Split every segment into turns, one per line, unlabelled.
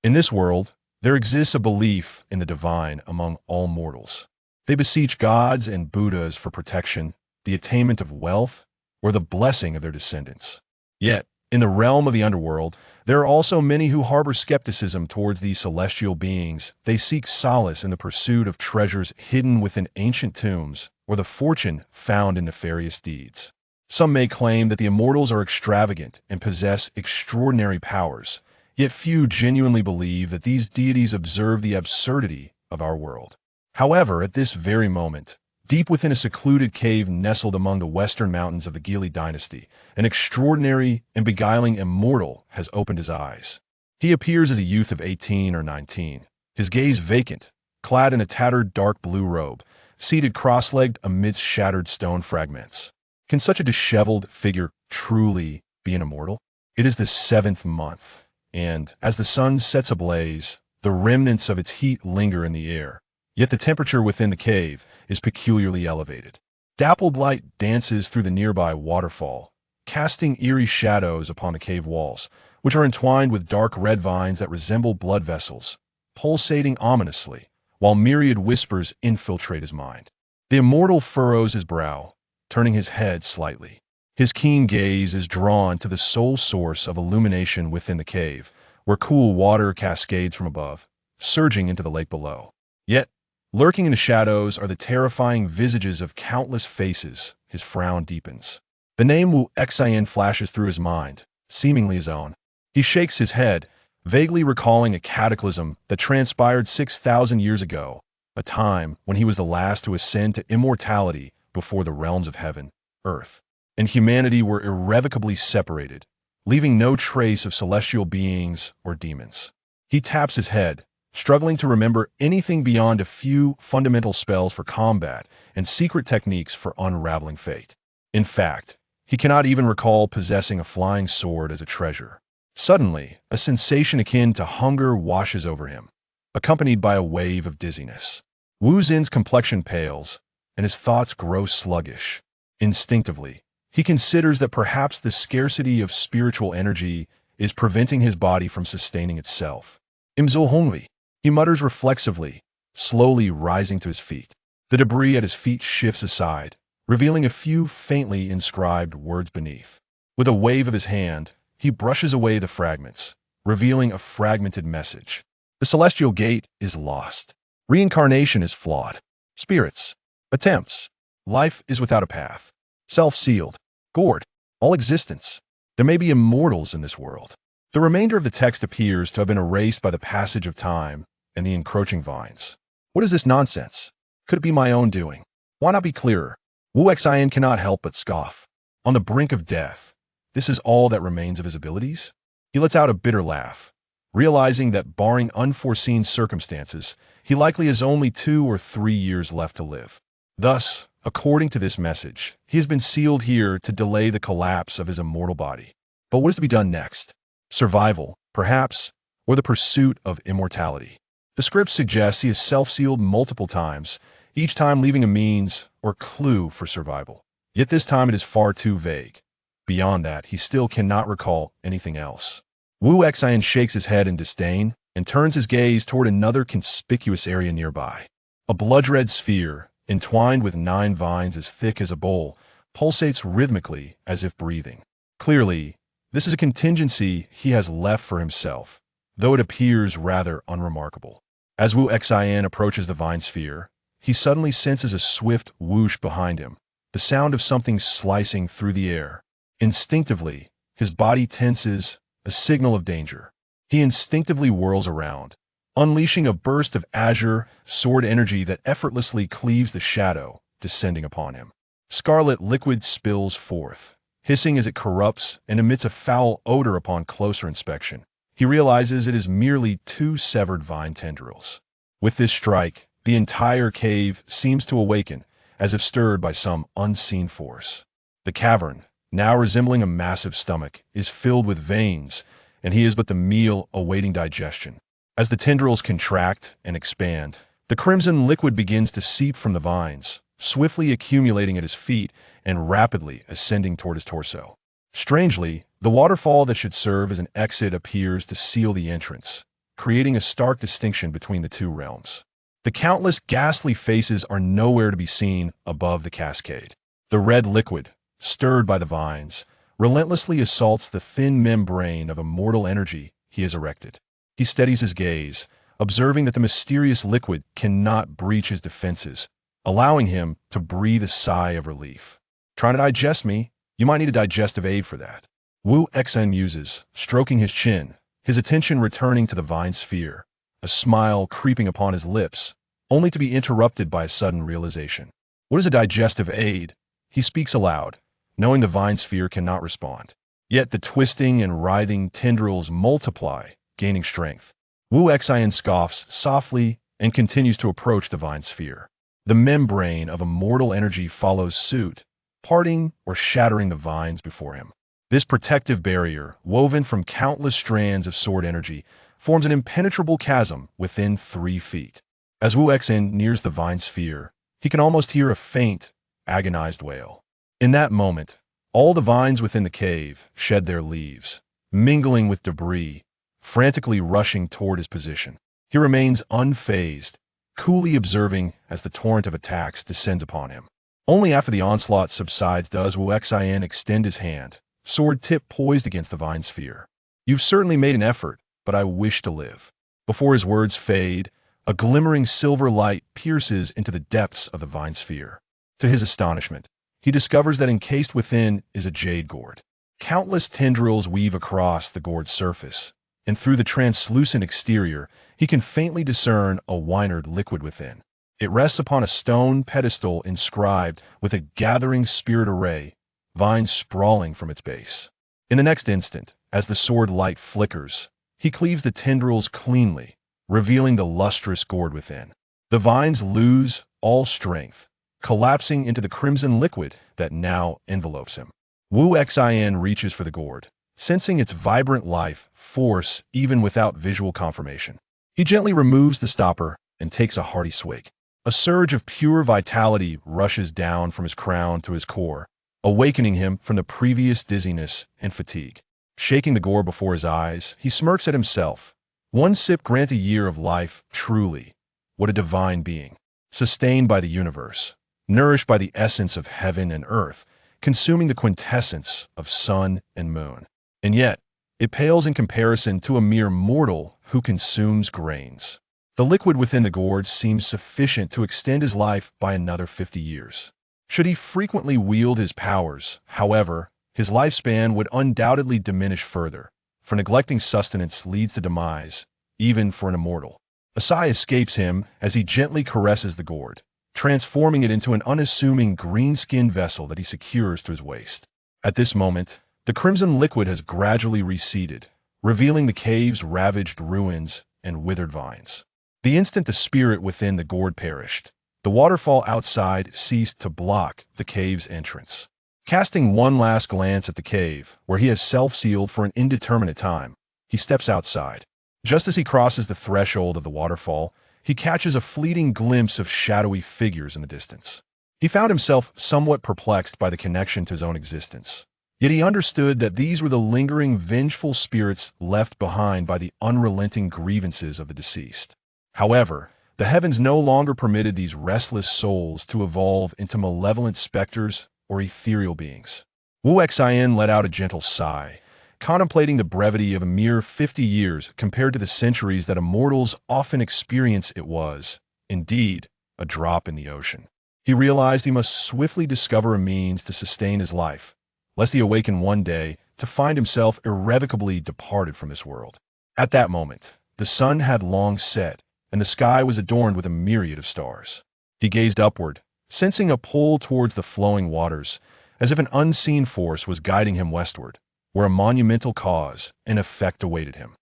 In this world, there exists a belief in the divine among all mortals. They beseech gods and Buddhas for protection, the attainment of wealth, or the blessing of their descendants. Yet, in the realm of the underworld, there are also many who harbor skepticism towards these celestial beings. They seek solace in the pursuit of treasures hidden within ancient tombs or the fortune found in nefarious deeds. Some may claim that the immortals are extravagant and possess extraordinary powers, yet few genuinely believe that these deities observe the absurdity of our world. However, at this very moment, deep within a secluded cave nestled among the western mountains of the Gili dynasty, an extraordinary and beguiling immortal has opened his eyes. He appears as a youth of 18 or 19, his gaze vacant, clad in a tattered dark blue robe, seated cross-legged amidst shattered stone fragments. Can such a disheveled figure truly be an immortal? It is the 7th month, and as the sun sets ablaze, the remnants of its heat linger in the air. Yet the temperature within the cave is peculiarly elevated. Dappled light dances through the nearby waterfall, casting eerie shadows upon the cave walls, which are entwined with dark red vines that resemble blood vessels, pulsating ominously, while myriad whispers infiltrate his mind. The immortal furrows his brow, turning his head slightly. His keen gaze is drawn to the sole source of illumination within the cave, where cool water cascades from above, surging into the lake below. Yet, lurking in the shadows are the terrifying visages of countless faces. His frown deepens. The name Wu Xian flashes through his mind, seemingly his own. He shakes his head, vaguely recalling a cataclysm that transpired 6,000 years ago, a time when he was the last to ascend to immortality before the realms of heaven, earth, and humanity were irrevocably separated, leaving no trace of celestial beings or demons. He taps his head, struggling to remember anything beyond a few fundamental spells for combat and secret techniques for unraveling fate. In fact, he cannot even recall possessing a flying sword as a treasure. Suddenly, a sensation akin to hunger washes over him, accompanied by a wave of dizziness. Wu Xin's complexion pales, and his thoughts grow sluggish. Instinctively, he considers that perhaps the scarcity of spiritual energy is preventing his body from sustaining itself. Imzulhongli, he mutters reflexively, slowly rising to his feet. The debris at his feet shifts aside, revealing a few faintly inscribed words beneath. With a wave of his hand, he brushes away the fragments, revealing a fragmented message. The celestial gate is lost. Reincarnation is flawed. Spirits, attempts, life is without a path. Self-sealed, gored, all existence. There may be immortals in this world. The remainder of the text appears to have been erased by the passage of time and the encroaching vines. What is this nonsense? Could it be my own doing? Why not be clearer? Wu Xian cannot help but scoff. On the brink of death, this is all that remains of his abilities? He lets out a bitter laugh, realizing that barring unforeseen circumstances, he likely has only 2 or 3 years left to live. Thus, according to this message, he has been sealed here to delay the collapse of his immortal body. But what is to be done next? Survival, perhaps, or the pursuit of immortality. The script suggests he is self-sealed multiple times, each time leaving a means or clue for survival. Yet this time it is far too vague. Beyond that, he still cannot recall anything else. Wu Xian shakes his head in disdain and turns his gaze toward another conspicuous area nearby. A blood-red sphere, entwined with 9 vines as thick as a bowl, pulsates rhythmically as if breathing. Clearly, this is a contingency he has left for himself, though it appears rather unremarkable. As Wu Xian approaches the vine sphere, he suddenly senses a swift whoosh behind him, the sound of something slicing through the air. Instinctively, his body tenses, a signal of danger. He instinctively whirls around, unleashing a burst of azure sword energy that effortlessly cleaves the shadow descending upon him. Scarlet liquid spills forth, hissing as it corrupts and emits a foul odor upon closer inspection. He realizes it is merely 2 severed vine tendrils. With this strike, the entire cave seems to awaken, as if stirred by some unseen force. The cavern, now resembling a massive stomach, is filled with veins, and he is but the meal awaiting digestion. As the tendrils contract and expand, the crimson liquid begins to seep from the vines, swiftly accumulating at his feet and rapidly ascending toward his torso. Strangely, the waterfall that should serve as an exit appears to seal the entrance, creating a stark distinction between the two realms. The countless ghastly faces are nowhere to be seen above the cascade. The red liquid, stirred by the vines, relentlessly assaults the thin membrane of immortal energy he has erected. He steadies his gaze, observing that the mysterious liquid cannot breach his defenses, allowing him to breathe a sigh of relief. Trying to digest me? You might need a digestive aid for that. Wu Xen muses, stroking his chin, his attention returning to the vine sphere, a smile creeping upon his lips, only to be interrupted by a sudden realization. What is a digestive aid? He speaks aloud, knowing the vine sphere cannot respond. Yet the twisting and writhing tendrils multiply, gaining strength. Wu Xian scoffs softly and continues to approach the vine sphere. The membrane of immortal energy follows suit, parting or shattering the vines before him. This protective barrier, woven from countless strands of sword energy, forms an impenetrable chasm within 3 feet. As Wu Xen nears the vine sphere, he can almost hear a faint, agonized wail. In that moment, all the vines within the cave shed their leaves, mingling with debris, frantically rushing toward his position. He remains unfazed, coolly observing as the torrent of attacks descends upon him. Only after the onslaught subsides does Wu Xian extend his hand, sword tip poised against the vine sphere. You've certainly made an effort, but I wish to live. Before his words fade, a glimmering silver light pierces into the depths of the vine sphere. To his astonishment, he discovers that encased within is a jade gourd. Countless tendrils weave across the gourd's surface, and through the translucent exterior, he can faintly discern a winard liquid within. It rests upon a stone pedestal inscribed with a gathering spirit array, vines sprawling from its base. In the next instant, as the sword light flickers, he cleaves the tendrils cleanly, revealing the lustrous gourd within. The vines lose all strength, collapsing into the crimson liquid that now envelopes him. Wu Xian reaches for the gourd, sensing its vibrant life force even without visual confirmation. He gently removes the stopper and takes a hearty swig. A surge of pure vitality rushes down from his crown to his core, awakening him from the previous dizziness and fatigue. Shaking the gourd before his eyes, he smirks at himself. One sip grants a year of life, truly. What a divine being, sustained by the universe, nourished by the essence of heaven and earth, consuming the quintessence of sun and moon. And yet, it pales in comparison to a mere mortal who consumes grains. The liquid within the gourd seems sufficient to extend his life by another 50 years. Should he frequently wield his powers, however, his lifespan would undoubtedly diminish further, for neglecting sustenance leads to demise, even for an immortal. A sigh escapes him as he gently caresses the gourd, transforming it into an unassuming green-skinned vessel that he secures to his waist. At this moment, the crimson liquid has gradually receded, revealing the cave's ravaged ruins and withered vines. The instant the spirit within the gourd perished, the waterfall outside ceased to block the cave's entrance. Casting one last glance at the cave, where he has self-sealed for an indeterminate time, he steps outside. Just as he crosses the threshold of the waterfall, he catches a fleeting glimpse of shadowy figures in the distance. He found himself somewhat perplexed by the connection to his own existence. Yet he understood that these were the lingering, vengeful spirits left behind by the unrelenting grievances of the deceased. However, the heavens no longer permitted these restless souls to evolve into malevolent specters or ethereal beings. Wu Xian let out a gentle sigh, contemplating the brevity of a mere 50 years compared to the centuries that immortals often experience. It was, indeed, a drop in the ocean. He realized he must swiftly discover a means to sustain his life, lest he awaken one day to find himself irrevocably departed from this world. At that moment, the sun had long set, and the sky was adorned with a myriad of stars. He gazed upward, sensing a pull towards the flowing waters, as if an unseen force was guiding him westward, where a monumental cause and effect awaited him.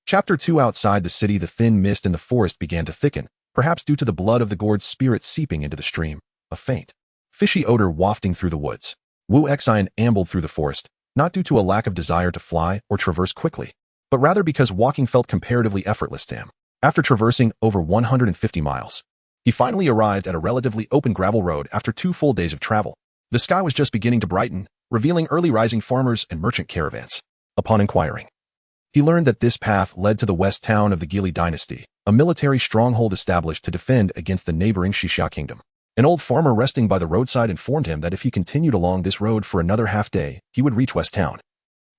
Chapter 2. Outside the city, the thin mist in the forest began to thicken, perhaps due to the blood of the gourd's spirit seeping into the stream, a faint, fishy odor wafting through the woods. Wu Xian ambled through the forest, not due to a lack of desire to fly or traverse quickly, but rather because walking felt comparatively effortless to him. After traversing over 150 miles, he finally arrived at a relatively open gravel road after 2 full days of travel. The sky was just beginning to brighten, revealing early rising farmers and merchant caravans. Upon inquiring He learned that this path led to the west town of the Gili dynasty, a military stronghold established to defend against the neighboring Xixia kingdom. An old farmer resting by the roadside informed him that if he continued along this road for another half-day, he would reach West Town.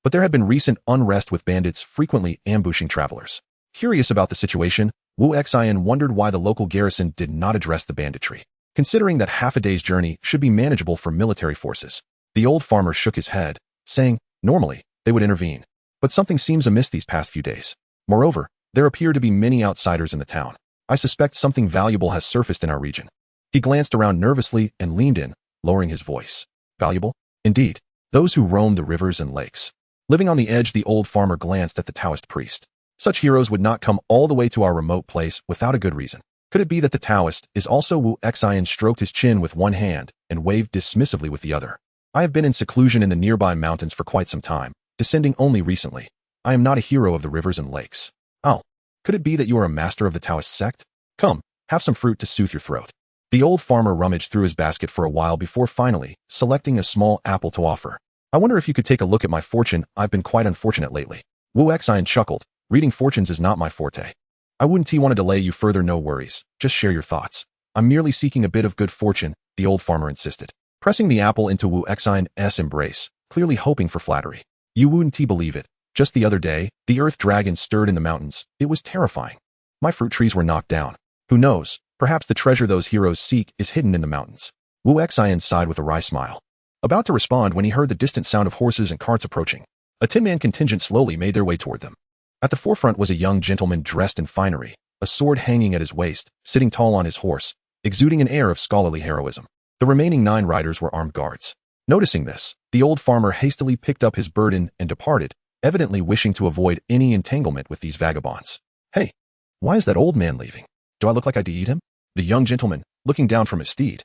But there had been recent unrest with bandits frequently ambushing travelers. Curious about the situation, Wu Xian wondered why the local garrison did not address the banditry, considering that half a day's journey should be manageable for military forces. The old farmer shook his head, saying, normally, they would intervene. But something seems amiss these past few days. Moreover, there appear to be many outsiders in the town. I suspect something valuable has surfaced in our region. He glanced around nervously and leaned in, lowering his voice. Valuable? Indeed. Those who roam the rivers and lakes. Living on the edge, the old farmer glanced at the Taoist priest. Such heroes would not come all the way to our remote place without a good reason. Could it be that the Taoist is also? Wu Xian stroked his chin with one hand and waved dismissively with the other. I have been in seclusion in the nearby mountains for quite some time, descending only recently. I am not a hero of the rivers and lakes. Oh, could it be that you are a master of the Taoist sect? Come, have some fruit to soothe your throat. The old farmer rummaged through his basket for a while before finally selecting a small apple to offer. I wonder if you could take a look at my fortune. I've been quite unfortunate lately. Wu Xian chuckled. Reading fortunes is not my forte. I wouldn't want to delay you further. No worries. Just share your thoughts. I'm merely seeking a bit of good fortune, the old farmer insisted, pressing the apple into Wu Xian's embrace, clearly hoping for flattery. You wouldn't believe it. Just the other day, the earth dragon stirred in the mountains. It was terrifying. My fruit trees were knocked down. Who knows? Perhaps the treasure those heroes seek is hidden in the mountains. Wu Xian sighed with a wry smile, about to respond when he heard the distant sound of horses and carts approaching. A 10-man contingent slowly made their way toward them. At the forefront was a young gentleman dressed in finery, a sword hanging at his waist, sitting tall on his horse, exuding an air of scholarly heroism. The remaining 9 riders were armed guards. Noticing this, the old farmer hastily picked up his burden and departed, evidently wishing to avoid any entanglement with these vagabonds. Hey, why is that old man leaving? Do I look like I eat him? The young gentleman, looking down from his steed,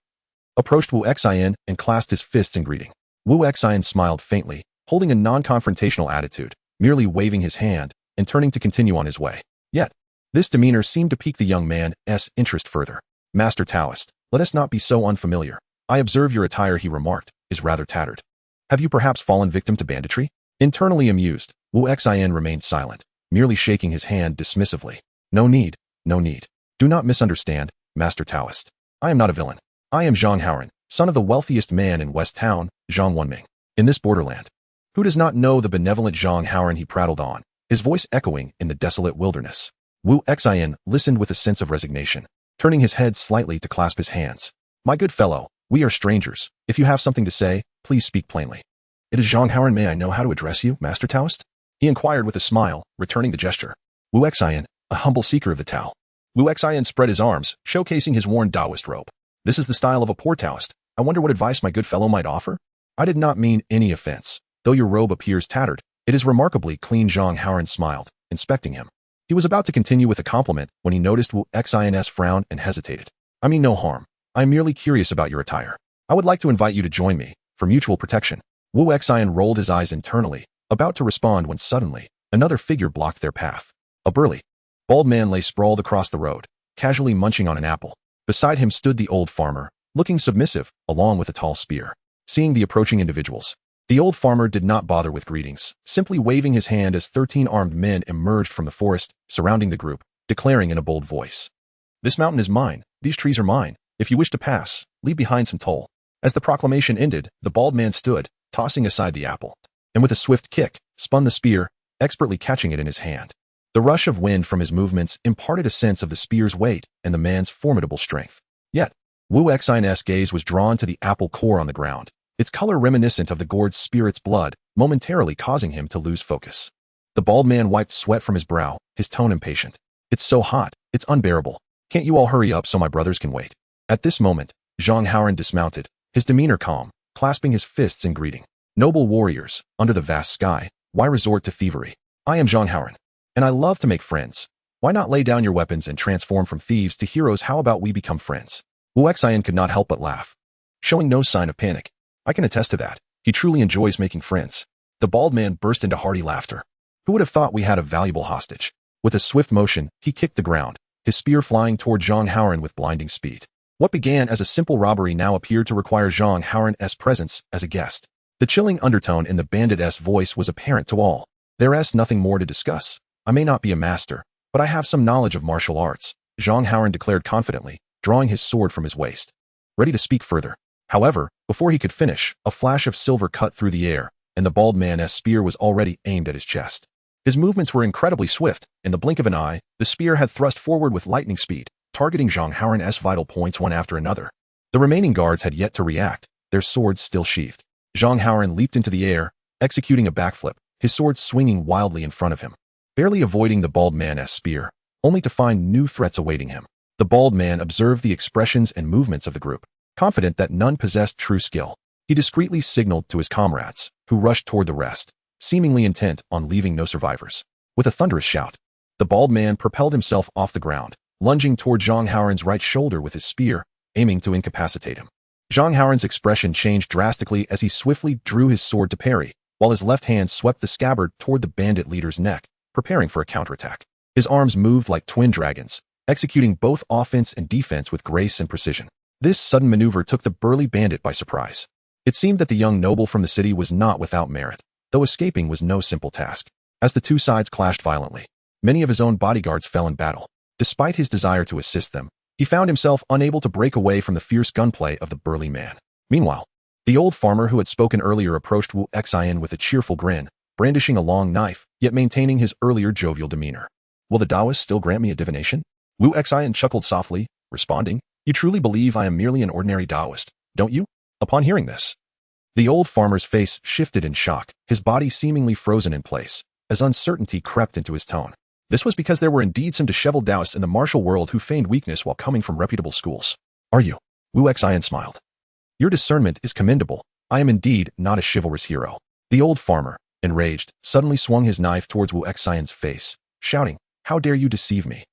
approached Wu Xian and clasped his fists in greeting. Wu Xian smiled faintly, holding a non-confrontational attitude, merely waving his hand and turning to continue on his way. Yet, this demeanor seemed to pique the young man's interest further. Master Taoist, let us not be so unfamiliar. I observe your attire, he remarked, is rather tattered. Have you perhaps fallen victim to banditry? Internally amused, Wu Xian remained silent, merely shaking his hand dismissively. No need, no need. Do not misunderstand, Master Taoist. I am not a villain. I am Zhang Haoran, son of the wealthiest man in West Town, Zhang Wenming, in this borderland. Who does not know the benevolent Zhang Haoran? He prattled on, his voice echoing in the desolate wilderness. Wu Xian listened with a sense of resignation, turning his head slightly to clasp his hands. My good fellow, we are strangers. If you have something to say, please speak plainly. It is Zhang Haoran. May I know how to address you, Master Taoist? He inquired with a smile, returning the gesture. Wu Xian, a humble seeker of the Tao. Wu Xian spread his arms, showcasing his worn Taoist robe. This is the style of a poor Taoist. I wonder what advice my good fellow might offer? I did not mean any offense. Though your robe appears tattered, it is remarkably clean. Zhang Haoran smiled, inspecting him. He was about to continue with a compliment when he noticed Wu Xian's frown and hesitated. I mean no harm. I am merely curious about your attire. I would like to invite you to join me, for mutual protection. Wu Xian rolled his eyes internally, about to respond when suddenly, another figure blocked their path. A burly, bald man lay sprawled across the road, casually munching on an apple. Beside him stood the old farmer, looking submissive, along with a tall spear. Seeing the approaching individuals, the old farmer did not bother with greetings, simply waving his hand as 13 armed men emerged from the forest, surrounding the group, declaring in a bold voice. This mountain is mine. These trees are mine. If you wish to pass, leave behind some toll. As the proclamation ended, the bald man stood, tossing aside the apple, and with a swift kick, spun the spear, expertly catching it in his hand. The rush of wind from his movements imparted a sense of the spear's weight and the man's formidable strength. Yet, Wu Xian's gaze was drawn to the apple core on the ground, its color reminiscent of the gored spirit's blood, momentarily causing him to lose focus. The bald man wiped sweat from his brow, his tone impatient. It's so hot, it's unbearable. Can't you all hurry up so my brothers can wait? At this moment, Zhang Haoran dismounted, his demeanor calm, clasping his fists in greeting. Noble warriors, under the vast sky, why resort to thievery? I am Zhang Haoran, and I love to make friends. Why not lay down your weapons and transform from thieves to heroes? How about we become friends? Wu Xian could not help but laugh, showing no sign of panic. I can attest to that. He truly enjoys making friends. The bald man burst into hearty laughter. Who would have thought we had a valuable hostage? With a swift motion, he kicked the ground, his spear flying toward Zhang Haoran with blinding speed. What began as a simple robbery now appeared to require Zhang Haoran's presence as a guest. The chilling undertone in the bandit's voice was apparent to all. There's nothing more to discuss. I may not be a master, but I have some knowledge of martial arts, Zhang Haoran declared confidently, drawing his sword from his waist, ready to speak further. However, before he could finish, a flash of silver cut through the air, and the bald man's spear was already aimed at his chest. His movements were incredibly swift. In the blink of an eye, the spear had thrust forward with lightning speed, targeting Zhang Haoran's vital points one after another. The remaining guards had yet to react, their swords still sheathed. Zhang Haoran leaped into the air, executing a backflip, his sword swinging wildly in front of him, barely avoiding the bald man's spear, only to find new threats awaiting him. The bald man observed the expressions and movements of the group, confident that none possessed true skill. He discreetly signaled to his comrades, who rushed toward the rest, seemingly intent on leaving no survivors. With a thunderous shout, the bald man propelled himself off the ground, lunging toward Zhang Haoran's right shoulder with his spear, aiming to incapacitate him. Zhang Haoran's expression changed drastically as he swiftly drew his sword to parry, while his left hand swept the scabbard toward the bandit leader's neck, preparing for a counterattack. His arms moved like twin dragons, executing both offense and defense with grace and precision. This sudden maneuver took the burly bandit by surprise. It seemed that the young noble from the city was not without merit, though escaping was no simple task. As the two sides clashed violently, many of his own bodyguards fell in battle. Despite his desire to assist them, he found himself unable to break away from the fierce gunplay of the burly man. Meanwhile, the old farmer who had spoken earlier approached Wu Xian with a cheerful grin, brandishing a long knife, yet maintaining his earlier jovial demeanor. Will the Taoists still grant me a divination? Wu Xian chuckled softly, responding, You truly believe I am merely an ordinary Taoist, don't you? Upon hearing this, the old farmer's face shifted in shock, his body seemingly frozen in place, as uncertainty crept into his tone. This was because there were indeed some disheveled Taoists in the martial world who feigned weakness while coming from reputable schools. Are you? Wu Xian smiled. Your discernment is commendable. I am indeed not a chivalrous hero. The old farmer, enraged, suddenly swung his knife towards Wu Xian's face, shouting, How dare you deceive me?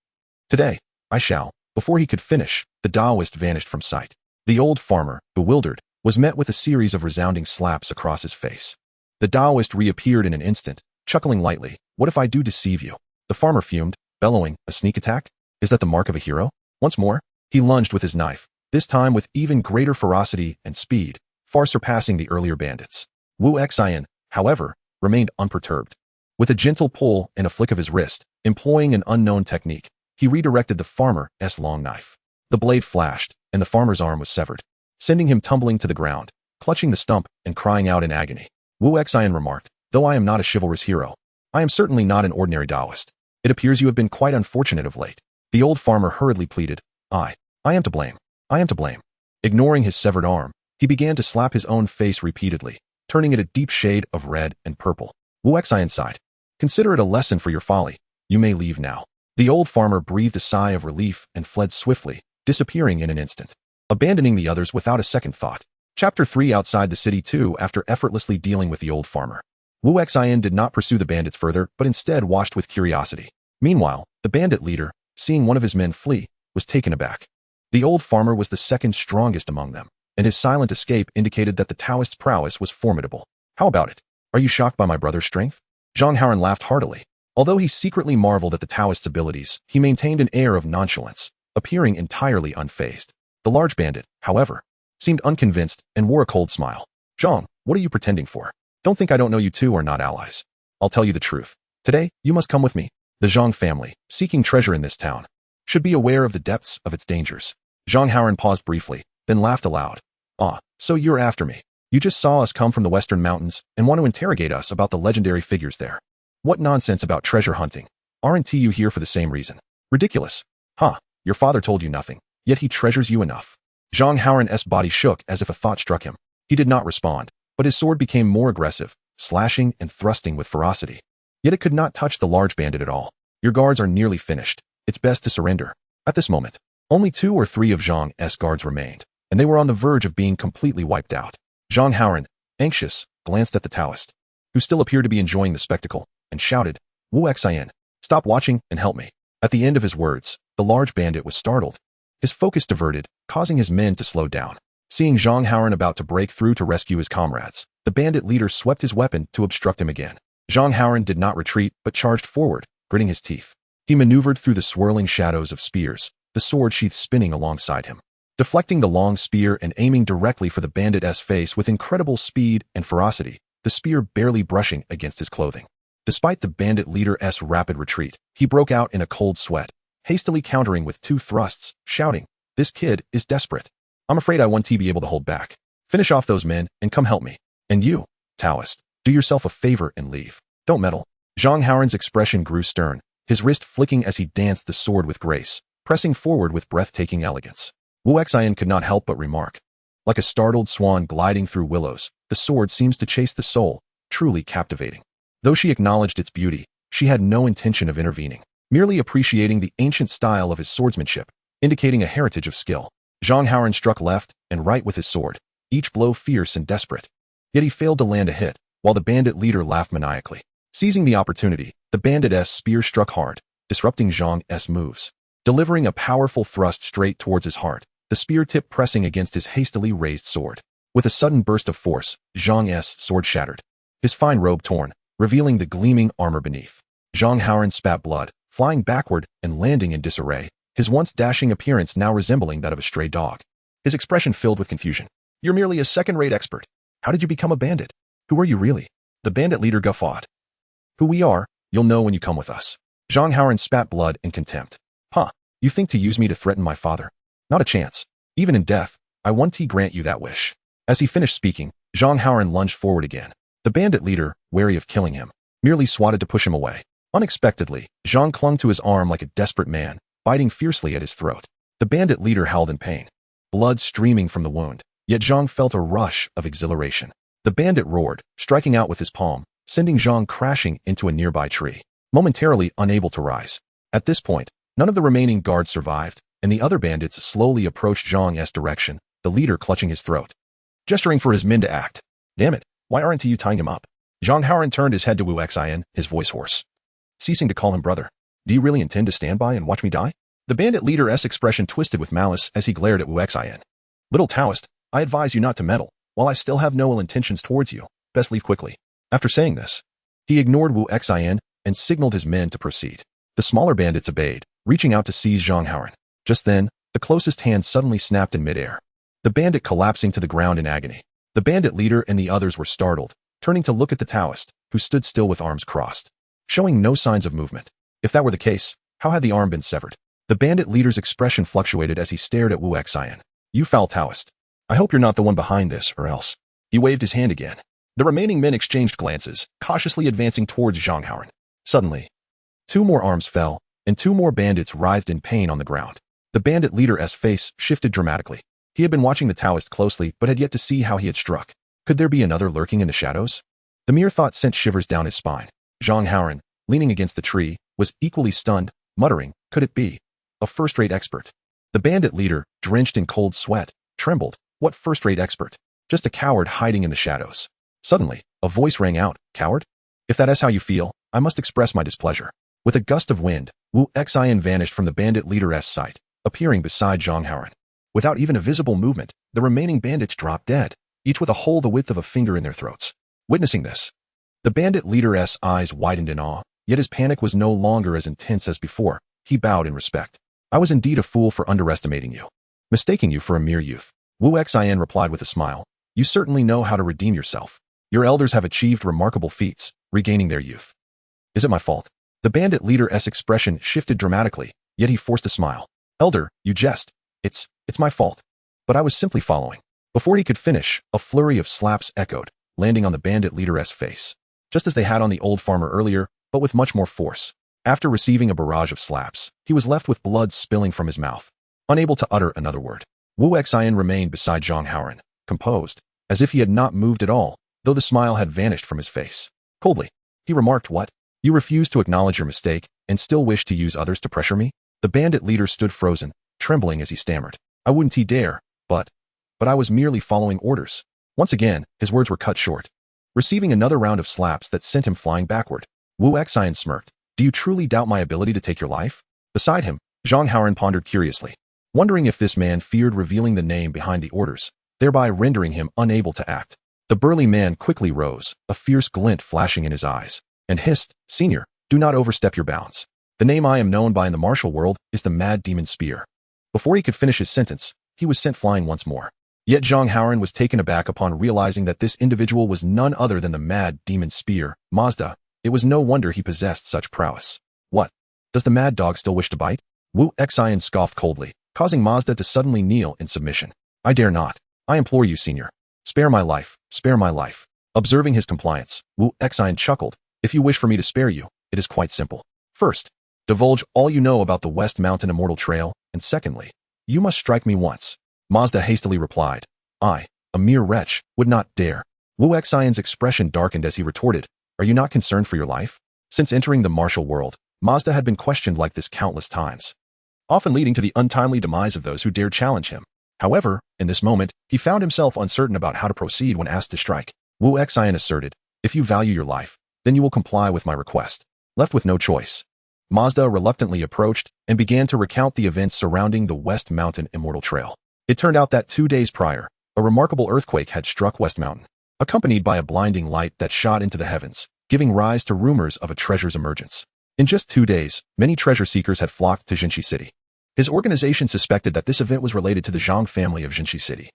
Today, I shall. Before he could finish, the Taoist vanished from sight. The old farmer, bewildered, was met with a series of resounding slaps across his face. The Taoist reappeared in an instant, chuckling lightly. What if I do deceive you? The farmer fumed, bellowing, A sneak attack? Is that the mark of a hero? Once more, he lunged with his knife, this time with even greater ferocity and speed, far surpassing the earlier bandits. Wu Xian, however, remained unperturbed. With a gentle pull and a flick of his wrist, employing an unknown technique, he redirected the farmer's long knife. The blade flashed, and the farmer's arm was severed, sending him tumbling to the ground, clutching the stump and crying out in agony. Wu Xian remarked, Though I am not a chivalrous hero, I am certainly not an ordinary Taoist. It appears you have been quite unfortunate of late. The old farmer hurriedly pleaded, I am to blame. I am to blame. Ignoring his severed arm, he began to slap his own face repeatedly, turning it a deep shade of red and purple. Wu Xian sighed. Consider it a lesson for your folly. You may leave now. The old farmer breathed a sigh of relief and fled swiftly, disappearing in an instant, abandoning the others without a second thought. Chapter 3 Outside the city 2 After effortlessly dealing with the old farmer, Wu Xian did not pursue the bandits further, but instead watched with curiosity. Meanwhile, the bandit leader, seeing one of his men flee, was taken aback. The old farmer was the second strongest among them, and his silent escape indicated that the Taoist's prowess was formidable. How about it? Are you shocked by my brother's strength? Zhang Haoran laughed heartily. Although he secretly marveled at the Taoist's abilities, he maintained an air of nonchalance, appearing entirely unfazed. The large bandit, however, seemed unconvinced and wore a cold smile. Zhang, what are you pretending for? Don't think I don't know you two are not allies. I'll tell you the truth. Today, you must come with me. The Zhang family, seeking treasure in this town, should be aware of the depths of its dangers. Zhang Haoran paused briefly, then laughed aloud. Ah, so you're after me. You just saw us come from the western mountains and want to interrogate us about the legendary figures there. What nonsense about treasure hunting. Aren't you here for the same reason? Ridiculous. Huh, your father told you nothing, yet he treasures you enough. Zhang Haoran's body shook as if a thought struck him. He did not respond, but his sword became more aggressive, slashing and thrusting with ferocity. Yet it could not touch the large bandit at all. Your guards are nearly finished. It's best to surrender. At this moment, only 2 or 3 of Zhang's guards remained, and they were on the verge of being completely wiped out. Zhang Haoran, anxious, glanced at the Taoist, who still appeared to be enjoying the spectacle, and shouted, Wu Xian, stop watching and help me. At the end of his words, the large bandit was startled. His focus diverted, causing his men to slow down. Seeing Zhang Haoran about to break through to rescue his comrades, the bandit leader swept his weapon to obstruct him again. Zhang Haoran did not retreat, but charged forward, gritting his teeth. He maneuvered through the swirling shadows of spears, the sword sheath spinning alongside him, deflecting the long spear and aiming directly for the bandit's face with incredible speed and ferocity, the spear barely brushing against his clothing. Despite the bandit leader's rapid retreat, he broke out in a cold sweat, hastily countering with 2 thrusts, shouting, "This kid is desperate. I'm afraid I won't be able to hold back. Finish off those men and come help me. And you, Taoist, do yourself a favor and leave. Don't meddle." Zhang Haoran's expression grew stern, his wrist flicking as he danced the sword with grace, pressing forward with breathtaking elegance. Wu Xian could not help but remark, "Like a startled swan gliding through willows, the sword seems to chase the soul, truly captivating." Though she acknowledged its beauty, she had no intention of intervening, merely appreciating the ancient style of his swordsmanship, indicating a heritage of skill. Zhang Haoran struck left and right with his sword, each blow fierce and desperate. Yet he failed to land a hit, while the bandit leader laughed maniacally. Seizing the opportunity, the bandit's spear struck hard, disrupting Zhang's moves. Delivering a powerful thrust straight towards his heart, the spear tip pressing against his hastily raised sword. With a sudden burst of force, Zhang's sword shattered, his fine robe torn, revealing the gleaming armor beneath. Zhang Haoran spat blood, flying backward and landing in disarray, his once dashing appearance now resembling that of a stray dog. His expression filled with confusion. "You're merely a second-rate expert. How did you become a bandit? Who are you really?" The bandit leader guffawed. "Who we are, you'll know when you come with us." Zhang Haoran spat blood in contempt. "Huh, you think to use me to threaten my father? Not a chance. Even in death, I won't grant you that wish." As he finished speaking, Zhang Haoran lunged forward again. The bandit leader, wary of killing him, merely swatted to push him away. Unexpectedly, Zhang clung to his arm like a desperate man, biting fiercely at his throat. The bandit leader howled in pain, blood streaming from the wound, yet Zhang felt a rush of exhilaration. The bandit roared, striking out with his palm, sending Zhang crashing into a nearby tree, momentarily unable to rise. At this point, none of the remaining guards survived, and the other bandits slowly approached Zhang's direction, the leader clutching his throat, gesturing for his men to act. "Damn it, why aren't you tying him up?" Zhang Haoran turned his head to Wu Xian, his voice hoarse, ceasing to call him brother. "Do you really intend to stand by and watch me die?" The bandit leader's expression twisted with malice as he glared at Wu Xian. "Little Taoist, I advise you not to meddle. While I still have no ill intentions towards you, best leave quickly." After saying this, he ignored Wu Xian and signaled his men to proceed. The smaller bandits obeyed, reaching out to seize Zhang Haoran. Just then, the closest hand suddenly snapped in midair, the bandit collapsing to the ground in agony. The bandit leader and the others were startled, turning to look at the Taoist, who stood still with arms crossed, showing no signs of movement. If that were the case, how had the arm been severed? The bandit leader's expression fluctuated as he stared at Wu Xian. "You foul Taoist. I hope you're not the one behind this, or else." He waved his hand again. The remaining men exchanged glances, cautiously advancing towards Zhang Haoran. Suddenly, 2 more arms fell, and 2 more bandits writhed in pain on the ground. The bandit leader's face shifted dramatically. He had been watching the Taoist closely, but had yet to see how he had struck. Could there be another lurking in the shadows? The mere thought sent shivers down his spine. Zhang Haoran, leaning against the tree, was equally stunned, muttering, "Could it be a first-rate expert?" The bandit leader, drenched in cold sweat, trembled. What first-rate expert? Just a coward hiding in the shadows. Suddenly, a voice rang out, "Coward? If that is how you feel, I must express my displeasure." With a gust of wind, Wu Xian vanished from the bandit leader's sight, appearing beside Zhang Haoran. Without even a visible movement, the remaining bandits dropped dead, each with a hole the width of a finger in their throats. Witnessing this, the bandit leader's eyes widened in awe, yet his panic was no longer as intense as before. He bowed in respect. "I was indeed a fool for underestimating you, mistaking you for a mere youth." Wu Xian replied with a smile, "You certainly know how to redeem yourself. Your elders have achieved remarkable feats, regaining their youth." "Is it my fault?" The bandit leader's expression shifted dramatically, yet he forced a smile. "Elder, you jest. It's my fault. But I was simply following." Before he could finish, a flurry of slaps echoed, landing on the bandit leader's face, just as they had on the old farmer earlier, but with much more force. After receiving a barrage of slaps, he was left with blood spilling from his mouth, unable to utter another word. Wu Xian remained beside Zhang Haoran, composed, as if he had not moved at all, though the smile had vanished from his face. Coldly, he remarked, "What? You refuse to acknowledge your mistake, and still wish to use others to pressure me?" The bandit leader stood frozen, trembling as he stammered, "I wouldn't dare, but I was merely following orders." Once again, his words were cut short, receiving another round of slaps that sent him flying backward. Wu Xian smirked. "Do you truly doubt my ability to take your life?" Beside him, Zhang Haoran pondered curiously, wondering if this man feared revealing the name behind the orders, thereby rendering him unable to act. The burly man quickly rose, a fierce glint flashing in his eyes, and hissed, "Senior, do not overstep your bounds. The name I am known by in the martial world is the Mad Demon Spear." Before he could finish his sentence, he was sent flying once more. Yet Zhang Haoran was taken aback upon realizing that this individual was none other than the Mad Demon Spear, Mazda, It was no wonder he possessed such prowess. What? Does the mad dog still wish to bite? Wu Xian scoffed coldly, causing Mazda to suddenly kneel in submission. I dare not. I implore you, senior. Spare my life, spare my life. Observing his compliance, Wu Xian chuckled. If you wish for me to spare you, it is quite simple. First, divulge all you know about the West Mountain Immortal Trail, and secondly, you must strike me once. Mazda hastily replied. I, a mere wretch, would not dare. Wu Xian's expression darkened as he retorted, Are you not concerned for your life? Since entering the martial world, Mazda had been questioned like this countless times, often leading to the untimely demise of those who dared challenge him. However, in this moment, he found himself uncertain about how to proceed when asked to strike. Wu Xian asserted, If you value your life, then you will comply with my request. Left with no choice, Mazda reluctantly approached and began to recount the events surrounding the West Mountain Immortal Trail. It turned out that 2 days prior, a remarkable earthquake had struck West Mountain, accompanied by a blinding light that shot into the heavens, giving rise to rumors of a treasure's emergence. In just 2 days, many treasure seekers had flocked to Jinshi City. His organization suspected that this event was related to the Zhang family of Jinshi City,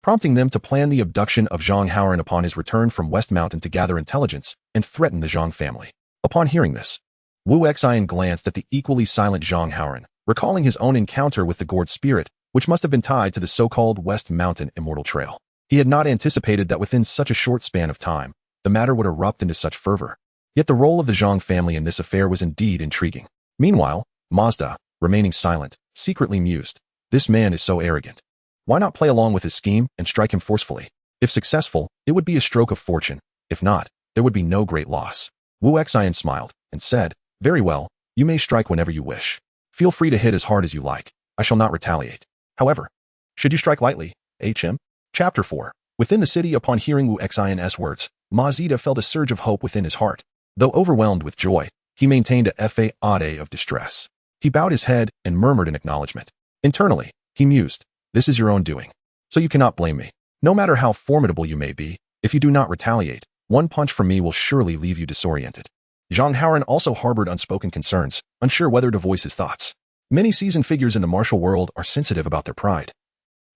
prompting them to plan the abduction of Zhang Haoran upon his return from West Mountain to gather intelligence and threaten the Zhang family. Upon hearing this, Wu Xian glanced at the equally silent Zhang Haoran, recalling his own encounter with the gourd spirit, which must have been tied to the so-called West Mountain Immortal Trail. He had not anticipated that within such a short span of time, the matter would erupt into such fervor. Yet the role of the Zhang family in this affair was indeed intriguing. Meanwhile, Mazda, remaining silent, secretly mused, This man is so arrogant. Why not play along with his scheme and strike him forcefully? If successful, it would be a stroke of fortune. If not, there would be no great loss. Wu Xian smiled and said, Very well, you may strike whenever you wish. Feel free to hit as hard as you like. I shall not retaliate. However, should you strike lightly, HM? Chapter 4. Within the city, upon hearing Wu Xian's words, Mazda felt a surge of hope within his heart. Though overwhelmed with joy, he maintained a fade of distress. He bowed his head and murmured in acknowledgement. Internally, he mused, This is your own doing, so you cannot blame me. No matter how formidable you may be, if you do not retaliate, one punch from me will surely leave you disoriented. Zhang Haoran also harbored unspoken concerns, unsure whether to voice his thoughts. Many seasoned figures in the martial world are sensitive about their pride,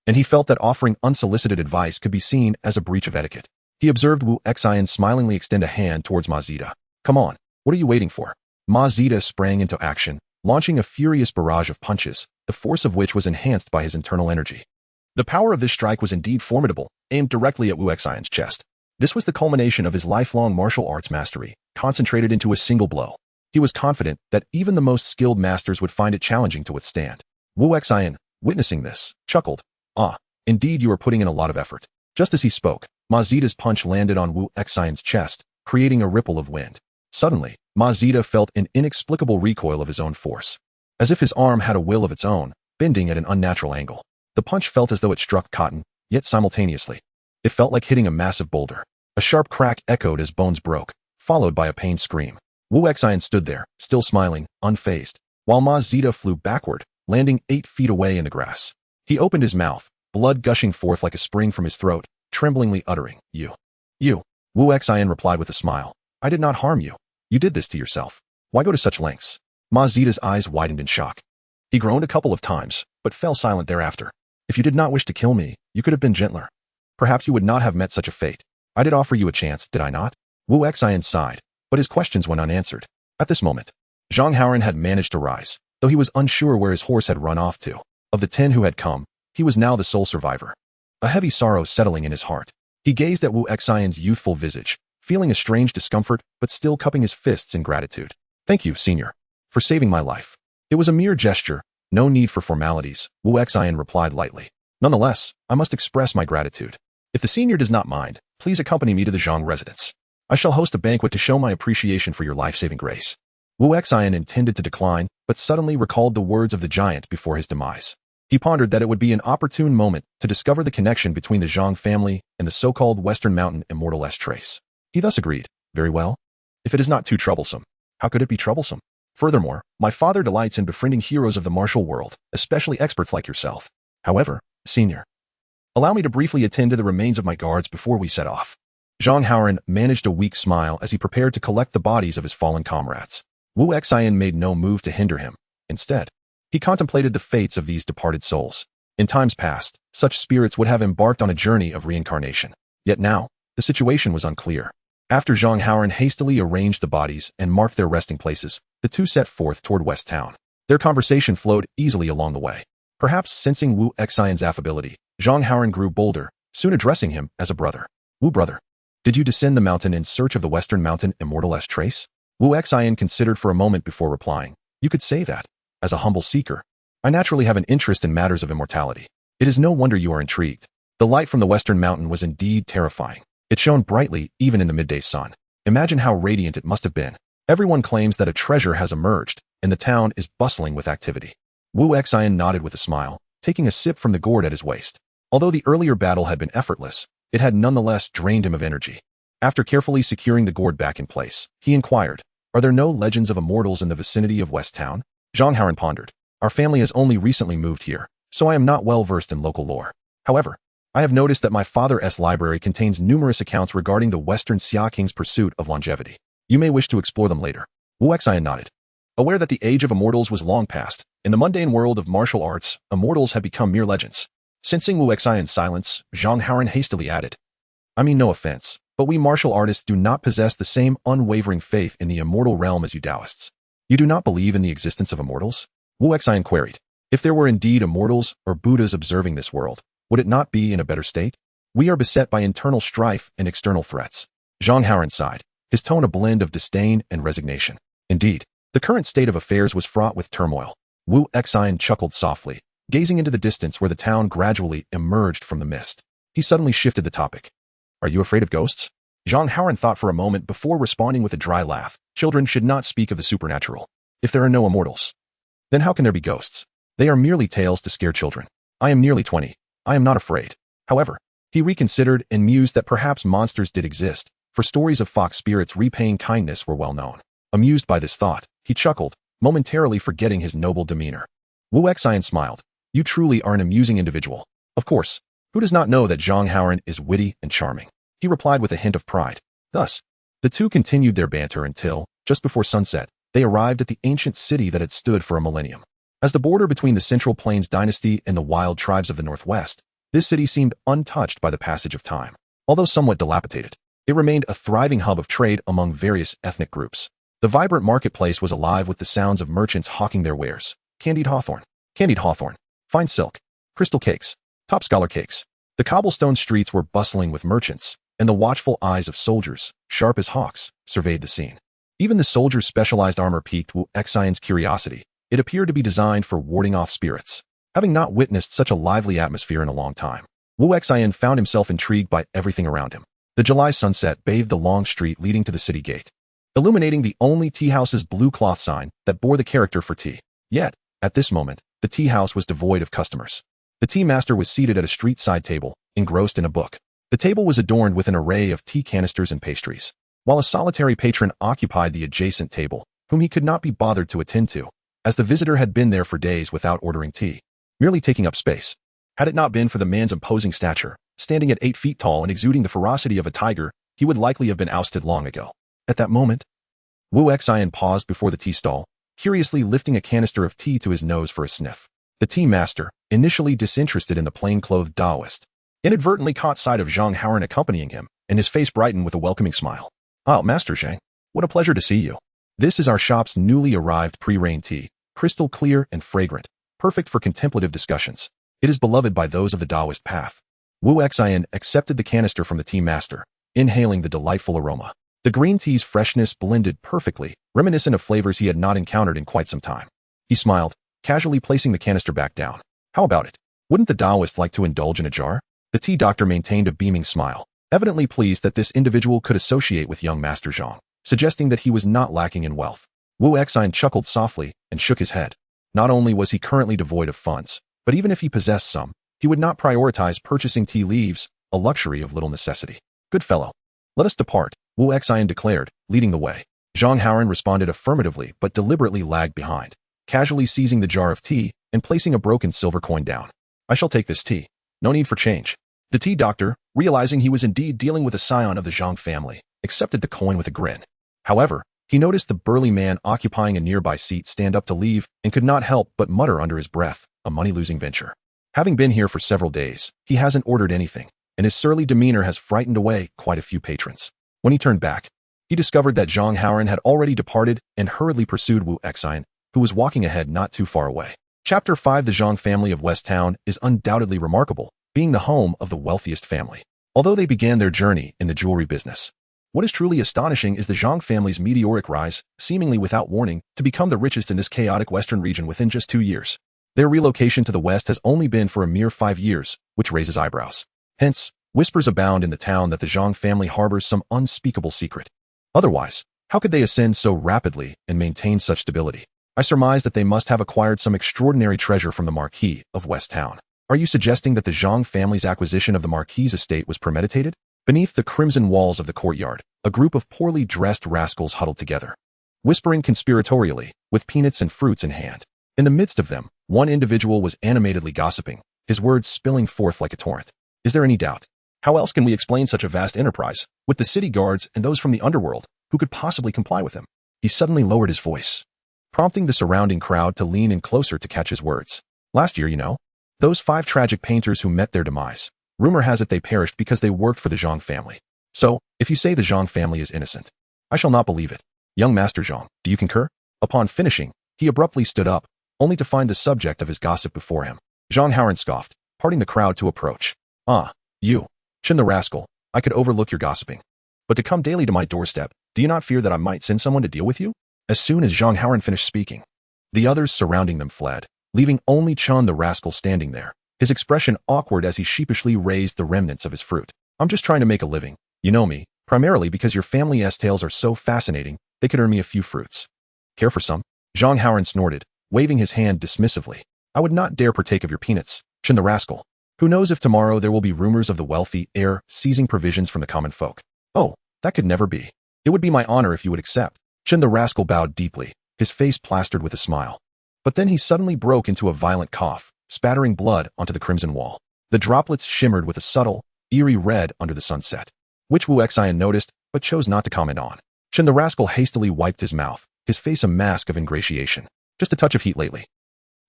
and he felt that offering unsolicited advice could be seen as a breach of etiquette. He observed Wu Xian smilingly extend a hand towards Mazda. Come on, what are you waiting for? Mazda sprang into action, launching a furious barrage of punches, the force of which was enhanced by his internal energy. The power of this strike was indeed formidable, aimed directly at Wu Xian's chest. This was the culmination of his lifelong martial arts mastery, concentrated into a single blow. He was confident that even the most skilled masters would find it challenging to withstand. Wu Xian, witnessing this, chuckled. Ah, indeed you are putting in a lot of effort. Just as he spoke, Mazda's punch landed on Wu Xian's chest, creating a ripple of wind. Suddenly, Mazda felt an inexplicable recoil of his own force, as if his arm had a will of its own, bending at an unnatural angle. The punch felt as though it struck cotton, yet simultaneously, it felt like hitting a massive boulder. A sharp crack echoed as bones broke, followed by a pained scream. Wu Xian stood there, still smiling, unfazed, while Mazda flew backward, landing 8 feet away in the grass. He opened his mouth, blood gushing forth like a spring from his throat, tremblingly uttering, You. Wu Xian replied with a smile. I did not harm you. You did this to yourself. Why go to such lengths? Mazda's eyes widened in shock. He groaned a couple of times, but fell silent thereafter. If you did not wish to kill me, you could have been gentler. Perhaps you would not have met such a fate. I did offer you a chance, did I not? Wu Xian sighed, but his questions went unanswered. At this moment, Zhang Haoran had managed to rise, though he was unsure where his horse had run off to. Of the 10 who had come, he was now the sole survivor. A heavy sorrow settling in his heart, he gazed at Wu Xian's youthful visage, feeling a strange discomfort, but still cupping his fists in gratitude. Thank you, senior, for saving my life. It was a mere gesture, no need for formalities, Wu Xian replied lightly. Nonetheless, I must express my gratitude. If the senior does not mind, please accompany me to the Zhang residence. I shall host a banquet to show my appreciation for your life-saving grace. Wu Xian intended to decline, but suddenly recalled the words of the giant before his demise. He pondered that it would be an opportune moment to discover the connection between the Zhang family and the so-called Western Mountain Immortal trace. He thus agreed, Very well. If it is not too troublesome, how could it be troublesome? Furthermore, my father delights in befriending heroes of the martial world, especially experts like yourself. However, senior, allow me to briefly attend to the remains of my guards before we set off. Zhang Haoran managed a weak smile as he prepared to collect the bodies of his fallen comrades. Wu Xian made no move to hinder him. Instead, he contemplated the fates of these departed souls. In times past, such spirits would have embarked on a journey of reincarnation. Yet now, the situation was unclear. After Zhang Haoran hastily arranged the bodies and marked their resting places, the two set forth toward West Town. Their conversation flowed easily along the way. Perhaps sensing Wu Xian's affability, Zhang Haoran grew bolder, soon addressing him as a brother. Wu brother, did you descend the mountain in search of the Western Mountain Immortal's trace? Wu Xian considered for a moment before replying. You could say that. As a humble seeker, I naturally have an interest in matters of immortality. It is no wonder you are intrigued. The light from the Western Mountain was indeed terrifying. It shone brightly even in the midday sun. Imagine how radiant it must have been. Everyone claims that a treasure has emerged, and the town is bustling with activity. Wu Xian nodded with a smile, taking a sip from the gourd at his waist. Although the earlier battle had been effortless, it had nonetheless drained him of energy. After carefully securing the gourd back in place, he inquired, are there no legends of immortals in the vicinity of West Town? Zhang Haoran pondered. Our family has only recently moved here, so I am not well versed in local lore. However, I have noticed that my father's library contains numerous accounts regarding the Western Xia King's pursuit of longevity. You may wish to explore them later. Wu Xian nodded. Aware that the age of immortals was long past, in the mundane world of martial arts, immortals had become mere legends. Sensing Wu Xian's silence, Zhang Haoran hastily added, I mean no offense, but we martial artists do not possess the same unwavering faith in the immortal realm as you Taoists. You do not believe in the existence of immortals? Wu Xian queried. If there were indeed immortals or Buddhas observing this world, would it not be in a better state? We are beset by internal strife and external threats. Zhang Haoran sighed, his tone a blend of disdain and resignation. Indeed, the current state of affairs was fraught with turmoil. Wu Xian chuckled softly, gazing into the distance where the town gradually emerged from the mist. He suddenly shifted the topic. Are you afraid of ghosts? Zhang Haoran thought for a moment before responding with a dry laugh. Children should not speak of the supernatural. If there are no immortals, then how can there be ghosts? They are merely tales to scare children. I am nearly 20. I am not afraid. However, he reconsidered and mused that perhaps monsters did exist, for stories of fox spirits repaying kindness were well known. Amused by this thought, he chuckled, momentarily forgetting his noble demeanor. Wu Xian smiled. You truly are an amusing individual. Of course, who does not know that Zhang Haoran is witty and charming? He replied with a hint of pride. Thus, the two continued their banter until, just before sunset, they arrived at the ancient city that had stood for a millennium. As the border between the Central Plains dynasty and the wild tribes of the Northwest, this city seemed untouched by the passage of time. Although somewhat dilapidated, it remained a thriving hub of trade among various ethnic groups. The vibrant marketplace was alive with the sounds of merchants hawking their wares. Candied hawthorn, fine silk, crystal cakes, top scholar cakes. The cobblestone streets were bustling with merchants, and the watchful eyes of soldiers, sharp as hawks, surveyed the scene. Even the soldiers' specialized armor piqued Wu Xian's curiosity. It appeared to be designed for warding off spirits. Having not witnessed such a lively atmosphere in a long time, Wu Xian found himself intrigued by everything around him. The July sunset bathed the long street leading to the city gate, illuminating the only tea house's blue cloth sign that bore the character for tea. Yet, at this moment, the tea house was devoid of customers. The tea master was seated at a street-side table, engrossed in a book. The table was adorned with an array of tea canisters and pastries, while a solitary patron occupied the adjacent table, whom he could not be bothered to attend to, as the visitor had been there for days without ordering tea, merely taking up space. Had it not been for the man's imposing stature, standing at 8 feet tall and exuding the ferocity of a tiger, he would likely have been ousted long ago. At that moment, Wu Xian paused before the tea stall, curiously lifting a canister of tea to his nose for a sniff. The tea master, initially disinterested in the plain-clothed Taoist, inadvertently caught sight of Zhang Haoran accompanying him, and his face brightened with a welcoming smile. Ah, Master Zhang, what a pleasure to see you. This is our shop's newly arrived pre-rain tea, crystal clear and fragrant, perfect for contemplative discussions. It is beloved by those of the Taoist path. Wu Xian accepted the canister from the tea master, inhaling the delightful aroma. The green tea's freshness blended perfectly, reminiscent of flavors he had not encountered in quite some time. He smiled, casually placing the canister back down. How about it? Wouldn't the Taoist like to indulge in a jar? The tea doctor maintained a beaming smile, evidently pleased that this individual could associate with young Master Zhang, suggesting that he was not lacking in wealth. Wu Xian chuckled softly and shook his head. Not only was he currently devoid of funds, but even if he possessed some, he would not prioritize purchasing tea leaves, a luxury of little necessity. Good fellow. Let us depart, Wu Xian declared, leading the way. Zhang Haoran responded affirmatively but deliberately lagged behind, casually seizing the jar of tea and placing a broken silver coin down. I shall take this tea. No need for change. The tea doctor, realizing he was indeed dealing with a scion of the Zhang family, accepted the coin with a grin. However, he noticed the burly man occupying a nearby seat stand up to leave and could not help but mutter under his breath, a money-losing venture. Having been here for several days, he hasn't ordered anything, and his surly demeanor has frightened away quite a few patrons. When he turned back, he discovered that Zhang Haoran had already departed and hurriedly pursued Wu Xian, who was walking ahead not too far away. Chapter 5. The Zhang family of West Town is undoubtedly remarkable, being the home of the wealthiest family. Although they began their journey in the jewelry business, what is truly astonishing is the Zhang family's meteoric rise, seemingly without warning, to become the richest in this chaotic western region within just 2 years. Their relocation to the west has only been for a mere 5 years, which raises eyebrows. Hence, whispers abound in the town that the Zhang family harbors some unspeakable secret. Otherwise, how could they ascend so rapidly and maintain such stability? I surmise that they must have acquired some extraordinary treasure from the Marquis of West Town. Are you suggesting that the Zhang family's acquisition of the Marquis' estate was premeditated? Beneath the crimson walls of the courtyard, a group of poorly dressed rascals huddled together, whispering conspiratorially, with peanuts and fruits in hand. In the midst of them, one individual was animatedly gossiping, his words spilling forth like a torrent. Is there any doubt? How else can we explain such a vast enterprise, with the city guards and those from the underworld, who could possibly comply with him? He suddenly lowered his voice, prompting the surrounding crowd to lean in closer to catch his words. Last year, those 5 tragic painters who met their demise, rumor has it they perished because they worked for the Zhang family. So, if you say the Zhang family is innocent, I shall not believe it. Young Master Zhang, do you concur? Upon finishing, he abruptly stood up, only to find the subject of his gossip before him. Zhang Haoran scoffed, parting the crowd to approach. Ah, you, Chen the rascal, I could overlook your gossiping. But to come daily to my doorstep, do you not fear that I might send someone to deal with you? As soon as Zhang Haoran finished speaking, the others surrounding them fled, leaving only Chen the rascal standing there, his expression awkward as he sheepishly raised the remnants of his fruit. I'm just trying to make a living. You know me, primarily because your family's tales are so fascinating, they could earn me a few fruits. Care for some? Zhang Haoran snorted, waving his hand dismissively. I would not dare partake of your peanuts, Chen the rascal. Who knows if tomorrow there will be rumors of the wealthy heir seizing provisions from the common folk. Oh, that could never be. It would be my honor if you would accept. Chen the rascal bowed deeply, his face plastered with a smile. But then he suddenly broke into a violent cough, spattering blood onto the crimson wall. The droplets shimmered with a subtle, eerie red under the sunset, which Wu Xian noticed, but chose not to comment on. Chen the rascal hastily wiped his mouth, his face a mask of ingratiation. Just a touch of heat lately.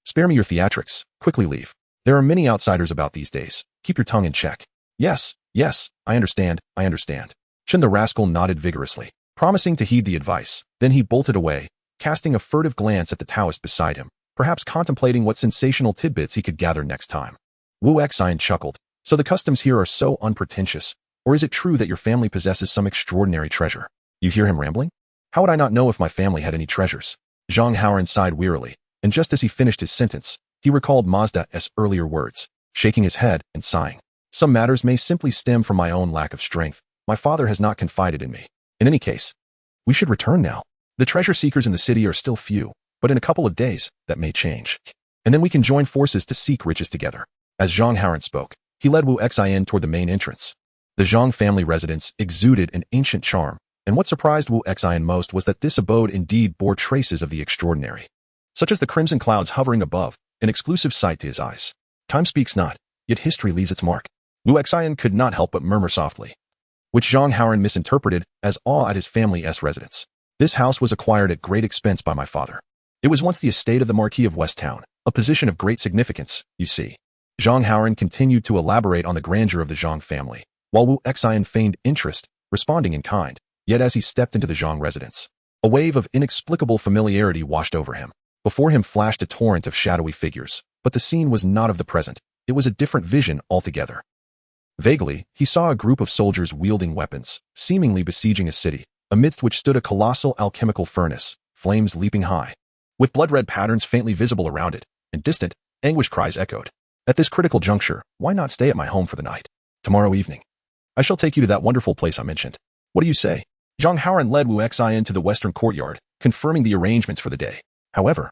Spare me your theatrics, quickly leave. There are many outsiders about these days. Keep your tongue in check. Yes, I understand. Chen the rascal nodded vigorously, promising to heed the advice. Then he bolted away, casting a furtive glance at the Taoist beside him, perhaps contemplating what sensational tidbits he could gather next time. Wu Xian chuckled. So the customs here are so unpretentious, or is it true that your family possesses some extraordinary treasure? You hear him rambling? How would I not know if my family had any treasures? Zhang Haoran sighed wearily, and just as he finished his sentence, he recalled Mazda's earlier words, shaking his head and sighing. Some matters may simply stem from my own lack of strength. My father has not confided in me. In any case, we should return now. The treasure seekers in the city are still few, but in a couple of days, that may change. And then we can join forces to seek riches together. As Zhang Haoran spoke, he led Wu Xian toward the main entrance. The Zhang family residence exuded an ancient charm, and what surprised Wu Xian most was that this abode indeed bore traces of the extraordinary, such as the crimson clouds hovering above, an exclusive sight to his eyes. Time speaks not, yet history leaves its mark. Wu Xian could not help but murmur softly, which Zhang Haoran misinterpreted as awe at his family's residence. This house was acquired at great expense by my father. It was once the estate of the Marquis of West Town, a position of great significance, you see. Zhang Haoran continued to elaborate on the grandeur of the Zhang family, while Wu Xian feigned interest, responding in kind. Yet as he stepped into the Zhang residence, a wave of inexplicable familiarity washed over him. Before him flashed a torrent of shadowy figures, but the scene was not of the present. It was a different vision altogether. Vaguely, he saw a group of soldiers wielding weapons, seemingly besieging a city, amidst which stood a colossal alchemical furnace, flames leaping high, with blood-red patterns faintly visible around it, and distant, anguish cries echoed. At this critical juncture, why not stay at my home for the night? Tomorrow evening, I shall take you to that wonderful place I mentioned. What do you say? Zhang Haoran led Wu Xian to the western courtyard, confirming the arrangements for the day. However,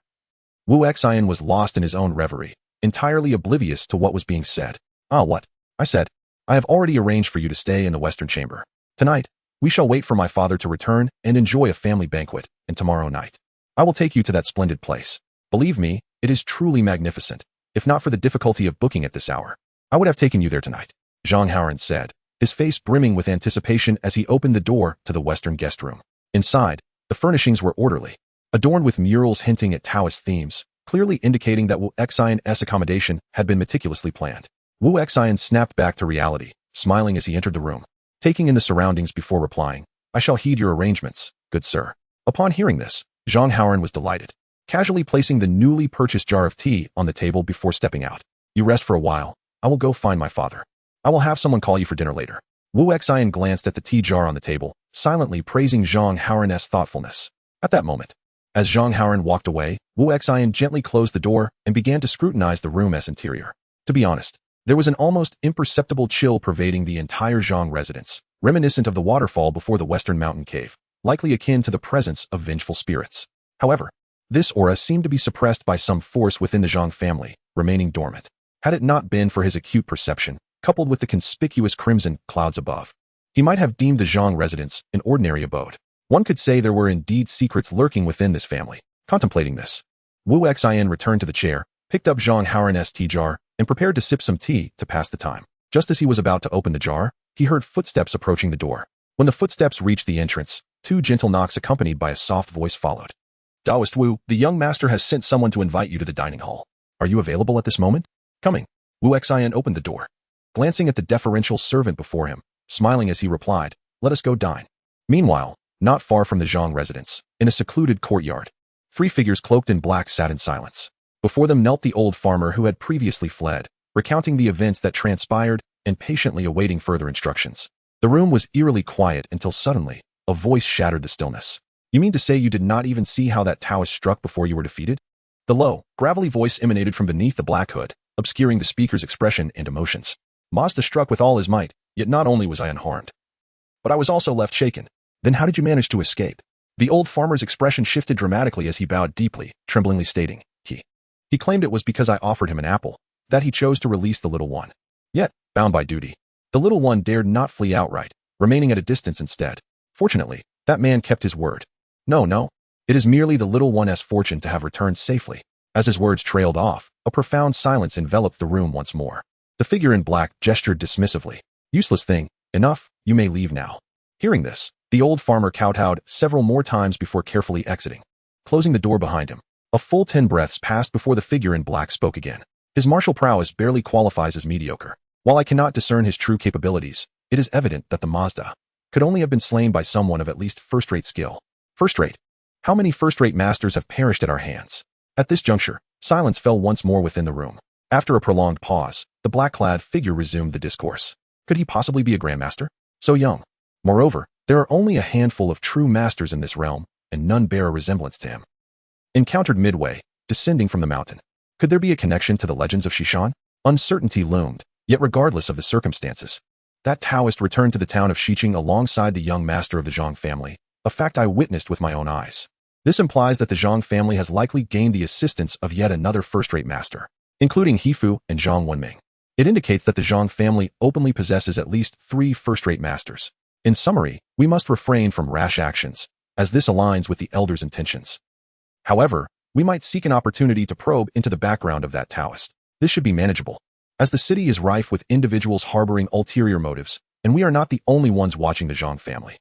Wu Xian was lost in his own reverie, entirely oblivious to what was being said. Ah, what? I said, I have already arranged for you to stay in the western chamber. Tonight, we shall wait for my father to return and enjoy a family banquet, and tomorrow night, I will take you to that splendid place. Believe me, it is truly magnificent. If not for the difficulty of booking at this hour, I would have taken you there tonight, Zhang Haoran said, his face brimming with anticipation as he opened the door to the western guest room. Inside, the furnishings were orderly, adorned with murals hinting at Taoist themes, clearly indicating that Wu Xian's accommodation had been meticulously planned. Wu Xian snapped back to reality, smiling as he entered the room. Taking in the surroundings before replying, I shall heed your arrangements, good sir. Upon hearing this, Zhang Haoren was delighted, casually placing the newly purchased jar of tea on the table before stepping out. You rest for a while. I will go find my father. I will have someone call you for dinner later. Wu Xian glanced at the tea jar on the table, silently praising Zhang Haoren's thoughtfulness. At that moment, as Zhang Haoren walked away, Wu Xian gently closed the door and began to scrutinize the room's interior. To be honest, there was an almost imperceptible chill pervading the entire Zhang residence, reminiscent of the waterfall before the western mountain cave, likely akin to the presence of vengeful spirits. However, this aura seemed to be suppressed by some force within the Zhang family, remaining dormant. Had it not been for his acute perception, coupled with the conspicuous crimson clouds above, he might have deemed the Zhang residence an ordinary abode. One could say there were indeed secrets lurking within this family. Contemplating this, Wu Xian returned to the chair, picked up Zhang Haoren's tea jar, and prepared to sip some tea to pass the time. Just as he was about to open the jar, he heard footsteps approaching the door. When the footsteps reached the entrance, 2 gentle knocks accompanied by a soft voice followed. Taoist Wu, the young master has sent someone to invite you to the dining hall. Are you available at this moment? Coming. Wu Xian opened the door, glancing at the deferential servant before him, smiling as he replied, let us go dine. Meanwhile, not far from the Zhang residence, in a secluded courtyard, 3 figures cloaked in black sat in silence. Before them knelt the old farmer who had previously fled, recounting the events that transpired and patiently awaiting further instructions. The room was eerily quiet until suddenly, a voice shattered the stillness. You mean to say you did not even see how that Taoist struck before you were defeated? The low, gravelly voice emanated from beneath the black hood, obscuring the speaker's expression and emotions. Mazda struck with all his might, yet not only was I unharmed, but I was also left shaken. Then how did you manage to escape? The old farmer's expression shifted dramatically as he bowed deeply, tremblingly stating, He claimed it was because I offered him an apple, that he chose to release the little one. Yet, bound by duty, the little one dared not flee outright, remaining at a distance instead. Fortunately, that man kept his word. No, it is merely the little one's fortune to have returned safely. As his words trailed off, a profound silence enveloped the room once more. The figure in black gestured dismissively. Useless thing, enough, you may leave now. Hearing this, the old farmer kowtowed several more times before carefully exiting, closing the door behind him. A full 10 breaths passed before the figure in black spoke again. His martial prowess barely qualifies as mediocre. While I cannot discern his true capabilities, it is evident that the Mazda could only have been slain by someone of at least first-rate skill. First-rate? How many first-rate masters have perished at our hands? At this juncture, silence fell once more within the room. After a prolonged pause, the black-clad figure resumed the discourse. Could he possibly be a grandmaster? So young. Moreover, there are only a handful of true masters in this realm, and none bear a resemblance to him. Encountered midway, descending from the mountain. Could there be a connection to the legends of Shishan? Uncertainty loomed, yet regardless of the circumstances, that Taoist returned to the town of Shiqing alongside the young master of the Zhang family, a fact I witnessed with my own eyes. This implies that the Zhang family has likely gained the assistance of yet another first-rate master, including Hifu and Zhang Wenming. It indicates that the Zhang family openly possesses at least 3 first-rate masters. In summary, we must refrain from rash actions, as this aligns with the elders' intentions. However, we might seek an opportunity to probe into the background of that Taoist. This should be manageable, as the city is rife with individuals harboring ulterior motives, and we are not the only ones watching the Zhang family.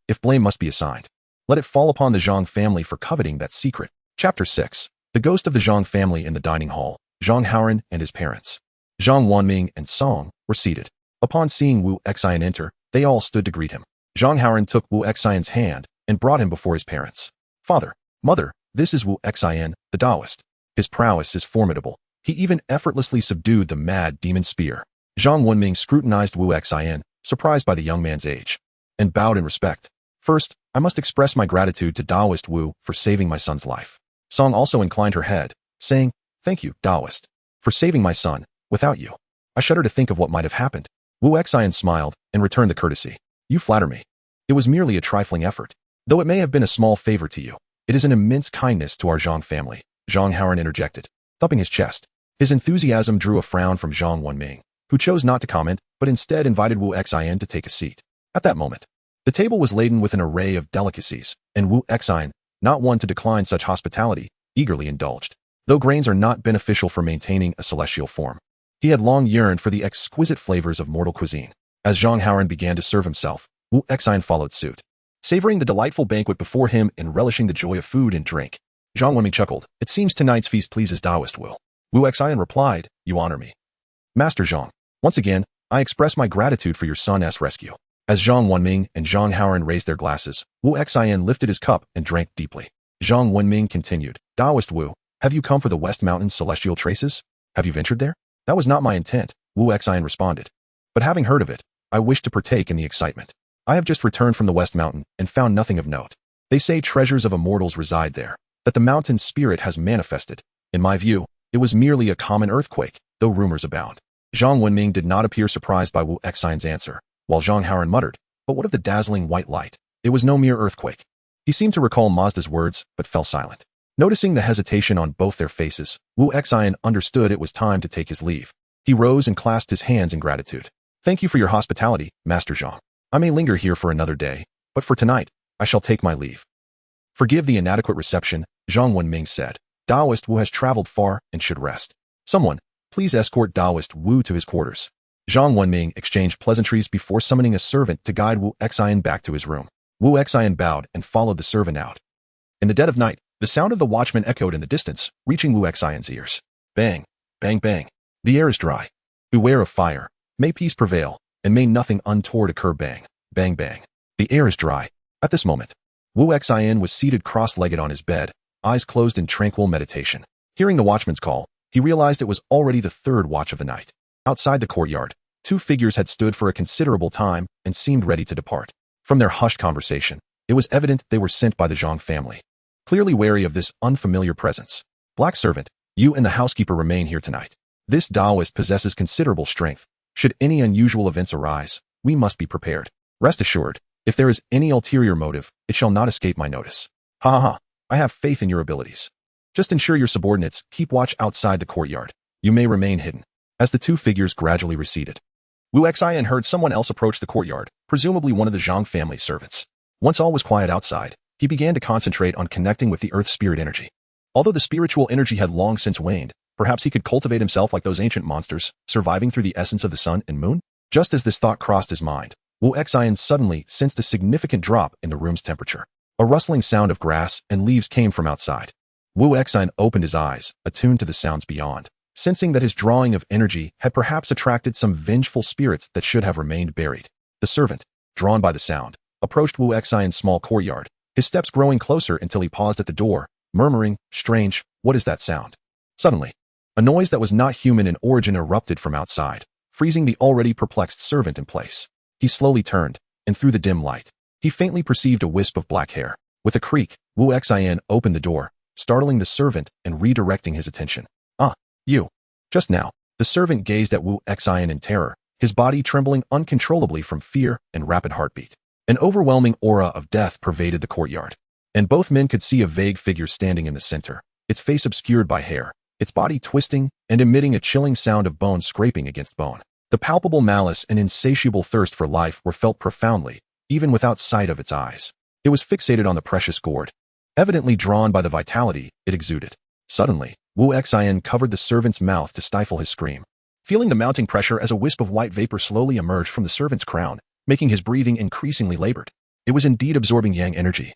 If blame must be assigned, let it fall upon the Zhang family for coveting that secret. Chapter 6. The ghost of the Zhang family in the dining hall. Zhang Haoren and his parents, Zhang Wanming and Song, were seated. Upon seeing Wu Xian enter, they all stood to greet him. Zhang Haoren took Wu Xian's hand and brought him before his parents. Father, mother, this is Wu Xian, the Taoist. His prowess is formidable. He even effortlessly subdued the mad demon spear. Zhang Wenming scrutinized Wu Xian, surprised by the young man's age, and bowed in respect. First, I must express my gratitude to Taoist Wu for saving my son's life. Song also inclined her head, saying, Thank you, Taoist, for saving my son. Without you, I shudder to think of what might have happened. Wu Xian smiled and returned the courtesy. You flatter me. It was merely a trifling effort. Though it may have been a small favor to you, it is an immense kindness to our Zhang family, Zhang Haoren interjected, thumping his chest. His enthusiasm drew a frown from Zhang Wenming, who chose not to comment, but instead invited Wu Xian to take a seat. At that moment, the table was laden with an array of delicacies, and Wu Xian, not one to decline such hospitality, eagerly indulged. Though grains are not beneficial for maintaining a celestial form, he had long yearned for the exquisite flavors of mortal cuisine. As Zhang Haoren began to serve himself, Wu Xian followed suit, savoring the delightful banquet before him and relishing the joy of food and drink. Zhang Wenming chuckled. It seems tonight's feast pleases Taoist Wu. Wu Xian replied, You honor me. Master Zhang, once again, I express my gratitude for your son's rescue. As Zhang Wenming and Zhang Haoran raised their glasses, Wu Xian lifted his cup and drank deeply. Zhang Wenming continued, Taoist Wu, have you come for the West Mountain's celestial traces? Have you ventured there? That was not my intent, Wu Xian responded. But having heard of it, I wish to partake in the excitement. I have just returned from the West Mountain and found nothing of note. They say treasures of immortals reside there, that the mountain's spirit has manifested. In my view, it was merely a common earthquake, though rumors abound. Zhang Wenming did not appear surprised by Wu Xian's answer, while Zhang Haoran muttered, but what of the dazzling white light? It was no mere earthquake. He seemed to recall Mazda's words, but fell silent. Noticing the hesitation on both their faces, Wu Xian understood it was time to take his leave. He rose and clasped his hands in gratitude. Thank you for your hospitality, Master Zhang. I may linger here for another day, but for tonight, I shall take my leave. Forgive the inadequate reception, Zhang Wenming said. Taoist Wu has traveled far and should rest. Someone, please escort Taoist Wu to his quarters. Zhang Wenming exchanged pleasantries before summoning a servant to guide Wu Xian back to his room. Wu Xian bowed and followed the servant out. In the dead of night, the sound of the watchman echoed in the distance, reaching Wu Xian's ears. Bang, bang, bang. The air is dry. Beware of fire. May peace prevail, and may nothing untoward occur. Bang, bang, bang. The air is dry. At this moment, Wu Xian was seated cross-legged on his bed, eyes closed in tranquil meditation. Hearing the watchman's call, he realized it was already the third watch of the night. Outside the courtyard, two figures had stood for a considerable time and seemed ready to depart. From their hushed conversation, it was evident they were sent by the Zhang family. Clearly wary of this unfamiliar presence. Black servant, you and the housekeeper remain here tonight. This Taoist possesses considerable strength. Should any unusual events arise, we must be prepared. Rest assured, if there is any ulterior motive, it shall not escape my notice. Ha ha ha, I have faith in your abilities. Just ensure your subordinates keep watch outside the courtyard. You may remain hidden. As the two figures gradually receded, Wu Xian heard someone else approach the courtyard, presumably one of the Zhang family servants. Once all was quiet outside, he began to concentrate on connecting with the earth spirit energy. Although the spiritual energy had long since waned, perhaps he could cultivate himself like those ancient monsters, surviving through the essence of the sun and moon? Just as this thought crossed his mind, Wu Xian suddenly sensed a significant drop in the room's temperature. A rustling sound of grass and leaves came from outside. Wu Xian opened his eyes, attuned to the sounds beyond, sensing that his drawing of energy had perhaps attracted some vengeful spirits that should have remained buried. The servant, drawn by the sound, approached Wu Xian's small courtyard, his steps growing closer until he paused at the door, murmuring, strange, what is that sound? Suddenly, a noise that was not human in origin erupted from outside, freezing the already perplexed servant in place. He slowly turned, and through the dim light, he faintly perceived a wisp of black hair. With a creak, Wu Xian opened the door, startling the servant and redirecting his attention. Ah, you. Just now, the servant gazed at Wu Xian in terror, his body trembling uncontrollably from fear and rapid heartbeat. An overwhelming aura of death pervaded the courtyard, and both men could see a vague figure standing in the center, its face obscured by hair, its body twisting and emitting a chilling sound of bone scraping against bone. The palpable malice and insatiable thirst for life were felt profoundly, even without sight of its eyes. It was fixated on the precious gourd. Evidently drawn by the vitality it exuded. Suddenly, Wu Xian covered the servant's mouth to stifle his scream. Feeling the mounting pressure as a wisp of white vapor slowly emerged from the servant's crown, making his breathing increasingly labored. It was indeed absorbing yang energy.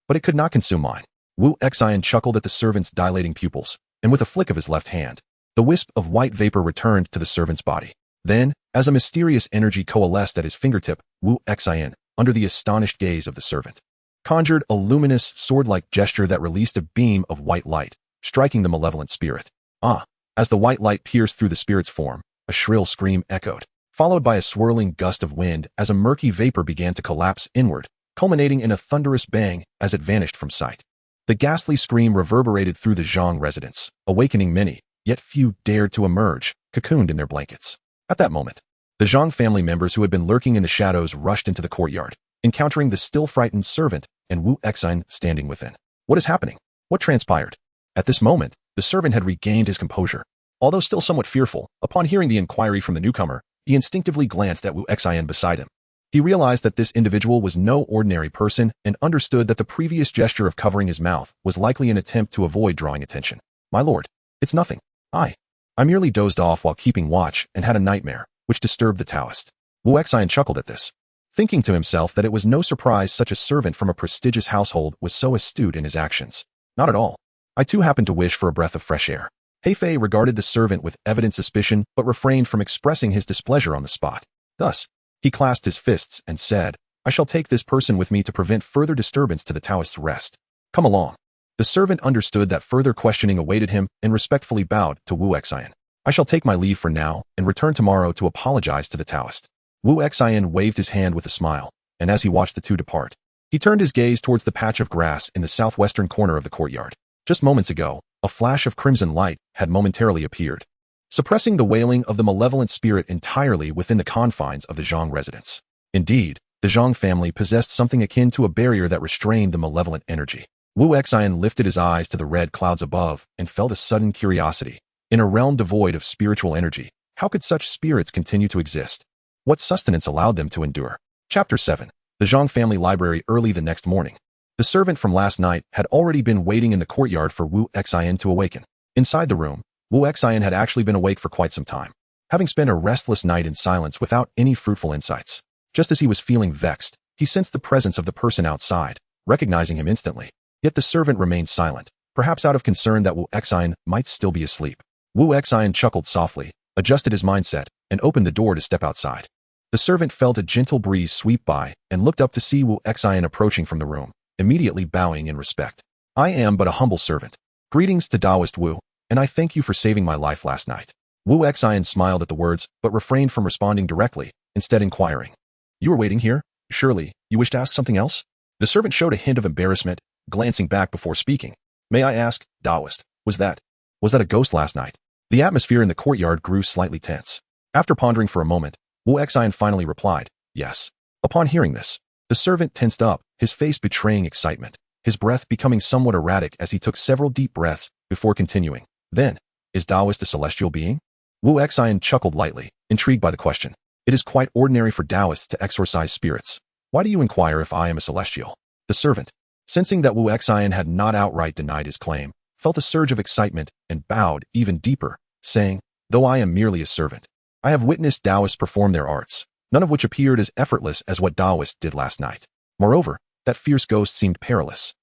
But it could not consume mine. Wu Xian chuckled at the servant's dilating pupils, and with a flick of his left hand, the wisp of white vapor returned to the servant's body. Then, as a mysterious energy coalesced at his fingertip, Wu Xian, under the astonished gaze of the servant, conjured a luminous, sword-like gesture that released a beam of white light, striking the malevolent spirit. Ah! As the white light pierced through the spirit's form, a shrill scream echoed, followed by a swirling gust of wind as a murky vapor began to collapse inward, culminating in a thunderous bang as it vanished from sight. The ghastly scream reverberated through the Zhang residence, awakening many, yet few dared to emerge, cocooned in their blankets. At that moment, the Zhang family members who had been lurking in the shadows rushed into the courtyard, encountering the still frightened servant and Wu Xian standing within. What is happening? What transpired? At this moment, the servant had regained his composure. Although still somewhat fearful, upon hearing the inquiry from the newcomer, he instinctively glanced at Wu Xian beside him. He realized that this individual was no ordinary person and understood that the previous gesture of covering his mouth was likely an attempt to avoid drawing attention. My lord, it's nothing. I merely dozed off while keeping watch and had a nightmare, which disturbed the Taoist. Wu Xian chuckled at this, thinking to himself that it was no surprise such a servant from a prestigious household was so astute in his actions. Not at all. I too happened to wish for a breath of fresh air. Heifei regarded the servant with evident suspicion but refrained from expressing his displeasure on the spot. Thus, He clasped his fists and said, I shall take this person with me to prevent further disturbance to the Taoist's rest. Come along. The servant understood that further questioning awaited him and respectfully bowed to Wu Xian. I shall take my leave for now and return tomorrow to apologize to the Taoist. Wu Xian waved his hand with a smile, and as he watched the two depart, he turned his gaze towards the patch of grass in the southwestern corner of the courtyard. Just moments ago, a flash of crimson light had momentarily appeared, suppressing the wailing of the malevolent spirit entirely within the confines of the Zhang residence. Indeed, the Zhang family possessed something akin to a barrier that restrained the malevolent energy. Wu Xian lifted his eyes to the red clouds above and felt a sudden curiosity. In a realm devoid of spiritual energy, how could such spirits continue to exist? What sustenance allowed them to endure? Chapter 7. The Zhang family library. Early the next morning, the servant from last night had already been waiting in the courtyard for Wu Xian to awaken. Inside the room, Wu Xian had actually been awake for quite some time, having spent a restless night in silence without any fruitful insights. Just as he was feeling vexed, he sensed the presence of the person outside, recognizing him instantly. Yet the servant remained silent, perhaps out of concern that Wu Xian might still be asleep. Wu Xian chuckled softly, adjusted his mindset, and opened the door to step outside. The servant felt a gentle breeze sweep by and looked up to see Wu Xian approaching from the room, immediately bowing in respect. I am but a humble servant. Greetings to Taoist Wu, and I thank you for saving my life last night. Wu Xian smiled at the words, but refrained from responding directly, instead inquiring. You were waiting here? Surely, you wish to ask something else? The servant showed a hint of embarrassment, glancing back before speaking. May I ask, Taoist, was that a ghost last night? The atmosphere in the courtyard grew slightly tense. After pondering for a moment, Wu Xian finally replied, yes. Upon hearing this, the servant tensed up, his face betraying excitement, his breath becoming somewhat erratic as he took several deep breaths before continuing. Then, is Taoist a celestial being? Wu Xian chuckled lightly, intrigued by the question. It is quite ordinary for Taoists to exorcise spirits. Why do you inquire if I am a celestial? The servant, sensing that Wu Xian had not outright denied his claim, felt a surge of excitement and bowed even deeper, saying, though I am merely a servant, I have witnessed Taoists perform their arts, none of which appeared as effortless as what Taoist did last night. Moreover, that fierce ghost seemed perilous,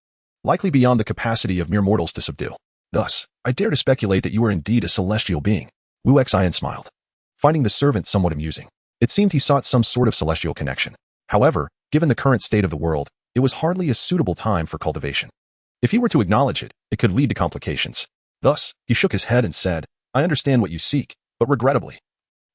likely beyond the capacity of mere mortals to subdue. Thus, I dare to speculate that you are indeed a celestial being. Wu Xian smiled, finding the servant somewhat amusing. It seemed he sought some sort of celestial connection. However, given the current state of the world, it was hardly a suitable time for cultivation. If he were to acknowledge it, it could lead to complications. Thus, he shook his head and said, I understand what you seek, but regrettably,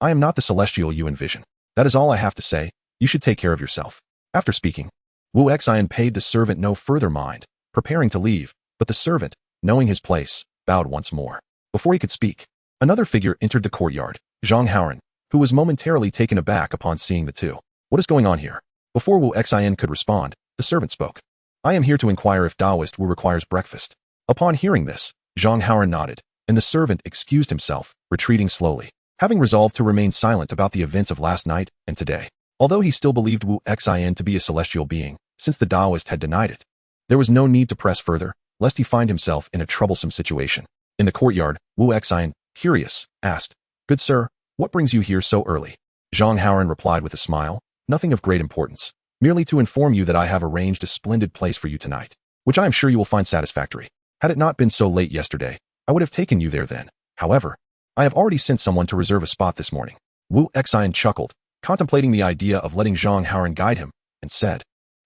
I am not the celestial you envision. That is all I have to say. You should take care of yourself. After speaking, Wu Xian paid the servant no further mind, preparing to leave, but the servant, knowing his place, bowed once more. Before he could speak, another figure entered the courtyard, Zhang Haoran, who was momentarily taken aback upon seeing the two. What is going on here? Before Wu Xian could respond, the servant spoke. I am here to inquire if Taoist Wu requires breakfast. Upon hearing this, Zhang Haoran nodded, and the servant excused himself, retreating slowly, having resolved to remain silent about the events of last night and today. Although he still believed Wu Xian to be a celestial being, since the Taoist had denied it, there was no need to press further, lest he find himself in a troublesome situation. In the courtyard, Wu Xian, curious, asked, Good sir, what brings you here so early? Zhang Haoran replied with a smile, Nothing of great importance, merely to inform you that I have arranged a splendid place for you tonight, which I am sure you will find satisfactory. Had it not been so late yesterday, I would have taken you there then. However, I have already sent someone to reserve a spot this morning. Wu Xian chuckled, contemplating the idea of letting Zhang Haoran guide him, and said,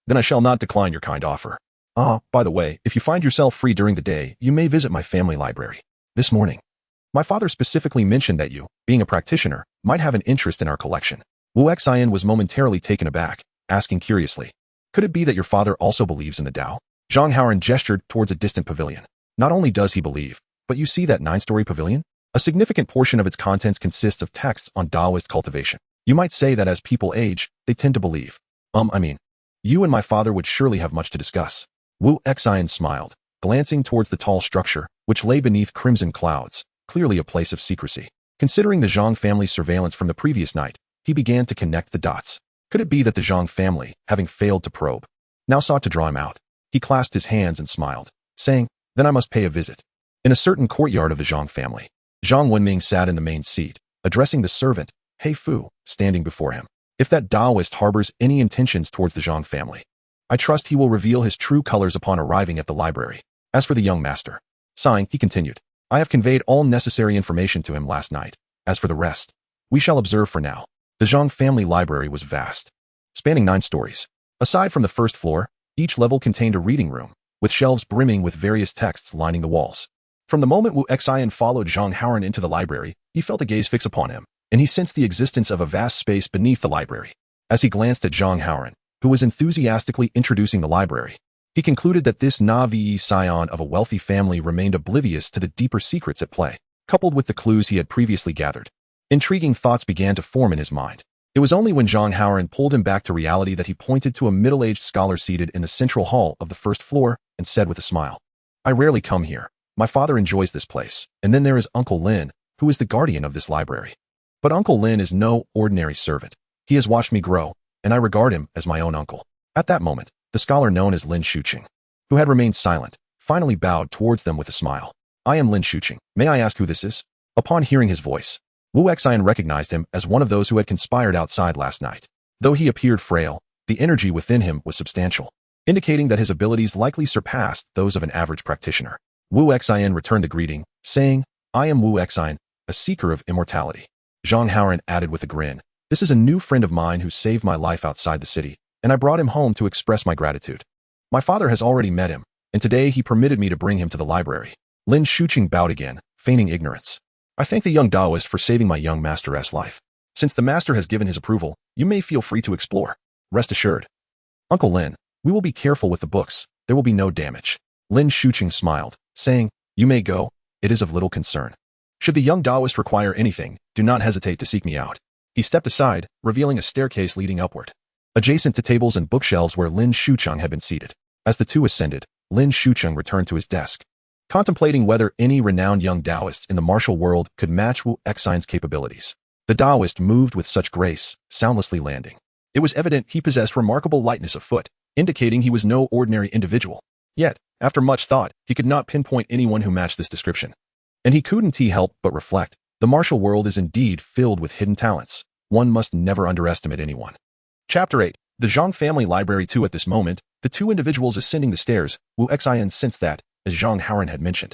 Then I shall not decline your kind offer. By the way, if you find yourself free during the day, you may visit my family library. This morning, my father specifically mentioned that you, being a practitioner, might have an interest in our collection. Wu Xian was momentarily taken aback, asking curiously, Could it be that your father also believes in the Tao? Zhang Haoran gestured towards a distant pavilion. Not only does he believe, but you see that 9-story pavilion? A significant portion of its contents consists of texts on Taoist cultivation. You might say that as people age, they tend to believe. You and my father would surely have much to discuss. Wu Xian smiled, glancing towards the tall structure, which lay beneath crimson clouds, clearly a place of secrecy. Considering the Zhang family's surveillance from the previous night, he began to connect the dots. Could it be that the Zhang family, having failed to probe, now sought to draw him out? He clasped his hands and smiled, saying, Then I must pay a visit. In a certain courtyard of the Zhang family, Zhang Wenming sat in the main seat, addressing the servant, He Fu, standing before him. If that Taoist harbors any intentions towards the Zhang family, I trust he will reveal his true colors upon arriving at the library. As for the young master, sighing, he continued, I have conveyed all necessary information to him last night. As for the rest, we shall observe for now. The Zhang family library was vast, spanning 9 stories. Aside from the first floor, each level contained a reading room, with shelves brimming with various texts lining the walls. From the moment Wu Xian followed Zhang Haoran into the library, he felt a gaze fix upon him, and he sensed the existence of a vast space beneath the library. As he glanced at Zhang Haoran, who was enthusiastically introducing the library, he concluded that this Navi scion of a wealthy family remained oblivious to the deeper secrets at play, coupled with the clues he had previously gathered. Intriguing thoughts began to form in his mind. It was only when Zhang Haoran pulled him back to reality that he pointed to a middle-aged scholar seated in the central hall of the first floor and said with a smile, "I rarely come here. My father enjoys this place, and then there is Uncle Lin, who is the guardian of this library. But Uncle Lin is no ordinary servant. He has watched me grow, and I regard him as my own uncle." At that moment, the scholar known as Lin Shuqing, who had remained silent, finally bowed towards them with a smile. "I am Lin Shuqing. May I ask who this is?" Upon hearing his voice, Wu Xian recognized him as one of those who had conspired outside last night. Though he appeared frail, the energy within him was substantial, indicating that his abilities likely surpassed those of an average practitioner. Wu Xian returned the greeting, saying, "I am Wu Xian, a seeker of immortality." Zhang Haoran added with a grin, "This is a new friend of mine who saved my life outside the city, and I brought him home to express my gratitude. My father has already met him, and today he permitted me to bring him to the library." Lin Shuqing bowed again, feigning ignorance. "I thank the young Taoist for saving my young master's life. Since the master has given his approval, you may feel free to explore. Rest assured. Uncle Lin, we will be careful with the books. There will be no damage." Lin Shuqing smiled, saying, "You may go. It is of little concern. Should the young Taoist require anything, do not hesitate to seek me out." He stepped aside, revealing a staircase leading upward, adjacent to tables and bookshelves where Lin Shuqing had been seated. As the two ascended, Lin Shuqing returned to his desk, contemplating whether any renowned young Taoists in the martial world could match Wu Xian's capabilities. The Taoist moved with such grace, soundlessly landing. It was evident he possessed remarkable lightness of foot, indicating he was no ordinary individual. Yet, after much thought, he could not pinpoint anyone who matched this description. And he couldn't help but reflect, the martial world is indeed filled with hidden talents. One must never underestimate anyone. Chapter 8. The Zhang family library. 2. At this moment, the two individuals ascending the stairs, Wu Xian sensed that, as Zhang Haoran had mentioned,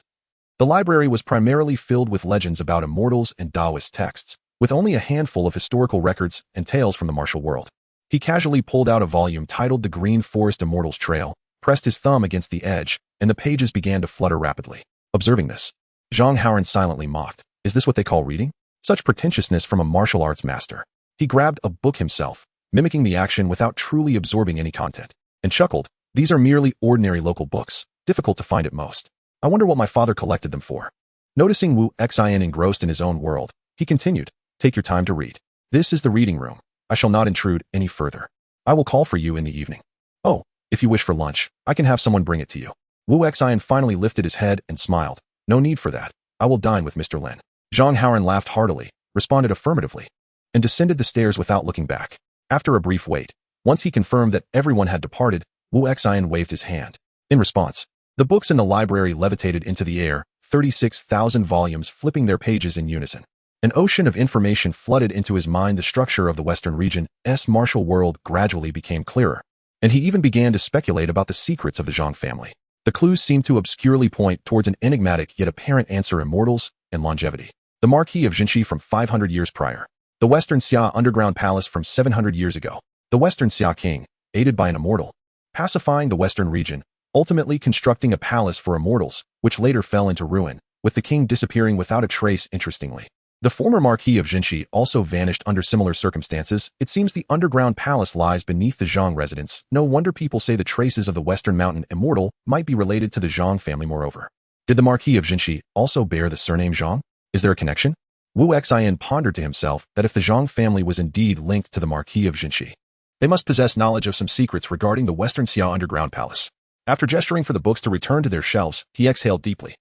the library was primarily filled with legends about immortals and Taoist texts, with only a handful of historical records and tales from the martial world. He casually pulled out a volume titled The Green Forest Immortals Trail, pressed his thumb against the edge, and the pages began to flutter rapidly. Observing this, Zhang Haoran silently mocked. Is this what they call reading? Such pretentiousness from a martial arts master. He grabbed a book himself, mimicking the action without truly absorbing any content, and chuckled. These are merely ordinary local books, difficult to find at most. I wonder what my father collected them for. Noticing Wu Xian engrossed in his own world, he continued, Take your time to read. This is the reading room. I shall not intrude any further. I will call for you in the evening. Oh, if you wish for lunch, I can have someone bring it to you. Wu Xian finally lifted his head and smiled. No need for that. I will dine with Mr. Lin. Zhang Haoran laughed heartily, responded affirmatively, and descended the stairs without looking back. After a brief wait, once he confirmed that everyone had departed, Wu Xian waved his hand. In response, the books in the library levitated into the air, 36,000 volumes flipping their pages in unison. An ocean of information flooded into his mind. The structure of the Western region's martial world gradually became clearer, and he even began to speculate about the secrets of the Zhang family. The clues seemed to obscurely point towards an enigmatic yet apparent answer: immortals and longevity. The Marquis of Jinshi from 500 years prior. The Western Xia underground palace from 700 years ago. The Western Xia king, aided by an immortal, pacifying the Western region, ultimately constructing a palace for immortals, which later fell into ruin, with the king disappearing without a trace. Interestingly, the former Marquis of Jinshi also vanished under similar circumstances. It seems the underground palace lies beneath the Zhang residence. No wonder people say the traces of the Western Mountain immortal might be related to the Zhang family. Moreover, did the Marquis of Jinshi also bear the surname Zhang? Is there a connection? Wu Xian pondered to himself that if the Zhang family was indeed linked to the Marquis of Jinshi, they must possess knowledge of some secrets regarding the Western Xia underground palace. After gesturing for the books to return to their shelves, he exhaled deeply,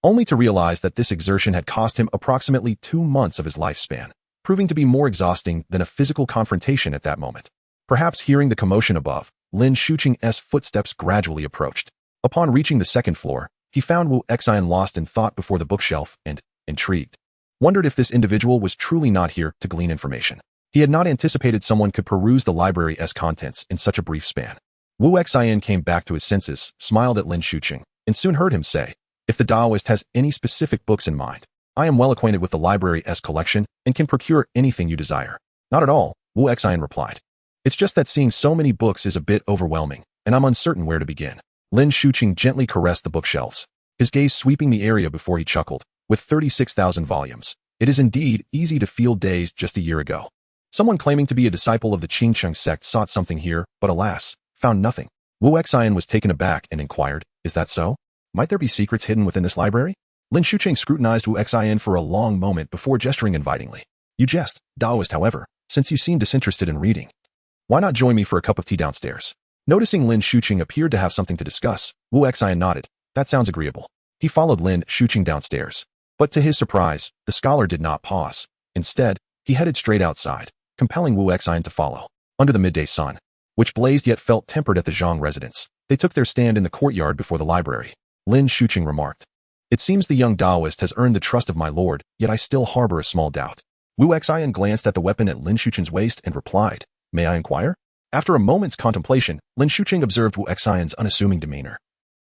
only to realize that this exertion had cost him approximately 2 months of his lifespan, proving to be more exhausting than a physical confrontation at that moment. Perhaps hearing the commotion above, Lin Shuqing's footsteps gradually approached. Upon reaching the second floor, he found Wu Xian lost in thought before the bookshelf and, intrigued, wondered if this individual was truly not here to glean information. He had not anticipated someone could peruse the library's contents in such a brief span. Wu Xian came back to his senses, smiled at Lin Shuqing, and soon heard him say, If the Taoist has any specific books in mind, I am well acquainted with the library's collection and can procure anything you desire. Not at all, Wu Xian replied. It's just that seeing so many books is a bit overwhelming, and I'm uncertain where to begin. Lin Shuqing gently caressed the bookshelves, his gaze sweeping the area before he chuckled. With 36,000 volumes, it is indeed easy to feel dazed just a year ago. Someone claiming to be a disciple of the Qingcheng sect sought something here, but alas, found nothing. Wu Xian was taken aback and inquired, is that so? Might there be secrets hidden within this library? Lin Shuqing scrutinized Wu Xian for a long moment before gesturing invitingly. You jest, Taoist, however, since you seem disinterested in reading. Why not join me for a cup of tea downstairs? Noticing Lin Shuqing appeared to have something to discuss, Wu Xian nodded. That sounds agreeable. He followed Lin Shuqing downstairs. But to his surprise, the scholar did not pause. Instead, he headed straight outside, compelling Wu Xian to follow. Under the midday sun, which blazed yet felt tempered at the Zhang residence, they took their stand in the courtyard before the library. Lin Shuqing remarked, It seems the young Taoist has earned the trust of my lord, yet I still harbor a small doubt. Wu Xian glanced at the weapon at Lin Shuqing's waist and replied, May I inquire? After a moment's contemplation, Lin Shuqing observed Wu Xian's unassuming demeanor.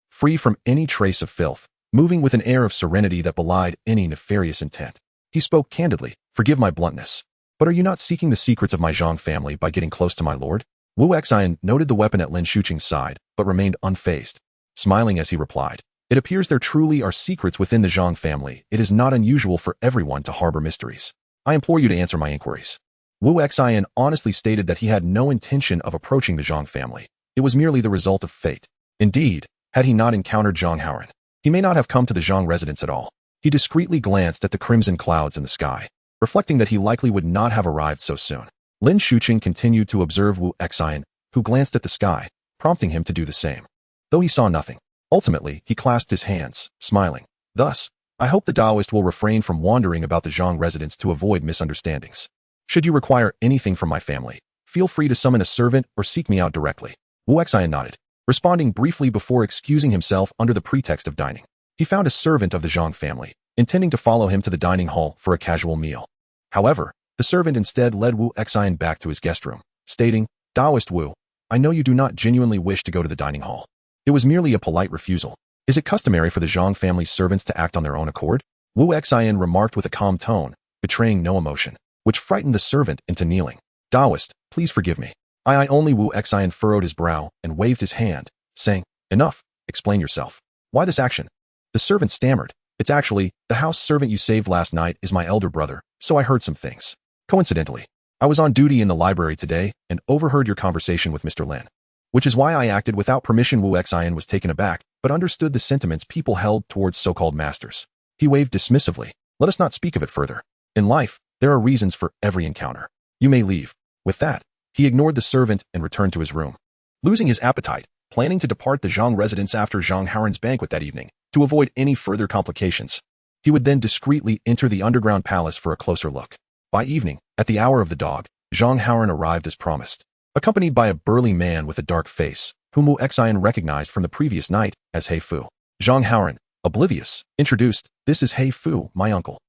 Free from any trace of filth, moving with an air of serenity that belied any nefarious intent. He spoke candidly, Forgive my bluntness, but are you not seeking the secrets of my Zhang family by getting close to my lord? Wu Xian noted the weapon at Lin Shuqing's side, but remained unfazed. Smiling as he replied, It appears there truly are secrets within the Zhang family. It is not unusual for everyone to harbor mysteries. I implore you to answer my inquiries. Wu Xian honestly stated that he had no intention of approaching the Zhang family. It was merely the result of fate. Indeed, had he not encountered Zhang Haoran, he may not have come to the Zhang residence at all. He discreetly glanced at the crimson clouds in the sky, reflecting that he likely would not have arrived so soon. Lin Shuqing continued to observe Wu Xian, who glanced at the sky, prompting him to do the same. Though he saw nothing, ultimately he clasped his hands, smiling. Thus, I hope the Taoist will refrain from wandering about the Zhang residence to avoid misunderstandings. Should you require anything from my family, feel free to summon a servant or seek me out directly. Wu Xian nodded, responding briefly before excusing himself under the pretext of dining. He found a servant of the Zhang family, intending to follow him to the dining hall for a casual meal. However, the servant instead led Wu Xian back to his guest room, stating, Taoist Wu, I know you do not genuinely wish to go to the dining hall. It was merely a polite refusal. Is it customary for the Zhang family's servants to act on their own accord? Wu Xian remarked with a calm tone, betraying no emotion, which frightened the servant into kneeling. Taoist, please forgive me. I only. Wu Xian furrowed his brow and waved his hand, saying, Enough, explain yourself. Why this action? The servant stammered, It's actually, the house servant you saved last night is my elder brother, so I heard some things. Coincidentally, I was on duty in the library today and overheard your conversation with Mr. Lin. Which is why I acted without permission. Wu Xian was taken aback, but understood the sentiments people held towards so-called masters. He waved dismissively, Let us not speak of it further. In life, there are reasons for every encounter. You may leave. With that, he ignored the servant and returned to his room. Losing his appetite, planning to depart the Zhang residence after Zhang Haoran's banquet that evening, to avoid any further complications, he would then discreetly enter the underground palace for a closer look. By evening, at the hour of the dog, Zhang Haoran arrived as promised, accompanied by a burly man with a dark face, whom Wu Xian recognized from the previous night as He Fu. Zhang Haoran, oblivious, introduced, This is He Fu, my uncle.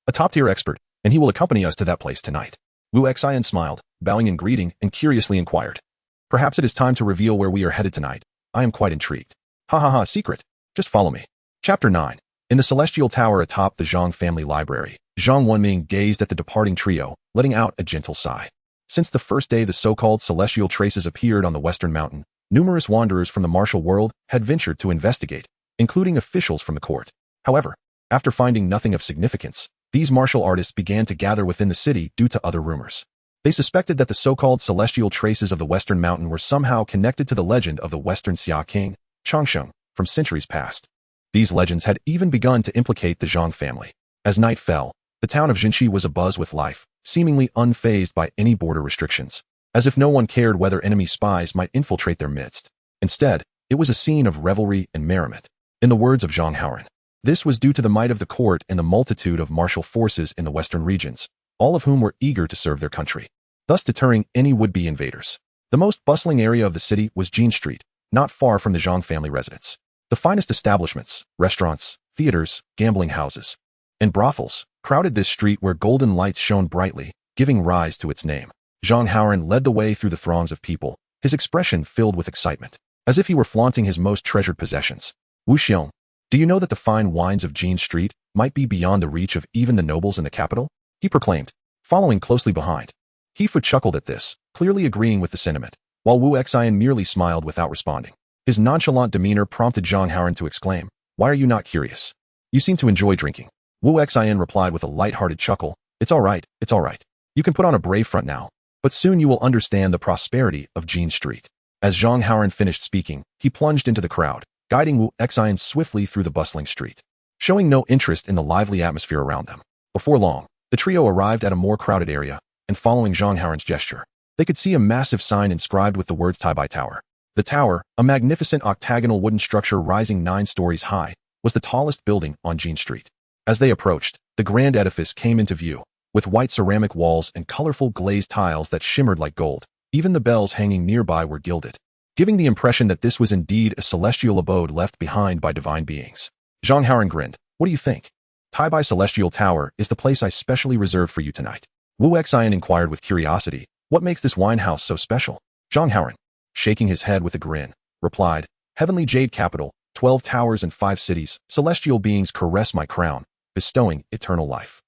A top-tier expert, and he will accompany us to that place tonight. Wu Xian smiled, bowing in greeting, and curiously inquired, Perhaps it is time to reveal where we are headed tonight. I am quite intrigued. Ha ha ha, secret. Just follow me. Chapter 9. In the celestial tower atop the Zhang family library, Zhang Wenming gazed at the departing trio, letting out a gentle sigh. Since the first day the so-called celestial traces appeared on the western mountain, numerous wanderers from the martial world had ventured to investigate, including officials from the court. However, after finding nothing of significance, these martial artists began to gather within the city due to other rumors. They suspected that the so-called celestial traces of the western mountain were somehow connected to the legend of the Western Xia King, Changsheng, from centuries past. These legends had even begun to implicate the Zhang family. As night fell, the town of Jinshi was abuzz with life, seemingly unfazed by any border restrictions, as if no one cared whether enemy spies might infiltrate their midst. Instead, it was a scene of revelry and merriment. In the words of Zhang Haoran, this was due to the might of the court and the multitude of martial forces in the western regions, all of whom were eager to serve their country, thus deterring any would-be invaders. The most bustling area of the city was Jin Street, not far from the Zhang family residence. The finest establishments, restaurants, theaters, gambling houses, and brothels crowded this street where golden lights shone brightly, giving rise to its name. Zhang Haoran led the way through the throngs of people, his expression filled with excitement, as if he were flaunting his most treasured possessions. Wu Xiong, do you know that the fine wines of Jin Street might be beyond the reach of even the nobles in the capital? He proclaimed, following closely behind. He chuckled at this, clearly agreeing with the sentiment, while Wu Xian merely smiled without responding. His nonchalant demeanor prompted Zhang Haoran to exclaim, "Why are you not curious? You seem to enjoy drinking." Wu Xian replied with a light-hearted chuckle, "It's all right, it's all right. You can put on a brave front now, but soon you will understand the prosperity of Jin Street." As Zhang Haoran finished speaking, he plunged into the crowd, guiding Wu Xian swiftly through the bustling street, showing no interest in the lively atmosphere around them. Before long, the trio arrived at a more crowded area, and following Zhang Haoran's gesture, they could see a massive sign inscribed with the words Taibai Tower. The tower, a magnificent octagonal wooden structure rising 9 stories high, was the tallest building on Jin Street. As they approached, the grand edifice came into view, with white ceramic walls and colorful glazed tiles that shimmered like gold. Even the bells hanging nearby were gilded, giving the impression that this was indeed a celestial abode left behind by divine beings. Zhang Haoran grinned. "What do you think? Taibai Celestial Tower is the place I specially reserved for you tonight." Wu Xian inquired with curiosity, "What makes this wine house so special?" Zhang Haoran, shaking his head with a grin, replied, "Heavenly Jade Capital, 12 towers and 5 cities, celestial beings caress my crown, bestowing eternal life."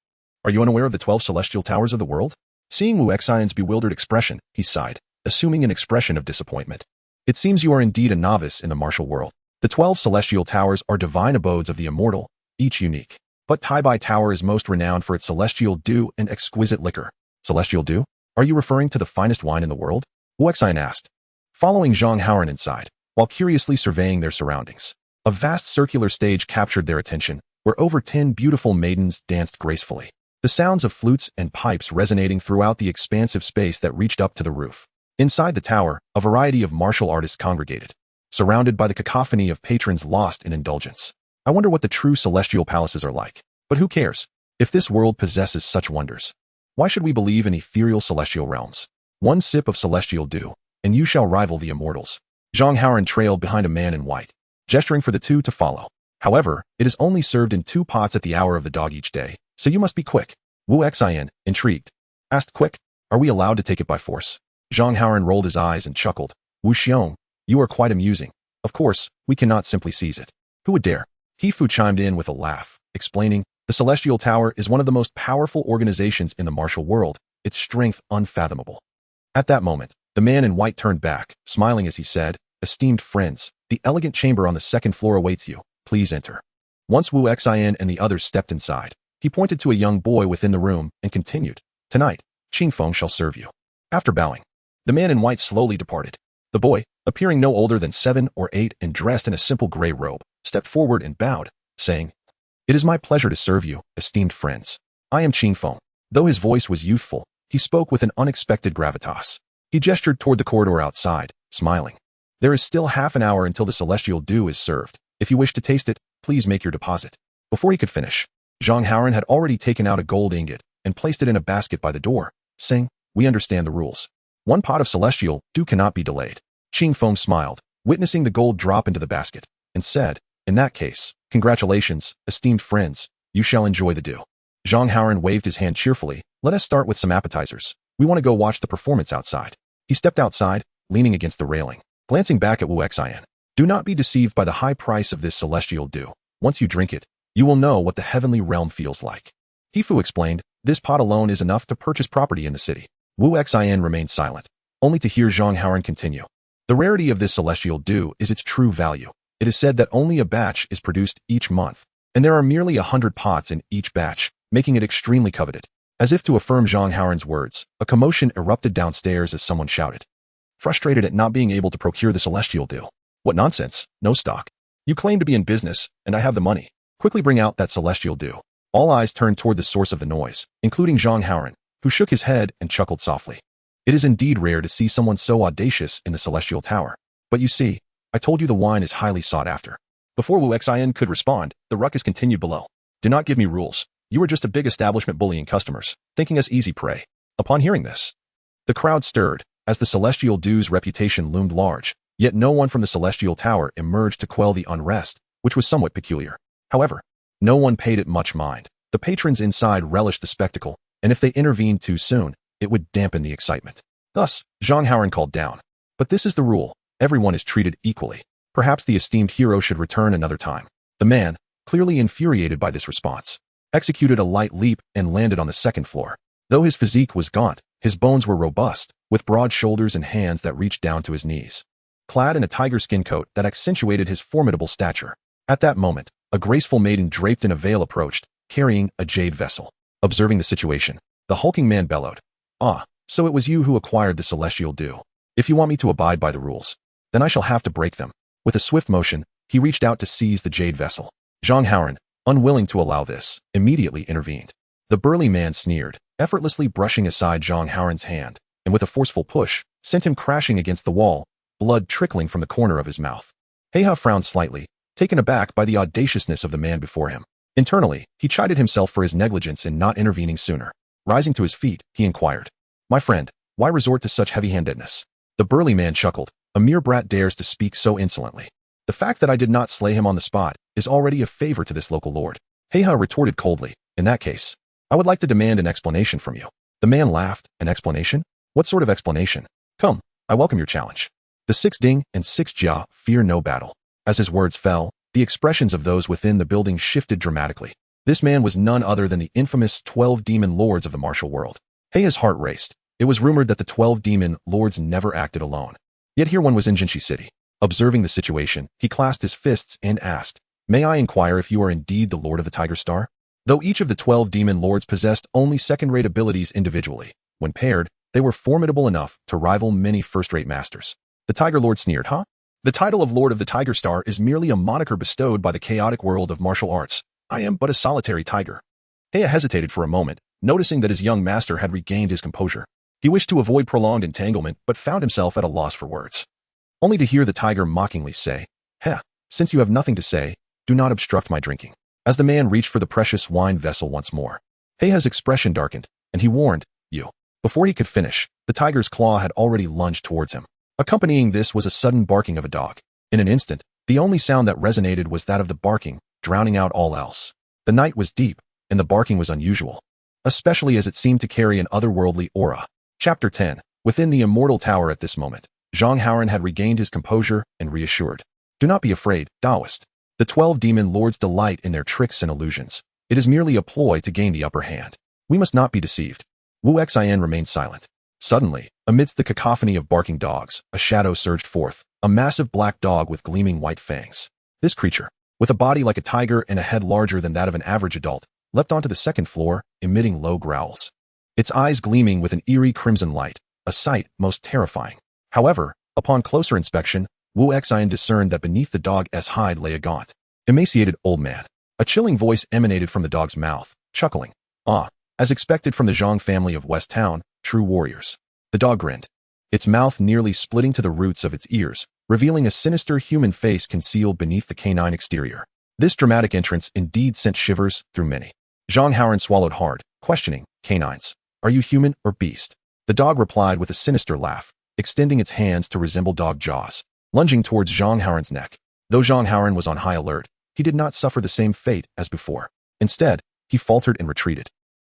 "Are you unaware of the 12 celestial towers of the world?" Seeing Wu Xian's bewildered expression, he sighed, assuming an expression of disappointment. "It seems you are indeed a novice in the martial world. The 12 celestial towers are divine abodes of the immortal, each unique. But Taibai Tower is most renowned for its celestial dew and exquisite liquor." "Celestial dew? Are you referring to the finest wine in the world?" Wu Xian asked, following Zhang Haoran inside, while curiously surveying their surroundings. A vast circular stage captured their attention, where over 10 beautiful maidens danced gracefully, the sounds of flutes and pipes resonating throughout the expansive space that reached up to the roof. Inside the tower, a variety of martial artists congregated, surrounded by the cacophony of patrons lost in indulgence. "I wonder what the true celestial palaces are like. But who cares? If this world possesses such wonders, why should we believe in ethereal celestial realms? One sip of celestial dew, and you shall rival the immortals." Zhang Haoran trailed behind a man in white, gesturing for the two to follow. "However, it is only served in 2 pots at the hour of the dog each day, so you must be quick." Wu Xian, intrigued, asked, "Quick? Are we allowed to take it by force?" Zhang Haoran rolled his eyes and chuckled. "Wu Xiong, you are quite amusing. Of course, we cannot simply seize it. Who would dare?" He Fu chimed in with a laugh, explaining, "The Celestial Tower is one of the most powerful organizations in the martial world, its strength unfathomable." At that moment, the man in white turned back, smiling as he said, "Esteemed friends, the elegant chamber on the 2nd floor awaits you. Please enter." Once Wu Xian and the others stepped inside, he pointed to a young boy within the room and continued, "Tonight, Qingfeng shall serve you." After bowing, the man in white slowly departed. The boy, appearing no older than 7 or 8 and dressed in a simple gray robe, stepped forward and bowed, saying, "It is my pleasure to serve you, esteemed friends. I am Qingfeng." Though his voice was youthful, he spoke with an unexpected gravitas. He gestured toward the corridor outside, smiling. "There is still half an hour until the celestial dew is served. If you wish to taste it, please make your deposit." Before he could finish, Zhang Haoran had already taken out a gold ingot and placed it in a basket by the door, saying, "We understand the rules. 1 pot of celestial dew cannot be delayed." Qingfeng smiled, witnessing the gold drop into the basket, and said, "In that case, congratulations, esteemed friends, you shall enjoy the dew." Zhang Haoran waved his hand cheerfully. "Let us start with some appetizers. We want to go watch the performance outside." He stepped outside, leaning against the railing, glancing back at Wu Xian. "Do not be deceived by the high price of this celestial dew. Once you drink it, you will know what the heavenly realm feels like." He Fu explained, "This pot alone is enough to purchase property in the city." Wu Xian remained silent, only to hear Zhang Haoran continue. "The rarity of this celestial dew is its true value. It is said that only a batch is produced each month, and there are merely 100 pots in each batch, making it extremely coveted." As if to affirm Zhang Haoran's words, a commotion erupted downstairs as someone shouted, "Frustrated at not being able to procure the celestial dew. What nonsense, no stock. You claim to be in business, and I have the money. Quickly bring out that celestial dew." All eyes turned toward the source of the noise, including Zhang Haoran, who shook his head and chuckled softly. "It is indeed rare to see someone so audacious in the celestial tower. But you see, I told you the wine is highly sought after." Before Wu Xian could respond, the ruckus continued below. "Do not give me rules. You are just a big establishment bullying customers, thinking us easy prey." Upon hearing this, the crowd stirred, as the celestial dew's reputation loomed large, yet no one from the celestial tower emerged to quell the unrest, which was somewhat peculiar. However, no one paid it much mind. The patrons inside relished the spectacle, and if they intervened too soon, it would dampen the excitement. Thus, Zhang Haoran called down, "But this is the rule. Everyone is treated equally. Perhaps the esteemed hero should return another time." The man, clearly infuriated by this response, executed a light leap and landed on the 2nd floor. Though his physique was gaunt, His bones were robust, with broad shoulders and hands that reached down to his knees. Clad in a tiger skin coat that accentuated his formidable stature. At that moment, a graceful maiden draped in a veil approached, carrying a jade vessel. Observing the situation, the hulking man bellowed, "Ah, so it was you who acquired the celestial dew. If you want me to abide by the rules, then I shall have to break them." With a swift motion, he reached out to seize the jade vessel. Zhang Haoran, unwilling to allow this, immediately intervened. The burly man sneered, effortlessly brushing aside Zhang Haoran's hand, and with a forceful push, sent him crashing against the wall, blood trickling from the corner of his mouth. Heiha frowned slightly, taken aback by the audaciousness of the man before him. Internally, he chided himself for his negligence in not intervening sooner. Rising to his feet, he inquired, "My friend, why resort to such heavy-handedness?" The burly man chuckled. "A mere brat dares to speak so insolently. The fact that I did not slay him on the spot is already a favor to this local lord." Heiha retorted coldly, "In that case, I would like to demand an explanation from you." The man laughed. "An explanation? What sort of explanation? Come, I welcome your challenge." The 6 Ding and 6 Jia fear no battle. As his words fell, the expressions of those within the building shifted dramatically. This man was none other than the infamous 12 demon lords of the martial world. Heia's heart raced. It was rumored that the 12 demon lords never acted alone. Yet here one was in Jinshi City. Observing the situation, he clasped his fists and asked, "May I inquire if you are indeed the Lord of the Tiger Star?" Though each of the 12 demon lords possessed only second-rate abilities individually, when paired, they were formidable enough to rival many first-rate masters. The Tiger Lord sneered, "Huh? The title of Lord of the Tiger Star is merely a moniker bestowed by the chaotic world of martial arts. I am but a solitary tiger." Heia hesitated for a moment, noticing that his young master had regained his composure. He wished to avoid prolonged entanglement, but found himself at a loss for words. Only to hear the tiger mockingly say, "Heh, since you have nothing to say, do not obstruct my drinking." As the man reached for the precious wine vessel once more, Heia's expression darkened, and he warned, "You." Before he could finish, the tiger's claw had already lunged towards him. Accompanying this was a sudden barking of a dog. In an instant, the only sound that resonated was that of the barking, drowning out all else. The night was deep, and the barking was unusual, especially as it seemed to carry an otherworldly aura. Chapter 10. Within the immortal tower at this moment, Zhang Haoran had regained his composure and reassured. "Do not be afraid, Taoist. The 12 demon lords delight in their tricks and illusions. It is merely a ploy to gain the upper hand. We must not be deceived." Wu Xian remained silent. Suddenly, amidst the cacophony of barking dogs, a shadow surged forth, a massive black dog with gleaming white fangs. This creature, with a body like a tiger and a head larger than that of an average adult, leapt onto the second floor, emitting low growls. Its eyes gleaming with an eerie crimson light, a sight most terrifying. However, upon closer inspection, Wu Xian discerned that beneath the dog's hide lay a gaunt, emaciated old man. A chilling voice emanated from the dog's mouth, chuckling, "Ah, as expected from the Zhang family of West Town, true warriors." The dog grinned, its mouth nearly splitting to the roots of its ears, revealing a sinister human face concealed beneath the canine exterior. This dramatic entrance indeed sent shivers through many. Zhang Haoran swallowed hard, questioning, "Canines, are you human or beast?" The dog replied with a sinister laugh, extending its hands to resemble dog jaws, lunging towards Zhang Haoran's neck. Though Zhang Haoran was on high alert, he did not suffer the same fate as before. Instead, he faltered and retreated.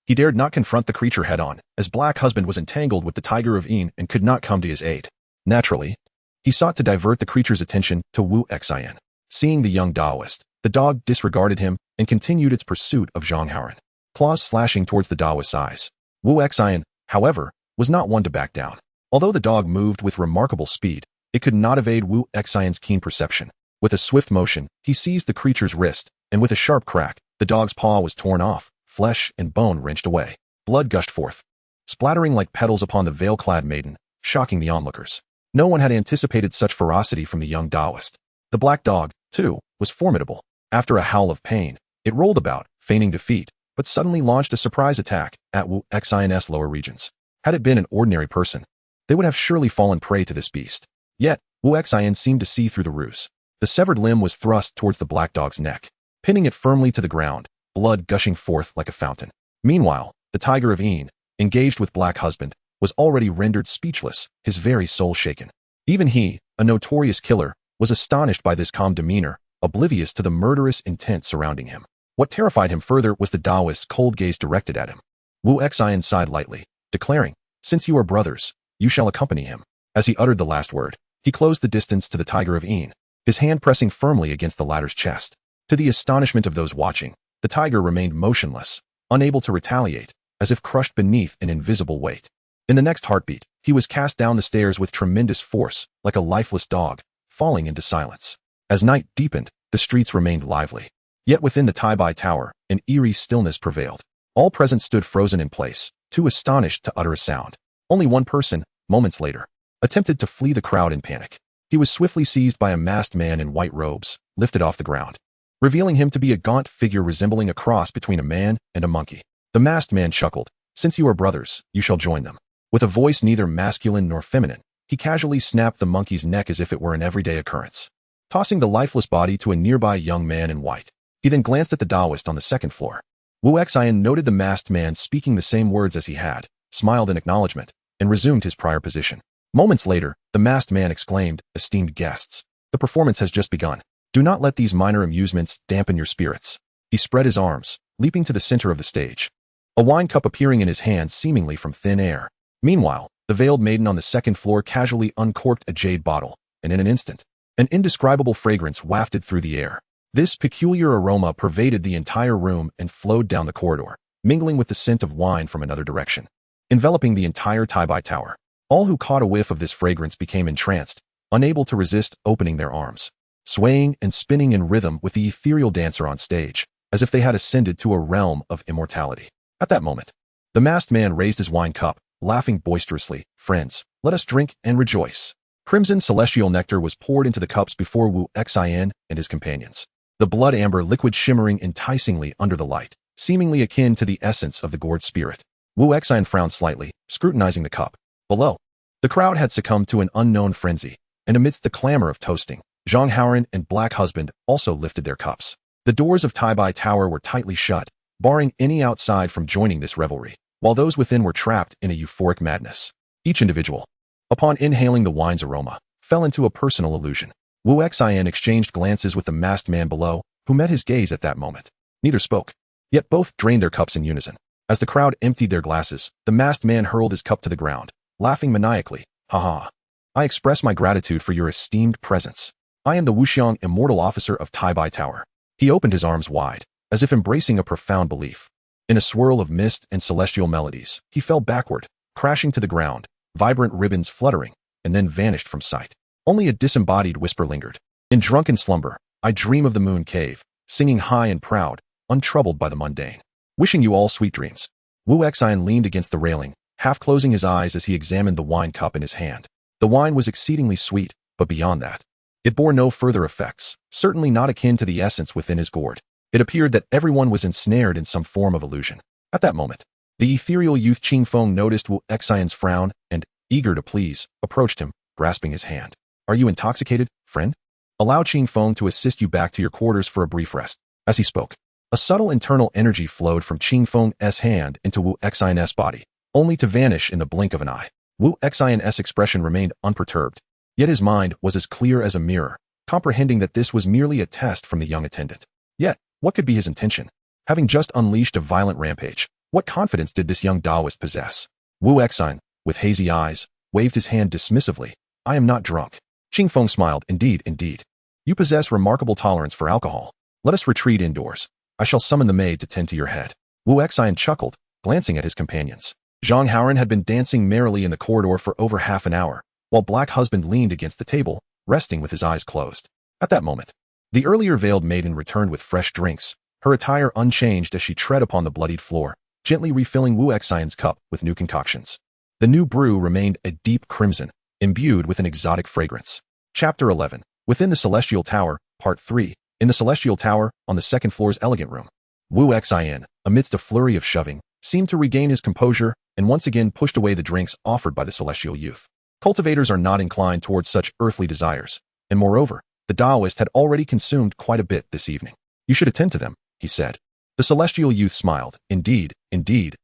He dared not confront the creature head-on, as Black Husband was entangled with the Tiger of Yin and could not come to his aid. Naturally, he sought to divert the creature's attention to Wu Xian. Seeing the young Taoist, the dog disregarded him and continued its pursuit of Zhang Haoran, claws slashing towards the Taoist's eyes. Wu Xian, however, was not one to back down. Although the dog moved with remarkable speed, it could not evade Wu Xian's keen perception. With a swift motion, he seized the creature's wrist, and with a sharp crack, the dog's paw was torn off. Flesh and bone wrenched away. Blood gushed forth, splattering like petals upon the veil-clad maiden, shocking the onlookers. No one had anticipated such ferocity from the young Taoist. The black dog, too, was formidable. After a howl of pain, it rolled about, feigning defeat, but suddenly launched a surprise attack at Wu Xian's lower regions. Had it been an ordinary person, they would have surely fallen prey to this beast. Yet, Wu Xian seemed to see through the ruse. The severed limb was thrust towards the black dog's neck, pinning it firmly to the ground, blood gushing forth like a fountain. Meanwhile, the Tiger of Yin, engaged with Black Husband, was already rendered speechless, his very soul shaken. Even he, a notorious killer, was astonished by this calm demeanor, oblivious to the murderous intent surrounding him. What terrified him further was the Taoist's cold gaze directed at him. Wu Xian sighed lightly, declaring, "Since you are brothers, you shall accompany him." As he uttered the last word, he closed the distance to the Tiger of Yin, his hand pressing firmly against the latter's chest. To the astonishment of those watching, the tiger remained motionless, unable to retaliate, as if crushed beneath an invisible weight. In the next heartbeat, he was cast down the stairs with tremendous force, like a lifeless dog, falling into silence. As night deepened, the streets remained lively. Yet within the Tai Tower, an eerie stillness prevailed. All present stood frozen in place, too astonished to utter a sound. Only one person, moments later, attempted to flee the crowd in panic. He was swiftly seized by a masked man in white robes, lifted off the ground, revealing him to be a gaunt figure resembling a cross between a man and a monkey. The masked man chuckled. "Since you are brothers, you shall join them." With a voice neither masculine nor feminine, he casually snapped the monkey's neck as if it were an everyday occurrence, tossing the lifeless body to a nearby young man in white. He then glanced at the Taoist on the second floor. Wu Xian noted the masked man speaking the same words as he had, smiled in acknowledgement, and resumed his prior position. Moments later, the masked man exclaimed, "Esteemed guests, the performance has just begun. Do not let these minor amusements dampen your spirits." He spread his arms, leaping to the center of the stage, a wine cup appearing in his hand seemingly from thin air. Meanwhile, the veiled maiden on the second floor casually uncorked a jade bottle, and in an instant, an indescribable fragrance wafted through the air. This peculiar aroma pervaded the entire room and flowed down the corridor, mingling with the scent of wine from another direction, enveloping the entire Tai Tower. All who caught a whiff of this fragrance became entranced, unable to resist opening their arms, swaying and spinning in rhythm with the ethereal dancer on stage, as if they had ascended to a realm of immortality. At that moment, the masked man raised his wine cup, laughing boisterously. "Friends, let us drink and rejoice." Crimson celestial nectar was poured into the cups before Wu Xian and his companions, the blood amber liquid shimmering enticingly under the light, seemingly akin to the essence of the gourd spirit. Wu Xian frowned slightly, scrutinizing the cup. Below, the crowd had succumbed to an unknown frenzy, and amidst the clamor of toasting, Zhang Haoran and Black Husband also lifted their cups. The doors of Tai Tower were tightly shut, barring any outside from joining this revelry, while those within were trapped in a euphoric madness. Each individual, upon inhaling the wine's aroma, fell into a personal illusion. Wu Xian exchanged glances with the masked man below, who met his gaze at that moment. Neither spoke, yet both drained their cups in unison. As the crowd emptied their glasses, the masked man hurled his cup to the ground, laughing maniacally. "Ha ha. I express my gratitude for your esteemed presence. I am the Wuxiang immortal officer of Tai Tower." He opened his arms wide, as if embracing a profound belief. In a swirl of mist and celestial melodies, he fell backward, crashing to the ground, vibrant ribbons fluttering, and then vanished from sight. Only a disembodied whisper lingered. "In drunken slumber, I dream of the moon cave, singing high and proud, untroubled by the mundane. Wishing you all sweet dreams." Wu Xian leaned against the railing, half closing his eyes as he examined the wine cup in his hand. The wine was exceedingly sweet, but beyond that, it bore no further effects, certainly not akin to the essence within his gourd. It appeared that everyone was ensnared in some form of illusion. At that moment, the ethereal youth Qing Feng noticed Wu Xian's frown and, eager to please, approached him, grasping his hand. "Are you intoxicated, friend? Allow Qing Feng to assist you back to your quarters for a brief rest." As he spoke, a subtle internal energy flowed from Qing Feng's hand into Wu Xian's body, only to vanish in the blink of an eye. Wu Xian's expression remained unperturbed, yet his mind was as clear as a mirror, comprehending that this was merely a test from the young attendant. Yet, what could be his intention? Having just unleashed a violent rampage, what confidence did this young Taoist possess? Wu Xian, with hazy eyes, waved his hand dismissively. "I am not drunk." Qing Feng smiled. Indeed. You possess remarkable tolerance for alcohol. Let us retreat indoors. I shall summon the maid to tend to your head." Wu Xian chuckled, glancing at his companions. Zhang Haoran had been dancing merrily in the corridor for over half an hour, while Black Husband leaned against the table, resting with his eyes closed. At that moment, the earlier veiled maiden returned with fresh drinks, her attire unchanged as she tread upon the bloodied floor, gently refilling Wu Xian's cup with new concoctions. The new brew remained a deep crimson, imbued with an exotic fragrance. Chapter 11. Within the Celestial Tower, Part 3. In the Celestial Tower, on the second floor's elegant room, Wu Xian, amidst a flurry of shoving, seemed to regain his composure and once again pushed away the drinks offered by the celestial youth. Cultivators are not inclined towards such earthly desires, and moreover, the Taoist had already consumed quite a bit this evening. "You should attend to them," he said. The celestial youth smiled. Indeed,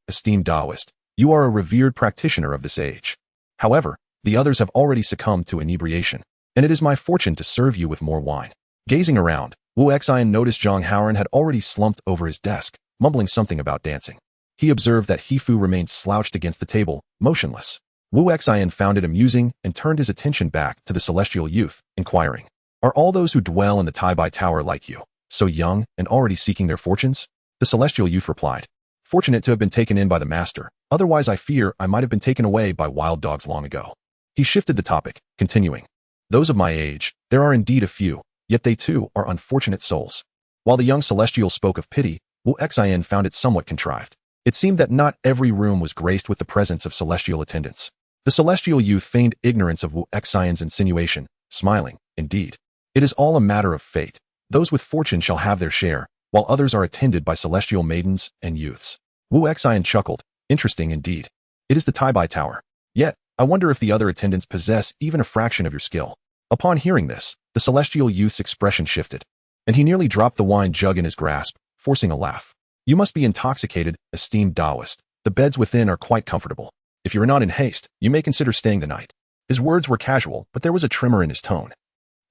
esteemed Taoist, you are a revered practitioner of this age. However, the others have already succumbed to inebriation, and it is my fortune to serve you with more wine." Gazing around, Wu Xian noticed Zhang Haoran had already slumped over his desk, mumbling something about dancing. He observed that Hifu remained slouched against the table, motionless. Wu Xian found it amusing and turned his attention back to the celestial youth, inquiring, "Are all those who dwell in the Tai Tower like you, so young and already seeking their fortunes?" The celestial youth replied, "Fortunate to have been taken in by the master, Otherwise I fear I might have been taken away by wild dogs long ago. He shifted the topic, continuing. Those of my age, there are indeed a few, yet they too are unfortunate souls. While the young celestial spoke of pity, Wu Xian found it somewhat contrived. It seemed that not every room was graced with the presence of celestial attendants. The celestial youth feigned ignorance of Wu Xian's insinuation, smiling, indeed. It is all a matter of fate. Those with fortune shall have their share, while others are attended by celestial maidens and youths. Wu Xian chuckled, interesting indeed. It is the Tai Tower. Yet, I wonder if the other attendants possess even a fraction of your skill. Upon hearing this, the celestial youth's expression shifted, and he nearly dropped the wine jug in his grasp, forcing a laugh. You must be intoxicated, esteemed Taoist. The beds within are quite comfortable. If you are not in haste, you may consider staying the night. His words were casual, but there was a tremor in his tone.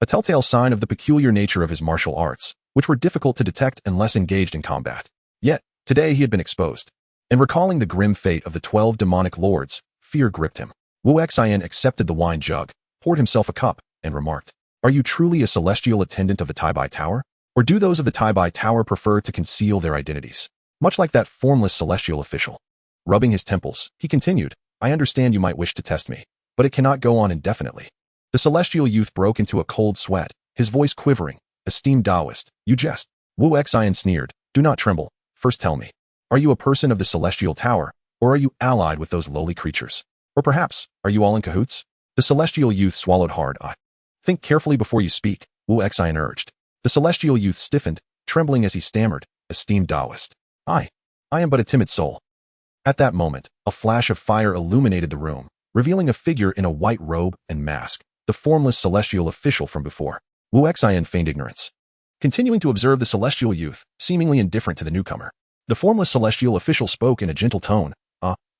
A telltale sign of the peculiar nature of his martial arts, which were difficult to detect unless engaged in combat. Yet, today he had been exposed. And recalling the grim fate of the 12 demonic lords, fear gripped him. Wu Xian accepted the wine jug, poured himself a cup, and remarked, Are you truly a celestial attendant of the Tai Tower? Or do those of the Tai Tower prefer to conceal their identities? Much like that formless celestial official. Rubbing his temples, he continued, I understand you might wish to test me, but it cannot go on indefinitely. The celestial youth broke into a cold sweat, his voice quivering. Esteemed Taoist, you jest. Wu Xian sneered, Do not tremble. First tell me, are you a person of the celestial tower, or are you allied with those lowly creatures? Or perhaps, are you all in cahoots? The celestial youth swallowed hard. Think carefully before you speak, Wu Xian urged. The celestial youth stiffened, trembling as he stammered, Esteemed Taoist. I am but a timid soul. At that moment, a flash of fire illuminated the room, revealing a figure in a white robe and mask, the formless celestial official from before. Wu Xian feigned ignorance, continuing to observe the celestial youth, seemingly indifferent to the newcomer. The formless celestial official spoke in a gentle tone.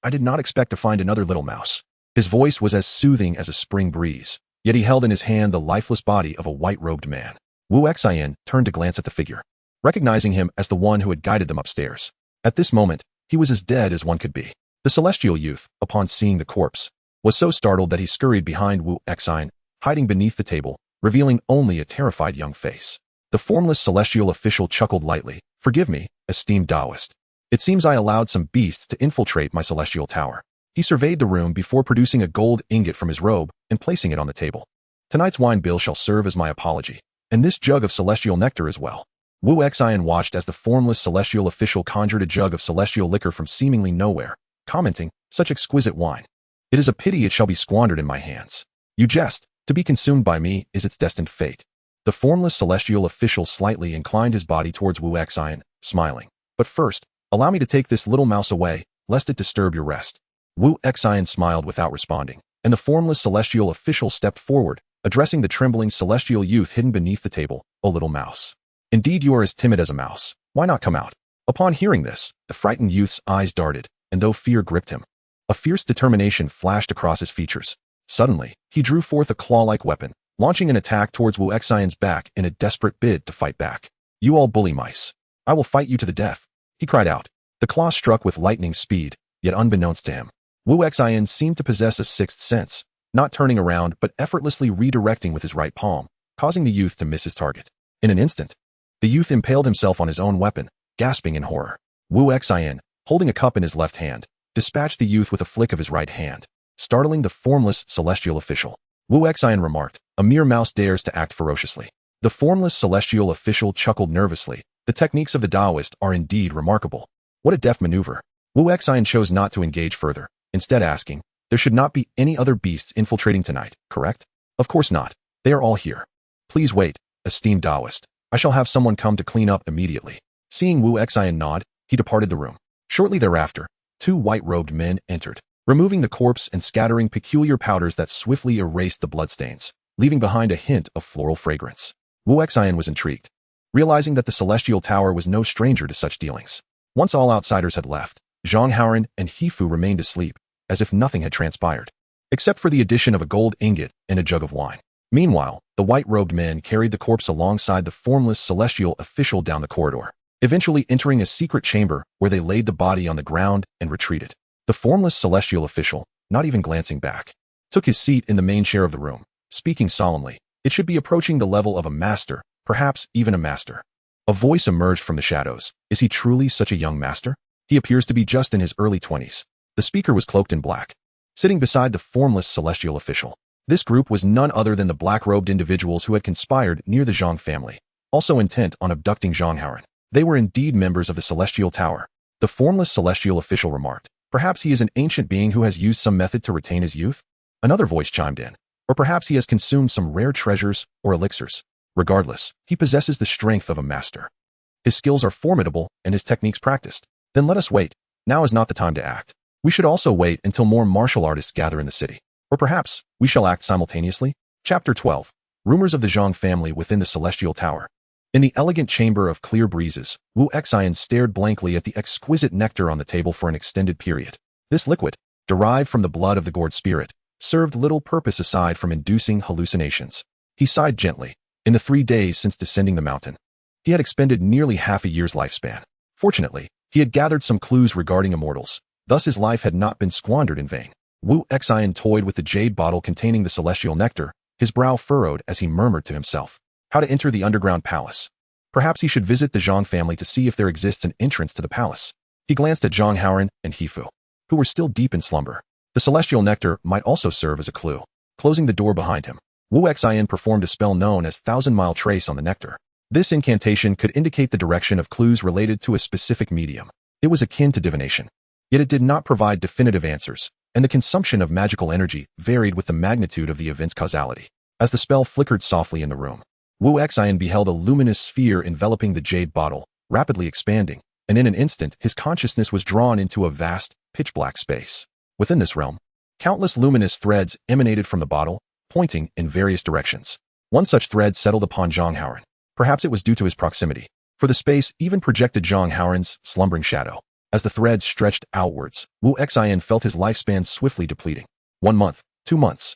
I did not expect to find another little mouse. His voice was as soothing as a spring breeze, yet he held in his hand the lifeless body of a white-robed man. Wu Xian turned to glance at the figure, recognizing him as the one who had guided them upstairs. At this moment, he was as dead as one could be. The celestial youth, upon seeing the corpse, was so startled that he scurried behind Wu Xian, hiding beneath the table, revealing only a terrified young face. The formless celestial official chuckled lightly. Forgive me, esteemed Taoist. It seems I allowed some beasts to infiltrate my celestial tower. He surveyed the room before producing a gold ingot from his robe and placing it on the table. Tonight's wine bill shall serve as my apology, and this jug of celestial nectar as well. Wu Xian watched as the formless celestial official conjured a jug of celestial liquor from seemingly nowhere, commenting, Such exquisite wine. It is a pity it shall be squandered in my hands. You jest. To be consumed by me is its destined fate. The formless celestial official slightly inclined his body towards Wu Xian, smiling. But first, allow me to take this little mouse away, lest it disturb your rest. Wu Xian smiled without responding, and the formless celestial official stepped forward, addressing the trembling celestial youth hidden beneath the table, O little mouse. Indeed you are as timid as a mouse. Why not come out? Upon hearing this, the frightened youth's eyes darted, and though fear gripped him, a fierce determination flashed across his features. Suddenly, he drew forth a claw-like weapon, launching an attack towards Wu Xian's back in a desperate bid to fight back. You all bully mice. I will fight you to the death, he cried out. The claw struck with lightning speed, yet unbeknownst to him, Wu Xian seemed to possess a sixth sense, not turning around but effortlessly redirecting with his right palm, causing the youth to miss his target. In an instant, the youth impaled himself on his own weapon, gasping in horror. Wu Xian, holding a cup in his left hand, dispatched the youth with a flick of his right hand, startling the formless celestial official. Wu Xian remarked, A mere mouse dares to act ferociously. The formless celestial official chuckled nervously. The techniques of the Taoist are indeed remarkable. What a deft maneuver. Wu Xian chose not to engage further, instead asking, There should not be any other beasts infiltrating tonight, correct? Of course not. They are all here. Please wait, esteemed Taoist. I shall have someone come to clean up immediately. Seeing Wu Xian nod, he departed the room. Shortly thereafter, 2 white-robed men entered, removing the corpse and scattering peculiar powders that swiftly erased the bloodstains, leaving behind a hint of floral fragrance. Wu Xian was intrigued, realizing that the celestial tower was no stranger to such dealings. Once all outsiders had left, Zhang Haoran and Hifu remained asleep, as if nothing had transpired, except for the addition of a gold ingot and a jug of wine. Meanwhile, the white-robed men carried the corpse alongside the formless celestial official down the corridor, eventually entering a secret chamber where they laid the body on the ground and retreated. The formless celestial official, not even glancing back, took his seat in the main chair of the room, speaking solemnly. It should be approaching the level of a master, perhaps even a master. A voice emerged from the shadows. Is he truly such a young master? He appears to be just in his early 20s. The speaker was cloaked in black, sitting beside the formless celestial official. This group was none other than the black-robed individuals who had conspired near the Zhang family, also intent on abducting Zhang Haoran. They were indeed members of the Celestial Tower. The formless celestial official remarked, "Perhaps he is an ancient being who has used some method to retain his youth?" Another voice chimed in, "Or perhaps he has consumed some rare treasures or elixirs. Regardless, he possesses the strength of a master. His skills are formidable and his techniques practiced. Then let us wait. Now is not the time to act. We should also wait until more martial artists gather in the city. Or perhaps we shall act simultaneously." Chapter 12. Rumors of the Zhang family within the Celestial Tower. In the elegant chamber of clear breezes, Wu Xian stared blankly at the exquisite nectar on the table for an extended period. This liquid, derived from the blood of the gourd spirit, served little purpose aside from inducing hallucinations. He sighed gently. In the 3 days since descending the mountain, he had expended nearly half a year's lifespan. Fortunately, he had gathered some clues regarding immortals, thus his life had not been squandered in vain. Wu Xian toyed with the jade bottle containing the celestial nectar, his brow furrowed as he murmured to himself. How to enter the underground palace. Perhaps he should visit the Zhang family to see if there exists an entrance to the palace. He glanced at Zhang Haoran and Hifu, who were still deep in slumber. The celestial nectar might also serve as a clue. Closing the door behind him, Wu Xian performed a spell known as Thousand-Mile Trace on the nectar. This incantation could indicate the direction of clues related to a specific medium. It was akin to divination. Yet it did not provide definitive answers, and the consumption of magical energy varied with the magnitude of the event's causality. As the spell flickered softly in the room, Wu Xian beheld a luminous sphere enveloping the jade bottle, rapidly expanding, and in an instant his consciousness was drawn into a vast, pitch-black space. Within this realm, countless luminous threads emanated from the bottle, pointing in various directions. One such thread settled upon Zhang Haoran. Perhaps it was due to his proximity, for the space even projected Zhang Haoran's slumbering shadow. As the threads stretched outwards, Wu Xian felt his lifespan swiftly depleting. 1 month, 2 months,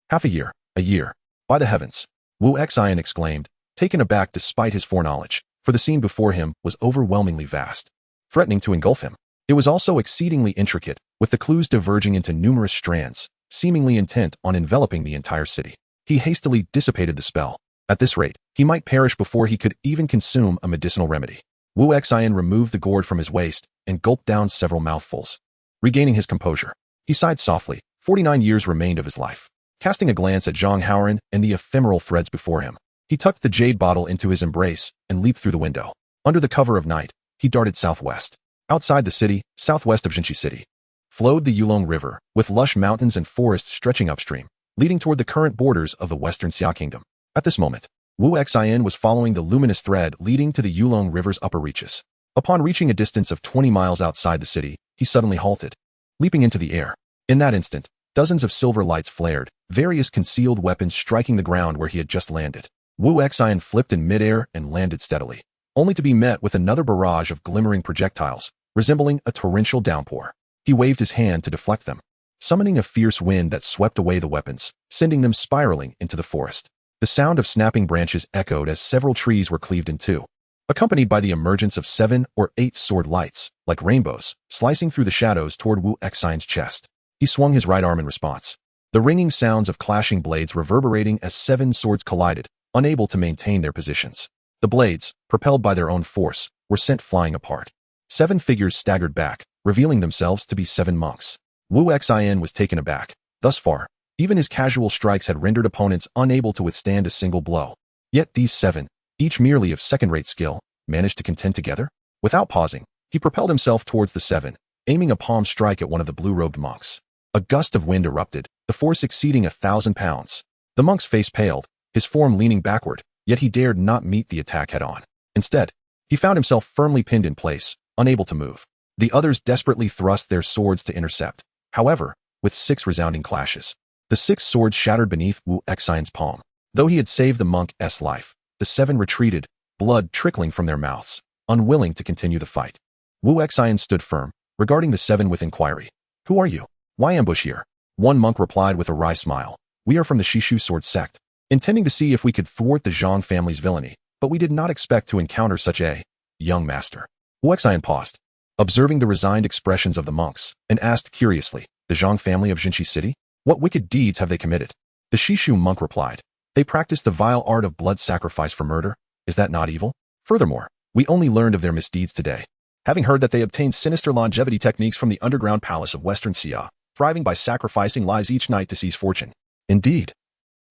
half a year, a year. By the heavens! Wu Xian exclaimed, taken aback despite his foreknowledge, for the scene before him was overwhelmingly vast, threatening to engulf him. It was also exceedingly intricate, with the clues diverging into numerous strands, seemingly intent on enveloping the entire city. He hastily dissipated the spell. At this rate, he might perish before he could even consume a medicinal remedy. Wu Xian removed the gourd from his waist and gulped down several mouthfuls. Regaining his composure, he sighed softly. 49 years remained of his life. Casting a glance at Zhang Haoran and the ephemeral threads before him, he tucked the jade bottle into his embrace and leaped through the window. Under the cover of night, he darted southwest. Outside the city, southwest of Jinchi City, flowed the Yulong River, with lush mountains and forests stretching upstream, leading toward the current borders of the western Xia Kingdom. At this moment, Wu Xian was following the luminous thread leading to the Yulong River's upper reaches. Upon reaching a distance of 20 miles outside the city, he suddenly halted, leaping into the air. In that instant, dozens of silver lights flared, various concealed weapons striking the ground where he had just landed. Wu Xian flipped in midair and landed steadily, only to be met with another barrage of glimmering projectiles, resembling a torrential downpour. He waved his hand to deflect them, summoning a fierce wind that swept away the weapons, sending them spiraling into the forest. The sound of snapping branches echoed as several trees were cleaved in two, accompanied by the emergence of 7 or 8 sword lights, like rainbows, slicing through the shadows toward Wu Xian's chest. He swung his right arm in response, the ringing sounds of clashing blades reverberating as 7 swords collided, unable to maintain their positions. The blades, propelled by their own force, were sent flying apart. 7 figures staggered back, revealing themselves to be 7 monks. Wu Xian was taken aback. Thus far, even his casual strikes had rendered opponents unable to withstand a single blow. Yet these 7, each merely of second-rate skill, managed to contend together. Without pausing, he propelled himself towards the 7, aiming a palm strike at one of the blue-robed monks. A gust of wind erupted, the force exceeding 1,000 pounds. The monk's face paled, his form leaning backward, yet he dared not meet the attack head-on. Instead, he found himself firmly pinned in place, unable to move. The others desperately thrust their swords to intercept. However, with 6 resounding clashes, the 6 swords shattered beneath Wu Xian's palm. Though he had saved the monk's life, the 7 retreated, blood trickling from their mouths, unwilling to continue the fight. Wu Xian stood firm, regarding the 7 with inquiry. "Who are you? Why ambush here?" One monk replied with a wry smile. "We are from the Shishu sword sect, intending to see if we could thwart the Zhang family's villainy, but we did not expect to encounter such a young master." Wu Xian paused, observing the resigned expressions of the monks, and asked curiously, "The Zhang family of Jinchi City? What wicked deeds have they committed?" The Shishu monk replied, "They practice the vile art of blood sacrifice for murder. Is that not evil? Furthermore, we only learned of their misdeeds today. having heard that they obtained sinister longevity techniques from the underground palace of Western Xia, thriving by sacrificing lives each night to seize fortune. Indeed,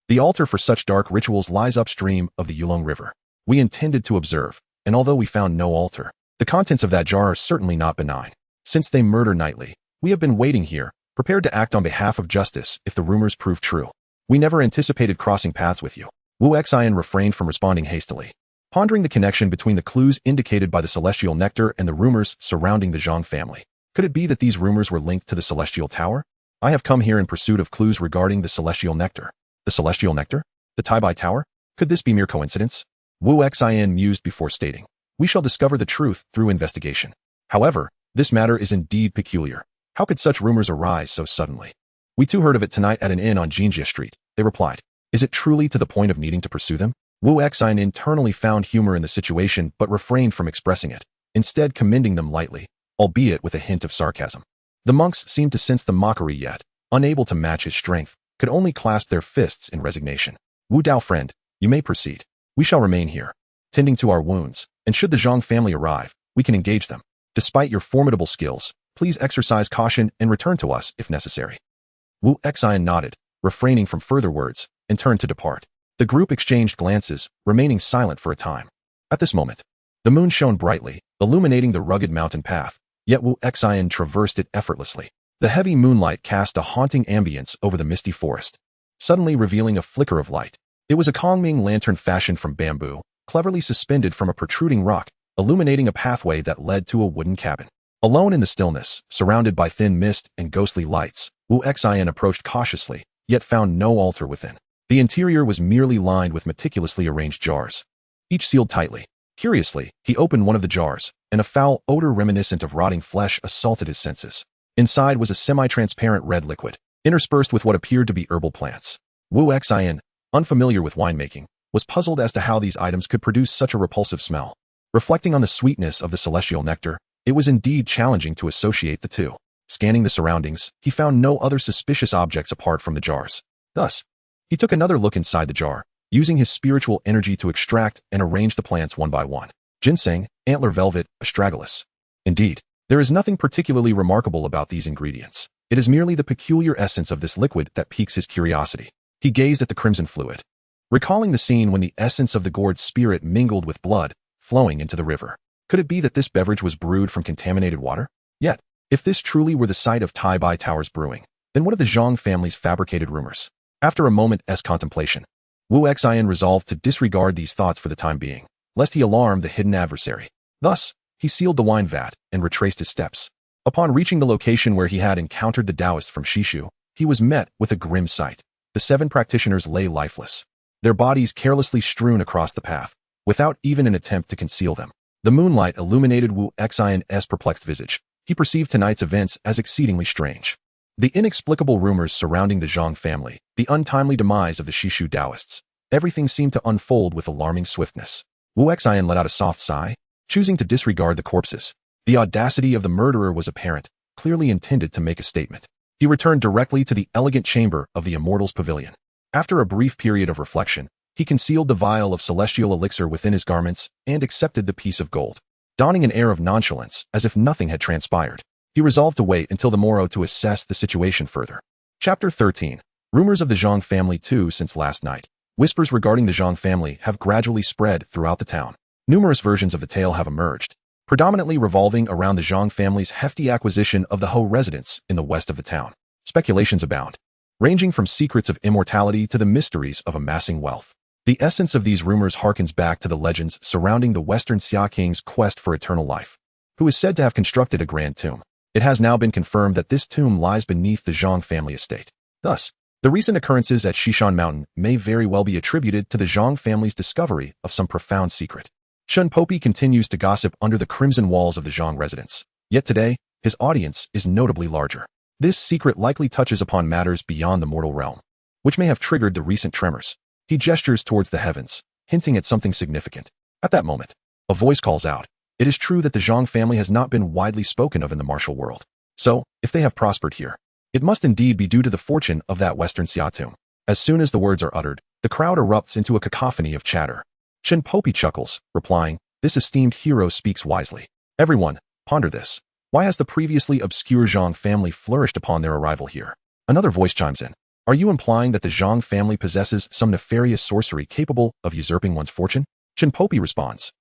the altar for such dark rituals lies upstream of the Yulong River. We intended to observe, and although we found no altar, the contents of that jar are certainly not benign. Since they murder nightly, we have been waiting here, prepared to act on behalf of justice if the rumors prove true. We never anticipated crossing paths with you. Wu Xian refrained from responding hastily, pondering the connection between the clues indicated by the celestial nectar and the rumors surrounding the Zhang family. Could it be that these rumors were linked to the celestial tower? I have come here in pursuit of clues regarding the celestial nectar. The celestial nectar? The Taibai Tower? Could this be mere coincidence? Wu Xian mused before stating, we shall discover the truth through investigation. However, this matter is indeed peculiar. How could such rumors arise so suddenly? We too heard of it tonight at an inn on Jinjia Street, they replied. Is it truly to the point of needing to pursue them? Wu Xian internally found humor in the situation but refrained from expressing it, instead commending them lightly, albeit with a hint of sarcasm. The monks seemed to sense the mockery yet, unable to match his strength, could only clasp their fists in resignation. Wu Dao friend, you may proceed. We shall remain here, tending to our wounds, and should the Zhang family arrive, we can engage them. Despite your formidable skills, please exercise caution and return to us if necessary. Wu Xian nodded, refraining from further words, and turned to depart. The group exchanged glances, remaining silent for a time. At this moment, the moon shone brightly, illuminating the rugged mountain path, yet Wu Xian traversed it effortlessly. The heavy moonlight cast a haunting ambience over the misty forest, suddenly revealing a flicker of light. It was a Kongming lantern fashioned from bamboo, cleverly suspended from a protruding rock, illuminating a pathway that led to a wooden cabin. Alone in the stillness, surrounded by thin mist and ghostly lights, Wu Xian approached cautiously, yet found no altar within. The interior was merely lined with meticulously arranged jars, each sealed tightly. Curiously, he opened one of the jars, and a foul odor reminiscent of rotting flesh assaulted his senses. Inside was a semi-transparent red liquid, interspersed with what appeared to be herbal plants. Wu Xian, unfamiliar with winemaking, was puzzled as to how these items could produce such a repulsive smell. Reflecting on the sweetness of the celestial nectar, it was indeed challenging to associate the two. Scanning the surroundings, he found no other suspicious objects apart from the jars. Thus, he took another look inside the jar, using his spiritual energy to extract and arrange the plants one by one. Ginseng, antler velvet, astragalus. Indeed, there is nothing particularly remarkable about these ingredients. It is merely the peculiar essence of this liquid that piques his curiosity. He gazed at the crimson fluid, recalling the scene when the essence of the gourd's spirit mingled with blood, flowing into the river. Could it be that this beverage was brewed from contaminated water? Yet, if this truly were the site of Taibai Tower's brewing, then what of the Zhang family's fabricated rumors? After a moment's contemplation, Wu Xian resolved to disregard these thoughts for the time being, lest he alarm the hidden adversary. Thus, he sealed the wine vat and retraced his steps. Upon reaching the location where he had encountered the Taoists from Shishu, he was met with a grim sight. The 7 practitioners lay lifeless, their bodies carelessly strewn across the path, without even an attempt to conceal them. The moonlight illuminated Wu Xian's perplexed visage. He perceived tonight's events as exceedingly strange. The inexplicable rumors surrounding the Zhang family, the untimely demise of the Shishu Taoists, everything seemed to unfold with alarming swiftness. Wu Xian let out a soft sigh, choosing to disregard the corpses. The audacity of the murderer was apparent, clearly intended to make a statement. He returned directly to the elegant chamber of the Immortal's pavilion. After a brief period of reflection, he concealed the vial of celestial elixir within his garments and accepted the piece of gold. Donning an air of nonchalance, as if nothing had transpired, he resolved to wait until the morrow to assess the situation further. Chapter 13. Rumors of the Zhang family too since last night. Whispers regarding the Zhang family have gradually spread throughout the town. Numerous versions of the tale have emerged, predominantly revolving around the Zhang family's hefty acquisition of the Ho residence in the west of the town. Speculations abound, ranging from secrets of immortality to the mysteries of amassing wealth. The essence of these rumors harkens back to the legends surrounding the Western Xia King's quest for eternal life, who is said to have constructed a grand tomb. It has now been confirmed that this tomb lies beneath the Zhang family estate. Thus, the recent occurrences at Shishan Mountain may very well be attributed to the Zhang family's discovery of some profound secret. Chun Popi continues to gossip under the crimson walls of the Zhang residence. Yet today, his audience is notably larger. This secret likely touches upon matters beyond the mortal realm, which may have triggered the recent tremors. He gestures towards the heavens, hinting at something significant. At that moment, a voice calls out, "It is true that the Zhang family has not been widely spoken of in the martial world. So, if they have prospered here, it must indeed be due to the fortune of that Western Xia tomb." As soon as the words are uttered, the crowd erupts into a cacophony of chatter. Chen Popi chuckles, replying, "This esteemed hero speaks wisely. Everyone, Ponder this. Why has the previously obscure Zhang family flourished upon their arrival here? Another voice chimes in. Are you implying that the Zhang family possesses some nefarious sorcery capable of usurping one's fortune? Chinpopi responds.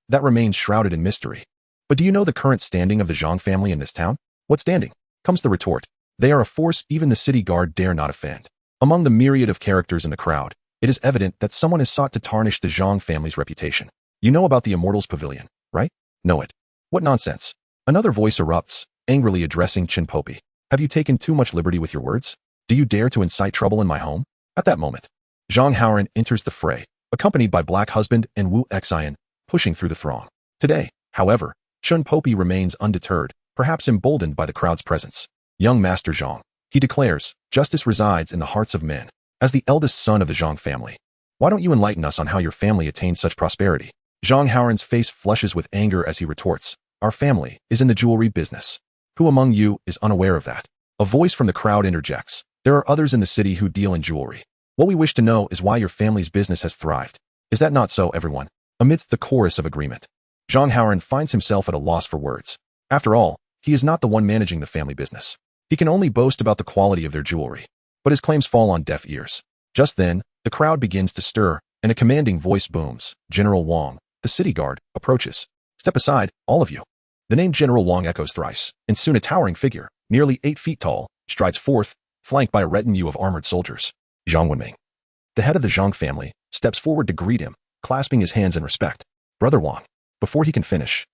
That remains shrouded in mystery. But do you know the current standing of the Zhang family in this town? What standing? Comes the retort. They are a force even the city guard dare not offend. Among the myriad of characters in the crowd, it is evident that someone has sought to tarnish the Zhang family's reputation. You know about the Immortals Pavilion, right? Know it. What nonsense. Another voice erupts, angrily addressing Chinpopi. Have you taken too much liberty with your words? Do you dare to incite trouble in my home? At that moment, Zhang Haoran enters the fray, accompanied by Black Husband and Wu Xian, pushing through the throng. Today, however, Chinpopi remains undeterred, perhaps emboldened by the crowd's presence. Young Master Zhang, he declares, justice resides in the hearts of men. As the eldest son of the Zhang family, why don't you enlighten us on how your family attained such prosperity? Zhang Haoran's face flushes with anger as he retorts, our family is in the jewelry business. Who among you is unaware of that? A voice from the crowd interjects. There are others in the city who deal in jewelry. What we wish to know is why your family's business has thrived. Is that not so, everyone? Amidst the chorus of agreement, Zhang Haoran finds himself at a loss for words. After all, he is not the one managing the family business. He can only boast about the quality of their jewelry. But his claims fall on deaf ears. Just then, the crowd begins to stir, and a commanding voice booms. General Wang, the city guard, approaches. Step aside, all of you. The name General Wang echoes thrice, and soon a towering figure, nearly 8 feet tall, strides forth, flanked by a retinue of armored soldiers. Zhang Wenming, the head of the Zhang family, steps forward to greet him, clasping his hands in respect. Brother Wang. Before he can finish,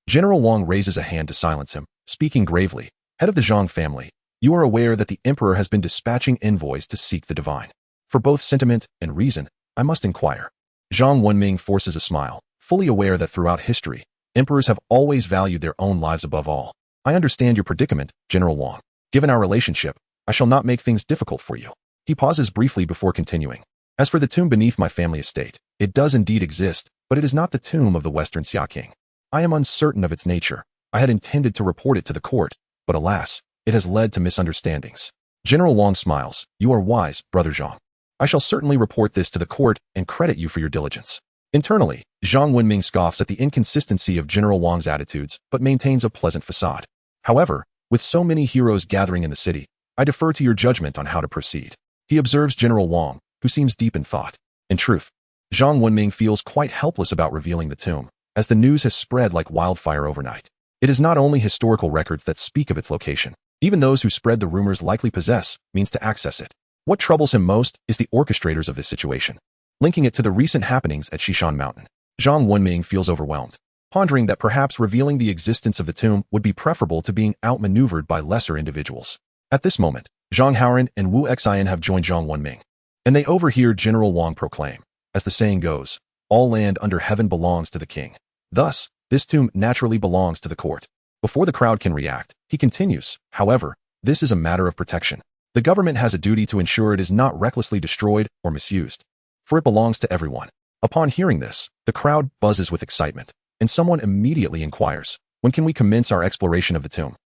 General Wang raises a hand to silence him, speaking gravely. Head of the Zhang family, you are aware that the emperor has been dispatching envoys to seek the divine. For both sentiment and reason, I must inquire. Zhang Wenming forces a smile, fully aware that throughout history, emperors have always valued their own lives above all. I understand your predicament, General Wang. Given our relationship, I shall not make things difficult for you. He pauses briefly before continuing. As for the tomb beneath my family estate, it does indeed exist, but it is not the tomb of the Western Xia King. I am uncertain of its nature. I had intended to report it to the court, but alas, it has led to misunderstandings. General Wang smiles. You are wise, Brother Zhang. I shall certainly report this to the court and credit you for your diligence. Internally, Zhang Wenming scoffs at the inconsistency of General Wang's attitudes, but maintains a pleasant facade. However, with so many heroes gathering in the city, I defer to your judgment on how to proceed. He observes General Wang, who seems deep in thought. In truth, Zhang Wenming feels quite helpless about revealing the tomb, as the news has spread like wildfire overnight. It is not only historical records that speak of its location. Even those who spread the rumors likely possess means to access it. What troubles him most is the orchestrators of this situation. Linking it to the recent happenings at Shishan Mountain, Zhang Wenming feels overwhelmed, pondering that perhaps revealing the existence of the tomb would be preferable to being outmaneuvered by lesser individuals. At this moment, Zhang Haoran and Wu Xian have joined Zhang Wenming, and they overhear General Wang proclaim, as the saying goes, all land under heaven belongs to the king. Thus, this tomb naturally belongs to the court. Before the crowd can react, he continues, however, this is a matter of protection. The government has a duty to ensure it is not recklessly destroyed or misused, for it belongs to everyone. Upon hearing this, the crowd buzzes with excitement, and someone immediately inquires, when can we commence our exploration of the tomb?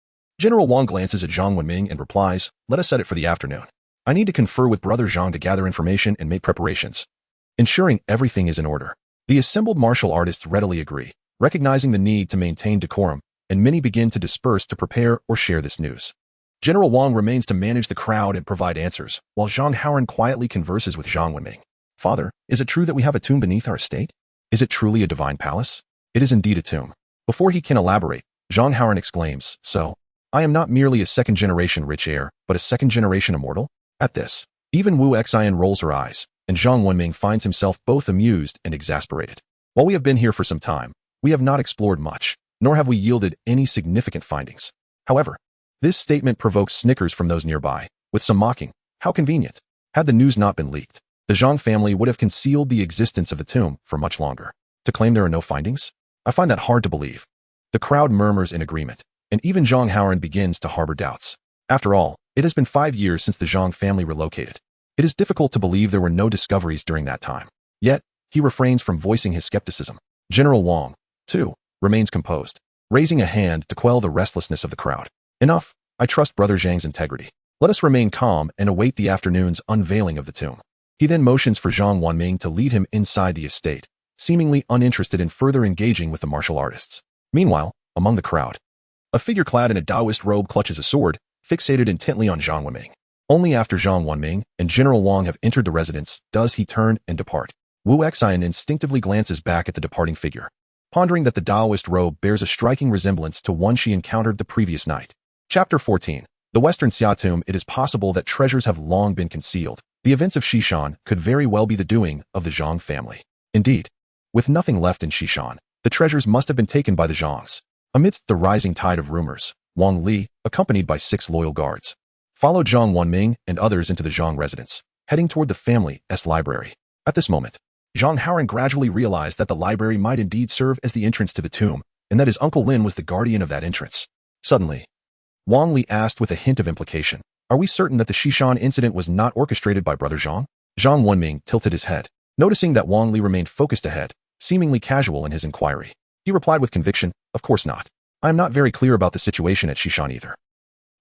General Wang glances at Zhang Wenming and replies, let us set it for the afternoon. I need to confer with Brother Zhang to gather information and make preparations, ensuring everything is in order. The assembled martial artists readily agree, recognizing the need to maintain decorum, and many begin to disperse to prepare or share this news. General Wang remains to manage the crowd and provide answers, while Zhang Haoran quietly converses with Zhang Wenming. Father, is it true that we have a tomb beneath our estate? Is it truly a divine palace? It is indeed a tomb. Before he can elaborate, Zhang Haoran exclaims, so, I am not merely a second-generation rich heir, but a second-generation immortal? At this, even Wu Xian rolls her eyes, and Zhang Wenming finds himself both amused and exasperated. While we have been here for some time, we have not explored much, nor have we yielded any significant findings. However, this statement provokes snickers from those nearby, with some mocking. How convenient. Had the news not been leaked, the Zhang family would have concealed the existence of the tomb for much longer. To claim there are no findings? I find that hard to believe. The crowd murmurs in agreement, and even Zhang Haoran begins to harbor doubts. After all, it has been 5 years since the Zhang family relocated. It is difficult to believe there were no discoveries during that time. Yet, he refrains from voicing his skepticism. General Wang, too, remains composed, raising a hand to quell the restlessness of the crowd. Enough, I trust Brother Zhang's integrity. Let us remain calm and await the afternoon's unveiling of the tomb. He then motions for Zhang Wenming to lead him inside the estate, seemingly uninterested in further engaging with the martial artists. Meanwhile, among the crowd. A figure clad in a Taoist robe clutches a sword, fixated intently on Zhang Wenming. Only after Zhang Wenming and General Wang have entered the residence does he turn and depart. Wu Xian instinctively glances back at the departing figure, pondering that the Taoist robe bears a striking resemblance to one she encountered the previous night. Chapter 14. The Western Xia Tomb. It is possible that treasures have long been concealed. The events of Xishan could very well be the doing of the Zhang family. Indeed, with nothing left in Xishan, the treasures must have been taken by the Zhangs. Amidst the rising tide of rumors, Wang Li, accompanied by 6 loyal guards, followed Zhang Wenming and others into the Zhang residence, heading toward the family's library. At this moment, Zhang Haoran gradually realized that the library might indeed serve as the entrance to the tomb, and that his uncle Lin was the guardian of that entrance. Suddenly, Wang Li asked with a hint of implication, "Are we certain that the Xishan incident was not orchestrated by Brother Zhang?" Zhang Wenming tilted his head, noticing that Wang Li remained focused ahead, seemingly casual in his inquiry. He replied with conviction, "Of course not. I am not very clear about the situation at Xishan either.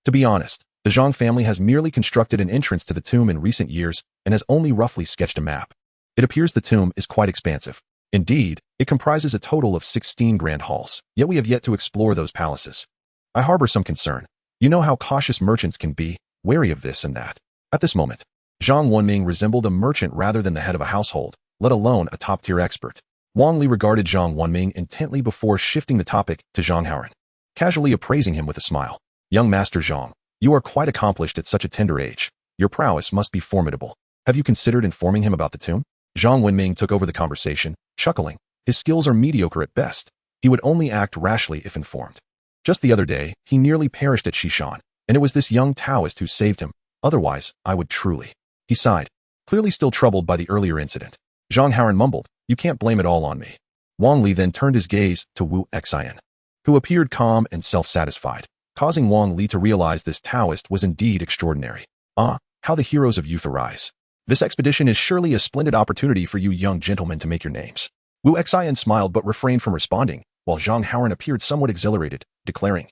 To be honest, the Zhang family has merely constructed an entrance to the tomb in recent years and has only roughly sketched a map. It appears the tomb is quite expansive. Indeed, it comprises a total of 16 grand halls, yet we have yet to explore those palaces. I harbor some concern. You know how cautious merchants can be, wary of this and that." At this moment, Zhang Wenming resembled a merchant rather than the head of a household, let alone a top-tier expert. Wang Li regarded Zhang Wenming intently before shifting the topic to Zhang Haoran, casually appraising him with a smile. "Young Master Zhang, you are quite accomplished at such a tender age. Your prowess must be formidable. Have you considered informing him about the tomb?" Zhang Wenming took over the conversation, chuckling. His skills are mediocre at best. He would only act rashly if informed. Just the other day, he nearly perished at Xishan, and it was this young Taoist who saved him. Otherwise, I would truly. He sighed, clearly still troubled by the earlier incident. Zhang Haoran mumbled, "You can't blame it all on me." Wang Li then turned his gaze to Wu Xian, who appeared calm and self-satisfied, causing Wang Li to realize this Taoist was indeed extraordinary. Ah, how the heroes of youth arise. This expedition is surely a splendid opportunity for you young gentlemen to make your names. Wu Xian smiled but refrained from responding, while Zhang Haoran appeared somewhat exhilarated, declaring,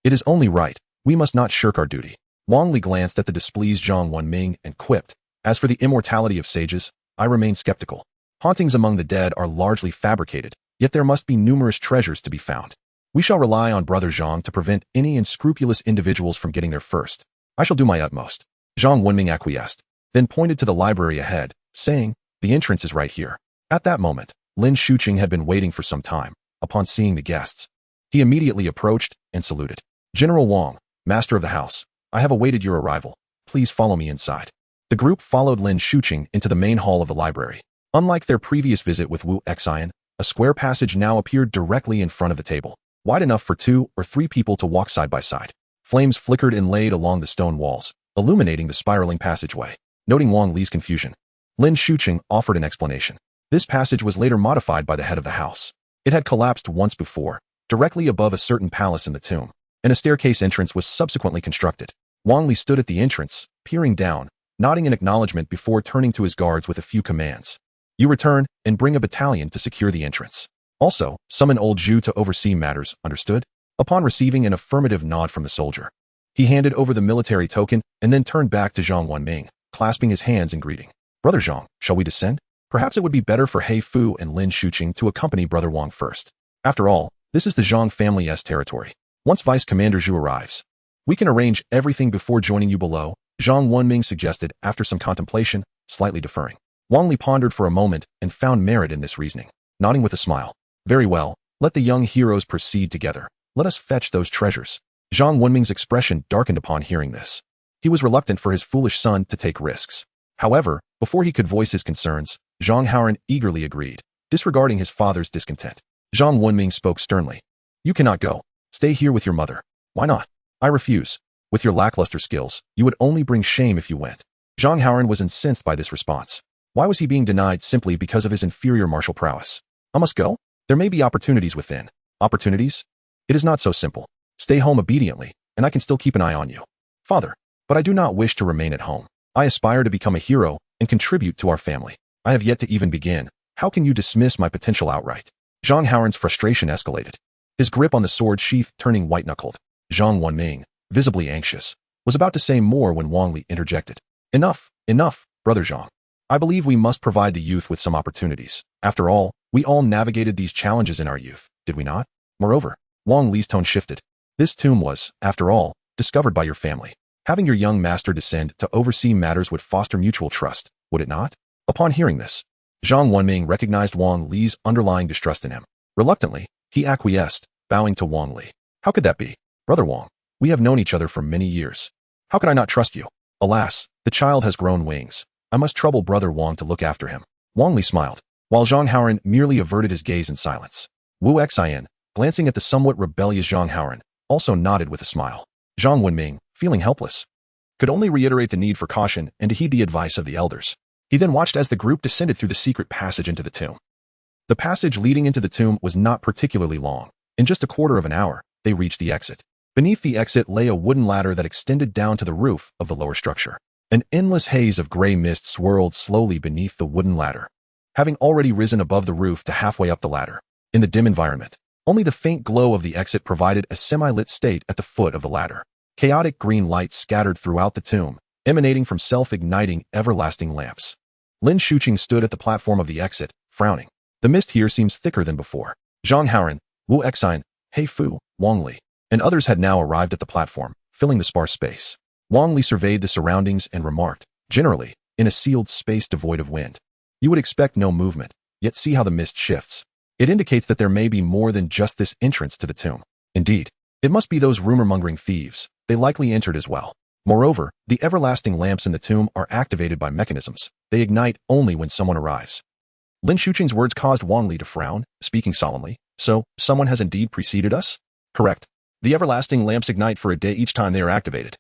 "It is only right. We must not shirk our duty." Wang Li glanced at the displeased Zhang Wenming and quipped, "As for the immortality of sages, I remain skeptical. Hauntings among the dead are largely fabricated, yet there must be numerous treasures to be found. We shall rely on Brother Zhang to prevent any unscrupulous individuals from getting there first. I shall do my utmost." Zhang Wenming acquiesced, then pointed to the library ahead, saying, "The entrance is right here." At that moment, Lin Shuqing had been waiting for some time. Upon seeing the guests, he immediately approached and saluted. "General Wang, master of the house, I have awaited your arrival. Please follow me inside." The group followed Lin Shuqing into the main hall of the library. Unlike their previous visit with Wu Xian, a square passage now appeared directly in front of the table, wide enough for 2 or 3 people to walk side by side. Flames flickered and laid along the stone walls, illuminating the spiraling passageway. Noting Wang Li's confusion, Lin Shuqing offered an explanation. This passage was later modified by the head of the house. It had collapsed once before, directly above a certain palace in the tomb, and a staircase entrance was subsequently constructed. Wang Li stood at the entrance, peering down, nodding in acknowledgement before turning to his guards with a few commands. "You return and bring a battalion to secure the entrance. Also, summon old Zhu to oversee matters, understood?" Upon receiving an affirmative nod from the soldier, he handed over the military token and then turned back to Zhang Wenming, clasping his hands in greeting. "Brother Zhang, shall we descend? Perhaps it would be better for He Fu and Lin Shuqing to accompany Brother Wang first. After all, this is the Zhang family's territory. Once Vice Commander Zhu arrives, we can arrange everything before joining you below," Zhang Wenming suggested after some contemplation, slightly deferring. Wang Li pondered for a moment and found merit in this reasoning, nodding with a smile. "Very well, let the young heroes proceed together. Let us fetch those treasures." Zhang Wenming's expression darkened upon hearing this. He was reluctant for his foolish son to take risks. However, before he could voice his concerns, Zhang Haoran eagerly agreed, disregarding his father's discontent. Zhang Wenming spoke sternly. "You cannot go. Stay here with your mother." "Why not?" "I refuse. With your lackluster skills, you would only bring shame if you went." Zhang Haoran was incensed by this response. Why was he being denied simply because of his inferior martial prowess? "I must go? There may be opportunities within." "Opportunities? It is not so simple. Stay home obediently, and I can still keep an eye on you." "Father, but I do not wish to remain at home. I aspire to become a hero and contribute to our family. I have yet to even begin. How can you dismiss my potential outright?" Zhang Haoran's frustration escalated, his grip on the sword sheath turning white-knuckled. Zhang Wenming, visibly anxious, was about to say more when Wang Li interjected. Enough, Brother Zhang. I believe we must provide the youth with some opportunities. After all, we all navigated these challenges in our youth, did we not? Moreover, Wang Li's tone shifted. This tomb was, after all, discovered by your family. Having your young master descend to oversee matters would foster mutual trust, would it not? Upon hearing this, Zhang Wenming recognized Wang Li's underlying distrust in him. Reluctantly, he acquiesced, bowing to Wang Li. How could that be? Brother Wang, we have known each other for many years. How could I not trust you? Alas, the child has grown wings. I must trouble Brother Wang to look after him. Wang Li smiled, while Zhang Haoran merely averted his gaze in silence. Wu Xian, glancing at the somewhat rebellious Zhang Haoran, also nodded with a smile. Zhang Wenming, feeling helpless, could only reiterate the need for caution and to heed the advice of the elders. He then watched as the group descended through the secret passage into the tomb. The passage leading into the tomb was not particularly long. In just a quarter of an hour, they reached the exit. Beneath the exit lay a wooden ladder that extended down to the roof of the lower structure. An endless haze of gray mist swirled slowly beneath the wooden ladder, having already risen above the roof to halfway up the ladder. In the dim environment, only the faint glow of the exit provided a semi-lit state at the foot of the ladder. Chaotic green lights scattered throughout the tomb, emanating from self-igniting, everlasting lamps. Lin Shuqing stood at the platform of the exit, frowning. The mist here seems thicker than before. Zhang Haoran, Wu Xian, He Fu, Wang Li, and others had now arrived at the platform, filling the sparse space. Wang Li surveyed the surroundings and remarked, generally, in a sealed space devoid of wind, you would expect no movement, yet see how the mist shifts. It indicates that there may be more than just this entrance to the tomb. Indeed, it must be those rumor-mongering thieves. They likely entered as well. Moreover, the everlasting lamps in the tomb are activated by mechanisms. They ignite only when someone arrives. Lin Shuqing's words caused Wang Li to frown, speaking solemnly. So, someone has indeed preceded us? Correct. The everlasting lamps ignite for a day each time they are activated.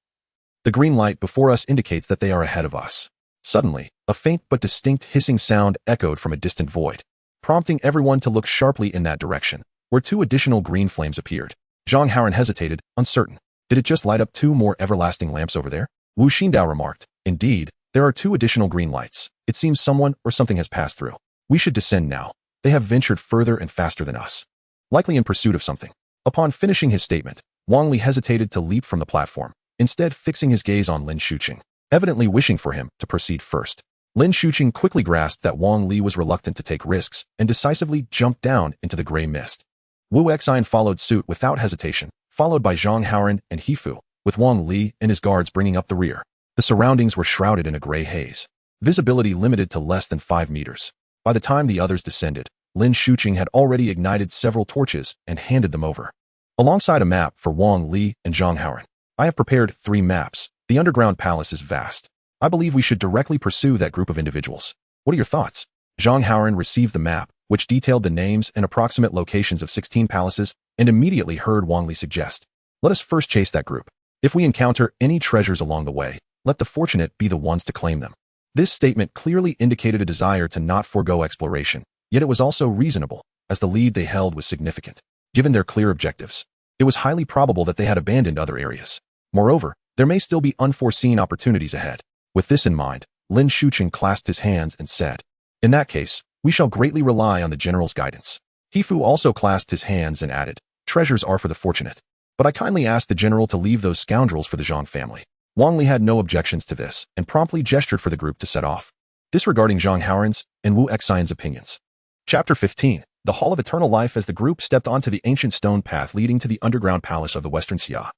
The green light before us indicates that they are ahead of us. Suddenly, a faint but distinct hissing sound echoed from a distant void, prompting everyone to look sharply in that direction, where two additional green flames appeared. Zhang Haoran hesitated, uncertain. Did it just light up two more everlasting lamps over there? Wu Xindao remarked. Indeed, there are two additional green lights. It seems someone or something has passed through. We should descend now. They have ventured further and faster than us, likely in pursuit of something. Upon finishing his statement, Wang Li hesitated to leap from the platform, instead fixing his gaze on Lin Shuqing, evidently wishing for him to proceed first. Lin Shuqing quickly grasped that Wang Li was reluctant to take risks and decisively jumped down into the gray mist. Wu Xian followed suit without hesitation, followed by Zhang Haoran and He Fu, with Wang Li and his guards bringing up the rear. The surroundings were shrouded in a gray haze, visibility limited to less than 5 meters. By the time the others descended, Lin Shuqing had already ignited several torches and handed them over, alongside a map for Wang Li and Zhang Haoran. I have prepared 3 maps. The underground palace is vast. I believe we should directly pursue that group of individuals. What are your thoughts? Zhang Haoran received the map, which detailed the names and approximate locations of 16 palaces, and immediately heard Wang Li suggest, let us first chase that group. If we encounter any treasures along the way, let the fortunate be the ones to claim them. This statement clearly indicated a desire to not forego exploration, yet it was also reasonable, as the lead they held was significant. Given their clear objectives, it was highly probable that they had abandoned other areas. Moreover, there may still be unforeseen opportunities ahead. With this in mind, Lin Shuqing clasped his hands and said, in that case, we shall greatly rely on the general's guidance. He Fu also clasped his hands and added, treasures are for the fortunate. But I kindly asked the general to leave those scoundrels for the Zhang family. Wang Li had no objections to this and promptly gestured for the group to set off, disregarding Zhang Haoran's and Wu Xian's opinions. Chapter 15. The Hall of Eternal Life. As the group stepped onto the ancient stone path leading to the underground palace of the Western Xia,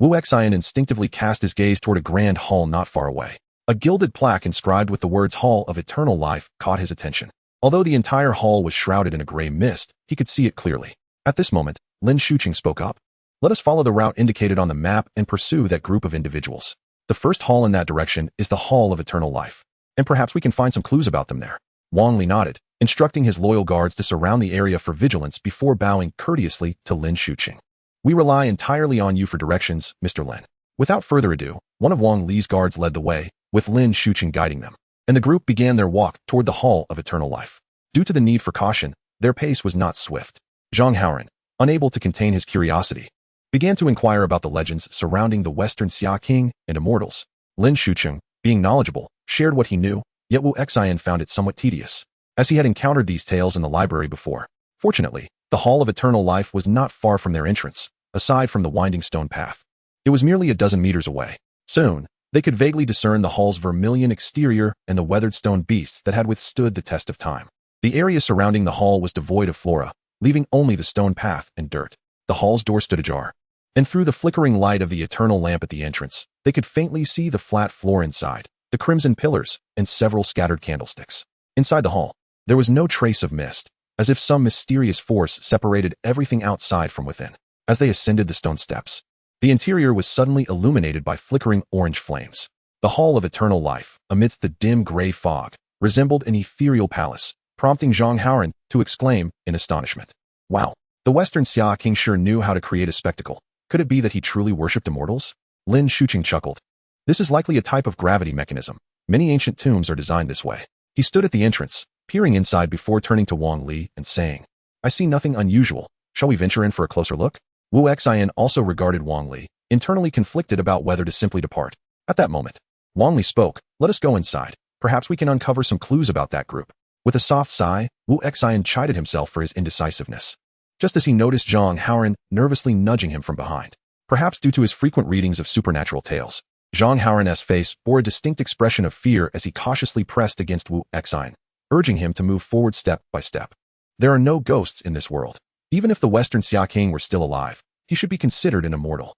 Wu Xian instinctively cast his gaze toward a grand hall not far away. A gilded plaque inscribed with the words Hall of Eternal Life caught his attention. Although the entire hall was shrouded in a gray mist, he could see it clearly. At this moment, Lin Shuqing spoke up. Let us follow the route indicated on the map and pursue that group of individuals. The first hall in that direction is the Hall of Eternal Life, and perhaps we can find some clues about them there. Wang Li nodded, instructing his loyal guards to surround the area for vigilance before bowing courteously to Lin Shuqing. We rely entirely on you for directions, Mr. Lin. Without further ado, one of Wang Li's guards led the way, with Lin Shuqing guiding them, and the group began their walk toward the Hall of Eternal Life. Due to the need for caution, their pace was not swift. Zhang Haoran, unable to contain his curiosity, began to inquire about the legends surrounding the Western Xia King and immortals. Lin Shuqing, being knowledgeable, shared what he knew, yet Wu Xian found it somewhat tedious, as he had encountered these tales in the library before. Fortunately, the Hall of Eternal Life was not far from their entrance, aside from the winding stone path. It was merely a dozen meters away. Soon, they could vaguely discern the hall's vermilion exterior and the weathered stone beasts that had withstood the test of time. The area surrounding the hall was devoid of flora, leaving only the stone path and dirt. The hall's door stood ajar, and through the flickering light of the eternal lamp at the entrance, they could faintly see the flat floor inside, the crimson pillars, and several scattered candlesticks. Inside the hall, there was no trace of mist, as if some mysterious force separated everything outside from within. As they ascended the stone steps, the interior was suddenly illuminated by flickering orange flames. The Hall of Eternal Life, amidst the dim gray fog, resembled an ethereal palace, prompting Zhang Haoran to exclaim in astonishment. Wow, the Western Xia King sure knew how to create a spectacle. Could it be that he truly worshipped immortals? Lin Shuqing chuckled. This is likely a type of gravity mechanism. Many ancient tombs are designed this way. He stood at the entrance, peering inside before turning to Wang Li and saying, I see nothing unusual. Shall we venture in for a closer look? Wu Xian also regarded Wang Li, internally conflicted about whether to simply depart. At that moment, Wang Li spoke, let us go inside. Perhaps we can uncover some clues about that group. With a soft sigh, Wu Xian chided himself for his indecisiveness. Just as he noticed Zhang Haoran nervously nudging him from behind. Perhaps due to his frequent readings of supernatural tales, Zhang Haoran's face bore a distinct expression of fear as he cautiously pressed against Wu Xian, urging him to move forward step by step. There are no ghosts in this world. Even if the Western Xia King were still alive, he should be considered an immortal.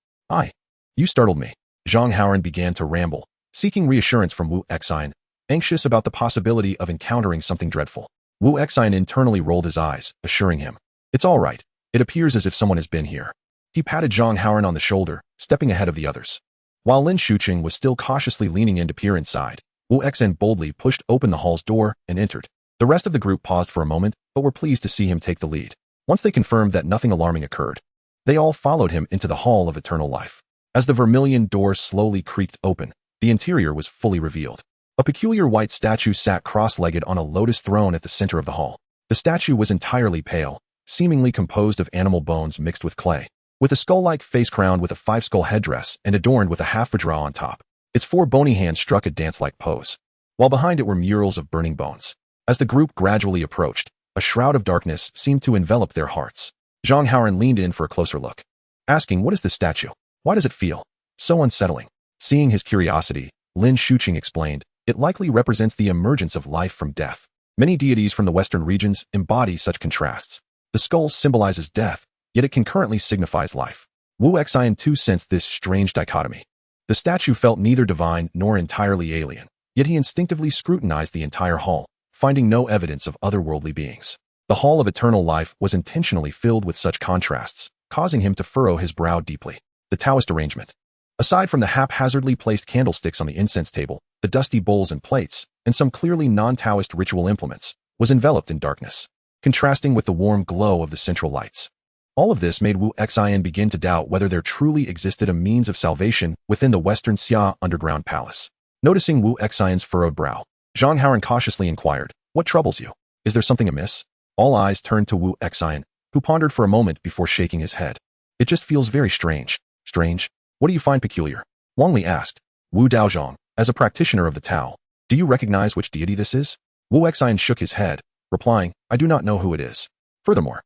You startled me. Zhang Haoran began to ramble, seeking reassurance from Wu Xian, anxious about the possibility of encountering something dreadful. Wu Xian internally rolled his eyes, assuring him, it's all right. It appears as if someone has been here. He patted Zhang Haoran on the shoulder, stepping ahead of the others. While Lin Shuqing was still cautiously leaning in to peer inside, Wu Xian boldly pushed open the hall's door and entered. The rest of the group paused for a moment, but were pleased to see him take the lead. Once they confirmed that nothing alarming occurred, they all followed him into the Hall of Eternal Life. As the vermilion door slowly creaked open, the interior was fully revealed. A peculiar white statue sat cross-legged on a lotus throne at the center of the hall. The statue was entirely pale, seemingly composed of animal bones mixed with clay, with a skull-like face crowned with a five-skull headdress and adorned with a half vajra on top. Its four bony hands struck a dance-like pose, while behind it were murals of burning bones. As the group gradually approached, a shroud of darkness seemed to envelop their hearts. Zhang Haoran leaned in for a closer look, asking, what is this statue? Why does it feel so unsettling? Seeing his curiosity, Lin Shuqing explained, it likely represents the emergence of life from death. Many deities from the western regions embody such contrasts. The skull symbolizes death, yet it concurrently signifies life. Wu Xian too sensed this strange dichotomy. The statue felt neither divine nor entirely alien, yet he instinctively scrutinized the entire hall, finding no evidence of otherworldly beings. The Hall of Eternal Life was intentionally filled with such contrasts, causing him to furrow his brow deeply. The Taoist arrangement. Aside from the haphazardly placed candlesticks on the incense table, the dusty bowls and plates, and some clearly non-Taoist ritual implements, was enveloped in darkness, contrasting with the warm glow of the central lights. All of this made Wu Xian begin to doubt whether there truly existed a means of salvation within the Western Xia underground palace. Noticing Wu Xian's furrowed brow, Zhang Haoran cautiously inquired, what troubles you? Is there something amiss? All eyes turned to Wu Xian, who pondered for a moment before shaking his head. It just feels very strange. Strange? What do you find peculiar? Wang Li asked. Wu Daozhong, as a practitioner of the Tao, do you recognize which deity this is? Wu Xian shook his head, replying, I do not know who it is. Furthermore,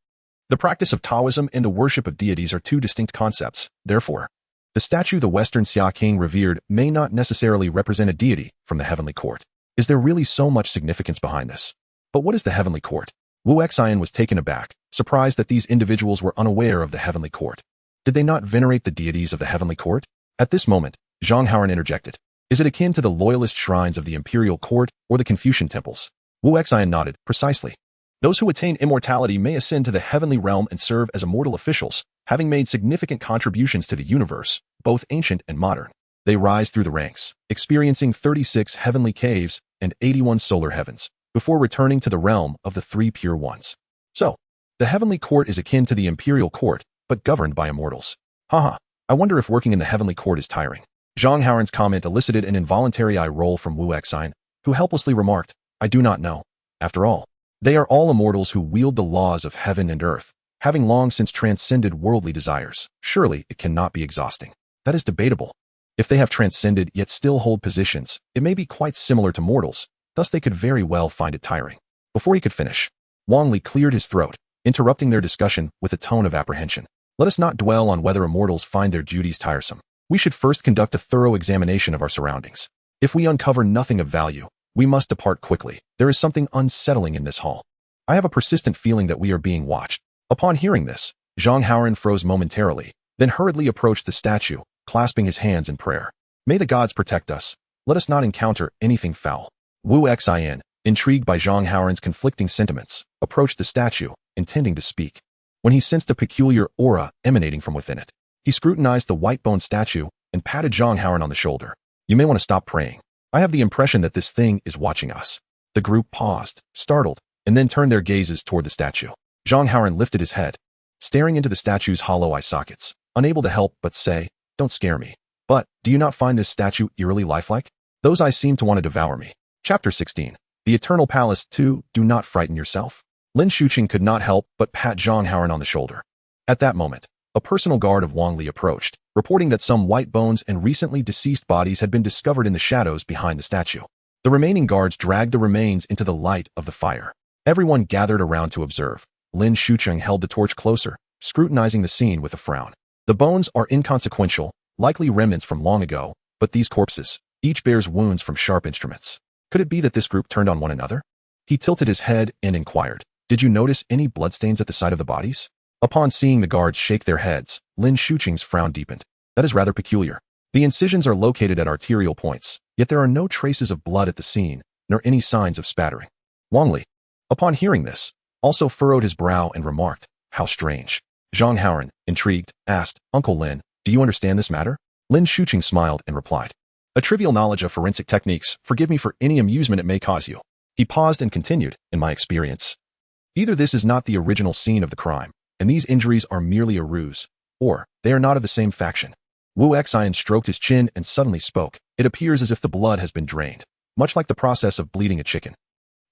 the practice of Taoism and the worship of deities are two distinct concepts. Therefore, the statue the Western Xia King revered may not necessarily represent a deity from the heavenly court. Is there really so much significance behind this? But what is the heavenly court? Wu Xian was taken aback, surprised that these individuals were unaware of the heavenly court. Did they not venerate the deities of the heavenly court? At this moment, Zhang Haoran interjected. Is it akin to the loyalist shrines of the imperial court or the Confucian temples? Wu Xian nodded, precisely. Those who attain immortality may ascend to the heavenly realm and serve as immortal officials, having made significant contributions to the universe, both ancient and modern. They rise through the ranks, experiencing 36 heavenly caves and 81 solar heavens, before returning to the realm of the three pure ones. So, the heavenly court is akin to the imperial court, but governed by immortals. Haha, I wonder if working in the heavenly court is tiring. Zhang Haoran's comment elicited an involuntary eye roll from Wu Xian, who helplessly remarked, I do not know. After all, they are all immortals who wield the laws of heaven and earth, having long since transcended worldly desires. Surely it cannot be exhausting. That is debatable. If they have transcended yet still hold positions, it may be quite similar to mortals, thus they could very well find it tiring. Before he could finish, Wang Li cleared his throat, interrupting their discussion with a tone of apprehension. Let us not dwell on whether immortals find their duties tiresome. We should first conduct a thorough examination of our surroundings. If we uncover nothing of value, we must depart quickly. There is something unsettling in this hall. I have a persistent feeling that we are being watched. Upon hearing this, Zhang Haoran froze momentarily, then hurriedly approached the statue, clasping his hands in prayer. May the gods protect us. Let us not encounter anything foul. Wu Xin, intrigued by Zhang Haoran's conflicting sentiments, approached the statue, intending to speak. When he sensed a peculiar aura emanating from within it, he scrutinized the white bone statue and patted Zhang Haoran on the shoulder. You may want to stop praying. I have the impression that this thing is watching us. The group paused, startled, and then turned their gazes toward the statue. Zhang Haoran lifted his head, staring into the statue's hollow eye sockets, unable to help but say, "Don't scare me. But, do you not find this statue eerily lifelike? Those eyes seem to want to devour me." Chapter 16. The Eternal Palace 2. Do not frighten yourself. Lin Shuqing could not help but pat Zhang Haoran on the shoulder. At that moment, a personal guard of Wang Li approached, reporting that some white bones and recently deceased bodies had been discovered in the shadows behind the statue. The remaining guards dragged the remains into the light of the fire. Everyone gathered around to observe. Lin Shuqing held the torch closer, scrutinizing the scene with a frown. The bones are inconsequential, likely remnants from long ago, but these corpses, each bears wounds from sharp instruments. Could it be that this group turned on one another? He tilted his head and inquired, "Did you notice any bloodstains at the side of the bodies?" Upon seeing the guards shake their heads, Lin Shuqing's frown deepened. That is rather peculiar. The incisions are located at arterial points, yet there are no traces of blood at the scene, nor any signs of spattering. Wang Li, upon hearing this, also furrowed his brow and remarked, "How strange." Zhang Haoran, intrigued, asked, "Uncle Lin, do you understand this matter?" Lin Shuqing smiled and replied, "A trivial knowledge of forensic techniques, forgive me for any amusement it may cause you." He paused and continued, "In my experience, either this is not the original scene of the crime, and these injuries are merely a ruse, or they are not of the same faction." Wu Xin stroked his chin and suddenly spoke. "It appears as if the blood has been drained, much like the process of bleeding a chicken."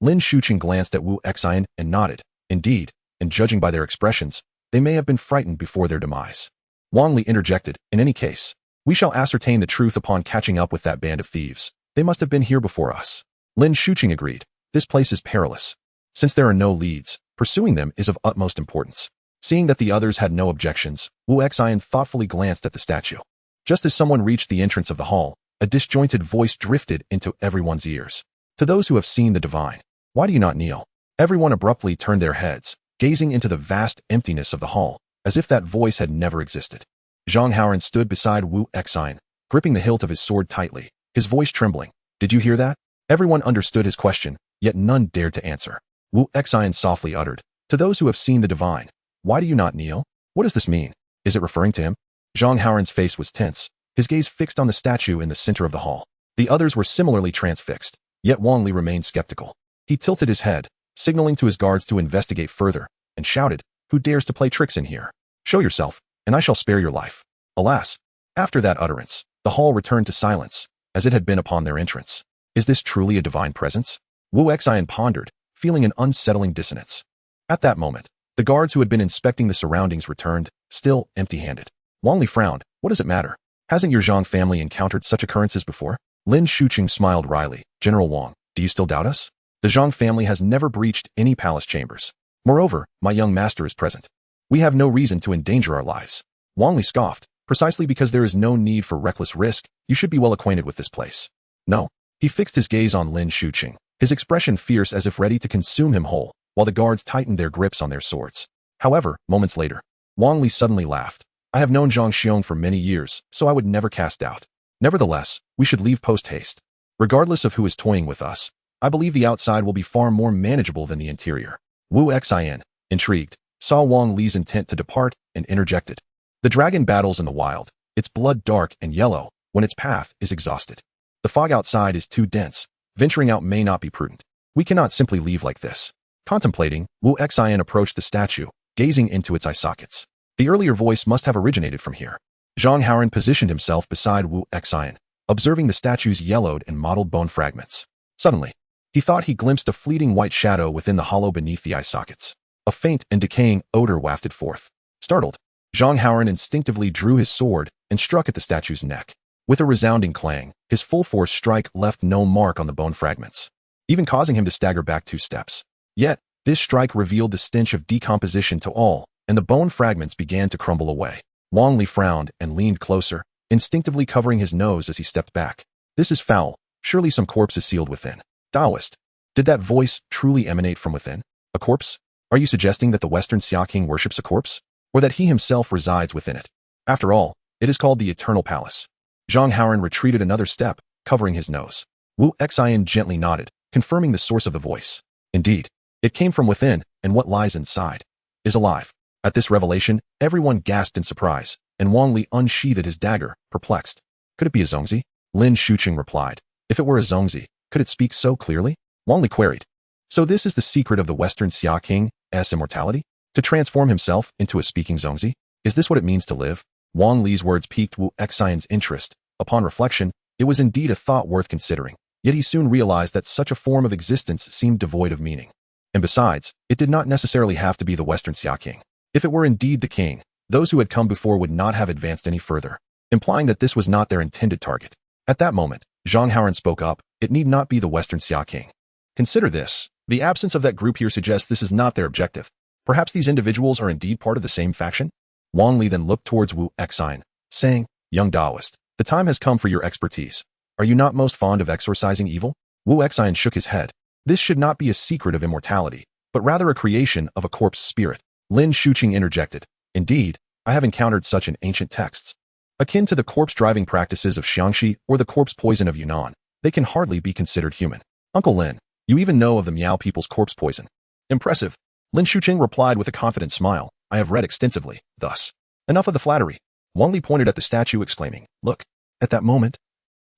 Lin Shuqing glanced at Wu Xin and nodded. Indeed, and judging by their expressions, they may have been frightened before their demise. Wang Li interjected, "In any case, we shall ascertain the truth upon catching up with that band of thieves. They must have been here before us." Lin Shuqing agreed. "This place is perilous. Since there are no leads, pursuing them is of utmost importance." Seeing that the others had no objections, Wu Xin thoughtfully glanced at the statue. Just as someone reached the entrance of the hall, a disjointed voice drifted into everyone's ears. "To those who have seen the divine, why do you not kneel?" Everyone abruptly turned their heads, gazing into the vast emptiness of the hall, as if that voice had never existed. Zhang Haoran stood beside Wu Xin, gripping the hilt of his sword tightly, his voice trembling. "Did you hear that?" Everyone understood his question, yet none dared to answer. Wu Xin softly uttered, "To those who have seen the divine, why do you not kneel?" What does this mean? Is it referring to him? Zhang Haoran's face was tense, his gaze fixed on the statue in the center of the hall. The others were similarly transfixed, yet Wang Li remained skeptical. He tilted his head, signaling to his guards to investigate further, and shouted, "Who dares to play tricks in here? Show yourself, and I shall spare your life." Alas! After that utterance, the hall returned to silence, as it had been upon their entrance. Is this truly a divine presence? Wu Xin pondered, feeling an unsettling dissonance. At that moment, the guards who had been inspecting the surroundings returned, still empty-handed. Wang Li frowned. What does it matter? Hasn't your Zhang family encountered such occurrences before? Lin Shuqing smiled wryly. "General Wang, do you still doubt us? The Zhang family has never breached any palace chambers. Moreover, my young master is present. We have no reason to endanger our lives." Wang Li scoffed. "Precisely because there is no need for reckless risk, you should be well acquainted with this place." "No." He fixed his gaze on Lin Shuqing, his expression fierce as if ready to consume him whole, while the guards tightened their grips on their swords. However, moments later, Wang Li suddenly laughed. "I have known Zhang Xiong for many years, so I would never cast doubt. Nevertheless, we should leave post-haste. Regardless of who is toying with us, I believe the outside will be far more manageable than the interior." Wu Xin, intrigued, saw Wang Li's intent to depart and interjected. "The dragon battles in the wild, its blood dark and yellow when its path is exhausted. The fog outside is too dense, venturing out may not be prudent. We cannot simply leave like this." Contemplating, Wu Xin approached the statue, gazing into its eye sockets. The earlier voice must have originated from here. Zhang Haoran positioned himself beside Wu Xin, observing the statue's yellowed and mottled bone fragments. Suddenly, he thought he glimpsed a fleeting white shadow within the hollow beneath the eye sockets. A faint and decaying odor wafted forth. Startled, Zhang Haoran instinctively drew his sword and struck at the statue's neck. With a resounding clang, his full force strike left no mark on the bone fragments, even causing him to stagger back 2 steps. Yet, this strike revealed the stench of decomposition to all, and the bone fragments began to crumble away. Wang Li frowned and leaned closer, instinctively covering his nose as he stepped back. "This is foul. Surely some corpse is sealed within." Taoist. Did that voice truly emanate from within? A corpse? Are you suggesting that the Western Xia King worships a corpse? or that he himself resides within it. After all, it is called the Eternal Palace. Zhang Haoran retreated another step, covering his nose. Wu Xian gently nodded, confirming the source of the voice. Indeed, it came from within, and what lies inside is alive. At this revelation, everyone gasped in surprise, and Wang Li unsheathed his dagger, perplexed. Could it be a Zongzi? Lin Shuqing replied. If it were a Zongzi, could it speak so clearly? Wang Li queried. So this is the secret of the Western Xia King's immortality? To transform himself into a speaking Zongzi? Is this what it means to live? Wang Li's words piqued Wu Xian's interest. Upon reflection, it was indeed a thought worth considering. Yet he soon realized that such a form of existence seemed devoid of meaning. And besides, it did not necessarily have to be the Western Xia King. If it were indeed the king, those who had come before would not have advanced any further, implying that this was not their intended target. At that moment, Zhang Haoran spoke up. It need not be the Western Xia King. Consider this. The absence of that group here suggests this is not their objective. Perhaps these individuals are indeed part of the same faction? Wang Li then looked towards Wu Xian, saying, Young Taoist, the time has come for your expertise. Are you not most fond of exorcising evil? Wu Xian shook his head. This should not be a secret of immortality, but rather a creation of a corpse spirit. Lin Shuqing interjected. Indeed, I have encountered such in ancient texts. Akin to the corpse-driving practices of Xiangxi or the corpse poison of Yunnan, they can hardly be considered human. Uncle Lin, you even know of the Miao people's corpse poison. Impressive. Lin Shuqing replied with a confident smile. I have read extensively, thus. Enough of the flattery. Wang Li pointed at the statue, exclaiming, Look. At that moment,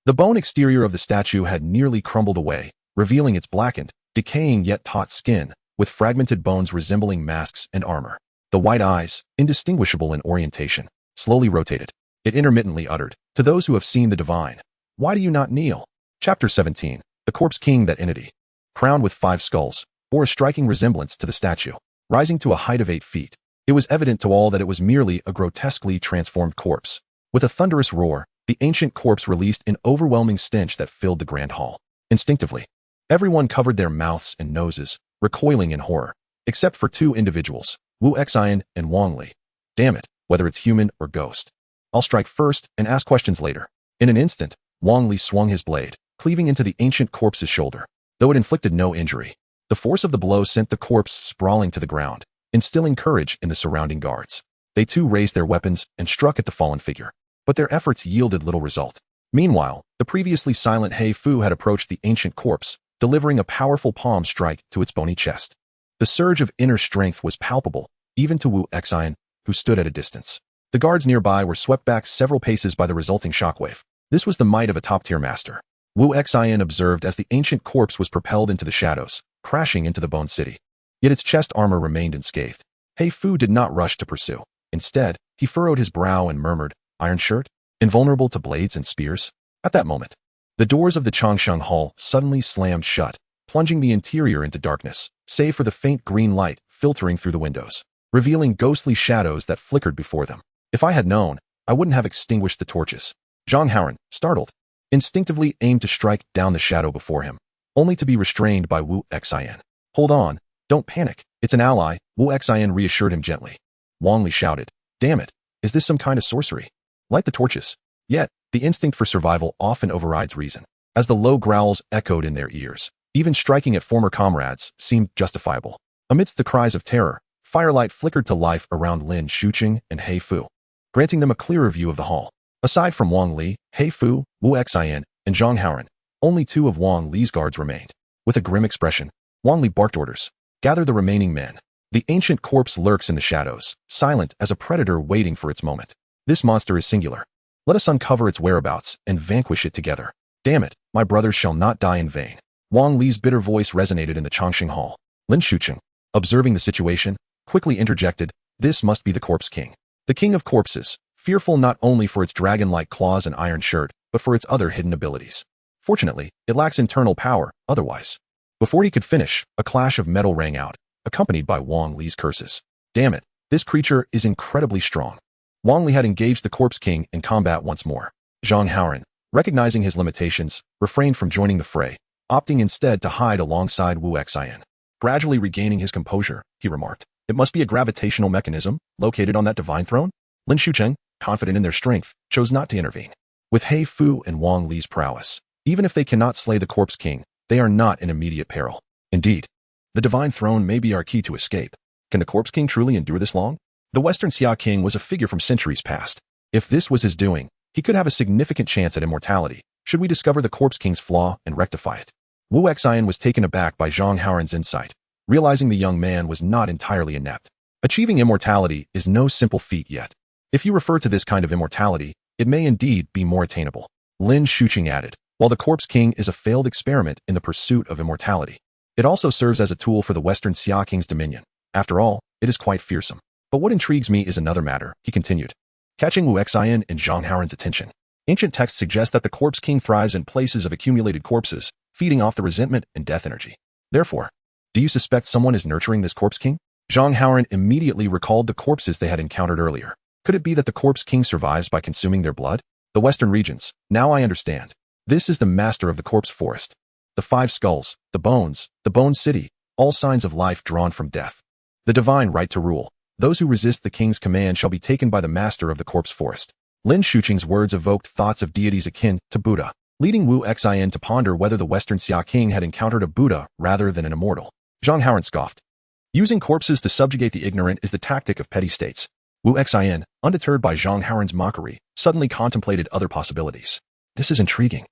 the bone exterior of the statue had nearly crumbled away, revealing its blackened, decaying yet taut skin, with fragmented bones resembling masks and armor. The white eyes, indistinguishable in orientation, slowly rotated. It intermittently uttered, To those who have seen the divine, why do you not kneel? Chapter 17. The Corpse King. That entity, crowned with 5 skulls, bore a striking resemblance to the statue. Rising to a height of 8 feet, it was evident to all that it was merely a grotesquely transformed corpse. With a thunderous roar, the ancient corpse released an overwhelming stench that filled the grand hall. Instinctively, everyone covered their mouths and noses, recoiling in horror, except for 2 individuals, Wu Xian and Wang Li. Damn it, whether it's human or ghost. I'll strike first and ask questions later. In an instant, Wang Li swung his blade, cleaving into the ancient corpse's shoulder. Though it inflicted no injury, the force of the blow sent the corpse sprawling to the ground, instilling courage in the surrounding guards. They too raised their weapons and struck at the fallen figure. But their efforts yielded little result. Meanwhile, the previously silent He Fu had approached the ancient corpse, delivering a powerful palm strike to its bony chest. The surge of inner strength was palpable, even to Wu Xian, who stood at a distance. The guards nearby were swept back several paces by the resulting shockwave. This was the might of a top-tier master. Wu Xian observed as the ancient corpse was propelled into the shadows, crashing into the bone city. Yet its chest armor remained unscathed. He Fu did not rush to pursue. Instead, he furrowed his brow and murmured, Iron shirt? Invulnerable to blades and spears? At that moment, the doors of the Changsheng Hall suddenly slammed shut, plunging the interior into darkness, save for the faint green light filtering through the windows, revealing ghostly shadows that flickered before them. If I had known, I wouldn't have extinguished the torches. Zhang Haoran, startled, instinctively aimed to strike down the shadow before him, only to be restrained by Wu Xian. Hold on, don't panic, it's an ally, Wu Xian reassured him gently. Wang Li shouted, Damn it, is this some kind of sorcery? Light the torches. Yet, the instinct for survival often overrides reason. As the low growls echoed in their ears, even striking at former comrades seemed justifiable. Amidst the cries of terror, firelight flickered to life around Lin Shuqing and He Fu, granting them a clearer view of the hall. Aside from Wang Li, He Fu, Wu Xian, and Zhang Haoran, only 2 of Wang Li's guards remained. With a grim expression, Wang Li barked orders. Gather the remaining men. The ancient corpse lurks in the shadows, silent as a predator waiting for its moment. This monster is singular. Let us uncover its whereabouts and vanquish it together. Damn it, my brothers shall not die in vain. Wang Li's bitter voice resonated in the Changsheng Hall. Lin Shuqing, observing the situation, quickly interjected, This must be the Corpse King. The King of Corpses, fearful not only for its dragon-like claws and iron shirt, but for its other hidden abilities. Fortunately, it lacks internal power, otherwise. Before he could finish, a clash of metal rang out, accompanied by Wang Li's curses. Damn it, this creature is incredibly strong. Wang Li had engaged the Corpse King in combat once more. Zhang Haoran, recognizing his limitations, refrained from joining the fray, opting instead to hide alongside Wu Xian. Gradually regaining his composure, he remarked, It must be a gravitational mechanism located on that divine throne? Lin Shuqing, confident in their strength, chose not to intervene. With He Fu and Wang Li's prowess, even if they cannot slay the Corpse King, they are not in immediate peril. Indeed, the divine throne may be our key to escape. Can the Corpse King truly endure this long? The Western Xia King was a figure from centuries past. If this was his doing, he could have a significant chance at immortality, should we discover the Corpse King's flaw and rectify it. Wu Xian was taken aback by Zhang Haoran's insight, realizing the young man was not entirely inept. Achieving immortality is no simple feat yet. If you refer to this kind of immortality, it may indeed be more attainable. Lin Shuqing added, while the Corpse King is a failed experiment in the pursuit of immortality, it also serves as a tool for the Western Xia King's dominion. After all, it is quite fearsome. But what intrigues me is another matter, he continued, catching Wu Xian and Zhang Haoran's attention. Ancient texts suggest that the Corpse King thrives in places of accumulated corpses, feeding off the resentment and death energy. Therefore, do you suspect someone is nurturing this Corpse King? Zhang Haoran immediately recalled the corpses they had encountered earlier. Could it be that the Corpse King survives by consuming their blood? The Western regions. Now I understand. This is the master of the corpse forest. The 5 skulls, the bones, the bone city, all signs of life drawn from death. The divine right to rule. Those who resist the king's command shall be taken by the master of the corpse forest. Lin Shuqing's words evoked thoughts of deities akin to Buddha, leading Wu Xian to ponder whether the Western Xia King had encountered a Buddha rather than an immortal. Zhang Haoran scoffed. Using corpses to subjugate the ignorant is the tactic of petty states. Wu Xian, undeterred by Zhang Haoran's mockery, suddenly contemplated other possibilities. This is intriguing.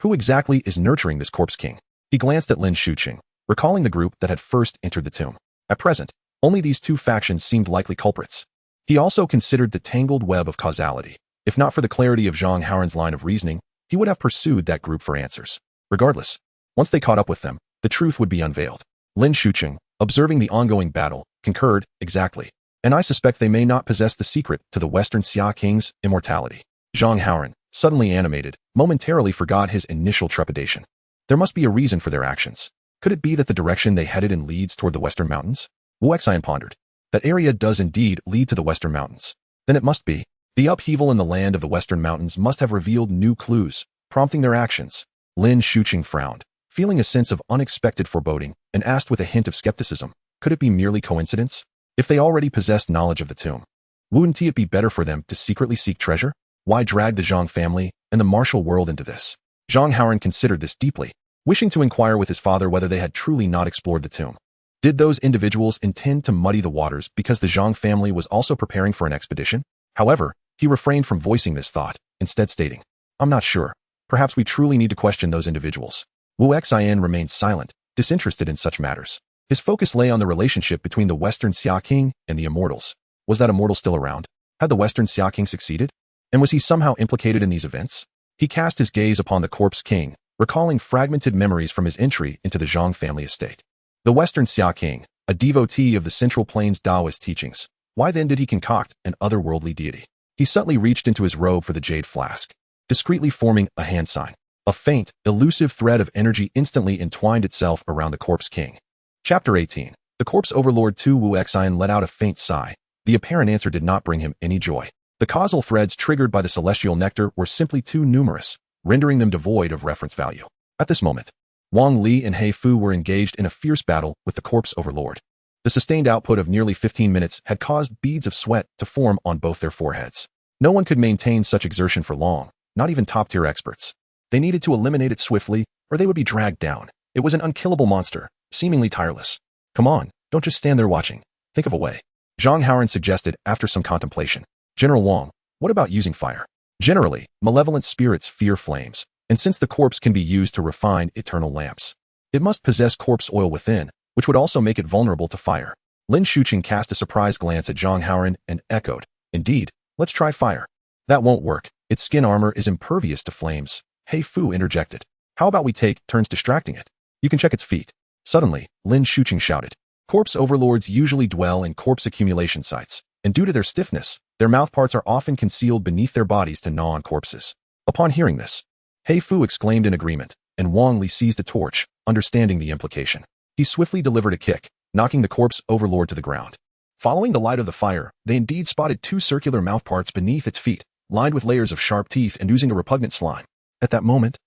Who exactly is nurturing this Corpse King? He glanced at Lin Shuqing, recalling the group that had first entered the tomb. At present, only these 2 factions seemed likely culprits. He also considered the tangled web of causality. If not for the clarity of Zhang Haoran's line of reasoning, he would have pursued that group for answers. Regardless, once they caught up with them, the truth would be unveiled. Lin Shuqing, observing the ongoing battle, concurred, exactly. And I suspect they may not possess the secret to the Western Xia King's immortality. Zhang Haoran, suddenly animated, momentarily forgot his initial trepidation. There must be a reason for their actions. Could it be that the direction they headed in leads toward the Western Mountains? Wu Xian pondered. That area does indeed lead to the Western Mountains. Then it must be. The upheaval in the land of the Western Mountains must have revealed new clues, prompting their actions. Lin Shuqing frowned, feeling a sense of unexpected foreboding, and asked with a hint of skepticism, could it be merely coincidence? If they already possessed knowledge of the tomb, wouldn't it be better for them to secretly seek treasure? Why drag the Zhang family and the martial world into this? Zhang Haoran considered this deeply, wishing to inquire with his father whether they had truly not explored the tomb. Did those individuals intend to muddy the waters because the Zhang family was also preparing for an expedition? However, he refrained from voicing this thought, instead stating, I'm not sure. Perhaps we truly need to question those individuals. Wu Xian remained silent, disinterested in such matters. His focus lay on the relationship between the Western Xia King and the Immortals. Was that Immortal still around? Had the Western Xia King succeeded? And was he somehow implicated in these events? He cast his gaze upon the Corpse King, recalling fragmented memories from his entry into the Zhang family estate. The Western Xia King, a devotee of the Central Plains Taoist teachings. Why then did he concoct an otherworldly deity? He subtly reached into his robe for the jade flask, discreetly forming a hand sign. A faint, elusive thread of energy instantly entwined itself around the Corpse King. Chapter 18. The Corpse Overlord Tu Wu Xian let out a faint sigh. The apparent answer did not bring him any joy. The causal threads triggered by the celestial nectar were simply too numerous, rendering them devoid of reference value. At this moment, Wang Li and He Fu were engaged in a fierce battle with the Corpse Overlord. The sustained output of nearly 15 minutes had caused beads of sweat to form on both their foreheads. No one could maintain such exertion for long, not even top-tier experts. They needed to eliminate it swiftly, or they would be dragged down. It was an unkillable monster, seemingly tireless. Come on, don't just stand there watching. Think of a way. Zhang Haoran suggested after some contemplation. General Wang, what about using fire? Generally, malevolent spirits fear flames, and since the corpse can be used to refine eternal lamps, it must possess corpse oil within, which would also make it vulnerable to fire. Lin Shuqing cast a surprised glance at Zhang Haoran and echoed, indeed, let's try fire. That won't work. Its skin armor is impervious to flames. He Fu interjected. How about we take turns distracting it? You can check its feet. Suddenly, Lin Shuqing shouted. Corpse overlords usually dwell in corpse accumulation sites, and due to their stiffness, their mouthparts are often concealed beneath their bodies to gnaw on corpses. Upon hearing this, He Fu exclaimed in agreement, and Wang Li seized a torch, understanding the implication. He swiftly delivered a kick, knocking the corpse overlord to the ground. Following the light of the fire, they indeed spotted 2 circular mouthparts beneath its feet, lined with layers of sharp teeth and oozing a repugnant slime. At that moment,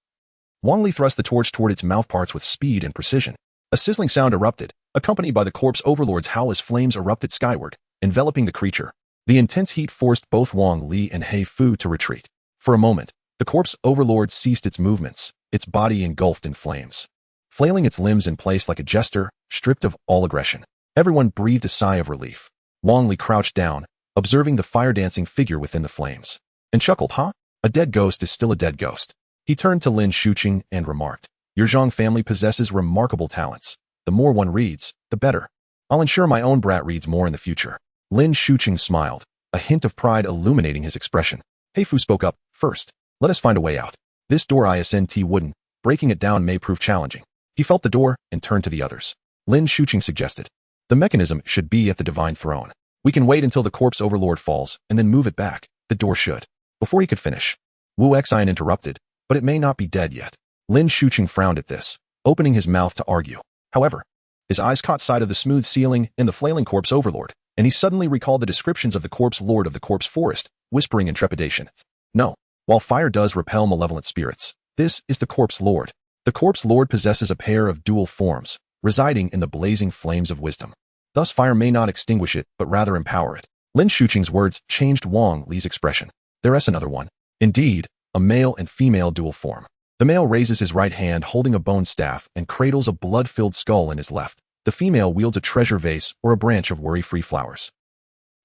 Wang Li thrust the torch toward its mouthparts with speed and precision. A sizzling sound erupted, accompanied by the corpse overlord's howl as flames erupted skyward, enveloping the creature. The intense heat forced both Wang Li and He Fu to retreat. For a moment, the corpse overlord ceased its movements, its body engulfed in flames. Flailing its limbs in place like a jester, stripped of all aggression, everyone breathed a sigh of relief. Wang Li crouched down, observing the fire-dancing figure within the flames, and chuckled, "Huh? A dead ghost is still a dead ghost." He turned to Lin Shuqing and remarked, "Your Zhang family possesses remarkable talents. The more one reads, the better. I'll ensure my own brat reads more in the future." Lin Shuqing smiled, a hint of pride illuminating his expression. Heifu spoke up, "First, let us find a way out. This door isn't wooden. Breaking it down may prove challenging." He felt the door and turned to the others. Lin Shuqing suggested, "The mechanism should be at the divine throne. We can wait until the corpse overlord falls and then move it back. The door should." Before he could finish, Wu Xian interrupted, "But it may not be dead yet." Lin Shuqing frowned at this, opening his mouth to argue. However, his eyes caught sight of the smooth ceiling and the flailing corpse overlord, and he suddenly recalled the descriptions of the corpse lord of the corpse forest, whispering in trepidation, "No, while fire does repel malevolent spirits, this is the corpse lord. The corpse lord possesses a pair of dual forms, residing in the blazing flames of wisdom. Thus fire may not extinguish it, but rather empower it." Lin Shuqing's words changed Wang Li's expression. "There's another one. Indeed, a male and female dual form. The male raises his right hand holding a bone staff and cradles a blood-filled skull in his left. The female wields a treasure vase or a branch of worry-free flowers.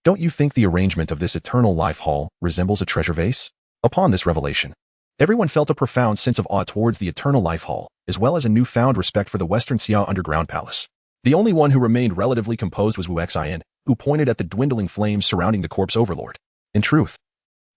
Don't you think the arrangement of this eternal life hall resembles a treasure vase?" Upon this revelation, everyone felt a profound sense of awe towards the eternal life hall, as well as a newfound respect for the Western Xia underground palace. The only one who remained relatively composed was Wu Xian, who pointed at the dwindling flames surrounding the corpse overlord. "In truth,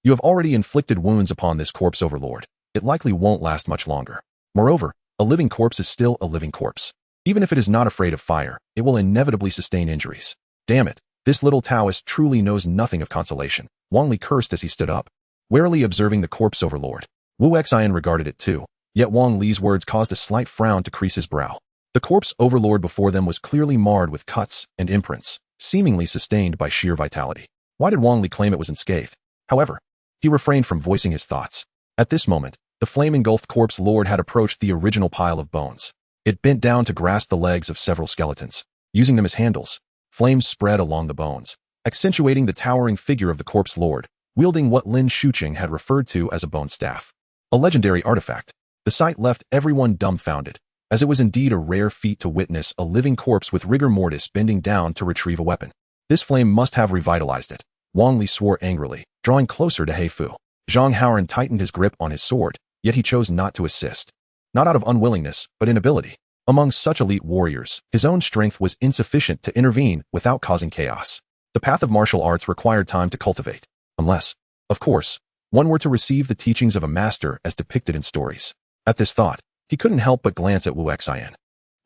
you have already inflicted wounds upon this corpse overlord. It likely won't last much longer. Moreover, a living corpse is still a living corpse. Even if it is not afraid of fire, it will inevitably sustain injuries. Damn it, this little Taoist truly knows nothing of consolation." Wang Li cursed as he stood up, warily observing the corpse overlord. Wu Xian regarded it too, yet Wang Li's words caused a slight frown to crease his brow. The corpse overlord before them was clearly marred with cuts and imprints, seemingly sustained by sheer vitality. Why did Wang Li claim it was unscathed? However, he refrained from voicing his thoughts. At this moment, the flame-engulfed corpse lord had approached the original pile of bones. It bent down to grasp the legs of several skeletons. Using them as handles, flames spread along the bones, accentuating the towering figure of the corpse lord, wielding what Lin Shuqing had referred to as a bone staff. A legendary artifact. The sight left everyone dumbfounded, as it was indeed a rare feat to witness a living corpse with rigor mortis bending down to retrieve a weapon. This flame must have revitalized it. Wang Li swore angrily, drawing closer to Heifu. Zhang Haoran tightened his grip on his sword, yet he chose not to assist. Not out of unwillingness, but inability. Among such elite warriors, his own strength was insufficient to intervene without causing chaos. The path of martial arts required time to cultivate, unless, of course, one were to receive the teachings of a master as depicted in stories. At this thought, he couldn't help but glance at Wu Xian.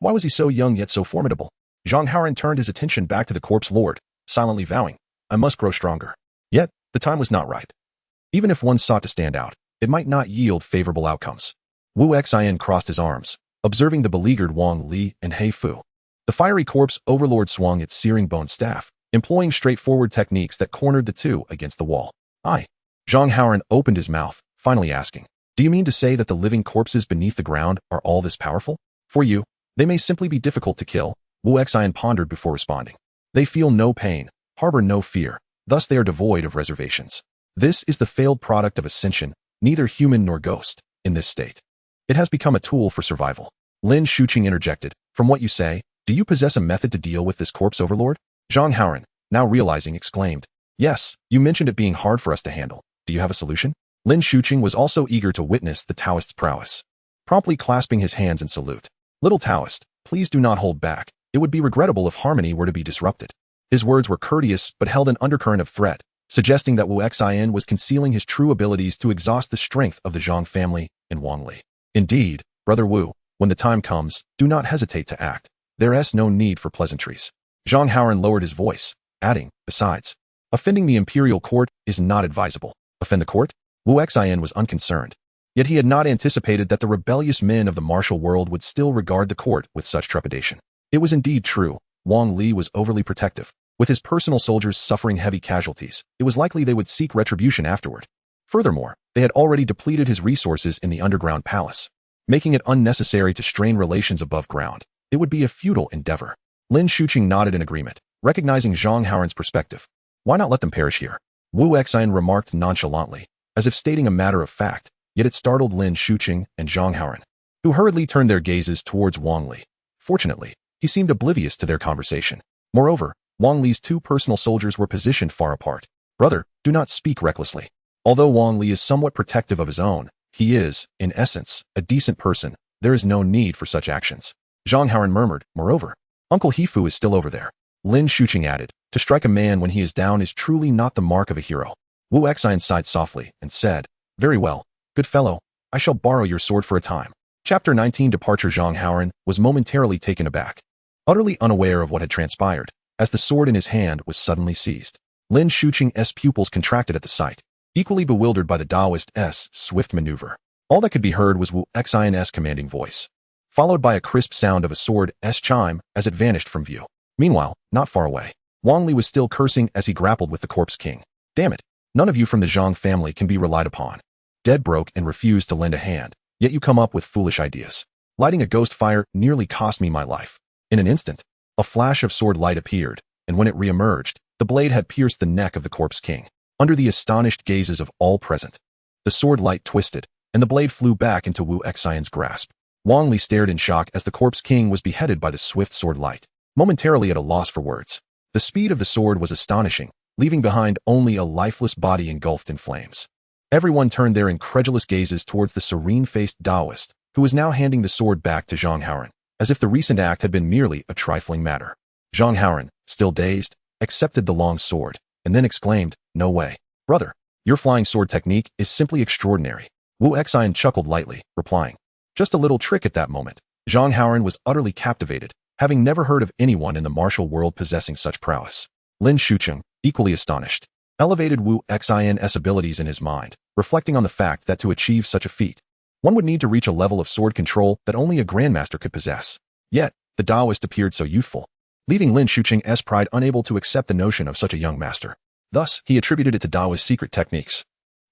Why was he so young yet so formidable? Zhang Haoran turned his attention back to the corpse lord, silently vowing, "I must grow stronger." Yet, the time was not right. Even if one sought to stand out, it might not yield favorable outcomes. Wu Xian crossed his arms, observing the beleaguered Wang Li and Heifu. The fiery corpse overlord swung its searing bone staff, employing straightforward techniques that cornered the two against the wall. "Aye." Zhang Haoran opened his mouth, finally asking, "Do you mean to say that the living corpses beneath the ground are all this powerful? For you, they may simply be difficult to kill." Wu Xian pondered before responding. "They feel no pain, harbor no fear, thus they are devoid of reservations. This is the failed product of ascension, neither human nor ghost, in this state. It has become a tool for survival." Lin Shuqing interjected, "From what you say, do you possess a method to deal with this corpse overlord?" Zhang Haoran, now realizing, exclaimed, "Yes, you mentioned it being hard for us to handle. Do you have a solution?" Lin Shuqing was also eager to witness the Taoist's prowess, promptly clasping his hands in salute. "Little Taoist, please do not hold back. It would be regrettable if harmony were to be disrupted." His words were courteous but held an undercurrent of threat, suggesting that Wu Xian was concealing his true abilities to exhaust the strength of the Zhang family and Wang Li. "Indeed, Brother Wu, when the time comes, do not hesitate to act. There's no need for pleasantries." Zhang Haoran lowered his voice, adding, "Besides, offending the imperial court is not advisable." Offend the court? Wu Xian was unconcerned. Yet he had not anticipated that the rebellious men of the martial world would still regard the court with such trepidation. It was indeed true. Wang Li was overly protective. With his personal soldiers suffering heavy casualties, it was likely they would seek retribution afterward. Furthermore, they had already depleted his resources in the underground palace, making it unnecessary to strain relations above ground. It would be a futile endeavor. Lin Shuqing nodded in agreement, recognizing Zhang Haoran's perspective. "Why not let them perish here?" Wu Xian remarked nonchalantly, as if stating a matter of fact, yet it startled Lin Shuqing and Zhang Haoran, who hurriedly turned their gazes towards Wang Li. Fortunately, he seemed oblivious to their conversation. Moreover, Wang Li's two personal soldiers were positioned far apart. Brother, do not speak recklessly. Although Wang Li is somewhat protective of his own, he is, in essence, a decent person. There is no need for such actions. Zhang Haoran murmured, moreover, Uncle Hifu is still over there. Lin Shuqing added, to strike a man when he is down is truly not the mark of a hero. Wu Exine sighed softly and said, very well, good fellow, I shall borrow your sword for a time. Chapter 19 Departure. Zhang Haoran was momentarily taken aback, utterly unaware of what had transpired, as the sword in his hand was suddenly seized. Lin Shuqing's pupils contracted at the sight, equally bewildered by the Taoist's swift maneuver. All that could be heard was Wu Xian's commanding voice, followed by a crisp sound of a sword's chime as it vanished from view. Meanwhile, not far away, Wang Li was still cursing as he grappled with the corpse king. Damn it, none of you from the Zhang family can be relied upon. Dead broke and refused to lend a hand, yet you come up with foolish ideas. Lighting a ghost fire nearly cost me my life. In an instant, a flash of sword light appeared, and when it re-emerged, the blade had pierced the neck of the corpse king. Under the astonished gazes of all present, the sword light twisted, and the blade flew back into Wu Xian's grasp. Wang Li stared in shock as the corpse king was beheaded by the swift sword light, momentarily at a loss for words. The speed of the sword was astonishing, leaving behind only a lifeless body engulfed in flames. Everyone turned their incredulous gazes towards the serene-faced Taoist, who was now handing the sword back to Zhang Haoran, as if the recent act had been merely a trifling matter. Zhang Haoran, still dazed, accepted the long sword, and then exclaimed, no way. Brother, your flying sword technique is simply extraordinary. Wu Exine chuckled lightly, replying, just a little trick at that moment. Zhang Haoran was utterly captivated, having never heard of anyone in the martial world possessing such prowess. Lin Shuqing, equally astonished, elevated Wu Xian's abilities in his mind, reflecting on the fact that to achieve such a feat, one would need to reach a level of sword control that only a grandmaster could possess. Yet, the Taoist appeared so youthful, leaving Lin Shuqing's pride unable to accept the notion of such a young master. Thus, he attributed it to Taoist's secret techniques,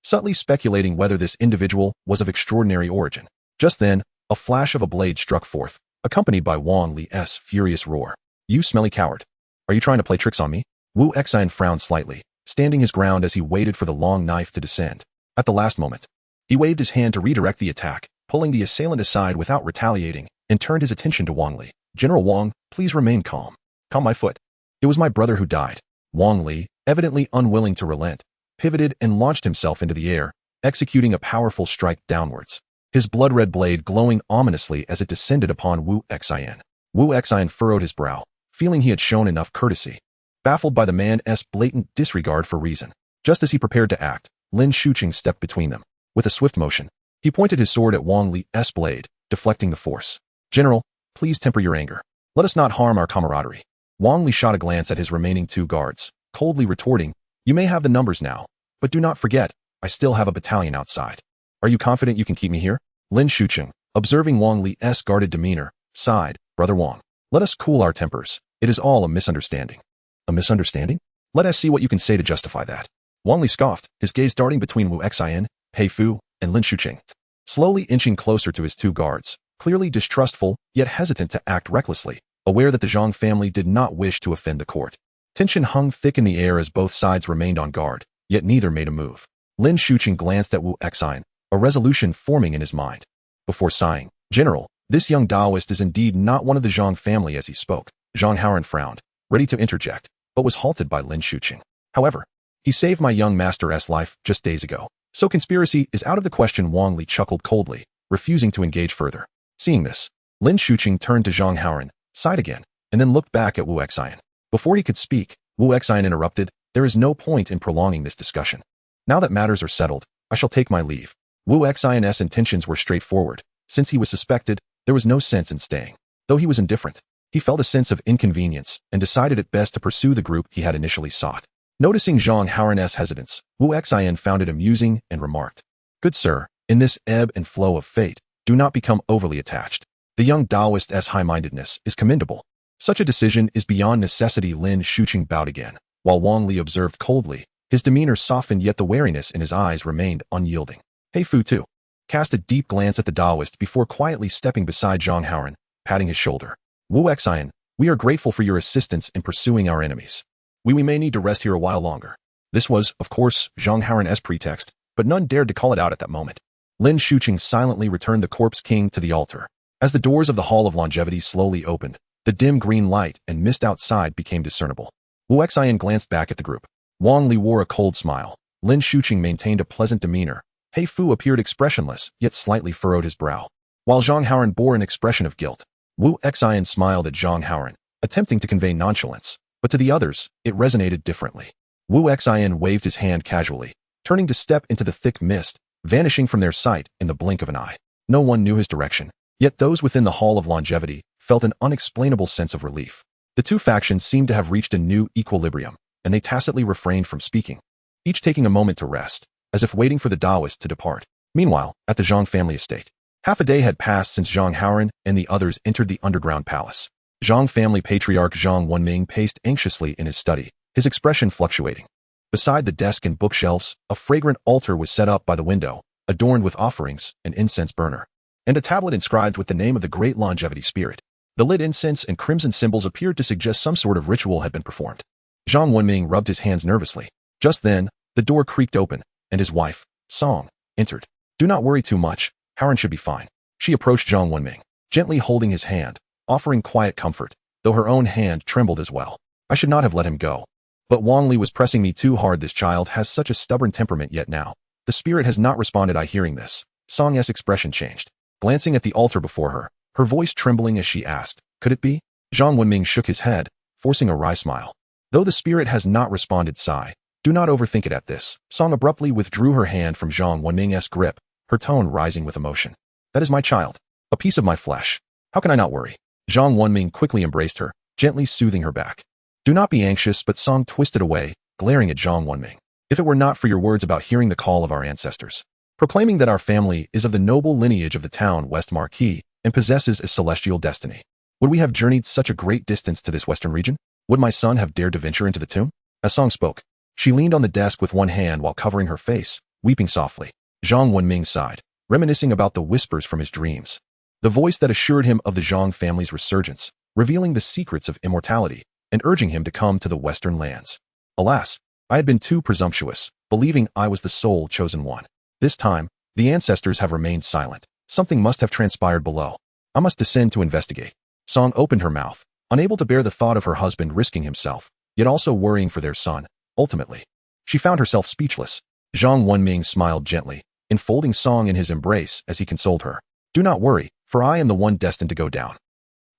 subtly speculating whether this individual was of extraordinary origin. Just then, a flash of a blade struck forth, accompanied by Wang Li's furious roar. You smelly coward. Are you trying to play tricks on me? Wu Exine frowned slightly, standing his ground as he waited for the long knife to descend. At the last moment, he waved his hand to redirect the attack, pulling the assailant aside without retaliating, and turned his attention to Wang Li. General Wang, please remain calm. Calm my foot. It was my brother who died. Wang Li, evidently unwilling to relent, pivoted and launched himself into the air, executing a powerful strike downwards, his blood-red blade glowing ominously as it descended upon Wu Exine. Wu Exine furrowed his brow, feeling he had shown enough courtesy, baffled by the man's blatant disregard for reason. Just as he prepared to act, Lin Shuqing stepped between them. With a swift motion, he pointed his sword at Wang Li's blade, deflecting the force. General, please temper your anger. Let us not harm our camaraderie. Wang Li shot a glance at his remaining two guards, coldly retorting, you may have the numbers now, but do not forget, I still have a battalion outside. Are you confident you can keep me here? Lin Shuqing, observing Wang Li's guarded demeanor, sighed, Brother Wang, let us cool our tempers. It is all a misunderstanding. A misunderstanding? Let us see what you can say to justify that. Wang Li scoffed, his gaze darting between Wu Exine, Pei Fu, and Lin Shuqing, slowly inching closer to his two guards, clearly distrustful, yet hesitant to act recklessly, aware that the Zhang family did not wish to offend the court. Tension hung thick in the air as both sides remained on guard, yet neither made a move. Lin Shuqing glanced at Wu Exine, a resolution forming in his mind. Before sighing, General, this young Taoist is indeed not one of the Zhang family. As he spoke, Zhang Haoran frowned, ready to interject, but was halted by Lin Shuqing. However, he saved my young master's life just days ago, so conspiracy is out of the question. Wang Li chuckled coldly, refusing to engage further. Seeing this, Lin Shuqing turned to Zhang Haoran, sighed again, and then looked back at Wu Exine. Before he could speak, Wu Exine interrupted, there is no point in prolonging this discussion. Now that matters are settled, I shall take my leave. Wu Xian's intentions were straightforward. Since he was suspected, there was no sense in staying. Though he was indifferent, he felt a sense of inconvenience and decided it best to pursue the group he had initially sought. Noticing Zhang Haoran's hesitance, Wu Exine found it amusing and remarked, Good sir, in this ebb and flow of fate, do not become overly attached. The young Taoist's high-mindedness is commendable. Such a decision is beyond necessity. Lin Shuqing bowed again, while Wang Li observed coldly. His demeanor softened, yet the wariness in his eyes remained unyielding. Pei Fu too cast a deep glance at the Taoist before quietly stepping beside Zhang Haoran, patting his shoulder. Wu Exine, we are grateful for your assistance in pursuing our enemies. We may need to rest here a while longer. This was, of course, Zhang Haoran's pretext, but none dared to call it out at that moment. Lin Shuqing silently returned the corpse king to the altar. As the doors of the Hall of Longevity slowly opened, the dim green light and mist outside became discernible. Wu Xian glanced back at the group. Wang Li wore a cold smile. Lin Shuqing maintained a pleasant demeanor. He Fu appeared expressionless, yet slightly furrowed his brow, while Zhang Haoran bore an expression of guilt. Wu Xian smiled at Zhang Haoran, attempting to convey nonchalance, but to the others, it resonated differently. Wu Xian waved his hand casually, turning to step into the thick mist, vanishing from their sight in the blink of an eye. No one knew his direction, yet those within the Hall of Longevity felt an unexplainable sense of relief. The two factions seemed to have reached a new equilibrium, and they tacitly refrained from speaking, each taking a moment to rest, as if waiting for the Taoist to depart. Meanwhile, at the Zhang family estate, half a day had passed since Zhang Haoran and the others entered the underground palace. Zhang family patriarch Zhang Wenming paced anxiously in his study, his expression fluctuating. Beside the desk and bookshelves, a fragrant altar was set up by the window, adorned with offerings, an incense burner, and a tablet inscribed with the name of the great longevity spirit. The lit incense and crimson symbols appeared to suggest some sort of ritual had been performed. Zhang Wenming rubbed his hands nervously. Just then, the door creaked open, and his wife, Song, entered. Do not worry too much, Haoran should be fine. She approached Zhang Wenming, gently holding his hand, offering quiet comfort, though her own hand trembled as well. I should not have let him go. But Wang Li was pressing me too hard. This child has such a stubborn temperament, yet now the spirit has not responded. Hearing this, Song's expression changed. Glancing at the altar before her, her voice trembling as she asked, could it be? Zhang Wenming shook his head, forcing a wry smile. Though the spirit has not responded, sigh. Do not overthink it. At this, Song abruptly withdrew her hand from Zhang Wenming's grip, her tone rising with emotion. That is my child, a piece of my flesh. How can I not worry? Zhang Wenming quickly embraced her, gently soothing her back. Do not be anxious, but Song twisted away, glaring at Zhang Wenming. If it were not for your words about hearing the call of our ancestors, proclaiming that our family is of the noble lineage of the town West Marquis and possesses a celestial destiny, would we have journeyed such a great distance to this western region? Would my son have dared to venture into the tomb? As Song spoke, she leaned on the desk with one hand while covering her face, weeping softly. Zhang Wenming sighed, reminiscing about the whispers from his dreams. The voice that assured him of the Zhang family's resurgence, revealing the secrets of immortality, and urging him to come to the western lands. Alas, I had been too presumptuous, believing I was the sole chosen one. This time, the ancestors have remained silent. Something must have transpired below. I must descend to investigate. Song opened her mouth, unable to bear the thought of her husband risking himself, yet also worrying for their son. Ultimately, she found herself speechless. Zhang Wenming smiled gently, enfolding Song in his embrace as he consoled her. Do not worry, for I am the one destined to go down.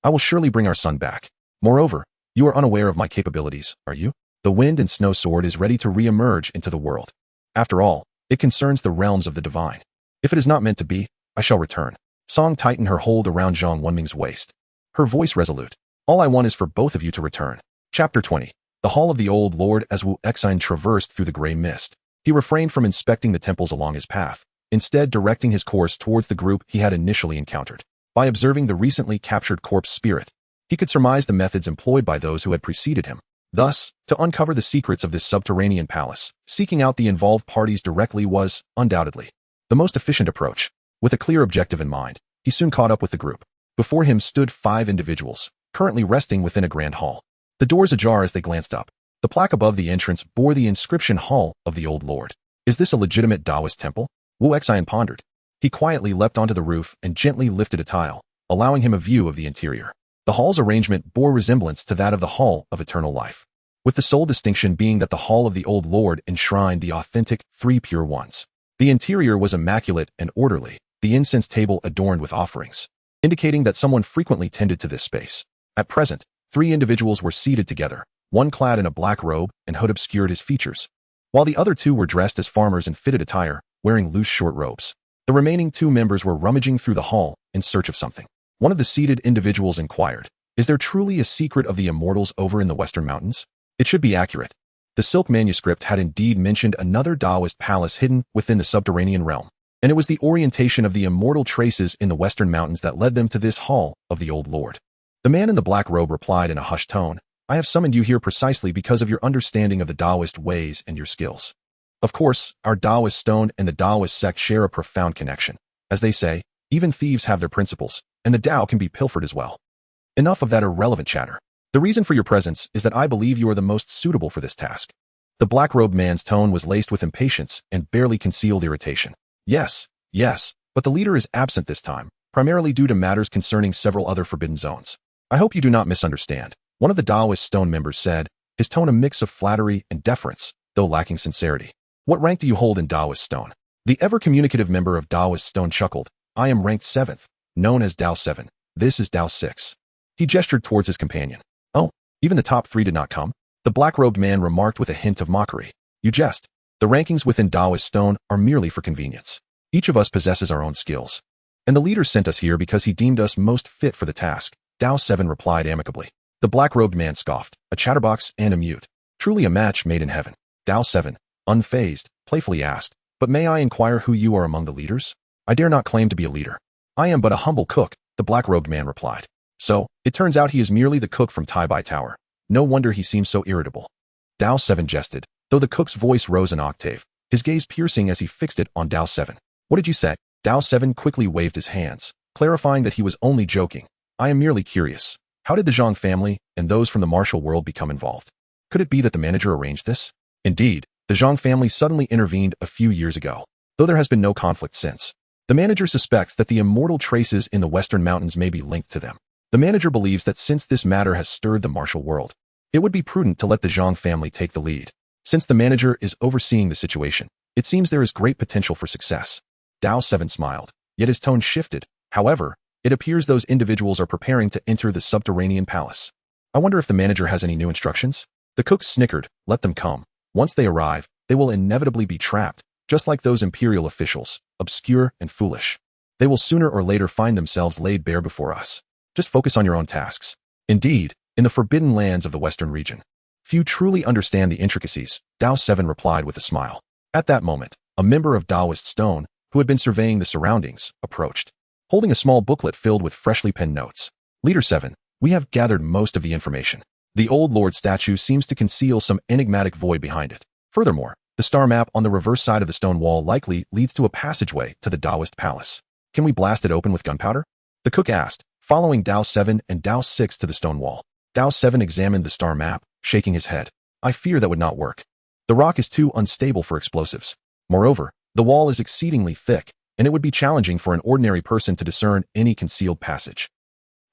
I will surely bring our son back. Moreover, you are unaware of my capabilities, are you? The wind and snow sword is ready to re-emerge into the world. After all, it concerns the realms of the divine. If it is not meant to be, I shall return. Song tightened her hold around Zhang Wenming's waist, her voice resolute. All I want is for both of you to return. Chapter 20. The Hall of the Old Lord. As Wu Xian traversed through the gray mist, he refrained from inspecting the temples along his path, instead directing his course towards the group he had initially encountered. By observing the recently captured corpse spirit, he could surmise the methods employed by those who had preceded him. Thus, to uncover the secrets of this subterranean palace, seeking out the involved parties directly was, undoubtedly, the most efficient approach. With a clear objective in mind, he soon caught up with the group. Before him stood 5 individuals, currently resting within a grand hall. The doors ajar as they glanced up. The plaque above the entrance bore the inscription Hall of the Old Lord. Is this a legitimate Taoist temple? Wu Xian pondered. He quietly leapt onto the roof and gently lifted a tile, allowing him a view of the interior. The hall's arrangement bore resemblance to that of the Hall of Eternal Life, with the sole distinction being that the Hall of the Old Lord enshrined the authentic 3 pure ones. The interior was immaculate and orderly, the incense table adorned with offerings, indicating that someone frequently tended to this space. At present, 3 individuals were seated together, one clad in a black robe and hood obscured his features, while the other 2 were dressed as farmers in fitted attire, wearing loose short robes. The remaining 2 members were rummaging through the hall in search of something. One of the seated individuals inquired, is there truly a secret of the immortals over in the Western Mountains? It should be accurate. The silk manuscript had indeed mentioned another Taoist palace hidden within the subterranean realm, and it was the orientation of the immortal traces in the Western Mountains that led them to this Hall of the Old Lord. The man in the black robe replied in a hushed tone, I have summoned you here precisely because of your understanding of the Taoist ways and your skills. Of course, our Taoist stone and the Taoist sect share a profound connection. As they say, even thieves have their principles, and the Tao can be pilfered as well. Enough of that irrelevant chatter. The reason for your presence is that I believe you are the most suitable for this task. The black-robed man's tone was laced with impatience and barely concealed irritation. Yes, but the leader is absent this time, primarily due to matters concerning several other forbidden zones. I hope you do not misunderstand, one of the Taoist stone members said, his tone a mix of flattery and deference, though lacking sincerity. What rank do you hold in Taoist stone? The ever-communicative member of Taoist stone chuckled. I am ranked 7th, known as Tao 7. This is Tao 6. He gestured towards his companion. Oh, even the top 3 did not come? The black-robed man remarked with a hint of mockery. You jest. The rankings within Taoist stone are merely for convenience. Each of us possesses our own skills. And the leader sent us here because he deemed us most fit for the task, Tao 7 replied amicably. The black-robed man scoffed, a chatterbox and a mute. Truly a match made in heaven. Tao 7, unfazed, playfully asked, but may I inquire who you are among the leaders? I dare not claim to be a leader. I am but a humble cook, the black-robed man replied. So, it turns out he is merely the cook from Tai Bai Tower. No wonder he seems so irritable. Tao 7 jested, though the cook's voice rose an octave, his gaze piercing as he fixed it on Tao 7. What did you say? Tao 7 quickly waved his hands, clarifying that he was only joking. I am merely curious. How did the Zhang family and those from the martial world become involved? Could it be that the manager arranged this? Indeed, the Zhang family suddenly intervened a few years ago, though there has been no conflict since. The manager suspects that the immortal traces in the Western Mountains may be linked to them. The manager believes that since this matter has stirred the martial world, it would be prudent to let the Zhang family take the lead. Since the manager is overseeing the situation, it seems there is great potential for success. Tao 7 smiled, yet his tone shifted. However, it appears those individuals are preparing to enter the subterranean palace. I wonder if the manager has any new instructions? The cook snickered. Let them come. Once they arrive, they will inevitably be trapped, just like those imperial officials, obscure and foolish. They will sooner or later find themselves laid bare before us. Just focus on your own tasks. Indeed, in the forbidden lands of the Western region, few truly understand the intricacies, Tao 7 replied with a smile. At that moment, a member of Taoist stone, who had been surveying the surroundings, approached, holding a small booklet filled with freshly penned notes. Leader 7, we have gathered most of the information. The old lord statue seems to conceal some enigmatic void behind it. Furthermore, the star map on the reverse side of the stone wall likely leads to a passageway to the Taoist palace. Can we blast it open with gunpowder? The cook asked, following Tao 7 and Tao 6 to the stone wall. Tao 7 examined the star map, shaking his head. I fear that would not work. The rock is too unstable for explosives. Moreover, the wall is exceedingly thick, and it would be challenging for an ordinary person to discern any concealed passage.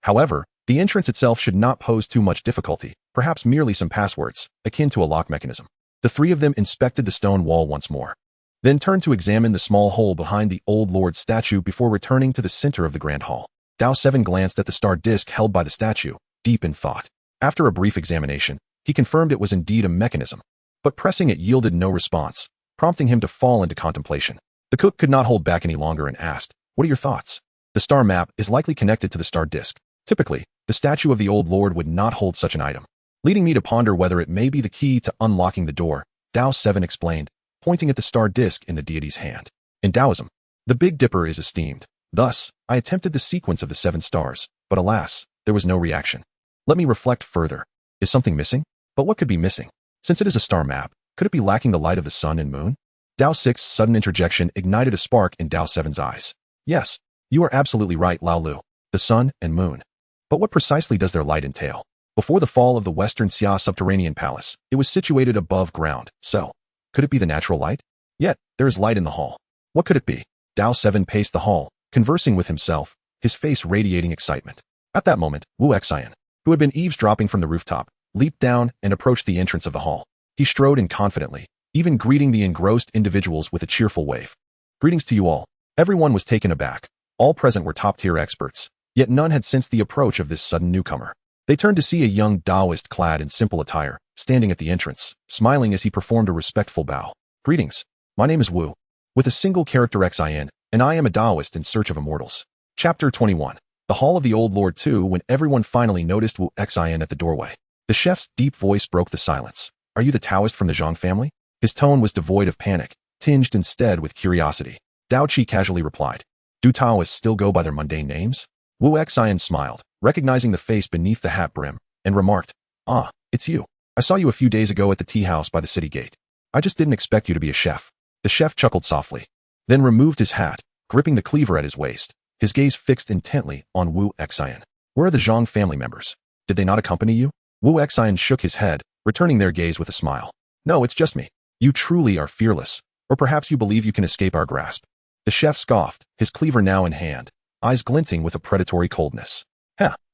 However, the entrance itself should not pose too much difficulty, perhaps merely some passwords, akin to a lock mechanism. The three of them inspected the stone wall once more, then turned to examine the small hole behind the old lord's statue before returning to the center of the grand hall. Tao 7 glanced at the star disk held by the statue, deep in thought. After a brief examination, he confirmed it was indeed a mechanism, but pressing it yielded no response, prompting him to fall into contemplation. The cook could not hold back any longer and asked, what are your thoughts? The star map is likely connected to the star disk. Typically, the statue of the old lord would not hold such an item, leading me to ponder whether it may be the key to unlocking the door, Tao 7 explained, pointing at the star disk in the deity's hand. In Taoism, the Big Dipper is esteemed. Thus, I attempted the sequence of the 7 stars, but alas, there was no reaction. Let me reflect further. Is something missing? But what could be missing? Since it is a star map, could it be lacking the light of the sun and moon? Tao 6's sudden interjection ignited a spark in Tao 7's eyes. Yes, you are absolutely right, Lao Lu. The sun and moon. But what precisely does their light entail? Before the fall of the Western Xia subterranean palace, it was situated above ground, so could it be the natural light? Yet, there is light in the hall. What could it be? Tao 7 paced the hall, conversing with himself, his face radiating excitement. At that moment, Wu Xian, who had been eavesdropping from the rooftop, leaped down and approached the entrance of the hall. He strode in confidently, even greeting the engrossed individuals with a cheerful wave. Greetings to you all. Everyone was taken aback. All present were top-tier experts, yet none had sensed the approach of this sudden newcomer. They turned to see a young Taoist clad in simple attire, standing at the entrance, smiling as he performed a respectful bow. Greetings. My name is Wu, with a single character Xin, and I am a Taoist in search of immortals. Chapter 21. The Hall of the Old Lord 2. When everyone finally noticed Wu Xin at the doorway, the chef's deep voice broke the silence. Are you the Taoist from the Zhang family? His tone was devoid of panic, tinged instead with curiosity. Dao Qi casually replied. Do Taoists still go by their mundane names? Wu Xian smiled, recognizing the face beneath the hat brim, and remarked, Ah, it's you. I saw you a few days ago at the tea house by the city gate. I just didn't expect you to be a chef. The chef chuckled softly, then removed his hat, gripping the cleaver at his waist, his gaze fixed intently on Wu Xian. Where are the Zhang family members? Did they not accompany you? Wu Xian shook his head, returning their gaze with a smile. No, it's just me. You truly are fearless, or perhaps you believe you can escape our grasp. The chef scoffed, his cleaver now in hand, eyes glinting with a predatory coldness.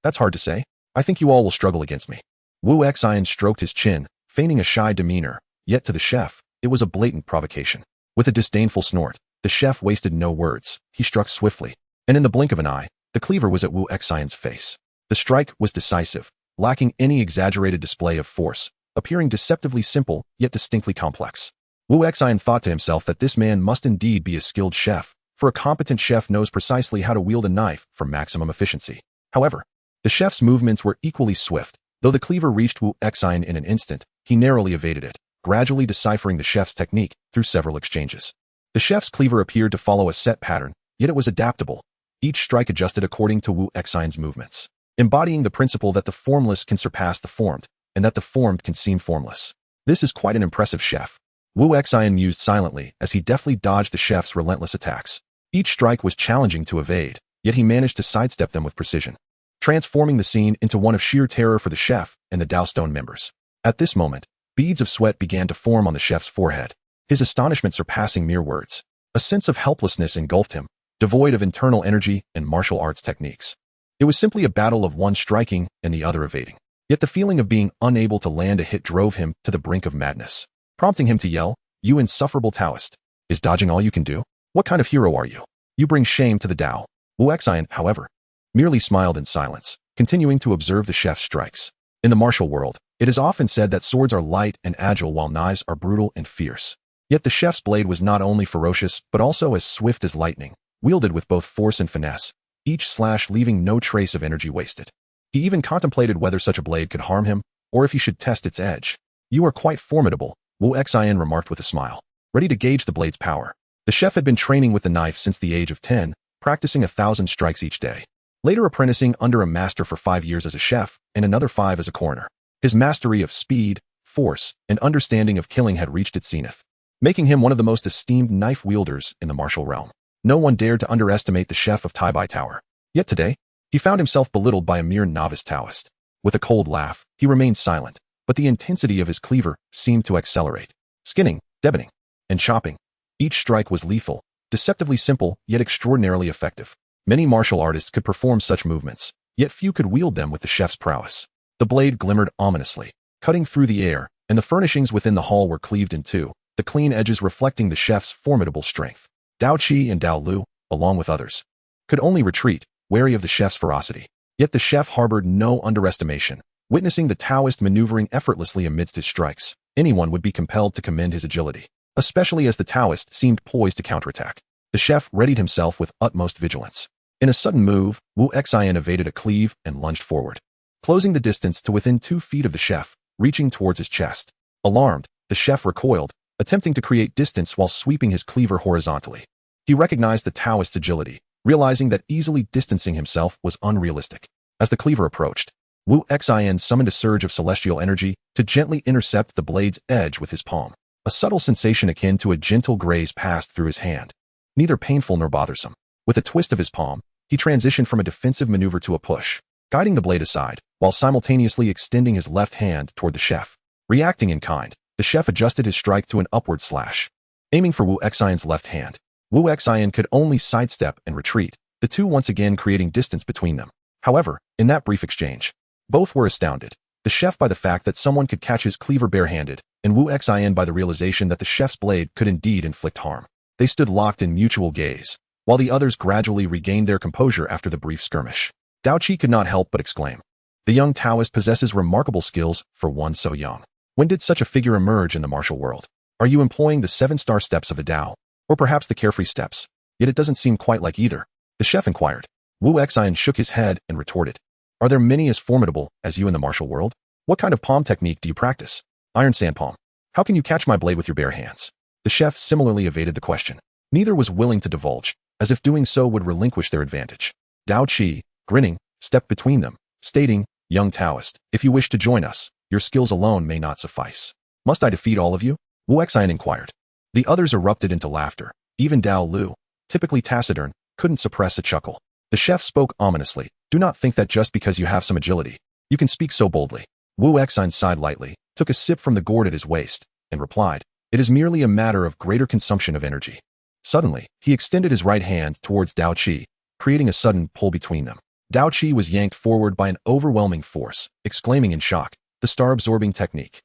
That's hard to say. I think you all will struggle against me. Wu Xian stroked his chin, feigning a shy demeanor, yet to the chef, it was a blatant provocation. With a disdainful snort, the chef wasted no words. He struck swiftly, and in the blink of an eye, the cleaver was at Wu Xian's face. The strike was decisive, lacking any exaggerated display of force, appearing deceptively simple yet distinctly complex. Wu Xian thought to himself that this man must indeed be a skilled chef, for a competent chef knows precisely how to wield a knife for maximum efficiency. However, the chef's movements were equally swift. Though the cleaver reached Wu Xian in an instant, he narrowly evaded it, gradually deciphering the chef's technique through several exchanges. The chef's cleaver appeared to follow a set pattern, yet it was adaptable, each strike adjusted according to Wu Xian's movements, embodying the principle that the formless can surpass the formed, and that the formed can seem formless. This is quite an impressive chef. Wu Xian mused silently as he deftly dodged the chef's relentless attacks. Each strike was challenging to evade, yet he managed to sidestep them with precision, transforming the scene into one of sheer terror for the chef and the Dao Stone members. At this moment, beads of sweat began to form on the chef's forehead, his astonishment surpassing mere words. A sense of helplessness engulfed him, devoid of internal energy and martial arts techniques. It was simply a battle of one striking and the other evading. Yet the feeling of being unable to land a hit drove him to the brink of madness, prompting him to yell, "You insufferable Taoist! Is dodging all you can do? What kind of hero are you? You bring shame to the Dao." Wu Xian, however, merely smiled in silence, continuing to observe the chef's strikes. In the martial world, it is often said that swords are light and agile while knives are brutal and fierce. Yet the chef's blade was not only ferocious but also as swift as lightning, wielded with both force and finesse, each slash leaving no trace of energy wasted. He even contemplated whether such a blade could harm him, or if he should test its edge. "You are quite formidable," Wu Xian remarked with a smile, ready to gauge the blade's power. The chef had been training with the knife since the age of 10, practicing 1,000 strikes each day. Later apprenticing under a master for 5 years as a chef and another 5 as a coroner. His mastery of speed, force, and understanding of killing had reached its zenith, making him one of the most esteemed knife wielders in the martial realm. No one dared to underestimate the chef of Taibai Tower. Yet today, he found himself belittled by a mere novice Taoist. With a cold laugh, he remained silent, but the intensity of his cleaver seemed to accelerate. Skinning, deboning, and chopping. Each strike was lethal, deceptively simple, yet extraordinarily effective. Many martial artists could perform such movements, yet few could wield them with the chef's prowess. The blade glimmered ominously, cutting through the air, and the furnishings within the hall were cleaved in two, the clean edges reflecting the chef's formidable strength. Dao Qi and Dao Lu, along with others, could only retreat, wary of the chef's ferocity. Yet the chef harbored no underestimation. Witnessing the Taoist maneuvering effortlessly amidst his strikes, anyone would be compelled to commend his agility, especially as the Taoist seemed poised to counterattack. The chef readied himself with utmost vigilance. In a sudden move, Wu Xian evaded a cleave and lunged forward, closing the distance to within 2 feet of the chef, reaching towards his chest. Alarmed, the chef recoiled, attempting to create distance while sweeping his cleaver horizontally. He recognized the Taoist's agility, realizing that easily distancing himself was unrealistic. As the cleaver approached, Wu Xian summoned a surge of celestial energy to gently intercept the blade's edge with his palm. A subtle sensation akin to a gentle graze passed through his hand, neither painful nor bothersome. With a twist of his palm, he transitioned from a defensive maneuver to a push, guiding the blade aside, while simultaneously extending his left hand toward the chef. Reacting in kind, the chef adjusted his strike to an upward slash, aiming for Wu Xian's left hand. Wu Xian could only sidestep and retreat, the two once again creating distance between them. However, in that brief exchange, both were astounded, the chef by the fact that someone could catch his cleaver barehanded, and Wu Xian by the realization that the chef's blade could indeed inflict harm. They stood locked in mutual gaze, while the others gradually regained their composure after the brief skirmish. Dao Qi could not help but exclaim, "The young Taoist possesses remarkable skills for one so young. When did such a figure emerge in the martial world? Are you employing the 7-star steps of the Dao, or perhaps the carefree steps? Yet it doesn't seem quite like either," the chef inquired. Wu Xian shook his head and retorted, "Are there many as formidable as you in the martial world? What kind of palm technique do you practice? Iron sand palm. How can you catch my blade with your bare hands?" The chef similarly evaded the question. Neither was willing to divulge, as if doing so would relinquish their advantage. Dao Qi, grinning, stepped between them, stating, "Young Taoist, if you wish to join us, your skills alone may not suffice. Must I defeat all of you?" Wu Xian inquired. The others erupted into laughter. Even Dao Lu, typically taciturn, couldn't suppress a chuckle. The chef spoke ominously, "Do not think that just because you have some agility, you can speak so boldly." Wu Xian sighed lightly, took a sip from the gourd at his waist, and replied, "It is merely a matter of greater consumption of energy." Suddenly, he extended his right hand towards Dao Qi, creating a sudden pull between them. Dao Qi was yanked forward by an overwhelming force, exclaiming in shock, "The star-absorbing technique."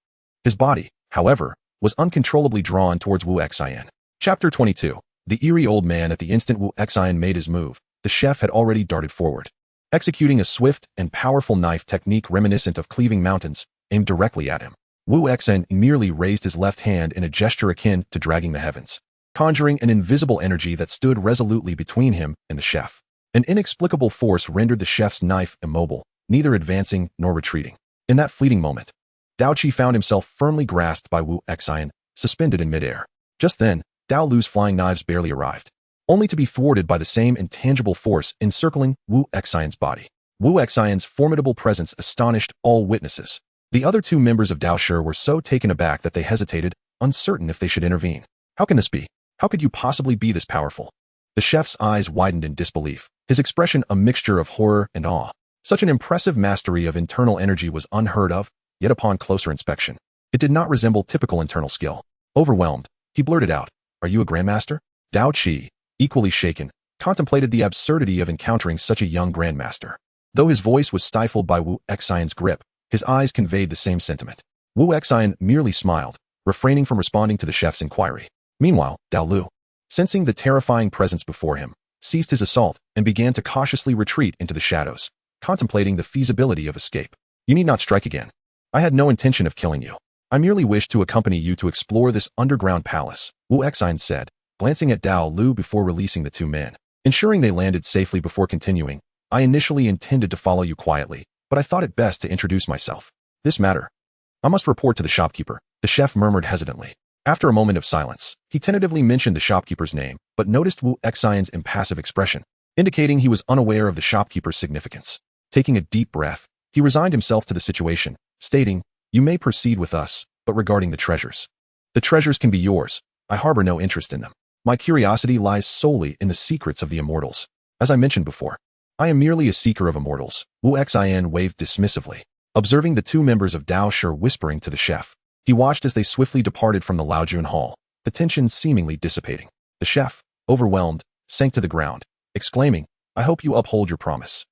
His body, however, was uncontrollably drawn towards Wu Xian. Chapter 22. The eerie old man. At the instant Wu Xian made his move, the chef had already darted forward, executing a swift and powerful knife technique reminiscent of cleaving mountains, aimed directly at him. Wu Xian merely raised his left hand in a gesture akin to dragging the heavens, conjuring an invisible energy that stood resolutely between him and the chef. An inexplicable force rendered the chef's knife immobile, neither advancing nor retreating. In that fleeting moment, Dao Qi found himself firmly grasped by Wu Xian, suspended in midair. Just then, Dao Lu's flying knives barely arrived, only to be thwarted by the same intangible force encircling Wu Xian's body. Wu Xian's formidable presence astonished all witnesses. The other two members of Dao Shi were so taken aback that they hesitated, uncertain if they should intervene. How can this be? How could you possibly be this powerful? The chef's eyes widened in disbelief, his expression a mixture of horror and awe. Such an impressive mastery of internal energy was unheard of, yet upon closer inspection, it did not resemble typical internal skill. Overwhelmed, he blurted out, "Are you a grandmaster?" Dao Qi, equally shaken, contemplated the absurdity of encountering such a young grandmaster. Though his voice was stifled by Wu Xian's grip, his eyes conveyed the same sentiment. Wu Xian merely smiled, refraining from responding to the chef's inquiry. Meanwhile, Dao Lu, sensing the terrifying presence before him, ceased his assault and began to cautiously retreat into the shadows, contemplating the feasibility of escape. "You need not strike again. I had no intention of killing you. I merely wished to accompany you to explore this underground palace," Wu Xian said, glancing at Dao Lu before releasing the two men. Ensuring they landed safely before continuing, "I initially intended to follow you quietly, but I thought it best to introduce myself. This matter I must report to the shopkeeper," the chef murmured hesitantly. After a moment of silence, he tentatively mentioned the shopkeeper's name, but noticed Wu Xian's impassive expression, indicating he was unaware of the shopkeeper's significance. Taking a deep breath, he resigned himself to the situation, stating, "You may proceed with us, but regarding the treasures. The treasures can be yours. I harbor no interest in them. My curiosity lies solely in the secrets of the immortals. As I mentioned before, I am merely a seeker of immortals." Wu Xian waved dismissively, observing the two members of Dao Shi whispering to the chef. He watched as they swiftly departed from the Laojun hall, the tension seemingly dissipating. The chef, overwhelmed, sank to the ground, exclaiming, "I hope you uphold your promise."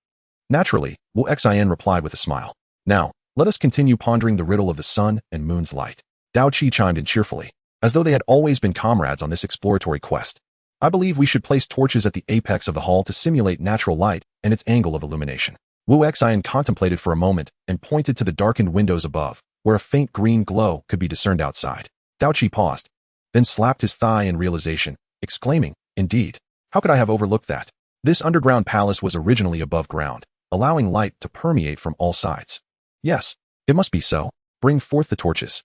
Naturally, Wu Xian replied with a smile. "Now, let us continue pondering the riddle of the sun and moon's light." Dao Qi chimed in cheerfully, as though they had always been comrades on this exploratory quest. "I believe we should place torches at the apex of the hall to simulate natural light and its angle of illumination." Wu Xian contemplated for a moment and pointed to the darkened windows above, where a faint green glow could be discerned outside. Dao Qi paused, then slapped his thigh in realization, exclaiming, "Indeed, how could I have overlooked that?" This underground palace was originally above ground, allowing light to permeate from all sides. "Yes, it must be so. Bring forth the torches."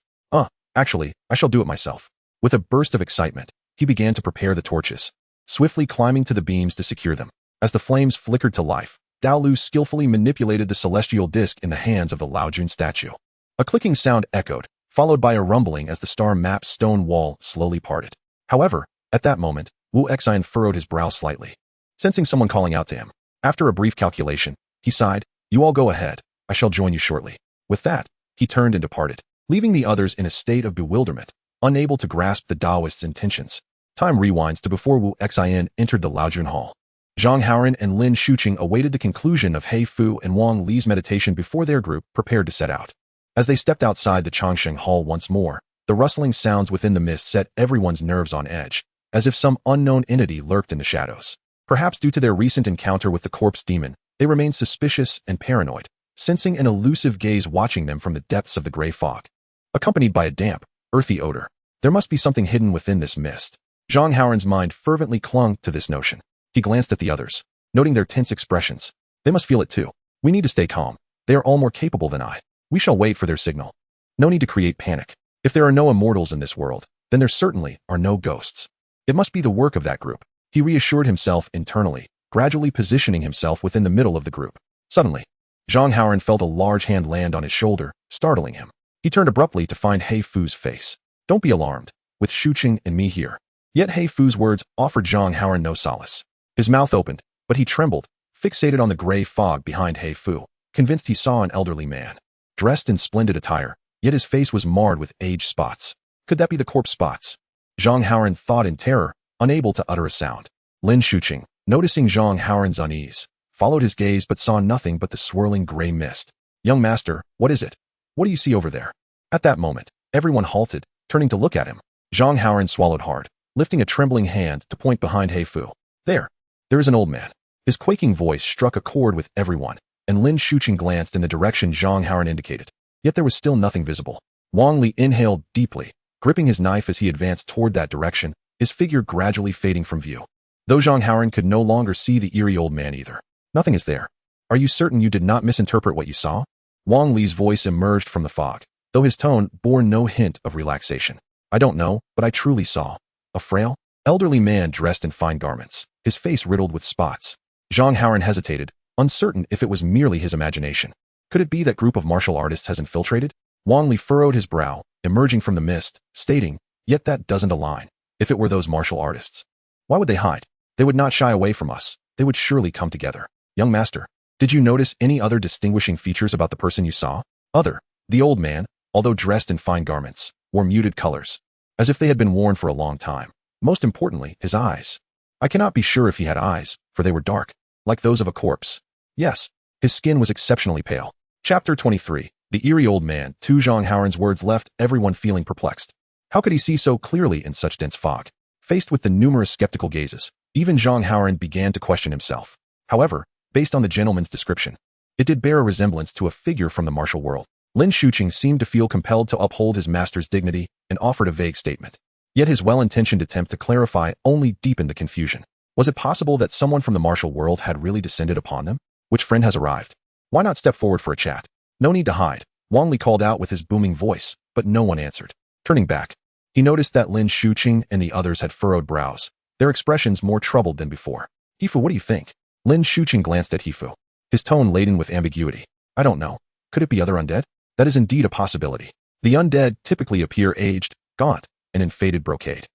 Actually, I shall do it myself." With a burst of excitement, he began to prepare the torches, swiftly climbing to the beams to secure them. As the flames flickered to life, Dao Lu skillfully manipulated the celestial disc in the hands of the Laojun statue. A clicking sound echoed, followed by a rumbling as the star-mapped stone wall slowly parted. However, at that moment, Wu Xian furrowed his brow slightly, sensing someone calling out to him. After a brief calculation, he sighed, "You all go ahead. I shall join you shortly." With that, he turned and departed, leaving the others in a state of bewilderment, unable to grasp the Taoist's intentions. Time rewinds to before Wu Xian entered the Laojun hall. Zhang Haoran and Lin Shuqing awaited the conclusion of He Fu and Wang Li's meditation before their group prepared to set out. As they stepped outside the Changsheng hall once more, the rustling sounds within the mist set everyone's nerves on edge, as if some unknown entity lurked in the shadows. Perhaps due to their recent encounter with the corpse demon, they remained suspicious and paranoid, sensing an elusive gaze watching them from the depths of the gray fog, accompanied by a damp, earthy odor. There must be something hidden within this mist. Zhang Haoran's mind fervently clung to this notion. He glanced at the others, noting their tense expressions. They must feel it too. "We need to stay calm. They are all more capable than I. We shall wait for their signal. No need to create panic. If there are no immortals in this world, then there certainly are no ghosts. It must be the work of that group." He reassured himself internally, gradually positioning himself within the middle of the group. Suddenly, Zhang Haoran felt a large hand land on his shoulder, startling him. He turned abruptly to find He Fu's face. "Don't be alarmed, with Shuqing and me here." Yet He Fu's words offered Zhang Haoran no solace. His mouth opened, but he trembled, fixated on the gray fog behind He Fu, convinced he saw an elderly man, dressed in splendid attire, yet his face was marred with age spots. Could that be the corpse spots? Zhang Haoran thought in terror, unable to utter a sound. Lin Shuqing, noticing Zhang Haoran's unease, followed his gaze but saw nothing but the swirling gray mist. "Young master, what is it? What do you see over there?" At that moment, Everyone halted, turning to look at him. Zhang Haoran swallowed hard, lifting a trembling hand to point behind He Fu. There is an old man. His quaking voice struck a chord with everyone, and Lin Shuqing glanced in the direction Zhang Haoran indicated. Yet there was still nothing visible. Wang Li inhaled deeply, gripping his knife as he advanced toward that direction, his figure gradually fading from view. Though Zhang Haoran could no longer see the eerie old man either. Nothing is there. Are you certain you did not misinterpret what you saw? Wang Li's voice emerged from the fog, though his tone bore no hint of relaxation. I don't know, but I truly saw a frail, elderly man dressed in fine garments, his face riddled with spots. Zhang Haoran hesitated, uncertain if it was merely his imagination. Could it be that group of martial artists has infiltrated? Wang Li furrowed his brow, emerging from the mist, stating, yet that doesn't align. If it were those martial artists, why would they hide? They would not shy away from us. They would surely come together. Young master, did you notice any other distinguishing features about the person you saw? The old man, although dressed in fine garments, wore muted colors, as if they had been worn for a long time. Most importantly, his eyes. I cannot be sure if he had eyes, for they were dark, like those of a corpse. Yes, his skin was exceptionally pale. Chapter 23. The eerie old man. Zhang Haoran's words left everyone feeling perplexed. How could he see so clearly in such dense fog? Faced with the numerous skeptical gazes, even Zhang Haoran began to question himself. However, based on the gentleman's description, it did bear a resemblance to a figure from the martial world. Lin Shuqing seemed to feel compelled to uphold his master's dignity and offered a vague statement. Yet his well-intentioned attempt to clarify only deepened the confusion. Was it possible that someone from the martial world had really descended upon them? Which friend has arrived? Why not step forward for a chat? No need to hide, Wang Li called out with his booming voice, but no one answered. Turning back, he noticed that Lin Shuqing and the others had furrowed brows, their expressions more troubled than before. He Fu, what do you think? Lin Shuqing glanced at He Fu, his tone laden with ambiguity. I don't know. Could it be other undead? That is indeed a possibility. The undead typically appear aged, gaunt, and in faded brocade,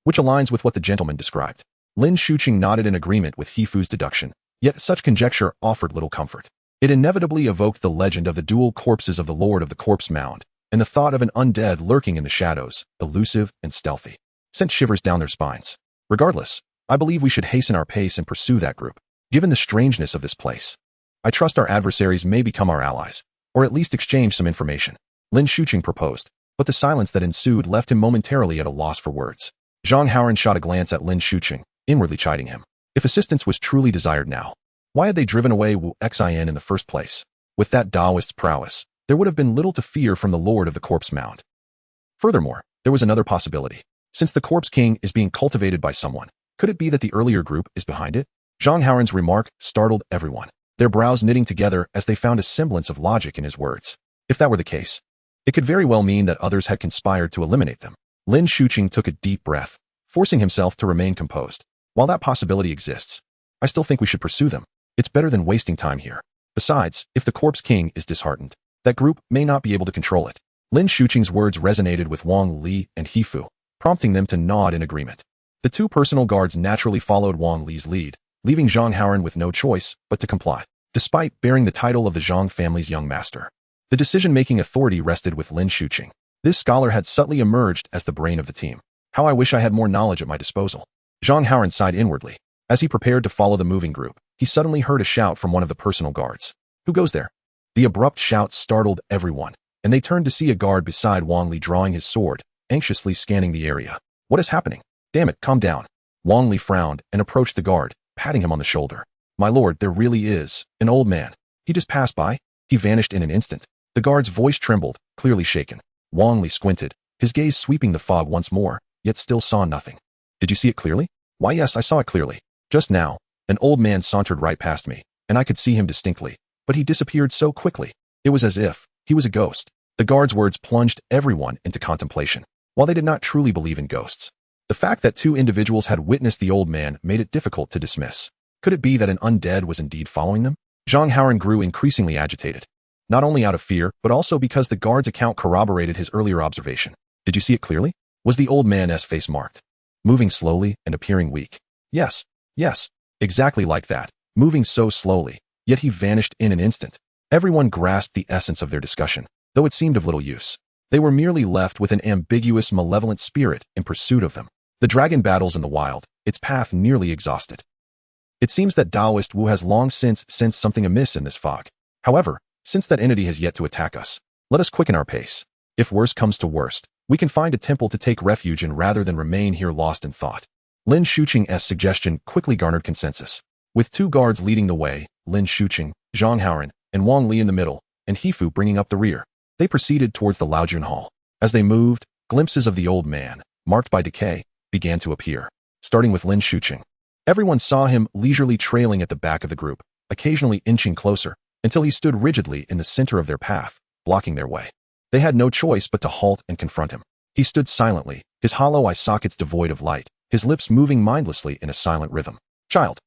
which aligns with what the gentleman described. Lin Shuqing nodded in agreement with He Fu's deduction, yet such conjecture offered little comfort. It inevitably evoked the legend of the dual corpses of the Lord of the Corpse Mound, and the thought of an undead lurking in the shadows, elusive and stealthy, sent shivers down their spines. Regardless, I believe we should hasten our pace and pursue that group, given the strangeness of this place. I trust our adversaries may become our allies, or at least exchange some information, Lin Shuqing proposed, but the silence that ensued left him momentarily at a loss for words. Zhang Haoran shot a glance at Lin Shuqing, inwardly chiding him. If assistance was truly desired now, why had they driven away Wu Xin in the first place? With that Taoist's prowess, there would have been little to fear from the Lord of the Corpse Mound. Furthermore, there was another possibility. Since the Corpse King is being cultivated by someone, could it be that the earlier group is behind it? Zhang Haoran's remark startled everyone, their brows knitting together as they found a semblance of logic in his words. If that were the case, it could very well mean that others had conspired to eliminate them. Lin Shuqing took a deep breath, forcing himself to remain composed. While that possibility exists, I still think we should pursue them. It's better than wasting time here. Besides, if the Corpse King is disheartened, that group may not be able to control it. Lin Shuqing's words resonated with Wang Li and He Fu, prompting them to nod in agreement. The two personal guards naturally followed Wang Li's lead, leaving Zhang Haoran with no choice but to comply. Despite bearing the title of the Zhang family's young master, the decision-making authority rested with Lin Shuqing. This scholar had subtly emerged as the brain of the team. How I wish I had more knowledge at my disposal. Zhang Haoran sighed inwardly. As he prepared to follow the moving group, he suddenly heard a shout from one of the personal guards. Who goes there? The abrupt shout startled everyone, and they turned to see a guard beside Wang Li drawing his sword, anxiously scanning the area. What is happening? Damn it, calm down. Wang Li frowned and approached the guard, patting him on the shoulder. My lord, there really is an old man. He just passed by. He vanished in an instant. The guard's voice trembled, clearly shaken. Wang Li squinted, his gaze sweeping the fog once more, yet still saw nothing. Did you see it clearly? Why, yes, I saw it clearly. Just now, an old man sauntered right past me, and I could see him distinctly, but he disappeared so quickly. It was as if he was a ghost. The guard's words plunged everyone into contemplation. While they did not truly believe in ghosts, the fact that two individuals had witnessed the old man made it difficult to dismiss. Could it be that an undead was indeed following them? Zhang Haoran grew increasingly agitated, not only out of fear, but also because the guard's account corroborated his earlier observation. Did you see it clearly? Was the old man's face marked, moving slowly and appearing weak? Yes, exactly like that, moving so slowly, yet he vanished in an instant. Everyone grasped the essence of their discussion, though it seemed of little use. They were merely left with an ambiguous, malevolent spirit in pursuit of them. The dragon battles in the wild, its path nearly exhausted. It seems that Taoist Wu has long since sensed something amiss in this fog. However, since that entity has yet to attack us, let us quicken our pace. If worse comes to worst, we can find a temple to take refuge in rather than remain here lost in thought. Lin Shuqing's suggestion quickly garnered consensus. With 2 guards leading the way, Lin Shuqing, Zhang Haoran, and Wang Li in the middle, and Hifu bringing up the rear, they proceeded towards the Laojun Hall. As they moved, glimpses of the old man, marked by decay, began to appear, starting with Lin Shuqing. Everyone saw him leisurely trailing at the back of the group, occasionally inching closer, until he stood rigidly in the center of their path, blocking their way. They had no choice but to halt and confront him. He stood silently, his hollow eye sockets devoid of light, his lips moving mindlessly in a silent rhythm. "Child,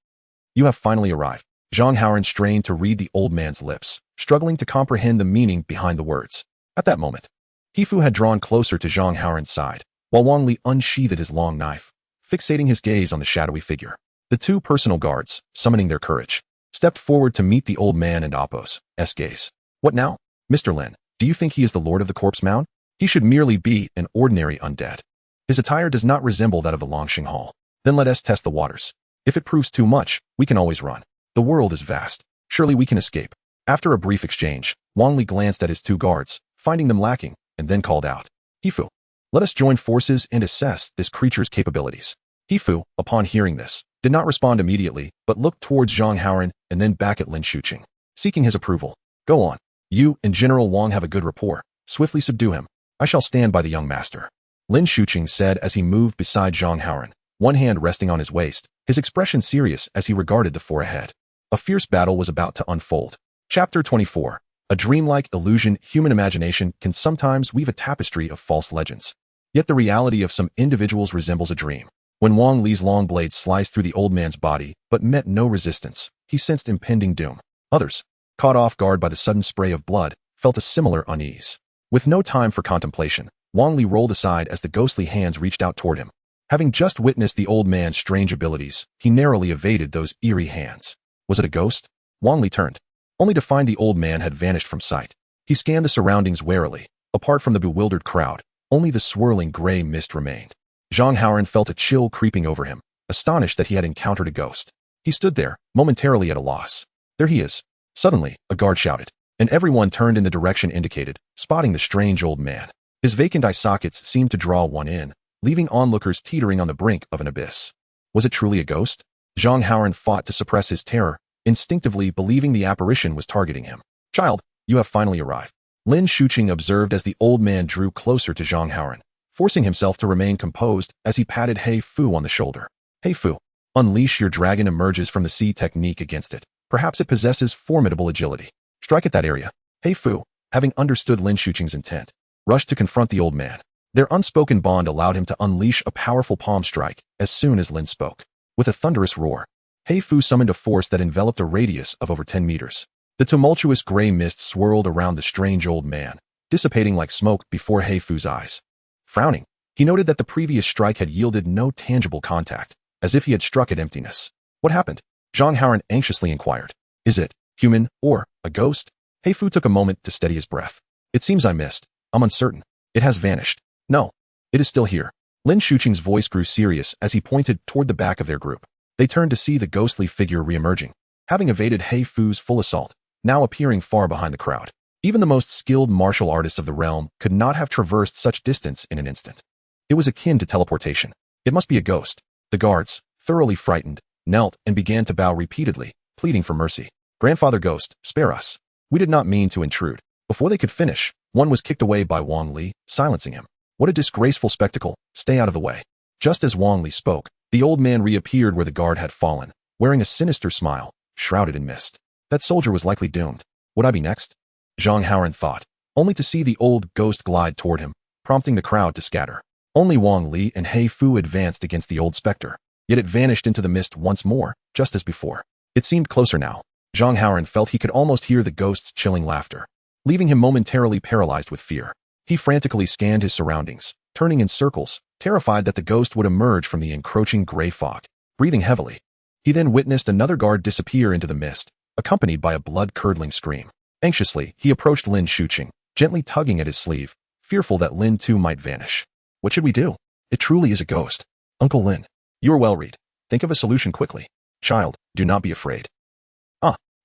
you have finally arrived." Zhang Haoran strained to read the old man's lips, struggling to comprehend the meaning behind the words. At that moment, Hifu had drawn closer to Zhang Haoran's side, while Wang Li unsheathed his long knife, fixating his gaze on the shadowy figure. The 2 personal guards, summoning their courage, stepped forward to meet the old man and Appo's gaze. "What now? Mr. Lin, do you think he is the lord of the corpse mound? He should merely be an ordinary undead. His attire does not resemble that of the Longxing Hall. Then let us test the waters. If it proves too much, we can always run. The world is vast. Surely we can escape." After a brief exchange, Wang Li glanced at his 2 guards, finding them lacking, and then called out, "Hifu, let us join forces and assess this creature's capabilities." Hifu, upon hearing this, did not respond immediately, but looked towards Zhang Haoran and then back at Lin Shuqing, seeking his approval. "Go on. You and General Wang have a good rapport. Swiftly subdue him. I shall stand by the young master." Lin Shuqing said as he moved beside Zhang Haoran, one hand resting on his waist, his expression serious as he regarded the 4 ahead. A fierce battle was about to unfold. Chapter 24. A dreamlike illusion. Human imagination can sometimes weave a tapestry of false legends. Yet the reality of some individuals resembles a dream. When Wang Li's long blade sliced through the old man's body but met no resistance, he sensed impending doom. Others, caught off guard by the sudden spray of blood, felt a similar unease. With no time for contemplation, Wang Li rolled aside as the ghostly hands reached out toward him. Having just witnessed the old man's strange abilities, he narrowly evaded those eerie hands. Was it a ghost? Wang Li turned, only to find the old man had vanished from sight. He scanned the surroundings warily. Apart from the bewildered crowd, only the swirling gray mist remained. Zhang Haoran felt a chill creeping over him, astonished that he had encountered a ghost. He stood there, momentarily at a loss. "There he is." Suddenly, a guard shouted, and everyone turned in the direction indicated, spotting the strange old man. His vacant eye sockets seemed to draw one in, leaving onlookers teetering on the brink of an abyss. Was it truly a ghost? Zhang Haoran fought to suppress his terror, instinctively believing the apparition was targeting him. "Child, you have finally arrived." Lin Shuqing observed as the old man drew closer to Zhang Haoran, forcing himself to remain composed as he patted He Fu on the shoulder. "He Fu, unleash your dragon emerges from the sea technique against it. Perhaps it possesses formidable agility. Strike at that area." He Fu, having understood Lin Shuqing's intent, rushed to confront the old man. Their unspoken bond allowed him to unleash a powerful palm strike as soon as Lin spoke. With a thunderous roar, He Fu summoned a force that enveloped a radius of over 10 meters. The tumultuous gray mist swirled around the strange old man, dissipating like smoke before He Fu's eyes. Frowning, he noted that the previous strike had yielded no tangible contact, as if he had struck at emptiness. "What happened?" Zhang Haoran anxiously inquired. "Is it human or a ghost?" He Fu took a moment to steady his breath. "It seems I missed. I'm uncertain. It has vanished." "No, it is still here." Lin Shuqing's voice grew serious as he pointed toward the back of their group. They turned to see the ghostly figure reemerging, having evaded He Fu's full assault, now appearing far behind the crowd. Even the most skilled martial artists of the realm could not have traversed such distance in an instant. It was akin to teleportation. It must be a ghost. The guards, thoroughly frightened, knelt and began to bow repeatedly, pleading for mercy. "Grandfather Ghost, spare us. We did not mean to intrude." Before they could finish, one was kicked away by Wang Li, silencing him. "What a disgraceful spectacle. Stay out of the way." Just as Wang Li spoke, the old man reappeared where the guard had fallen, wearing a sinister smile, shrouded in mist. That soldier was likely doomed. Would I be next? Zhang Haoran thought, only to see the old ghost glide toward him, prompting the crowd to scatter. Only Wang Li and He Fu advanced against the old specter, yet it vanished into the mist once more, just as before. It seemed closer now. Zhang Haoran felt he could almost hear the ghost's chilling laughter, leaving him momentarily paralyzed with fear. He frantically scanned his surroundings, turning in circles, terrified that the ghost would emerge from the encroaching gray fog. Breathing heavily, he then witnessed another guard disappear into the mist, accompanied by a blood-curdling scream. Anxiously, he approached Lin Shuqing, gently tugging at his sleeve, fearful that Lin too might vanish. "What should we do? It truly is a ghost. Uncle Lin, you are well read. Think of a solution quickly. Child, do not be afraid."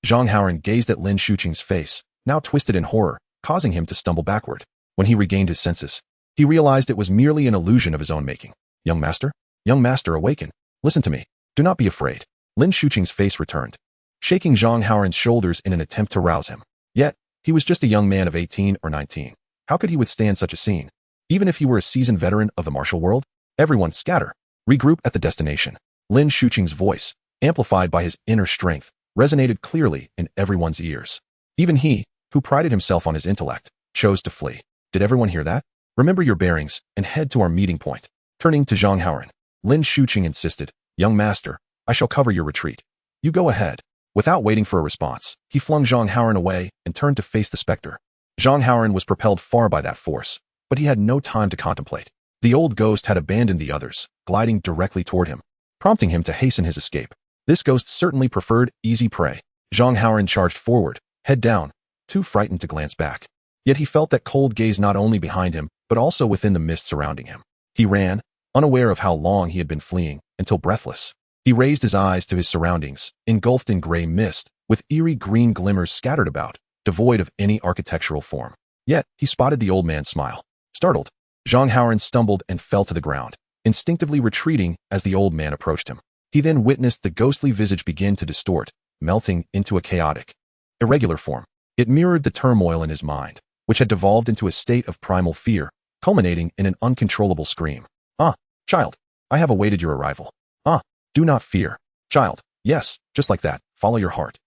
Zhang Haoran gazed at Lin Shuqing's face, now twisted in horror, causing him to stumble backward. When he regained his senses, he realized it was merely an illusion of his own making. Young master? Young master, awaken. Listen to me. Do not be afraid. Lin Shuqing's face returned, shaking Zhang Haoran's shoulders in an attempt to rouse him. Yet, he was just a young man of 18 or 19. How could he withstand such a scene? Even if he were a seasoned veteran of the martial world? Everyone scatter. Regroup at the destination. Lin Shuqing's voice, amplified by his inner strength, resonated clearly in everyone's ears. Even he, who prided himself on his intellect, chose to flee. Did everyone hear that? Remember your bearings and head to our meeting point. Turning to Zhang Haoran, Lin Shuqing insisted, Young master, I shall cover your retreat. You go ahead. Without waiting for a response, he flung Zhang Haoran away and turned to face the specter. Zhang Haoran was propelled far by that force, but he had no time to contemplate. The old ghost had abandoned the others, gliding directly toward him, prompting him to hasten his escape. This ghost certainly preferred easy prey. Zhang Haoran charged forward, head down, too frightened to glance back. Yet he felt that cold gaze not only behind him, but also within the mist surrounding him. He ran, unaware of how long he had been fleeing, until breathless. He raised his eyes to his surroundings, engulfed in gray mist, with eerie green glimmers scattered about, devoid of any architectural form. Yet, he spotted the old man's smile. Startled, Zhang Haoran stumbled and fell to the ground, instinctively retreating as the old man approached him. He then witnessed the ghostly visage begin to distort, melting into a chaotic, irregular form. It mirrored the turmoil in his mind, which had devolved into a state of primal fear, culminating in an uncontrollable scream. Ah, child, I have awaited your arrival. Ah, do not fear. Child, yes, just like that, follow your heart.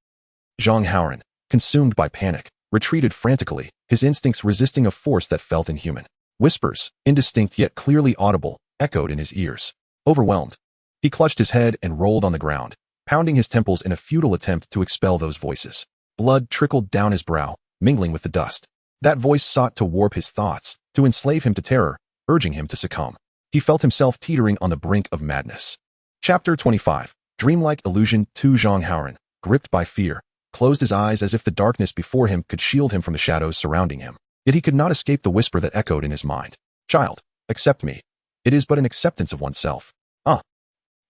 Zhang Haoran, consumed by panic, retreated frantically, his instincts resisting a force that felt inhuman. Whispers, indistinct yet clearly audible, echoed in his ears. Overwhelmed, he clutched his head and rolled on the ground, pounding his temples in a futile attempt to expel those voices. Blood trickled down his brow, mingling with the dust. That voice sought to warp his thoughts, to enslave him to terror, urging him to succumb. He felt himself teetering on the brink of madness. Chapter 25. Dreamlike Illusion. 2. Zhang Haoran, gripped by fear, closed his eyes as if the darkness before him could shield him from the shadows surrounding him. Yet he could not escape the whisper that echoed in his mind. Child, accept me. It is but an acceptance of oneself. Ah.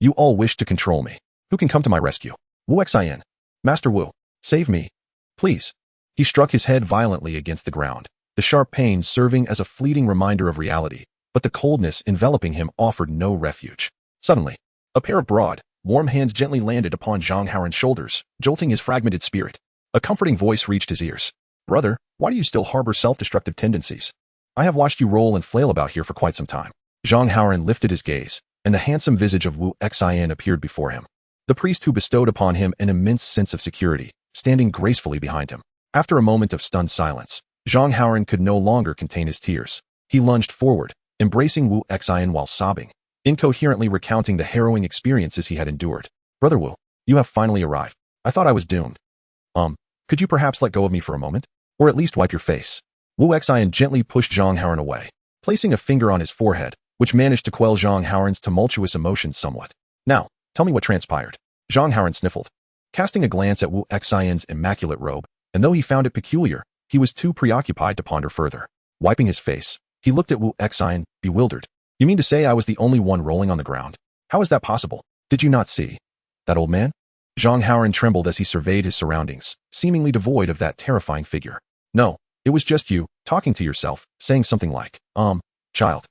You all wish to control me. Who can come to my rescue? Wu Xian. Master Wu, save me. Please. He struck his head violently against the ground, the sharp pain serving as a fleeting reminder of reality, but the coldness enveloping him offered no refuge. Suddenly, a pair of broad, warm hands gently landed upon Zhang Haoran's shoulders, jolting his fragmented spirit. A comforting voice reached his ears. Brother, why do you still harbor self-destructive tendencies? I have watched you roll and flail about here for quite some time. Zhang Haoran lifted his gaze, and the handsome visage of Wu Xian appeared before him. The priest who bestowed upon him an immense sense of security, standing gracefully behind him. After a moment of stunned silence, Zhang Haoran could no longer contain his tears. He lunged forward, embracing Wu Xian while sobbing, incoherently recounting the harrowing experiences he had endured. Brother Wu, you have finally arrived. I thought I was doomed. Could you perhaps let go of me for a moment? Or at least wipe your face? Wu Xian gently pushed Zhang Haoran away, placing a finger on his forehead, which managed to quell Zhang Haoran's tumultuous emotions somewhat. Now, tell me what transpired. Zhang Haoran sniffled, casting a glance at Wu Xian's immaculate robe, and though he found it peculiar, he was too preoccupied to ponder further. Wiping his face, he looked at Wu Xian, bewildered. You mean to say I was the only one rolling on the ground? How is that possible? Did you not see that old man? Zhang Haoran trembled as he surveyed his surroundings, seemingly devoid of that terrifying figure. No, it was just you, talking to yourself, saying something like, child.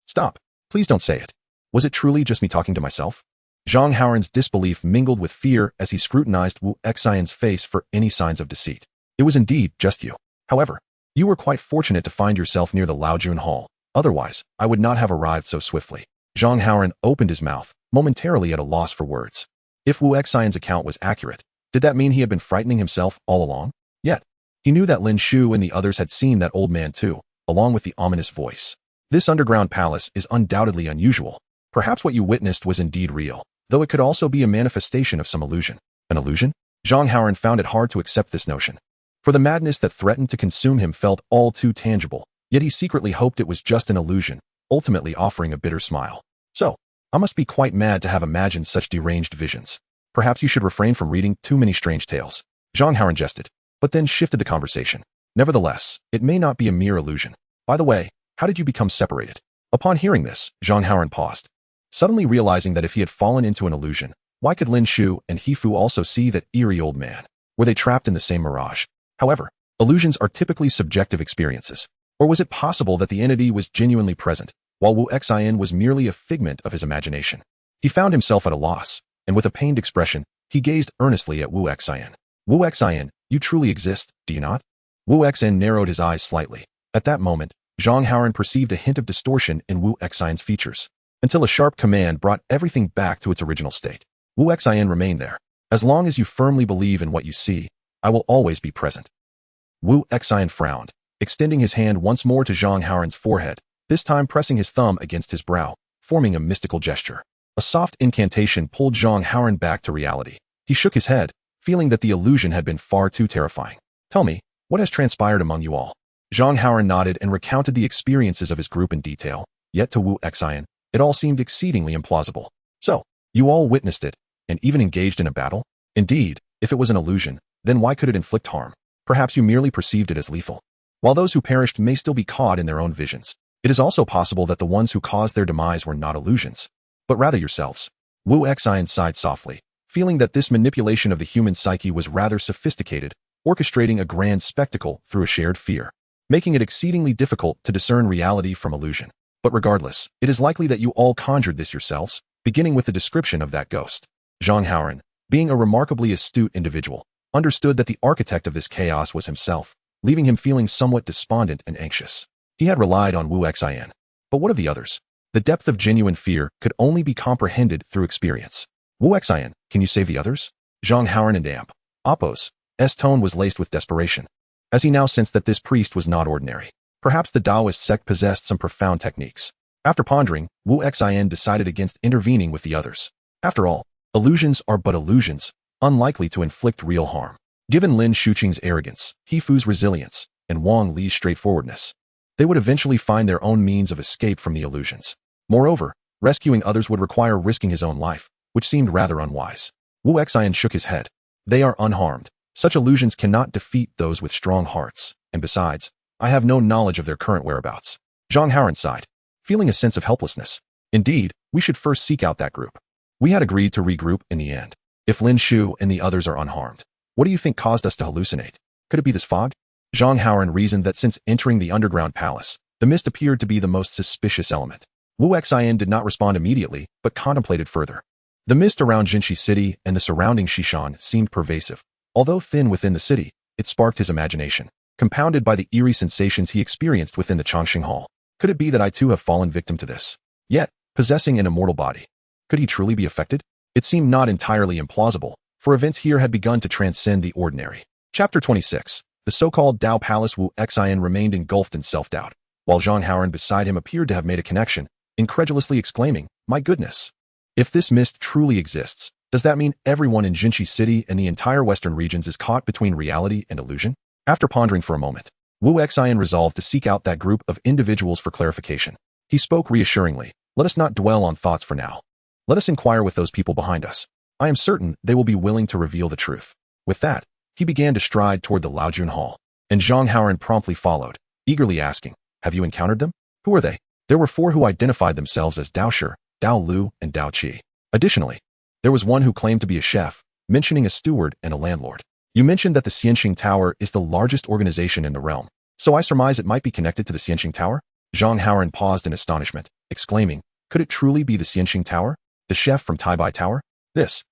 Stop. Please don't say it. Was it truly just me talking to myself? Zhang Haoran's disbelief mingled with fear as he scrutinized Wu Xian's face for any signs of deceit. It was indeed just you. However, you were quite fortunate to find yourself near the Laojun Hall. Otherwise, I would not have arrived so swiftly. Zhang Haoran opened his mouth, momentarily at a loss for words. If Wu Xian's account was accurate, did that mean he had been frightening himself all along? Yet, he knew that Lin Shu and the others had seen that old man too, along with the ominous voice. This underground palace is undoubtedly unusual. Perhaps what you witnessed was indeed real, though it could also be a manifestation of some illusion. An illusion? Zhang Haoran found it hard to accept this notion. For the madness that threatened to consume him felt all too tangible, yet he secretly hoped it was just an illusion, ultimately offering a bitter smile. So, I must be quite mad to have imagined such deranged visions. Perhaps you should refrain from reading too many strange tales. Zhang Haoran jested, but then shifted the conversation. Nevertheless, it may not be a mere illusion. By the way, how did you become separated? Upon hearing this, Zhang Haoran paused, suddenly realizing that if he had fallen into an illusion, why could Lin Shu and He-Fu also see that eerie old man? Were they trapped in the same mirage? However, illusions are typically subjective experiences. Or was it possible that the entity was genuinely present, while Wu Xian was merely a figment of his imagination? He found himself at a loss, and with a pained expression, he gazed earnestly at Wu Xian. Wu Xian, you truly exist, do you not? Wu Xian narrowed his eyes slightly. At that moment, Zhang Haoran perceived a hint of distortion in Wu Xian's features, until a sharp command brought everything back to its original state. Wu Xian remained there. As long as you firmly believe in what you see, I will always be present. Wu Xian frowned, extending his hand once more to Zhang Haoran's forehead, this time pressing his thumb against his brow, forming a mystical gesture. A soft incantation pulled Zhang Haoran back to reality. He shook his head, feeling that the illusion had been far too terrifying. Tell me, what has transpired among you all? Zhang Haoran nodded and recounted the experiences of his group in detail, yet to Wu Xian, it all seemed exceedingly implausible. So, you all witnessed it, and even engaged in a battle? Indeed, if it was an illusion, then why could it inflict harm? Perhaps you merely perceived it as lethal. While those who perished may still be caught in their own visions, it is also possible that the ones who caused their demise were not illusions, but rather yourselves. Wu Xian sighed softly, feeling that this manipulation of the human psyche was rather sophisticated, orchestrating a grand spectacle through a shared fear, making it exceedingly difficult to discern reality from illusion. But regardless, it is likely that you all conjured this yourselves, beginning with the description of that ghost. Zhang Haoran, being a remarkably astute individual, understood that the architect of this chaos was himself, leaving him feeling somewhat despondent and anxious. He had relied on Wu Xian. But what of the others? The depth of genuine fear could only be comprehended through experience. Wu Xian, can you save the others? Zhang Haoran and Amp. Appo's tone was laced with desperation, as he now sensed that this priest was not ordinary. Perhaps the Taoist sect possessed some profound techniques. After pondering, Wu Xian decided against intervening with the others. After all, illusions are but illusions, unlikely to inflict real harm. Given Lin Shuqing's arrogance, He Fu's resilience, and Wang Li's straightforwardness, they would eventually find their own means of escape from the illusions. Moreover, rescuing others would require risking his own life, which seemed rather unwise. Wu Xian shook his head. They are unharmed. Such illusions cannot defeat those with strong hearts, and besides, I have no knowledge of their current whereabouts. Zhang Haoran sighed, feeling a sense of helplessness. Indeed, we should first seek out that group. We had agreed to regroup in the end. If Lin Shu and the others are unharmed, what do you think caused us to hallucinate? Could it be this fog? Zhang Haoran reasoned that since entering the underground palace, the mist appeared to be the most suspicious element. Wu Xian did not respond immediately, but contemplated further. The mist around Jinshi City and the surrounding Shishan seemed pervasive. Although thin within the city, it sparked his imagination, compounded by the eerie sensations he experienced within the Chongqing Hall. Could it be that I too have fallen victim to this? Yet, possessing an immortal body, could he truly be affected? It seemed not entirely implausible, for events here had begun to transcend the ordinary. Chapter 26. The so-called Dao Palace. Wu Xian remained engulfed in self-doubt, while Zhang Haoran beside him appeared to have made a connection, incredulously exclaiming, "My goodness! If this mist truly exists, does that mean everyone in Jinshi City and the entire western regions is caught between reality and illusion?" After pondering for a moment, Wu Xian resolved to seek out that group of individuals for clarification. He spoke reassuringly, "Let us not dwell on thoughts for now. Let us inquire with those people behind us. I am certain they will be willing to reveal the truth." With that, he began to stride toward the Laojun Hall, and Zhang Haoran promptly followed, eagerly asking, "Have you encountered them? Who are they?" There were 4 who identified themselves as Dao Shi, Dao Lu, and Dao Qi. Additionally, there was one who claimed to be a chef, mentioning a steward and a landlord. "You mentioned that the Xianxing Tower is the largest organization in the realm, so I surmise it might be connected to the Xianxing Tower?" Zhang Haoran paused in astonishment, exclaiming, "Could it truly be the Xianxing Tower? The chef from Taibai Tower? This,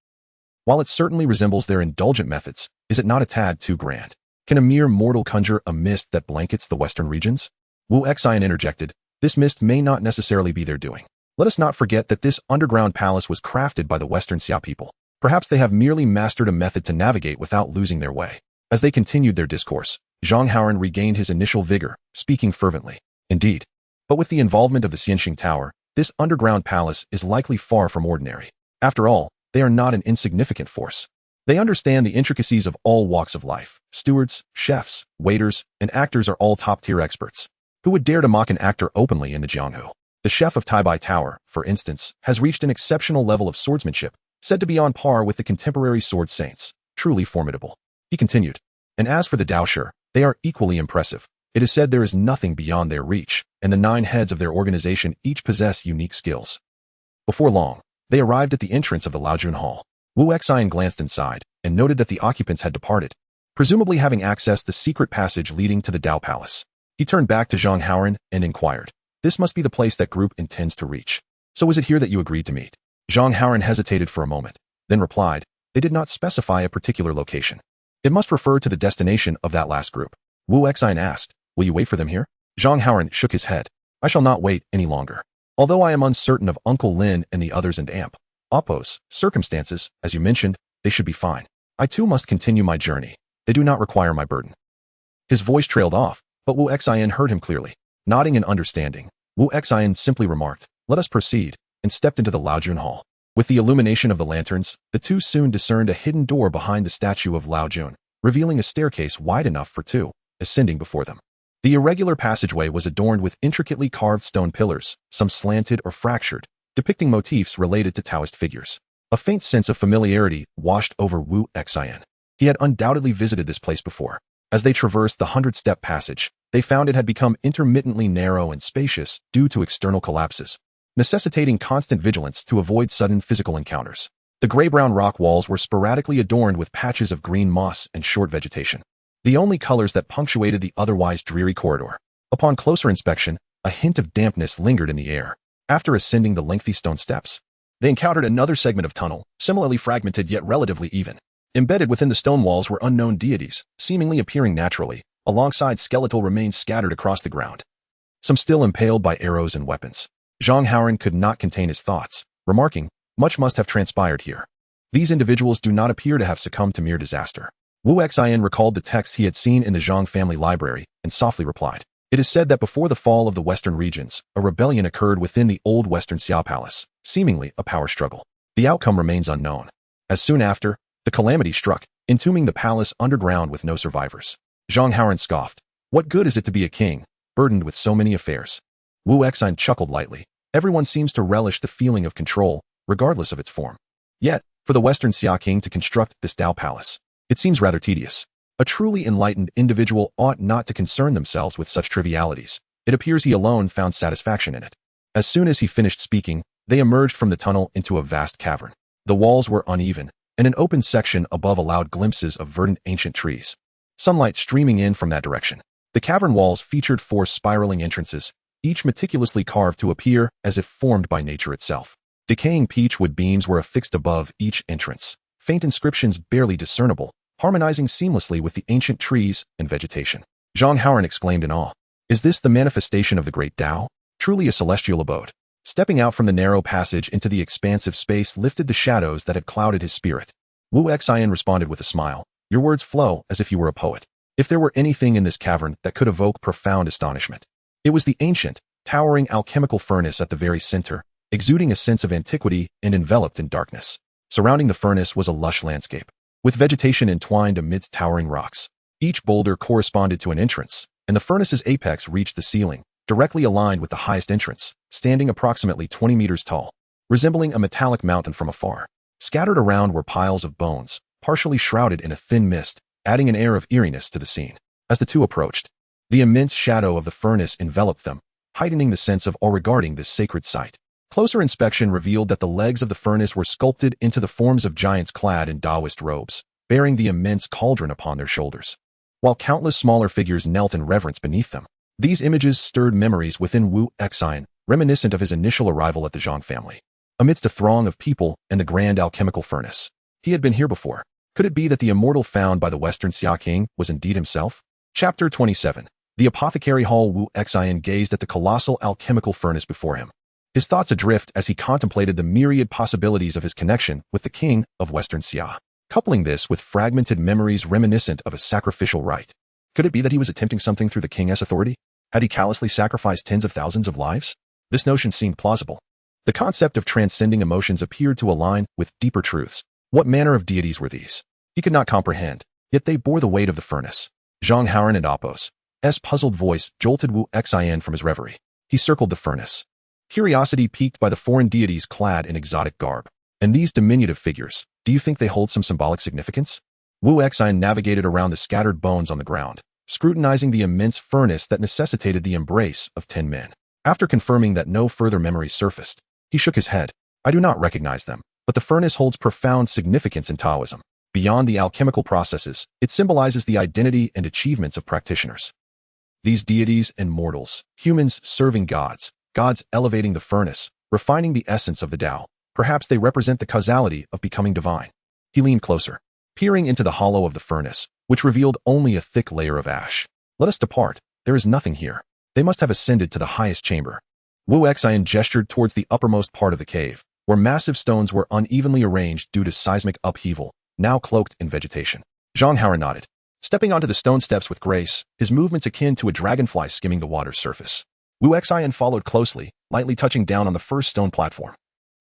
while it certainly resembles their indulgent methods, is it not a tad too grand? Can a mere mortal conjure a mist that blankets the western regions?" Wu Xian interjected, "This mist may not necessarily be their doing. Let us not forget that this underground palace was crafted by the Western Xia people. Perhaps they have merely mastered a method to navigate without losing their way." As they continued their discourse, Zhang Haoran regained his initial vigor, speaking fervently. "Indeed. But with the involvement of the Xianxing Tower, this underground palace is likely far from ordinary. After all, they are not an insignificant force. They understand the intricacies of all walks of life. Stewards, chefs, waiters, and actors are all top-tier experts. Who would dare to mock an actor openly in the Jianghu? The chef of Taibai Tower, for instance, has reached an exceptional level of swordsmanship, said to be on par with the contemporary sword saints. Truly formidable." He continued. "And as for the Dao Shi, they are equally impressive. It is said there is nothing beyond their reach, and the 9 heads of their organization each possess unique skills." Before long, they arrived at the entrance of the Laojun Hall. Wu Xian glanced inside, and noted that the occupants had departed, presumably having accessed the secret passage leading to the Dao Palace. He turned back to Zhang Haoran and inquired, "This must be the place that group intends to reach. So is it here that you agreed to meet?" Zhang Haoran hesitated for a moment, then replied, "They did not specify a particular location. It must refer to the destination of that last group." Wu Exine asked, "Will you wait for them here?" Zhang Haoran shook his head. "I shall not wait any longer. Although I am uncertain of Uncle Lin and the others and Oppo's circumstances, as you mentioned, they should be fine. I too must continue my journey. They do not require my burden." His voice trailed off, but Wu Exine heard him clearly. Nodding in understanding, Wu Exine simply remarked, "Let us proceed," and stepped into the Laojun Hall. With the illumination of the lanterns, the two soon discerned a hidden door behind the statue of Laojun, revealing a staircase wide enough for two, ascending before them. The irregular passageway was adorned with intricately carved stone pillars, some slanted or fractured, depicting motifs related to Taoist figures. A faint sense of familiarity washed over Wu Exine. He had undoubtedly visited this place before. As they traversed the 100-step passage, they found it had become intermittently narrow and spacious due to external collapses, necessitating constant vigilance to avoid sudden physical encounters. The gray-brown rock walls were sporadically adorned with patches of green moss and short vegetation, the only colors that punctuated the otherwise dreary corridor. Upon closer inspection, a hint of dampness lingered in the air. After ascending the lengthy stone steps, they encountered another segment of tunnel, similarly fragmented yet relatively even. Embedded within the stone walls were unknown deities, seemingly appearing naturally, alongside skeletal remains scattered across the ground, some still impaled by arrows and weapons. Zhang Haoran could not contain his thoughts, remarking, "Much must have transpired here. These individuals do not appear to have succumbed to mere disaster." Wu Exine recalled the text he had seen in the Zhang family library and softly replied, "It is said that before the fall of the western regions, a rebellion occurred within the old Western Xia Palace, seemingly a power struggle. The outcome remains unknown. As soon after, the calamity struck, entombing the palace underground with no survivors." Zhang Haoran scoffed, "What good is it to be a king, burdened with so many affairs?" Wu Exine chuckled lightly. "Everyone seems to relish the feeling of control, regardless of its form. Yet, for the Western Xia king to construct this Tao palace, it seems rather tedious. A truly enlightened individual ought not to concern themselves with such trivialities. It appears he alone found satisfaction in it." As soon as he finished speaking, they emerged from the tunnel into a vast cavern. The walls were uneven, and an open section above allowed glimpses of verdant ancient trees, sunlight streaming in from that direction. The cavern walls featured 4 spiraling entrances, each meticulously carved to appear as if formed by nature itself. Decaying peachwood beams were affixed above each entrance, faint inscriptions barely discernible, harmonizing seamlessly with the ancient trees and vegetation. Zhang Haoran exclaimed in awe, "Is this the manifestation of the great Tao? Truly a celestial abode." Stepping out from the narrow passage into the expansive space lifted the shadows that had clouded his spirit. Wu Exine responded with a smile, "Your words flow as if you were a poet." If there were anything in this cavern that could evoke profound astonishment, it was the ancient, towering alchemical furnace at the very center, exuding a sense of antiquity and enveloped in darkness. Surrounding the furnace was a lush landscape, with vegetation entwined amidst towering rocks. Each boulder corresponded to an entrance, and the furnace's apex reached the ceiling, directly aligned with the highest entrance, standing approximately 20 meters tall, resembling a metallic mountain from afar. Scattered around were piles of bones, partially shrouded in a thin mist, adding an air of eeriness to the scene. As the two approached, the immense shadow of the furnace enveloped them, heightening the sense of awe regarding this sacred site. Closer inspection revealed that the legs of the furnace were sculpted into the forms of giants clad in Taoist robes, bearing the immense cauldron upon their shoulders, while countless smaller figures knelt in reverence beneath them. These images stirred memories within Wu Exine, reminiscent of his initial arrival at the Zhang family. Amidst a throng of people and the grand alchemical furnace, he had been here before. Could it be that the immortal found by the Western Xia king was indeed himself? Chapter 27. The Apothecary Hall. Wu Exine gazed at the colossal alchemical furnace before him, his thoughts adrift as he contemplated the myriad possibilities of his connection with the king of Western Xia, coupling this with fragmented memories reminiscent of a sacrificial rite. Could it be that he was attempting something through the king's authority? Had he callously sacrificed tens of thousands of lives? This notion seemed plausible. The concept of transcending emotions appeared to align with deeper truths. What manner of deities were these? He could not comprehend, yet they bore the weight of the furnace. Zhang Haoran and Oppo's puzzled voice jolted Wu Exine from his reverie. He circled the furnace, curiosity piqued by the foreign deities clad in exotic garb. And these diminutive figures, do you think they hold some symbolic significance? Wu Exine navigated around the scattered bones on the ground, scrutinizing the immense furnace that necessitated the embrace of 10 men. After confirming that no further memories surfaced, he shook his head. "I do not recognize them, but the furnace holds profound significance in Taoism. Beyond the alchemical processes, it symbolizes the identity and achievements of practitioners. These deities and mortals, humans serving gods, gods elevating the furnace, refining the essence of the Tao. Perhaps they represent the causality of becoming divine. He leaned closer, peering into the hollow of the furnace, which revealed only a thick layer of ash. Let us depart. There is nothing here. They must have ascended to the highest chamber. Wu Xian gestured towards the uppermost part of the cave, where massive stones were unevenly arranged due to seismic upheaval, now cloaked in vegetation. Zhang Haoran nodded, stepping onto the stone steps with grace, his movements akin to a dragonfly skimming the water's surface. Wu Xian followed closely, lightly touching down on the first stone platform,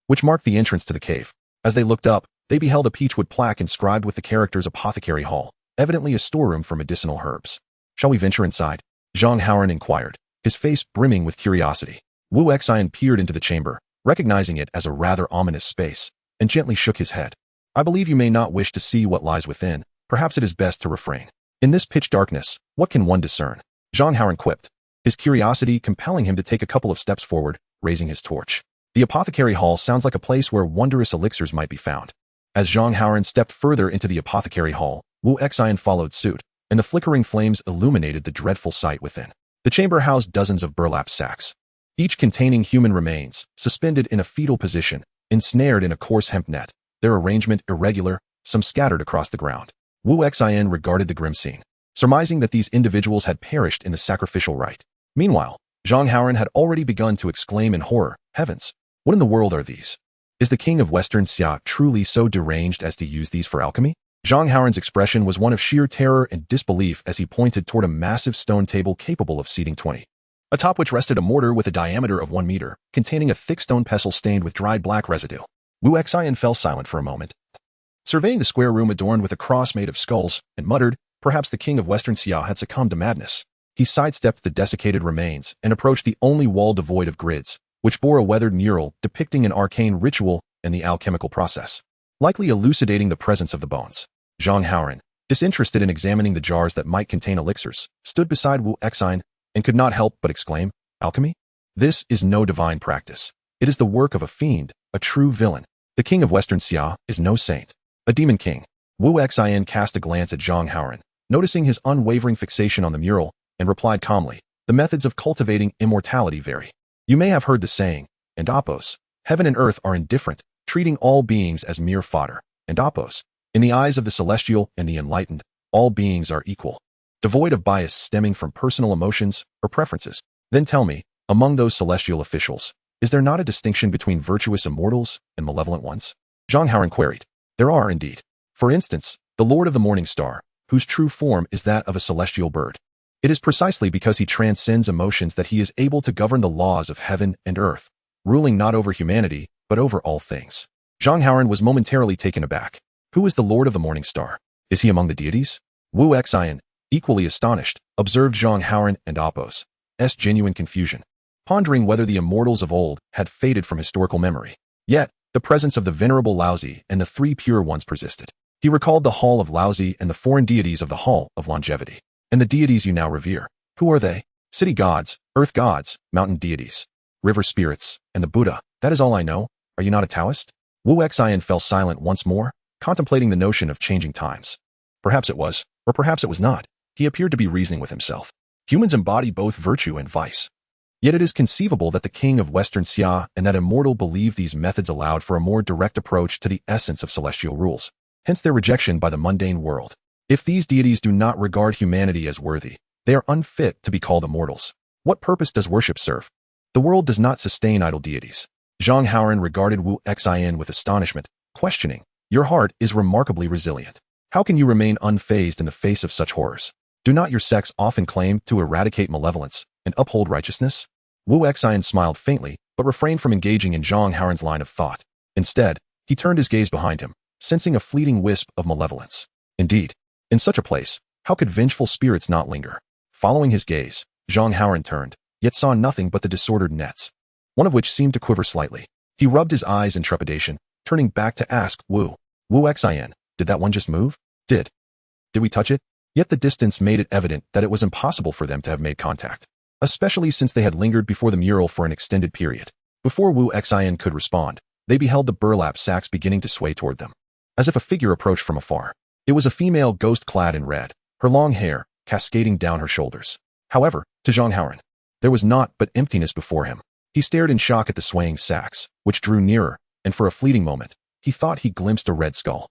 which marked the entrance to the cave. As they looked up, they beheld a peachwood plaque inscribed with the characters Apothecary Hall, evidently a storeroom for medicinal herbs. Shall we venture inside? Zhang Haoran inquired, his face brimming with curiosity. Wu Xian peered into the chamber, recognizing it as a rather ominous space, and gently shook his head. I believe you may not wish to see what lies within. Perhaps it is best to refrain. In this pitch darkness, what can one discern? Zhang Haoran quipped, his curiosity compelling him to take a couple of steps forward, raising his torch. The Apothecary Hall sounds like a place where wondrous elixirs might be found. As Zhang Haoran stepped further into the Apothecary Hall, Wu Xian followed suit, and the flickering flames illuminated the dreadful sight within. The chamber housed dozens of burlap sacks, each containing human remains, suspended in a fetal position, ensnared in a coarse hemp net, their arrangement irregular, some scattered across the ground. Wu Xian regarded the grim scene, surmising that these individuals had perished in the sacrificial rite. Meanwhile, Zhang Haoran had already begun to exclaim in horror, heavens, what in the world are these? Is the king of Western Xia truly so deranged as to use these for alchemy? Zhang Haoran's expression was one of sheer terror and disbelief as he pointed toward a massive stone table capable of seating 20. Atop which rested a mortar with a diameter of 1 meter, containing a thick stone pestle stained with dried black residue. Wu Xian fell silent for a moment, surveying the square room adorned with a cross made of skulls, and muttered, perhaps the king of Western Xia had succumbed to madness. He sidestepped the desiccated remains and approached the only wall devoid of grids, which bore a weathered mural depicting an arcane ritual and the alchemical process, likely elucidating the presence of the bones. Zhang Haoran, disinterested in examining the jars that might contain elixirs, stood beside Wu Xian and could not help but exclaim, alchemy? This is no divine practice. It is the work of a fiend, a true villain. The king of Western Xia is no saint, a demon king. Wu Xian cast a glance at Zhang Haoran, noticing his unwavering fixation on the mural, and replied calmly, the methods of cultivating immortality vary. You may have heard the saying, and Apos, heaven and earth are indifferent, treating all beings as mere fodder, and Apos, in the eyes of the celestial and the enlightened, all beings are equal, devoid of bias stemming from personal emotions or preferences. Then tell me, among those celestial officials, is there not a distinction between virtuous immortals and malevolent ones? Zhang Haoran queried. There are indeed. For instance, the Lord of the Morning Star, whose true form is that of a celestial bird. It is precisely because he transcends emotions that he is able to govern the laws of heaven and earth, ruling not over humanity, but over all things. Zhang Haoran was momentarily taken aback. Who is the Lord of the Morning Star? Is he among the deities? Wu Xian, equally astonished, observed Zhang Haoran and Apos' genuine confusion, pondering whether the immortals of old had faded from historical memory. Yet, the presence of the venerable Laozi and the 3 pure ones persisted. He recalled the Hall of Laozi and the foreign deities of the Hall of Longevity. And the deities you now revere, who are they? City gods, earth gods, mountain deities, river spirits, and the Buddha. That is all I know. Are you not a Taoist? Wu Xian fell silent once more, contemplating the notion of changing times. Perhaps it was, or perhaps it was not. He appeared to be reasoning with himself. Humans embody both virtue and vice. Yet it is conceivable that the king of Western Xia and that immortal believe these methods allowed for a more direct approach to the essence of celestial rules, hence their rejection by the mundane world. If these deities do not regard humanity as worthy, they are unfit to be called immortals. What purpose does worship serve? The world does not sustain idol deities. Zhang Haoran regarded Wu Xian with astonishment, questioning, your heart is remarkably resilient. How can you remain unfazed in the face of such horrors? Do not your sects often claim to eradicate malevolence and uphold righteousness? Wu Xian smiled faintly, but refrained from engaging in Zhang Haoran's line of thought. Instead, he turned his gaze behind him, sensing a fleeting wisp of malevolence. Indeed, in such a place, how could vengeful spirits not linger? Following his gaze, Zhang Haoran turned, yet saw nothing but the disordered nets, one of which seemed to quiver slightly. He rubbed his eyes in trepidation, turning back to ask Wu Xian, did that one just move? Did we touch it? Yet the distance made it evident that it was impossible for them to have made contact, especially since they had lingered before the mural for an extended period. Before Wu Xian could respond, they beheld the burlap sacks beginning to sway toward them, as if a figure approached from afar. It was a female ghost clad in red, her long hair cascading down her shoulders. However, to Zhang Haoran, there was naught but emptiness before him. He stared in shock at the swaying sacks, which drew nearer, and for a fleeting moment, he thought he glimpsed a red skull.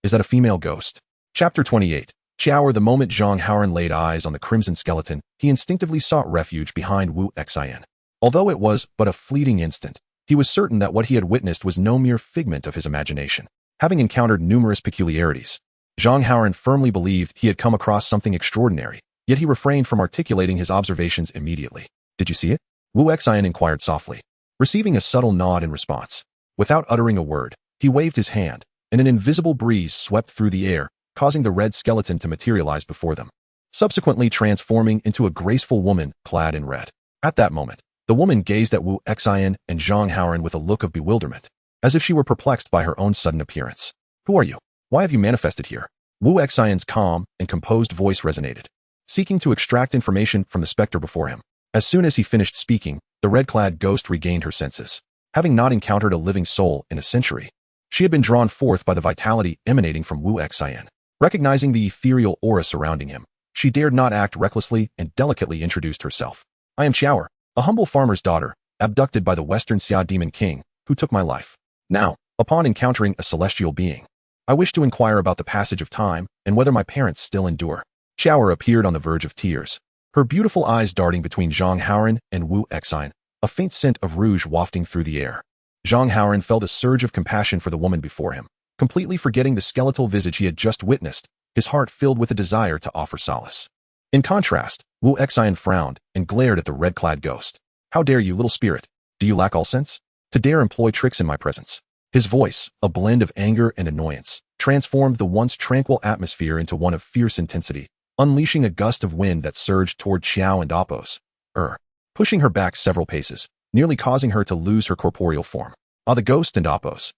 Is that a female ghost? Chapter 28. Xiao. The moment Zhang Haoran laid eyes on the crimson skeleton, he instinctively sought refuge behind Wu Xian. Although it was but a fleeting instant, he was certain that what he had witnessed was no mere figment of his imagination. Having encountered numerous peculiarities, Zhang Haoran firmly believed he had come across something extraordinary, yet he refrained from articulating his observations immediately. Did you see it? Wu Xian inquired softly, receiving a subtle nod in response. Without uttering a word, he waved his hand, and an invisible breeze swept through the air, causing the red skeleton to materialize before them, subsequently transforming into a graceful woman clad in red. At that moment, the woman gazed at Wu Xian and Zhang Haoran with a look of bewilderment, as if she were perplexed by her own sudden appearance. Who are you? Why have you manifested here? Wu Xian's calm and composed voice resonated, seeking to extract information from the specter before him. As soon as he finished speaking, the red-clad ghost regained her senses. Having not encountered a living soul in a century, she had been drawn forth by the vitality emanating from Wu Xian. Recognizing the ethereal aura surrounding him, she dared not act recklessly and delicately introduced herself. I am Xiao, a humble farmer's daughter, abducted by the Western Xia Demon King, who took my life. Now, upon encountering a celestial being, I wish to inquire about the passage of time and whether my parents still endure. Xiao appeared on the verge of tears, her beautiful eyes darting between Zhang Haoran and Wu Xian, a faint scent of rouge wafting through the air. Zhang Haoran felt a surge of compassion for the woman before him. Completely forgetting the skeletal visage he had just witnessed, his heart filled with a desire to offer solace. In contrast, Wu Xian frowned and glared at the red-clad ghost. How dare you, little spirit? Do you lack all sense? To dare employ tricks in my presence? His voice, a blend of anger and annoyance, transformed the once tranquil atmosphere into one of fierce intensity, unleashing a gust of wind that surged toward Xiao and Apos, pushing her back several paces, nearly causing her to lose her corporeal form. The ghost and Apos'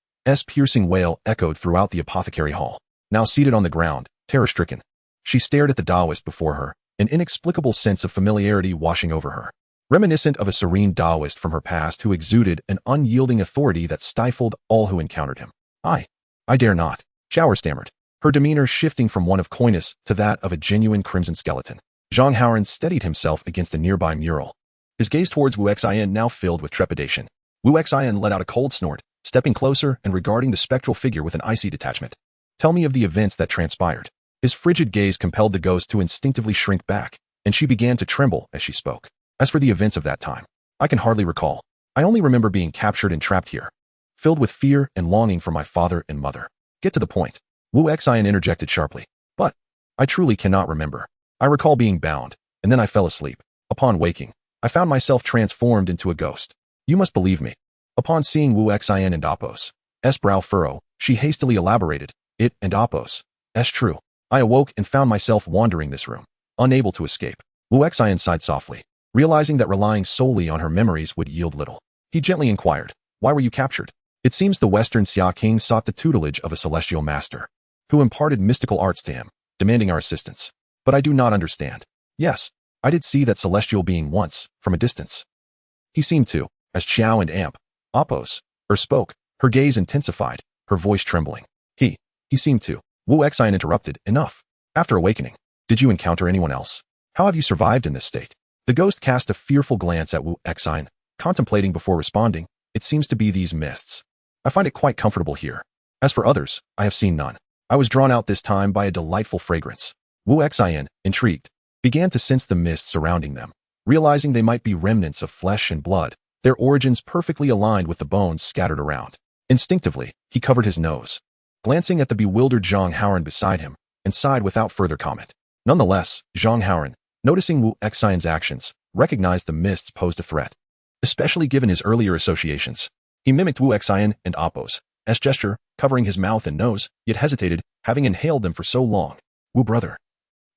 piercing wail echoed throughout the apothecary hall. Now seated on the ground, terror-stricken, she stared at the Taoist before her, an inexplicable sense of familiarity washing over her. Reminiscent of a serene Taoist from her past who exuded an unyielding authority that stifled all who encountered him. I dare not, Xiao stammered, her demeanor shifting from one of coyness to that of a genuine crimson skeleton. Zhang Haoran steadied himself against a nearby mural, his gaze towards Wu Xian now filled with trepidation. Wu Xian let out a cold snort, stepping closer and regarding the spectral figure with an icy detachment. Tell me of the events that transpired. His frigid gaze compelled the ghost to instinctively shrink back, and she began to tremble as she spoke. As for the events of that time, I can hardly recall. I only remember being captured and trapped here, filled with fear and longing for my father and mother. Get to the point. Wu Xian interjected sharply. But I truly cannot remember. I recall being bound, and then I fell asleep. Upon waking, I found myself transformed into a ghost. You must believe me. Upon seeing Wu Xian and Apos' brow furrow, she hastily elaborated, it and Apos' true. I awoke and found myself wandering this room, unable to escape. Wu Xian sighed softly, realizing that relying solely on her memories would yield little. He gently inquired, why were you captured? It seems the Western Xia King sought the tutelage of a celestial master, who imparted mystical arts to him, demanding our assistance. But I do not understand. Yes, I did see that celestial being once, from a distance. He seemed to, as Xiao and Apos' spoke, her gaze intensified, her voice trembling. He seemed to. Wu Xian interrupted, enough. After awakening, did you encounter anyone else? How have you survived in this state? The ghost cast a fearful glance at Wu Xian, contemplating before responding, it seems to be these mists. I find it quite comfortable here. As for others, I have seen none. I was drawn out this time by a delightful fragrance. Wu Xian, intrigued, began to sense the mists surrounding them, realizing they might be remnants of flesh and blood, their origins perfectly aligned with the bones scattered around. Instinctively, he covered his nose, glancing at the bewildered Zhang Haoran beside him, and sighed without further comment. Nonetheless, Zhang Haoran, noticing Wu Xian's actions, recognized the mists posed a threat, especially given his earlier associations. He mimicked Wu Xian and Apos' gesture, covering his mouth and nose, yet hesitated, having inhaled them for so long. Wu brother,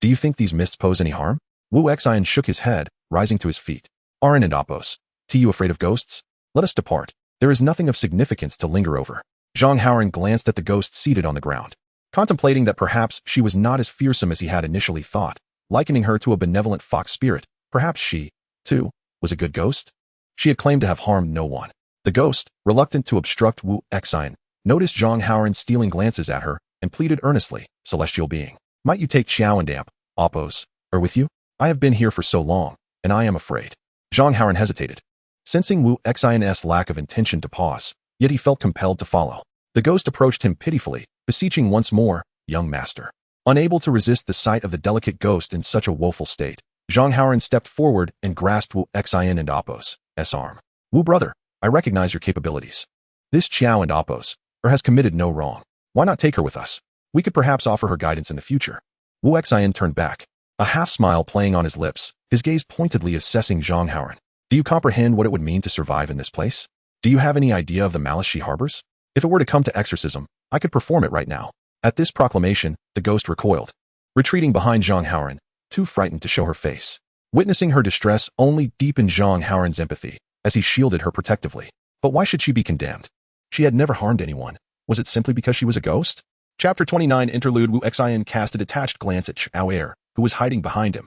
do you think these mists pose any harm? Wu Xian shook his head, rising to his feet. Aran and Apos, are you afraid of ghosts? Let us depart. There is nothing of significance to linger over. Zhang Haoran glanced at the ghost seated on the ground, contemplating that perhaps she was not as fearsome as he had initially thought, likening her to a benevolent fox spirit. Perhaps she, too, was a good ghost? She had claimed to have harmed no one. The ghost, reluctant to obstruct Wu Xian, noticed Zhang Haoran stealing glances at her and pleaded earnestly, celestial being, might you take Xiao and Apos with you? I have been here for so long, and I am afraid. Zhang Haoran hesitated, sensing Wu Xin's lack of intention to pause, yet he felt compelled to follow. The ghost approached him pitifully, beseeching once more, young master. Unable to resist the sight of the delicate ghost in such a woeful state, Zhang Haoran stepped forward and grasped Wu Xin and Apos' arm. Wu brother, I recognize your capabilities. This Qiao and Apos has committed no wrong. Why not take her with us? We could perhaps offer her guidance in the future. Wu Xin turned back, a half-smile playing on his lips, his gaze pointedly assessing Zhang Haoran. Do you comprehend what it would mean to survive in this place? Do you have any idea of the malice she harbors? If it were to come to exorcism, I could perform it right now. At this proclamation, the ghost recoiled, retreating behind Zhang Haoran, too frightened to show her face. Witnessing her distress only deepened Zhang Haoran's empathy, as he shielded her protectively. But why should she be condemned? She had never harmed anyone. Was it simply because she was a ghost? Chapter 29 Interlude. Wu Xin cast a detached glance at Xiao Er, who was hiding behind him,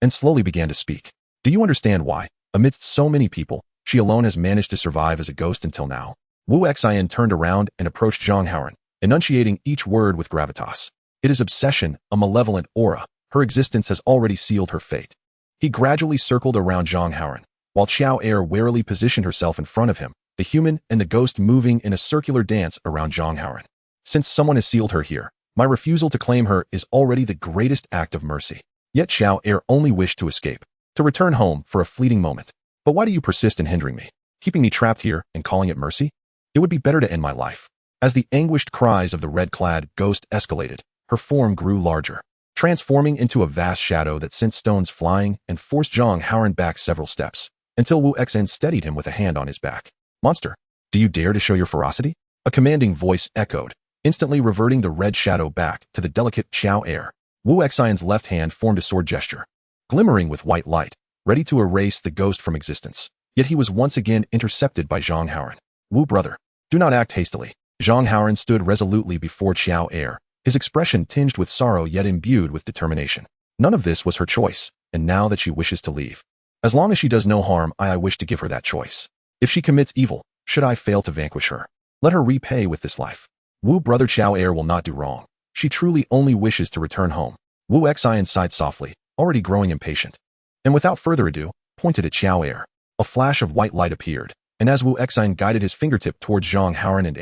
and slowly began to speak. Do you understand why, amidst so many people, she alone has managed to survive as a ghost until now? Wu Xin turned around and approached Zhang Haoran, enunciating each word with gravitas. It is obsession, a malevolent aura. Her existence has already sealed her fate. He gradually circled around Zhang Haoran, while Xiao Er warily positioned herself in front of him, the human and the ghost moving in a circular dance around Zhang Haoran. Since someone has sealed her here, my refusal to claim her is already the greatest act of mercy. Yet Xiao Er only wished to escape, to return home for a fleeting moment. But why do you persist in hindering me, keeping me trapped here and calling it mercy? It would be better to end my life. As the anguished cries of the red-clad ghost escalated, her form grew larger, transforming into a vast shadow that sent stones flying and forced Zhang Haoran back several steps, until Wu Xin steadied him with a hand on his back. Monster, do you dare to show your ferocity? A commanding voice echoed, instantly reverting the red shadow back to the delicate Xiao Er. Wu Xin's left hand formed a sword gesture, glimmering with white light, ready to erase the ghost from existence. Yet he was once again intercepted by Zhang Haoran. Wu brother, do not act hastily. Zhang Haoran stood resolutely before Xiao Er, his expression tinged with sorrow yet imbued with determination. None of this was her choice, and now that she wishes to leave, as long as she does no harm, I wish to give her that choice. If she commits evil, should I fail to vanquish her, let her repay with this life. Wu brother Xiao Er will not do wrong. She truly only wishes to return home. Wu Xin sighed softly, already growing impatient, and without further ado, pointed at Xiao Er. A flash of white light appeared, and as Wu Xin guided his fingertip towards Zhang Haoran and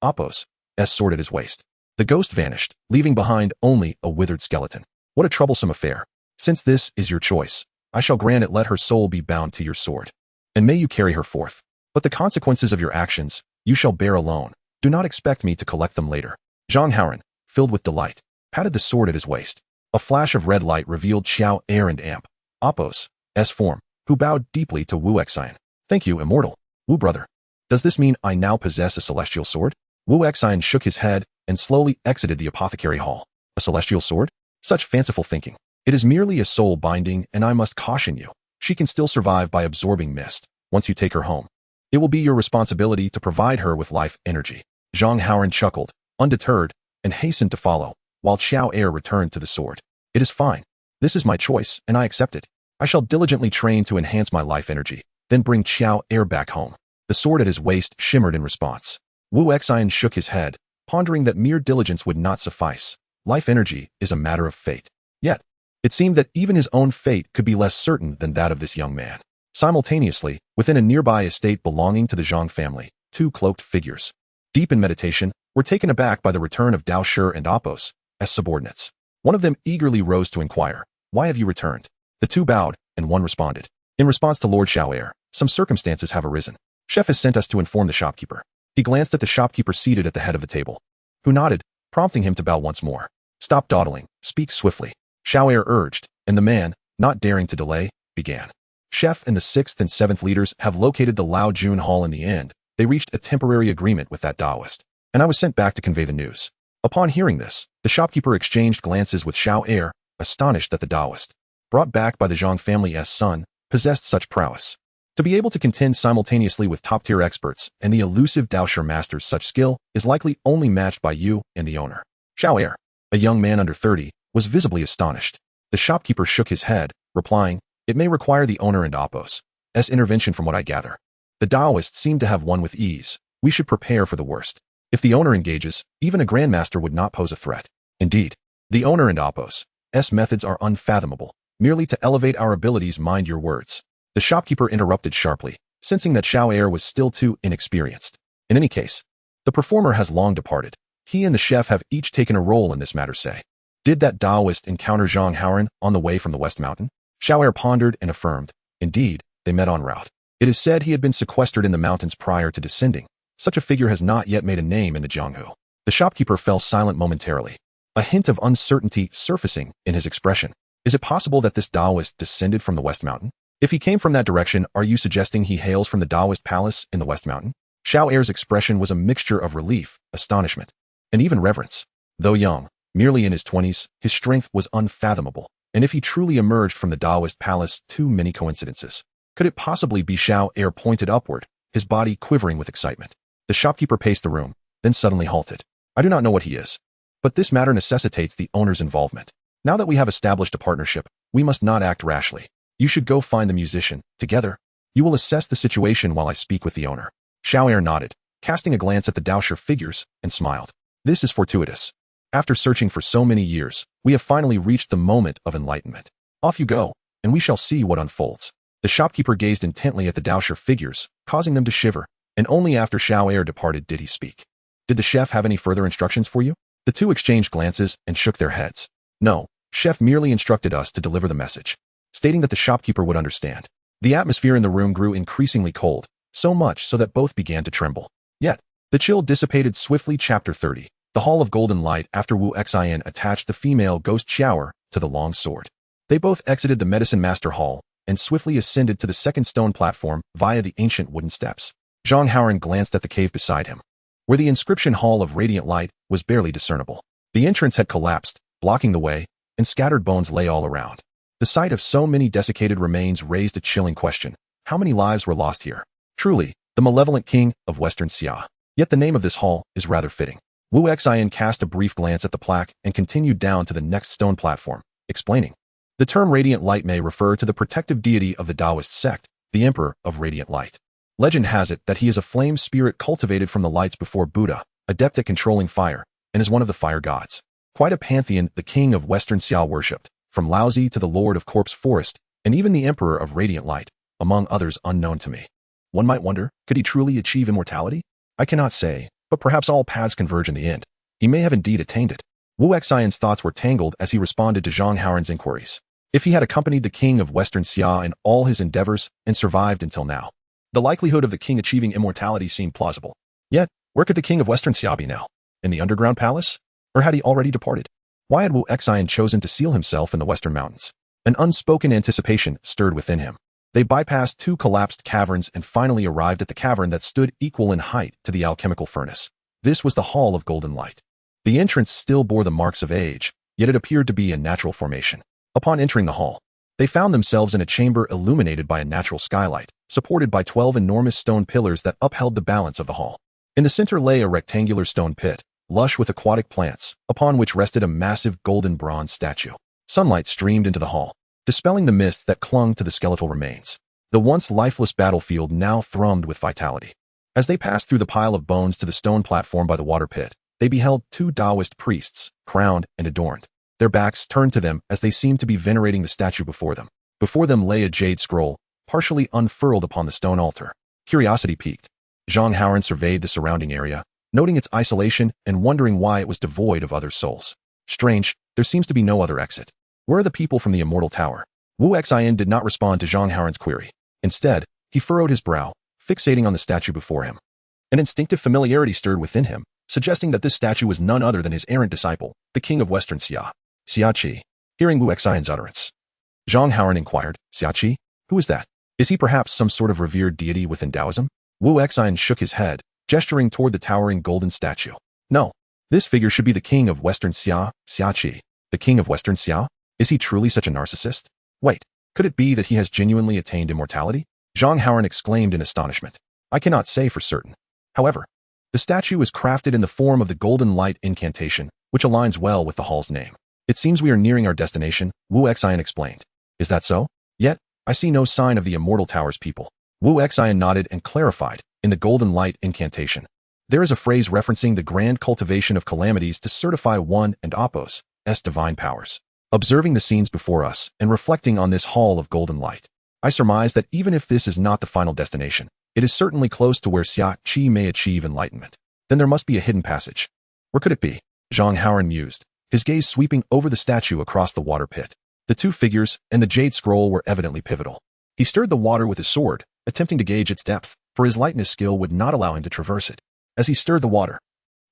Apos' sword at his waist, the ghost vanished, leaving behind only a withered skeleton. What a troublesome affair. Since this is your choice, I shall grant it. Let her soul be bound to your sword, and may you carry her forth. But the consequences of your actions, you shall bear alone. Do not expect me to collect them later. Zhang Haoran, filled with delight, patted the sword at his waist. A flash of red light revealed Xiao Er and Apos' form, who bowed deeply to Wu Xin. Thank you, immortal. Wu brother. Does this mean I now possess a celestial sword? Wu Xin shook his head and slowly exited the apothecary hall. A celestial sword? Such fanciful thinking. It is merely a soul binding, and I must caution you. She can still survive by absorbing mist. Once you take her home, it will be your responsibility to provide her with life energy. Zhang Haoran chuckled, undeterred, and hastened to follow, while Xiao Er returned to the sword. It is fine. This is my choice, and I accept it. I shall diligently train to enhance my life energy, then bring Xiao Er back home. The sword at his waist shimmered in response. Wu Xin shook his head, pondering that mere diligence would not suffice. Life energy is a matter of fate. Yet, it seemed that even his own fate could be less certain than that of this young man. Simultaneously, within a nearby estate belonging to the Zhang family, two cloaked figures, deep in meditation, were taken aback by the return of Dao Shi and Apos as subordinates. One of them eagerly rose to inquire, "Why have you returned?" The two bowed, and one responded, "In response to Lord Xiao Er, some circumstances have arisen. Chef has sent us to inform the shopkeeper." He glanced at the shopkeeper seated at the head of the table, who nodded, prompting him to bow once more. "Stop dawdling, speak swiftly," Xiao Er urged, and the man, not daring to delay, began. Chef and the 6th and 7th leaders have located the Lao Jun Hall. In the end, they reached a temporary agreement with that Taoist, and I was sent back to convey the news. Upon hearing this, the shopkeeper exchanged glances with Xiao Er, astonished that the Taoist, brought back by the Zhang family's son, possessed such prowess. To be able to contend simultaneously with top-tier experts and the elusive Dao Shi master's such skill is likely only matched by you and the owner. Xiao Er, a young man under 30, was visibly astonished. The shopkeeper shook his head, replying, "It may require the owner and Apos' intervention from what I gather. The Taoists seem to have won with ease. We should prepare for the worst. If the owner engages, even a grandmaster would not pose a threat. Indeed, the owner and Apos' methods are unfathomable. merely to elevate our abilities. Mind your words. The shopkeeper interrupted sharply, sensing that Xiao Er was still too inexperienced. In any case, the performer has long departed. He and the chef have each taken a role in this matter, say. Did that Taoist encounter Zhang Haoran on the way from the West Mountain? Xiao Er pondered and affirmed. Indeed, they met en route. It is said he had been sequestered in the mountains prior to descending. Such a figure has not yet made a name in the Jianghu. The shopkeeper fell silent momentarily, a hint of uncertainty surfacing in his expression. Is it possible that this Taoist descended from the West Mountain? If he came from that direction, are you suggesting he hails from the Taoist palace in the West Mountain? Xiao Er's expression was a mixture of relief, astonishment, and even reverence. Though young, merely in his 20s, his strength was unfathomable, and if he truly emerged from the Taoist palace, too many coincidences. Could it possibly be? Xiao Er pointed upward, his body quivering with excitement. The shopkeeper paced the room, then suddenly halted. I do not know what he is, but this matter necessitates the owner's involvement. Now that we have established a partnership, we must not act rashly. You should go find the musician. Together, you will assess the situation while I speak with the owner. Xiao Er nodded, casting a glance at the Daosher figures, and smiled. This is fortuitous. After searching for so many years, we have finally reached the moment of enlightenment. Off you go, and we shall see what unfolds. The shopkeeper gazed intently at the Daosher figures, causing them to shiver, and only after Xiao Er departed did he speak. Did the chef have any further instructions for you? The two exchanged glances and shook their heads. No, chef merely instructed us to deliver the message, stating that the shopkeeper would understand. The atmosphere in the room grew increasingly cold, so much so that both began to tremble. Yet, the chill dissipated swiftly. Chapter 30. The Hall of Golden Light. After Wu Xian attached the female ghost shower to the long sword, they both exited the Medicine Master Hall and swiftly ascended to the second stone platform via the ancient wooden steps. Zhang Haoran glanced at the cave beside him, where the inscription Hall of Radiant Light was barely discernible. The entrance had collapsed, blocking the way, and scattered bones lay all around. The sight of so many desiccated remains raised a chilling question. How many lives were lost here? Truly, the malevolent king of Western Xia. Yet the name of this hall is rather fitting. Wu Xian cast a brief glance at the plaque and continued down to the next stone platform, explaining. The term Radiant Light may refer to the protective deity of the Taoist sect, the Emperor of Radiant Light. Legend has it that he is a flame spirit cultivated from the lights before Buddha, adept at controlling fire, and is one of the fire gods. Quite a pantheon the king of Western Xia worshipped, from Laozi to the Lord of Corpse Forest, and even the Emperor of Radiant Light, among others unknown to me. One might wonder, could he truly achieve immortality? I cannot say, but perhaps all paths converge in the end. He may have indeed attained it. Wu Xian's thoughts were tangled as he responded to Zhang Haoran's inquiries. If he had accompanied the king of Western Xia in all his endeavors and survived until now, the likelihood of the king achieving immortality seemed plausible. Yet, where could the king of Western Xia be now? In the underground palace? Or had he already departed? Why had Wu Xian chosen to seal himself in the Western Mountains? An unspoken anticipation stirred within him. They bypassed two collapsed caverns and finally arrived at the cavern that stood equal in height to the alchemical furnace. This was the Hall of Golden Light. The entrance still bore the marks of age, yet it appeared to be a natural formation. Upon entering the hall, they found themselves in a chamber illuminated by a natural skylight, supported by 12 enormous stone pillars that upheld the balance of the hall. In the center lay a rectangular stone pit, lush with aquatic plants, upon which rested a massive golden bronze statue. Sunlight streamed into the hall, dispelling the mist that clung to the skeletal remains. The once lifeless battlefield now thrummed with vitality. As they passed through the pile of bones to the stone platform by the water pit, they beheld two Taoist priests, crowned and adorned. Their backs turned to them as they seemed to be venerating the statue before them. Before them lay a jade scroll, partially unfurled upon the stone altar. Curiosity piqued. Zhang Haoran surveyed the surrounding area, noting its isolation and wondering why it was devoid of other souls. Strange, there seems to be no other exit. Where are the people from the Immortal Tower? Wu Xian did not respond to Zhang Haoran's query. Instead, he furrowed his brow, fixating on the statue before him. An instinctive familiarity stirred within him, suggesting that this statue was none other than his errant disciple, the king of Western Xia, Xia Qi. Hearing Wu Xian's utterance, Zhang Haoran inquired, Xia Qi? Who is that? Is he perhaps some sort of revered deity within Taoism? Wu Xian shook his head, gesturing toward the towering golden statue. No, this figure should be the king of Western Xia, Xia Qi. The king of Western Xia? Is he truly such a narcissist? Wait, could it be that he has genuinely attained immortality? Zhang Haoran exclaimed in astonishment. I cannot say for certain. However, the statue is crafted in the form of the golden light incantation, which aligns well with the hall's name. It seems we are nearing our destination, Wu Xian explained. Is that so? Yet, I see no sign of the Immortal Tower's people. Wu Xian nodded and clarified, in the golden light incantation. There is a phrase referencing the grand cultivation of calamities to certify one and Apos, divine powers. Observing the scenes before us and reflecting on this hall of golden light, I surmise that even if this is not the final destination, it is certainly close to where Xia Qi may achieve enlightenment. Then there must be a hidden passage. Where could it be? Zhang Haoran mused, his gaze sweeping over the statue across the water pit. The two figures and the jade scroll were evidently pivotal. He stirred the water with his sword, attempting to gauge its depth, for his lightness skill would not allow him to traverse it. As he stirred the water,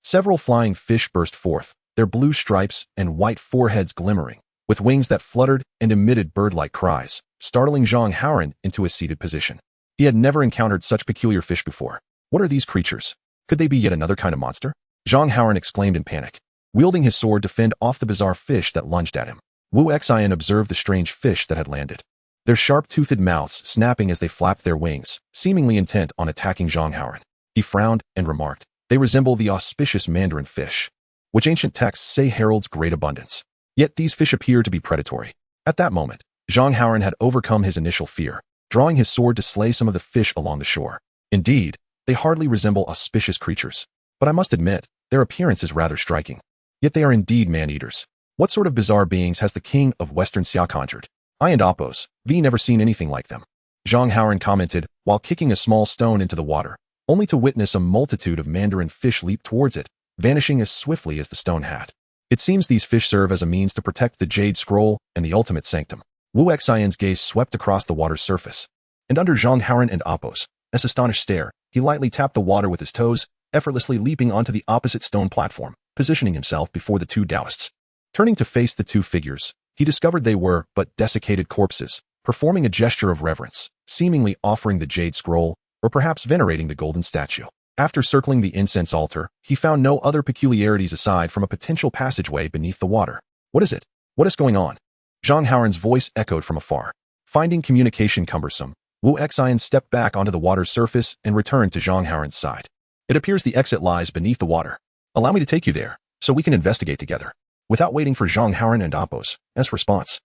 several flying fish burst forth, their blue stripes and white foreheads glimmering, with wings that fluttered and emitted bird-like cries, startling Zhang Haoran into a seated position. He had never encountered such peculiar fish before. What are these creatures? Could they be yet another kind of monster? Zhang Haoran exclaimed in panic, wielding his sword to fend off the bizarre fish that lunged at him. Wu Xian observed the strange fish that had landed, their sharp-toothed mouths snapping as they flapped their wings, seemingly intent on attacking Zhang Haoran. He frowned and remarked, "They resemble the auspicious mandarin fish, which ancient texts say heralds great abundance. Yet these fish appear to be predatory." At that moment, Zhang Haoran had overcome his initial fear, drawing his sword to slay some of the fish along the shore. Indeed, they hardly resemble auspicious creatures, but I must admit, their appearance is rather striking. Yet they are indeed man-eaters. What sort of bizarre beings has the king of Western Xia conjured? I and Appos, V never seen anything like them. Zhang Haoran commented while kicking a small stone into the water, only to witness a multitude of mandarin fish leap towards it, vanishing as swiftly as the stone had. It seems these fish serve as a means to protect the jade scroll and the ultimate sanctum. Wu Xian's gaze swept across the water's surface, and under Zhang Haoran and Appos, as astonished stare, he lightly tapped the water with his toes, effortlessly leaping onto the opposite stone platform, positioning himself before the two Taoists. Turning to face the two figures, he discovered they were but desiccated corpses, performing a gesture of reverence, seemingly offering the jade scroll, or perhaps venerating the golden statue. After circling the incense altar, he found no other peculiarities aside from a potential passageway beneath the water. What is it? What is going on? Zhang Haoran's voice echoed from afar. Finding communication cumbersome, Wu Xian stepped back onto the water's surface and returned to Zhang Haoran's side. It appears the exit lies beneath the water. Allow me to take you there, so we can investigate together. Without waiting for Zhang Haoran and Appos' response,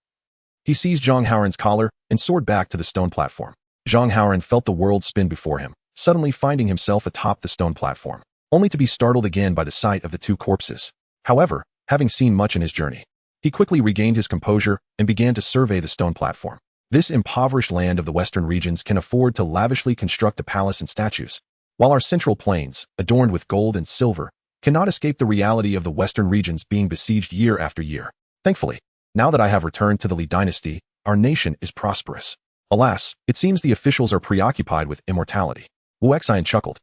he seized Zhang Haoran's collar and soared back to the stone platform. Zhang Haoran felt the world spin before him, suddenly finding himself atop the stone platform, only to be startled again by the sight of the two corpses. However, having seen much in his journey, he quickly regained his composure and began to survey the stone platform. This impoverished land of the western regions can afford to lavishly construct a palace and statues, while our central plains, adorned with gold and silver, cannot escape the reality of the western regions being besieged year after year. Thankfully, now that I have returned to the Li dynasty, our nation is prosperous. Alas, it seems the officials are preoccupied with immortality. Wu Xian chuckled.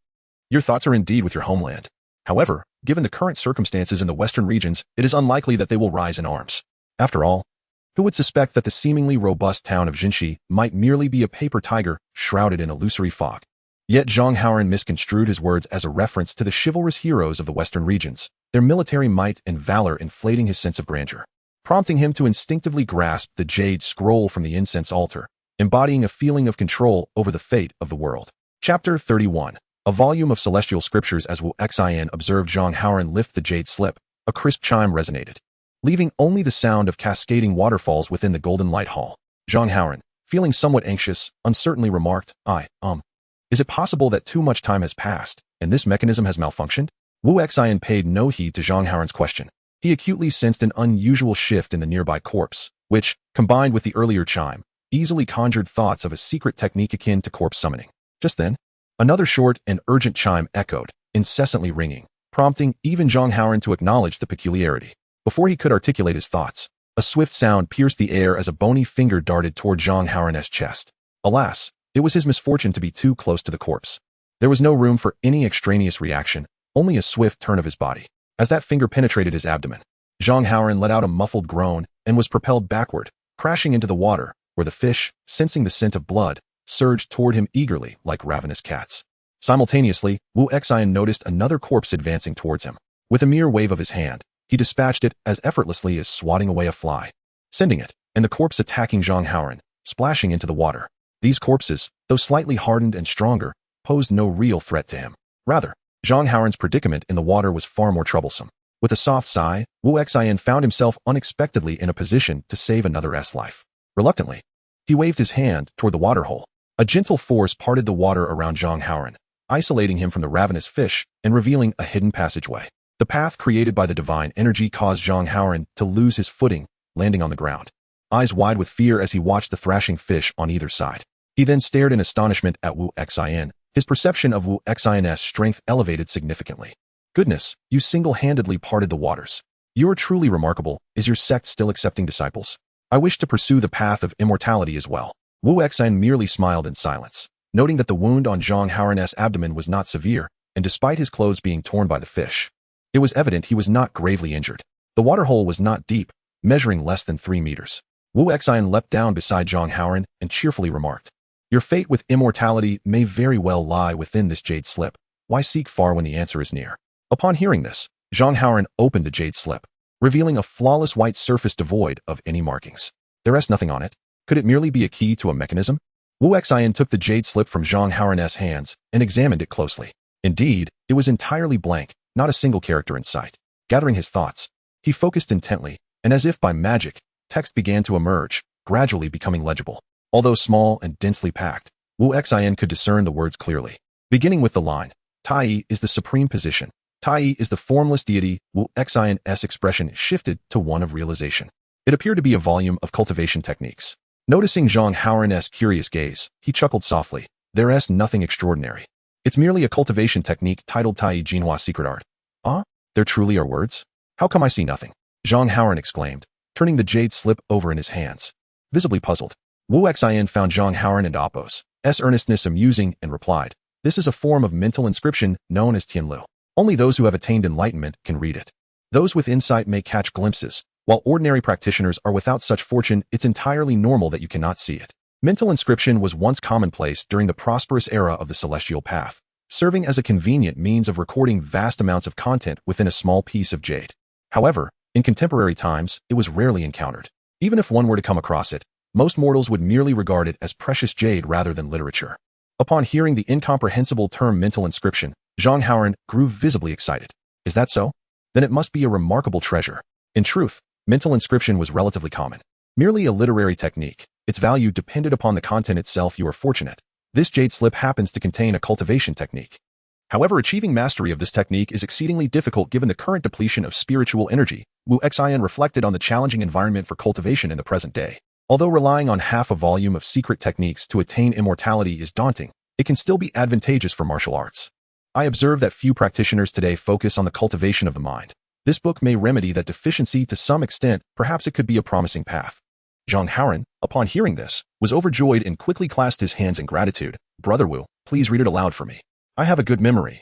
Your thoughts are indeed with your homeland. However, given the current circumstances in the western regions, it is unlikely that they will rise in arms. After all, who would suspect that the seemingly robust town of Jinshi might merely be a paper tiger shrouded in illusory fog? Yet Zhang Haoran misconstrued his words as a reference to the chivalrous heroes of the western regions, their military might and valor inflating his sense of grandeur, prompting him to instinctively grasp the jade scroll from the incense altar, embodying a feeling of control over the fate of the world. Chapter 31. A volume of celestial scriptures. As Wu Xian observed Zhang Haoran lift the jade slip, a crisp chime resonated, leaving only the sound of cascading waterfalls within the golden light hall. Zhang Haoran, feeling somewhat anxious, uncertainly remarked, Is it possible that too much time has passed, and this mechanism has malfunctioned? Wu Xian paid no heed to Zhang Haoran's question. He acutely sensed an unusual shift in the nearby corpse, which, combined with the earlier chime, easily conjured thoughts of a secret technique akin to corpse summoning. Just then, another short and urgent chime echoed, incessantly ringing, prompting even Zhang Haoran to acknowledge the peculiarity. Before he could articulate his thoughts, a swift sound pierced the air as a bony finger darted toward Zhang Haoran's chest. Alas, it was his misfortune to be too close to the corpse. There was no room for any extraneous reaction, only a swift turn of his body. As that finger penetrated his abdomen, Zhang Haoran let out a muffled groan and was propelled backward, crashing into the water, where the fish, sensing the scent of blood, surged toward him eagerly like ravenous cats. Simultaneously, Wu Xian noticed another corpse advancing towards him. With a mere wave of his hand, he dispatched it as effortlessly as swatting away a fly, sending it, and the corpse attacking Zhang Haoran, splashing into the water. These corpses, though slightly hardened and stronger, posed no real threat to him. Rather, Zhang Haoran's predicament in the water was far more troublesome. With a soft sigh, Wu Xian found himself unexpectedly in a position to save another life. Reluctantly, he waved his hand toward the waterhole. A gentle force parted the water around Zhang Haoran, isolating him from the ravenous fish and revealing a hidden passageway. The path created by the divine energy caused Zhang Haoran to lose his footing, landing on the ground. Eyes wide with fear as he watched the thrashing fish on either side. He then stared in astonishment at Wu Xian. His perception of Wu Xian's strength elevated significantly. Goodness, you single-handedly parted the waters. You are truly remarkable. Is your sect still accepting disciples? I wish to pursue the path of immortality as well. Wu Xian merely smiled in silence, noting that the wound on Zhang Haoran's abdomen was not severe, and despite his clothes being torn by the fish, it was evident he was not gravely injured. The waterhole was not deep, measuring less than 3 meters. Wu Xian leapt down beside Zhang Haoran and cheerfully remarked, "Your fate with immortality may very well lie within this jade slip. Why seek far when the answer is near?" Upon hearing this, Zhang Haoran opened the jade slip, revealing a flawless white surface devoid of any markings. There was nothing on it. Could it merely be a key to a mechanism? Wu Xian took the jade slip from Zhang Haoran's hands and examined it closely. Indeed, it was entirely blank, not a single character in sight. Gathering his thoughts, he focused intently, and as if by magic, text began to emerge, gradually becoming legible. Although small and densely packed, Wu Xian could discern the words clearly. Beginning with the line, Tai is the supreme position. Tai is the formless deity. Wu Xian's expression shifted to one of realization. It appeared to be a volume of cultivation techniques. Noticing Zhang Haoran's curious gaze, he chuckled softly. There's nothing extraordinary. It's merely a cultivation technique titled Tai Jinhua Secret Art. Ah? There truly are words? How come I see nothing? Zhang Haoran exclaimed, turning the jade slip over in his hands. Visibly puzzled, Wu Xian found Zhang Haoran and Appo's earnestness amusing and replied, "This is a form of mental inscription known as Tianlu. Only those who have attained enlightenment can read it. Those with insight may catch glimpses. While ordinary practitioners are without such fortune, it's entirely normal that you cannot see it." Mental inscription was once commonplace during the prosperous era of the celestial path, serving as a convenient means of recording vast amounts of content within a small piece of jade. However, in contemporary times, it was rarely encountered. Even if one were to come across it, most mortals would merely regard it as precious jade rather than literature. Upon hearing the incomprehensible term mental inscription, Zhang Haoran grew visibly excited. Is that so? Then it must be a remarkable treasure. In truth, mental inscription was relatively common. Merely a literary technique, its value depended upon the content itself. You are fortunate. This jade slip happens to contain a cultivation technique. However, achieving mastery of this technique is exceedingly difficult given the current depletion of spiritual energy. Wu Xian reflected on the challenging environment for cultivation in the present day. Although relying on half a volume of secret techniques to attain immortality is daunting, it can still be advantageous for martial arts. I observe that few practitioners today focus on the cultivation of the mind. This book may remedy that deficiency to some extent. Perhaps it could be a promising path. Zhang Haoran, upon hearing this, was overjoyed and quickly clasped his hands in gratitude. Brother Wu, please read it aloud for me. I have a good memory.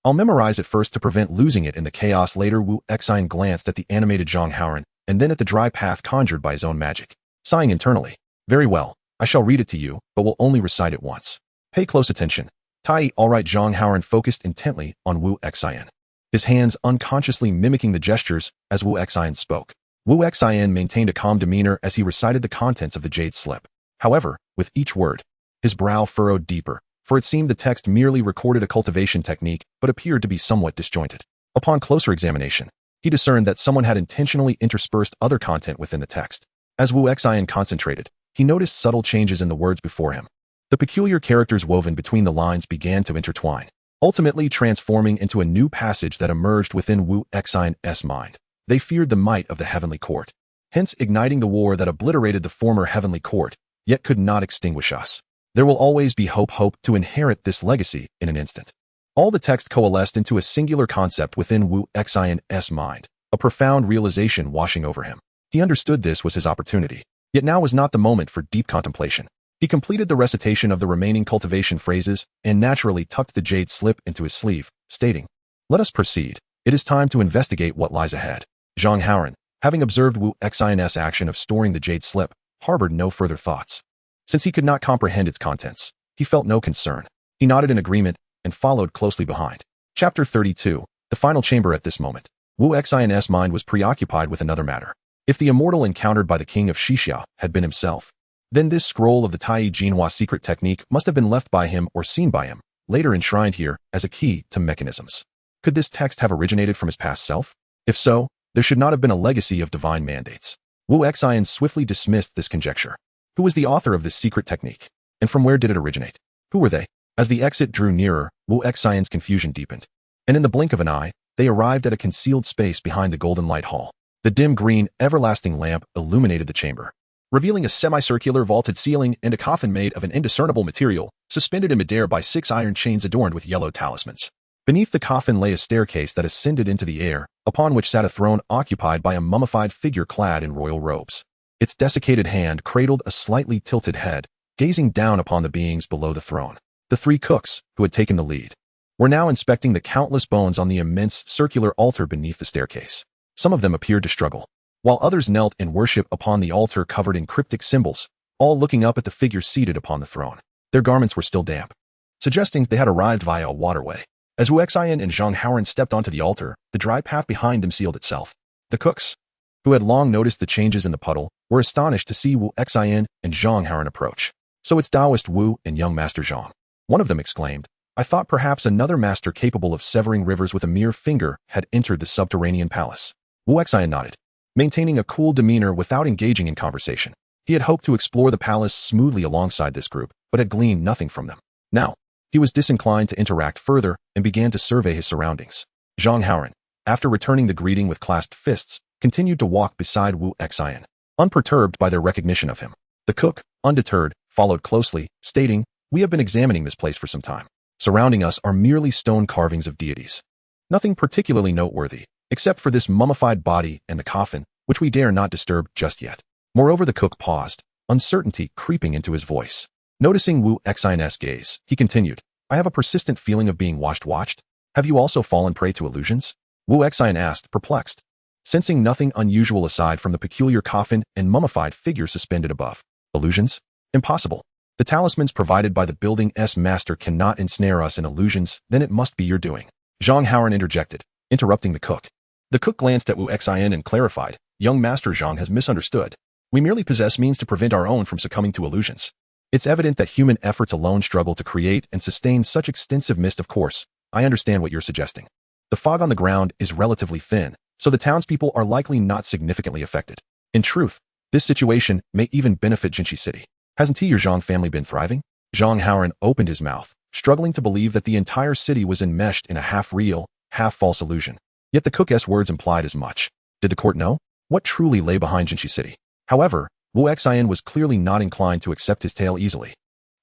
I'll memorize it first to prevent losing it in the chaos later. Wu Xian glanced at the animated Zhang Haoran and then at the dry path conjured by his own magic. Sighing internally, very well, I shall read it to you, but will only recite it once. Pay close attention. Tai, all right. Zhang Haoran focused intently on Wu Xian, his hands unconsciously mimicking the gestures as Wu Xian spoke. Wu Xian maintained a calm demeanor as he recited the contents of the jade slip. However, with each word, his brow furrowed deeper, for it seemed the text merely recorded a cultivation technique but appeared to be somewhat disjointed. Upon closer examination, he discerned that someone had intentionally interspersed other content within the text. As Wu Xian concentrated, he noticed subtle changes in the words before him. The peculiar characters woven between the lines began to intertwine, ultimately transforming into a new passage that emerged within Wu Xian's mind. They feared the might of the heavenly court, hence igniting the war that obliterated the former heavenly court, yet could not extinguish us. There will always be hope to inherit this legacy in an instant. All the text coalesced into a singular concept within Wu Xian's mind, a profound realization washing over him. He understood this was his opportunity, yet now was not the moment for deep contemplation. He completed the recitation of the remaining cultivation phrases and naturally tucked the jade slip into his sleeve, stating, "Let us proceed. It is time to investigate what lies ahead." Zhang Haoran, having observed Wu Xian's action of storing the jade slip, harbored no further thoughts. Since he could not comprehend its contents, he felt no concern. He nodded in agreement and followed closely behind. Chapter 32, the final chamber. At this moment, Wu Xian's mind was preoccupied with another matter. If the immortal encountered by the king of Xixia had been himself, then this scroll of the Tai Jinhua secret technique must have been left by him or seen by him, later enshrined here as a key to mechanisms. Could this text have originated from his past self? If so, there should not have been a legacy of divine mandates. Wu Xian swiftly dismissed this conjecture. Who was the author of this secret technique? And from where did it originate? Who were they? As the exit drew nearer, Wu Xian's confusion deepened. And in the blink of an eye, they arrived at a concealed space behind the golden light hall. The dim green, everlasting lamp illuminated the chamber, revealing a semicircular vaulted ceiling and a coffin made of an indiscernible material, suspended in midair by 6 iron chains adorned with yellow talismans. Beneath the coffin lay a staircase that ascended into the air, upon which sat a throne occupied by a mummified figure clad in royal robes. Its desiccated hand cradled a slightly tilted head, gazing down upon the beings below the throne. The 3 cooks, who had taken the lead, were now inspecting the countless bones on the immense circular altar beneath the staircase. Some of them appeared to struggle, while others knelt in worship upon the altar covered in cryptic symbols, all looking up at the figure seated upon the throne. Their garments were still damp, suggesting they had arrived via a waterway. As Wu Xian and Zhang Haoran stepped onto the altar, the dry path behind them sealed itself. The cooks, who had long noticed the changes in the puddle, were astonished to see Wu Xian and Zhang Haoran approach. "So it's Taoist Wu and young Master Zhang," one of them exclaimed. "I thought perhaps another master capable of severing rivers with a mere finger had entered the subterranean palace." Wu Xian nodded, maintaining a cool demeanor without engaging in conversation. He had hoped to explore the palace smoothly alongside this group, but had gleaned nothing from them. Now, he was disinclined to interact further and began to survey his surroundings. Zhang Haoran, after returning the greeting with clasped fists, continued to walk beside Wu Xian, unperturbed by their recognition of him. The cook, undeterred, followed closely, stating, "We have been examining this place for some time. Surrounding us are merely stone carvings of deities. Nothing particularly noteworthy, except for this mummified body and the coffin, which we dare not disturb just yet." Moreover, the cook paused, uncertainty creeping into his voice. Noticing Wu Xian's gaze, he continued, "I have a persistent feeling of being watched. Have you also fallen prey to illusions?" Wu Xian asked, perplexed, sensing nothing unusual aside from the peculiar coffin and mummified figure suspended above. "Illusions? Impossible. The talismans provided by the building's master cannot ensnare us in illusions, then it must be your doing," Zhang Haoran interjected, interrupting the cook. The cook glanced at Wu Xian and clarified, "Young Master Zhang has misunderstood. We merely possess means to prevent our own from succumbing to illusions. It's evident that human efforts alone struggle to create and sustain such extensive mist. Of course, I understand what you're suggesting. The fog on the ground is relatively thin, so the townspeople are likely not significantly affected. In truth, this situation may even benefit Jinshi City. Hasn't he or Zhang family been thriving?" Zhang Haoran opened his mouth, struggling to believe that the entire city was enmeshed in a half-real, half-false illusion. Yet the cook's words implied as much. Did the court know what truly lay behind Jinshi City? However, Wu Xian was clearly not inclined to accept his tale easily.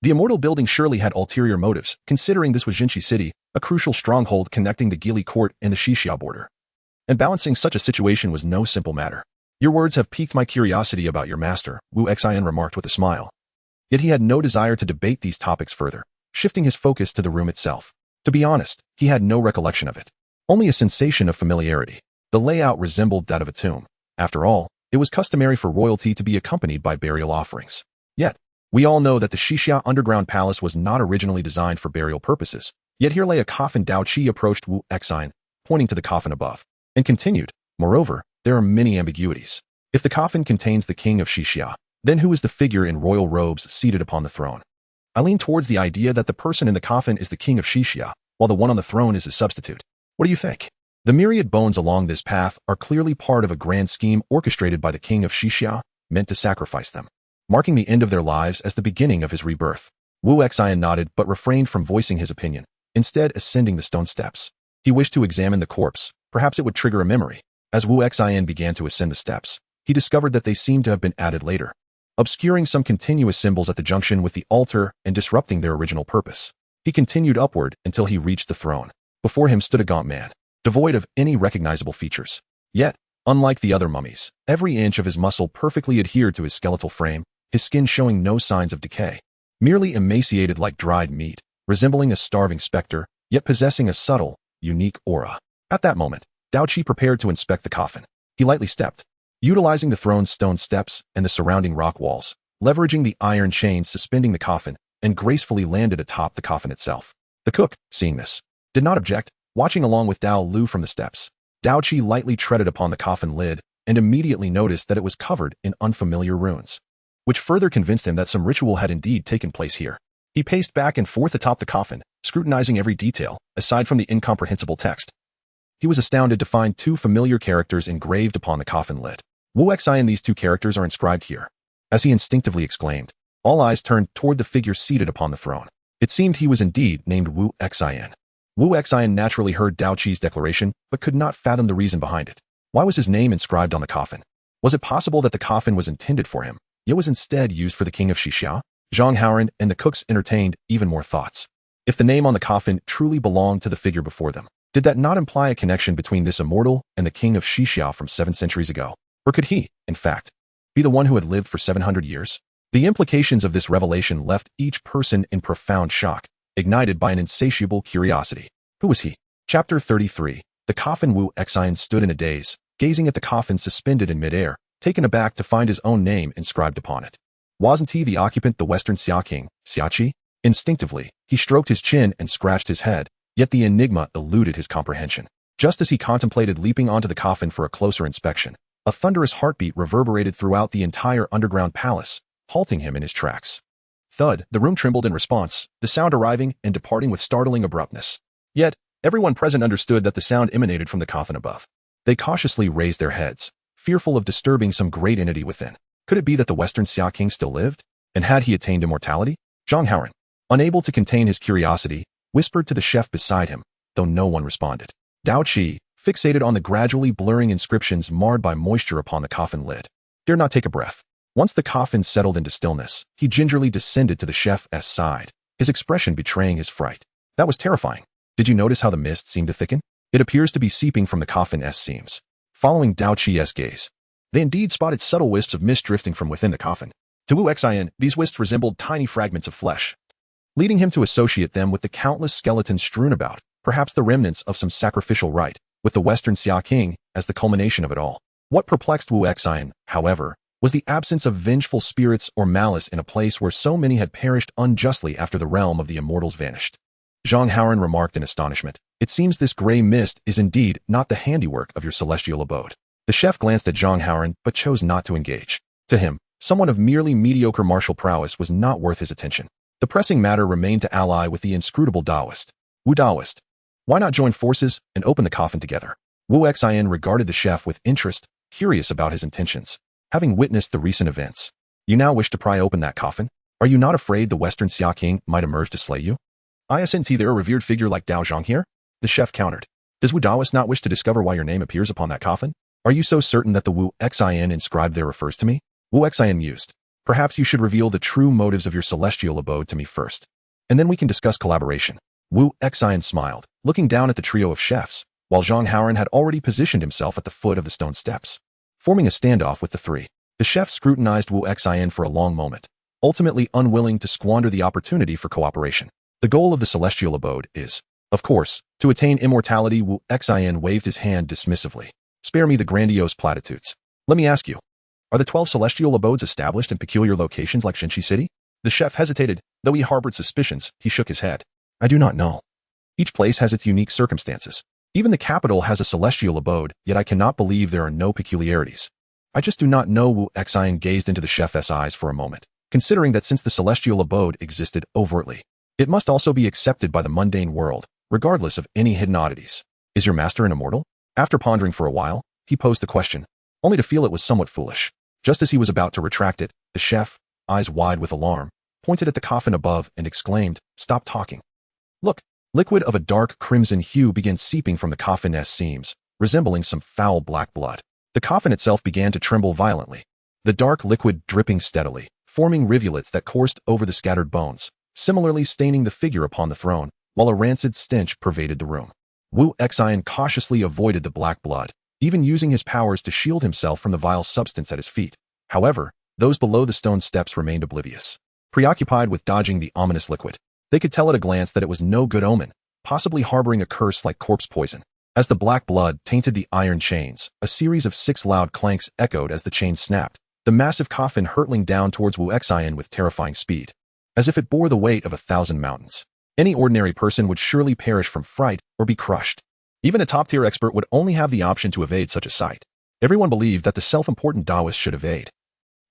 The immortal building surely had ulterior motives, considering this was Jinshi City, a crucial stronghold connecting the Gili court and the Xixia border. And balancing such a situation was no simple matter. "Your words have piqued my curiosity about your master," Wu Xian remarked with a smile. Yet he had no desire to debate these topics further, shifting his focus to the room itself. To be honest, he had no recollection of it. Only a sensation of familiarity. The layout resembled that of a tomb. After all, it was customary for royalty to be accompanied by burial offerings. Yet, we all know that the Xixia underground palace was not originally designed for burial purposes. Yet here lay a coffin. Dao Qi approached Wu Xian, pointing to the coffin above, and continued, "Moreover, there are many ambiguities. If the coffin contains the king of Xixia, then who is the figure in royal robes seated upon the throne?" I lean towards the idea that the person in the coffin is the king of Xixia, while the one on the throne is his substitute. What do you think? The myriad bones along this path are clearly part of a grand scheme orchestrated by the king of Xixia, meant to sacrifice them, marking the end of their lives as the beginning of his rebirth. Wu Xian nodded but refrained from voicing his opinion, instead ascending the stone steps. He wished to examine the corpse, perhaps it would trigger a memory. As Wu Xian began to ascend the steps, he discovered that they seemed to have been added later, obscuring some continuous symbols at the junction with the altar and disrupting their original purpose. He continued upward until he reached the throne. Before him stood a gaunt man, devoid of any recognizable features. Yet, unlike the other mummies, every inch of his muscle perfectly adhered to his skeletal frame, his skin showing no signs of decay. Merely emaciated like dried meat, resembling a starving specter, yet possessing a subtle, unique aura. At that moment, Dao Qi prepared to inspect the coffin. He lightly stepped, utilizing the throne's stone steps and the surrounding rock walls, leveraging the iron chains suspending the coffin, and gracefully landed atop the coffin itself. The cook, seeing this, did not object, watching along with Dao Lu from the steps. Dao Qi lightly treaded upon the coffin lid and immediately noticed that it was covered in unfamiliar runes, which further convinced him that some ritual had indeed taken place here. He paced back and forth atop the coffin, scrutinizing every detail, aside from the incomprehensible text. He was astounded to find 2 familiar characters engraved upon the coffin lid. Wu Xian, these 2 characters are inscribed here. As he instinctively exclaimed, all eyes turned toward the figure seated upon the throne. It seemed he was indeed named Wu Xian. Wu Xian naturally heard Dao Qi's declaration, but could not fathom the reason behind it. Why was his name inscribed on the coffin? Was it possible that the coffin was intended for him, yet was instead used for the king of Xixia? Zhang Haoran and the cooks entertained even more thoughts. If the name on the coffin truly belonged to the figure before them, did that not imply a connection between this immortal and the king of Xixia from 7 centuries ago? Or could he, in fact, be the one who had lived for 700 years? The implications of this revelation left each person in profound shock, ignited by an insatiable curiosity. Who was he? Chapter 33. The coffin. Wu Xian stood in a daze, gazing at the coffin suspended in midair, taken aback to find his own name inscribed upon it. Wasn't he the occupant, the Western Xia King, Xiaqi? Instinctively, he stroked his chin and scratched his head, yet the enigma eluded his comprehension. Just as he contemplated leaping onto the coffin for a closer inspection, a thunderous heartbeat reverberated throughout the entire underground palace, halting him in his tracks. Thud, the room trembled in response, the sound arriving and departing with startling abruptness. Yet, everyone present understood that the sound emanated from the coffin above. They cautiously raised their heads, fearful of disturbing some great entity within. Could it be that the Western Xia King still lived? And had he attained immortality? Zhang Haoran, unable to contain his curiosity, whispered to the chef beside him, though no one responded. Dao Qi, fixated on the gradually blurring inscriptions marred by moisture upon the coffin lid, dared not take a breath. Once the coffin settled into stillness, he gingerly descended to the chef's side, his expression betraying his fright. That was terrifying. Did you notice how the mist seemed to thicken? It appears to be seeping from the coffin's seams. Following Dao Qi's gaze, they indeed spotted subtle wisps of mist drifting from within the coffin. To Wu Xian, these wisps resembled tiny fragments of flesh, leading him to associate them with the countless skeletons strewn about, perhaps the remnants of some sacrificial rite, with the Western Xia King as the culmination of it all. What perplexed Wu Xian, however, was the absence of vengeful spirits or malice in a place where so many had perished unjustly after the realm of the immortals vanished. Zhang Haoran remarked in astonishment, "It seems this gray mist is indeed not the handiwork of your celestial abode." The chef glanced at Zhang Haoran but chose not to engage. To him, someone of merely mediocre martial prowess was not worth his attention. The pressing matter remained to ally with the inscrutable Taoist. Wu Taoist. Why not join forces and open the coffin together? Wu Xian regarded the chef with interest, curious about his intentions. Having witnessed the recent events, you now wish to pry open that coffin? Are you not afraid the Western Xia King might emerge to slay you? Isn't there a revered figure like Dao Zhang here? The chef countered. Does Wu Taoist not wish to discover why your name appears upon that coffin? Are you so certain that the Wu Xian inscribed there refers to me? Wu Xian mused. Perhaps you should reveal the true motives of your celestial abode to me first, and then we can discuss collaboration. Wu Xian smiled, looking down at the trio of chefs, while Zhang Haoran had already positioned himself at the foot of the stone steps, forming a standoff with the three. The chef scrutinized Wu Xian for a long moment, ultimately unwilling to squander the opportunity for cooperation. The goal of the celestial abode is, of course, to attain immortality. Wu Xian waved his hand dismissively. Spare me the grandiose platitudes. Let me ask you, are the 12 celestial abodes established in peculiar locations like Shenxi City? The chef hesitated, though he harbored suspicions. He shook his head. I do not know. Each place has its unique circumstances. Even the capital has a celestial abode, yet I cannot believe there are no peculiarities. I just do not know. Wu Xian gazed into the chef's eyes for a moment, considering that since the celestial abode existed overtly, it must also be accepted by the mundane world, regardless of any hidden oddities. Is your master an immortal? After pondering for a while, he posed the question, only to feel it was somewhat foolish. Just as he was about to retract it, the chef, eyes wide with alarm, pointed at the coffin above and exclaimed, "Stop talking. Look." Liquid of a dark crimson hue began seeping from the coffin's seams, resembling some foul black blood. The coffin itself began to tremble violently, the dark liquid dripping steadily, forming rivulets that coursed over the scattered bones, similarly staining the figure upon the throne, while a rancid stench pervaded the room. Wu Xian cautiously avoided the black blood, even using his powers to shield himself from the vile substance at his feet. However, those below the stone steps remained oblivious, preoccupied with dodging the ominous liquid. They could tell at a glance that it was no good omen, possibly harboring a curse like corpse poison. As the black blood tainted the iron chains, a series of 6 loud clanks echoed as the chains snapped, the massive coffin hurtling down towards Wu Xian with terrifying speed, as if it bore the weight of 1,000 mountains. Any ordinary person would surely perish from fright or be crushed. Even a top-tier expert would only have the option to evade such a sight. Everyone believed that the self-important Taoist should evade.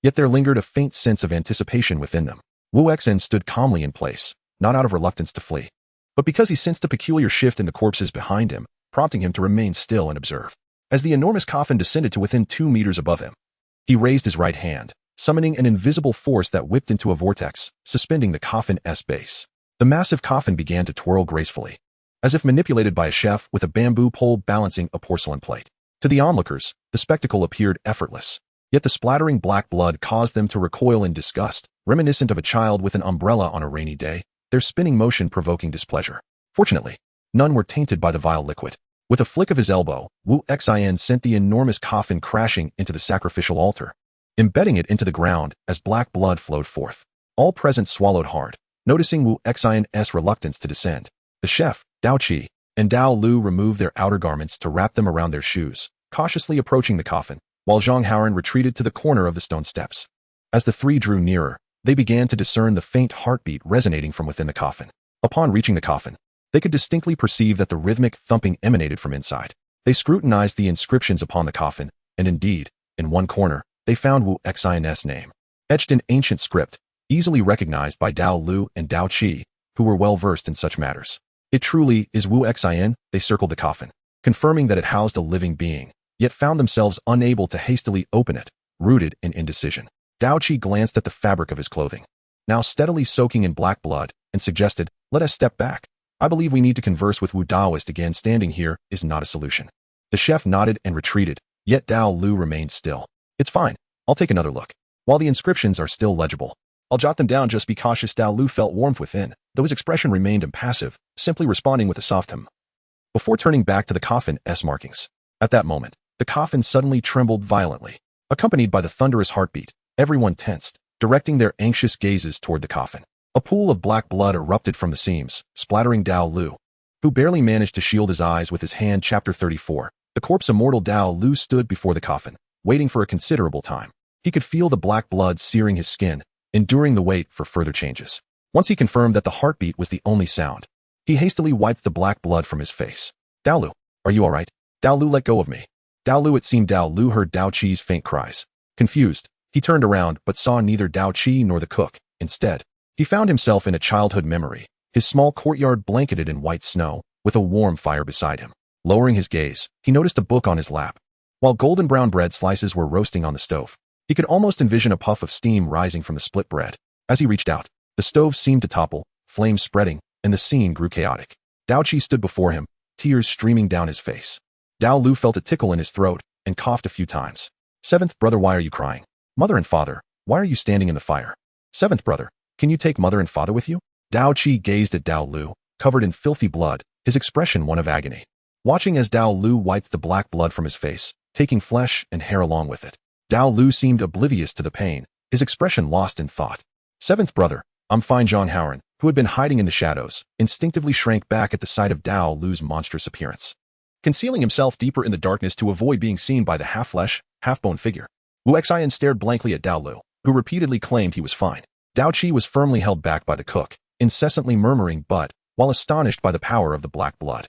Yet there lingered a faint sense of anticipation within them. Wu Xian stood calmly in place, not out of reluctance to flee, but because he sensed a peculiar shift in the corpses behind him, prompting him to remain still and observe. As the enormous coffin descended to within 2 meters above him, he raised his right hand, summoning an invisible force that whipped into a vortex, suspending the coffin's base. The massive coffin began to twirl gracefully, as if manipulated by a chef with a bamboo pole balancing a porcelain plate. To the onlookers, the spectacle appeared effortless. Yet the splattering black blood caused them to recoil in disgust, reminiscent of a child with an umbrella on a rainy day, their spinning motion provoking displeasure. Fortunately, none were tainted by the vile liquid. With a flick of his elbow, Wu Xin sent the enormous coffin crashing into the sacrificial altar, embedding it into the ground as black blood flowed forth. All present swallowed hard, noticing Wu Xin's reluctance to descend. The chef, Dao Qi, and Dao Lu removed their outer garments to wrap them around their shoes, cautiously approaching the coffin, while Zhang Haoran retreated to the corner of the stone steps. As the three drew nearer, they began to discern the faint heartbeat resonating from within the coffin. Upon reaching the coffin, they could distinctly perceive that the rhythmic thumping emanated from inside. They scrutinized the inscriptions upon the coffin, and indeed, in one corner, they found Wu Xin's name, etched in ancient script, easily recognized by Dao Lu and Dao Qi, who were well versed in such matters. It truly is Wu Xin. They circled the coffin, confirming that it housed a living being, yet found themselves unable to hastily open it, rooted in indecision. Dao Qi glanced at the fabric of his clothing, now steadily soaking in black blood, and suggested, "Let us step back. I believe we need to converse with Wu Daoist again. Standing here is not a solution." The chef nodded and retreated, yet Dao Lu remained still. "It's fine. I'll take another look. While the inscriptions are still legible, I'll jot them down. Just be cautious." Dao Lu felt warmth within, though his expression remained impassive, simply responding with a soft hum. Before turning back to the coffin's markings. At that moment, the coffin suddenly trembled violently, accompanied by the thunderous heartbeat. Everyone tensed, directing their anxious gazes toward the coffin. A pool of black blood erupted from the seams, splattering Dao Lu, who barely managed to shield his eyes with his hand. Chapter 34. The corpse immortal Dao Lu stood before the coffin, waiting for a considerable time. He could feel the black blood searing his skin, enduring the wait for further changes. Once he confirmed that the heartbeat was the only sound, he hastily wiped the black blood from his face. "Dao Lu, are you all right?" "Dao Lu, let go of me." Dao Lu. It seemed Dao Lu heard Dao Qi's faint cries. Confused, he turned around but saw neither Dao Qi nor the cook. Instead, he found himself in a childhood memory, his small courtyard blanketed in white snow, with a warm fire beside him. Lowering his gaze, he noticed a book on his lap. While golden brown bread slices were roasting on the stove, he could almost envision a puff of steam rising from the split bread. As he reached out, the stove seemed to topple, flames spreading, and the scene grew chaotic. Dao Qi stood before him, tears streaming down his face. Dao Lu felt a tickle in his throat and coughed a few times. "Seventh brother, why are you crying? Mother and father, why are you standing in the fire? Seventh brother, can you take mother and father with you?" Dao Qi gazed at Dao Lu, covered in filthy blood, his expression one of agony. Watching as Dao Lu wiped the black blood from his face, taking flesh and hair along with it, Dao Lu seemed oblivious to the pain, his expression lost in thought. "Seventh brother, I'm fine." Zhang Haoran, who had been hiding in the shadows, instinctively shrank back at the sight of Dao Lu's monstrous appearance, concealing himself deeper in the darkness to avoid being seen by the half-flesh, half-bone figure. Wu Xin stared blankly at Dao Lu, who repeatedly claimed he was fine. Dao Qi was firmly held back by the cook, incessantly murmuring but, while astonished by the power of the black blood.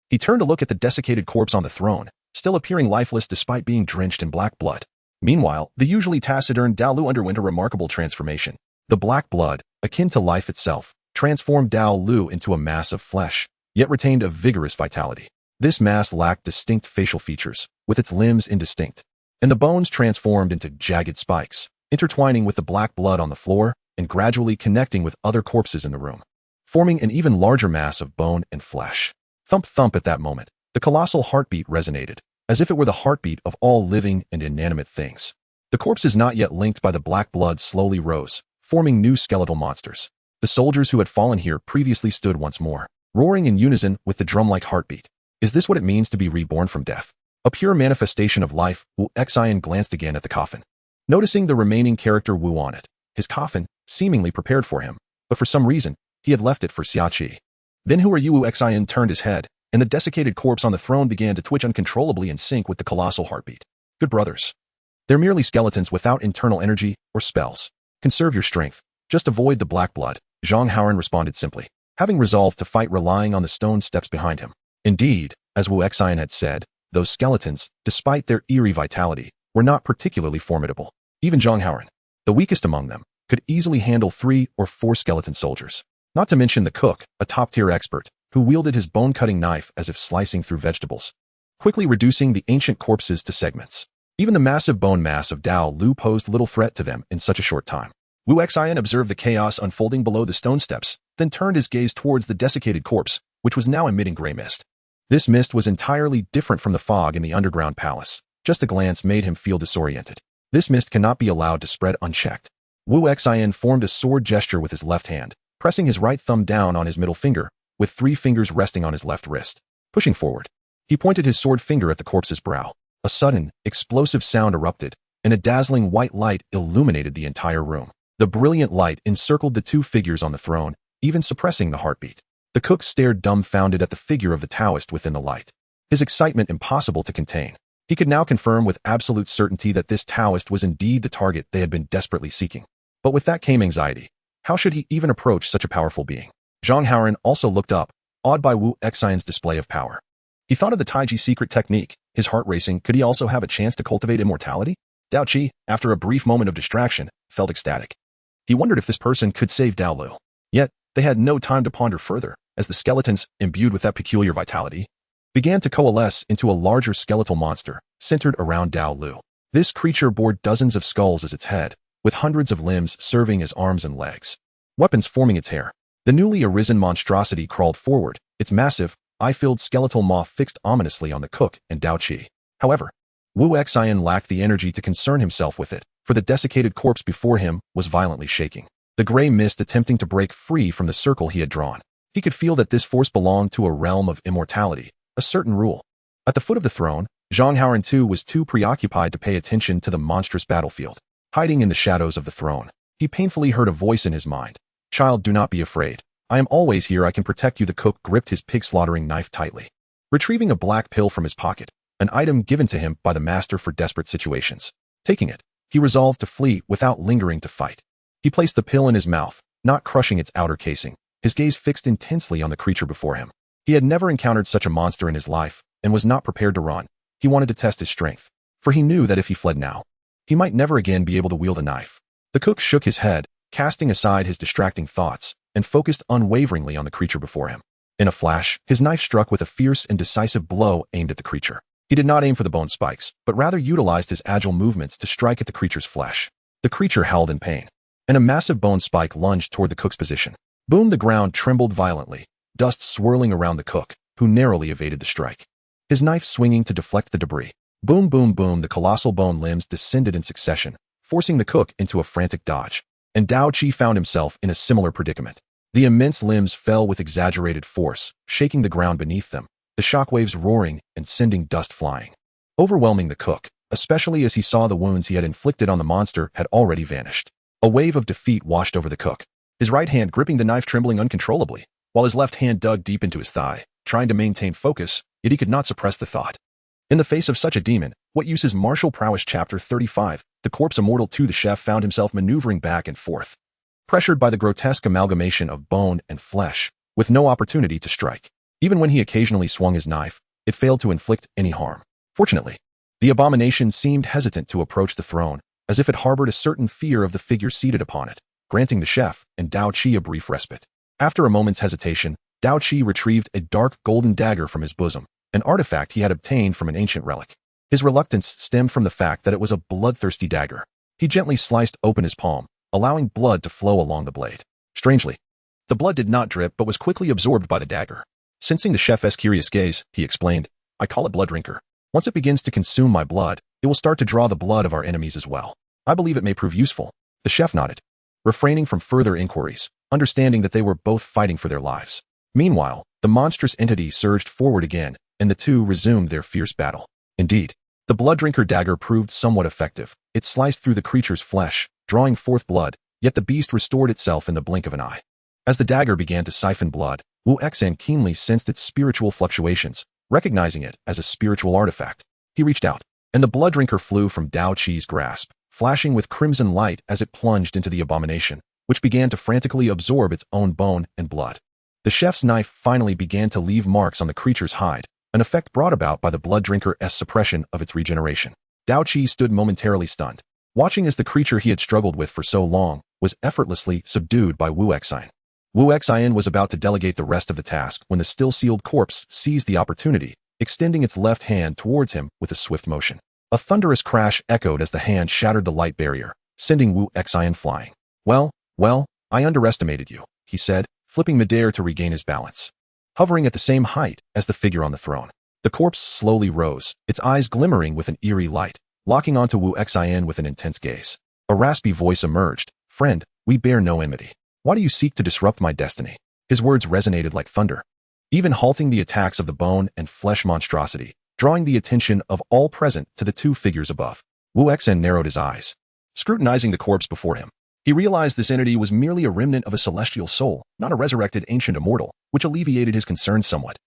He turned to look at the desiccated corpse on the throne, still appearing lifeless despite being drenched in black blood. Meanwhile, the usually taciturn Dao Lu underwent a remarkable transformation. The black blood, akin to life itself, transformed Dao Lu into a mass of flesh, yet retained a vigorous vitality. This mass lacked distinct facial features, with its limbs indistinct, and the bones transformed into jagged spikes, intertwining with the black blood on the floor and gradually connecting with other corpses in the room, forming an even larger mass of bone and flesh. Thump thump. At that moment, the colossal heartbeat resonated, as if it were the heartbeat of all living and inanimate things. The corpses not yet linked by the black blood slowly rose, forming new skeletal monsters. The soldiers who had fallen here previously stood once more, roaring in unison with the drum-like heartbeat. Is this what it means to be reborn from death? A pure manifestation of life? Wu Xin glanced again at the coffin, noticing the remaining character Wu on it. His coffin, seemingly prepared for him, but for some reason, he had left it for Xia Qi. "Then who are you?" Wu Xin turned his head, and the desiccated corpse on the throne began to twitch uncontrollably in sync with the colossal heartbeat. "Good brothers. They're merely skeletons without internal energy or spells. Conserve your strength. Just avoid the black blood." Zhang Haoran responded simply, having resolved to fight relying on the stone steps behind him. Indeed, as Wu Xin had said, those skeletons, despite their eerie vitality, were not particularly formidable. Even Zhang Haoran, the weakest among them, could easily handle 3 or 4 skeleton soldiers. Not to mention the cook, a top-tier expert, who wielded his bone-cutting knife as if slicing through vegetables, quickly reducing the ancient corpses to segments. Even the massive bone mass of Dao Lu posed little threat to them in such a short time. Wu Xin observed the chaos unfolding below the stone steps, then turned his gaze towards the desiccated corpse, which was now emitting gray mist. This mist was entirely different from the fog in the underground palace. Just a glance made him feel disoriented. This mist cannot be allowed to spread unchecked. Wu Xian formed a sword gesture with his left hand, pressing his right thumb down on his middle finger, with 3 fingers resting on his left wrist. Pushing forward, he pointed his sword finger at the corpse's brow. A sudden, explosive sound erupted, and a dazzling white light illuminated the entire room. The brilliant light encircled the 2 figures on the throne, even suppressing the heartbeat. The cook stared dumbfounded at the figure of the Taoist within the light, his excitement impossible to contain. He could now confirm with absolute certainty that this Taoist was indeed the target they had been desperately seeking. But with that came anxiety. How should he even approach such a powerful being? Zhang Haoran also looked up, awed by Wu Xian's display of power. He thought of the Taiji's secret technique, his heart racing. Could he also have a chance to cultivate immortality? Dao Qi, after a brief moment of distraction, felt ecstatic. He wondered if this person could save Dao Lu. Yet, they had no time to ponder further, as the skeletons, imbued with that peculiar vitality, began to coalesce into a larger skeletal monster, centered around Dao Lu. This creature bore dozens of skulls as its head, with hundreds of limbs serving as arms and legs, weapons forming its hair. The newly arisen monstrosity crawled forward, its massive, eye-filled skeletal maw fixed ominously on the cook and Dao Qi. However, Wu Xian lacked the energy to concern himself with it, for the desiccated corpse before him was violently shaking, the gray mist attempting to break free from the circle he had drawn. He could feel that this force belonged to a realm of immortality, a certain rule. At the foot of the throne, Zhang Haoran too was too preoccupied to pay attention to the monstrous battlefield. Hiding in the shadows of the throne, he painfully heard a voice in his mind. Child, do not be afraid. I am always here. I can protect you. The cook gripped his pig-slaughtering knife tightly. Retrieving a black pill from his pocket, an item given to him by the master for desperate situations. Taking it, he resolved to flee without lingering to fight. He placed the pill in his mouth, not crushing its outer casing, his gaze fixed intensely on the creature before him. He had never encountered such a monster in his life, and was not prepared to run. He wanted to test his strength, for he knew that if he fled now, he might never again be able to wield a knife. The cook shook his head, casting aside his distracting thoughts, and focused unwaveringly on the creature before him. In a flash, his knife struck with a fierce and decisive blow aimed at the creature. He did not aim for the bone spikes, but rather utilized his agile movements to strike at the creature's flesh. The creature howled in pain, and a massive bone spike lunged toward the cook's position. Boom! The ground trembled violently, dust swirling around the cook, who narrowly evaded the strike, his knife swinging to deflect the debris. Boom, boom, boom! The colossal bone limbs descended in succession, forcing the cook into a frantic dodge. And Dao Qi found himself in a similar predicament. The immense limbs fell with exaggerated force, shaking the ground beneath them, the shockwaves roaring and sending dust flying, overwhelming the cook, especially as he saw the wounds he had inflicted on the monster had already vanished. A wave of defeat washed over the cook, his right hand gripping the knife trembling uncontrollably, while his left hand dug deep into his thigh, trying to maintain focus, yet he could not suppress the thought. In the face of such a demon, what use is martial prowess? Chapter 35. The corpse immortal too. The chef found himself maneuvering back and forth, pressured by the grotesque amalgamation of bone and flesh, with no opportunity to strike. Even when he occasionally swung his knife, it failed to inflict any harm. Fortunately, the abomination seemed hesitant to approach the throne, as if it harbored a certain fear of the figure seated upon it, granting the chef and Dao Qi a brief respite. After a moment's hesitation, Dao Qi retrieved a dark golden dagger from his bosom, an artifact he had obtained from an ancient relic. His reluctance stemmed from the fact that it was a bloodthirsty dagger. He gently sliced open his palm, allowing blood to flow along the blade. Strangely, the blood did not drip but was quickly absorbed by the dagger. Sensing the chef's curious gaze, he explained, I call it blood drinker. Once it begins to consume my blood, it will start to draw the blood of our enemies as well. I believe it may prove useful. The chef nodded, refraining from further inquiries, understanding that they were both fighting for their lives. Meanwhile, the monstrous entity surged forward again, and the two resumed their fierce battle. Indeed, the blood drinker dagger proved somewhat effective. It sliced through the creature's flesh, drawing forth blood, yet the beast restored itself in the blink of an eye. As the dagger began to siphon blood, Wu Xian keenly sensed its spiritual fluctuations, recognizing it as a spiritual artifact. He reached out, and the blood drinker flew from Dao Qi's grasp, flashing with crimson light as it plunged into the abomination, which began to frantically absorb its own bone and blood. The chef's knife finally began to leave marks on the creature's hide, an effect brought about by the blood drinker's suppression of its regeneration. Dao Qi stood momentarily stunned, watching as the creature he had struggled with for so long was effortlessly subdued by Wu Xian. Wu Xian was about to delegate the rest of the task when the still-sealed corpse seized the opportunity, extending its left hand towards him with a swift motion. A thunderous crash echoed as the hand shattered the light barrier, sending Wu Xian flying. Well, I underestimated you, he said, flipping midair to regain his balance. hovering at the same height as the figure on the throne. The corpse slowly rose, its eyes glimmering with an eerie light, locking onto Wu Xian with an intense gaze. A raspy voice emerged. "Friend, we bear no enmity. Why do you seek to disrupt my destiny?" His words resonated like thunder, even halting the attacks of the bone and flesh monstrosity, drawing the attention of all present to the two figures above. Wu Xian narrowed his eyes, scrutinizing the corpse before him. He realized this entity was merely a remnant of a celestial soul, not a resurrected ancient immortal, which alleviated his concerns somewhat.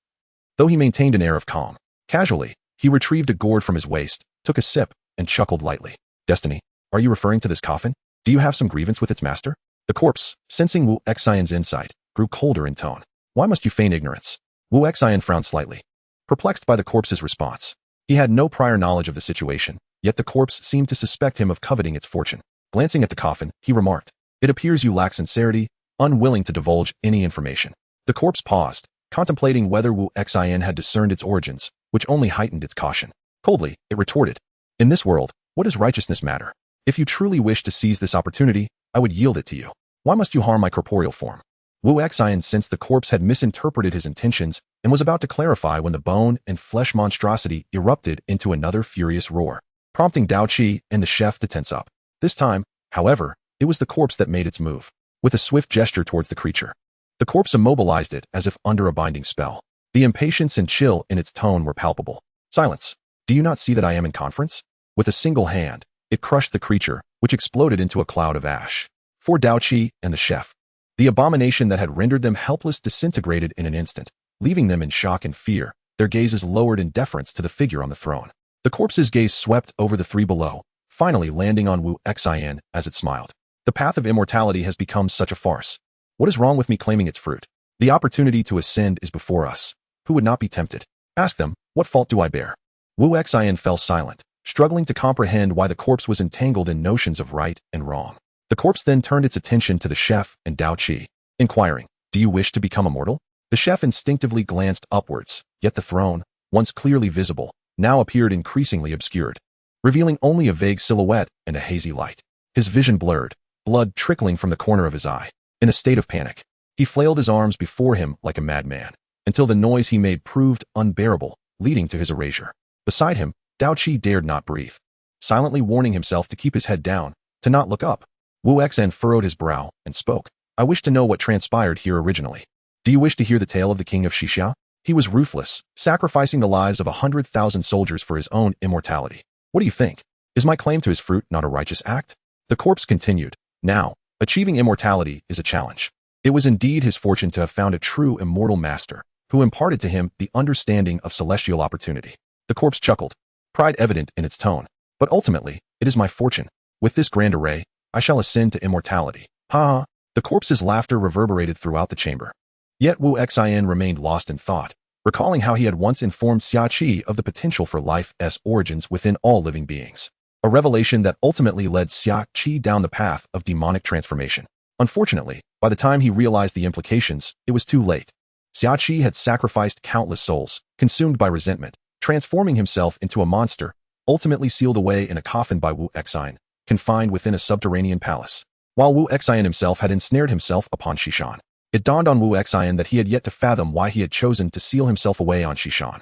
Though he maintained an air of calm, casually, he retrieved a gourd from his waist, took a sip, and chuckled lightly. "Destiny, are you referring to this coffin? Do you have some grievance with its master?" The corpse, sensing Wu Xian's insight, grew colder in tone. "Why must you feign ignorance?" Wu Xian frowned slightly, perplexed by the corpse's response. He had no prior knowledge of the situation, yet the corpse seemed to suspect him of coveting its fortune. Glancing at the coffin, he remarked, "It appears you lack sincerity, unwilling to divulge any information." The corpse paused, contemplating whether Wu Xian had discerned its origins, which only heightened its caution. Coldly, it retorted, "In this world, what does righteousness matter? If you truly wish to seize this opportunity, I would yield it to you. Why must you harm my corporeal form?" Wu Xian sensed the corpse had misinterpreted his intentions and was about to clarify when the bone and flesh monstrosity erupted into another furious roar, prompting Dao Qi and the chef to tense up. This time, however, it was the corpse that made its move. With a swift gesture towards the creature, the corpse immobilized it as if under a binding spell. The impatience and chill in its tone were palpable. "Silence. Do you not see that I am in conference?" With a single hand, it crushed the creature, which exploded into a cloud of ash. For Dao Qi and the chef, the abomination that had rendered them helpless disintegrated in an instant, leaving them in shock and fear, their gazes lowered in deference to the figure on the throne. The corpse's gaze swept over the three below, finally landing on Wu Xian as it smiled. "The path of immortality has become such a farce. What is wrong with me claiming its fruit? The opportunity to ascend is before us. Who would not be tempted? Ask them, what fault do I bear?" Wu Xian fell silent, struggling to comprehend why the corpse was entangled in notions of right and wrong. The corpse then turned its attention to the chef and Dao Qi, inquiring, "Do you wish to become immortal?" The chef instinctively glanced upwards, yet the throne, once clearly visible, now appeared increasingly obscured, revealing only a vague silhouette and a hazy light. His vision blurred, blood trickling from the corner of his eye. In a state of panic, he flailed his arms before him like a madman, until the noise he made proved unbearable, leading to his erasure. Beside him, Dao Qi dared not breathe, silently warning himself to keep his head down, to not look up. Wu Xian furrowed his brow and spoke, "I wish to know what transpired here originally. Do you wish to hear the tale of the king of Xixia? He was ruthless, sacrificing the lives of 100,000 soldiers for his own immortality. What do you think? Is my claim to his fruit not a righteous act?" The corpse continued, "Now, achieving immortality is a challenge. It was indeed his fortune to have found a true immortal master, who imparted to him the understanding of celestial opportunity." The corpse chuckled, pride evident in its tone. "But ultimately, it is my fortune. With this grand array, I shall ascend to immortality." Ha ha! The corpse's laughter reverberated throughout the chamber. Yet Wu Xian remained lost in thought, recalling how he had once informed Xia Qi of the potential for life's origins within all living beings. A revelation that ultimately led Xia Qi down the path of demonic transformation. Unfortunately, by the time he realized the implications, it was too late. Xia Qi had sacrificed countless souls, consumed by resentment, transforming himself into a monster, ultimately sealed away in a coffin by Wu Xian, confined within a subterranean palace. While Wu Xian himself had ensnared himself upon Xishan, it dawned on Wu Xian that he had yet to fathom why he had chosen to seal himself away on Xishan.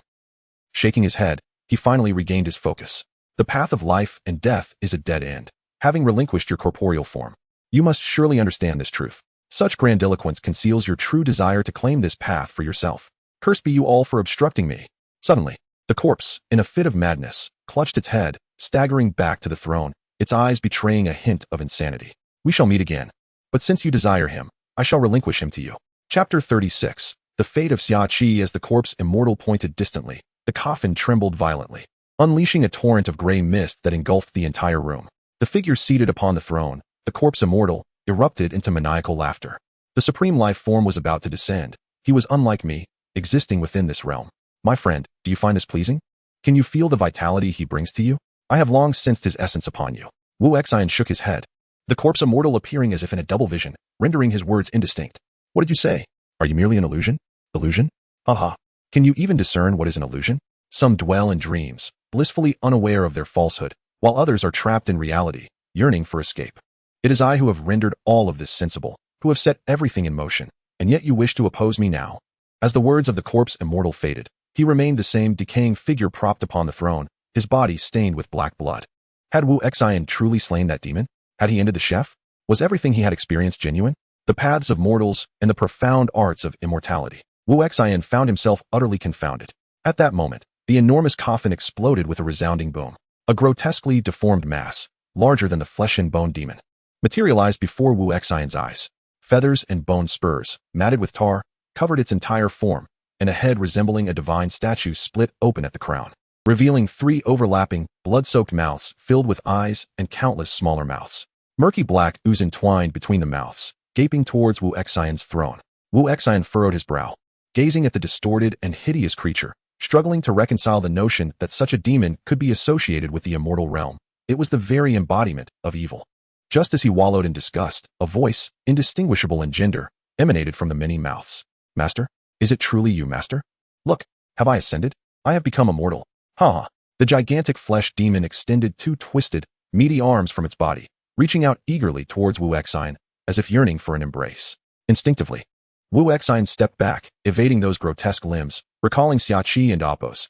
Shaking his head, he finally regained his focus. "The path of life and death is a dead end. Having relinquished your corporeal form, you must surely understand this truth. Such grandiloquence conceals your true desire to claim this path for yourself. Cursed be you all for obstructing me." Suddenly, the corpse, in a fit of madness, clutched its head, staggering back to the throne, its eyes betraying a hint of insanity. "We shall meet again. But since you desire him, I shall relinquish him to you." Chapter 36. The fate of Xia Qi. As the corpse immortal pointed distantly, the coffin trembled violently, unleashing a torrent of gray mist that engulfed the entire room. The figure seated upon the throne, the corpse immortal, erupted into maniacal laughter. The supreme life form was about to descend. He was unlike me, existing within this realm. "My friend, do you find this pleasing? Can you feel the vitality he brings to you? I have long sensed his essence upon you." Wu Xian shook his head, the corpse immortal appearing as if in a double vision, rendering his words indistinct. "What did you say? Are you merely an illusion? Illusion? Haha. Can you even discern what is an illusion? Some dwell in dreams, blissfully unaware of their falsehood, while others are trapped in reality, yearning for escape. It is I who have rendered all of this sensible, who have set everything in motion, and yet you wish to oppose me now. As the words of the corpse immortal faded, he remained the same decaying figure propped upon the throne, his body stained with black blood. Had Wu Xian truly slain that demon? Had he ended the chef? Was everything he had experienced genuine? The paths of mortals and the profound arts of immortality. Wu Xian found himself utterly confounded. At that moment, the enormous coffin exploded with a resounding boom. A grotesquely deformed mass, larger than the flesh and bone demon, materialized before Wu Xian's eyes. Feathers and bone spurs, matted with tar, covered its entire form, and a head resembling a divine statue split open at the crown, revealing 3 overlapping, blood-soaked mouths filled with eyes and countless smaller mouths. Murky black ooze entwined between the mouths, gaping towards Wu Xian's throne. Wu Xian furrowed his brow, gazing at the distorted and hideous creature, struggling to reconcile the notion that such a demon could be associated with the immortal realm. It was the very embodiment of evil. Just as he wallowed in disgust, a voice, indistinguishable in gender, emanated from the many mouths. Master? Is it truly you, Master? Look, have I ascended? I have become immortal. Ha ha. The gigantic flesh demon extended 2 twisted, meaty arms from its body, reaching out eagerly towards Wu Xian, as if yearning for an embrace. Instinctively, Wu Xian stepped back, evading those grotesque limbs, recalling Xia Qi and Apos'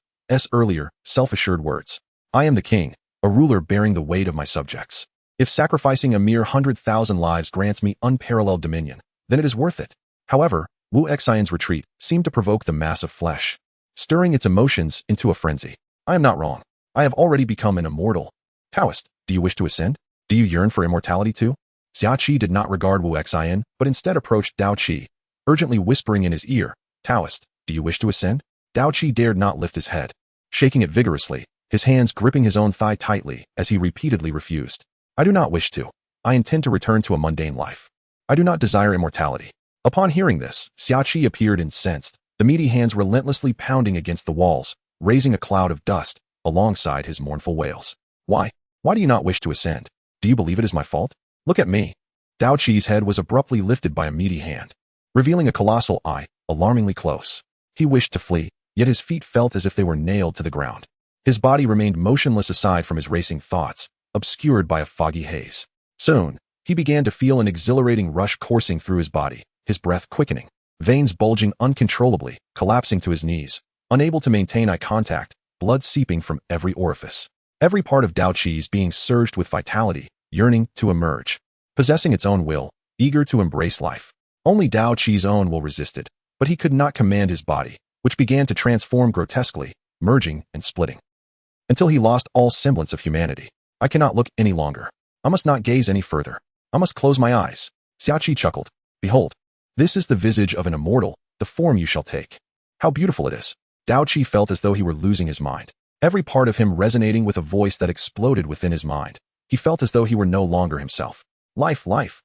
earlier, self-assured words. I am the king, a ruler bearing the weight of my subjects. If sacrificing a mere 100,000 lives grants me unparalleled dominion, then it is worth it. However, Wu Xian's retreat seemed to provoke the mass of flesh, stirring its emotions into a frenzy. I am not wrong. I have already become an immortal. Taoist, do you wish to ascend? Do you yearn for immortality too? Xia Qi did not regard Wu Xian, but instead approached Dao Qi, urgently whispering in his ear, Taoist, do you wish to ascend? Dao Qi dared not lift his head, shaking it vigorously, his hands gripping his own thigh tightly as he repeatedly refused. I do not wish to. I intend to return to a mundane life. I do not desire immortality. Upon hearing this, Xia Qi appeared incensed, the meaty hands relentlessly pounding against the walls, raising a cloud of dust, alongside his mournful wails. Why? Why do you not wish to ascend? Do you believe it is my fault? Look at me. Dao Qi's head was abruptly lifted by a meaty hand, revealing a colossal eye, alarmingly close. He wished to flee, yet his feet felt as if they were nailed to the ground. His body remained motionless aside from his racing thoughts, obscured by a foggy haze. Soon, he began to feel an exhilarating rush coursing through his body, his breath quickening, veins bulging uncontrollably, collapsing to his knees, unable to maintain eye contact, blood seeping from every orifice. Every part of Dao Qi's being surged with vitality, yearning to emerge, possessing its own will, eager to embrace life. Only Dao Qi's own will resisted, but he could not command his body, which began to transform grotesquely, merging and splitting, until he lost all semblance of humanity. I cannot look any longer. I must not gaze any further. I must close my eyes. Xia Qi chuckled. Behold, this is the visage of an immortal, the form you shall take. How beautiful it is. Dao Qi felt as though he were losing his mind, every part of him resonating with a voice that exploded within his mind. He felt as though he were no longer himself. Life, life.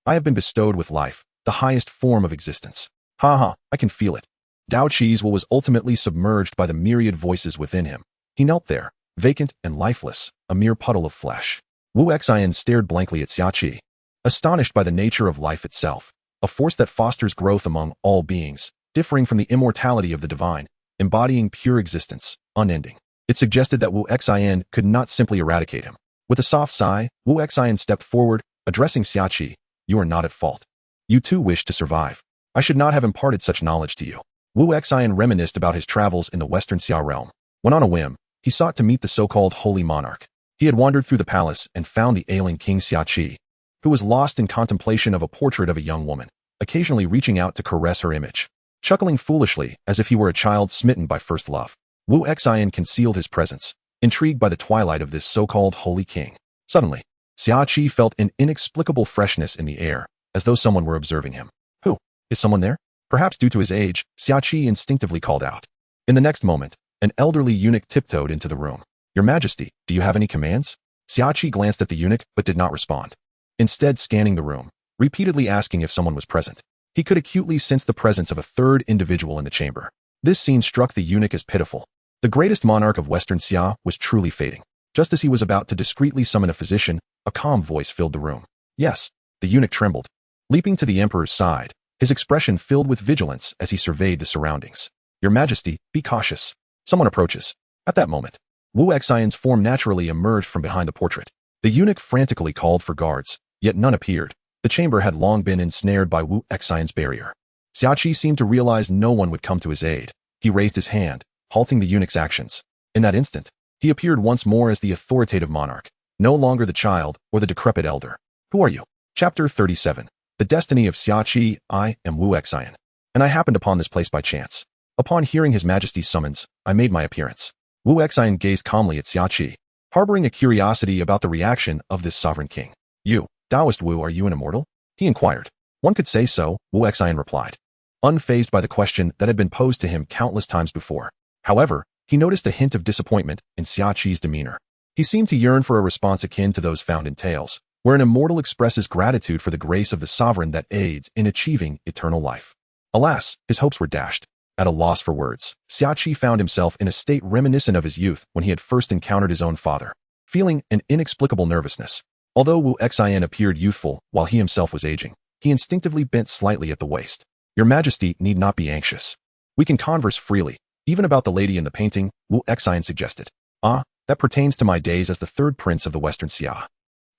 I have been bestowed with life, the highest form of existence. Ha ha, I can feel it. Dao Qi's will was ultimately submerged by the myriad voices within him. He knelt there, vacant and lifeless, a mere puddle of flesh. Wu Xian stared blankly at Xia Qi, astonished by the nature of life itself, a force that fosters growth among all beings, differing from the immortality of the divine, embodying pure existence, unending. It suggested that Wu Xian could not simply eradicate him. With a soft sigh, Wu Xian stepped forward, addressing Xia Qi. You are not at fault. You too wish to survive. I should not have imparted such knowledge to you. Wu Xian reminisced about his travels in the Western Xia realm, when on a whim, he sought to meet the so-called holy monarch. He had wandered through the palace and found the ailing King Xia Qi, who was lost in contemplation of a portrait of a young woman, occasionally reaching out to caress her image, chuckling foolishly as if he were a child smitten by first love. Wu Xian concealed his presence, intrigued by the twilight of this so-called holy king. Suddenly, Xia Qi felt an inexplicable freshness in the air, as though someone were observing him. Who? Is someone there? Perhaps due to his age, Xia Qi instinctively called out. In the next moment, an elderly eunuch tiptoed into the room. Your Majesty, do you have any commands? Xia Qi glanced at the eunuch but did not respond, instead scanning the room, repeatedly asking if someone was present. He could acutely sense the presence of a third individual in the chamber. This scene struck the eunuch as pitiful. The greatest monarch of Western Xia was truly fading. Just as he was about to discreetly summon a physician, a calm voice filled the room. Yes, the eunuch trembled, leaping to the emperor's side, his expression filled with vigilance as he surveyed the surroundings. Your Majesty, be cautious. Someone approaches. At that moment, Wu Xian's form naturally emerged from behind the portrait. The eunuch frantically called for guards, yet none appeared. The chamber had long been ensnared by Wu Xian's barrier. Xiaoqi seemed to realize no one would come to his aid. He raised his hand, halting the eunuch's actions. In that instant, he appeared once more as the authoritative monarch, no longer the child or the decrepit elder. Who are you? Chapter 37. The Destiny of Xiaoqi. I am Wu Xian, and I happened upon this place by chance. Upon hearing His Majesty's summons, I made my appearance. Wu Xian gazed calmly at Xiaoqi, harboring a curiosity about the reaction of this sovereign king. You, Taoist Wu, are you an immortal? He inquired. One could say so, Wu Xian replied, unfazed by the question that had been posed to him countless times before. However, he noticed a hint of disappointment in Xiaoqi's demeanor. He seemed to yearn for a response akin to those found in tales, where an immortal expresses gratitude for the grace of the sovereign that aids in achieving eternal life. Alas, his hopes were dashed. At a loss for words, Xiaoqi found himself in a state reminiscent of his youth when he had first encountered his own father, feeling an inexplicable nervousness. Although Wu Xian appeared youthful while he himself was aging, he instinctively bent slightly at the waist. Your Majesty need not be anxious. We can converse freely, even about the lady in the painting, Wu Xian suggested. Ah, that pertains to my days as the third prince of the Western Xia.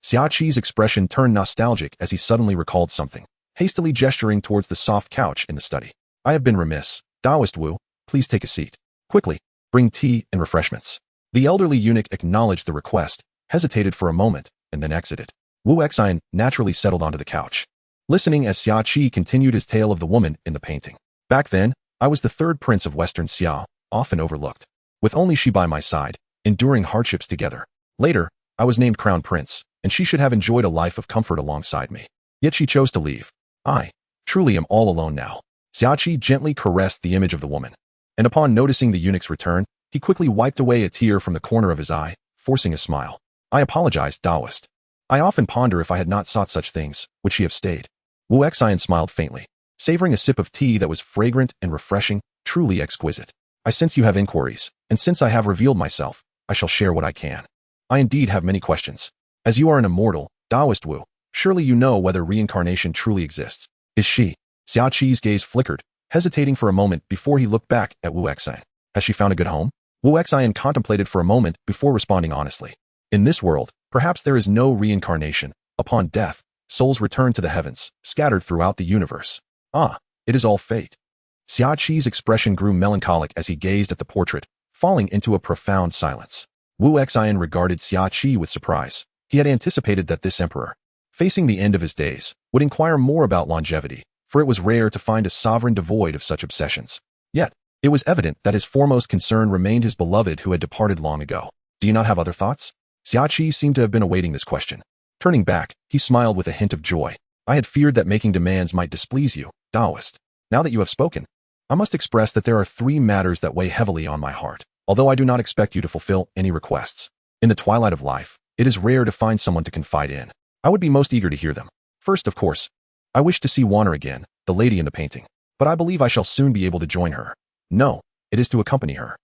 Xiaoqi's expression turned nostalgic as he suddenly recalled something, hastily gesturing towards the soft couch in the study. I have been remiss. Taoist Wu, please take a seat. Quickly, bring tea and refreshments. The elderly eunuch acknowledged the request, hesitated for a moment, and then exited. Wu Xian naturally settled onto the couch, listening as Xiaoqi continued his tale of the woman in the painting. Back then, I was the third prince of Western Xia, often overlooked, with only she by my side, enduring hardships together. Later, I was named crown prince, and she should have enjoyed a life of comfort alongside me. Yet she chose to leave. I truly am all alone now. Xiaoqi gently caressed the image of the woman, and upon noticing the eunuch's return, he quickly wiped away a tear from the corner of his eye, forcing a smile. I apologize, Taoist. I often ponder if I had not sought such things, would she have stayed? Wu Xian smiled faintly, savoring a sip of tea that was fragrant and refreshing, truly exquisite. I sense you have inquiries, and since I have revealed myself, I shall share what I can. I indeed have many questions. As you are an immortal, Taoist Wu, surely you know whether reincarnation truly exists. Is she? Xiaoqi's gaze flickered, hesitating for a moment before he looked back at Wu Xian. Has she found a good home? Wu Xian contemplated for a moment before responding honestly. In this world, perhaps there is no reincarnation. Upon death, souls return to the heavens, scattered throughout the universe. Ah, it is all fate. Xiaoqi's expression grew melancholic as he gazed at the portrait, falling into a profound silence. Wu Xian regarded Xiaoqi with surprise. He had anticipated that this emperor, facing the end of his days, would inquire more about longevity, for it was rare to find a sovereign devoid of such obsessions. Yet, it was evident that his foremost concern remained his beloved who had departed long ago. Do you not have other thoughts? Xiaoqi seemed to have been awaiting this question. Turning back, he smiled with a hint of joy. I had feared that making demands might displease you, Taoist. Now that you have spoken, I must express that there are 3 matters that weigh heavily on my heart, although I do not expect you to fulfill any requests. In the twilight of life, it is rare to find someone to confide in. I would be most eager to hear them. First, of course, I wish to see Wanner again, the lady in the painting, but I believe I shall soon be able to join her. No, it is to accompany her.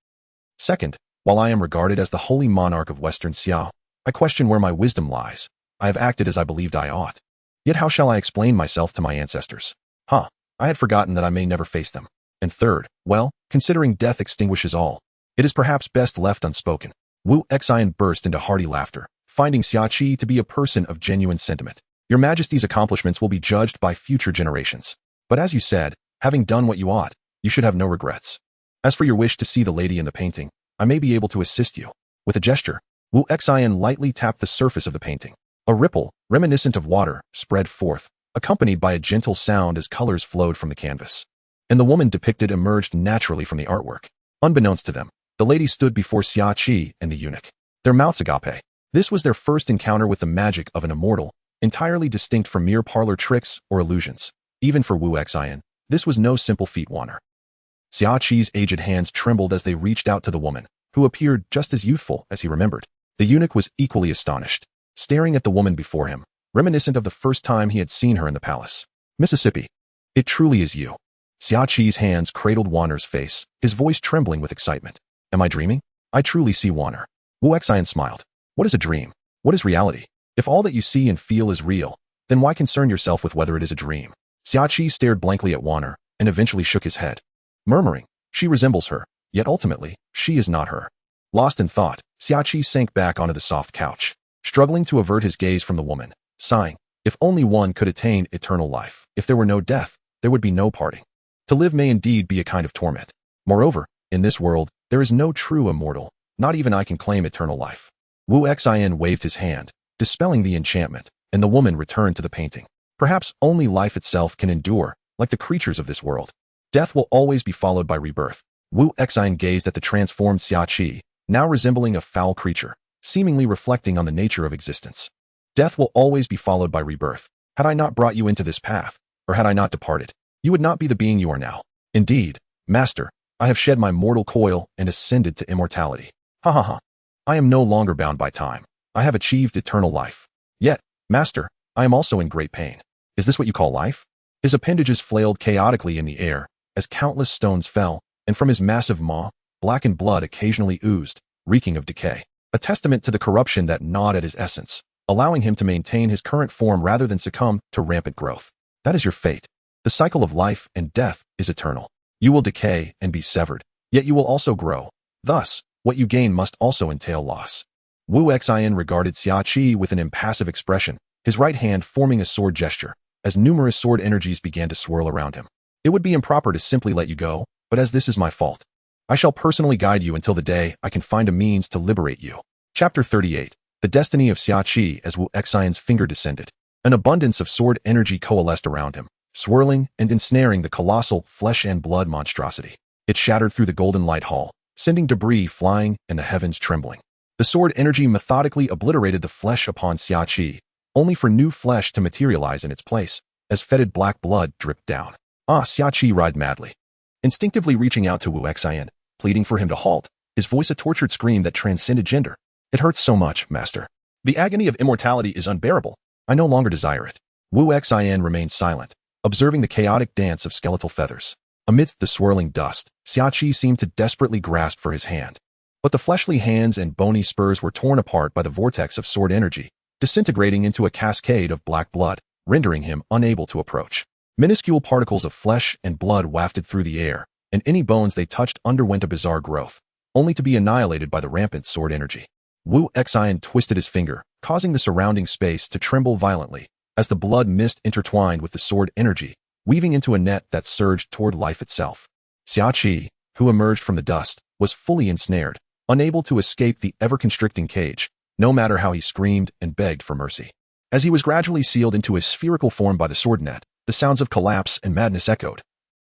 Second, while I am regarded as the holy monarch of Western Xia, I question where my wisdom lies. I have acted as I believed I ought. Yet how shall I explain myself to my ancestors? I had forgotten that I may never face them. And third, well, considering death extinguishes all, it is perhaps best left unspoken. Wu Xian burst into hearty laughter, finding Xiaoqi to be a person of genuine sentiment. Your Majesty's accomplishments will be judged by future generations. But as you said, having done what you ought, you should have no regrets. As for your wish to see the lady in the painting, I may be able to assist you. With a gesture, Wu Xian lightly tapped the surface of the painting. A ripple, reminiscent of water, spread forth, accompanied by a gentle sound as colors flowed from the canvas. And the woman depicted emerged naturally from the artwork. Unbeknownst to them, the lady stood before Xiaoqi and the eunuch. Their mouths agape. This was their first encounter with the magic of an immortal, entirely distinct from mere parlor tricks or illusions. Even for Wu Xian, this was no simple feat. Wanner. Xiaoqi's aged hands trembled as they reached out to the woman, who appeared just as youthful as he remembered. The eunuch was equally astonished, staring at the woman before him, reminiscent of the first time he had seen her in the palace. Mississippi. It truly is you. Xiaoqi's hands cradled Wanner's face, his voice trembling with excitement. Am I dreaming? I truly see Wanner. Wu Xian smiled. What is a dream? What is reality? If all that you see and feel is real, then why concern yourself with whether it is a dream? Xiaoqi stared blankly at Wanner and eventually shook his head, murmuring, she resembles her, yet ultimately, she is not her. Lost in thought, Xiaoqi sank back onto the soft couch, struggling to avert his gaze from the woman, sighing, if only one could attain eternal life. If there were no death, there would be no parting. To live may indeed be a kind of torment. Moreover, in this world, there is no true immortal, not even I can claim eternal life. Wu Xin waved his hand, dispelling the enchantment, and the woman returned to the painting. Perhaps only life itself can endure, like the creatures of this world. Death will always be followed by rebirth. Wu Xin gazed at the transformed Xia Qi, now resembling a foul creature, seemingly reflecting on the nature of existence. Death will always be followed by rebirth. Had I not brought you into this path, or had I not departed, you would not be the being you are now. Indeed, Master, I have shed my mortal coil and ascended to immortality. Ha ha ha. I am no longer bound by time. I have achieved eternal life. Yet, Master, I am also in great pain. Is this what you call life? His appendages flailed chaotically in the air, as countless stones fell, and from his massive maw, blackened blood occasionally oozed, reeking of decay. A testament to the corruption that gnawed at his essence, allowing him to maintain his current form rather than succumb to rampant growth. That is your fate. The cycle of life and death is eternal. You will decay and be severed, yet you will also grow. Thus, what you gain must also entail loss. Wu Xin regarded Xia Qi with an impassive expression, his right hand forming a sword gesture, as numerous sword energies began to swirl around him. It would be improper to simply let you go, but as this is my fault, I shall personally guide you until the day I can find a means to liberate you. Chapter 38. The Destiny of Xia Qi. As Wu Xin's finger descended, an abundance of sword energy coalesced around him, swirling and ensnaring the colossal flesh and blood monstrosity. It shattered through the golden light hall, sending debris flying and the heavens trembling. The sword energy methodically obliterated the flesh upon Xia Qi, only for new flesh to materialize in its place, as fetid black blood dripped down. Xia Qi writhed madly, instinctively reaching out to Wu Xin, pleading for him to halt, his voice a tortured scream that transcended gender. It hurts so much, Master. The agony of immortality is unbearable. I no longer desire it. Wu Xin remained silent, observing the chaotic dance of skeletal feathers. Amidst the swirling dust, Xia Qi seemed to desperately grasp for his hand. But the fleshly hands and bony spurs were torn apart by the vortex of sword energy, disintegrating into a cascade of black blood, rendering him unable to approach. Minuscule particles of flesh and blood wafted through the air, and any bones they touched underwent a bizarre growth, only to be annihilated by the rampant sword energy. Wu Xin twisted his finger, causing the surrounding space to tremble violently, as the blood mist intertwined with the sword energy, weaving into a net that surged toward life itself. Xia Qi, who emerged from the dust, was fully ensnared, unable to escape the ever-constricting cage, no matter how he screamed and begged for mercy. As he was gradually sealed into his spherical form by the sword net, the sounds of collapse and madness echoed,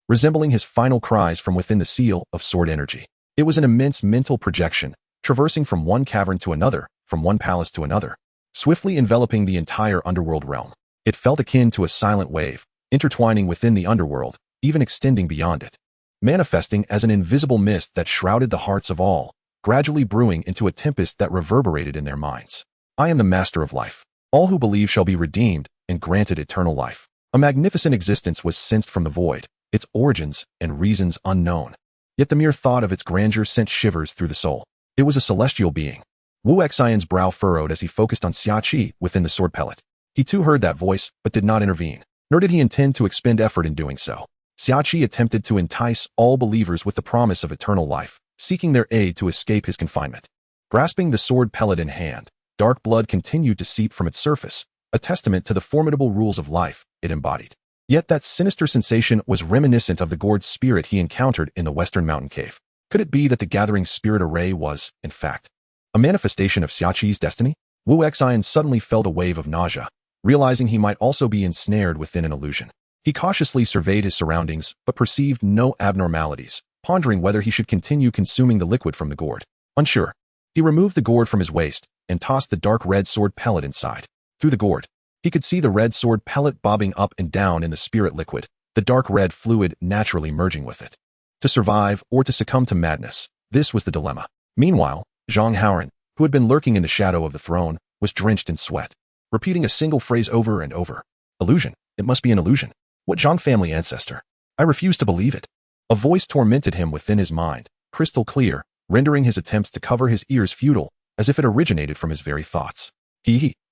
resembling his final cries from within the seal of sword energy. It was an immense mental projection, traversing from one cavern to another, from one palace to another, swiftly enveloping the entire underworld realm. It felt akin to a silent wave, intertwining within the underworld, even extending beyond it, manifesting as an invisible mist that shrouded the hearts of all, gradually brewing into a tempest that reverberated in their minds. I am the master of life. All who believe shall be redeemed and granted eternal life. A magnificent existence was sensed from the void, its origins and reasons unknown. Yet the mere thought of its grandeur sent shivers through the soul. It was a celestial being. Wu Xin's brow furrowed as he focused on Xia Qi within the sword pellet. He too heard that voice, but did not intervene, nor did he intend to expend effort in doing so. Xia Qi attempted to entice all believers with the promise of eternal life, seeking their aid to escape his confinement. Grasping the sword pellet in hand, dark blood continued to seep from its surface, a testament to the formidable rules of life it embodied. Yet that sinister sensation was reminiscent of the gourd spirit he encountered in the western mountain cave. Could it be that the gathering spirit array was, in fact, a manifestation of Xia Qi's destiny? Wu Xin suddenly felt a wave of nausea, realizing he might also be ensnared within an illusion. He cautiously surveyed his surroundings, but perceived no abnormalities, pondering whether he should continue consuming the liquid from the gourd. Unsure, he removed the gourd from his waist and tossed the dark red sword pellet inside. Through the gourd, he could see the red sword pellet bobbing up and down in the spirit liquid, the dark red fluid naturally merging with it. To survive or to succumb to madness, this was the dilemma. Meanwhile, Zhang Haoran, who had been lurking in the shadow of the throne, was drenched in sweat, repeating a single phrase over and over. Illusion. It must be an illusion. What Zhang family ancestor? I refuse to believe it. A voice tormented him within his mind, crystal clear, rendering his attempts to cover his ears futile, as if it originated from his very thoughts.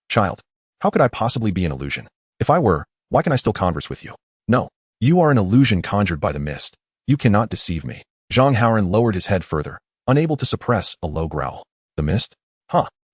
Child, how could I possibly be an illusion? If I were, why can I still converse with you? No, you are an illusion conjured by the mist. You cannot deceive me. Zhang Haoran lowered his head further, unable to suppress a low growl. The mist?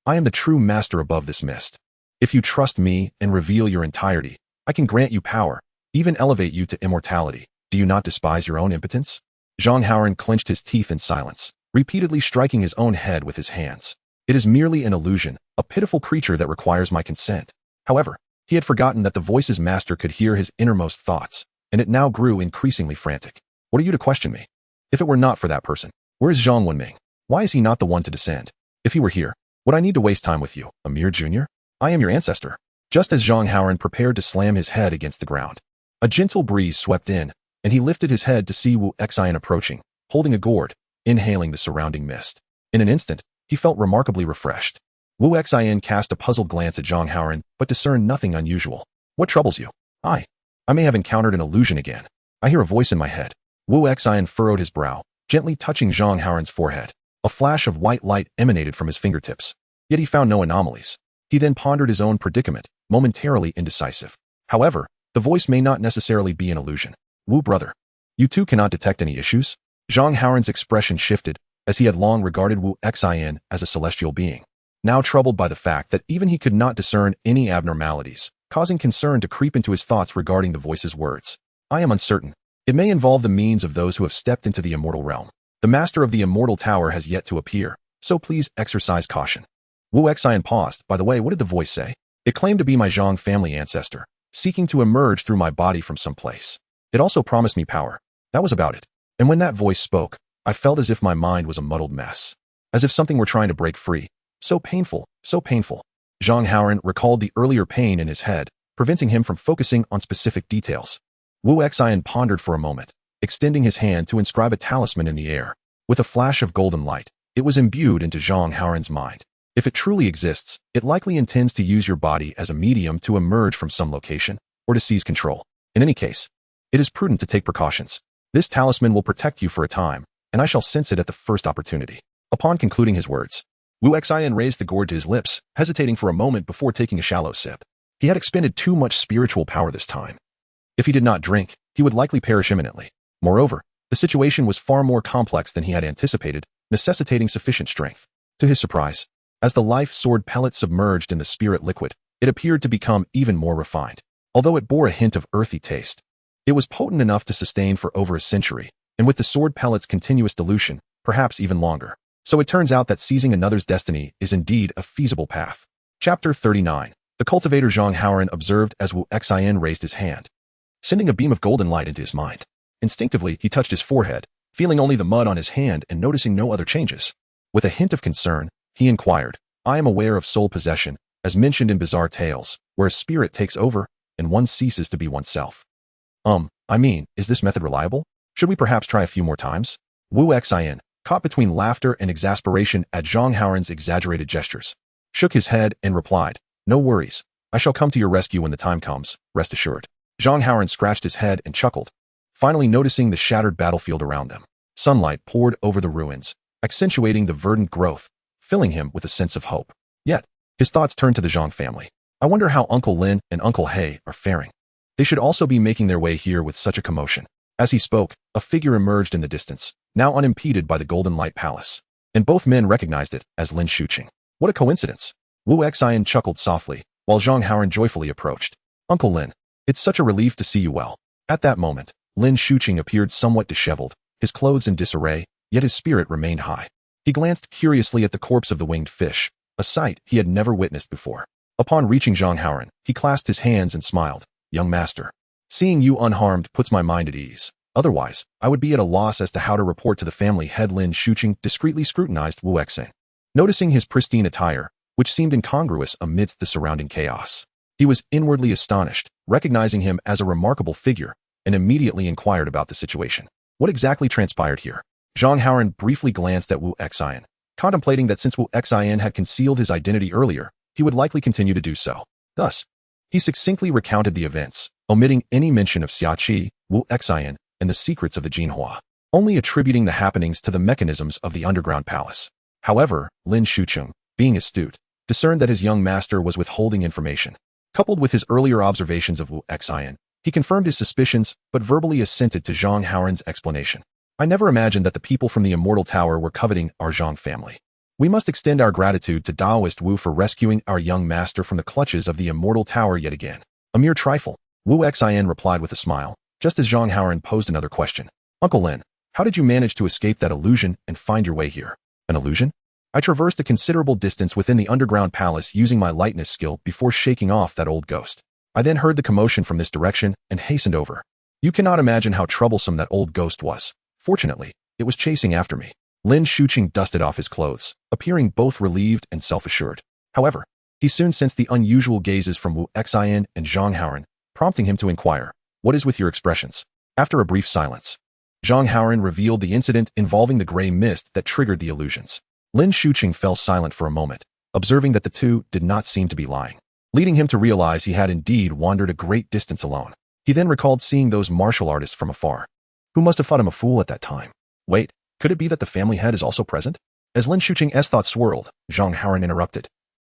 I am the true master above this mist. If you trust me and reveal your entirety, I can grant you power, even elevate you to immortality. Do you not despise your own impotence? Zhang Haoran clenched his teeth in silence, repeatedly striking his own head with his hands. It is merely an illusion, a pitiful creature that requires my consent. However, he had forgotten that the voice's master could hear his innermost thoughts, and it now grew increasingly frantic. What are you to question me? If it were not for that person, where is Zhang Wenming? Why is he not the one to descend? If he were here, would I need to waste time with you, a mere junior? I am your ancestor. Just as Zhang Haoran prepared to slam his head against the ground, a gentle breeze swept in, and he lifted his head to see Wu Xian approaching, holding a gourd, inhaling the surrounding mist. In an instant, he felt remarkably refreshed. Wu Xian cast a puzzled glance at Zhang Haoran, but discerned nothing unusual. What troubles you? I may have encountered an illusion again. I hear a voice in my head. Wu Xian furrowed his brow, gently touching Zhang Haoran's forehead. A flash of white light emanated from his fingertips. Yet he found no anomalies. He then pondered his own predicament, momentarily indecisive. However, the voice may not necessarily be an illusion. Wu brother, you too cannot detect any issues? Zhang Haoran's expression shifted, as he had long regarded Wu Xian as a celestial being. Now troubled by the fact that even he could not discern any abnormalities, causing concern to creep into his thoughts regarding the voice's words. I am uncertain. It may involve the means of those who have stepped into the immortal realm. The master of the immortal tower has yet to appear, so please exercise caution. Wu Xian paused. By the way, what did the voice say? It claimed to be my Zhang family ancestor, seeking to emerge through my body from some place. It also promised me power. That was about it. And when that voice spoke, I felt as if my mind was a muddled mess. As if something were trying to break free. So painful, so painful. Zhang Haoran recalled the earlier pain in his head, preventing him from focusing on specific details. Wu Xian pondered for a moment, extending his hand to inscribe a talisman in the air. With a flash of golden light, it was imbued into Zhang Haoran's mind. If it truly exists, it likely intends to use your body as a medium to emerge from some location, or to seize control. In any case, it is prudent to take precautions. This talisman will protect you for a time, and I shall sense it at the first opportunity. Upon concluding his words, Wu Xian raised the gourd to his lips, hesitating for a moment before taking a shallow sip. He had expended too much spiritual power this time. If he did not drink, he would likely perish imminently. Moreover, the situation was far more complex than he had anticipated, necessitating sufficient strength. To his surprise, as the life sword pellet submerged in the spirit liquid, it appeared to become even more refined. Although it bore a hint of earthy taste, it was potent enough to sustain for over a century, and with the sword pellet's continuous dilution, perhaps even longer. So it turns out that seizing another's destiny is indeed a feasible path. Chapter 39. The cultivator Zhang Haoran observed as Wu Xian raised his hand, sending a beam of golden light into his mind. Instinctively, he touched his forehead, feeling only the mud on his hand and noticing no other changes. With a hint of concern, he inquired, I am aware of soul possession, as mentioned in bizarre tales, where a spirit takes over, and one ceases to be oneself. Is this method reliable? Should we perhaps try a few more times? Wu Xian, caught between laughter and exasperation at Zhang Haoran's exaggerated gestures, shook his head and replied, No worries. I shall come to your rescue when the time comes, rest assured. Zhang Haoran scratched his head and chuckled, finally noticing the shattered battlefield around them. Sunlight poured over the ruins, accentuating the verdant growth, filling him with a sense of hope. Yet, his thoughts turned to the Zhang family. I wonder how Uncle Lin and Uncle He are faring. They should also be making their way here with such a commotion. As he spoke, a figure emerged in the distance, now unimpeded by the golden light palace. And both men recognized it as Lin Shuqing. What a coincidence! Wu Xian chuckled softly, while Zhang Haoran joyfully approached. Uncle Lin, it's such a relief to see you well. At that moment, Lin Shuqing appeared somewhat disheveled, his clothes in disarray, yet his spirit remained high. He glanced curiously at the corpse of the winged fish, a sight he had never witnessed before. Upon reaching Zhang Haoran, he clasped his hands and smiled. Young master, seeing you unharmed puts my mind at ease. Otherwise, I would be at a loss as to how to report to the family head. Lin Shuqing discreetly scrutinized Wu Xian, noticing his pristine attire, which seemed incongruous amidst the surrounding chaos. He was inwardly astonished, recognizing him as a remarkable figure, and immediately inquired about the situation. What exactly transpired here? Zhang Haoran briefly glanced at Wu Xian, contemplating that since Wu Xian had concealed his identity earlier, he would likely continue to do so. Thus, he succinctly recounted the events, omitting any mention of Xiaqi, Wu Xian, and the secrets of the Jinhua, only attributing the happenings to the mechanisms of the underground palace. However, Lin Shuqing, being astute, discerned that his young master was withholding information. Coupled with his earlier observations of Wu Xian, he confirmed his suspicions but verbally assented to Zhang Haoran's explanation. I never imagined that the people from the Immortal Tower were coveting our Zhang family. We must extend our gratitude to Taoist Wu for rescuing our young master from the clutches of the Immortal Tower yet again. A mere trifle, Wu Xian replied with a smile, just as Zhang Haoran posed another question. Uncle Lin, how did you manage to escape that illusion and find your way here? An illusion? I traversed a considerable distance within the underground palace using my lightness skill before shaking off that old ghost. I then heard the commotion from this direction and hastened over. You cannot imagine how troublesome that old ghost was. Fortunately, it was chasing after me. Lin Shuqing dusted off his clothes, appearing both relieved and self-assured. However, he soon sensed the unusual gazes from Wu Xian and Zhang Haoran, prompting him to inquire, "What is with your expressions?" After a brief silence, Zhang Haoran revealed the incident involving the gray mist that triggered the illusions. Lin Shuqing fell silent for a moment, observing that the two did not seem to be lying, leading him to realize he had indeed wandered a great distance alone. He then recalled seeing those martial artists from afar, who must have thought him a fool at that time. Wait, could it be that the family head is also present? As Lin Shuqing's thoughts swirled, Zhang Haoran interrupted,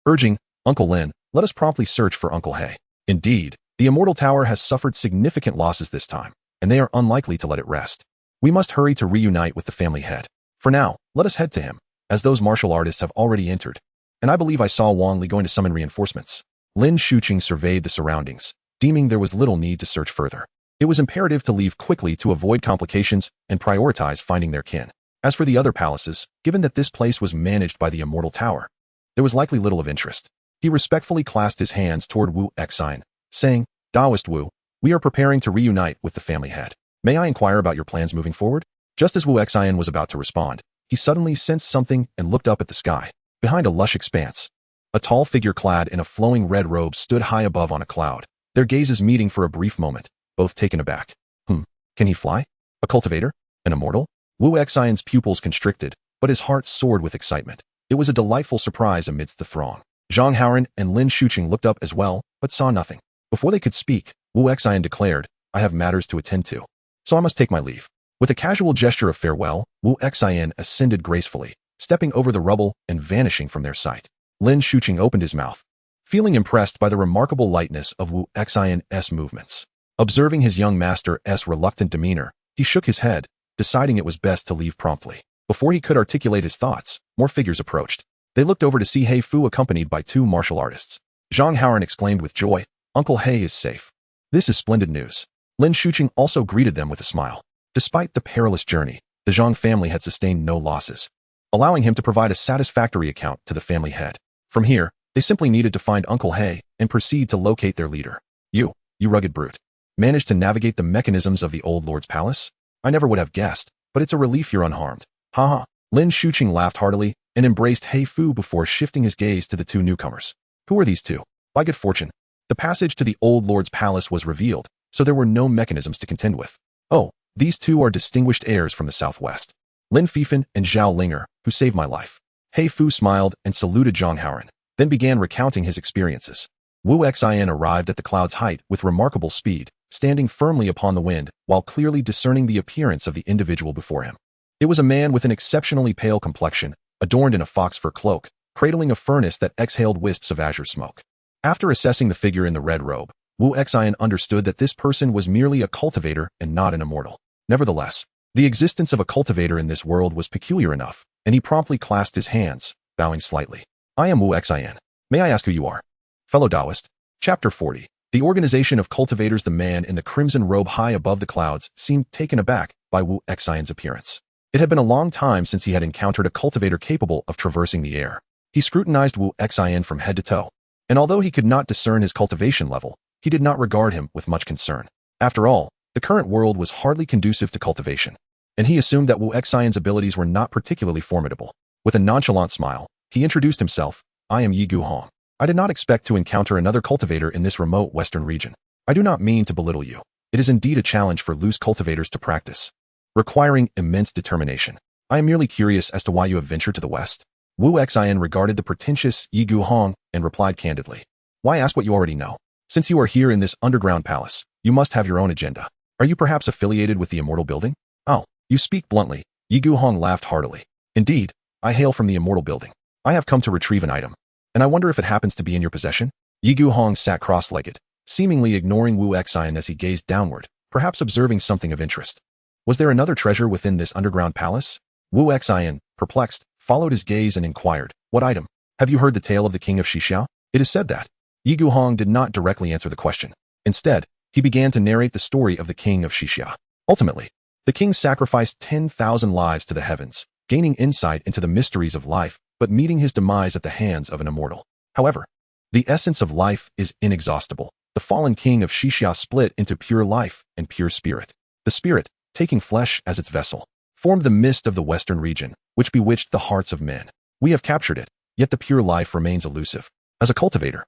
urging, "Uncle Lin, let us promptly search for Uncle He. Indeed, the Immortal Tower has suffered significant losses this time, and they are unlikely to let it rest. We must hurry to reunite with the family head. For now, let us head to him, as those martial artists have already entered, and I believe I saw Wang Li going to summon reinforcements." Lin Shuqing surveyed the surroundings, deeming there was little need to search further. It was imperative to leave quickly to avoid complications and prioritize finding their kin. As for the other palaces, given that this place was managed by the Immortal Tower, there was likely little of interest. He respectfully clasped his hands toward Wu Xian, saying, "Taoist Wu, we are preparing to reunite with the family head. May I inquire about your plans moving forward?" Just as Wu Xian was about to respond, he suddenly sensed something and looked up at the sky. Behind a lush expanse, a tall figure clad in a flowing red robe stood high above on a cloud, their gazes meeting for a brief moment, both taken aback. Can he fly? A cultivator? An immortal? Wu Xian's pupils constricted, but his heart soared with excitement. It was a delightful surprise amidst the throng. Zhang Haoran and Lin Shuqing looked up as well, but saw nothing. Before they could speak, Wu Xian declared, "I have matters to attend to, so I must take my leave." With a casual gesture of farewell, Wu Xian ascended gracefully, stepping over the rubble and vanishing from their sight. Lin Shuqing opened his mouth, feeling impressed by the remarkable lightness of Wu Xian's movements. Observing his young master's reluctant demeanor, he shook his head, deciding it was best to leave promptly. Before he could articulate his thoughts, more figures approached. They looked over to see He Fu accompanied by two martial artists. Zhang Haoran exclaimed with joy, "Uncle He is safe. This is splendid news." Lin Shuqing also greeted them with a smile. Despite the perilous journey, the Zhang family had sustained no losses, allowing him to provide a satisfactory account to the family head. From here, they simply needed to find Uncle He and proceed to locate their leader. You rugged brute. Managed to navigate the mechanisms of the old lord's palace? I never would have guessed, but it's a relief you're unharmed. Haha. Lin Shuqing laughed heartily and embraced He Fu before shifting his gaze to the two newcomers. Who are these two? By good fortune, the passage to the old lord's palace was revealed, so there were no mechanisms to contend with. Oh, these two are distinguished heirs from the southwest. Lin Fifan and Zhao Linger, who saved my life. He Fu smiled and saluted Zhang Haoran, then began recounting his experiences. Wu Xian arrived at the cloud's height with remarkable speed, standing firmly upon the wind while clearly discerning the appearance of the individual before him. It was a man with an exceptionally pale complexion, adorned in a fox fur cloak, cradling a furnace that exhaled wisps of azure smoke. After assessing the figure in the red robe, Wu Xian understood that this person was merely a cultivator and not an immortal. Nevertheless, the existence of a cultivator in this world was peculiar enough, and he promptly clasped his hands, bowing slightly. "I am Wu Xian. May I ask who you are?" Fellow Taoist. Chapter 40. The organization of cultivators. The man in the crimson robe high above the clouds seemed taken aback by Wu Xian's appearance. It had been a long time since he had encountered a cultivator capable of traversing the air. He scrutinized Wu Xian from head to toe, and although he could not discern his cultivation level, he did not regard him with much concern. After all, the current world was hardly conducive to cultivation, and he assumed that Wu Xian's abilities were not particularly formidable. With a nonchalant smile, he introduced himself. "I am Yi Guhong. I did not expect to encounter another cultivator in this remote western region. I do not mean to belittle you. It is indeed a challenge for loose cultivators to practice, requiring immense determination. I am merely curious as to why you have ventured to the west." Wu Xian regarded the pretentious Yi Guhong and replied candidly, "Why ask what you already know? Since you are here in this underground palace, you must have your own agenda. Are you perhaps affiliated with the Immortal Building?" "Oh, you speak bluntly." Yi Guhong laughed heartily. "Indeed, I hail from the Immortal Building. I have come to retrieve an item, and I wonder if it happens to be in your possession?" Yi Guhong sat cross-legged, seemingly ignoring Wu Xian as he gazed downward, perhaps observing something of interest. Was there another treasure within this underground palace? Wu Xian, perplexed, followed his gaze and inquired, "What item? Have you heard the tale of the king of Xixiao? It is said that..." Yi Guhong did not directly answer the question. Instead, He began to narrate the story of the king of Shixia. Ultimately, the king sacrificed 10,000 lives to the heavens, gaining insight into the mysteries of life, but meeting his demise at the hands of an immortal. However, the essence of life is inexhaustible. The fallen king of Shixia split into pure life and pure spirit. The spirit, taking flesh as its vessel, formed the mist of the western region, which bewitched the hearts of men. We have captured it, yet the pure life remains elusive. As a cultivator,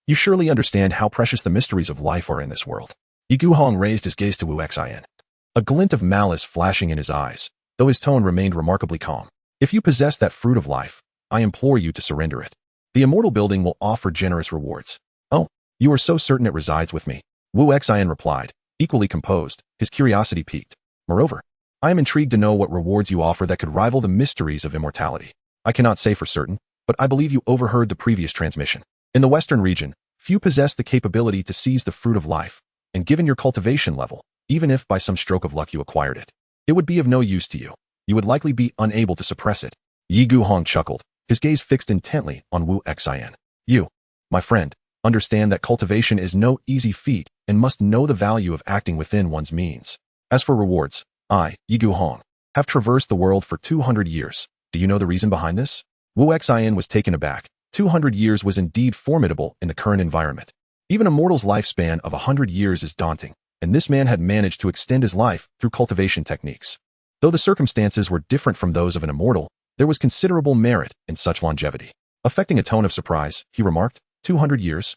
you surely understand how precious the mysteries of life are in this world. Yi Guhong raised his gaze to Wu Xian, a glint of malice flashing in his eyes, though his tone remained remarkably calm. If you possess that fruit of life, I implore you to surrender it. The immortal building will offer generous rewards. Oh, you are so certain it resides with me? Wu Xian replied, equally composed, his curiosity piqued. Moreover, I am intrigued to know what rewards you offer that could rival the mysteries of immortality. I cannot say for certain, but I believe you overheard the previous transmission. In the western region, few possess the capability to seize the fruit of life, and given your cultivation level, even if by some stroke of luck you acquired it, it would be of no use to you. You would likely be unable to suppress it. Yi Guhong chuckled, his gaze fixed intently on Wu Xian. You, my friend, understand that cultivation is no easy feat and must know the value of acting within one's means. As for rewards, I, Yi Guhong, have traversed the world for 200 years. Do you know the reason behind this? Wu Xian was taken aback. 200 years was indeed formidable in the current environment. Even a mortal's lifespan of 100 years is daunting, and this man had managed to extend his life through cultivation techniques. Though the circumstances were different from those of an immortal, there was considerable merit in such longevity. Affecting a tone of surprise, he remarked, 200 years?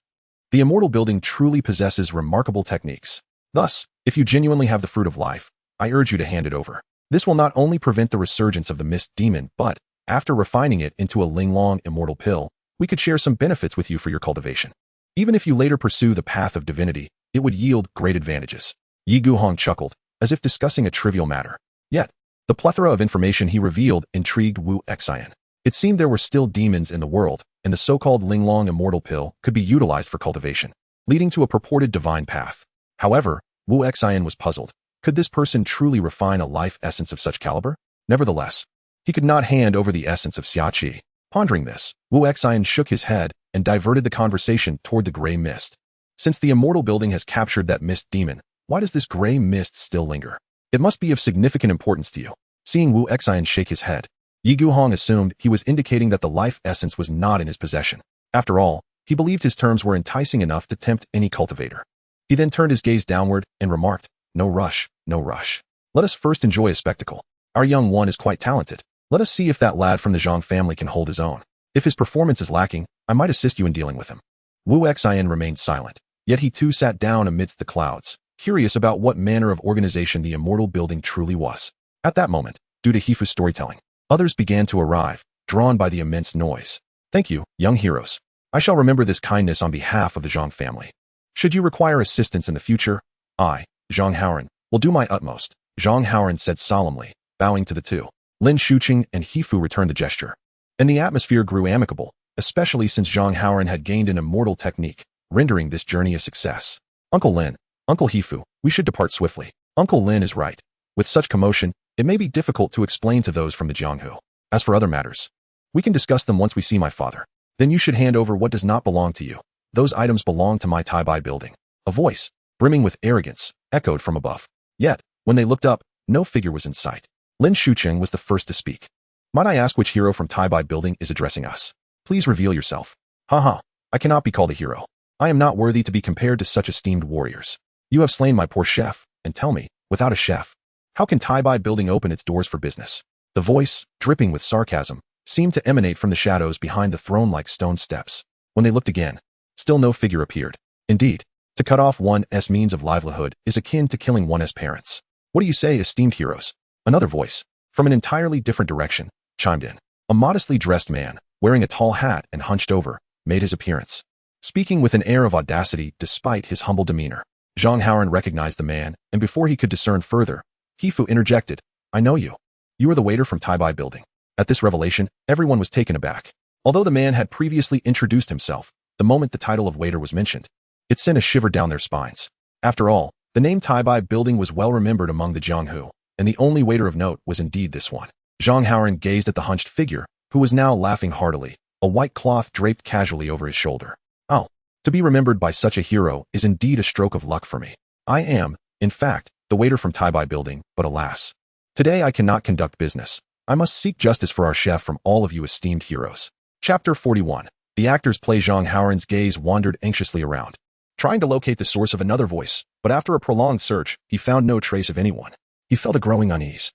The immortal building truly possesses remarkable techniques. Thus, if you genuinely have the fruit of life, I urge you to hand it over. This will not only prevent the resurgence of the mist demon, but, after refining it into a Linglong immortal pill, we could share some benefits with you for your cultivation. Even if you later pursue the path of divinity, it would yield great advantages. Yi Guhong chuckled, as if discussing a trivial matter. Yet, the plethora of information he revealed intrigued Wu Xian. It seemed there were still demons in the world, and the so-called Linglong immortal pill could be utilized for cultivation, leading to a purported divine path. However, Wu Xian was puzzled. Could this person truly refine a life essence of such caliber? Nevertheless, he could not hand over the essence of Xiaqi. Pondering this, Wu Xian shook his head and diverted the conversation toward the gray mist. Since the immortal building has captured that mist demon, why does this gray mist still linger? It must be of significant importance to you. Seeing Wu Xian shake his head, Yi Guhong assumed he was indicating that the life essence was not in his possession. After all, he believed his terms were enticing enough to tempt any cultivator. He then turned his gaze downward and remarked, No rush, no rush. Let us first enjoy a spectacle. Our young one is quite talented. Let us see if that lad from the Zhang family can hold his own. If his performance is lacking, I might assist you in dealing with him. Wu Xian remained silent, yet he too sat down amidst the clouds, curious about what manner of organization the immortal building truly was. At that moment, due to Hifu's storytelling, others began to arrive, drawn by the immense noise. Thank you, young heroes. I shall remember this kindness on behalf of the Zhang family. Should you require assistance in the future, I, Zhang Haoran, will do my utmost, Zhang Haoran said solemnly, bowing to the two. Lin Shuqing and Hifu returned the gesture, and the atmosphere grew amicable, especially since Zhang Haoran had gained an immortal technique, rendering this journey a success. Uncle Lin, Uncle Hifu, we should depart swiftly. Uncle Lin is right. With such commotion, it may be difficult to explain to those from the Jianghu. As for other matters, we can discuss them once we see my father. Then you should hand over what does not belong to you. Those items belong to my Tai-Bai building. A voice, brimming with arrogance, echoed from above. Yet, when they looked up, no figure was in sight. Lin Shuqing was the first to speak. Might I ask which hero from Tai-Bai building is addressing us? Please reveal yourself. Haha, I cannot be called a hero. I am not worthy to be compared to such esteemed warriors. You have slain my poor chef, and tell me, without a chef, how can Tai-Bai building open its doors for business? The voice, dripping with sarcasm, seemed to emanate from the shadows behind the throne-like stone steps. When they looked again, still no figure appeared. Indeed, to cut off one's means of livelihood is akin to killing one's parents. What do you say, esteemed heroes? Another voice, from an entirely different direction, chimed in. A modestly dressed man, wearing a tall hat and hunched over, made his appearance. Speaking with an air of audacity despite his humble demeanor, Zhang Haoran recognized the man, and before he could discern further, Hifu interjected, I know you. You are the waiter from Tai-Bai building. At this revelation, everyone was taken aback. Although the man had previously introduced himself, the moment the title of waiter was mentioned, it sent a shiver down their spines. After all, the name Tai-Bai building was well remembered among the Jianghu, and the only waiter of note was indeed this one. Zhang Haoran gazed at the hunched figure, who was now laughing heartily, a white cloth draped casually over his shoulder. Oh, to be remembered by such a hero is indeed a stroke of luck for me. I am, in fact, the waiter from Taibai building, but alas. Today I cannot conduct business. I must seek justice for our chef from all of you esteemed heroes. Chapter 41. The actor's play. Zhang Haoran's gaze wandered anxiously around, trying to locate the source of another voice, but after a prolonged search, he found no trace of anyone. He felt a growing unease.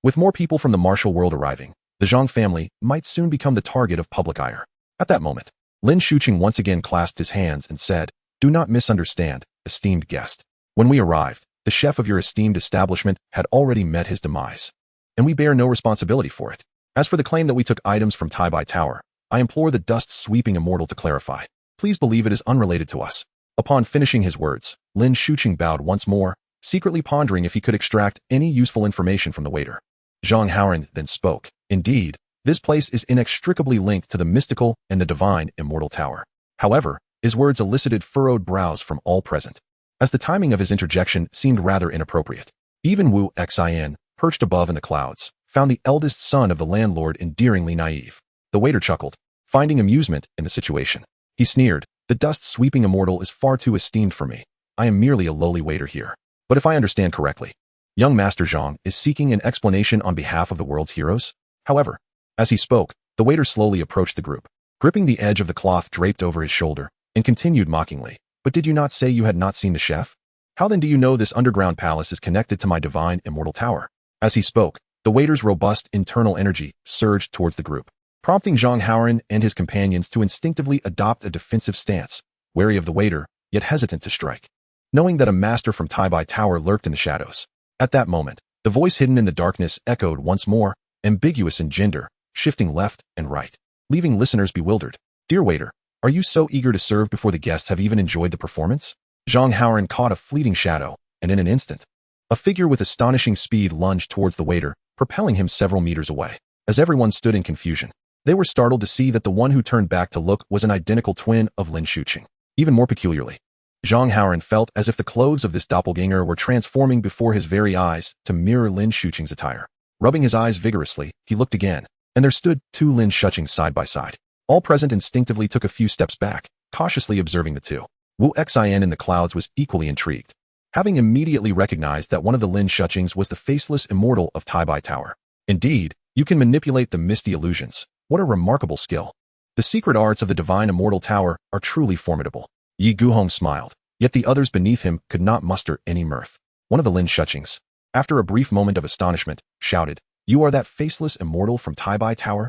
With more people from the martial world arriving, the Zhang family might soon become the target of public ire. At that moment, Lin Shuqing once again clasped his hands and said, "Do not misunderstand, esteemed guest. When we arrived, the chef of your esteemed establishment had already met his demise, and we bear no responsibility for it. As for the claim that we took items from Taibai Tower, I implore the dust-sweeping immortal to clarify. Please believe it is unrelated to us." Upon finishing his words, Lin Shuqing bowed once more, secretly pondering if he could extract any useful information from the waiter. Zhang Haoran then spoke. "Indeed, this place is inextricably linked to the mystical and the divine immortal tower." However, his words elicited furrowed brows from all present, as the timing of his interjection seemed rather inappropriate. Even Wu Xin, perched above in the clouds, found the eldest son of the landlord endearingly naive. The waiter chuckled, finding amusement in the situation. He sneered, "The dust-sweeping immortal is far too esteemed for me. I am merely a lowly waiter here. But if I understand correctly, young Master Zhang is seeking an explanation on behalf of the world's heroes?" However, as he spoke, the waiter slowly approached the group, gripping the edge of the cloth draped over his shoulder, and continued mockingly, "But did you not say you had not seen the chef? How then do you know this underground palace is connected to my divine immortal tower?" As he spoke, the waiter's robust internal energy surged towards the group, prompting Zhang Haoran and his companions to instinctively adopt a defensive stance, wary of the waiter, yet hesitant to strike, knowing that a master from Taibai Tower lurked in the shadows. At that moment, the voice hidden in the darkness echoed once more, ambiguous in gender, shifting left and right, leaving listeners bewildered. "Dear waiter, are you so eager to serve before the guests have even enjoyed the performance?" Zhang Haoran caught a fleeting shadow, and in an instant, a figure with astonishing speed lunged towards the waiter, propelling him several meters away. As everyone stood in confusion, they were startled to see that the one who turned back to look was an identical twin of Lin Shuqing. Even more peculiarly, Zhang Haoran felt as if the clothes of this doppelganger were transforming before his very eyes to mirror Lin Shuqing's attire. Rubbing his eyes vigorously, he looked again, and there stood two Lin Shuqings side by side. All present instinctively took a few steps back, cautiously observing the two. Wu Xin in the clouds was equally intrigued, having immediately recognized that one of the Lin Shuqings was the faceless immortal of Taibai Tower. "Indeed, you can manipulate the misty illusions. What a remarkable skill. The secret arts of the divine immortal tower are truly formidable." Yi Guhong smiled, yet the others beneath him could not muster any mirth. One of the Lin Shuqings, after a brief moment of astonishment, shouted, "You are that faceless immortal from Taibai Tower?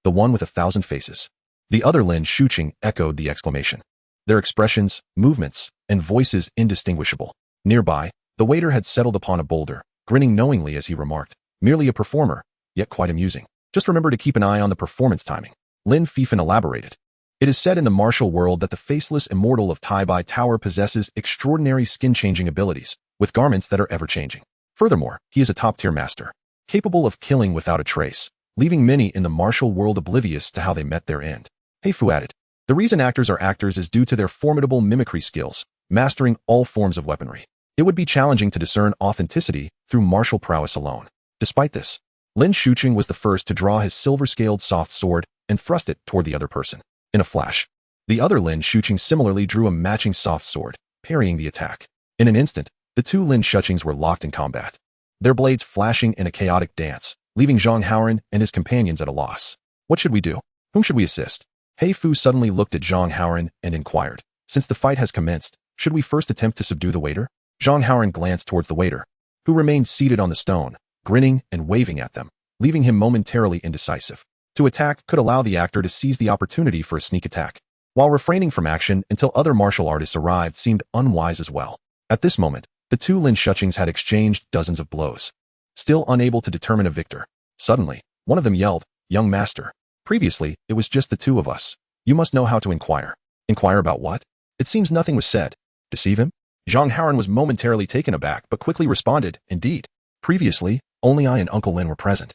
The one with 1,000 faces." The other Lin Shuqing echoed the exclamation, their expressions, movements, and voices indistinguishable. Nearby, the waiter had settled upon a boulder, grinning knowingly as he remarked, "Merely a performer, yet quite amusing. Just remember to keep an eye on the performance timing." Lin Fifan elaborated, "It is said in the martial world that the faceless immortal of Taibai Tower possesses extraordinary skin-changing abilities, with garments that are ever-changing. Furthermore, he is a top-tier master, capable of killing without a trace, leaving many in the martial world oblivious to how they met their end." He Fu added, "The reason actors are actors is due to their formidable mimicry skills, mastering all forms of weaponry. It would be challenging to discern authenticity through martial prowess alone." Despite this, Lin Shuqing was the first to draw his silver-scaled soft sword and thrust it toward the other person. In a flash, the other Lin Shuqing similarly drew a matching soft sword, parrying the attack. In an instant, the two Lin Shuqings were locked in combat, their blades flashing in a chaotic dance, leaving Zhang Haoran and his companions at a loss. What should we do? Whom should we assist? He Fu suddenly looked at Zhang Haoran and inquired, "Since the fight has commenced, should we first attempt to subdue the waiter?" Zhang Haoran glanced towards the waiter, who remained seated on the stone, grinning and waving at them, leaving him momentarily indecisive. To attack could allow the actor to seize the opportunity for a sneak attack, while refraining from action until other martial artists arrived seemed unwise as well. At this moment, the two Lin Shuqings had exchanged dozens of blows, still unable to determine a victor. Suddenly, one of them yelled, "Young master, previously, it was just the two of us. You must know how to inquire." "Inquire about what?" "It seems nothing was said." "Deceive him?" Zhang Haoran was momentarily taken aback but quickly responded, "Indeed. Previously, only I and Uncle Lin were present.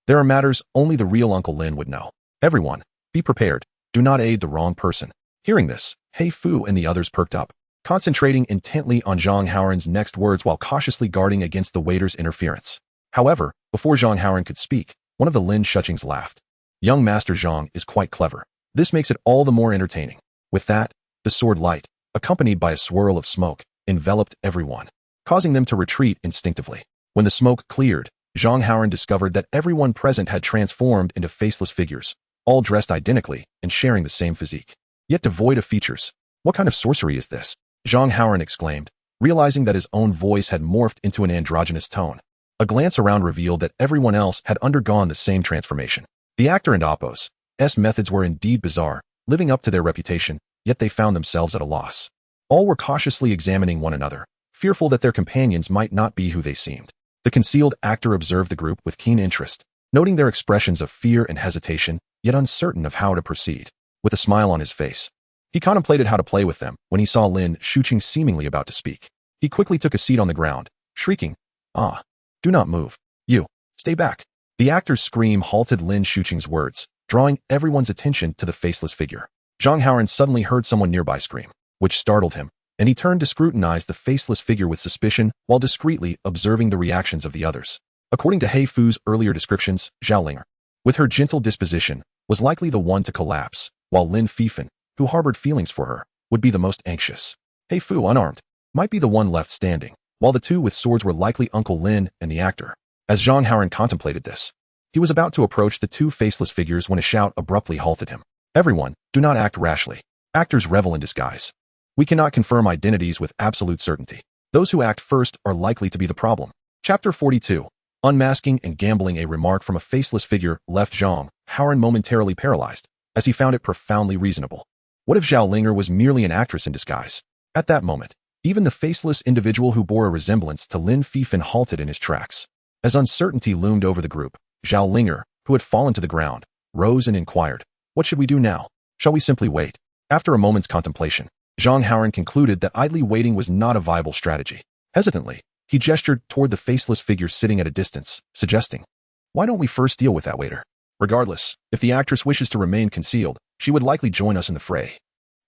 There are matters only the real Uncle Lin would know. Everyone, be prepared. Do not aid the wrong person." Hearing this, He Fu and the others perked up, concentrating intently on Zhang Haoran's next words while cautiously guarding against the waiter's interference. However, before Zhang Haoran could speak, one of the Lin Shuqings laughed. "Young Master Zhang is quite clever. This makes it all the more entertaining." With that, the sword light, accompanied by a swirl of smoke, enveloped everyone, causing them to retreat instinctively. When the smoke cleared, Zhang Haoran discovered that everyone present had transformed into faceless figures, all dressed identically and sharing the same physique, yet devoid of features. What kind of sorcery is this? Zhang Haoran exclaimed, realizing that his own voice had morphed into an androgynous tone. A glance around revealed that everyone else had undergone the same transformation. The actor and Appo's methods were indeed bizarre, living up to their reputation, yet they found themselves at a loss. All were cautiously examining one another, fearful that their companions might not be who they seemed. The concealed actor observed the group with keen interest, noting their expressions of fear and hesitation, yet uncertain of how to proceed. With a smile on his face, he contemplated how to play with them when he saw Lin Shuqing seemingly about to speak. He quickly took a seat on the ground, shrieking, "Ah! Do not move. You! Stay back!" The actor's scream halted Lin Shuqing's words, drawing everyone's attention to the faceless figure. Zhang Haoran suddenly heard someone nearby scream, which startled him, and he turned to scrutinize the faceless figure with suspicion while discreetly observing the reactions of the others. According to He Fu's earlier descriptions, Zhao Linger, with her gentle disposition, was likely the one to collapse, while Lin Fifan, who harbored feelings for her, would be the most anxious. He Fu, unarmed, might be the one left standing, while the two with swords were likely Uncle Lin and the actor. As Zhang Haoran contemplated this, he was about to approach the two faceless figures when a shout abruptly halted him. "Everyone, do not act rashly. Actors revel in disguise. We cannot confirm identities with absolute certainty. Those who act first are likely to be the problem." Chapter 42. Unmasking and gambling. A remark from a faceless figure left Zhang Haoran momentarily paralyzed, as he found it profoundly reasonable. What if Zhao Linger was merely an actress in disguise? At that moment, even the faceless individual who bore a resemblance to Lin Fifan halted in his tracks. As uncertainty loomed over the group, Zhao Linger, who had fallen to the ground, rose and inquired, "What should we do now? Shall we simply wait?" After a moment's contemplation, Zhang Haoran concluded that idly waiting was not a viable strategy. Hesitantly, he gestured toward the faceless figure sitting at a distance, suggesting, "Why don't we first deal with that waiter? Regardless, if the actress wishes to remain concealed, she would likely join us in the fray,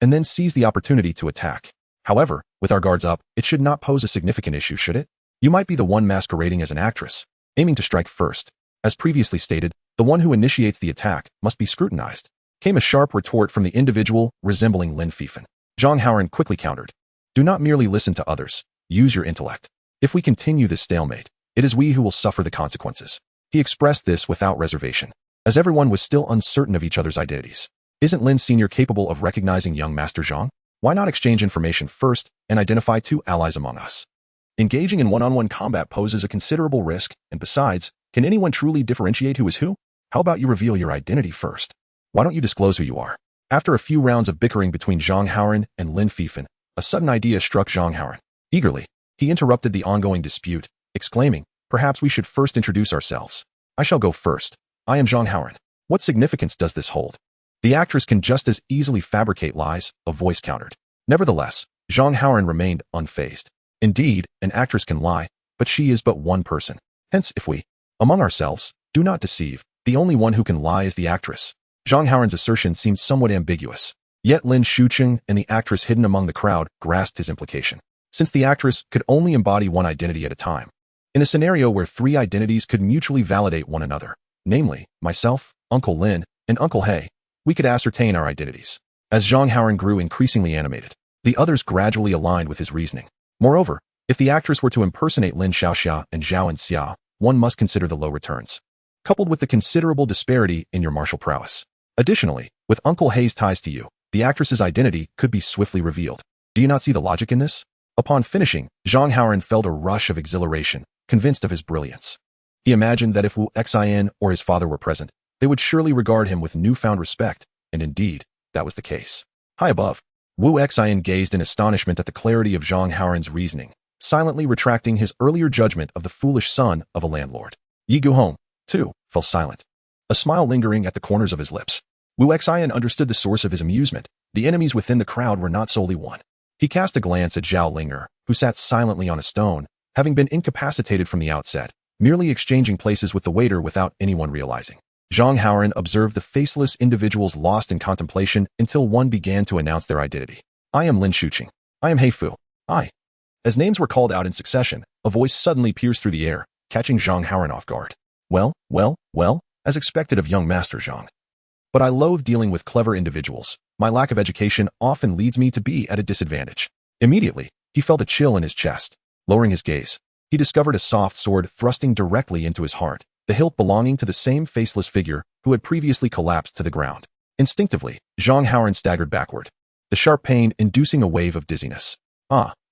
and then seize the opportunity to attack. However, with our guards up, it should not pose a significant issue, should it? You might be the one masquerading as an actress, aiming to strike first. As previously stated, the one who initiates the attack must be scrutinized." Came a sharp retort from the individual resembling Lin Fifan. Zhang Haoran quickly countered, "Do not merely listen to others, use your intellect. If we continue this stalemate, it is we who will suffer the consequences." He expressed this without reservation, as everyone was still uncertain of each other's identities. Isn't Lin Sr. capable of recognizing young Master Zhang? Why not exchange information first and identify two allies among us? Engaging in one-on-one combat poses a considerable risk, and besides, can anyone truly differentiate who is who? How about you reveal your identity first? Why don't you disclose who you are? After a few rounds of bickering between Zhang Haoran and Lin Fifan, a sudden idea struck Zhang Haoran. Eagerly, he interrupted the ongoing dispute, exclaiming, "Perhaps we should first introduce ourselves. I shall go first. I am Zhang Haoran. What significance does this hold?" "The actress can just as easily fabricate lies," a voice countered. Nevertheless, Zhang Haoran remained unfazed. Indeed, an actress can lie, but she is but one person. Hence, if we, among ourselves, do not deceive, the only one who can lie is the actress. Zhang Haoran's assertion seemed somewhat ambiguous. Yet Lin Shuqing and the actress hidden among the crowd grasped his implication, since the actress could only embody one identity at a time. In a scenario where three identities could mutually validate one another, namely, myself, Uncle Lin, and Uncle He, we could ascertain our identities. As Zhang Haoran grew increasingly animated, the others gradually aligned with his reasoning. Moreover, if the actress were to impersonate Lin Xiaoxia and Zhao and Xia, one must consider the low returns, coupled with the considerable disparity in your martial prowess. Additionally, with Uncle He's ties to you, the actress's identity could be swiftly revealed. Do you not see the logic in this? Upon finishing, Zhang Haoran felt a rush of exhilaration, convinced of his brilliance. He imagined that if Wu Xin or his father were present, they would surely regard him with newfound respect, and indeed, that was the case. High above, Wu Xin gazed in astonishment at the clarity of Zhang Haoran's reasoning, silently retracting his earlier judgment of the foolish son of a landlord. Yi Guhong, too, fell silent, a smile lingering at the corners of his lips. Wu Xin understood the source of his amusement. The enemies within the crowd were not solely one. He cast a glance at Zhao Linger, who sat silently on a stone, having been incapacitated from the outset, merely exchanging places with the waiter without anyone realizing. Zhang Haoran observed the faceless individuals lost in contemplation until one began to announce their identity. "I am Lin Shuqing. I am He Fu. I." As names were called out in succession, a voice suddenly pierced through the air, catching Zhang Haoran off guard. Well, as expected of young Master Zhang. But I loathe dealing with clever individuals. My lack of education often leads me to be at a disadvantage." Immediately, He felt a chill in his chest. Lowering his gaze, he discovered a soft sword thrusting directly into his heart, the hilt belonging to the same faceless figure who had previously collapsed to the ground. Instinctively, Zhang Haoran staggered backward, the sharp pain inducing a wave of dizziness.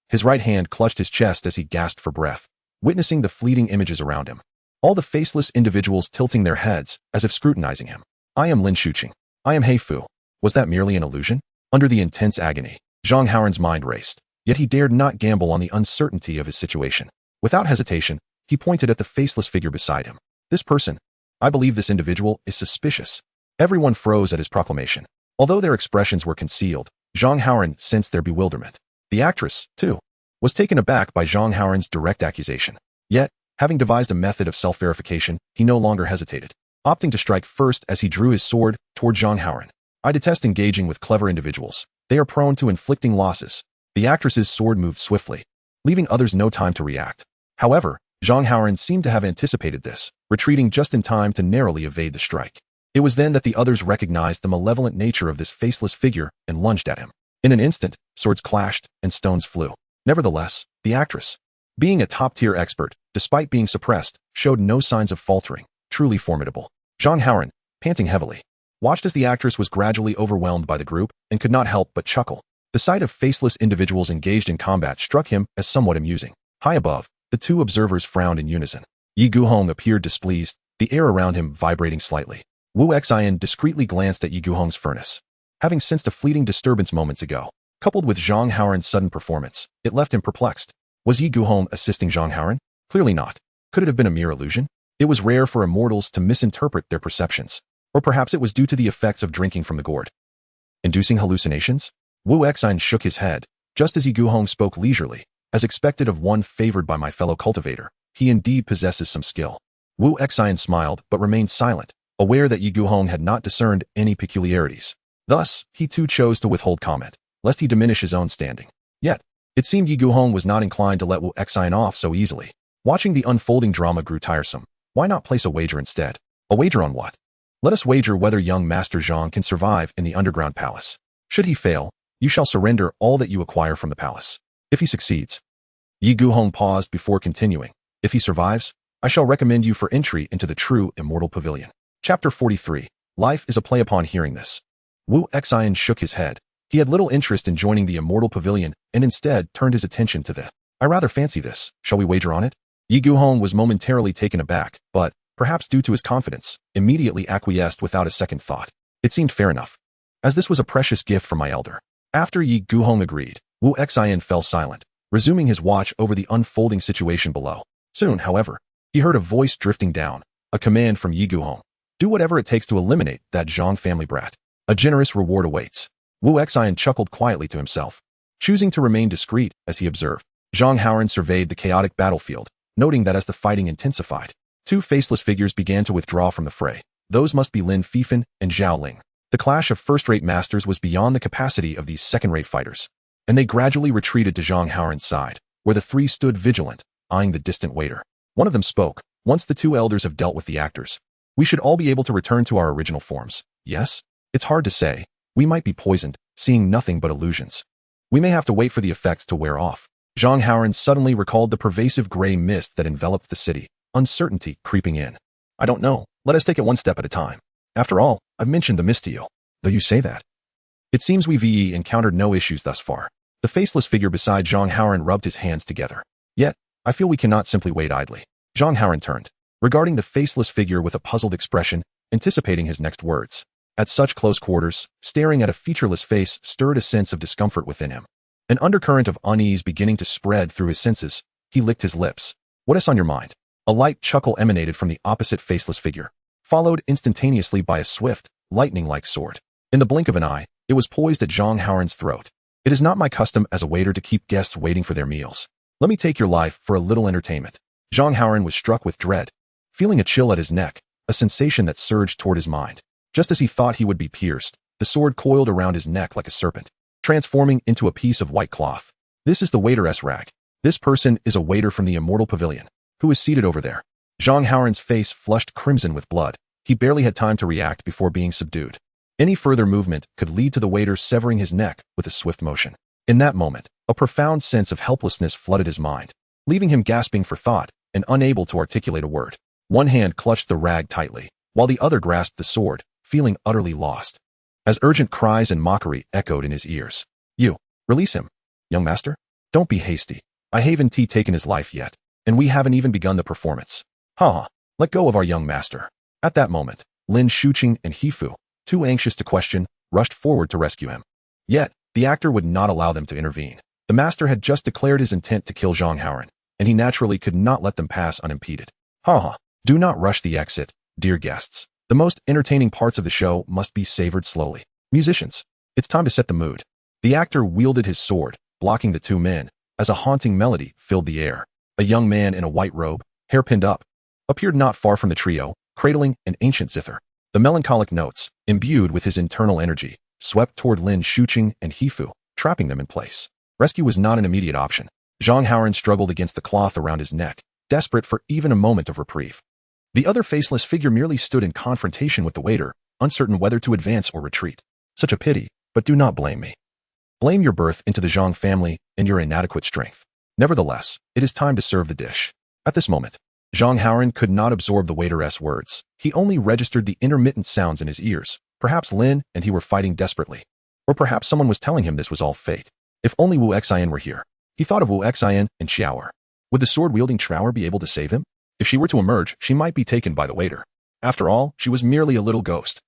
His right hand clutched his chest as he gasped for breath, witnessing the fleeting images around him. All the faceless individuals tilting their heads as if scrutinizing him. I am Lin Shuqing. I am He Fu. Was that merely an illusion? Under the intense agony, Zhang Haoran's mind raced, yet he dared not gamble on the uncertainty of his situation. Without hesitation, he pointed at the faceless figure beside him. This person, I believe this individual, is suspicious. Everyone froze at his proclamation. Although their expressions were concealed, Zhang Haoran sensed their bewilderment. The actress, too, was taken aback by Zhang Haoran's direct accusation. Yet, having devised a method of self-verification, he no longer hesitated, opting to strike first as he drew his sword toward Zhang Haoran. I detest engaging with clever individuals. They are prone to inflicting losses. The actress's sword moved swiftly, leaving others no time to react. However, Zhang Haoran seemed to have anticipated this, retreating just in time to narrowly evade the strike. It was then that the others recognized the malevolent nature of this faceless figure and lunged at him. In an instant, swords clashed and stones flew. Nevertheless, the actress, being a top-tier expert, despite being suppressed, showed no signs of faltering, truly formidable. Zhang Haoran, panting heavily, watched as the actress was gradually overwhelmed by the group and could not help but chuckle. The sight of faceless individuals engaged in combat struck him as somewhat amusing. High above, the two observers frowned in unison. Yi Guhong appeared displeased, the air around him vibrating slightly. Wu Xian discreetly glanced at Yi Guhong's furnace. Having sensed a fleeting disturbance moments ago, coupled with Zhang Haoran's sudden performance, it left him perplexed. Was Yi Guhong assisting Zhang Haoran? Clearly not. Could it have been a mere illusion? It was rare for immortals to misinterpret their perceptions. Or perhaps it was due to the effects of drinking from the gourd. Inducing hallucinations? Wu Xian shook his head, just as Yi Guhong spoke leisurely. As expected of one favored by my fellow cultivator, he indeed possesses some skill. Wu Xian smiled but remained silent, aware that Yi Guhong had not discerned any peculiarities. Thus, he too chose to withhold comment, lest he diminish his own standing. Yet, it seemed Yi Guhong was not inclined to let Wu Xian off so easily. Watching the unfolding drama grew tiresome. Why not place a wager instead? A wager on what? Let us wager whether young Master Zhang can survive in the underground palace. Should he fail, you shall surrender all that you acquire from the palace. If he succeeds, Yi Guhong paused before continuing. If he survives, I shall recommend you for entry into the true immortal pavilion. Chapter 43. Life is a play. Upon hearing this, Wu Xian shook his head. He had little interest in joining the immortal pavilion and instead turned his attention to the, I rather fancy this, shall we wager on it? Yi Guhong was momentarily taken aback, but, perhaps due to his confidence, immediately acquiesced without a second thought. It seemed fair enough, as this was a precious gift from my elder. After Yi Guhong agreed, Wu Xian fell silent, resuming his watch over the unfolding situation below. Soon, however, he heard a voice drifting down, a command from Yi Guhong. Do whatever it takes to eliminate that Zhang family brat. A generous reward awaits. Wu Xian chuckled quietly to himself, choosing to remain discreet as he observed. Zhang Haoran surveyed the chaotic battlefield, noting that as the fighting intensified, two faceless figures began to withdraw from the fray. Those must be Lin Fifan and Zhao Ling. The clash of first-rate masters was beyond the capacity of these second-rate fighters, and they gradually retreated to Zhang Haoran's side, where the three stood vigilant, eyeing the distant waiter. One of them spoke. Once the two elders have dealt with the actors, we should all be able to return to our original forms. Yes? It's hard to say. We might be poisoned, seeing nothing but illusions. We may have to wait for the effects to wear off. Zhang Haoran suddenly recalled the pervasive gray mist that enveloped the city, uncertainty creeping in. I don't know. Let us take it one step at a time. After all, I've mentioned the mist to you. Though you say that. It seems we've encountered no issues thus far. The faceless figure beside Zhang Haoran rubbed his hands together. Yet, I feel we cannot simply wait idly. Zhang Haoran turned, regarding the faceless figure with a puzzled expression, anticipating his next words. At such close quarters, staring at a featureless face stirred a sense of discomfort within him. An undercurrent of unease beginning to spread through his senses, he licked his lips. What is on your mind? A light chuckle emanated from the opposite faceless figure, followed instantaneously by a swift, lightning-like sword. In the blink of an eye, it was poised at Zhang Haoran's throat. It is not my custom as a waiter to keep guests waiting for their meals. Let me take your life for a little entertainment. Zhang Haoran was struck with dread, feeling a chill at his neck, a sensation that surged toward his mind. Just as he thought he would be pierced, the sword coiled around his neck like a serpent, transforming into a piece of white cloth. This is the waiter's rag. This person is a waiter from the immortal pavilion, who is seated over there. Zhang Haoran's face flushed crimson with blood. He barely had time to react before being subdued. Any further movement could lead to the waiter severing his neck with a swift motion. In that moment, a profound sense of helplessness flooded his mind, leaving him gasping for thought and unable to articulate a word. One hand clutched the rag tightly, while the other grasped the sword, feeling utterly lost. As urgent cries and mockery echoed in his ears. You, release him, young master? Don't be hasty. I haven't taken his life yet, and we haven't even begun the performance. Ha! Let go of our young master. At that moment, Lin Shuqing and Hifu, too anxious to question, rushed forward to rescue him. Yet, the actor would not allow them to intervene. The master had just declared his intent to kill Zhang Haoran, and he naturally could not let them pass unimpeded. Ha! Do not rush the exit, dear guests. The most entertaining parts of the show must be savored slowly. Musicians, it's time to set the mood. The actor wielded his sword, blocking the two men, as a haunting melody filled the air. A young man in a white robe, hair pinned up, appeared not far from the trio, cradling an ancient zither. The melancholic notes, imbued with his internal energy, swept toward Lin Shuqing and Hifu, trapping them in place. Rescue was not an immediate option. Zhang Haoran struggled against the cloth around his neck, desperate for even a moment of reprieve. The other faceless figure merely stood in confrontation with the waiter, uncertain whether to advance or retreat. Such a pity, but do not blame me. Blame your birth into the Zhang family and your inadequate strength. Nevertheless, it is time to serve the dish. At this moment, Zhang Haoran could not absorb the waiter's words. He only registered the intermittent sounds in his ears. Perhaps Lin and he were fighting desperately. Or perhaps someone was telling him this was all fate. If only Wu Xian were here. He thought of Wu Xian and Xiaoer. Would the sword-wielding Xiaoer be able to save him? If she were to emerge, she might be taken by the waiter. After all, she was merely a little ghost.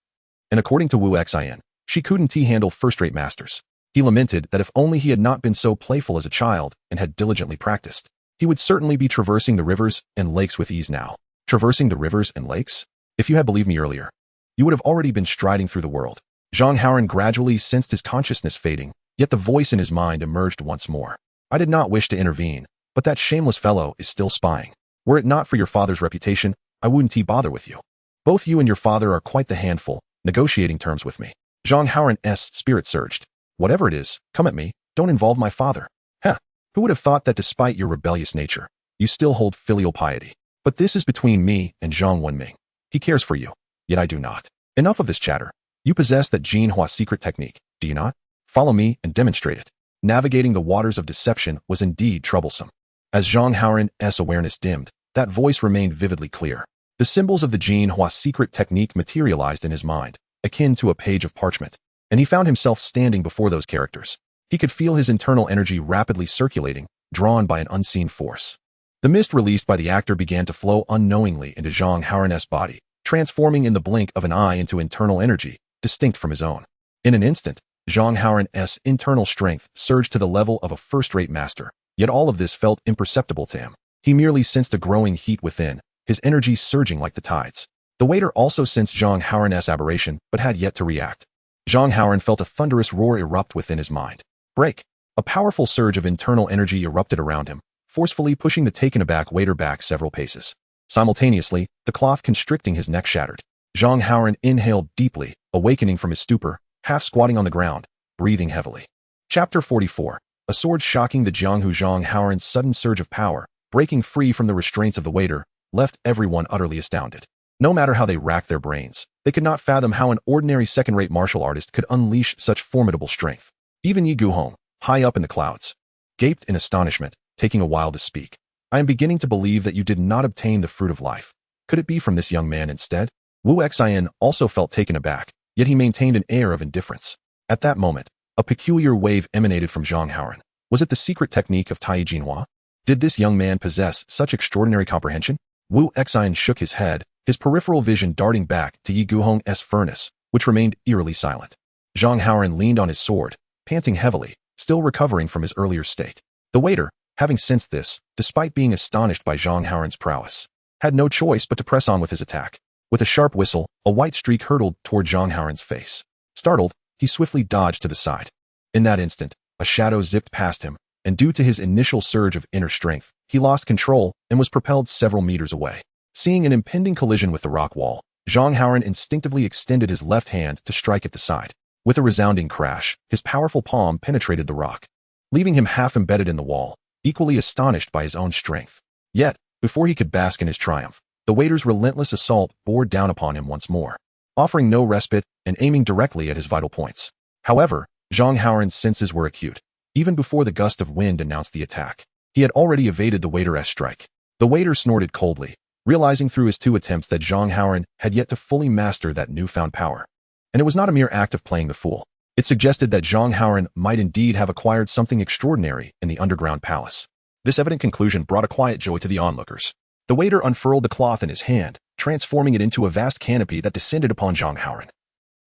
And according to Wu Xian, she couldn't handle first-rate masters. He lamented that if only he had not been so playful as a child and had diligently practiced, he would certainly be traversing the rivers and lakes with ease now. Traversing the rivers and lakes? If you had believed me earlier, you would have already been striding through the world. Zhang Haoran gradually sensed his consciousness fading, yet the voice in his mind emerged once more. I did not wish to intervene, but that shameless fellow is still spying. Were it not for your father's reputation, I wouldn't bother with you. Both you and your father are quite the handful, negotiating terms with me. Zhang Haoran's spirit surged. Whatever it is, come at me, don't involve my father. Heh, who would have thought that despite your rebellious nature, you still hold filial piety? But this is between me and Zhang Wenming. He cares for you, yet I do not. Enough of this chatter. You possess that Jinhua secret technique, do you not? Follow me and demonstrate it. Navigating the waters of deception was indeed troublesome. As Zhang Haoran's awareness dimmed, that voice remained vividly clear. The symbols of the Jinhua secret technique materialized in his mind, akin to a page of parchment, and he found himself standing before those characters. He could feel his internal energy rapidly circulating, drawn by an unseen force. The mist released by the actor began to flow unknowingly into Zhang Haoran's body, transforming in the blink of an eye into internal energy, distinct from his own. In an instant, Zhang Haoran's internal strength surged to the level of a first-rate master, yet all of this felt imperceptible to him. He merely sensed a growing heat within, his energy surging like the tides. The waiter also sensed Zhang Haoran's aberration, but had yet to react. Zhang Haoran felt a thunderous roar erupt within his mind. Break! A powerful surge of internal energy erupted around him, forcefully pushing the taken-aback waiter back several paces. Simultaneously, the cloth constricting his neck shattered. Zhang Haoran inhaled deeply, awakening from his stupor, half squatting on the ground, breathing heavily. Chapter 44. A sword shocking the Jianghu. Zhang Haoran's sudden surge of power, breaking free from the restraints of the waiter, left everyone utterly astounded. No matter how they racked their brains, they could not fathom how an ordinary second-rate martial artist could unleash such formidable strength. Even Yi Guhong, high up in the clouds, gaped in astonishment, taking a while to speak. I am beginning to believe that you did not obtain the fruit of life. Could it be from this young man instead? Wu Xian also felt taken aback, yet he maintained an air of indifference. At that moment, a peculiar wave emanated from Zhang Haoran. Was it the secret technique of Tai Jinhua? Did this young man possess such extraordinary comprehension? Wu Xian shook his head, his peripheral vision darting back to Yi Guhong's furnace, which remained eerily silent. Zhang Haoran leaned on his sword, panting heavily, still recovering from his earlier state. The waiter, having sensed this, despite being astonished by Zhang Haoran's prowess, had no choice but to press on with his attack. With a sharp whistle, a white streak hurtled toward Zhang Haoran's face. Startled, he swiftly dodged to the side. In that instant, a shadow zipped past him, and due to his initial surge of inner strength, he lost control and was propelled several meters away. Seeing an impending collision with the rock wall, Zhang Haoran instinctively extended his left hand to strike at the side. With a resounding crash, his powerful palm penetrated the rock, leaving him half embedded in the wall, equally astonished by his own strength. Yet, before he could bask in his triumph, the waiter's relentless assault bore down upon him once more, offering no respite and aiming directly at his vital points. However, Zhang Haoran's senses were acute. even before the gust of wind announced the attack. He had already evaded the waiter's strike. The waiter snorted coldly, realizing through his 2 attempts that Zhang Haoran had yet to fully master that newfound power. And it was not a mere act of playing the fool. It suggested that Zhang Haoran might indeed have acquired something extraordinary in the underground palace. This evident conclusion brought a quiet joy to the onlookers. The waiter unfurled the cloth in his hand, transforming it into a vast canopy that descended upon Zhang Haoran,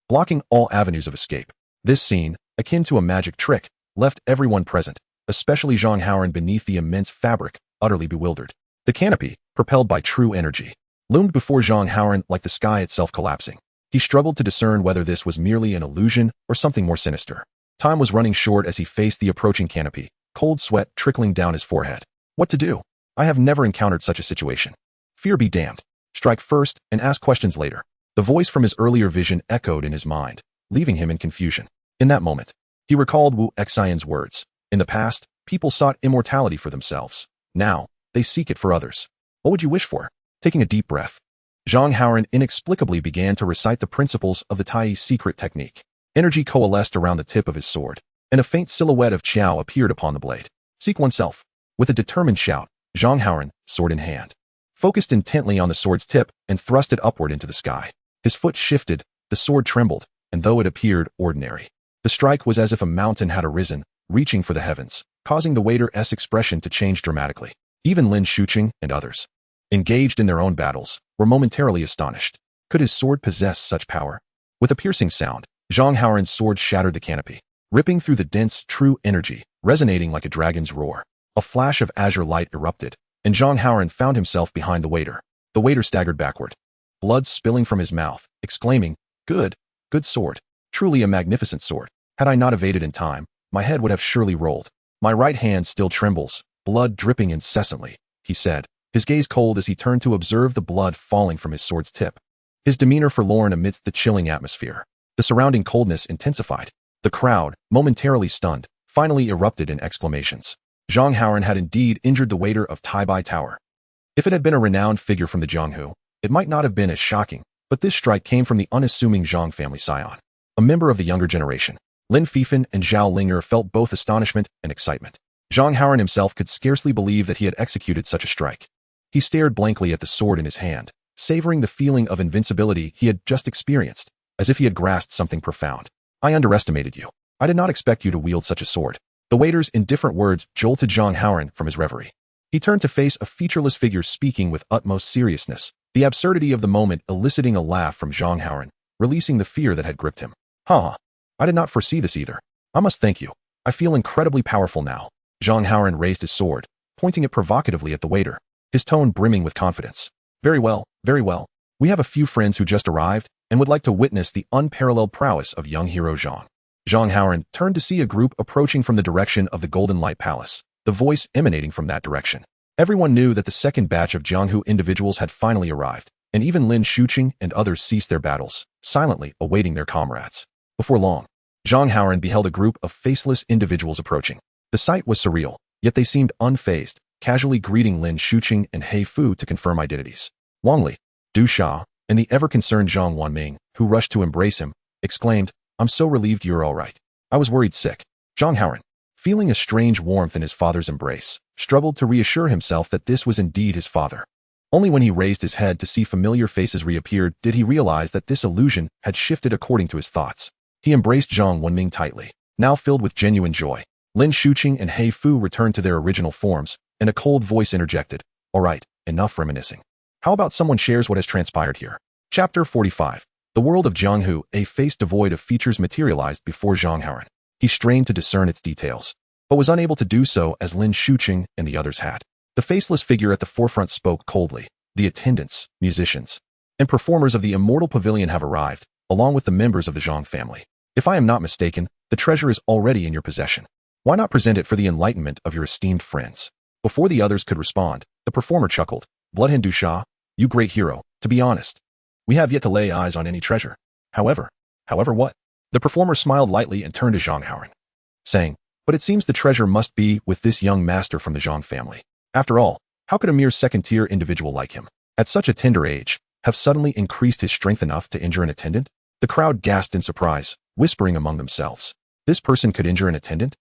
blocking all avenues of escape. This scene, akin to a magic trick, left everyone present, especially Zhang Haoran beneath the immense fabric, utterly bewildered. The canopy, propelled by true energy, loomed before Zhang Haoran like the sky itself collapsing. He struggled to discern whether this was merely an illusion or something more sinister. Time was running short as he faced the approaching canopy, cold sweat trickling down his forehead. What to do? I have never encountered such a situation. Fear be damned. Strike first and ask questions later. The voice from his earlier vision echoed in his mind, leaving him in confusion. In that moment, he recalled Wu Xian's words. In the past, people sought immortality for themselves. Now, they seek it for others. What would you wish for? Taking a deep breath, Zhang Haoran inexplicably began to recite the principles of the Tai's secret technique. Energy coalesced around the tip of his sword, and a faint silhouette of Qiao appeared upon the blade. Seek oneself. With a determined shout, Zhang Haoran, sword in hand, focused intently on the sword's tip and thrust it upward into the sky. His foot shifted, the sword trembled, and though it appeared ordinary, the strike was as if a mountain had arisen, reaching for the heavens, causing the waiter's expression to change dramatically. Even Lin Shuqing and others, engaged in their own battles, were momentarily astonished. Could his sword possess such power? With a piercing sound, Zhang Haoran's sword shattered the canopy, ripping through the dense, true energy, resonating like a dragon's roar. A flash of azure light erupted, and Zhang Haoran found himself behind the waiter. The waiter staggered backward, blood spilling from his mouth, exclaiming, Good sword. Truly a magnificent sword. Had I not evaded in time, my head would have surely rolled. My right hand still trembles, blood dripping incessantly, he said, his gaze cold as he turned to observe the blood falling from his sword's tip. His demeanor forlorn amidst the chilling atmosphere. The surrounding coldness intensified. The crowd, momentarily stunned, finally erupted in exclamations. Zhang Haoran had indeed injured the waiter of Taibai Tower. If it had been a renowned figure from the Jianghu, it might not have been as shocking, but this strike came from the unassuming Zhang family scion, a member of the younger generation. Lin Fifan and Zhao Linger felt both astonishment and excitement. Zhang Haoran himself could scarcely believe that he had executed such a strike. He stared blankly at the sword in his hand, savoring the feeling of invincibility he had just experienced, as if he had grasped something profound. I underestimated you. I did not expect you to wield such a sword. The waiter's indifferent words jolted Zhang Haoran from his reverie. He turned to face a featureless figure speaking with utmost seriousness, the absurdity of the moment eliciting a laugh from Zhang Haoran, releasing the fear that had gripped him. I did not foresee this either. I must thank you. I feel incredibly powerful now. Zhang Haoran raised his sword, pointing it provocatively at the waiter, his tone brimming with confidence. Very well, very well. We have a few friends who just arrived and would like to witness the unparalleled prowess of young hero Zhang. Zhang Haoran turned to see a group approaching from the direction of the Golden Light Palace, the voice emanating from that direction. Everyone knew that the second batch of Jianghu individuals had finally arrived, and even Lin Shuqing and others ceased their battles, silently awaiting their comrades. Before long, Zhang Haoran beheld a group of faceless individuals approaching. The sight was surreal, yet they seemed unfazed, casually greeting Lin Shuqing and He Fu to confirm identities. Wang Li, Du Sha, and the ever-concerned Zhang Wanming, who rushed to embrace him, exclaimed, I'm so relieved you're all right. I was worried sick. Zhang Haoran, feeling a strange warmth in his father's embrace, struggled to reassure himself that this was indeed his father. Only when he raised his head to see familiar faces reappear did he realize that this illusion had shifted according to his thoughts. He embraced Zhang Wanming tightly, now filled with genuine joy. Lin Shuqing and He Fu returned to their original forms, and a cold voice interjected, All right, enough reminiscing. How about someone shares what has transpired here? Chapter 45. The world of Jianghu, a face devoid of features materialized before Zhang Haoran. He strained to discern its details, but was unable to do so as Lin Shuqing and the others had. The faceless figure at the forefront spoke coldly. The attendants, musicians, and performers of the Immortal Pavilion have arrived, along with the members of the Zhang family. If I am not mistaken, the treasure is already in your possession. Why not present it for the enlightenment of your esteemed friends? Before the others could respond, the performer chuckled. Bloodhin Du Sha, you great hero, to be honest, we have yet to lay eyes on any treasure. However what? The performer smiled lightly and turned to Zhang Haoran, saying, But it seems the treasure must be with this young master from the Zhang family. After all, how could a mere second-tier individual like him, at such a tender age, have suddenly increased his strength enough to injure an attendant? The crowd gasped in surprise, whispering among themselves. This person could injure an attendant?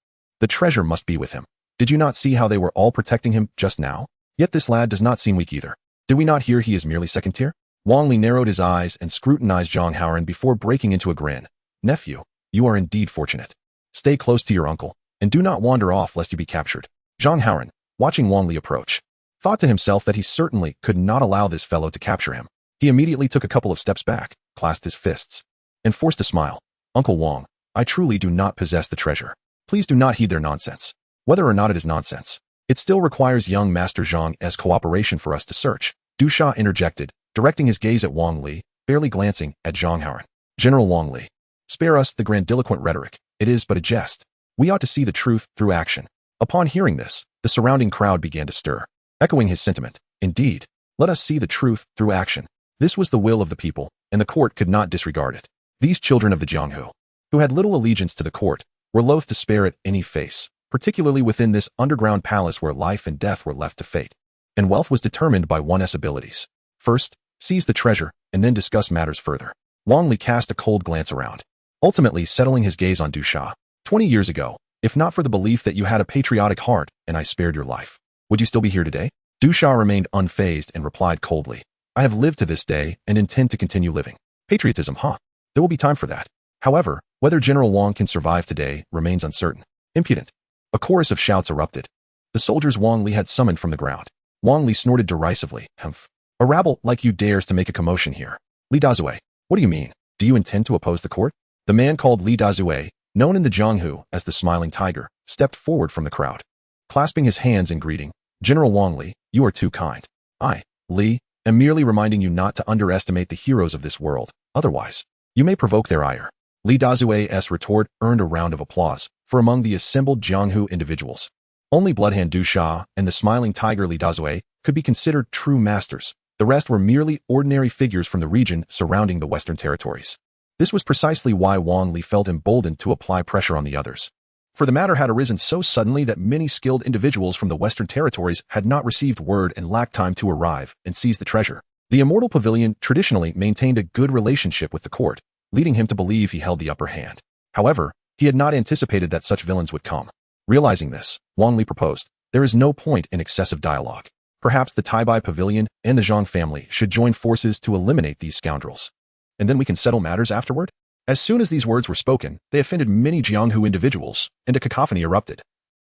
The treasure must be with him. Did you not see how they were all protecting him just now? Yet this lad does not seem weak either. Did we not hear he is merely second tier? Wang Li narrowed his eyes and scrutinized Zhang Haoran before breaking into a grin. Nephew, you are indeed fortunate. Stay close to your uncle, and do not wander off lest you be captured. Zhang Haoran, watching Wang Li approach, thought to himself that he certainly could not allow this fellow to capture him. He immediately took a couple of steps back, clasped his fists, and forced a smile. Uncle Wang, I truly do not possess the treasure. Please do not heed their nonsense. Whether or not it is nonsense, it still requires young Master Zhang's cooperation for us to search. Du Sha interjected, directing his gaze at Wang Li, barely glancing at Zhang Haoran. General Wang Li, spare us the grandiloquent rhetoric. It is but a jest. We ought to see the truth through action. Upon hearing this, the surrounding crowd began to stir, echoing his sentiment. Indeed, let us see the truth through action. This was the will of the people, and the court could not disregard it. These children of the Jianghu, who had little allegiance to the court, were loath to spare it any face, particularly within this underground palace where life and death were left to fate, and wealth was determined by one's abilities. First, seize the treasure, and then discuss matters further. Wang Li cast a cold glance around, ultimately settling his gaze on Du Sha. 20 years ago, if not for the belief that you had a patriotic heart and I spared your life, would you still be here today? Du Sha remained unfazed and replied coldly, I have lived to this day and intend to continue living. Patriotism, huh? There will be time for that. However, whether General Wang can survive today remains uncertain. Impudent. A chorus of shouts erupted. The soldiers Wang Li had summoned from the ground. Wang Li snorted derisively. Humph. A rabble like you dares to make a commotion here. Li Dazue, what do you mean? Do you intend to oppose the court? The man called Li Dazue, known in the Jianghu as the Smiling Tiger, stepped forward from the crowd. Clasping his hands in greeting, General Wang Li, you are too kind. I, Li, am merely reminding you not to underestimate the heroes of this world, otherwise, you may provoke their ire. Li Dazue's retort earned a round of applause for among the assembled Jianghu individuals. Only Bloodhand Du Sha and the Smiling Tiger Li Dazue could be considered true masters. The rest were merely ordinary figures from the region surrounding the Western territories. This was precisely why Wang Li felt emboldened to apply pressure on the others. For the matter had arisen so suddenly that many skilled individuals from the Western territories had not received word and lacked time to arrive and seize the treasure. The Immortal Pavilion traditionally maintained a good relationship with the court, leading him to believe he held the upper hand. However, he had not anticipated that such villains would come. Realizing this, Wang Li proposed, there is no point in excessive dialogue. Perhaps the Taibai Pavilion and the Zhang family should join forces to eliminate these scoundrels. And then we can settle matters afterward? As soon as these words were spoken, they offended many Jianghu individuals, and a cacophony erupted.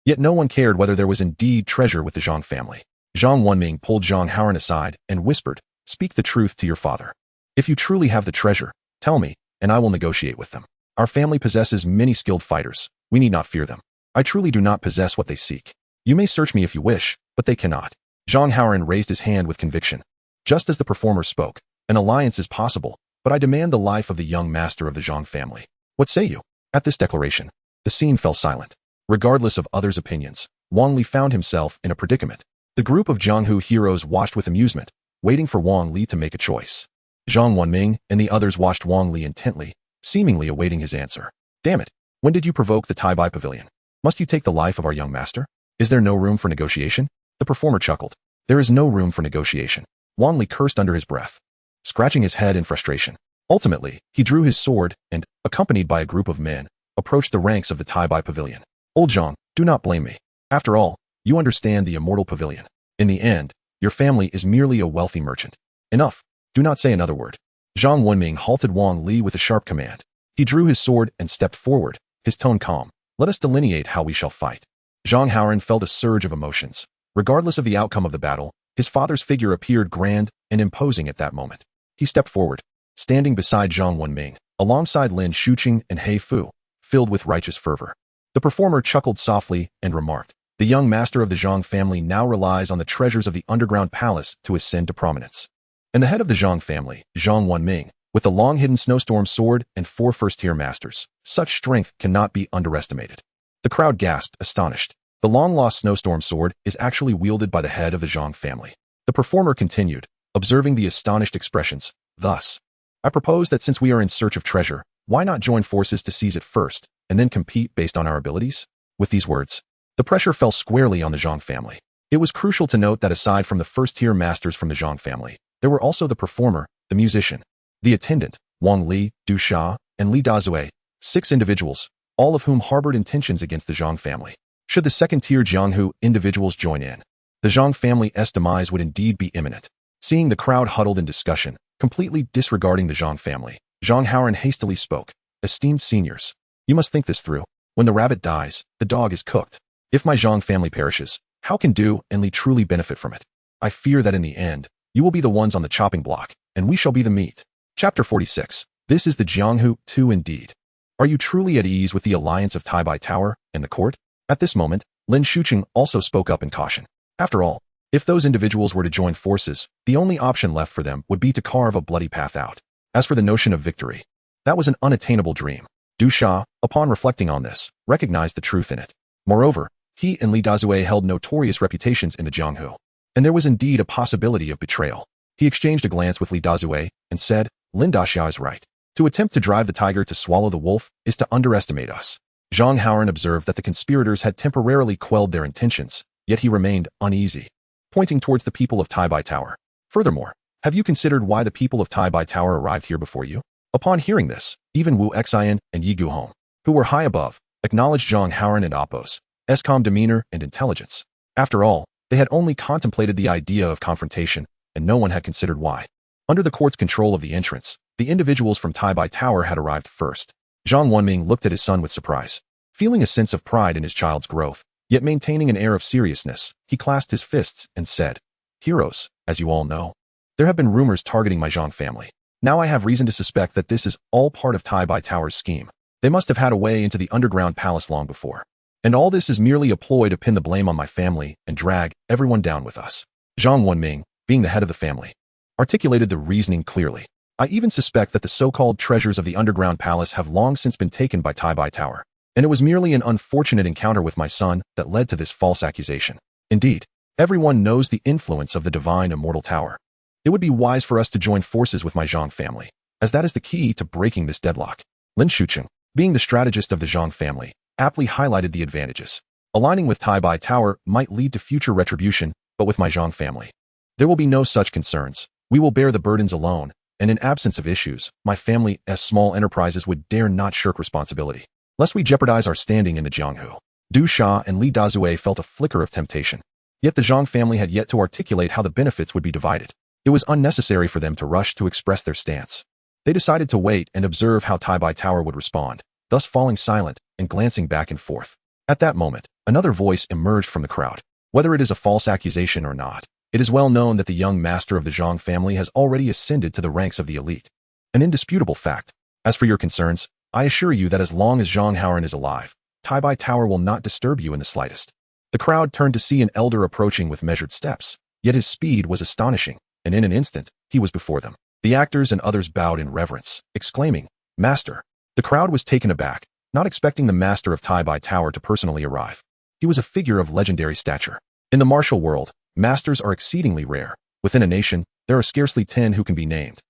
Yet no one cared whether there was indeed treasure with the Zhang family. Zhang Wenming pulled Zhang Haoran aside and whispered, speak the truth to your father. If you truly have the treasure, tell me, and I will negotiate with them. Our family possesses many skilled fighters. We need not fear them. I truly do not possess what they seek. You may search me if you wish, but they cannot. Zhang Haoran raised his hand with conviction. Just as the performer spoke, an alliance is possible, but I demand the life of the young master of the Zhang family. What say you? At this declaration, the scene fell silent. Regardless of others' opinions, Wang Li found himself in a predicament. The group of Jianghu heroes watched with amusement, waiting for Wang Li to make a choice. Zhang Wenming and the others watched Wang Li intently, seemingly awaiting his answer. Damn it! When did you provoke the Taibai Pavilion? Must you take the life of our young master? Is there no room for negotiation? The performer chuckled. There is no room for negotiation. Wang Li cursed under his breath, scratching his head in frustration. Ultimately, he drew his sword and, accompanied by a group of men, approached the ranks of the Taibai Pavilion. Old Zhang, do not blame me. After all, you understand the Immortal Pavilion. In the end, your family is merely a wealthy merchant. Enough. Do not say another word. Zhang Wenming halted Wang Li with a sharp command. He drew his sword and stepped forward, his tone calm. Let us delineate how we shall fight. Zhang Haoran felt a surge of emotions. Regardless of the outcome of the battle, his father's figure appeared grand and imposing at that moment. He stepped forward, standing beside Zhang Wenming, alongside Lin Shuqing and He Fu, filled with righteous fervor. The performer chuckled softly and remarked, the young master of the Zhang family now relies on the treasures of the underground palace to ascend to prominence. And the head of the Zhang family, Zhang Wenming, with the long-hidden snowstorm sword and 4 first-tier masters, such strength cannot be underestimated. The crowd gasped, astonished. The long-lost snowstorm sword is actually wielded by the head of the Zhang family. The performer continued, observing the astonished expressions. Thus, I propose that since we are in search of treasure, why not join forces to seize it first, and then compete based on our abilities? With these words, the pressure fell squarely on the Zhang family. It was crucial to note that aside from the first-tier masters from the Zhang family, there were also the performer, the musician, the attendant, Wang Li, Du Sha, and Li Dazue, 6 individuals, all of whom harbored intentions against the Zhang family. Should the second-tier Jianghu individuals join in, the Zhang family's demise would indeed be imminent. Seeing the crowd huddled in discussion, completely disregarding the Zhang family, Zhang Haoran hastily spoke. Esteemed seniors, you must think this through. When the rabbit dies, the dog is cooked. If my Zhang family perishes, how can Du and Li truly benefit from it? I fear that in the end, you will be the ones on the chopping block, and we shall be the meat. Chapter 46. This is the Jianghu too indeed. Are you truly at ease with the alliance of Taibai Tower and the court? At this moment, Lin Shuqing also spoke up in caution. After all, if those individuals were to join forces, the only option left for them would be to carve a bloody path out. As for the notion of victory, that was an unattainable dream. Du Sha, upon reflecting on this, recognized the truth in it. Moreover, he and Li Dazue held notorious reputations in the Jianghu, and there was indeed a possibility of betrayal. He exchanged a glance with Li Dazue and said, Lin Daxia is right. To attempt to drive the tiger to swallow the wolf is to underestimate us. Zhang Haoran observed that the conspirators had temporarily quelled their intentions, yet he remained uneasy, pointing towards the people of Taibai Tower. Furthermore, have you considered why the people of Taibai Tower arrived here before you? Upon hearing this, even Wu Xian and Yi Guhong, who were high above, acknowledged Zhang Haoran and Appo's calm demeanor and intelligence. After all, they had only contemplated the idea of confrontation, and no one had considered why. Under the court's control of the entrance, the individuals from Taibai Tower had arrived first. Zhang Wenming looked at his son with surprise. Feeling a sense of pride in his child's growth, yet maintaining an air of seriousness, he clasped his fists and said, Heroes, as you all know, there have been rumors targeting my Zhang family. Now I have reason to suspect that this is all part of Taibai Tower's scheme. They must have had a way into the underground palace long before. And all this is merely a ploy to pin the blame on my family and drag everyone down with us. Zhang Wenming, being the head of the family, articulated the reasoning clearly. I even suspect that the so-called treasures of the underground palace have long since been taken by Taibai Tower, and it was merely an unfortunate encounter with my son that led to this false accusation. Indeed, everyone knows the influence of the divine immortal tower. It would be wise for us to join forces with my Zhang family, as that is the key to breaking this deadlock. Lin Shuqing, being the strategist of the Zhang family, aptly highlighted the advantages. Aligning with Taibai Tower might lead to future retribution, but with my Zhang family, there will be no such concerns. We will bear the burdens alone, and in absence of issues, my family as small enterprises would dare not shirk responsibility, lest we jeopardize our standing in the Jianghu. Du Sha and Li Dazue felt a flicker of temptation. Yet the Zhang family had yet to articulate how the benefits would be divided. It was unnecessary for them to rush to express their stance. They decided to wait and observe how Taibai Tower would respond, thus falling silent and glancing back and forth. At that moment, another voice emerged from the crowd. Whether it is a false accusation or not, it is well known that the young master of the Zhang family has already ascended to the ranks of the elite. An indisputable fact. As for your concerns, I assure you that as long as Zhang Haoran is alive, Taibai Tower will not disturb you in the slightest. The crowd turned to see an elder approaching with measured steps, yet his speed was astonishing, and in an instant, he was before them. The actors and others bowed in reverence, exclaiming, Master. The crowd was taken aback, not expecting the master of Taibai Tower to personally arrive. He was a figure of legendary stature. In the martial world, masters are exceedingly rare. Within a nation, there are scarcely 10 who can be named.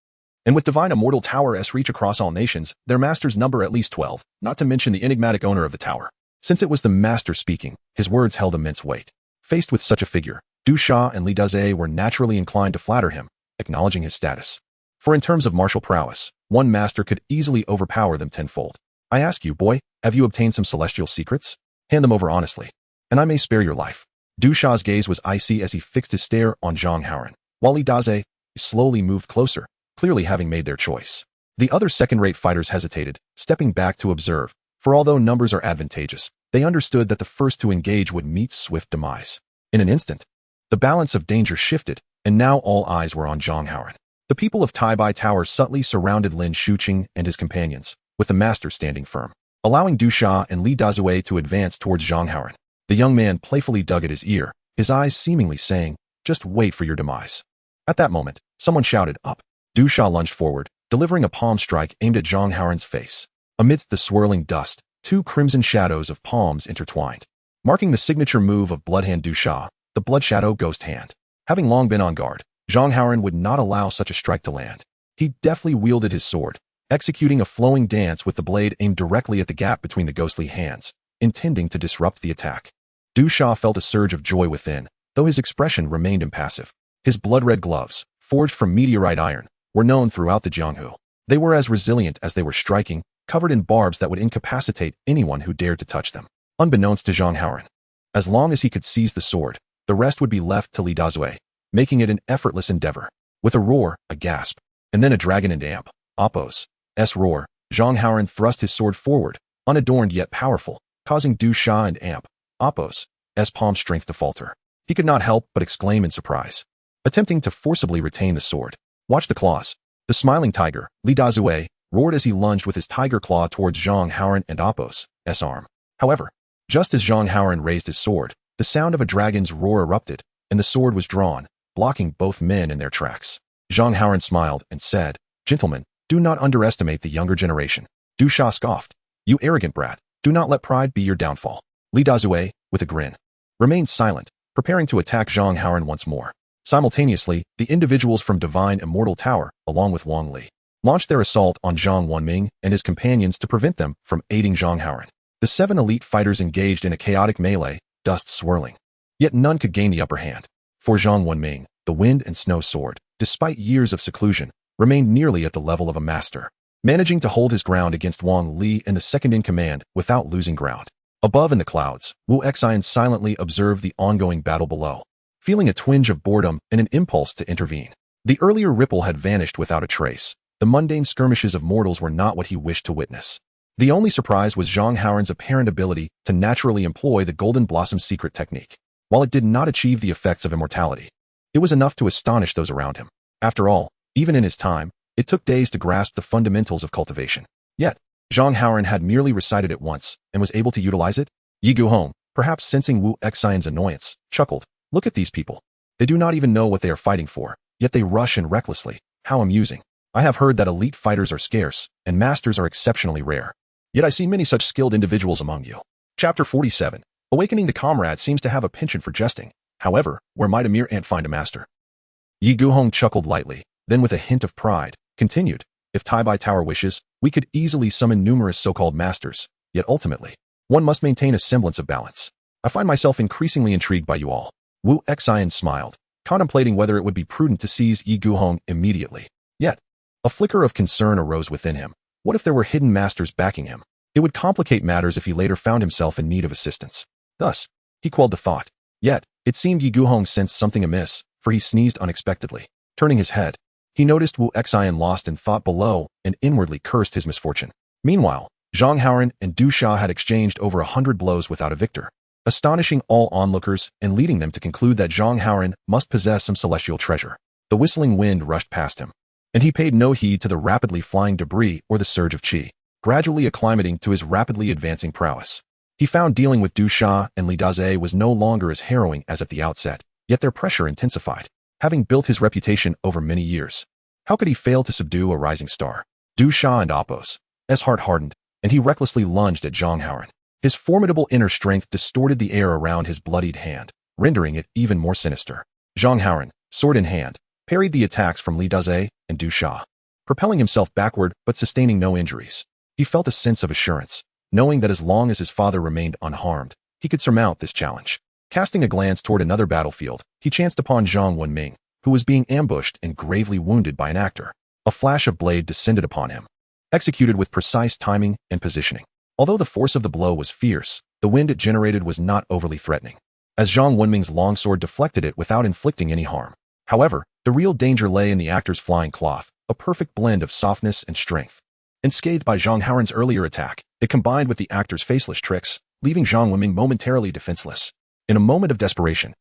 And with divine immortal tower's reach across all nations, their masters number at least 12, not to mention the enigmatic owner of the tower. Since it was the master speaking, his words held immense weight. Faced with such a figure, Du Sha and Li Dazue were naturally inclined to flatter him, acknowledging his status. For in terms of martial prowess, one master could easily overpower them tenfold. I ask you, boy, have you obtained some celestial secrets? Hand them over honestly, and I may spare your life. Du Sha's gaze was icy as he fixed his stare on Zhang Haoran, while Li Dazue slowly moved closer, clearly having made their choice. The other second-rate fighters hesitated, stepping back to observe, for although numbers are advantageous, they understood that the first to engage would meet swift demise. In an instant, the balance of danger shifted, and now all eyes were on Zhang Haoran. The people of Taibai Tower subtly surrounded Lin Shuqing and his companions, with the master standing firm, allowing Du Sha and Li Dazue to advance towards Zhang Haoran. The young man playfully dug at his ear, his eyes seemingly saying, just wait for your demise. At that moment, someone shouted, up. Du Sha lunged forward, delivering a palm strike aimed at Zhang Haoran's face. Amidst the swirling dust, two crimson shadows of palms intertwined, marking the signature move of Bloodhand Du Sha, the Blood Shadow Ghost Hand. Having long been on guard, Zhang Haoran would not allow such a strike to land. He deftly wielded his sword, executing a flowing dance with the blade aimed directly at the gap between the ghostly hands, intending to disrupt the attack. Du Sha felt a surge of joy within, though his expression remained impassive. His blood-red gloves, forged from meteorite iron, were known throughout the Jianghu. They were as resilient as they were striking, covered in barbs that would incapacitate anyone who dared to touch them. Unbeknownst to Zhang Haoran, As long as he could seize the sword, the rest would be left to Li Dazue, making it an effortless endeavor. With a roar, a gasp, and then a dragon and amp, Appo's roar, Zhang Haoran thrust his sword forward, unadorned yet powerful, causing Du Sha and amp, Appo's palm strength to falter. He could not help but exclaim in surprise, attempting to forcibly retain the sword. Watch the claws. The smiling tiger, Li Dazue, roared as he lunged with his tiger claw towards Zhang Haoran and Appo's arm. However, just as Zhang Haoran raised his sword, the sound of a dragon's roar erupted, and the sword was drawn, blocking both men in their tracks. Zhang Haoran smiled and said, "Gentlemen, do not underestimate the younger generation." Du Sha scoffed, "You arrogant brat, do not let pride be your downfall." Li Dazue, with a grin, remained silent, preparing to attack Zhang Haoran once more. Simultaneously, the individuals from Divine Immortal Tower, along with Wang Li, launched their assault on Zhang Wenming and his companions to prevent them from aiding Zhang Haoran. The 7 elite fighters engaged in a chaotic melee, dust swirling. Yet none could gain the upper hand. For Zhang Wenming, the wind and snow sword, despite years of seclusion, remained nearly at the level of a master, managing to hold his ground against Wang Li and the second-in-command without losing ground. Above in the clouds, Wu Xian silently observed the ongoing battle below, feeling a twinge of boredom and an impulse to intervene. The earlier ripple had vanished without a trace. The mundane skirmishes of mortals were not what he wished to witness. The only surprise was Zhang Haoran's apparent ability to naturally employ the Golden Blossom secret technique. While it did not achieve the effects of immortality, it was enough to astonish those around him. After all, even in his time, it took days to grasp the fundamentals of cultivation. Yet, Zhang Haoran had merely recited it once and was able to utilize it. Yi Guhong, perhaps sensing Wu Xian's annoyance, chuckled, "Look at these people. They do not even know what they are fighting for, yet they rush in recklessly. How amusing. I have heard that elite fighters are scarce, and masters are exceptionally rare. Yet I see many such skilled individuals among you." Chapter 47. Awakening the comrade seems to have a penchant for jesting. However, where might a mere ant find a master? Yi Guhong chuckled lightly, then with a hint of pride, continued, "If Taibai Tower wishes, we could easily summon numerous so-called masters, yet ultimately, one must maintain a semblance of balance. I find myself increasingly intrigued by you all." Wu Xian smiled, contemplating whether it would be prudent to seize Yi Guhong immediately. Yet, a flicker of concern arose within him. What if there were hidden masters backing him? It would complicate matters if he later found himself in need of assistance. Thus, he quelled the thought. Yet, it seemed Yi Guhong sensed something amiss, for he sneezed unexpectedly. Turning his head, he noticed Wu Xian lost in thought below and inwardly cursed his misfortune. Meanwhile, Zhang Haoran and Du Sha had exchanged over 100 blows without a victor, astonishing all onlookers and leading them to conclude that Zhang Haoran must possess some celestial treasure. The whistling wind rushed past him, and he paid no heed to the rapidly flying debris or the surge of qi, gradually acclimating to his rapidly advancing prowess. He found dealing with Du Sha and Li Dazue was no longer as harrowing as at the outset, yet their pressure intensified. Having built his reputation over many years, how could he fail to subdue a rising star? Du Sha and Appo's heart hardened, and he recklessly lunged at Zhang Haoran. His formidable inner strength distorted the air around his bloodied hand, rendering it even more sinister. Zhang Haoran, sword in hand, parried the attacks from Li Dazue and Du Sha, propelling himself backward but sustaining no injuries. He felt a sense of assurance, knowing that as long as his father remained unharmed, he could surmount this challenge. Casting a glance toward another battlefield, he chanced upon Zhang Wenming, who was being ambushed and gravely wounded by an actor. A flash of blade descended upon him, executed with precise timing and positioning. Although the force of the blow was fierce, the wind it generated was not overly threatening, as Zhang Wenming's longsword deflected it without inflicting any harm. However, the real danger lay in the actor's flying cloth, a perfect blend of softness and strength. Unscathed by Zhang Haoran's earlier attack, it combined with the actor's faceless tricks, leaving Zhang Wenming momentarily defenseless. In a moment of desperation,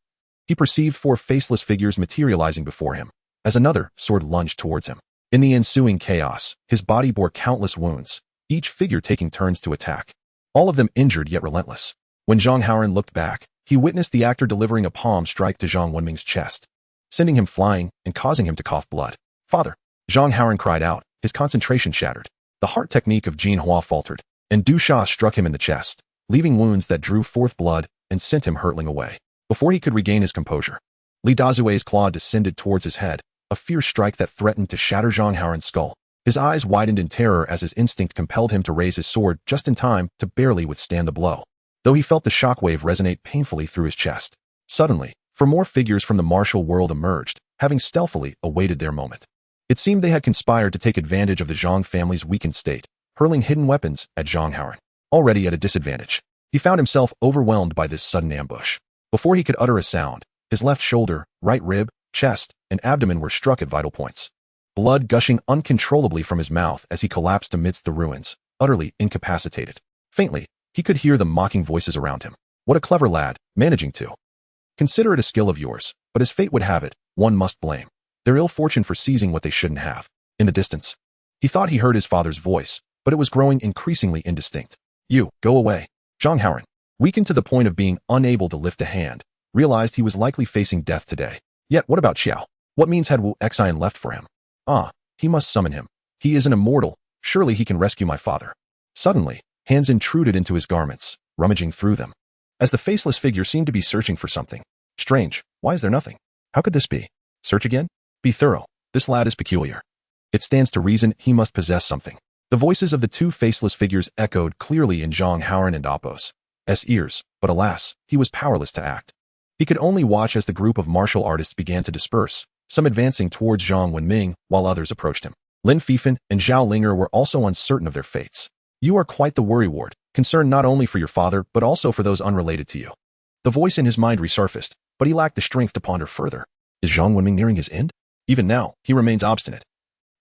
he perceived 4 faceless figures materializing before him, as another sword lunged towards him. In the ensuing chaos, his body bore countless wounds, each figure taking turns to attack, all of them injured yet relentless. When Zhang Haoran looked back, he witnessed the actor delivering a palm strike to Zhang Wenming's chest, sending him flying and causing him to cough blood. "Father!" Zhang Haoran cried out, his concentration shattered. The heart technique of Jin Hua faltered, and Du Sha struck him in the chest, leaving wounds that drew forth blood and sent him hurtling away. Before he could regain his composure, Li Dazue's claw descended towards his head, a fierce strike that threatened to shatter Zhang Haoran's skull. His eyes widened in terror as his instinct compelled him to raise his sword just in time to barely withstand the blow, though he felt the shockwave resonate painfully through his chest. Suddenly, 4 more figures from the martial world emerged, having stealthily awaited their moment. It seemed they had conspired to take advantage of the Zhang family's weakened state, hurling hidden weapons at Zhang Haoran, already at a disadvantage. He found himself overwhelmed by this sudden ambush. Before he could utter a sound, his left shoulder, right rib, chest, and abdomen were struck at vital points. Blood gushing uncontrollably from his mouth as he collapsed amidst the ruins, utterly incapacitated. Faintly, he could hear the mocking voices around him. What a clever lad, managing to. Consider it a skill of yours, but as fate would have it, one must blame their ill fortune for seizing what they shouldn't have. In the distance, he thought he heard his father's voice, but it was growing increasingly indistinct. You, go away. Zhang Haoran, weakened to the point of being unable to lift a hand, realized he was likely facing death today. Yet what about Xiao? What means had Wu Xian left for him? Ah, he must summon him. He is an immortal. Surely he can rescue my father. Suddenly, hands intruded into his garments, rummaging through them. As the faceless figure seemed to be searching for something. Strange, why is there nothing? How could this be? Search again? Be thorough. This lad is peculiar. It stands to reason he must possess something. The voices of the two faceless figures echoed clearly in Zhang Haoran and Apos' ears, but alas, he was powerless to act. He could only watch as the group of martial artists began to disperse, some advancing towards Zhang Wenming while others approached him. Lin Fifan and Zhao Linger were also uncertain of their fates. You are quite the worrywart, concerned not only for your father but also for those unrelated to you. The voice in his mind resurfaced, but he lacked the strength to ponder further. Is Zhang Wenming nearing his end? Even now, he remains obstinate.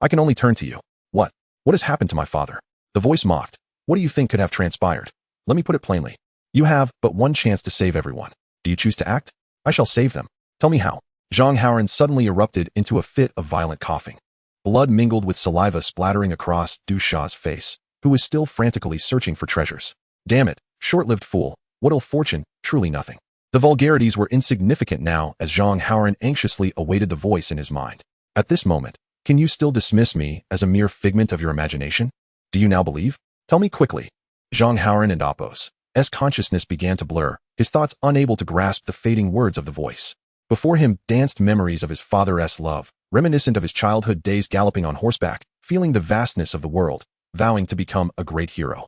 I can only turn to you. What? What has happened to my father? The voice mocked. What do you think could have transpired? Let me put it plainly. You have but one chance to save everyone. Do you choose to act? I shall save them. Tell me how. Zhang Haoran suddenly erupted into a fit of violent coughing. Blood mingled with saliva splattering across Du Sha's face, who was still frantically searching for treasures. Damn it, short-lived fool. What ill fortune, truly nothing. The vulgarities were insignificant now as Zhang Haoran anxiously awaited the voice in his mind. At this moment, can you still dismiss me as a mere figment of your imagination? Do you now believe? Tell me quickly. Zhang Haoran and Apos' consciousness began to blur, his thoughts unable to grasp the fading words of the voice. Before him danced memories of his father's love, reminiscent of his childhood days galloping on horseback, feeling the vastness of the world, vowing to become a great hero.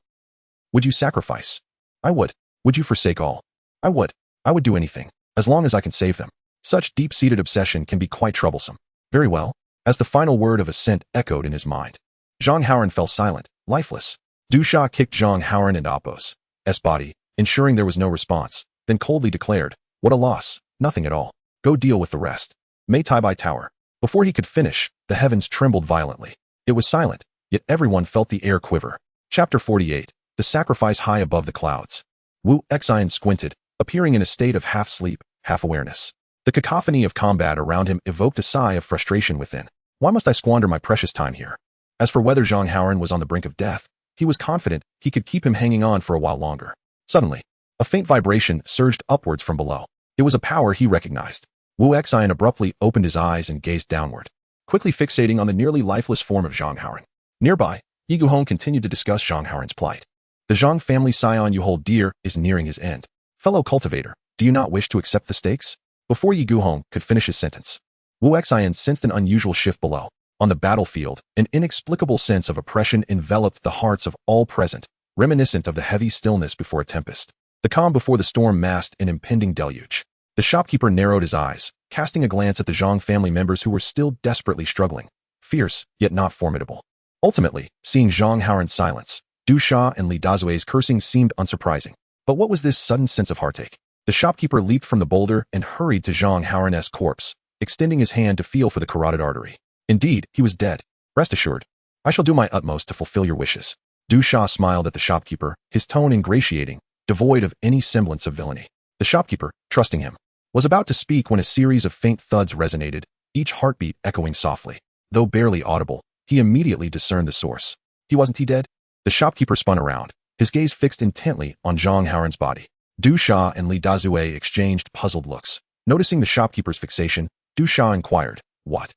Would you sacrifice? I would. Would you forsake all? I would. I would do anything, as long as I can save them. Such deep-seated obsession can be quite troublesome. Very well. As the final word of assent echoed in his mind, Zhang Haoran fell silent, lifeless. Du Sha kicked Zhang Haoran and Apos' body, ensuring there was no response, then coldly declared, what a loss, nothing at all. Go deal with the rest. Mei Tai Tower. Before he could finish, the heavens trembled violently. It was silent, yet everyone felt the air quiver. Chapter 48. The Sacrifice High Above the Clouds. Wu Xian squinted, appearing in a state of half-sleep, half-awareness. The cacophony of combat around him evoked a sigh of frustration within. Why must I squander my precious time here? As for whether Zhang Haoran was on the brink of death, he was confident he could keep him hanging on for a while longer. Suddenly, a faint vibration surged upwards from below. It was a power he recognized. Wu Xian abruptly opened his eyes and gazed downward, quickly fixating on the nearly lifeless form of Zhang Haoran. Nearby, Yi Guhong continued to discuss Zhang Haoran's plight. The Zhang family scion you hold dear is nearing his end. Fellow cultivator, do you not wish to accept the stakes? Before Yi Guhong could finish his sentence, Wu Xian sensed an unusual shift below. On the battlefield, an inexplicable sense of oppression enveloped the hearts of all present, reminiscent of the heavy stillness before a tempest. The calm before the storm masked an impending deluge. The shopkeeper narrowed his eyes, casting a glance at the Zhang family members who were still desperately struggling, fierce, yet not formidable. Ultimately, seeing Zhang Haoran's silence, Du Sha and Li Dazue's cursing seemed unsurprising. But what was this sudden sense of heartache? The shopkeeper leaped from the boulder and hurried to Zhang Haoran's corpse, extending his hand to feel for the carotid artery. Indeed, he was dead. Rest assured, I shall do my utmost to fulfill your wishes. Du Sha smiled at the shopkeeper, his tone ingratiating, devoid of any semblance of villainy. The shopkeeper, trusting him, was about to speak when a series of faint thuds resonated, each heartbeat echoing softly. Though barely audible, he immediately discerned the source. Wasn't he dead? The shopkeeper spun around, his gaze fixed intently on Zhang Haoran's body. Du Sha and Li Dazue exchanged puzzled looks. Noticing the shopkeeper's fixation, Du Sha inquired, what?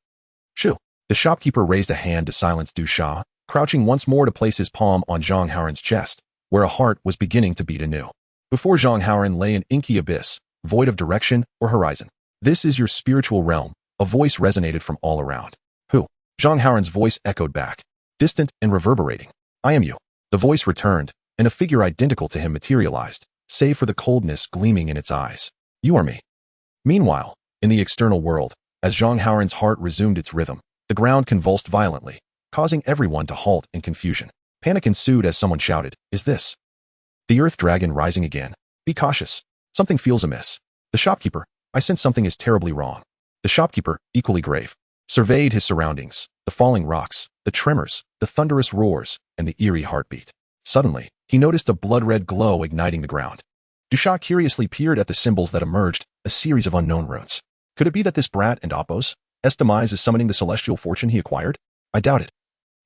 Shoo. The shopkeeper raised a hand to silence Du Sha, crouching once more to place his palm on Zhang Haoran's chest, where a heart was beginning to beat anew. Before Zhang Haoran lay an inky abyss, void of direction or horizon. This is your spiritual realm, a voice resonated from all around. Who? Zhang Haoran's voice echoed back, distant and reverberating. I am you. The voice returned, and a figure identical to him materialized, save for the coldness gleaming in its eyes. You are me. Meanwhile, in the external world, as Zhang Haoran's heart resumed its rhythm, the ground convulsed violently, causing everyone to halt in confusion. Panic ensued as someone shouted, Is this The earth dragon rising again. Be cautious. Something feels amiss. The shopkeeper. I sense something is terribly wrong. The shopkeeper, equally grave, surveyed his surroundings, the falling rocks, the tremors, the thunderous roars, and the eerie heartbeat. Suddenly, he noticed a blood-red glow igniting the ground. Dusha curiously peered at the symbols that emerged, a series of unknown runes. Could it be that this brat and Appos' demise is summoning the celestial fortune he acquired? I doubt it.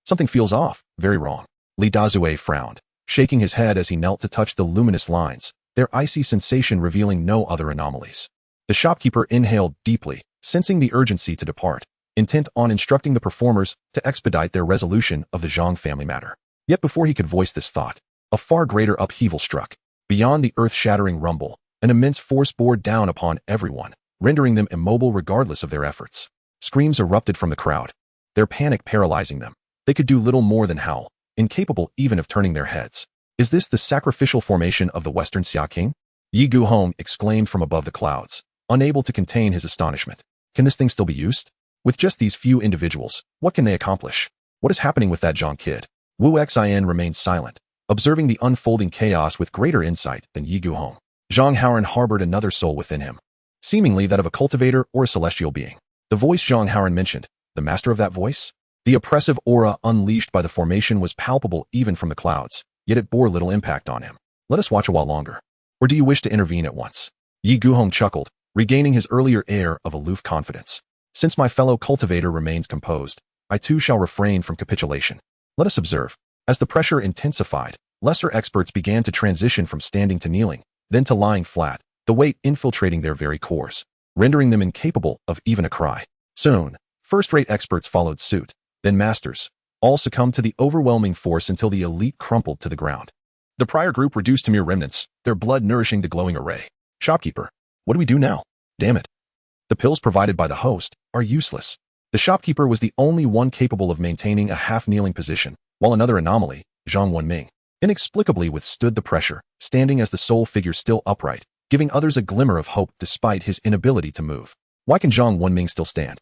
Something feels off, very wrong. Li Dazue frowned, shaking his head as he knelt to touch the luminous lines, their icy sensation revealing no other anomalies. The shopkeeper inhaled deeply, sensing the urgency to depart, intent on instructing the performers to expedite their resolution of the Zhang family matter. Yet before he could voice this thought, a far greater upheaval struck. Beyond the earth-shattering rumble, an immense force bore down upon everyone, rendering them immobile regardless of their efforts. Screams erupted from the crowd, their panic paralyzing them. They could do little more than howl, incapable even of turning their heads. Is this the sacrificial formation of the Western Xia King? Yi Guhong exclaimed from above the clouds, unable to contain his astonishment. Can this thing still be used? With just these few individuals, what can they accomplish? What is happening with that Zhang kid? Wu Xin remained silent, observing the unfolding chaos with greater insight than Yi Guhong. Zhang Haoran harbored another soul within him, seemingly that of a cultivator or a celestial being. The voice Zhang Haoran mentioned, the master of that voice? The oppressive aura unleashed by the formation was palpable even from the clouds, yet it bore little impact on him. Let us watch a while longer. Or do you wish to intervene at once? Yi Guhong chuckled, regaining his earlier air of aloof confidence. Since my fellow cultivator remains composed, I too shall refrain from capitulation. Let us observe. As the pressure intensified, lesser experts began to transition from standing to kneeling, then to lying flat, the weight infiltrating their very cores, rendering them incapable of even a cry. Soon, first-rate experts followed suit, then masters. All succumbed to the overwhelming force until the elite crumpled to the ground. The prior group reduced to mere remnants, their blood nourishing the glowing array. Shopkeeper, what do we do now? Damn it. The pills provided by the host are useless. The shopkeeper was the only one capable of maintaining a half-kneeling position, while another anomaly, Zhang Wenming, inexplicably withstood the pressure, standing as the sole figure still upright, giving others a glimmer of hope despite his inability to move. Why can Zhang Wenming still stand?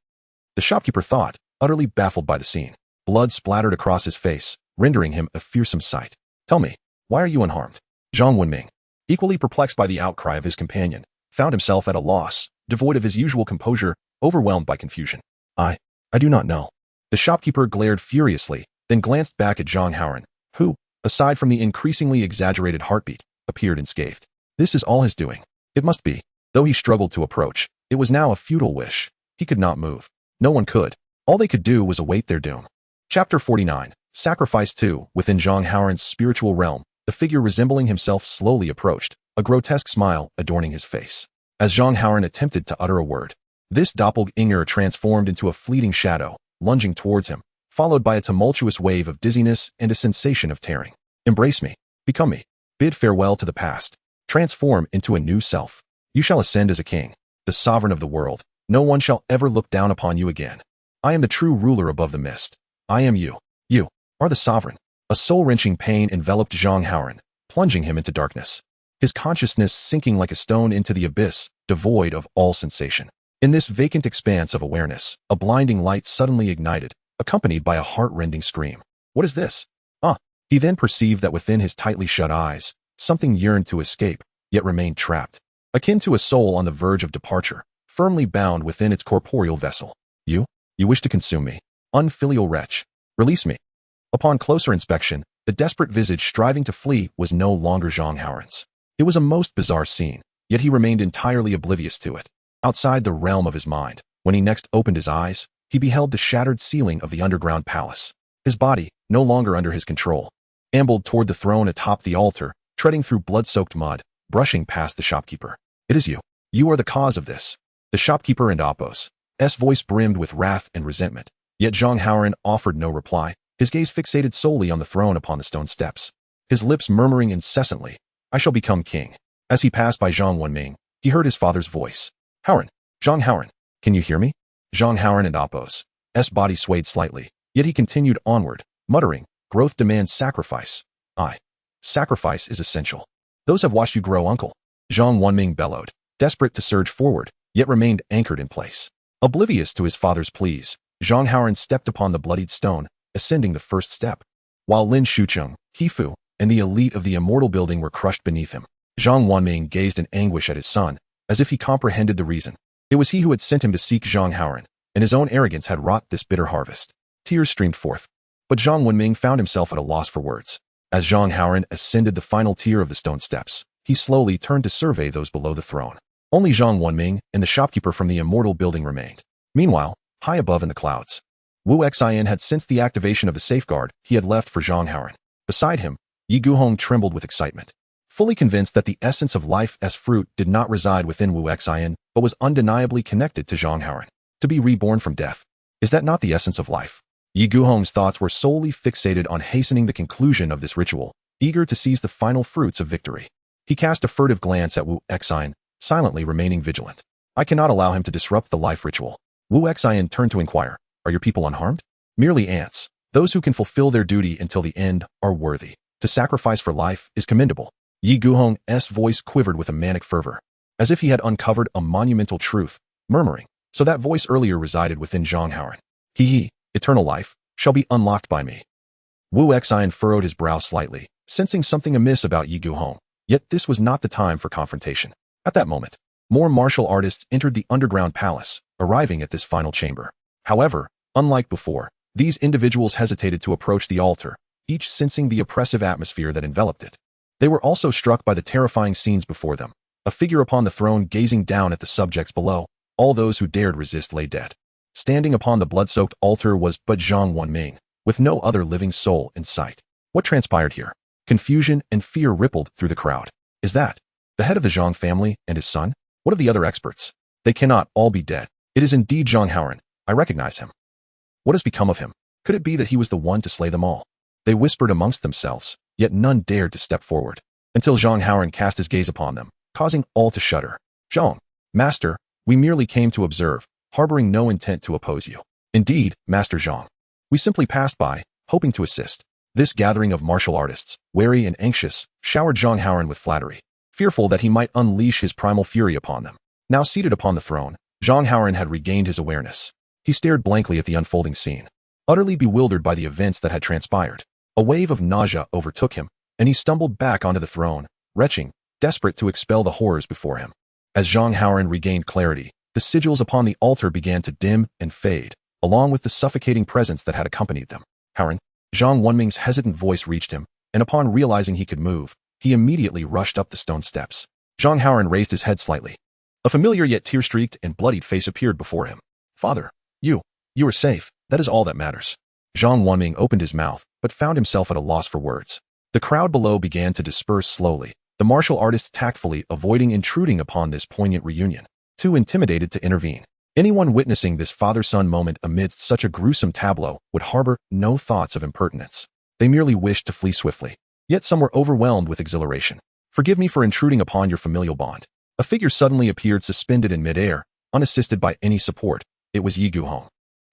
The shopkeeper thought, utterly baffled by the scene. Blood splattered across his face, rendering him a fearsome sight. Tell me, why are you unharmed? Zhang Wenming, equally perplexed by the outcry of his companion, found himself at a loss, devoid of his usual composure, overwhelmed by confusion. I do not know. The shopkeeper glared furiously, then glanced back at Zhang Haoran, who, aside from the increasingly exaggerated heartbeat, appeared unscathed. This is all his doing. It must be. Though he struggled to approach, it was now a futile wish. He could not move. No one could. All they could do was await their doom. Chapter 49. Sacrifice 2. Within Zhang Haoran's spiritual realm, the figure resembling himself slowly approached, a grotesque smile adorning his face. As Zhang Haoran attempted to utter a word, this doppelganger transformed into a fleeting shadow, lunging towards him, followed by a tumultuous wave of dizziness and a sensation of tearing. Embrace me. Become me. Bid farewell to the past. Transform into a new self. You shall ascend as a king, the sovereign of the world. No one shall ever look down upon you again. I am the true ruler above the mist. I am you. You are the sovereign. A soul-wrenching pain enveloped Zhang Haoran, plunging him into darkness. His consciousness sinking like a stone into the abyss, devoid of all sensation. In this vacant expanse of awareness, a blinding light suddenly ignited, accompanied by a heart-rending scream. What is this? He then perceived that within his tightly shut eyes, something yearned to escape, yet remained trapped. Akin to a soul on the verge of departure, firmly bound within its corporeal vessel. You wish to consume me. Unfilial wretch. Release me. Upon closer inspection, the desperate visage striving to flee was no longer Zhang Haoran's. It was a most bizarre scene, yet he remained entirely oblivious to it. Outside the realm of his mind, when he next opened his eyes, he beheld the shattered ceiling of the underground palace. His body, no longer under his control, ambled toward the throne atop the altar, treading through blood-soaked mud, brushing past the shopkeeper. It is you. You are the cause of this. The shopkeeper and Appos' voice brimmed with wrath and resentment, yet Zhang Haoran offered no reply, his gaze fixated solely on the throne upon the stone steps, his lips murmuring incessantly, I shall become king. As he passed by Zhang Wenming, he heard his father's voice. Haoran, Zhang Haoran, can you hear me? Zhang Haoran and Appos' body swayed slightly, yet he continued onward, muttering, growth demands sacrifice. Sacrifice is essential. Those have watched you grow, uncle. Zhang Wenming bellowed, desperate to surge forward, yet remained anchored in place. Oblivious to his father's pleas, Zhang Haoran stepped upon the bloodied stone, ascending the first step. While Lin Shucheng, Hifu, and the elite of the immortal building were crushed beneath him. Zhang Wanming gazed in anguish at his son, as if he comprehended the reason. It was he who had sent him to seek Zhang Haoran, and his own arrogance had wrought this bitter harvest. Tears streamed forth. But Zhang Wanming found himself at a loss for words. As Zhang Haoran ascended the final tier of the stone steps, he slowly turned to survey those below the throne. Only Zhang Wanming and the shopkeeper from the immortal building remained. Meanwhile, high above in the clouds, Wu Xian had sensed the activation of the safeguard he had left for Zhang Haoran. Beside him, Yi Guhong trembled with excitement. Fully convinced that the essence of life as fruit did not reside within Wu Xian, but was undeniably connected to Zhang Haoran. To be reborn from death. Is that not the essence of life? Yi Guhong's thoughts were solely fixated on hastening the conclusion of this ritual, eager to seize the final fruits of victory. He cast a furtive glance at Wu Xian, silently remaining vigilant. I cannot allow him to disrupt the life ritual. Wu Xian turned to inquire, are your people unharmed? Merely ants. Those who can fulfill their duty until the end are worthy. To sacrifice for life is commendable. Yi Guhong's voice quivered with a manic fervor, as if he had uncovered a monumental truth, murmuring, so that voice earlier resided within Zhang Haoran. Eternal life, shall be unlocked by me. Wu Xian furrowed his brow slightly, sensing something amiss about Yi Guhong, yet this was not the time for confrontation. At that moment, more martial artists entered the underground palace, arriving at this final chamber. However, unlike before, these individuals hesitated to approach the altar, each sensing the oppressive atmosphere that enveloped it. They were also struck by the terrifying scenes before them. A figure upon the throne gazing down at the subjects below. All those who dared resist lay dead. Standing upon the blood-soaked altar was but Zhang Wanming, with no other living soul in sight. What transpired here? Confusion and fear rippled through the crowd. Is that the head of the Zhang family and his son? What of the other experts? They cannot all be dead. It is indeed Zhang Haoran. I recognize him. What has become of him? Could it be that he was the one to slay them all? They whispered amongst themselves, yet none dared to step forward, until Zhang Haoran cast his gaze upon them, causing all to shudder. Zhang, Master, we merely came to observe, harboring no intent to oppose you. Indeed, Master Zhang. We simply passed by, hoping to assist. This gathering of martial artists, wary and anxious, showered Zhang Haoran with flattery, fearful that he might unleash his primal fury upon them. Now seated upon the throne, Zhang Haoran had regained his awareness. He stared blankly at the unfolding scene, utterly bewildered by the events that had transpired. A wave of nausea overtook him, and he stumbled back onto the throne, retching, desperate to expel the horrors before him. As Zhang Haoran regained clarity, the sigils upon the altar began to dim and fade, along with the suffocating presence that had accompanied them. Haoran, Zhang Wanming's hesitant voice reached him, and upon realizing he could move, he immediately rushed up the stone steps. Zhang Haoran raised his head slightly. A familiar yet tear-streaked and bloodied face appeared before him. Father, you are safe. That is all that matters. Zhang Wanming opened his mouth, but found himself at a loss for words. The crowd below began to disperse slowly, the martial artists tactfully avoiding intruding upon this poignant reunion, too intimidated to intervene. Anyone witnessing this father-son moment amidst such a gruesome tableau would harbor no thoughts of impertinence. They merely wished to flee swiftly. Yet some were overwhelmed with exhilaration. Forgive me for intruding upon your familial bond. A figure suddenly appeared suspended in midair, unassisted by any support. It was Yi Guhong.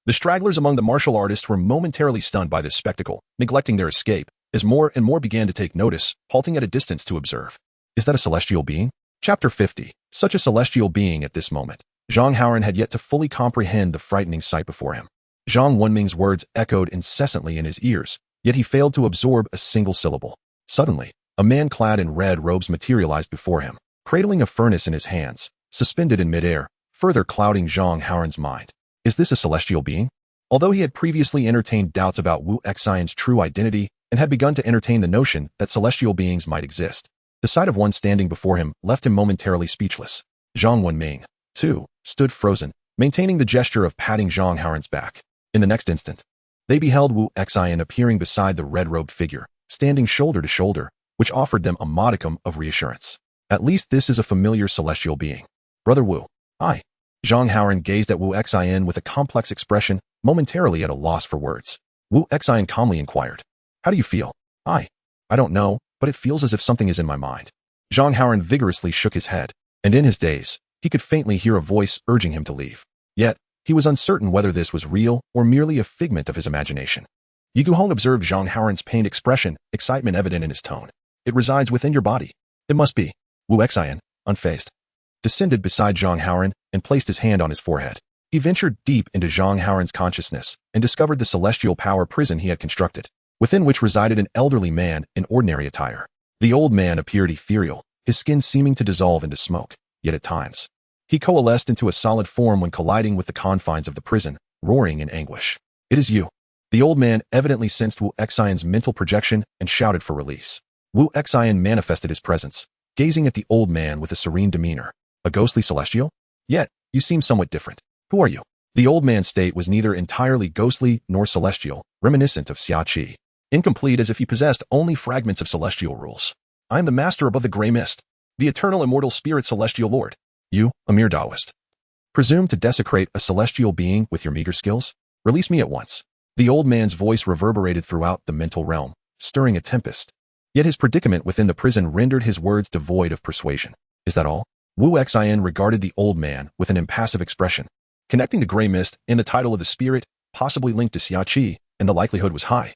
The stragglers among the martial artists were momentarily stunned by this spectacle, neglecting their escape, as more and more began to take notice, halting at a distance to observe. Is that a celestial being? Chapter 50. Such a celestial being at this moment. Zhang Haoran had yet to fully comprehend the frightening sight before him. Zhang Wanming's words echoed incessantly in his ears, yet he failed to absorb a single syllable. Suddenly, a man clad in red robes materialized before him, cradling a furnace in his hands, suspended in midair, further clouding Zhang Haoran's mind. Is this a celestial being? Although he had previously entertained doubts about Wu Xian's true identity and had begun to entertain the notion that celestial beings might exist, the sight of one standing before him left him momentarily speechless. Zhang Wanming, too, stood frozen, maintaining the gesture of patting Zhang Haoran's back. In the next instant, they beheld Wu Xian appearing beside the red-robed figure, standing shoulder to shoulder, which offered them a modicum of reassurance. At least this is a familiar celestial being. Brother Wu. I. Zhang Haoran gazed at Wu Xian with a complex expression, momentarily at a loss for words. Wu Xian calmly inquired, how do you feel? I don't know, but it feels as if something is in my mind. Zhang Haoran vigorously shook his head, and in his daze, he could faintly hear a voice urging him to leave. Yet, he was uncertain whether this was real or merely a figment of his imagination. Yi Guhong observed Zhang Haoran's pained expression, excitement evident in his tone. It resides within your body. It must be. Wu Xian, unfazed, descended beside Zhang Haoran and placed his hand on his forehead. He ventured deep into Zhang Haoran's consciousness and discovered the celestial power prison he had constructed. within which resided an elderly man in ordinary attire. The old man appeared ethereal, his skin seeming to dissolve into smoke, yet at times he coalesced into a solid form when colliding with the confines of the prison, roaring in anguish. "It is you." The old man evidently sensed Wu Xian's mental projection and shouted for release. Wu Xian manifested his presence, gazing at the old man with a serene demeanor. "A ghostly celestial? Yet, you seem somewhat different. Who are you?" The old man's state was neither entirely ghostly nor celestial, reminiscent of Xia Qi. Incomplete, as if he possessed only fragments of celestial rules. "I am the master above the gray mist, the eternal immortal spirit celestial lord. You, a mere Taoist, presume to desecrate a celestial being with your meager skills? Release me at once." The old man's voice reverberated throughout the mental realm, stirring a tempest. Yet his predicament within the prison rendered his words devoid of persuasion. "Is that all?" Wu Xian regarded the old man with an impassive expression. Connecting the gray mist and the title of the spirit, possibly linked to Xia Qi, and the likelihood was high.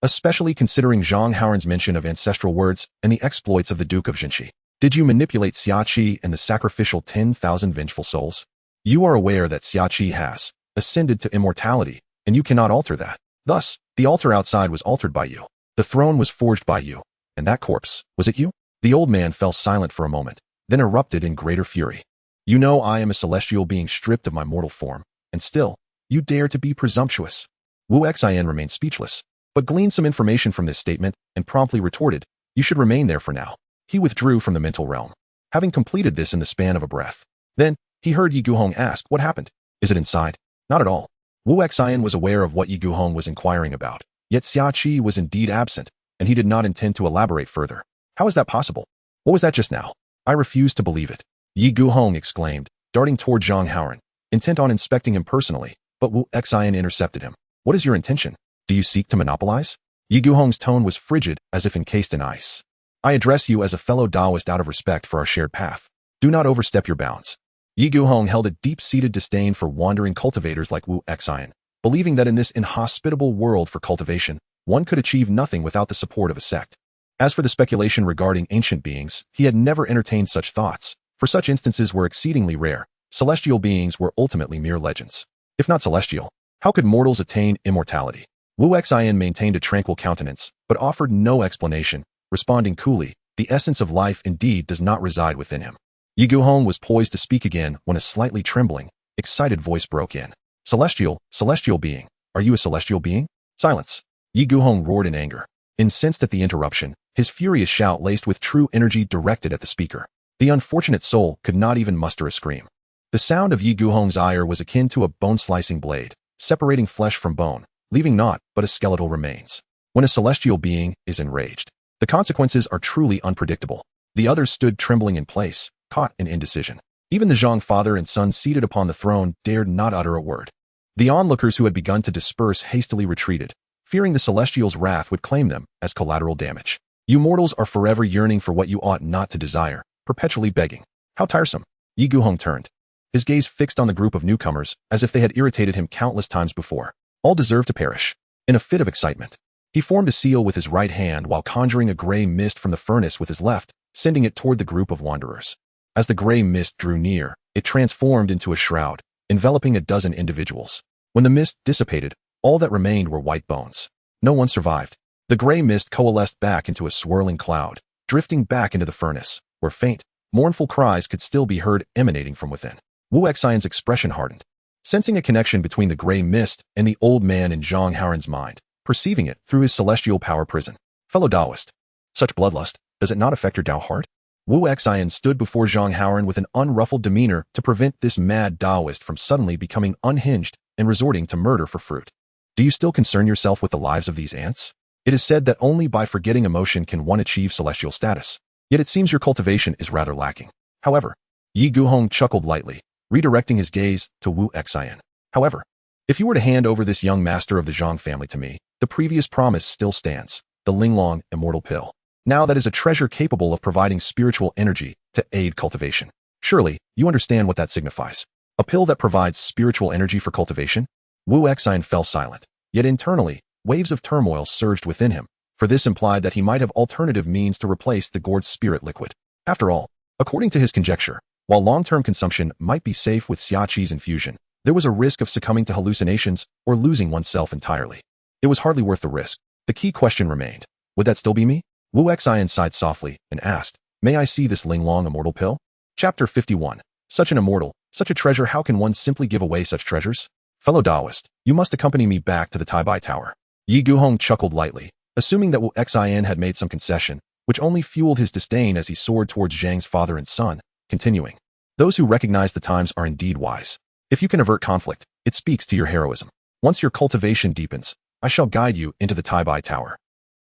Especially considering Zhang Haoran's mention of ancestral words and the exploits of the Duke of Jinxi. "Did you manipulate Xia Qi and the sacrificial 10,000 vengeful souls? You are aware that Xia Qi has ascended to immortality, and you cannot alter that. Thus, the altar outside was altered by you. The throne was forged by you. And that corpse, was it you?" The old man fell silent for a moment, then erupted in greater fury. "You know I am a celestial being stripped of my mortal form, and still, you dare to be presumptuous." Wu Xian remained speechless, but gleaned some information from this statement and promptly retorted, "You should remain there for now." He withdrew from the mental realm, having completed this in the span of a breath. Then, he heard Yi Guhong ask, "What happened? Is it inside?" "Not at all." Wu Xian was aware of what Yi Guhong was inquiring about, yet Xia Qi was indeed absent, and he did not intend to elaborate further. "How is that possible? What was that just now?" "I refuse to believe it," Yi Guhong exclaimed, darting toward Zhang Haoran, intent on inspecting him personally, but Wu Xian intercepted him. "What is your intention? Do you seek to monopolize?" Yi Guhong's tone was frigid, as if encased in ice. "I address you as a fellow Taoist out of respect for our shared path. Do not overstep your bounds." Yi Guhong held a deep-seated disdain for wandering cultivators like Wu Xian, believing that in this inhospitable world for cultivation, one could achieve nothing without the support of a sect. As for the speculation regarding ancient beings, he had never entertained such thoughts, for such instances were exceedingly rare. Celestial beings were ultimately mere legends. If not celestial, how could mortals attain immortality? Wu Xian maintained a tranquil countenance, but offered no explanation, responding coolly, "The essence of life indeed does not reside within him." Yi Guhong was poised to speak again when a slightly trembling, excited voice broke in. Celestial being, are you a celestial being?" "Silence!" Yi Guhong roared in anger. Incensed at the interruption, his furious shout laced with true energy directed at the speaker. The unfortunate soul could not even muster a scream. The sound of Yi Guhong's ire was akin to a bone-slicing blade, separating flesh from bone, leaving naught but a skeletal remains. When a celestial being is enraged, the consequences are truly unpredictable. The others stood trembling in place, caught in indecision. Even the Zhang father and son seated upon the throne dared not utter a word. The onlookers who had begun to disperse hastily retreated, fearing the celestial's wrath would claim them as collateral damage. "You mortals are forever yearning for what you ought not to desire, perpetually begging. How tiresome." Yi Guhong turned, his gaze fixed on the group of newcomers as if they had irritated him countless times before. All deserve to perish. In a fit of excitement, he formed a seal with his right hand while conjuring a gray mist from the furnace with his left, sending it toward the group of wanderers. As the gray mist drew near, it transformed into a shroud, enveloping a dozen individuals. When the mist dissipated, all that remained were white bones. No one survived. The gray mist coalesced back into a swirling cloud, drifting back into the furnace, where faint, mournful cries could still be heard emanating from within. Wu Xian's expression hardened, sensing a connection between the gray mist and the old man in Zhang Haoran's mind, perceiving it through his celestial power prison. "Fellow Taoist, such bloodlust, does it not affect your Tao heart?" Wu Xian stood before Zhang Haoran with an unruffled demeanor to prevent this mad Taoist from suddenly becoming unhinged and resorting to murder for fruit. "Do you still concern yourself with the lives of these ants? It is said that only by forgetting emotion can one achieve celestial status. Yet it seems your cultivation is rather lacking." However, Yi Guhong chuckled lightly, redirecting his gaze to Wu Xian. "However, if you were to hand over this young master of the Zhang family to me, the previous promise still stands, the Linglong immortal pill. Now that is a treasure capable of providing spiritual energy to aid cultivation. Surely, you understand what that signifies. A pill that provides spiritual energy for cultivation?" Wu Xian fell silent, yet internally, waves of turmoil surged within him, for this implied that he might have alternative means to replace the gourd's spirit liquid. After all, according to his conjecture, while long-term consumption might be safe with Xia Qi's infusion, there was a risk of succumbing to hallucinations or losing oneself entirely. It was hardly worth the risk. The key question remained. Would that still be me? Wu Xian sighed softly and asked, "May I see this Linglong immortal pill?" Chapter 51. Such an immortal, such a treasure, how can one simply give away such treasures? Fellow Taoist, you must accompany me back to the Taibai Tower. Yi Guhong chuckled lightly, assuming that Wu Xian had made some concession, which only fueled his disdain as he soared towards Zhang's father and son, continuing. Those who recognize the times are indeed wise. If you can avert conflict, it speaks to your heroism. Once your cultivation deepens, I shall guide you into the Taibai Tower.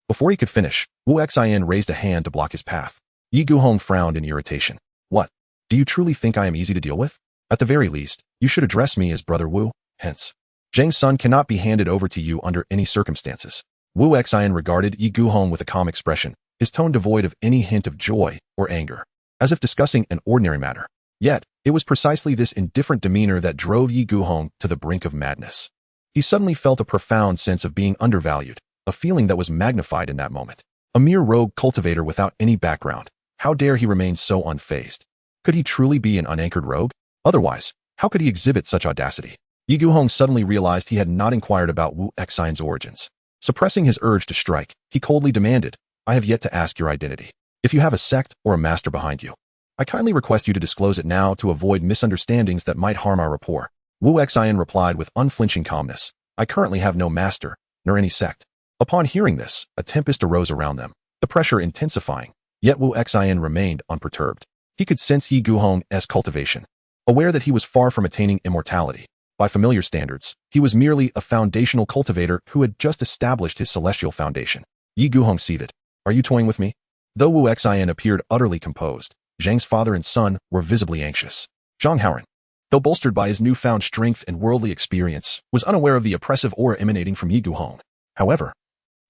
Before he could finish, Wu Xian raised a hand to block his path. Yi Guhong frowned in irritation. What? Do you truly think I am easy to deal with? At the very least, you should address me as Brother Wu, hence. Zhang's son cannot be handed over to you under any circumstances. Wu Xian regarded Yi Guhong with a calm expression, his tone devoid of any hint of joy or anger, as if discussing an ordinary matter. Yet, it was precisely this indifferent demeanor that drove Yi Guhong to the brink of madness. He suddenly felt a profound sense of being undervalued, a feeling that was magnified in that moment. A mere rogue cultivator without any background. How dare he remain so unfazed? Could he truly be an unanchored rogue? Otherwise, how could he exhibit such audacity? Yi Guhong suddenly realized he had not inquired about Wu Xian's origins. Suppressing his urge to strike, he coldly demanded, I have yet to ask your identity. If you have a sect or a master behind you, I kindly request you to disclose it now to avoid misunderstandings that might harm our rapport. Wu Xian replied with unflinching calmness, I currently have no master, nor any sect. Upon hearing this, a tempest arose around them, the pressure intensifying, yet Wu Xian remained unperturbed. He could sense Yi Guhong's cultivation. Aware that he was far from attaining immortality, by familiar standards, he was merely a foundational cultivator who had just established his celestial foundation. Yi Guhong seethed. Are you toying with me? Though Wu Xian appeared utterly composed, Zhang's father and son were visibly anxious. Zhang Haoran, though bolstered by his newfound strength and worldly experience, was unaware of the oppressive aura emanating from Yi Guhong. However,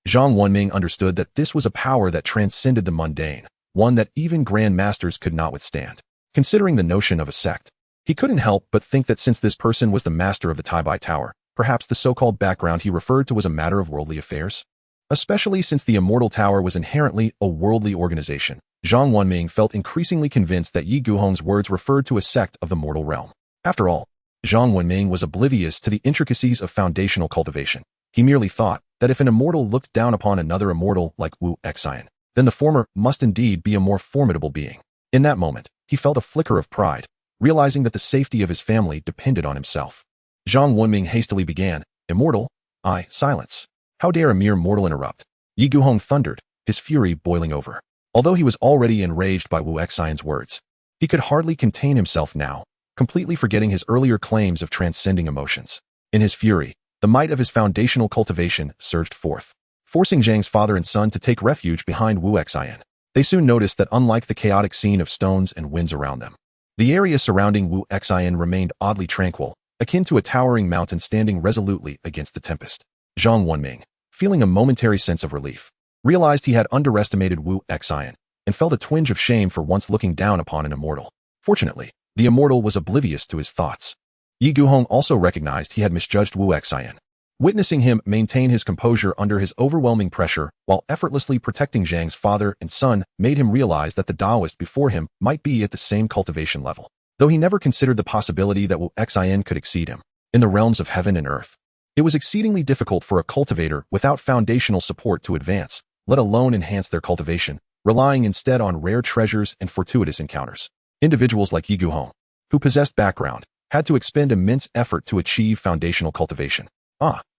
Zhang Wenming understood that this was a power that transcended the mundane, one that even grand masters could not withstand. Considering the notion of a sect, he couldn't help but think that since this person was the master of the Taibai Tower, perhaps the so-called background he referred to was a matter of worldly affairs. Especially since the Immortal Tower was inherently a worldly organization, Zhang Wenming felt increasingly convinced that Yi Guhong's words referred to a sect of the mortal realm. After all, Zhang Wenming was oblivious to the intricacies of foundational cultivation. He merely thought that if an immortal looked down upon another immortal like Wu Xian, then the former must indeed be a more formidable being. In that moment, he felt a flicker of pride, realizing that the safety of his family depended on himself. Zhang Wenming hastily began, Immortal? Silence. How dare a mere mortal interrupt? Yi Guhong thundered, his fury boiling over. Although he was already enraged by Wu Xian's words, he could hardly contain himself now, completely forgetting his earlier claims of transcending emotions. In his fury, the might of his foundational cultivation surged forth, forcing Zhang's father and son to take refuge behind Wu Xian. They soon noticed that unlike the chaotic scene of stones and winds around them, the area surrounding Wu Xian remained oddly tranquil, akin to a towering mountain standing resolutely against the tempest. Zhang Wenming, feeling a momentary sense of relief, realized he had underestimated Wu Xian, and felt a twinge of shame for once looking down upon an immortal. Fortunately, the immortal was oblivious to his thoughts. Yi Guhong also recognized he had misjudged Wu Xian. Witnessing him maintain his composure under his overwhelming pressure while effortlessly protecting Zhang's father and son made him realize that the Taoist before him might be at the same cultivation level, though he never considered the possibility that Wu Xian could exceed him. In the realms of heaven and earth, it was exceedingly difficult for a cultivator without foundational support to advance, let alone enhance their cultivation, relying instead on rare treasures and fortuitous encounters. Individuals like Yi Guhong, who possessed background, had to expend immense effort to achieve foundational cultivation.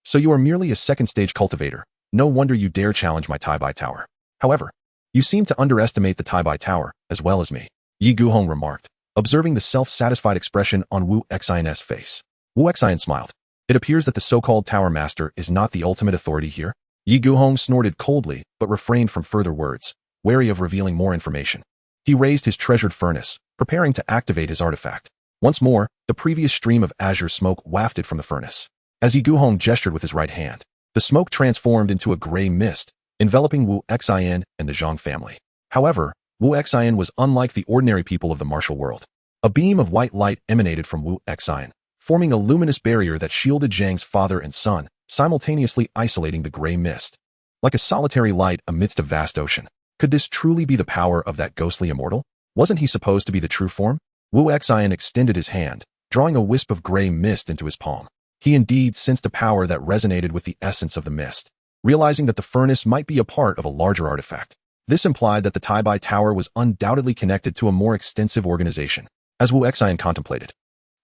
So you are merely a second-stage cultivator. No wonder you dare challenge my Taibai Tower. However, you seem to underestimate the Taibai Tower, as well as me, Yi Guhong remarked, observing the self-satisfied expression on Wu Xian's face. Wu Xian smiled. It appears that the so-called Tower Master is not the ultimate authority here. Yi Guhong snorted coldly, but refrained from further words, wary of revealing more information. He raised his treasured furnace, preparing to activate his artifact. Once more, the previous stream of azure smoke wafted from the furnace. As Yi Guhong gestured with his right hand, the smoke transformed into a gray mist, enveloping Wu Xian and the Zhang family. However, Wu Xian was unlike the ordinary people of the martial world. A beam of white light emanated from Wu Xian, forming a luminous barrier that shielded Zhang's father and son, simultaneously isolating the gray mist. Like a solitary light amidst a vast ocean. Could this truly be the power of that ghostly immortal? Wasn't he supposed to be the true form? Wu Xian extended his hand, drawing a wisp of gray mist into his palm. He indeed sensed a power that resonated with the essence of the mist. realizing that the furnace might be a part of a larger artifact. This implied that the Taibai Tower was undoubtedly connected to a more extensive organization, as Wu Xian contemplated.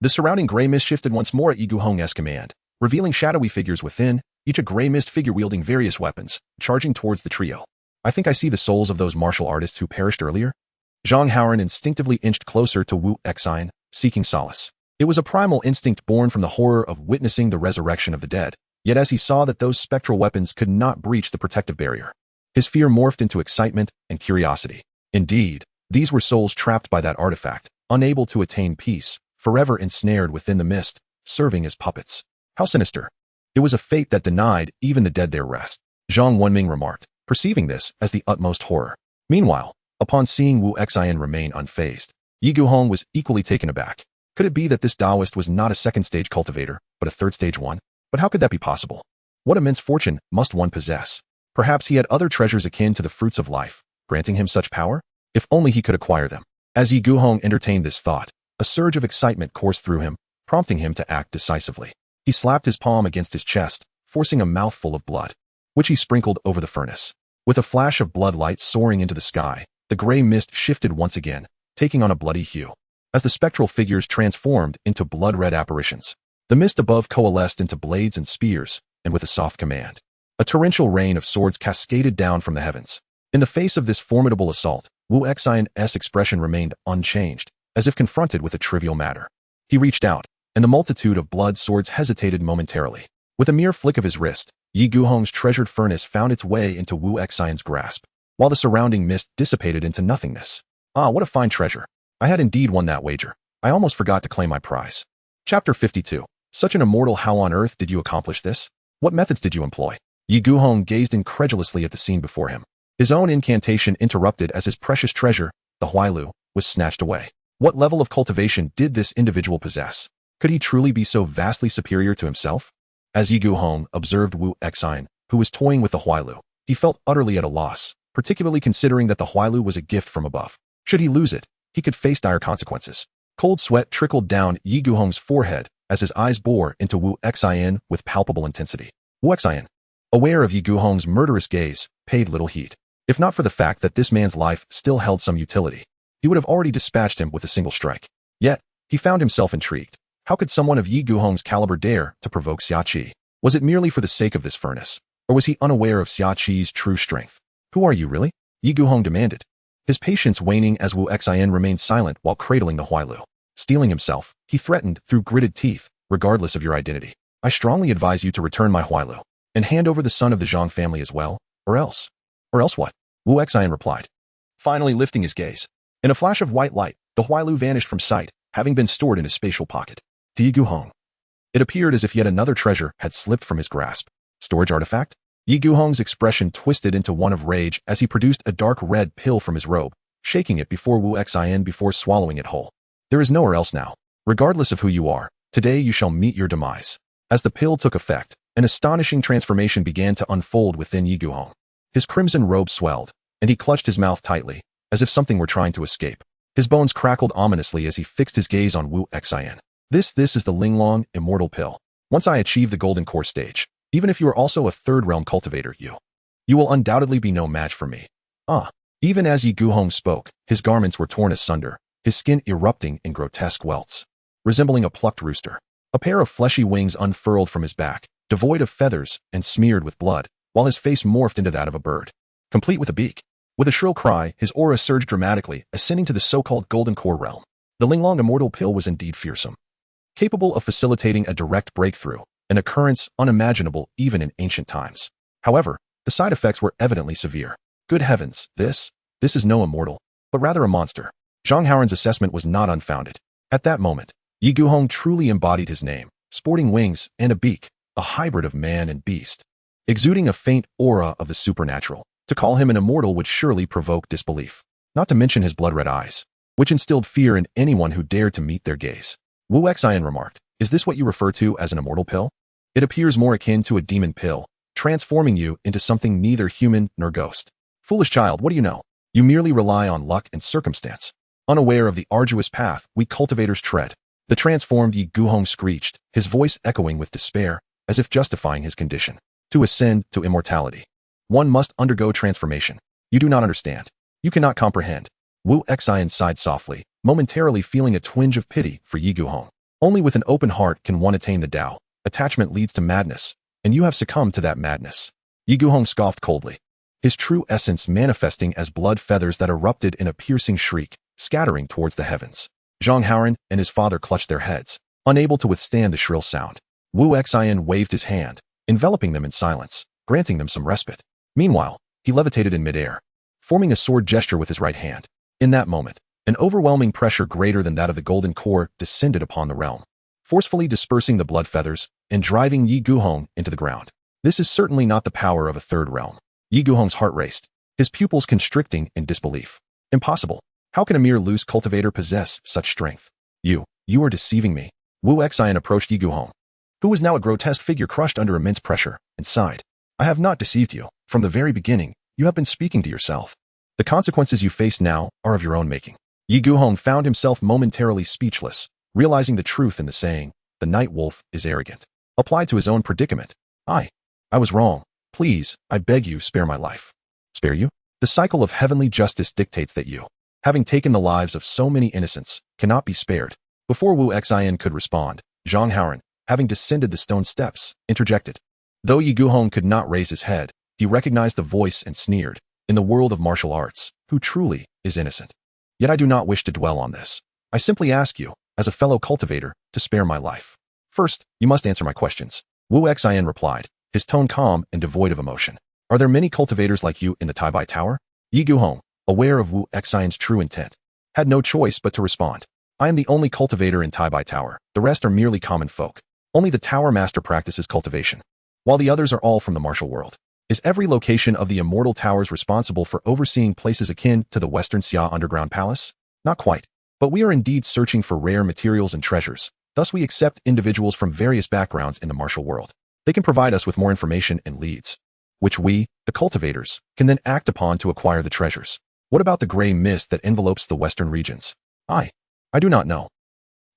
The surrounding gray mist shifted once more at Yi Guhong's command, revealing shadowy figures within, each a gray mist figure wielding various weapons, charging towards the trio. I think I see the souls of those martial artists who perished earlier. Zhang Haoran instinctively inched closer to Wu Xian, seeking solace. It was a primal instinct born from the horror of witnessing the resurrection of the dead, yet as he saw that those spectral weapons could not breach the protective barrier, his fear morphed into excitement and curiosity. Indeed, these were souls trapped by that artifact, unable to attain peace, forever ensnared within the mist, serving as puppets. How sinister. It was a fate that denied even the dead their rest, Zhang Wenming remarked, perceiving this as the utmost horror. Meanwhile, upon seeing Wu Xian remain unfazed, Yi Guhong was equally taken aback. Could it be that this Taoist was not a second-stage cultivator, but a third-stage one? But how could that be possible? What immense fortune must one possess? Perhaps he had other treasures akin to the fruits of life, granting him such power? If only he could acquire them. As Yi Guhong entertained this thought, a surge of excitement coursed through him, prompting him to act decisively. He slapped his palm against his chest, forcing a mouthful of blood, which he sprinkled over the furnace. With a flash of blood light soaring into the sky, the gray mist shifted once again, taking on a bloody hue. As the spectral figures transformed into blood-red apparitions, the mist above coalesced into blades and spears, and with a soft command, a torrential rain of swords cascaded down from the heavens. In the face of this formidable assault, Wu Xian's expression remained unchanged, as if confronted with a trivial matter. He reached out, and the multitude of blood swords hesitated momentarily. With a mere flick of his wrist, Yi Guhong's treasured furnace found its way into Wu Xian's grasp, while the surrounding mist dissipated into nothingness. Ah, what a fine treasure. I had indeed won that wager. I almost forgot to claim my prize. Chapter 52. Such an immortal, how on earth did you accomplish this? What methods did you employ? Yi Guhong gazed incredulously at the scene before him. His own incantation interrupted as his precious treasure, the Huailu, was snatched away. What level of cultivation did this individual possess? Could he truly be so vastly superior to himself? As Yi Guhong observed Wu Xian, who was toying with the Huailu, he felt utterly at a loss, particularly considering that the Huailu was a gift from above. Should he lose it, he could face dire consequences. Cold sweat trickled down Yi Guhong's forehead as his eyes bore into Wu Xian with palpable intensity. Wu Xian, aware of Yi Guhong's murderous gaze, paid little heed. If not for the fact that this man's life still held some utility, he would have already dispatched him with a single strike. Yet, he found himself intrigued. How could someone of Yi Guhong's caliber dare to provoke Xia Qi? Was it merely for the sake of this furnace, or was he unaware of Xia Qi's true strength? Who are you really? Yi Guhong demanded, his patience waning as Wu Xian remained silent while cradling the Huailu. Steeling himself, he threatened through gritted teeth, regardless of your identity. I strongly advise you to return my Huailu, and hand over the son of the Zhang family as well, or else. Or else what? Wu Xian replied, finally lifting his gaze. In a flash of white light, the Huailu vanished from sight, having been stored in a spatial pocket. To Yi Guhong, it appeared as if yet another treasure had slipped from his grasp. Storage artifact? Yi Guhong's expression twisted into one of rage as he produced a dark red pill from his robe, shaking it before Wu Xian before swallowing it whole. There is nowhere else now. Regardless of who you are, today you shall meet your demise. As the pill took effect, an astonishing transformation began to unfold within Yi Guhong. His crimson robe swelled, and he clutched his mouth tightly, as if something were trying to escape. His bones crackled ominously as he fixed his gaze on Wu Xian. This is the Linglong immortal pill. Once I achieve the golden core stage, even if you are also a third realm cultivator, you will undoubtedly be no match for me. Even as Yi Guhong spoke, his garments were torn asunder, his skin erupting in grotesque welts, resembling a plucked rooster. A pair of fleshy wings unfurled from his back, devoid of feathers and smeared with blood, while his face morphed into that of a bird, complete with a beak. With a shrill cry, his aura surged dramatically, ascending to the so-called golden core realm. The Linglong immortal pill was indeed fearsome, capable of facilitating a direct breakthrough, an occurrence unimaginable even in ancient times. However, the side effects were evidently severe. Good heavens, this is no immortal, but rather a monster. Zhang Haoran's assessment was not unfounded. At that moment, Yi Guhong truly embodied his name, sporting wings and a beak, a hybrid of man and beast, exuding a faint aura of the supernatural. To call him an immortal would surely provoke disbelief, not to mention his blood-red eyes, which instilled fear in anyone who dared to meet their gaze. Wu Xian remarked, is this what you refer to as an immortal pill? It appears more akin to a demon pill, transforming you into something neither human nor ghost. Foolish child, what do you know? You merely rely on luck and circumstance, unaware of the arduous path we cultivators tread. The transformed Yi Guhong screeched, his voice echoing with despair, as if justifying his condition. To ascend to immortality, one must undergo transformation. You do not understand. You cannot comprehend. Wu Xian sighed softly, momentarily feeling a twinge of pity for Yi Guhong. Only with an open heart can one attain the Tao. Attachment leads to madness, and you have succumbed to that madness. Yi Guhong scoffed coldly, his true essence manifesting as blood feathers that erupted in a piercing shriek, scattering towards the heavens. Zhang Haoran and his father clutched their heads, unable to withstand the shrill sound. Wu Xian waved his hand, enveloping them in silence, granting them some respite. Meanwhile, he levitated in midair, forming a sword gesture with his right hand. In that moment, an overwhelming pressure greater than that of the golden core descended upon the realm, forcefully dispersing the blood feathers and driving Yi Guhong into the ground. This is certainly not the power of a third realm. Yi Guhong's heart raced, his pupils constricting in disbelief. Impossible. How can a mere loose cultivator possess such strength? You are deceiving me. Wu Xian approached Yi Guhong, who was now a grotesque figure crushed under immense pressure, and sighed. I have not deceived you. From the very beginning, you have been speaking to yourself. The consequences you face now are of your own making. Yi Guhong found himself momentarily speechless, realizing the truth in the saying, the night wolf is arrogant, applied to his own predicament. I was wrong. Please, I beg you, spare my life. Spare you? The cycle of heavenly justice dictates that you, having taken the lives of so many innocents, cannot be spared. Before Wu Xian could respond, Zhang Haoran, having descended the stone steps, interjected. Though Yi Guhong could not raise his head, he recognized the voice and sneered, in the world of martial arts, who truly is innocent? Yet I do not wish to dwell on this. I simply ask you, as a fellow cultivator, to spare my life. First, you must answer my questions. Wu Xian replied, his tone calm and devoid of emotion. Are there many cultivators like you in the Taibai Tower? Yi Guhong, aware of Wu Xian's true intent, had no choice but to respond. I am the only cultivator in Taibai Tower. The rest are merely common folk. Only the tower master practices cultivation, while the others are all from the martial world. Is every location of the immortal towers responsible for overseeing places akin to the Western Xia underground palace? Not quite. But we are indeed searching for rare materials and treasures. Thus we accept individuals from various backgrounds in the martial world. They can provide us with more information and leads, which we, the cultivators, can then act upon to acquire the treasures. What about the gray mist that envelopes the western regions? I do not know.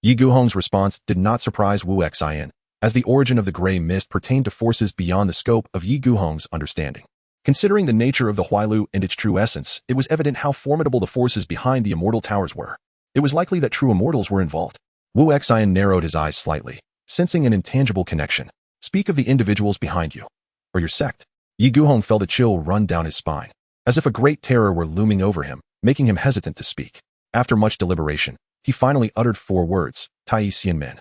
Yi Guhong's response did not surprise Wu Xian, as the origin of the gray mist pertained to forces beyond the scope of Yi Guhong's understanding. Considering the nature of the Huailu and its true essence, it was evident how formidable the forces behind the immortal towers were. It was likely that true immortals were involved. Wu Xian narrowed his eyes slightly, sensing an intangible connection. Speak of the individuals behind you, or your sect. Yi Guhong felt a chill run down his spine, as if a great terror were looming over him, making him hesitant to speak. After much deliberation, he finally uttered 4 words, Tai Xian Men.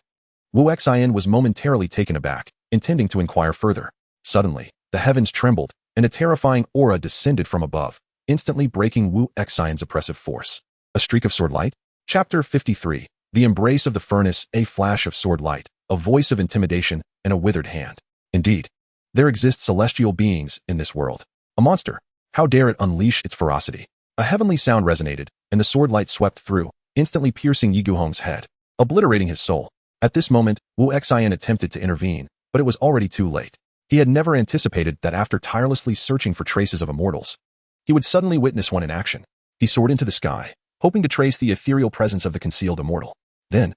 Wu Xian was momentarily taken aback, intending to inquire further. Suddenly, the heavens trembled, and a terrifying aura descended from above, instantly breaking Wu Xian's oppressive force. A streak of sword light? Chapter 53. The embrace of the furnace, a flash of sword light, a voice of intimidation, and a withered hand. Indeed, there exist celestial beings in this world. A monster. How dare it unleash its ferocity? A heavenly sound resonated, and the sword light swept through, instantly piercing Yi Guhong's head, obliterating his soul. At this moment, Wu Xian attempted to intervene, but it was already too late. He had never anticipated that after tirelessly searching for traces of immortals, he would suddenly witness one in action. He soared into the sky, hoping to trace the ethereal presence of the concealed immortal. Then,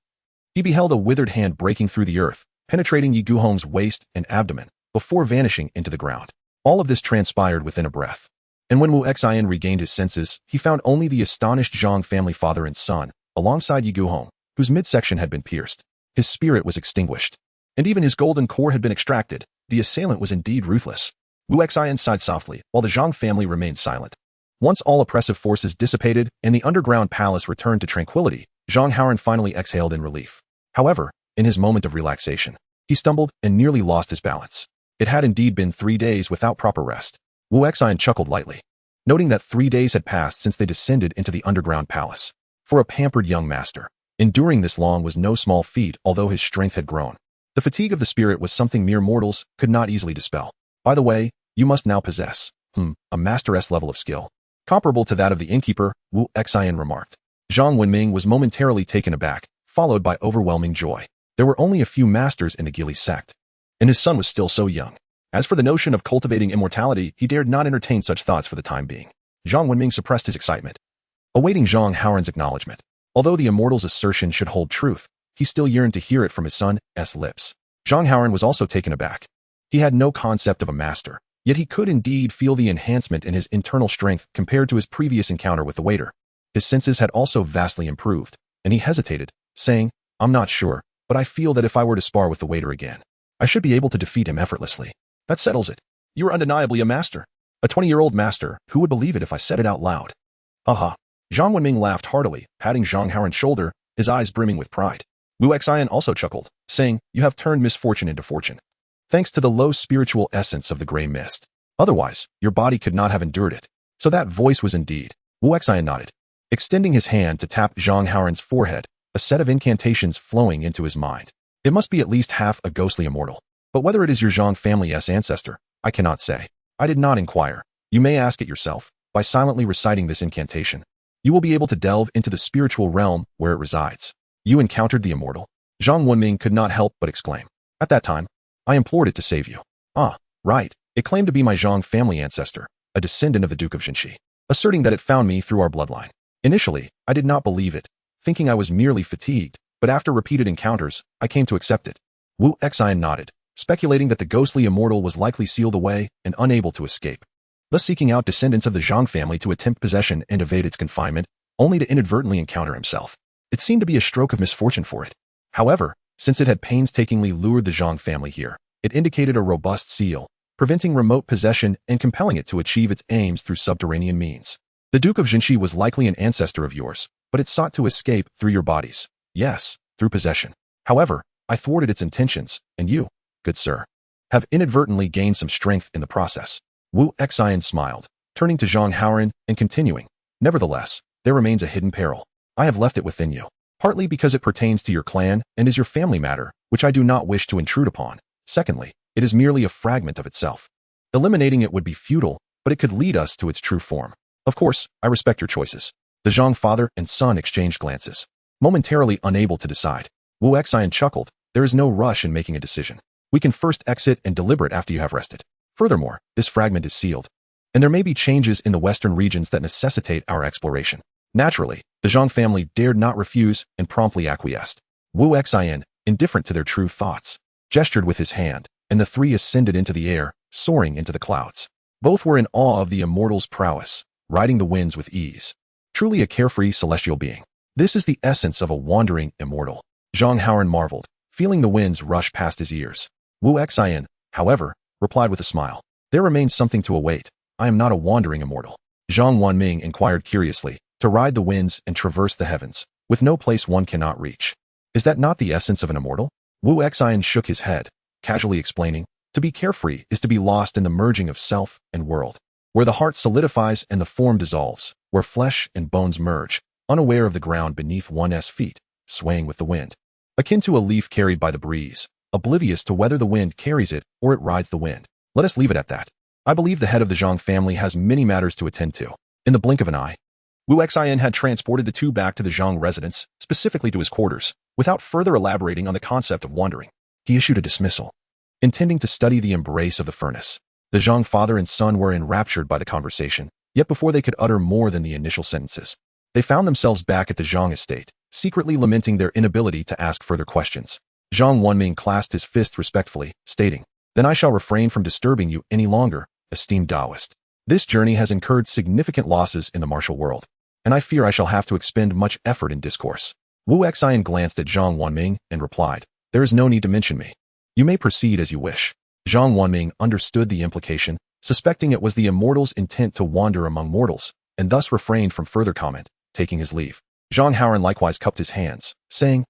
he beheld a withered hand breaking through the earth, penetrating Yi Guhong's waist and abdomen, before vanishing into the ground. All of this transpired within a breath. And when Wu Xian regained his senses, he found only the astonished Zhang family father and son, alongside Yi Guhong, whose midsection had been pierced. His spirit was extinguished, and even his golden core had been extracted. The assailant was indeed ruthless. Wu Xian sighed softly, while the Zhang family remained silent. Once all oppressive forces dissipated and the underground palace returned to tranquility, Zhang Haoran finally exhaled in relief. However, in his moment of relaxation, he stumbled and nearly lost his balance. It had indeed been 3 days without proper rest. Wu Xian chuckled lightly, noting that 3 days had passed since they descended into the underground palace. For a pampered young master, enduring this long was no small feat, although his strength had grown. The fatigue of the spirit was something mere mortals could not easily dispel. By the way, you must now possess, a master-s level of skill, comparable to that of the innkeeper, Wu Xian remarked. Zhang Wenming was momentarily taken aback, followed by overwhelming joy. There were only a few masters in the Gili sect, and his son was still so young. As for the notion of cultivating immortality, he dared not entertain such thoughts for the time being. Zhang Wenming suppressed his excitement, awaiting Zhang Haoran's acknowledgement. Although the immortal's assertion should hold truth, he still yearned to hear it from his son's lips. Zhang Haoran was also taken aback. He had no concept of a master, yet he could indeed feel the enhancement in his internal strength compared to his previous encounter with the waiter. His senses had also vastly improved, and he hesitated, saying, "I'm not sure, but I feel that if I were to spar with the waiter again, I should be able to defeat him effortlessly." "That settles it. You are undeniably a master. A 20-year-old master. Who would believe it if I said it out loud?" "Haha." Zhang Wenming laughed heartily, patting Zhang Haoran's shoulder, his eyes brimming with pride. Wu Xian also chuckled, saying, "You have turned misfortune into fortune. Thanks to the low spiritual essence of the gray mist. Otherwise, your body could not have endured it." So that voice was indeed. Wu Xian nodded, extending his hand to tap Zhang Haoran's forehead, a set of incantations flowing into his mind. "It must be at least half a ghostly immortal. But whether it is your Zhang family's ancestor, I cannot say. I did not inquire. You may ask it yourself. By silently reciting this incantation, you will be able to delve into the spiritual realm where it resides." "You encountered the immortal?" Zhang Wenming could not help but exclaim. "At that time, I implored it to save you." "Ah, right. It claimed to be my Zhang family ancestor, a descendant of the Duke of Jinshi, asserting that it found me through our bloodline. Initially, I did not believe it, thinking I was merely fatigued, but after repeated encounters, I came to accept it." Wu Xian nodded, speculating that the ghostly immortal was likely sealed away and unable to escape, thus seeking out descendants of the Zhang family to attempt possession and evade its confinement, only to inadvertently encounter himself. It seemed to be a stroke of misfortune for it. However, since it had painstakingly lured the Zhang family here, it indicated a robust seal, preventing remote possession and compelling it to achieve its aims through subterranean means. "The Duke of Jinshi was likely an ancestor of yours, but it sought to escape through your bodies. Yes, through possession. However, I thwarted its intentions, and you, good sir, have inadvertently gained some strength in the process." Wu Xian smiled, turning to Zhang Haoran and continuing, "Nevertheless, there remains a hidden peril. I have left it within you, partly because it pertains to your clan and is your family matter, which I do not wish to intrude upon. Secondly, it is merely a fragment of itself. Eliminating it would be futile, but it could lead us to its true form. Of course, I respect your choices." The Zhang father and son exchanged glances, momentarily unable to decide. Wu Xian chuckled, "There is no rush in making a decision. We can first exit and deliberate after you have rested. Furthermore, this fragment is sealed, and there may be changes in the western regions that necessitate our exploration." Naturally, the Zhang family dared not refuse and promptly acquiesced. Wu Xian, indifferent to their true thoughts, gestured with his hand, and the three ascended into the air, soaring into the clouds. Both were in awe of the immortal's prowess, riding the winds with ease. Truly a carefree celestial being. This is the essence of a wandering immortal. Zhang Haoran marveled, feeling the winds rush past his ears. Wu Xian, however, replied with a smile, "There remains something to await. I am not a wandering immortal." Zhang Wenming inquired curiously, "To ride the winds and traverse the heavens, with no place one cannot reach. Is that not the essence of an immortal?" Wu Xian shook his head, casually explaining, "To be carefree is to be lost in the merging of self and world, where the heart solidifies and the form dissolves, where flesh and bones merge, unaware of the ground beneath one's feet, swaying with the wind. Akin to a leaf carried by the breeze, oblivious to whether the wind carries it or it rides the wind. Let us leave it at that. I believe the head of the Zhang family has many matters to attend to." In the blink of an eye, Wu Xian had transported the two back to the Zhang residence, specifically to his quarters, without further elaborating on the concept of wandering. He issued a dismissal, intending to study the embrace of the furnace. The Zhang father and son were enraptured by the conversation, yet before they could utter more than the initial sentences, they found themselves back at the Zhang estate, secretly lamenting their inability to ask further questions. Zhang Wenming clasped his fists respectfully, stating, "Then I shall refrain from disturbing you any longer, esteemed Taoist. This journey has incurred significant losses in the martial world, and I fear I shall have to expend much effort in discourse." Wu Xian glanced at Zhang Wenming and replied, "There is no need to mention me. You may proceed as you wish." Zhang Wenming understood the implication, suspecting it was the immortal's intent to wander among mortals, and thus refrained from further comment, taking his leave. Zhang Haoran likewise cupped his hands, saying,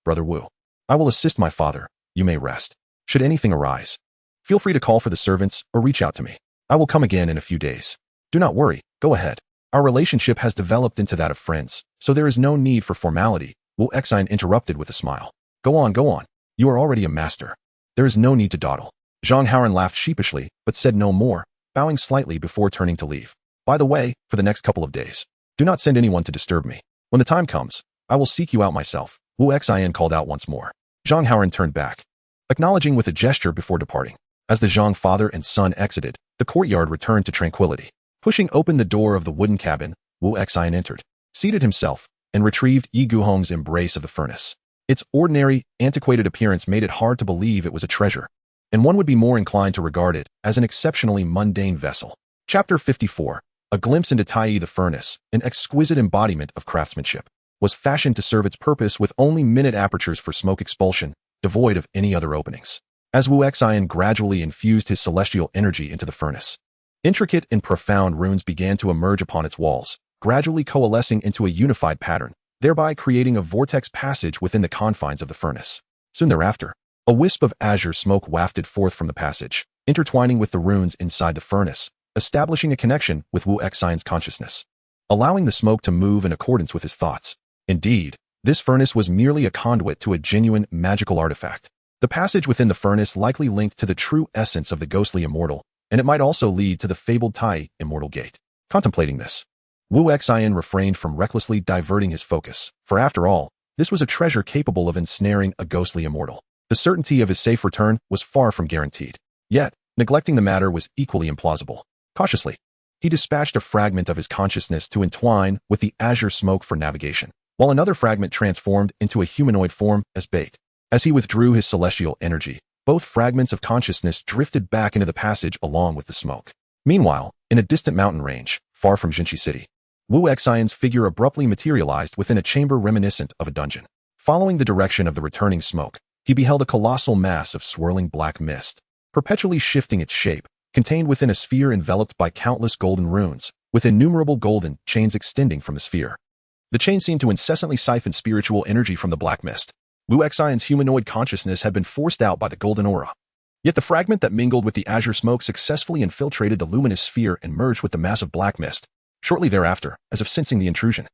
Brother Wu, I will assist my father. You may rest. Should anything arise, feel free to call for the servants or reach out to me. I will come again in a few days. Do not worry, go ahead. Our relationship has developed into that of friends, so there is no need for formality. Wu Xian interrupted with a smile. Go on, go on. You are already a master. There is no need to dawdle. Zhang Haoran laughed sheepishly, but said no more, bowing slightly before turning to leave. By the way, for the next couple of days, do not send anyone to disturb me. When the time comes, I will seek you out myself. Wu Xian called out once more. Zhang Haoran turned back, acknowledging with a gesture before departing. As the Zhang father and son exited, the courtyard returned to tranquility. Pushing open the door of the wooden cabin, Wu Xian entered, seated himself, and retrieved Yi Guhong's embrace of the furnace. Its ordinary, antiquated appearance made it hard to believe it was a treasure. and one would be more inclined to regard it as an exceptionally mundane vessel. Chapter 54. A glimpse into Tai the furnace, an exquisite embodiment of craftsmanship, was fashioned to serve its purpose with only minute apertures for smoke expulsion, devoid of any other openings. As Wu Xian gradually infused his celestial energy into the furnace, intricate and profound runes began to emerge upon its walls, gradually coalescing into a unified pattern, thereby creating a vortex passage within the confines of the furnace. Soon thereafter, a wisp of azure smoke wafted forth from the passage, intertwining with the runes inside the furnace, establishing a connection with Wu Xian's consciousness, allowing the smoke to move in accordance with his thoughts. Indeed, this furnace was merely a conduit to a genuine magical artifact. The passage within the furnace likely linked to the true essence of the ghostly immortal, and it might also lead to the fabled Tai immortal gate. Contemplating this, Wu Xian refrained from recklessly diverting his focus, for after all, this was a treasure capable of ensnaring a ghostly immortal. The certainty of his safe return was far from guaranteed. Yet, neglecting the matter was equally implausible. Cautiously, he dispatched a fragment of his consciousness to entwine with the azure smoke for navigation, while another fragment transformed into a humanoid form as bait. As he withdrew his celestial energy, both fragments of consciousness drifted back into the passage along with the smoke. Meanwhile, in a distant mountain range, far from Jinchi City, Wu Xian's figure abruptly materialized within a chamber reminiscent of a dungeon. Following the direction of the returning smoke, he beheld a colossal mass of swirling black mist, perpetually shifting its shape, contained within a sphere enveloped by countless golden runes, with innumerable golden chains extending from the sphere. The chains seemed to incessantly siphon spiritual energy from the black mist. Wu Xian's humanoid consciousness had been forced out by the golden aura. Yet the fragment that mingled with the azure smoke successfully infiltrated the luminous sphere and merged with the mass of black mist. Shortly thereafter, as if sensing the intrusion,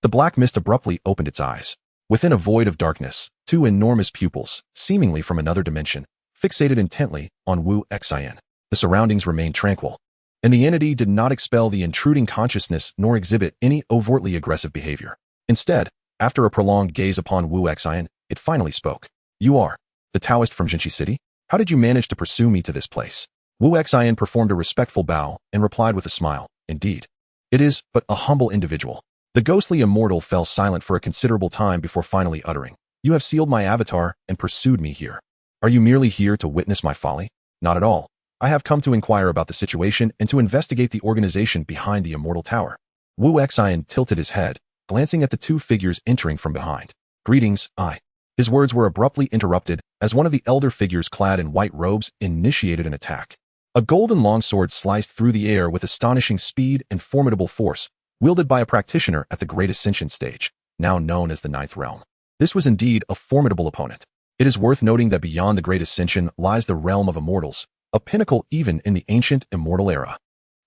the black mist abruptly opened its eyes. Within a void of darkness, two enormous pupils, seemingly from another dimension, fixated intently on Wu Xian. The surroundings remained tranquil, and the entity did not expel the intruding consciousness nor exhibit any overtly aggressive behavior. Instead, after a prolonged gaze upon Wu Xian, it finally spoke. "You are the Taoist from Jinchi City? How did you manage to pursue me to this place?" Wu Xian performed a respectful bow and replied with a smile. "Indeed, it is but a humble individual." The ghostly immortal fell silent for a considerable time before finally uttering, "You have sealed my avatar and pursued me here. Are you merely here to witness my folly?" "Not at all. I have come to inquire about the situation and to investigate the organization behind the immortal tower." Wu Xian tilted his head, glancing at the two figures entering from behind. "Greetings, I." His words were abruptly interrupted as one of the elder figures clad in white robes initiated an attack. A golden longsword sliced through the air with astonishing speed and formidable force, wielded by a practitioner at the Great Ascension stage, now known as the Ninth Realm. This was indeed a formidable opponent. It is worth noting that beyond the Great Ascension lies the realm of immortals, a pinnacle even in the ancient immortal era.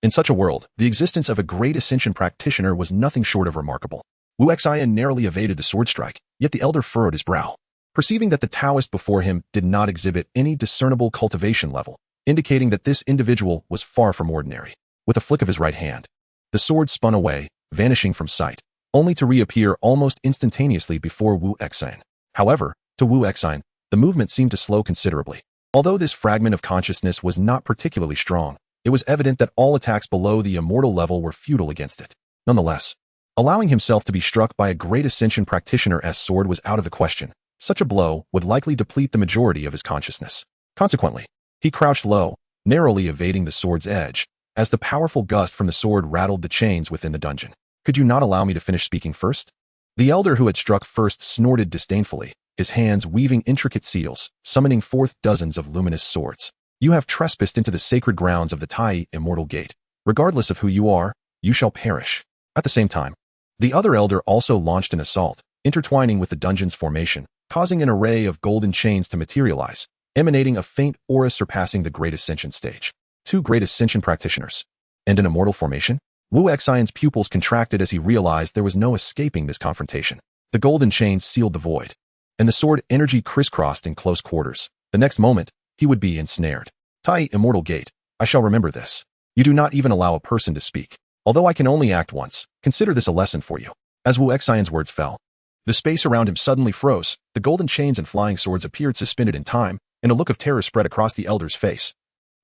In such a world, the existence of a Great Ascension practitioner was nothing short of remarkable. Wu Xian narrowly evaded the sword strike, yet the elder furrowed his brow, perceiving that the Taoist before him did not exhibit any discernible cultivation level, indicating that this individual was far from ordinary. With a flick of his right hand, the sword spun away, vanishing from sight, only to reappear almost instantaneously before Wu Xian. However, to Wu Xian, the movement seemed to slow considerably. Although this fragment of consciousness was not particularly strong, it was evident that all attacks below the immortal level were futile against it. Nonetheless, allowing himself to be struck by a Great Ascension practitioner's sword was out of the question. Such a blow would likely deplete the majority of his consciousness. Consequently, he crouched low, narrowly evading the sword's edge, as the powerful gust from the sword rattled the chains within the dungeon. "Could you not allow me to finish speaking first?" The elder who had struck first snorted disdainfully, his hands weaving intricate seals, summoning forth dozens of luminous swords. "You have trespassed into the sacred grounds of the Tai immortal gate. Regardless of who you are, you shall perish." At the same time, the other elder also launched an assault, intertwining with the dungeon's formation, causing an array of golden chains to materialize, emanating a faint aura surpassing the Great Ascension stage. Two Great Ascension practitioners, and an immortal formation? Wu Xian's pupils contracted as he realized there was no escaping this confrontation. The golden chains sealed the void, and the sword energy crisscrossed in close quarters. The next moment, he would be ensnared. "Tai immortal gate, I shall remember this. You do not even allow a person to speak. Although I can only act once, consider this a lesson for you." As Wu Xian's words fell, the space around him suddenly froze, the golden chains and flying swords appeared suspended in time, and a look of terror spread across the elder's face,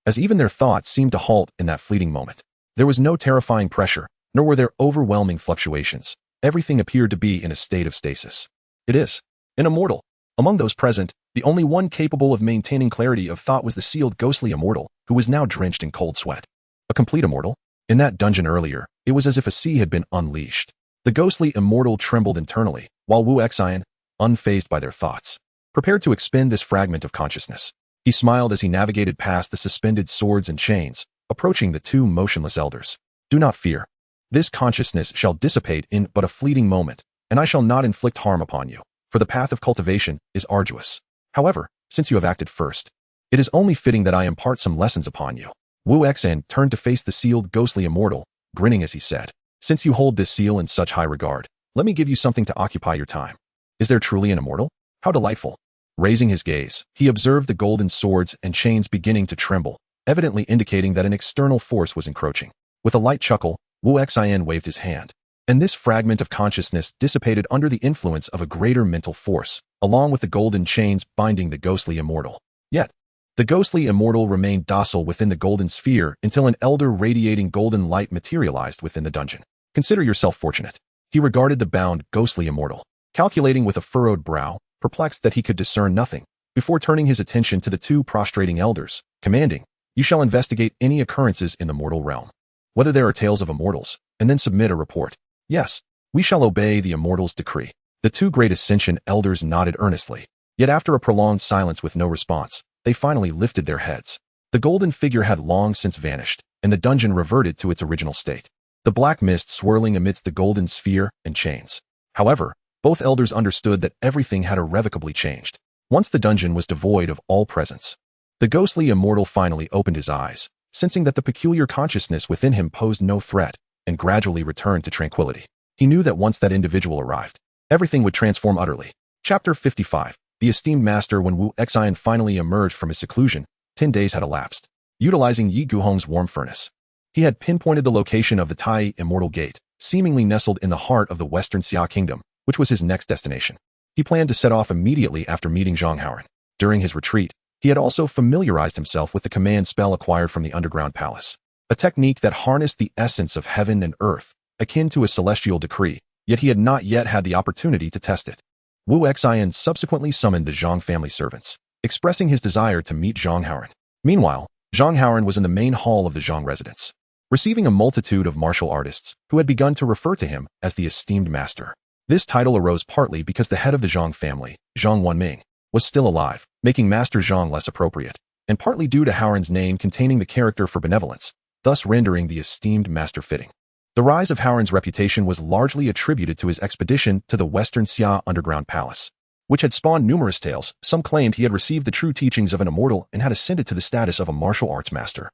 as even their thoughts seemed to halt in that fleeting moment. There was no terrifying pressure, nor were there overwhelming fluctuations. Everything appeared to be in a state of stasis. "It is an immortal." Among those present, The only one capable of maintaining clarity of thought was the sealed ghostly immortal, who was now drenched in cold sweat. A complete immortal? In that dungeon earlier, it was as if a sea had been unleashed. The ghostly immortal trembled internally, while Wu Xian, unfazed by their thoughts, prepared to expend this fragment of consciousness. He smiled as he navigated past the suspended swords and chains, approaching the two motionless elders. Do not fear. This consciousness shall dissipate in but a fleeting moment, and I shall not inflict harm upon you, for the path of cultivation is arduous. However, since you have acted first, it is only fitting that I impart some lessons upon you. Wu Xian turned to face the sealed ghostly immortal, grinning as he said, Since you hold this seal in such high regard, let me give you something to occupy your time. Is there truly an immortal? How delightful. Raising his gaze, he observed the golden swords and chains beginning to tremble, evidently indicating that an external force was encroaching. With a light chuckle, Wu Xian waved his hand, and this fragment of consciousness dissipated under the influence of a greater mental force, along with the golden chains binding the ghostly immortal. Yet, the ghostly immortal remained docile within the golden sphere until an elder radiating golden light materialized within the dungeon. Consider yourself fortunate. He regarded the bound, ghostly immortal, calculating with a furrowed brow, perplexed that he could discern nothing, before turning his attention to the two prostrating elders, commanding, You shall investigate any occurrences in the mortal realm, whether there are tales of immortals, and then submit a report. Yes, we shall obey the immortal's decree. The two great ascension elders nodded earnestly, yet after a prolonged silence with no response, they finally lifted their heads. The golden figure had long since vanished, and the dungeon reverted to its original state, the black mist swirling amidst the golden sphere and chains. However, both elders understood that everything had irrevocably changed. Once the dungeon was devoid of all presence, the ghostly immortal finally opened his eyes, sensing that the peculiar consciousness within him posed no threat, and gradually returned to tranquility. He knew that once that individual arrived, everything would transform utterly. Chapter 55. The esteemed master. When Wu Xian finally emerged from his seclusion, 10 days had elapsed. Utilizing Yi Guhong's warm furnace, he had pinpointed the location of the Tai Immortal Gate, seemingly nestled in the heart of the Western Xia Kingdom, which was his next destination. He planned to set off immediately after meeting Zhang Haoran. During his retreat, he had also familiarized himself with the command spell acquired from the underground palace, a technique that harnessed the essence of heaven and earth, akin to a celestial decree, yet he had not yet had the opportunity to test it. Wu Xian subsequently summoned the Zhang family servants, expressing his desire to meet Zhang Haoran. Meanwhile, Zhang Haoran was in the main hall of the Zhang residence, receiving a multitude of martial artists who had begun to refer to him as the esteemed master. This title arose partly because the head of the Zhang family, Zhang Wenming, was still alive, making Master Zhang less appropriate, and partly due to Haoran's name containing the character for benevolence, thus rendering the esteemed master fitting. The rise of Haoran's reputation was largely attributed to his expedition to the Western Xia underground palace, which had spawned numerous tales. Some claimed he had received the true teachings of an immortal and had ascended to the status of a martial arts master,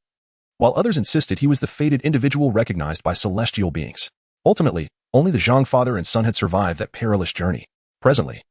while others insisted he was the fated individual recognized by celestial beings. Ultimately, only the Zhang father and son had survived that perilous journey. Presently,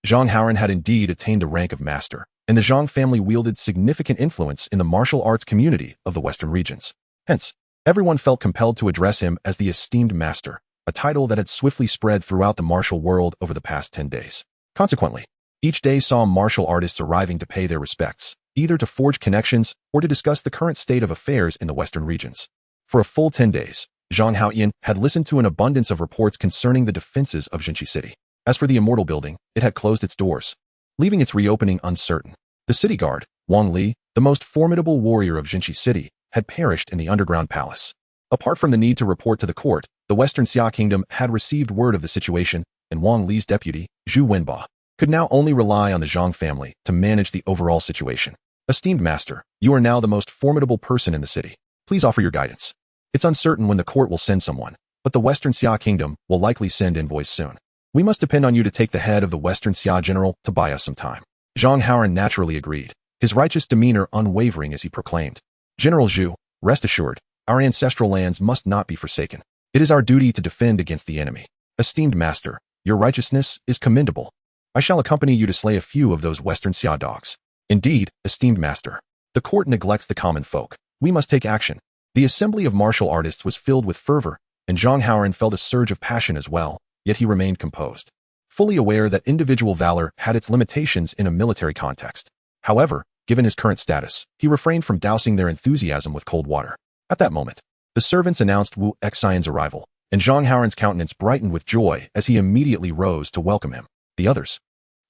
Zhang Haoran had indeed attained the rank of master, and the Zhang family wielded significant influence in the martial arts community of the Western regions. Hence, everyone felt compelled to address him as the esteemed master, a title that had swiftly spread throughout the martial world over the past 10 days. Consequently, each day saw martial artists arriving to pay their respects, either to forge connections or to discuss the current state of affairs in the Western regions. For a full 10 days, Zhang Haoyan had listened to an abundance of reports concerning the defenses of Jinqi City. As for the Immortal Building, it had closed its doors, leaving its reopening uncertain. The city guard, Wang Li, the most formidable warrior of Jinqi City, had perished in the underground palace. Apart from the need to report to the court, the Western Xia Kingdom had received word of the situation, and Wang Li's deputy, Zhu Wenba, could now only rely on the Zhang family to manage the overall situation. Esteemed master, you are now the most formidable person in the city. Please offer your guidance. It's uncertain when the court will send someone, but the Western Xia Kingdom will likely send envoys soon. We must depend on you to take the head of the Western Xia general to buy us some time. Zhang Haoran naturally agreed, his righteous demeanor unwavering as he proclaimed, General Zhu, rest assured, our ancestral lands must not be forsaken. It is our duty to defend against the enemy. Esteemed master, your righteousness is commendable. I shall accompany you to slay a few of those Western Xia dogs. Indeed, esteemed master, the court neglects the common folk. We must take action. The assembly of martial artists was filled with fervor, and Zhang Haoran felt a surge of passion as well, yet he remained composed, fully aware that individual valor had its limitations in a military context. However, given his current status, he refrained from dousing their enthusiasm with cold water. At that moment, the servants announced Wu Xian's arrival, and Zhang Haoran's countenance brightened with joy as he immediately rose to welcome him. The others,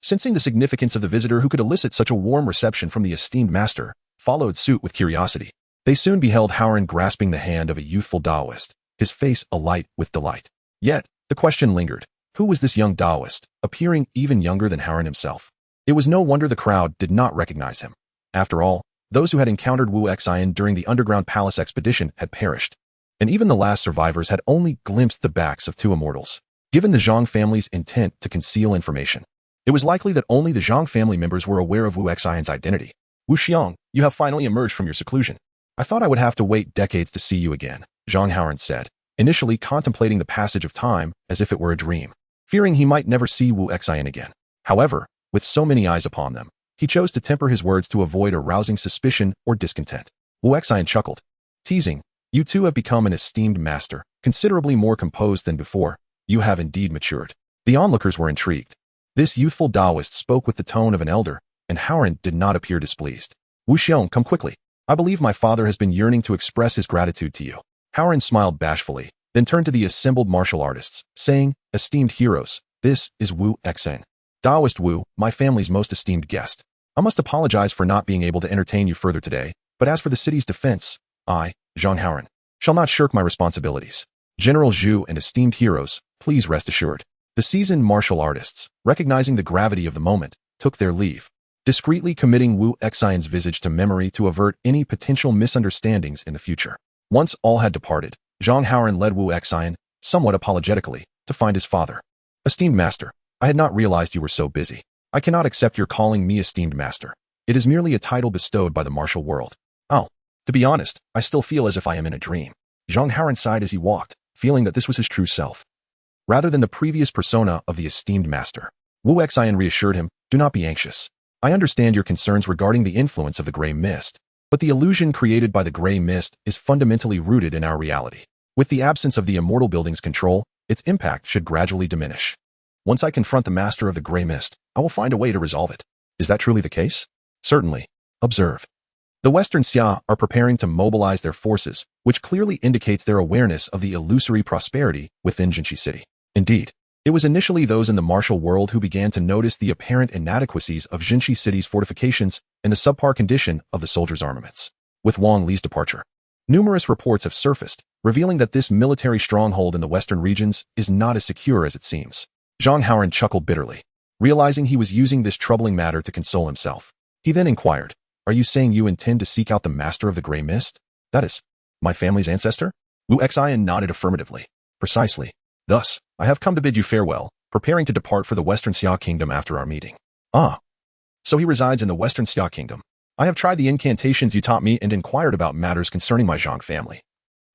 sensing the significance of the visitor who could elicit such a warm reception from the esteemed master, followed suit with curiosity. They soon beheld Howard grasping the hand of a youthful Taoist, his face alight with delight. Yet, the question lingered. Who was this young Taoist, appearing even younger than Howard himself? It was no wonder the crowd did not recognize him. After all, those who had encountered Wu Xian during the underground palace expedition had perished, and even the last survivors had only glimpsed the backs of two immortals. Given the Zhang family's intent to conceal information, it was likely that only the Zhang family members were aware of Wu Xian's identity. Wu Xiang, you have finally emerged from your seclusion. I thought I would have to wait decades to see you again, Zhang Howard said, initially contemplating the passage of time as if it were a dream, fearing he might never see Wu Xian again. However, with so many eyes upon them, he chose to temper his words to avoid arousing suspicion or discontent. Wu Xian chuckled, teasing, you two have become an esteemed master, considerably more composed than before. You have indeed matured. The onlookers were intrigued. This youthful Taoist spoke with the tone of an elder, and Howard did not appear displeased. Wu Xiong, come quickly. I believe my father has been yearning to express his gratitude to you. Howard smiled bashfully, then turned to the assembled martial artists, saying, esteemed heroes, this is Wu Xian. Taoist Wu, my family's most esteemed guest. I must apologize for not being able to entertain you further today, but as for the city's defense, I, Zhang Howard, shall not shirk my responsibilities. General Zhu and esteemed heroes, please rest assured. The seasoned martial artists, recognizing the gravity of the moment, took their leave, discreetly committing Wu Xian's visage to memory to avert any potential misunderstandings in the future. Once all had departed, Zhang Howard led Wu Xian, somewhat apologetically, to find his father. Esteemed master, I had not realized you were so busy. I cannot accept your calling me esteemed master. It is merely a title bestowed by the martial world. Oh, to be honest, I still feel as if I am in a dream. Zhang Howard sighed as he walked, feeling that this was his true self, rather than the previous persona of the esteemed master. Wu Xian reassured him, do not be anxious. I understand your concerns regarding the influence of the gray mist, but the illusion created by the gray mist is fundamentally rooted in our reality. With the absence of the immortal building's control, its impact should gradually diminish. Once I confront the master of the gray mist, I will find a way to resolve it. Is that truly the case? Certainly. Observe. The Western Xia are preparing to mobilize their forces, which clearly indicates their awareness of the illusory prosperity within Jinshi City. Indeed, it was initially those in the martial world who began to notice the apparent inadequacies of Jinshi City's fortifications and the subpar condition of the soldiers' armaments. With Wang Li's departure, numerous reports have surfaced, revealing that this military stronghold in the western regions is not as secure as it seems. Zhang Howard chuckled bitterly, realizing he was using this troubling matter to console himself. He then inquired, are you saying you intend to seek out the master of the gray mist? That is, my family's ancestor? Wu Xian nodded affirmatively. Precisely. Thus, I have come to bid you farewell, preparing to depart for the Western Xia Kingdom after our meeting. Ah. So he resides in the Western Xia Kingdom. I have tried the incantations you taught me and inquired about matters concerning my Zhang family,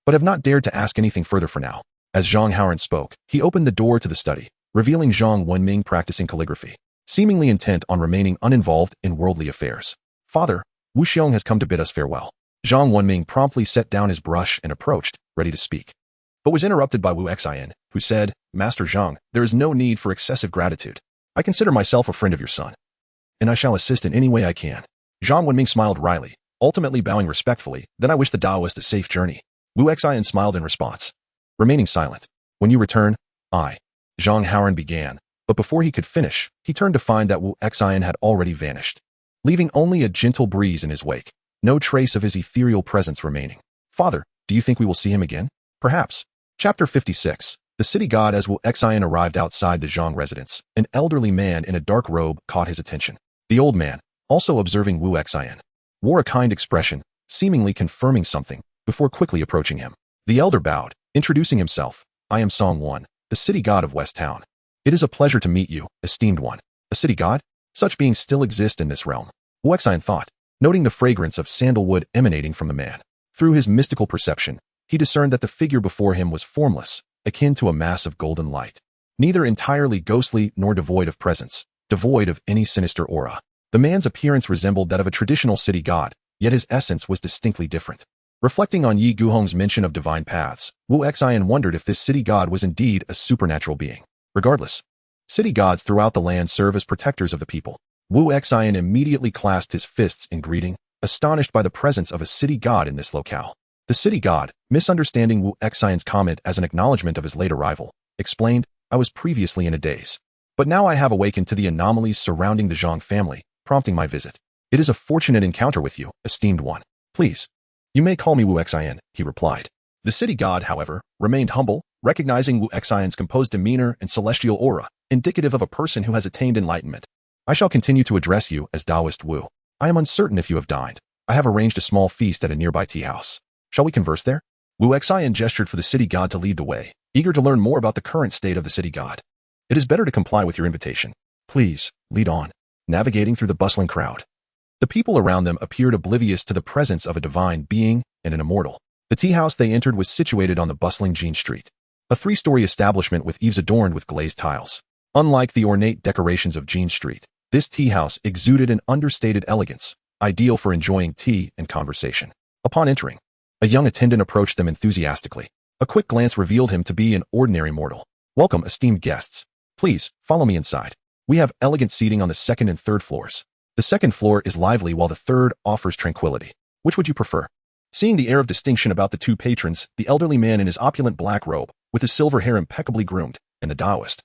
but have not dared to ask anything further for now. As Zhang Howard spoke, he opened the door to the study, revealing Zhang Wenming practicing calligraphy, seemingly intent on remaining uninvolved in worldly affairs. Father, Wu Xiong has come to bid us farewell. Zhang Wenming promptly set down his brush and approached, ready to speak, but was interrupted by Wu Xian, who said, Master Zhang, there is no need for excessive gratitude. I consider myself a friend of your son, and I shall assist in any way I can. Zhang Wenming smiled wryly, ultimately bowing respectfully, then I wish the Taoist a safe journey. Wu Xian smiled in response, remaining silent. When you return, Zhang Howard began, but before he could finish, he turned to find that Wu Xian had already vanished, leaving only a gentle breeze in his wake, no trace of his ethereal presence remaining. Father, do you think we will see him again? Perhaps. Chapter 56. The city god. As Wu Xian arrived outside the Zhang residence, an elderly man in a dark robe caught his attention. The old man, also observing Wu Xian, wore a kind expression, seemingly confirming something, before quickly approaching him. The elder bowed, introducing himself. I am Song Wan, the city god of West Town. It is a pleasure to meet you, esteemed one. A city god? Such beings still exist in this realm, Wu Xian thought, noting the fragrance of sandalwood emanating from the man. Through his mystical perception, he discerned that the figure before him was formless, akin to a mass of golden light, neither entirely ghostly nor devoid of presence, devoid of any sinister aura. The man's appearance resembled that of a traditional city god, yet his essence was distinctly different. Reflecting on Yi Guhong's mention of divine paths, Wu Xian wondered if this city god was indeed a supernatural being. Regardless, city gods throughout the land serve as protectors of the people. Wu Xian immediately clasped his fists in greeting, astonished by the presence of a city god in this locale. The city god, misunderstanding Wu Xian's comment as an acknowledgement of his late arrival, explained, I was previously in a daze. But now I have awakened to the anomalies surrounding the Zhang family, prompting my visit. It is a fortunate encounter with you, esteemed one. Please, you may call me Wu Xian, he replied. The city god, however, remained humble, recognizing Wu Xian's composed demeanor and celestial aura, indicative of a person who has attained enlightenment. I shall continue to address you as Taoist Wu. I am uncertain if you have dined. I have arranged a small feast at a nearby tea house. Shall we converse there? Wu Xian gestured for the city god to lead the way, eager to learn more about the current state of the city god. It is better to comply with your invitation. Please, lead on. Navigating through the bustling crowd. The people around them appeared oblivious to the presence of a divine being and an immortal. The tea house they entered was situated on the bustling Jean Street, a three-story establishment with eaves adorned with glazed tiles. Unlike the ornate decorations of Jean Street, this tea house exuded an understated elegance, ideal for enjoying tea and conversation. Upon entering, a young attendant approached them enthusiastically. A quick glance revealed him to be an ordinary mortal. Welcome, esteemed guests. Please, follow me inside. We have elegant seating on the second and third floors. The second floor is lively while the third offers tranquility. Which would you prefer? Seeing the air of distinction about the two patrons, the elderly man in his opulent black robe, with his silver hair impeccably groomed, and the Taoist,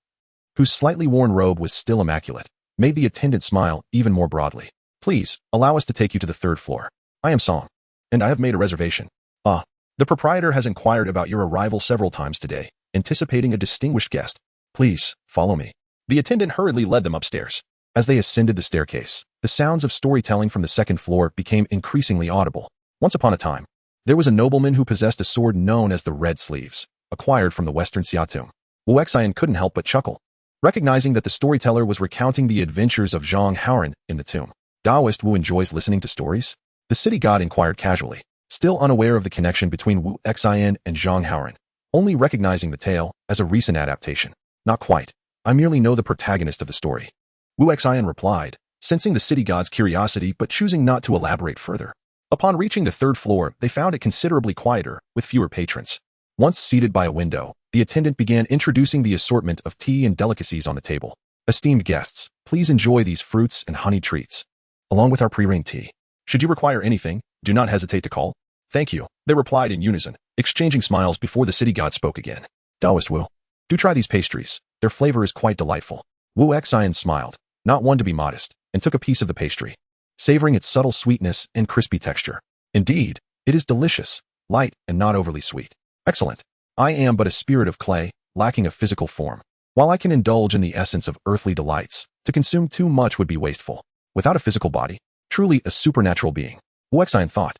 whose slightly worn robe was still immaculate, made the attendant smile even more broadly. Please, allow us to take you to the third floor. I am Song, and I have made a reservation. Ah, the proprietor has inquired about your arrival several times today, anticipating a distinguished guest. Please, follow me. The attendant hurriedly led them upstairs. As they ascended the staircase, the sounds of storytelling from the second floor became increasingly audible. Once upon a time, there was a nobleman who possessed a sword known as the Red Sleeves, acquired from the Western Xiaotung. Wu Xian couldn't help but chuckle, recognizing that the storyteller was recounting the adventures of Zhang Haoran in the tomb. Taoist Wu enjoys listening to stories? The city god inquired casually, still unaware of the connection between Wu Xian and Zhang Haoran, only recognizing the tale as a recent adaptation. Not quite. I merely know the protagonist of the story. Wu Xian replied, sensing the city god's curiosity but choosing not to elaborate further. Upon reaching the third floor, they found it considerably quieter, with fewer patrons. Once seated by a window, the attendant began introducing the assortment of tea and delicacies on the table. Esteemed guests, please enjoy these fruits and honey treats, along with our pre-rained tea. Should you require anything, do not hesitate to call. Thank you, they replied in unison, exchanging smiles before the city god spoke again. Taoist Wu, do try these pastries. Their flavor is quite delightful. Wu Xian smiled, not one to be modest, and took a piece of the pastry, savoring its subtle sweetness and crispy texture. Indeed, it is delicious, light, and not overly sweet. Excellent. I am but a spirit of clay, lacking a physical form. While I can indulge in the essence of earthly delights, to consume too much would be wasteful. Without a physical body, truly a supernatural being, Wu Xian thought.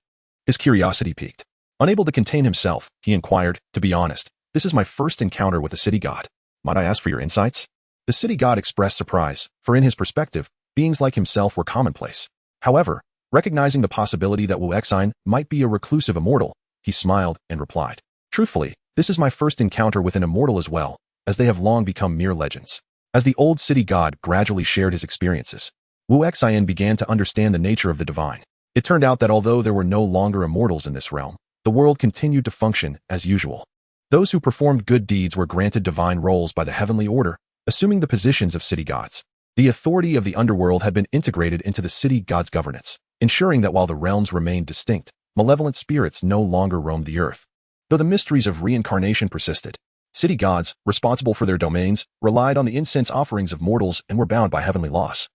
His curiosity piqued. Unable to contain himself, he inquired, to be honest, this is my first encounter with a city god. Might I ask for your insights? The city god expressed surprise, for in his perspective, beings like himself were commonplace. However, recognizing the possibility that Wu Xian might be a reclusive immortal, he smiled and replied, truthfully, this is my first encounter with an immortal as well, as they have long become mere legends. As the old city god gradually shared his experiences, Wu Xian began to understand the nature of the divine. It turned out that although there were no longer immortals in this realm, the world continued to function as usual. Those who performed good deeds were granted divine roles by the heavenly order, assuming the positions of city gods. The authority of the underworld had been integrated into the city god's governance, ensuring that while the realms remained distinct, malevolent spirits no longer roamed the earth. Though the mysteries of reincarnation persisted, city gods, responsible for their domains, relied on the incense offerings of mortals and were bound by heavenly laws.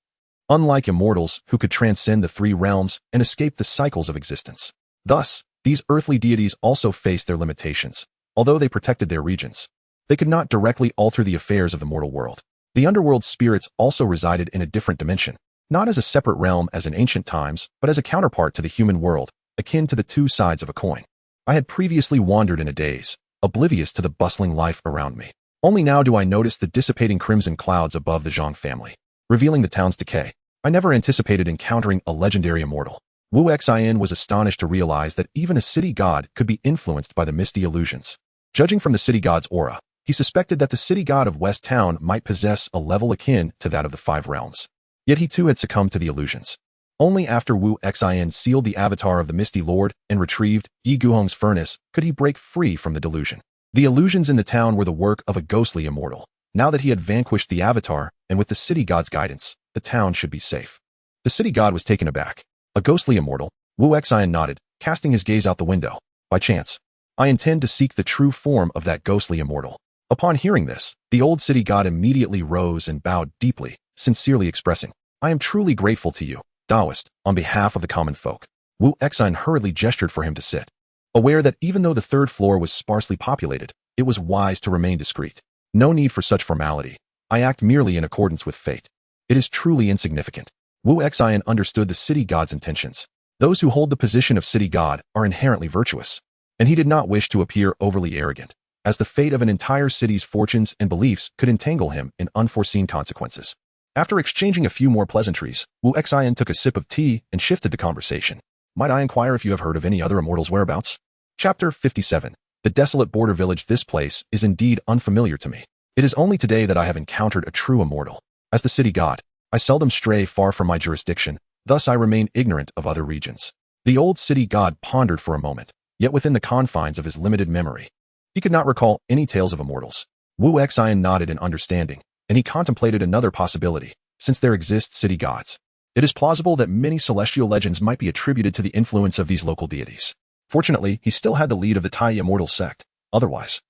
Unlike immortals who could transcend the three realms and escape the cycles of existence. Thus, these earthly deities also faced their limitations. Although they protected their regions, they could not directly alter the affairs of the mortal world. The underworld spirits also resided in a different dimension, not as a separate realm as in ancient times, but as a counterpart to the human world, akin to the two sides of a coin. I had previously wandered in a daze, oblivious to the bustling life around me. Only now do I notice the dissipating crimson clouds above the Zhang family, revealing the town's decay. I never anticipated encountering a legendary immortal. Wu Xian was astonished to realize that even a city god could be influenced by the misty illusions. Judging from the city god's aura, he suspected that the city god of West Town might possess a level akin to that of the Five Realms. Yet he too had succumbed to the illusions. Only after Wu Xian sealed the avatar of the Misty Lord and retrieved Yi Guhong's furnace could he break free from the delusion. The illusions in the town were the work of a ghostly immortal. Now that he had vanquished the avatar, and with the city god's guidance, the town should be safe. The city god was taken aback. A ghostly immortal? Wu Xian nodded, casting his gaze out the window. By chance, I intend to seek the true form of that ghostly immortal. Upon hearing this, the old city god immediately rose and bowed deeply, sincerely expressing, "I am truly grateful to you, Taoist, on behalf of the common folk." Wu Exine hurriedly gestured for him to sit. Aware that even though the third floor was sparsely populated, it was wise to remain discreet. No need for such formality. I act merely in accordance with fate. It is truly insignificant. Wu Exine understood the city god's intentions. Those who hold the position of city god are inherently virtuous, and he did not wish to appear overly arrogant, as the fate of an entire city's fortunes and beliefs could entangle him in unforeseen consequences. After exchanging a few more pleasantries, Wu Exine took a sip of tea and shifted the conversation. "Might I inquire if you have heard of any other immortals' whereabouts?" Chapter 57. The desolate border village. This place is indeed unfamiliar to me. It is only today that I have encountered a true immortal. As the city god, I seldom stray far from my jurisdiction, thus I remain ignorant of other regions. The old city god pondered for a moment, yet within the confines of his limited memory. He could not recall any tales of immortals. Wu Exine nodded in understanding, and he contemplated another possibility, since there exist city gods. It is plausible that many celestial legends might be attributed to the influence of these local deities. Fortunately, he still had the lead of the Tai immortal sect. Otherwise,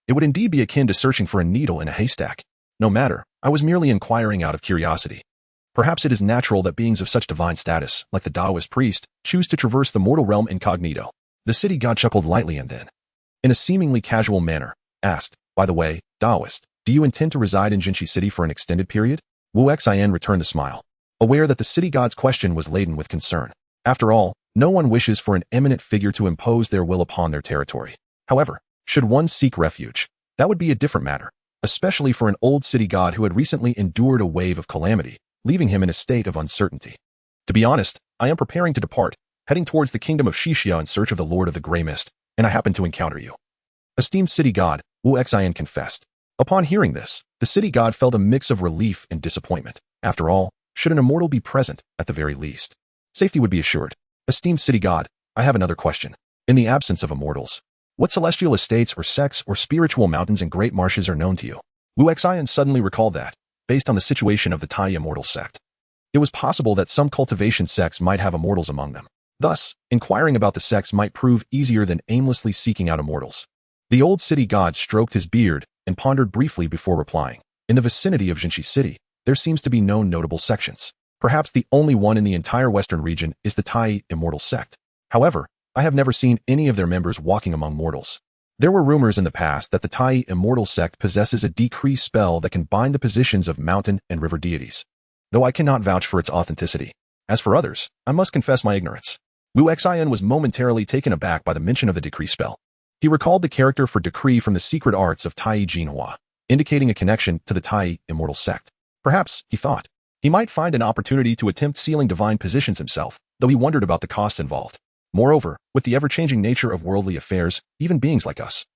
it would indeed be akin to searching for a needle in a haystack. No matter, I was merely inquiring out of curiosity. Perhaps it is natural that beings of such divine status, like the Taoist priest, choose to traverse the mortal realm incognito. The city god chuckled lightly and then, in a seemingly casual manner, asked, "By the way, Taoist, do you intend to reside in Jinshi City for an extended period?" Wu Exine returned the smile, aware that the city god's question was laden with concern. After all, no one wishes for an eminent figure to impose their will upon their territory. However, should one seek refuge, that would be a different matter, especially for an old city god who had recently endured a wave of calamity, leaving him in a state of uncertainty. "To be honest, I am preparing to depart, heading towards the kingdom of Shixia in search of the Lord of the Grey Mist, and I happen to encounter you." Esteemed city god, Wu Exine confessed. Upon hearing this, the city god felt a mix of relief and disappointment. After all, should an immortal be present, at the very least, safety would be assured. "Esteemed city god, I have another question. In the absence of immortals, what celestial estates or sects or spiritual mountains and great marshes are known to you?" Wu Exine suddenly recalled that, based on the situation of the Tai immortal sect, it was possible that some cultivation sects might have immortals among them. Thus, inquiring about the sects might prove easier than aimlessly seeking out immortals. The old city god stroked his beard and pondered briefly before replying. "In the vicinity of Jinshi City, there seems to be no notable sections. Perhaps the only one in the entire western region is the Tai immortal sect. However, I have never seen any of their members walking among mortals. There were rumors in the past that the Tai immortal sect possesses a decree spell that can bind the positions of mountain and river deities, though I cannot vouch for its authenticity. As for others, I must confess my ignorance." Wu Exine was momentarily taken aback by the mention of the decree spell. He recalled the character for decree from the secret arts of Tai Jinhua, indicating a connection to the Tai immortal sect. Perhaps, he thought, he might find an opportunity to attempt sealing divine positions himself, though he wondered about the costs involved. Moreover, with the ever-changing nature of worldly affairs, even beings like us,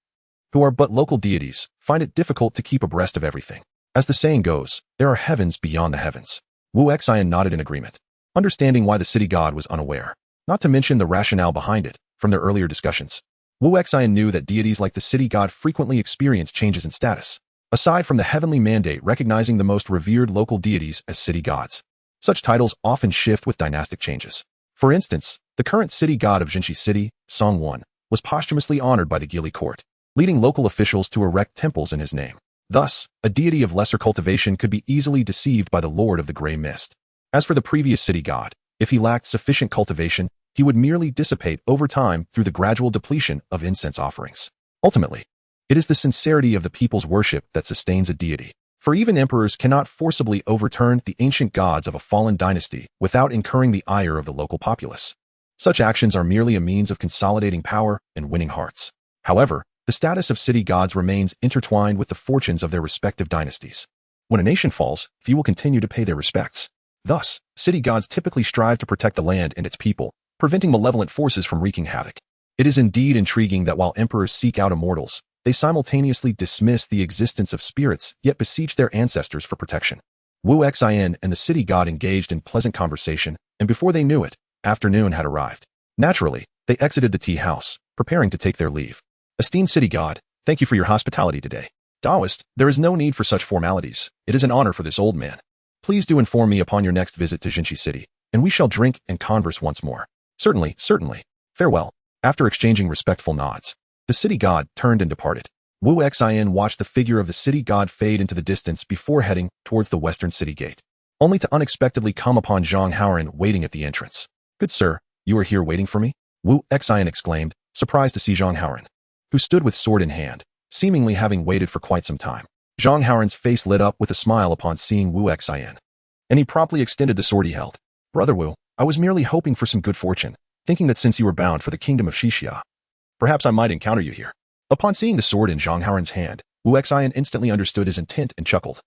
who are but local deities, find it difficult to keep abreast of everything. As the saying goes, there are heavens beyond the heavens. Wu Exine nodded in agreement, understanding why the city god was unaware, not to mention the rationale behind it, from their earlier discussions. Wu Exine knew that deities like the city god frequently experience changes in status, aside from the heavenly mandate recognizing the most revered local deities as city gods. Such titles often shift with dynastic changes. For instance, the current city god of Jinshi City, Song One, was posthumously honored by the Gili court, leading local officials to erect temples in his name. Thus, a deity of lesser cultivation could be easily deceived by the Lord of the Grey Mist. As for the previous city god, if he lacked sufficient cultivation, he would merely dissipate over time through the gradual depletion of incense offerings. Ultimately, it is the sincerity of the people's worship that sustains a deity. For even emperors cannot forcibly overturn the ancient gods of a fallen dynasty without incurring the ire of the local populace. Such actions are merely a means of consolidating power and winning hearts. However, the status of city gods remains intertwined with the fortunes of their respective dynasties. When a nation falls, few will continue to pay their respects. Thus, city gods typically strive to protect the land and its people, preventing malevolent forces from wreaking havoc. It is indeed intriguing that while emperors seek out immortals, they simultaneously dismiss the existence of spirits yet beseech their ancestors for protection. Wu Exine and the city god engaged in pleasant conversation, and before they knew it, afternoon had arrived. Naturally, they exited the tea house, preparing to take their leave. "Esteemed city god, thank you for your hospitality today. Taoist, there is no need for such formalities. It is an honor for this old man. Please do inform me upon your next visit to Jinshi City, and we shall drink and converse once more." "Certainly, certainly. Farewell." After exchanging respectful nods, the city god turned and departed. Wu Xin watched the figure of the city god fade into the distance before heading towards the western city gate, only to unexpectedly come upon Zhang Haoran waiting at the entrance. "Good sir, you are here waiting for me?" Wu Xin exclaimed, surprised to see Zhang Haoran, who stood with sword in hand, seemingly having waited for quite some time. Zhang Haoran's face lit up with a smile upon seeing Wu Xin, and he promptly extended the sword he held. "Brother Wu, I was merely hoping for some good fortune, thinking that since you were bound for the kingdom of Xixia, perhaps I might encounter you here." Upon seeing the sword in Zhang Haoran's hand, Wu Xin instantly understood his intent and chuckled.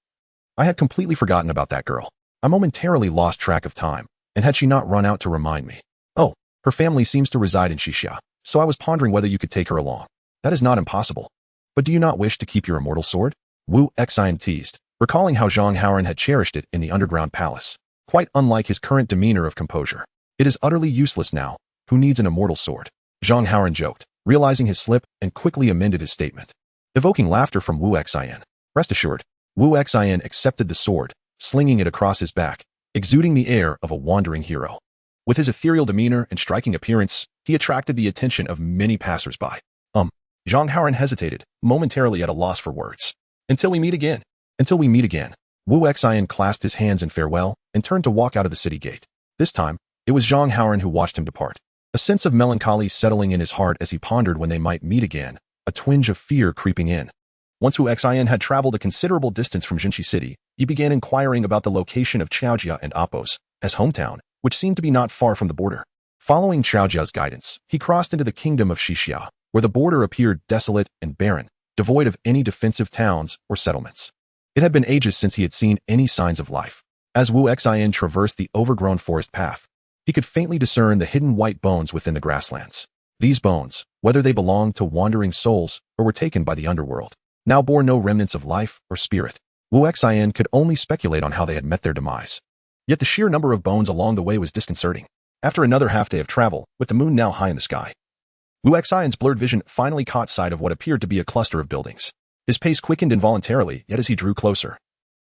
"I had completely forgotten about that girl. I momentarily lost track of time, and had she not run out to remind me. Oh, her family seems to reside in Xixia, so I was pondering whether you could take her along. That is not impossible. But do you not wish to keep your immortal sword?" Wu Xin teased, recalling how Zhang Haoran had cherished it in the underground palace, quite unlike his current demeanor of composure. "It is utterly useless now. Who needs an immortal sword?" Zhang Haoran joked, realizing his slip, and quickly amended his statement, evoking laughter from Wu Xin. Rest assured, Wu Xin accepted the sword, slinging it across his back, exuding the air of a wandering hero. With his ethereal demeanor and striking appearance, he attracted the attention of many passers-by. Zhang Haoran hesitated, momentarily at a loss for words. "Until we meet again." "Until we meet again." Wu Xin clasped his hands in farewell and turned to walk out of the city gate. This time, it was Zhang Haoran who watched him depart. A sense of melancholy settling in his heart as he pondered when they might meet again, a twinge of fear creeping in. Once Wu Xin had traveled a considerable distance from Jinxi City, he began inquiring about the location of Chaojia and Appo's, as hometown, which seemed to be not far from the border. Following Chaojia's guidance, he crossed into the kingdom of Xixia, where the border appeared desolate and barren, devoid of any defensive towns or settlements. It had been ages since he had seen any signs of life. As Wu Xin traversed the overgrown forest path, he could faintly discern the hidden white bones within the grasslands. These bones, whether they belonged to wandering souls or were taken by the underworld, now bore no remnants of life or spirit. Wu Xin could only speculate on how they had met their demise. Yet the sheer number of bones along the way was disconcerting. After another half-day of travel, with the moon now high in the sky, Wu Xion's blurred vision finally caught sight of what appeared to be a cluster of buildings. His pace quickened involuntarily, yet as he drew closer,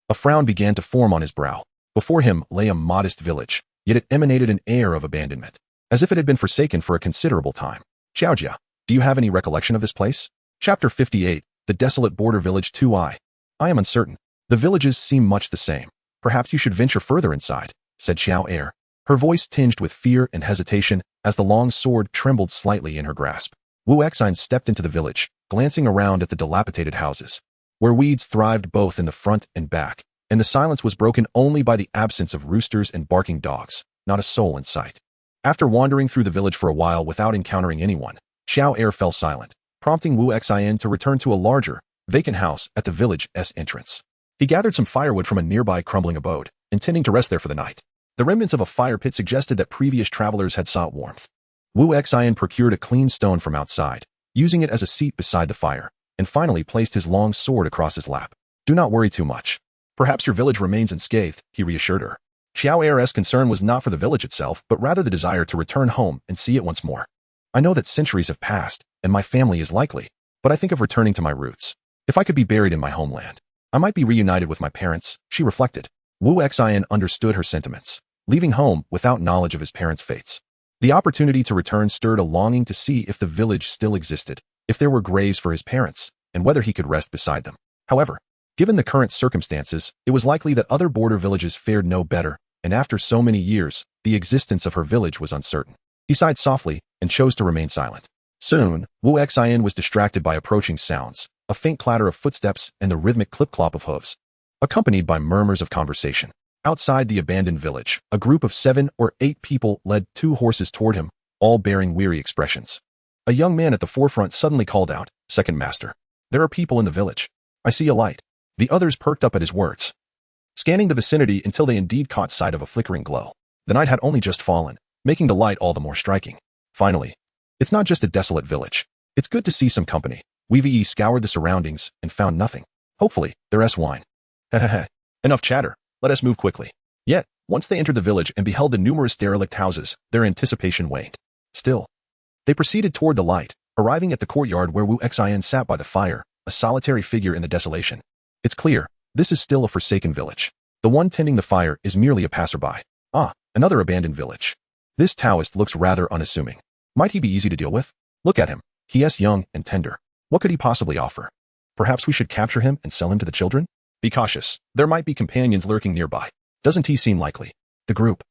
a frown began to form on his brow. Before him lay a modest village, yet it emanated an air of abandonment, as if it had been forsaken for a considerable time. "Chaojia, do you have any recollection of this place?" Chapter 58, The Desolate Border Village 2I. "I am uncertain. The villages seem much the same. Perhaps you should venture further inside," said Xiao Er, her voice tinged with fear and hesitation as the long sword trembled slightly in her grasp. Wu Xin stepped into the village, glancing around at the dilapidated houses, where weeds thrived both in the front and back, and the silence was broken only by the absence of roosters and barking dogs, not a soul in sight. After wandering through the village for a while without encountering anyone, Xiao Er fell silent, prompting Wu Xin to return to a larger, vacant house at the village's entrance. He gathered some firewood from a nearby crumbling abode, intending to rest there for the night. The remnants of a fire pit suggested that previous travelers had sought warmth. Wu Xin procured a clean stone from outside, using it as a seat beside the fire, and finally placed his long sword across his lap. "Do not worry too much. Perhaps your village remains unscathed," he reassured her. Xiao Er's concern was not for the village itself, but rather the desire to return home and see it once more. "I know that centuries have passed, and my family is likely, but I think of returning to my roots. If I could be buried in my homeland, I might be reunited with my parents," she reflected. Wu Xin understood her sentiments, leaving home without knowledge of his parents' fates. The opportunity to return stirred a longing to see if the village still existed, if there were graves for his parents, and whether he could rest beside them. However, given the current circumstances, it was likely that other border villages fared no better, and after so many years, the existence of her village was uncertain. He sighed softly and chose to remain silent. Soon, Wu Xin was distracted by approaching sounds, a faint clatter of footsteps and the rhythmic clip-clop of hooves, accompanied by murmurs of conversation. Outside the abandoned village, a group of 7 or 8 people led 2 horses toward him, all bearing weary expressions. A young man at the forefront suddenly called out, "Second master, there are people in the village. I see a light." The others perked up at his words, scanning the vicinity until they indeed caught sight of a flickering glow. The night had only just fallen, making the light all the more striking. Finally, "It's not just a desolate village. It's good to see some company." We've scoured the surroundings and found nothing. "Hopefully, there's wine." Hehehe. Enough chatter. Let us move quickly. Yet, once they entered the village and beheld the numerous derelict houses, their anticipation waned. Still, they proceeded toward the light, arriving at the courtyard where Wu Xin sat by the fire, a solitary figure in the desolation. "It's clear, this is still a forsaken village. The one tending the fire is merely a passerby. Ah, another abandoned village. This Taoist looks rather unassuming. Might he be easy to deal with? Look at him. He is young and tender. What could he possibly offer?" Perhaps we should capture him and sell him to the children? Be cautious. There might be companions lurking nearby. Doesn't he seem likely? The group,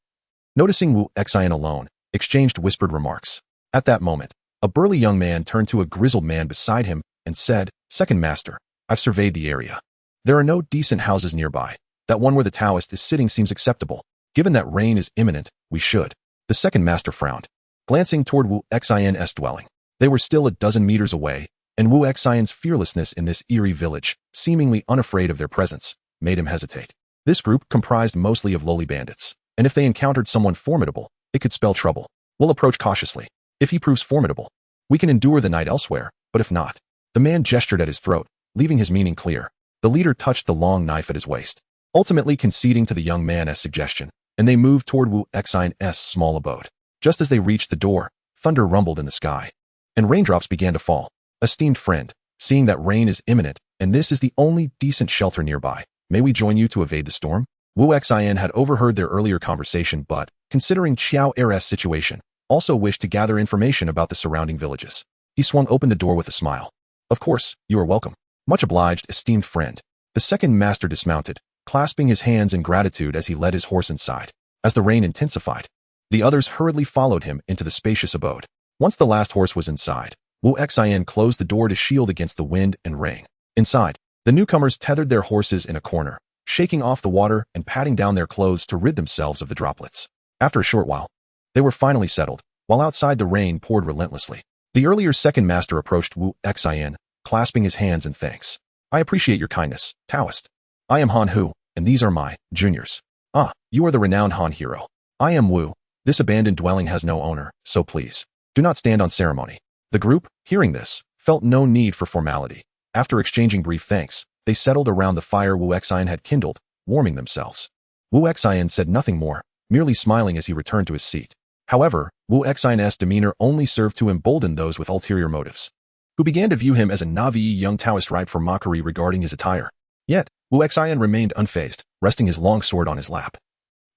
noticing Wu Xian alone, exchanged whispered remarks. At that moment, a burly young man turned to a grizzled man beside him and said, "Second Master, I've surveyed the area. There are no decent houses nearby. That one where the Taoist is sitting seems acceptable. Given that rain is imminent, we should." The Second Master frowned, glancing toward Wu Xian's dwelling. They were still a dozen meters away, and Wu Xian's fearlessness in this eerie village, seemingly unafraid of their presence, made him hesitate. This group comprised mostly of lowly bandits, and if they encountered someone formidable, it could spell trouble. We'll approach cautiously. If he proves formidable, we can endure the night elsewhere, but if not. The man gestured at his throat, leaving his meaning clear. The leader touched the long knife at his waist, ultimately conceding to the young man's suggestion, and they moved toward Wu Xian's small abode. Just as they reached the door, thunder rumbled in the sky, and raindrops began to fall. Esteemed friend, seeing that rain is imminent, and this is the only decent shelter nearby, may we join you to evade the storm? Wu Xian had overheard their earlier conversation but, considering Qiao Er's situation, also wished to gather information about the surrounding villages. He swung open the door with a smile. "Of course, you are welcome. Much obliged, esteemed friend." The Second Master dismounted, clasping his hands in gratitude as he led his horse inside. As the rain intensified, the others hurriedly followed him into the spacious abode. Once the last horse was inside, Wu Xian closed the door to shield against the wind and rain. Inside, the newcomers tethered their horses in a corner, shaking off the water and patting down their clothes to rid themselves of the droplets. After a short while, they were finally settled, while outside the rain poured relentlessly. The earlier Second Master approached Wu Xian, clasping his hands in thanks. "I appreciate your kindness, Taoist. I am Han Hu, and these are my juniors." "Ah, you are the renowned Han hero. I am Wu. This abandoned dwelling has no owner, so please, do not stand on ceremony." The group, hearing this, felt no need for formality. After exchanging brief thanks, they settled around the fire Wu Xian had kindled, warming themselves. Wu Xian said nothing more, merely smiling as he returned to his seat. However, Wu Xian's demeanor only served to embolden those with ulterior motives, who began to view him as a Navi young Taoist ripe for mockery regarding his attire. Yet, Wu Xian remained unfazed, resting his long sword on his lap,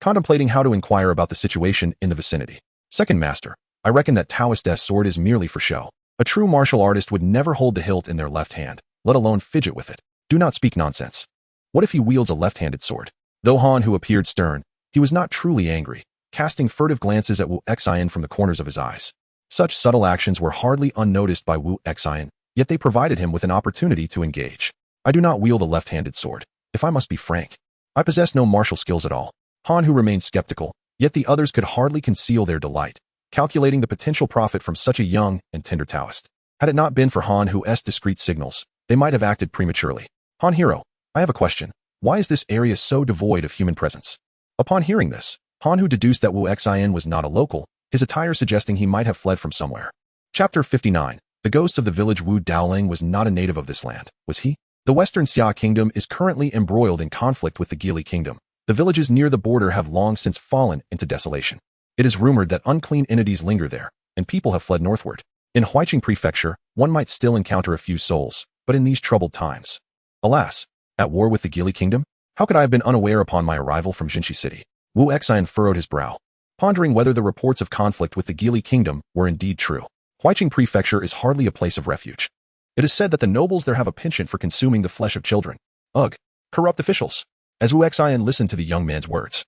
contemplating how to inquire about the situation in the vicinity. "Second Master, I reckon that Taoist's sword is merely for show. A true martial artist would never hold the hilt in their left hand, let alone fidget with it. Do not speak nonsense. What if he wields a left-handed sword?" Though Han Hu appeared stern, he was not truly angry, casting furtive glances at Wu Xian from the corners of his eyes. Such subtle actions were hardly unnoticed by Wu Xian, yet they provided him with an opportunity to engage. "I do not wield a left-handed sword. If I must be frank, I possess no martial skills at all." Han Hu remained skeptical, yet the others could hardly conceal their delight, calculating the potential profit from such a young and tender Taoist. Had it not been for Han Hu's discreet signals, they might have acted prematurely. "Han Hero, I have a question. Why is this area so devoid of human presence?" Upon hearing this, Han Hu deduced that Wu Xian was not a local, his attire suggesting he might have fled from somewhere. Chapter 59. The ghost of the village Wu Daoling was not a native of this land, was he? The Western Xia Kingdom is currently embroiled in conflict with the Geely Kingdom. The villages near the border have long since fallen into desolation. It is rumored that unclean entities linger there, and people have fled northward. In Huaiqing Prefecture, one might still encounter a few souls, but in these troubled times, alas, at war with the Geely Kingdom? How could I have been unaware upon my arrival from Jinshi City? Wu Xian furrowed his brow, pondering whether the reports of conflict with the Geely Kingdom were indeed true. Huaiqing Prefecture is hardly a place of refuge. It is said that the nobles there have a penchant for consuming the flesh of children. Ugh, corrupt officials. As Wu Xian listened to the young man's words,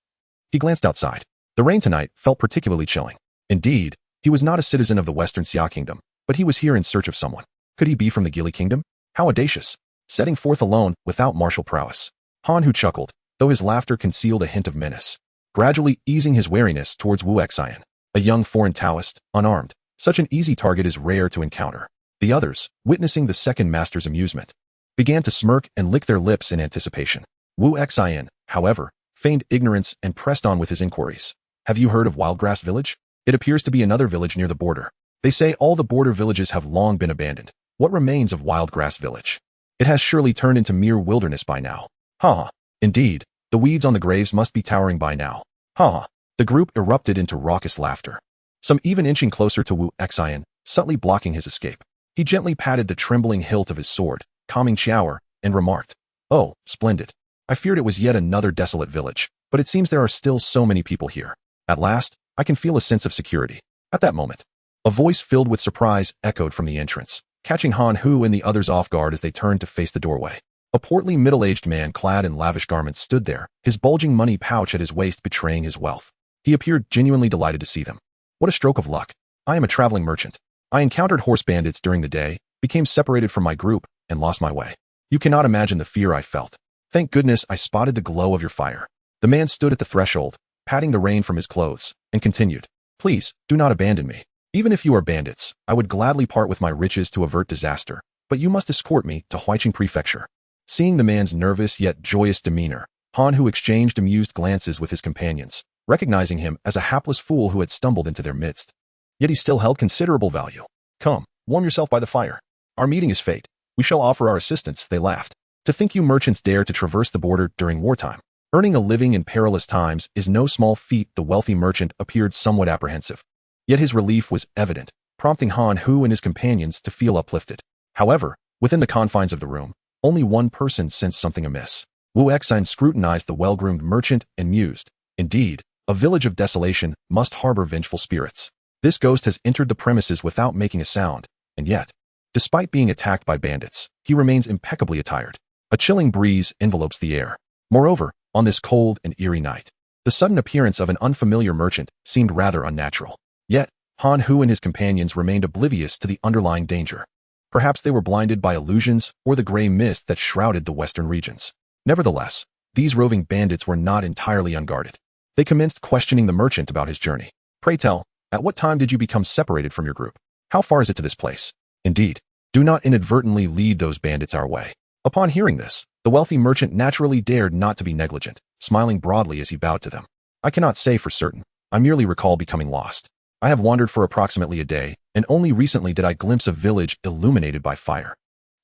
he glanced outside. The rain tonight felt particularly chilling. Indeed, he was not a citizen of the Western Xia Kingdom, but he was here in search of someone. Could he be from the Geely Kingdom? How audacious, setting forth alone without martial prowess. Han Hu chuckled, though his laughter concealed a hint of menace, gradually easing his wariness towards Wu Xian. A young foreign Taoist, unarmed, such an easy target is rare to encounter. The others, witnessing the Second Master's amusement, began to smirk and lick their lips in anticipation. Wu Xian, however, feigned ignorance and pressed on with his inquiries. "Have you heard of Wildgrass Village? It appears to be another village near the border. They say all the border villages have long been abandoned. What remains of Wildgrass Village? It has surely turned into mere wilderness by now." "Ha ha. Indeed, the weeds on the graves must be towering by now. Ha ha." The group erupted into raucous laughter, some even inching closer to Wu Xian, subtly blocking his escape. He gently patted the trembling hilt of his sword, calming shower, and remarked, "Oh, splendid. I feared it was yet another desolate village, but it seems there are still so many people here. At last, I can feel a sense of security." At that moment, a voice filled with surprise echoed from the entrance. catching Han Hu and the others off guard as they turned to face the doorway. A portly middle-aged man clad in lavish garments stood there, his bulging money pouch at his waist betraying his wealth. He appeared genuinely delighted to see them. What a stroke of luck. I am a traveling merchant. I encountered horse bandits during the day, became separated from my group, and lost my way. You cannot imagine the fear I felt. Thank goodness I spotted the glow of your fire. The man stood at the threshold, patting the rain from his clothes, and continued. Please, do not abandon me. Even if you are bandits, I would gladly part with my riches to avert disaster, but you must escort me to Huiqing Prefecture. Seeing the man's nervous yet joyous demeanor, Han Hu exchanged amused glances with his companions, recognizing him as a hapless fool who had stumbled into their midst. Yet he still held considerable value. Come, warm yourself by the fire. Our meeting is fate. We shall offer our assistance, they laughed. To think you merchants dare to traverse the border during wartime. Earning a living in perilous times is no small feat. The wealthy merchant appeared somewhat apprehensive. Yet his relief was evident, prompting Han Hu and his companions to feel uplifted. However, within the confines of the room, only one person sensed something amiss. Wu Exine scrutinized the well-groomed merchant and mused. Indeed, a village of desolation must harbor vengeful spirits. This ghost has entered the premises without making a sound, and yet, despite being attacked by bandits, he remains impeccably attired. A chilling breeze envelopes the air. Moreover, on this cold and eerie night, the sudden appearance of an unfamiliar merchant seemed rather unnatural. Yet, Han Hu and his companions remained oblivious to the underlying danger. Perhaps they were blinded by illusions or the gray mist that shrouded the western regions. Nevertheless, these roving bandits were not entirely unguarded. They commenced questioning the merchant about his journey. Pray tell, at what time did you become separated from your group? How far is it to this place? Indeed, do not inadvertently lead those bandits our way. Upon hearing this, the wealthy merchant naturally dared not to be negligent, smiling broadly as he bowed to them. I cannot say for certain. I merely recall becoming lost. I have wandered for approximately a day, and only recently did I glimpse a village illuminated by fire.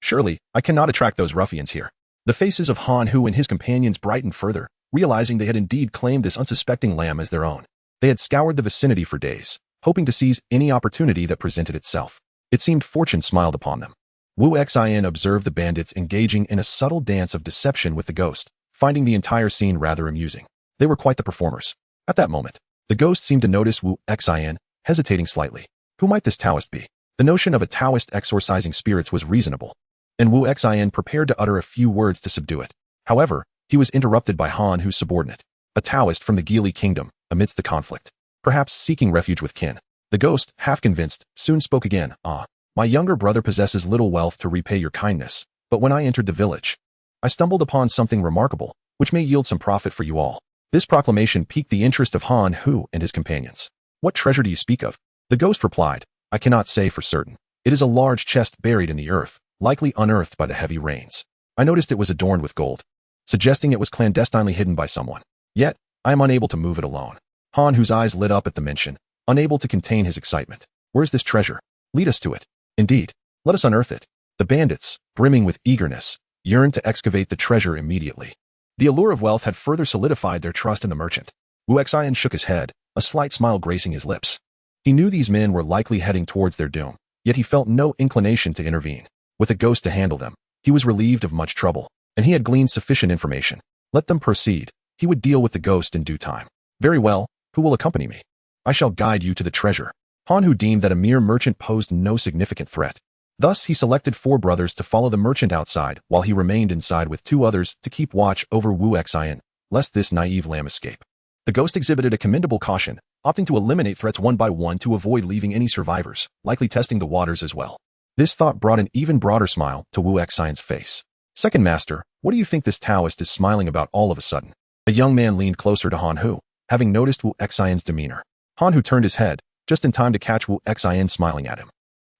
Surely, I cannot attract those ruffians here. The faces of Han Hu and his companions brightened further, realizing they had indeed claimed this unsuspecting lamb as their own. They had scoured the vicinity for days, hoping to seize any opportunity that presented itself. It seemed fortune smiled upon them. Wu Xian observed the bandits engaging in a subtle dance of deception with the ghost, finding the entire scene rather amusing. They were quite the performers. At that moment, the ghost seemed to notice Wu Xian, hesitating slightly. Who might this Taoist be? The notion of a Taoist exorcising spirits was reasonable, and Wu Xian prepared to utter a few words to subdue it. However, he was interrupted by Han Hu's subordinate, a Taoist from the Geely kingdom, amidst the conflict, perhaps seeking refuge with kin. The ghost, half convinced, soon spoke again. My younger brother possesses little wealth to repay your kindness, but when I entered the village, I stumbled upon something remarkable, which may yield some profit for you all. This proclamation piqued the interest of Han Hu and his companions. What treasure do you speak of? The ghost replied, I cannot say for certain. It is a large chest buried in the earth, likely unearthed by the heavy rains. I noticed it was adorned with gold, suggesting it was clandestinely hidden by someone. Yet, I am unable to move it alone. Han Hu's eyes lit up at the mention, unable to contain his excitement. Where's this treasure? Lead us to it. Indeed, let us unearth it. The bandits, brimming with eagerness, yearned to excavate the treasure immediately. The allure of wealth had further solidified their trust in the merchant. Wu Xian shook his head, a slight smile gracing his lips. He knew these men were likely heading towards their doom, yet he felt no inclination to intervene. With a ghost to handle them, he was relieved of much trouble, and he had gleaned sufficient information. Let them proceed. He would deal with the ghost in due time. Very well, who will accompany me? I shall guide you to the treasure. Han Hu deemed that a mere merchant posed no significant threat. Thus, he selected 4 brothers to follow the merchant outside, while he remained inside with 2 others to keep watch over Wu Xian, lest this naive lamb escape. The ghost exhibited a commendable caution, opting to eliminate threats one by one to avoid leaving any survivors, likely testing the waters as well. This thought brought an even broader smile to Wu Xian's face. Second master, what do you think this Taoist is smiling about all of a sudden? A young man leaned closer to Han Hu, having noticed Wu Xian's demeanor. Han Hu turned his head, just in time to catch Wu Xian smiling at him.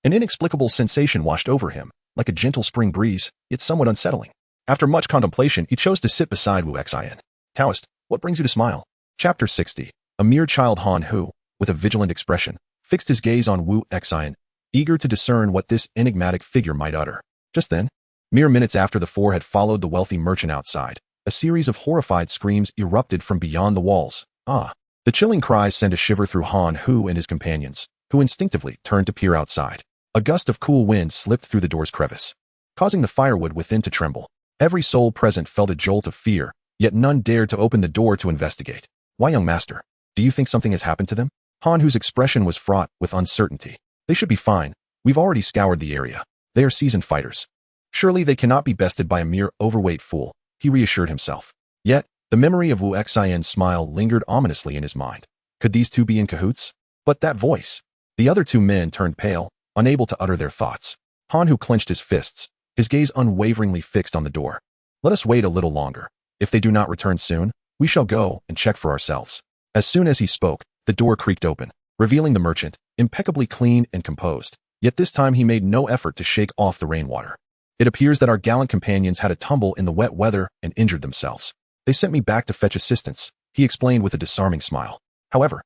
An inexplicable sensation washed over him, like a gentle spring breeze, yet somewhat unsettling. After much contemplation, he chose to sit beside Wu Xian. Taoist, what brings you to smile? Chapter 60. A mere child Han Hu, with a vigilant expression, fixed his gaze on Wu Xian, eager to discern what this enigmatic figure might utter. Just then, mere minutes after the 4 had followed the wealthy merchant outside, a series of horrified screams erupted from beyond the walls. The chilling cries sent a shiver through Han Hu and his companions, who instinctively turned to peer outside. A gust of cool wind slipped through the door's crevice, causing the firewood within to tremble. Every soul present felt a jolt of fear, yet none dared to open the door to investigate. Why, young master? Do you think something has happened to them? Han Hu's expression was fraught with uncertainty. They should be fine. We've already scoured the area. They are seasoned fighters. Surely they cannot be bested by a mere overweight fool, he reassured himself. Yet, the memory of Wu Xian's smile lingered ominously in his mind. Could these two be in cahoots? But that voice. The other two men turned pale, unable to utter their thoughts. Han Hu clenched his fists, his gaze unwaveringly fixed on the door. Let us wait a little longer. If they do not return soon, we shall go and check for ourselves. As soon as he spoke, the door creaked open, revealing the merchant, impeccably clean and composed. Yet this time he made no effort to shake off the rainwater. It appears that our gallant companions had a tumble in the wet weather and injured themselves. They sent me back to fetch assistance, he explained with a disarming smile. However,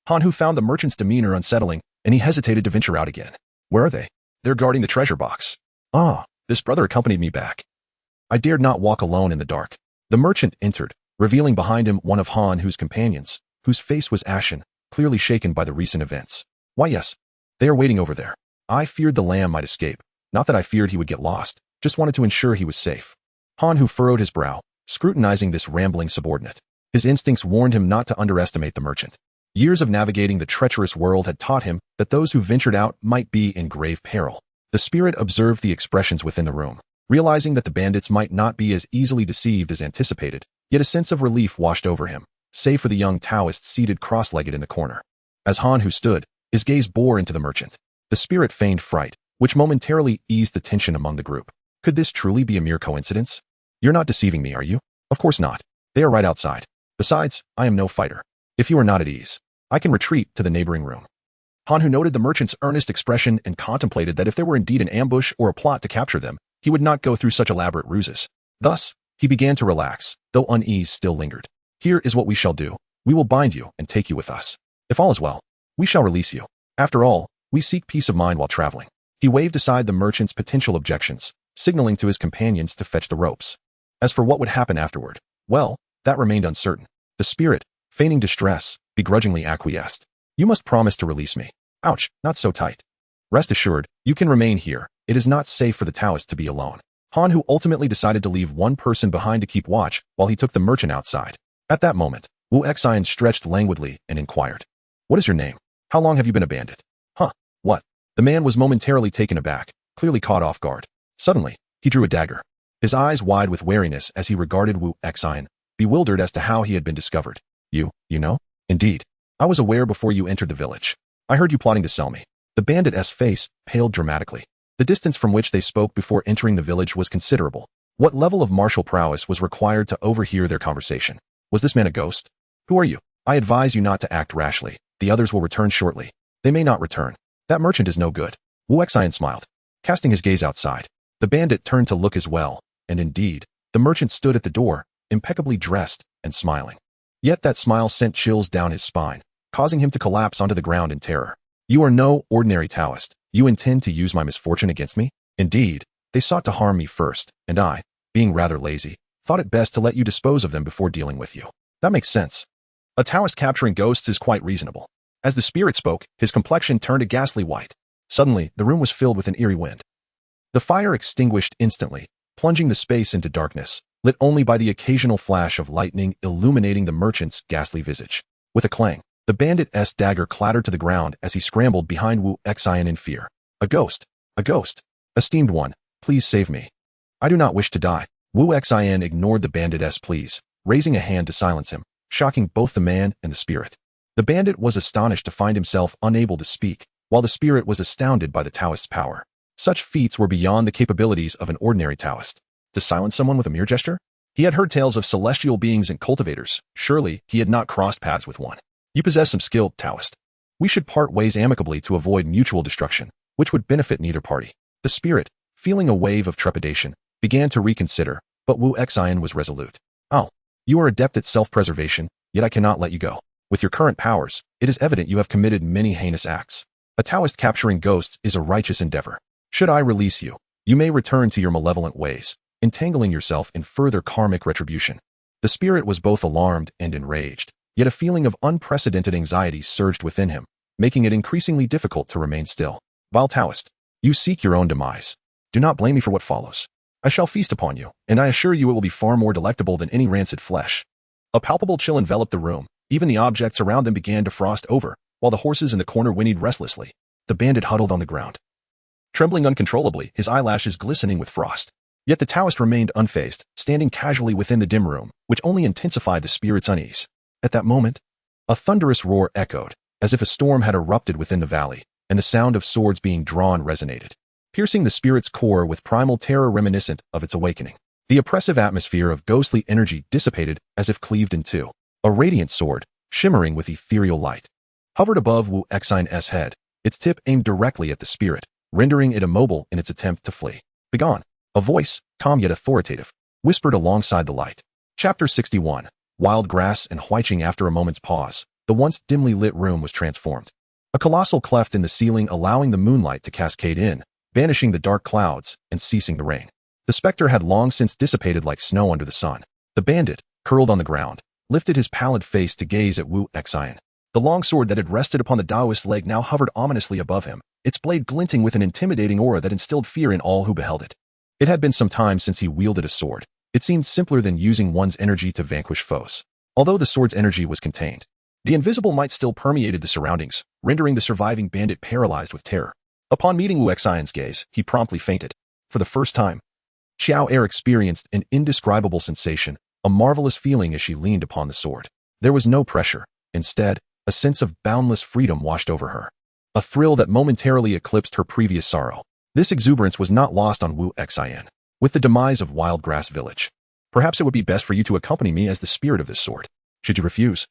Han Hu found the merchant's demeanor unsettling, and he hesitated to venture out again. Where are they? They're guarding the treasure box. Ah, this brother accompanied me back. I dared not walk alone in the dark. The merchant entered, revealing behind him one of Han Hu's companions, whose face was ashen, clearly shaken by the recent events. Why yes, they are waiting over there. I feared the lamb might escape. Not that I feared he would get lost, just wanted to ensure he was safe. Han Hu furrowed his brow, scrutinizing this rambling subordinate. His instincts warned him not to underestimate the merchant. Years of navigating the treacherous world had taught him that those who ventured out might be in grave peril. The spirit observed the expressions within the room, realizing that the bandits might not be as easily deceived as anticipated, yet a sense of relief washed over him, save for the young Taoist seated cross-legged in the corner. As Han Hu stood, his gaze bore into the merchant. The spirit feigned fright, which momentarily eased the tension among the group. Could this truly be a mere coincidence? You're not deceiving me, are you? Of course not. They are right outside. Besides, I am no fighter. If you are not at ease, I can retreat to the neighboring room. Han Hu noted the merchant's earnest expression and contemplated that if there were indeed an ambush or a plot to capture them, he would not go through such elaborate ruses. Thus, he began to relax, though unease still lingered. Here is what we shall do. We will bind you and take you with us. If all is well, we shall release you. After all, we seek peace of mind while traveling. He waved aside the merchant's potential objections, signaling to his companions to fetch the ropes. As for what would happen afterward, well, that remained uncertain. The spirit, feigning distress, begrudgingly acquiesced. You must promise to release me. Ouch, not so tight. Rest assured, you can remain here. It is not safe for the Taoist to be alone. Han Hu ultimately decided to leave one person behind to keep watch while he took the merchant outside. At that moment, Wu Xian stretched languidly and inquired, "What is your name? How long have you been a bandit?" Huh, what? The man was momentarily taken aback, clearly caught off guard. Suddenly, he drew a dagger, his eyes wide with wariness as he regarded Wu Xian, bewildered as to how he had been discovered. You know? Indeed. I was aware before you entered the village. I heard you plotting to sell me. The bandit's face paled dramatically. The distance from which they spoke before entering the village was considerable. What level of martial prowess was required to overhear their conversation? Was this man a ghost? Who are you? I advise you not to act rashly. The others will return shortly. They may not return. That merchant is no good. Wu Xian smiled, casting his gaze outside. The bandit turned to look as well, and indeed, the merchant stood at the door, impeccably dressed and smiling. Yet that smile sent chills down his spine, causing him to collapse onto the ground in terror. You are no ordinary Taoist. You intend to use my misfortune against me? Indeed, they sought to harm me first, and I, being rather lazy, thought it best to let you dispose of them before dealing with you. That makes sense. A Taoist capturing ghosts is quite reasonable. As the spirit spoke, his complexion turned a ghastly white. Suddenly, the room was filled with an eerie wind. The fire extinguished instantly, plunging the space into darkness, lit only by the occasional flash of lightning illuminating the merchant's ghastly visage. With a clang, the bandit's dagger clattered to the ground as he scrambled behind Wu Xian in fear. A ghost! A ghost! Esteemed one, please save me. I do not wish to die. Wu Xian ignored the bandit's pleas, raising a hand to silence him, shocking both the man and the spirit. The bandit was astonished to find himself unable to speak, while the spirit was astounded by the Taoist's power. Such feats were beyond the capabilities of an ordinary Taoist. To silence someone with a mere gesture? He had heard tales of celestial beings and cultivators. Surely, he had not crossed paths with one. You possess some skill, Taoist. We should part ways amicably to avoid mutual destruction, which would benefit neither party. The spirit, feeling a wave of trepidation, began to reconsider, but Wu Xian was resolute. Oh, you are adept at self-preservation, yet I cannot let you go. With your current powers, it is evident you have committed many heinous acts. A Taoist capturing ghosts is a righteous endeavor. Should I release you, you may return to your malevolent ways, entangling yourself in further karmic retribution. The spirit was both alarmed and enraged, yet a feeling of unprecedented anxiety surged within him, making it increasingly difficult to remain still. Vile Taoist, you seek your own demise. Do not blame me for what follows. I shall feast upon you, and I assure you it will be far more delectable than any rancid flesh. A palpable chill enveloped the room. Even the objects around them began to frost over, while the horses in the corner whinnied restlessly. The bandit huddled on the ground, trembling uncontrollably, his eyelashes glistening with frost. Yet the Taoist remained unfazed, standing casually within the dim room, which only intensified the spirit's unease. At that moment, a thunderous roar echoed, as if a storm had erupted within the valley, and the sound of swords being drawn resonated, piercing the spirit's core with primal terror reminiscent of its awakening. The oppressive atmosphere of ghostly energy dissipated as if cleaved in two. A radiant sword, shimmering with ethereal light, hovered above Wu Xian's head, its tip aimed directly at the spirit, rendering it immobile in its attempt to flee. Begone! A voice, calm yet authoritative, whispered alongside the light. Chapter 61. Wild Grass and Huiqing. After a moment's pause, the once dimly lit room was transformed. A colossal cleft in the ceiling allowing the moonlight to cascade in, banishing the dark clouds and ceasing the rain. The specter had long since dissipated like snow under the sun. The bandit, curled on the ground, lifted his pallid face to gaze at Wu Xian. The long sword that had rested upon the Taoist's leg now hovered ominously above him, its blade glinting with an intimidating aura that instilled fear in all who beheld it. It had been some time since he wielded a sword. It seemed simpler than using one's energy to vanquish foes. Although the sword's energy was contained, the invisible might still permeated the surroundings, rendering the surviving bandit paralyzed with terror. Upon meeting Wu Xian's gaze, he promptly fainted. For the first time, Xiao Er experienced an indescribable sensation, a marvelous feeling as she leaned upon the sword. There was no pressure. Instead, a sense of boundless freedom washed over her. A thrill that momentarily eclipsed her previous sorrow. This exuberance was not lost on Wu Xian. With the demise of Wild Grass Village, perhaps it would be best for you to accompany me as the spirit of this sword. Should you refuse,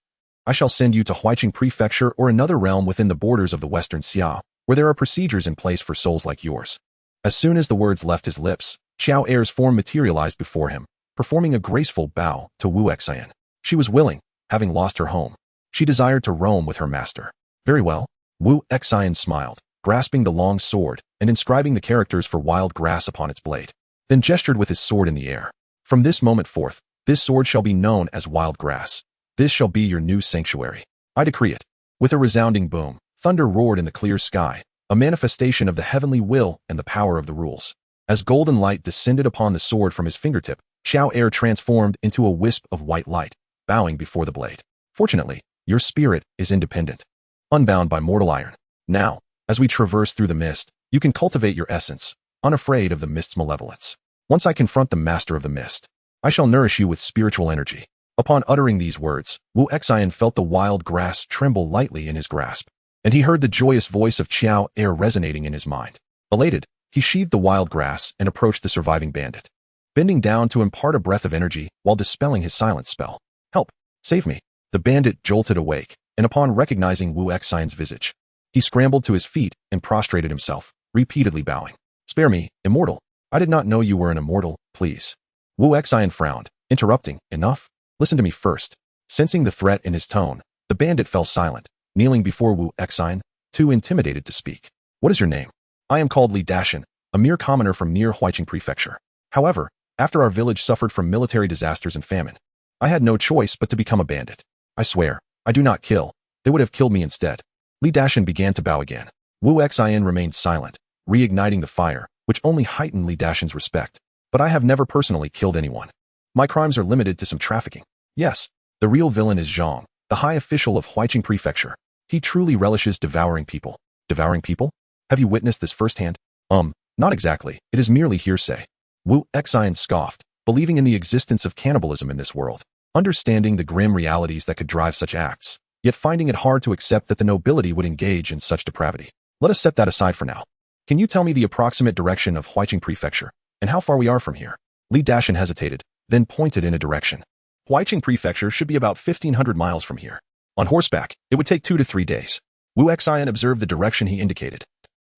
I shall send you to Huiqing Prefecture or another realm within the borders of the Western Xia, where there are procedures in place for souls like yours. As soon as the words left his lips, Xiao Er's form materialized before him, performing a graceful bow to Wu Xian. She was willing, having lost her home. She desired to roam with her master. Very well. Wu Xian smiled, grasping the long sword and inscribing the characters for Wild Grass upon its blade, then gestured with his sword in the air. From this moment forth, this sword shall be known as Wild Grass. This shall be your new sanctuary. I decree it. With a resounding boom, thunder roared in the clear sky, a manifestation of the heavenly will and the power of the rules. As golden light descended upon the sword from his fingertip, Xiao Er transformed into a wisp of white light, bowing before the blade. Fortunately, your spirit is independent, unbound by mortal iron. Now, as we traverse through the mist, you can cultivate your essence, unafraid of the mist's malevolence. Once I confront the master of the mist, I shall nourish you with spiritual energy. Upon uttering these words, Wu Xian felt the wild grass tremble lightly in his grasp, and he heard the joyous voice of Xiao Er resonating in his mind. Elated, he sheathed the wild grass and approached the surviving bandit, bending down to impart a breath of energy while dispelling his silence spell. Help! Save me! The bandit jolted awake, and upon recognizing Wu Xian's visage, he scrambled to his feet and prostrated himself, repeatedly bowing. Spare me, immortal. I did not know you were an immortal, please. Wu Xian frowned, interrupting. Enough? Listen to me first. Sensing the threat in his tone, the bandit fell silent, kneeling before Wu Xian, too intimidated to speak. What is your name? I am called Li Dashan, a mere commoner from near Huiqing Prefecture. However, after our village suffered from military disasters and famine, I had no choice but to become a bandit. I swear, I do not kill. They would have killed me instead. Li Dashan began to bow again. Wu Xian remained silent, reigniting the fire, which only heightened Li Dashan's respect. But I have never personally killed anyone. My crimes are limited to some trafficking. Yes, the real villain is Zhang, the high official of Huiqing Prefecture. He truly relishes devouring people. Devouring people? Have you witnessed this firsthand? Not exactly. It is merely hearsay. Wu Xian scoffed, believing in the existence of cannibalism in this world, understanding the grim realities that could drive such acts, yet finding it hard to accept that the nobility would engage in such depravity. Let us set that aside for now. Can you tell me the approximate direction of Huiqing Prefecture, and how far we are from here? Li Dashan hesitated, then pointed in a direction. Huiqing Prefecture should be about 1,500 miles from here. On horseback, it would take 2 to 3 days. Wu Xian observed the direction he indicated,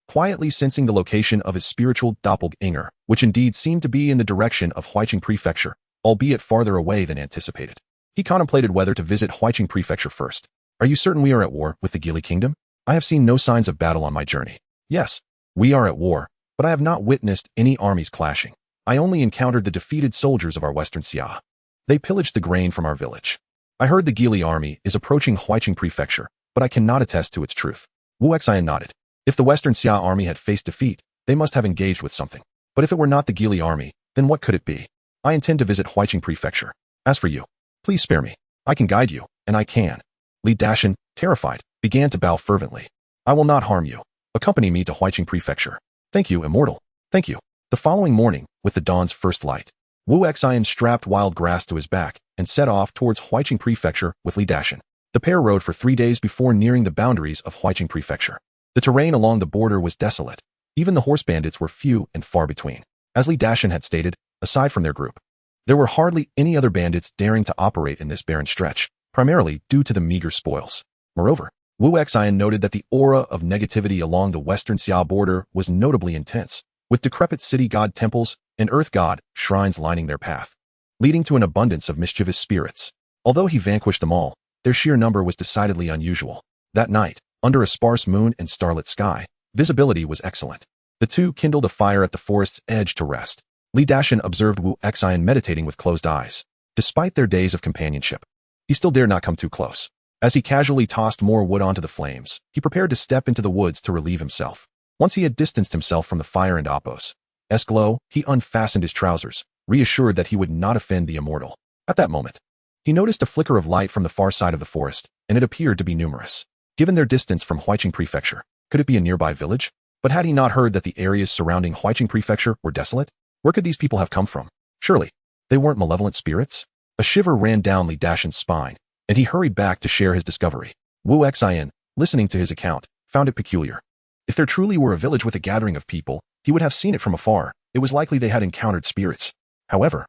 quietly sensing the location of his spiritual doppelganger, which indeed seemed to be in the direction of Huiqing Prefecture, albeit farther away than anticipated. He contemplated whether to visit Huiqing Prefecture first. Are you certain we are at war with the Gili Kingdom? I have seen no signs of battle on my journey. Yes, we are at war, but I have not witnessed any armies clashing. I only encountered the defeated soldiers of our Western Xia. They pillaged the grain from our village. I heard the Gili army is approaching Huiqing Prefecture, but I cannot attest to its truth. Wu Xian nodded. If the Western Xia army had faced defeat, they must have engaged with something. But if it were not the Gili army, then what could it be? I intend to visit Huiqing Prefecture. As for you, please spare me. I can guide you, and I can. Li Dashan, terrified, began to bow fervently. I will not harm you. Accompany me to Huiqing Prefecture. Thank you, immortal. Thank you. The following morning, with the dawn's first light, Wu Xian strapped wild grass to his back and set off towards Huiqing Prefecture with Li Dashan. The pair rode for 3 days before nearing the boundaries of Huiqing Prefecture. The terrain along the border was desolate. Even the horse bandits were few and far between. As Li Dashan had stated, aside from their group, there were hardly any other bandits daring to operate in this barren stretch, primarily due to the meager spoils. Moreover, Wu Xian noted that the aura of negativity along the western Xia border was notably intense, with decrepit city god temples and earth god shrines lining their path, leading to an abundance of mischievous spirits. Although he vanquished them all, their sheer number was decidedly unusual. That night, under a sparse moon and starlit sky, visibility was excellent. The two kindled a fire at the forest's edge to rest. Li Dashan observed Wu Xian meditating with closed eyes. Despite their days of companionship, he still dared not come too close. As he casually tossed more wood onto the flames, he prepared to step into the woods to relieve himself. Once he had distanced himself from the fire and Appo's glow, he unfastened his trousers, reassured that he would not offend the immortal. At that moment, he noticed a flicker of light from the far side of the forest, and it appeared to be numerous. Given their distance from Huiqing Prefecture, could it be a nearby village? But had he not heard that the areas surrounding Huiqing Prefecture were desolate? Where could these people have come from? Surely, they weren't malevolent spirits? A shiver ran down Li Dashan's spine, and he hurried back to share his discovery. Wu Xian, listening to his account, found it peculiar. If there truly were a village with a gathering of people, he would have seen it from afar. It was likely they had encountered spirits. However,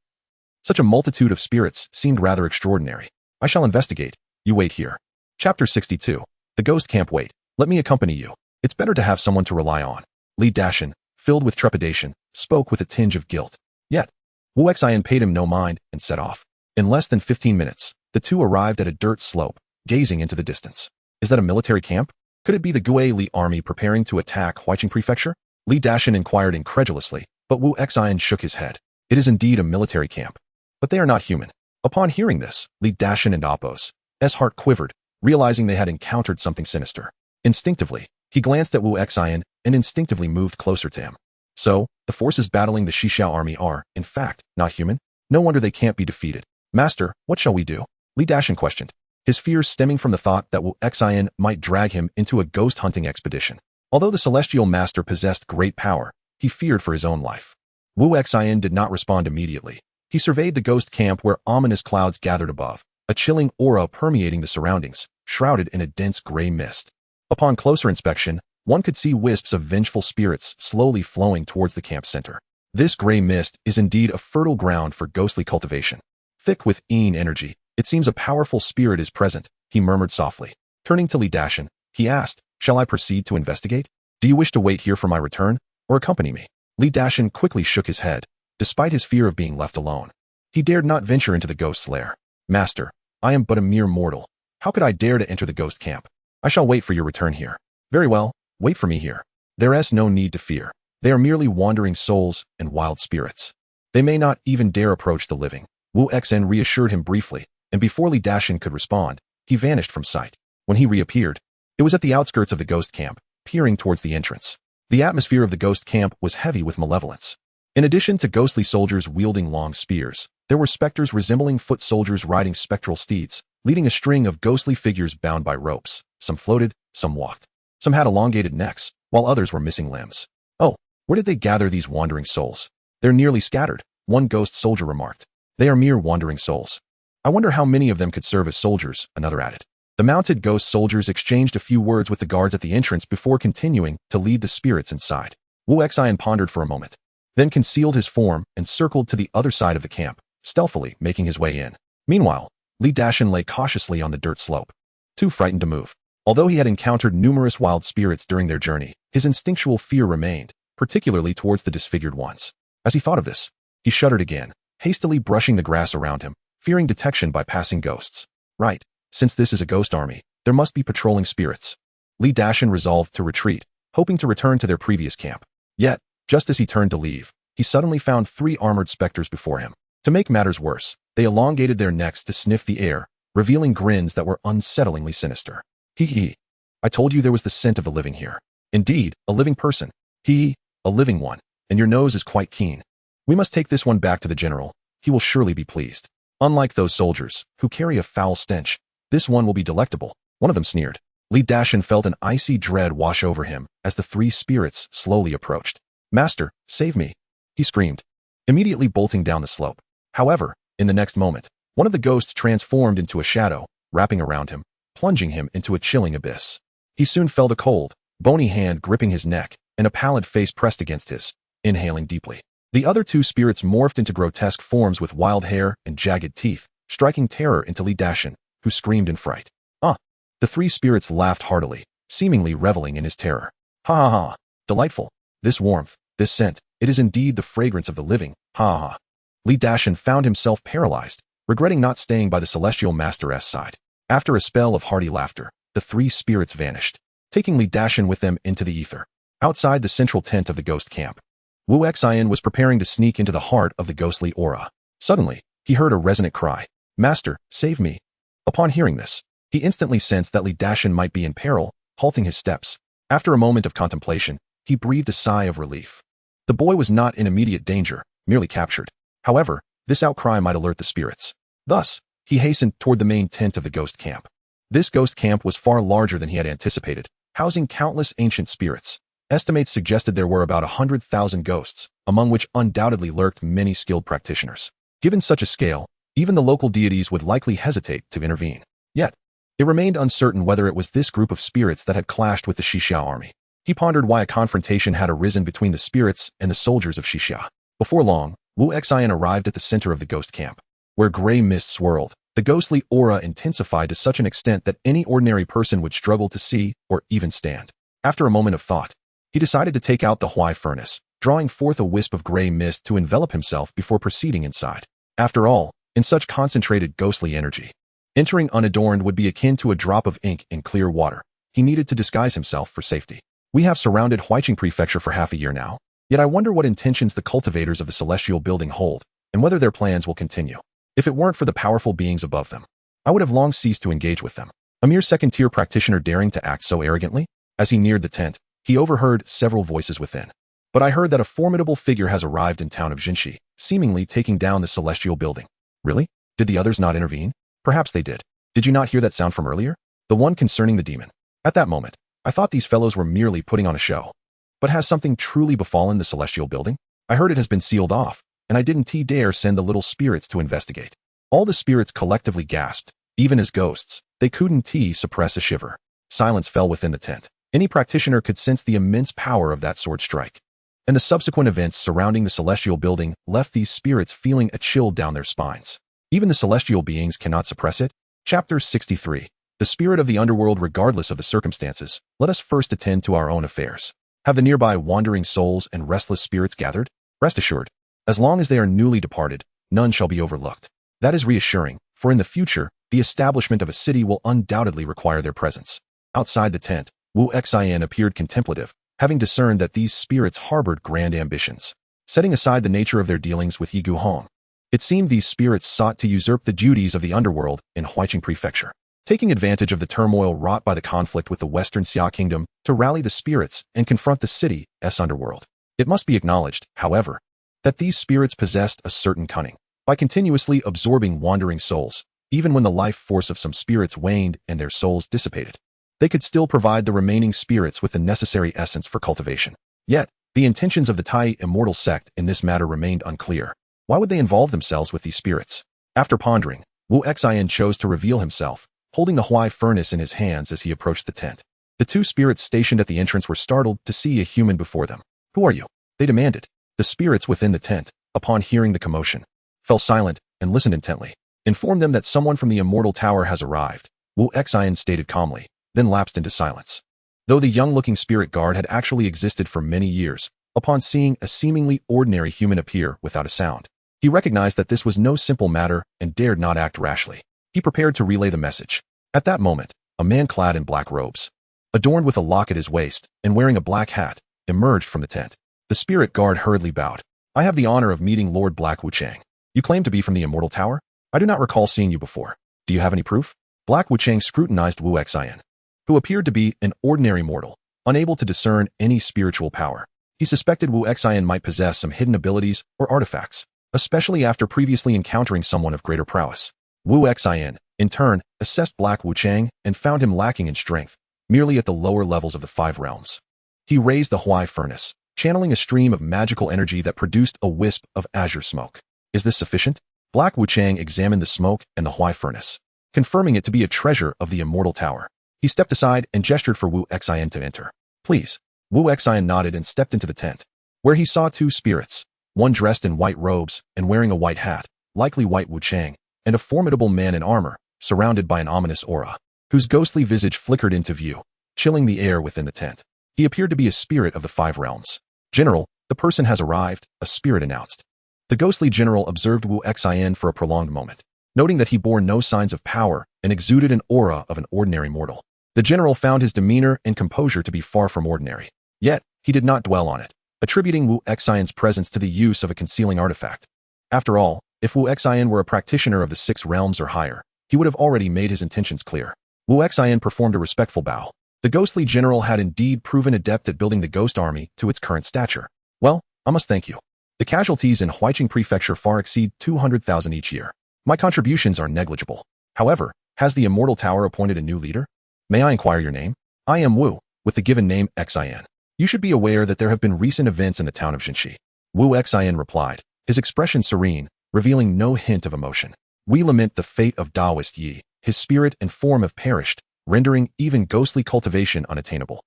such a multitude of spirits seemed rather extraordinary. I shall investigate. You wait here. Chapter 62. The Ghost Camp. Wait. Let me accompany you. It's better to have someone to rely on. Li Dashan, filled with trepidation, spoke with a tinge of guilt. Yet, Wu Xian paid him no mind and set off. In less than 15 minutes, the two arrived at a dirt slope, gazing into the distance. Is that a military camp? Could it be the Gue Li army preparing to attack Huiqing Prefecture? Li Dashan inquired incredulously, but Wu Xian shook his head. It is indeed a military camp. But they are not human. Upon hearing this, Li Dashan and Appo's heart quivered, realizing they had encountered something sinister. Instinctively, he glanced at Wu Xian and instinctively moved closer to him. So, the forces battling the Xixiao army are, in fact, not human? No wonder they can't be defeated. Master, what shall we do? Li Dashan questioned, his fears stemming from the thought that Wu Xian might drag him into a ghost hunting expedition. Although the celestial master possessed great power, he feared for his own life. Wu Xian did not respond immediately. He surveyed the ghost camp where ominous clouds gathered above, a chilling aura permeating the surroundings, shrouded in a dense gray mist. Upon closer inspection, one could see wisps of vengeful spirits slowly flowing towards the camp center. This gray mist is indeed a fertile ground for ghostly cultivation. Thick with Yin energy, it seems a powerful spirit is present, he murmured softly. Turning to Li Dashan, he asked, shall I proceed to investigate? Do you wish to wait here for my return, or accompany me? Li Dashan quickly shook his head, despite his fear of being left alone. He dared not venture into the ghost's lair. Master, I am but a mere mortal. How could I dare to enter the ghost camp? I shall wait for your return here. Very well, wait for me here. There is no need to fear. They are merely wandering souls and wild spirits. They may not even dare approach the living. Wu Xian reassured him briefly, and before Li Dashan could respond, he vanished from sight. When he reappeared, it was at the outskirts of the ghost camp, peering towards the entrance. The atmosphere of the ghost camp was heavy with malevolence. In addition to ghostly soldiers wielding long spears, there were specters resembling foot soldiers riding spectral steeds, leading a string of ghostly figures bound by ropes. Some floated, some walked. Some had elongated necks, while others were missing limbs. Oh, where did they gather these wandering souls? They're nearly scattered, one ghost soldier remarked. They are mere wandering souls. I wonder how many of them could serve as soldiers, another added. The mounted ghost soldiers exchanged a few words with the guards at the entrance before continuing to lead the spirits inside. Wu Xian pondered for a moment, then concealed his form and circled to the other side of the camp, stealthily making his way in. Meanwhile, Li Dashan lay cautiously on the dirt slope, too frightened to move. Although he had encountered numerous wild spirits during their journey, his instinctual fear remained, particularly towards the disfigured ones. As he thought of this, he shuddered again, hastily brushing the grass around him, fearing detection by passing ghosts. Right, since this is a ghost army, there must be patrolling spirits. Li Dashan resolved to retreat, hoping to return to their previous camp. Yet, just as he turned to leave, he suddenly found 3 armored specters before him. To make matters worse, they elongated their necks to sniff the air, revealing grins that were unsettlingly sinister. Hee. I told you there was the scent of the living here. Indeed, a living person. A living one, and your nose is quite keen. We must take this one back to the general. He will surely be pleased. Unlike those soldiers, who carry a foul stench, this one will be delectable. One of them sneered. Li Dashan felt an icy dread wash over him as the 3 spirits slowly approached. "Master, save me!" he screamed, immediately bolting down the slope. However, in the next moment, one of the ghosts transformed into a shadow, wrapping around him, plunging him into a chilling abyss. He soon fell to cold, bony hand gripping his neck, and a pallid face pressed against his, inhaling deeply. The other two spirits morphed into grotesque forms with wild hair and jagged teeth, striking terror into Li Dashin, who screamed in fright. "Ah!" The three spirits laughed heartily, seemingly reveling in his terror. "Ha ha ha! Delightful! This warmth, this scent, it is indeed the fragrance of the living, ha ha ha!" Li Dashin found himself paralyzed, regretting not staying by the celestial master's side. After a spell of hearty laughter, the three spirits vanished, taking Li Dashin with them into the ether. Outside the central tent of the ghost camp, Wu Xian was preparing to sneak into the heart of the ghostly aura. Suddenly, he heard a resonant cry, "Master, save me!" Upon hearing this, he instantly sensed that Li Dashin might be in peril, halting his steps. After a moment of contemplation, he breathed a sigh of relief. The boy was not in immediate danger, merely captured. However, this outcry might alert the spirits. Thus, he hastened toward the main tent of the ghost camp. This ghost camp was far larger than he had anticipated, housing countless ancient spirits. Estimates suggested there were about 100,000 ghosts, among which undoubtedly lurked many skilled practitioners. Given such a scale, even the local deities would likely hesitate to intervene. Yet, it remained uncertain whether it was this group of spirits that had clashed with the Xixiao army. He pondered why a confrontation had arisen between the spirits and the soldiers of Xixiao. Before long, Wu Xian arrived at the center of the ghost camp. Where gray mist swirled, the ghostly aura intensified to such an extent that any ordinary person would struggle to see or even stand. After a moment of thought, he decided to take out the Huai furnace, drawing forth a wisp of gray mist to envelop himself before proceeding inside. After all, in such concentrated ghostly energy, entering unadorned would be akin to a drop of ink in clear water. He needed to disguise himself for safety. We have surrounded Huaiqing Prefecture for half a year now, yet I wonder what intentions the cultivators of the celestial building hold, and whether their plans will continue. If it weren't for the powerful beings above them, I would have long ceased to engage with them. A mere second-tier practitioner daring to act so arrogantly? As he neared the tent, he overheard several voices within. "But I heard that a formidable figure has arrived in town of Jinshi, seemingly taking down the celestial building." "Really? Did the others not intervene?" "Perhaps they did. Did you not hear that sound from earlier? The one concerning the demon." At that moment, I thought these fellows were merely putting on a show. But has something truly befallen the celestial building? I heard it has been sealed off, and I didn't dare send the little spirits to investigate. All the spirits collectively gasped, even as ghosts. They couldn't suppress a shiver. Silence fell within the tent. Any practitioner could sense the immense power of that sword strike. And the subsequent events surrounding the celestial building left these spirits feeling a chill down their spines. Even the celestial beings cannot suppress it. Chapter 63. The spirit of the underworld regardless of the circumstances. Let us first attend to our own affairs. Have the nearby wandering souls and restless spirits gathered? Rest assured, as long as they are newly departed, none shall be overlooked. That is reassuring, for in the future, the establishment of a city will undoubtedly require their presence. Outside the tent, Wu Xian appeared contemplative, having discerned that these spirits harbored grand ambitions. Setting aside the nature of their dealings with Yi Guhong, it seemed these spirits sought to usurp the duties of the underworld in Huaiqing Prefecture, taking advantage of the turmoil wrought by the conflict with the Western Xia Kingdom to rally the spirits and confront the city's underworld. It must be acknowledged, however, that these spirits possessed a certain cunning. By continuously absorbing wandering souls, even when the life force of some spirits waned and their souls dissipated, they could still provide the remaining spirits with the necessary essence for cultivation. Yet, the intentions of the Tai immortal sect in this matter remained unclear. Why would they involve themselves with these spirits? After pondering, Wu Xian chose to reveal himself, holding the Huai furnace in his hands as he approached the tent. The two spirits stationed at the entrance were startled to see a human before them. "Who are you?" they demanded. The spirits within the tent, upon hearing the commotion, fell silent and listened intently. "Inform them that someone from the immortal tower has arrived," Wu Xian stated calmly, then lapsed into silence. Though the young-looking spirit guard had actually existed for many years, upon seeing a seemingly ordinary human appear without a sound, he recognized that this was no simple matter and dared not act rashly. He prepared to relay the message. At that moment, a man clad in black robes, adorned with a lock at his waist and wearing a black hat, emerged from the tent. The spirit guard hurriedly bowed. "I have the honor of meeting Lord Black Wuchang. You claim to be from the immortal tower? I do not recall seeing you before. Do you have any proof?" Black Wuchang scrutinized Wu Xian, who appeared to be an ordinary mortal, unable to discern any spiritual power. He suspected Wu Xian might possess some hidden abilities or artifacts, especially after previously encountering someone of greater prowess. Wu Xian, in turn, assessed Black Wuchang and found him lacking in strength, merely at the lower levels of the 5 realms. He raised the Huai furnace, channeling a stream of magical energy that produced a wisp of azure smoke. Is this sufficient? Black Wuchang examined the smoke and the Huai furnace, confirming it to be a treasure of the immortal tower. He stepped aside and gestured for Wu Xian to enter. Please. Wu Xian nodded and stepped into the tent, where he saw two spirits, one dressed in white robes and wearing a white hat, likely White Wuchang, and a formidable man in armor, surrounded by an ominous aura, whose ghostly visage flickered into view, chilling the air within the tent. He appeared to be a spirit of the five realms. General, the person has arrived, a spirit announced. The ghostly general observed Wu Xian for a prolonged moment, noting that he bore no signs of power and exuded an aura of an ordinary mortal. The general found his demeanor and composure to be far from ordinary. Yet, he did not dwell on it, attributing Wu Xian's presence to the use of a concealing artifact. After all, if Wu Xian were a practitioner of the six realms or higher, he would have already made his intentions clear. Wu Xian performed a respectful bow. The ghostly general had indeed proven adept at building the ghost army to its current stature. Well, I must thank you. The casualties in Huaiqing Prefecture far exceed 200,000 each year. My contributions are negligible. However, has the Immortal Tower appointed a new leader? May I inquire your name? I am Wu, with the given name Xian. You should be aware that there have been recent events in the town of Jinxi. Wu Xian replied, his expression serene, revealing no hint of emotion. We lament the fate of Taoist Yi. His spirit and form have perished, rendering even ghostly cultivation unattainable.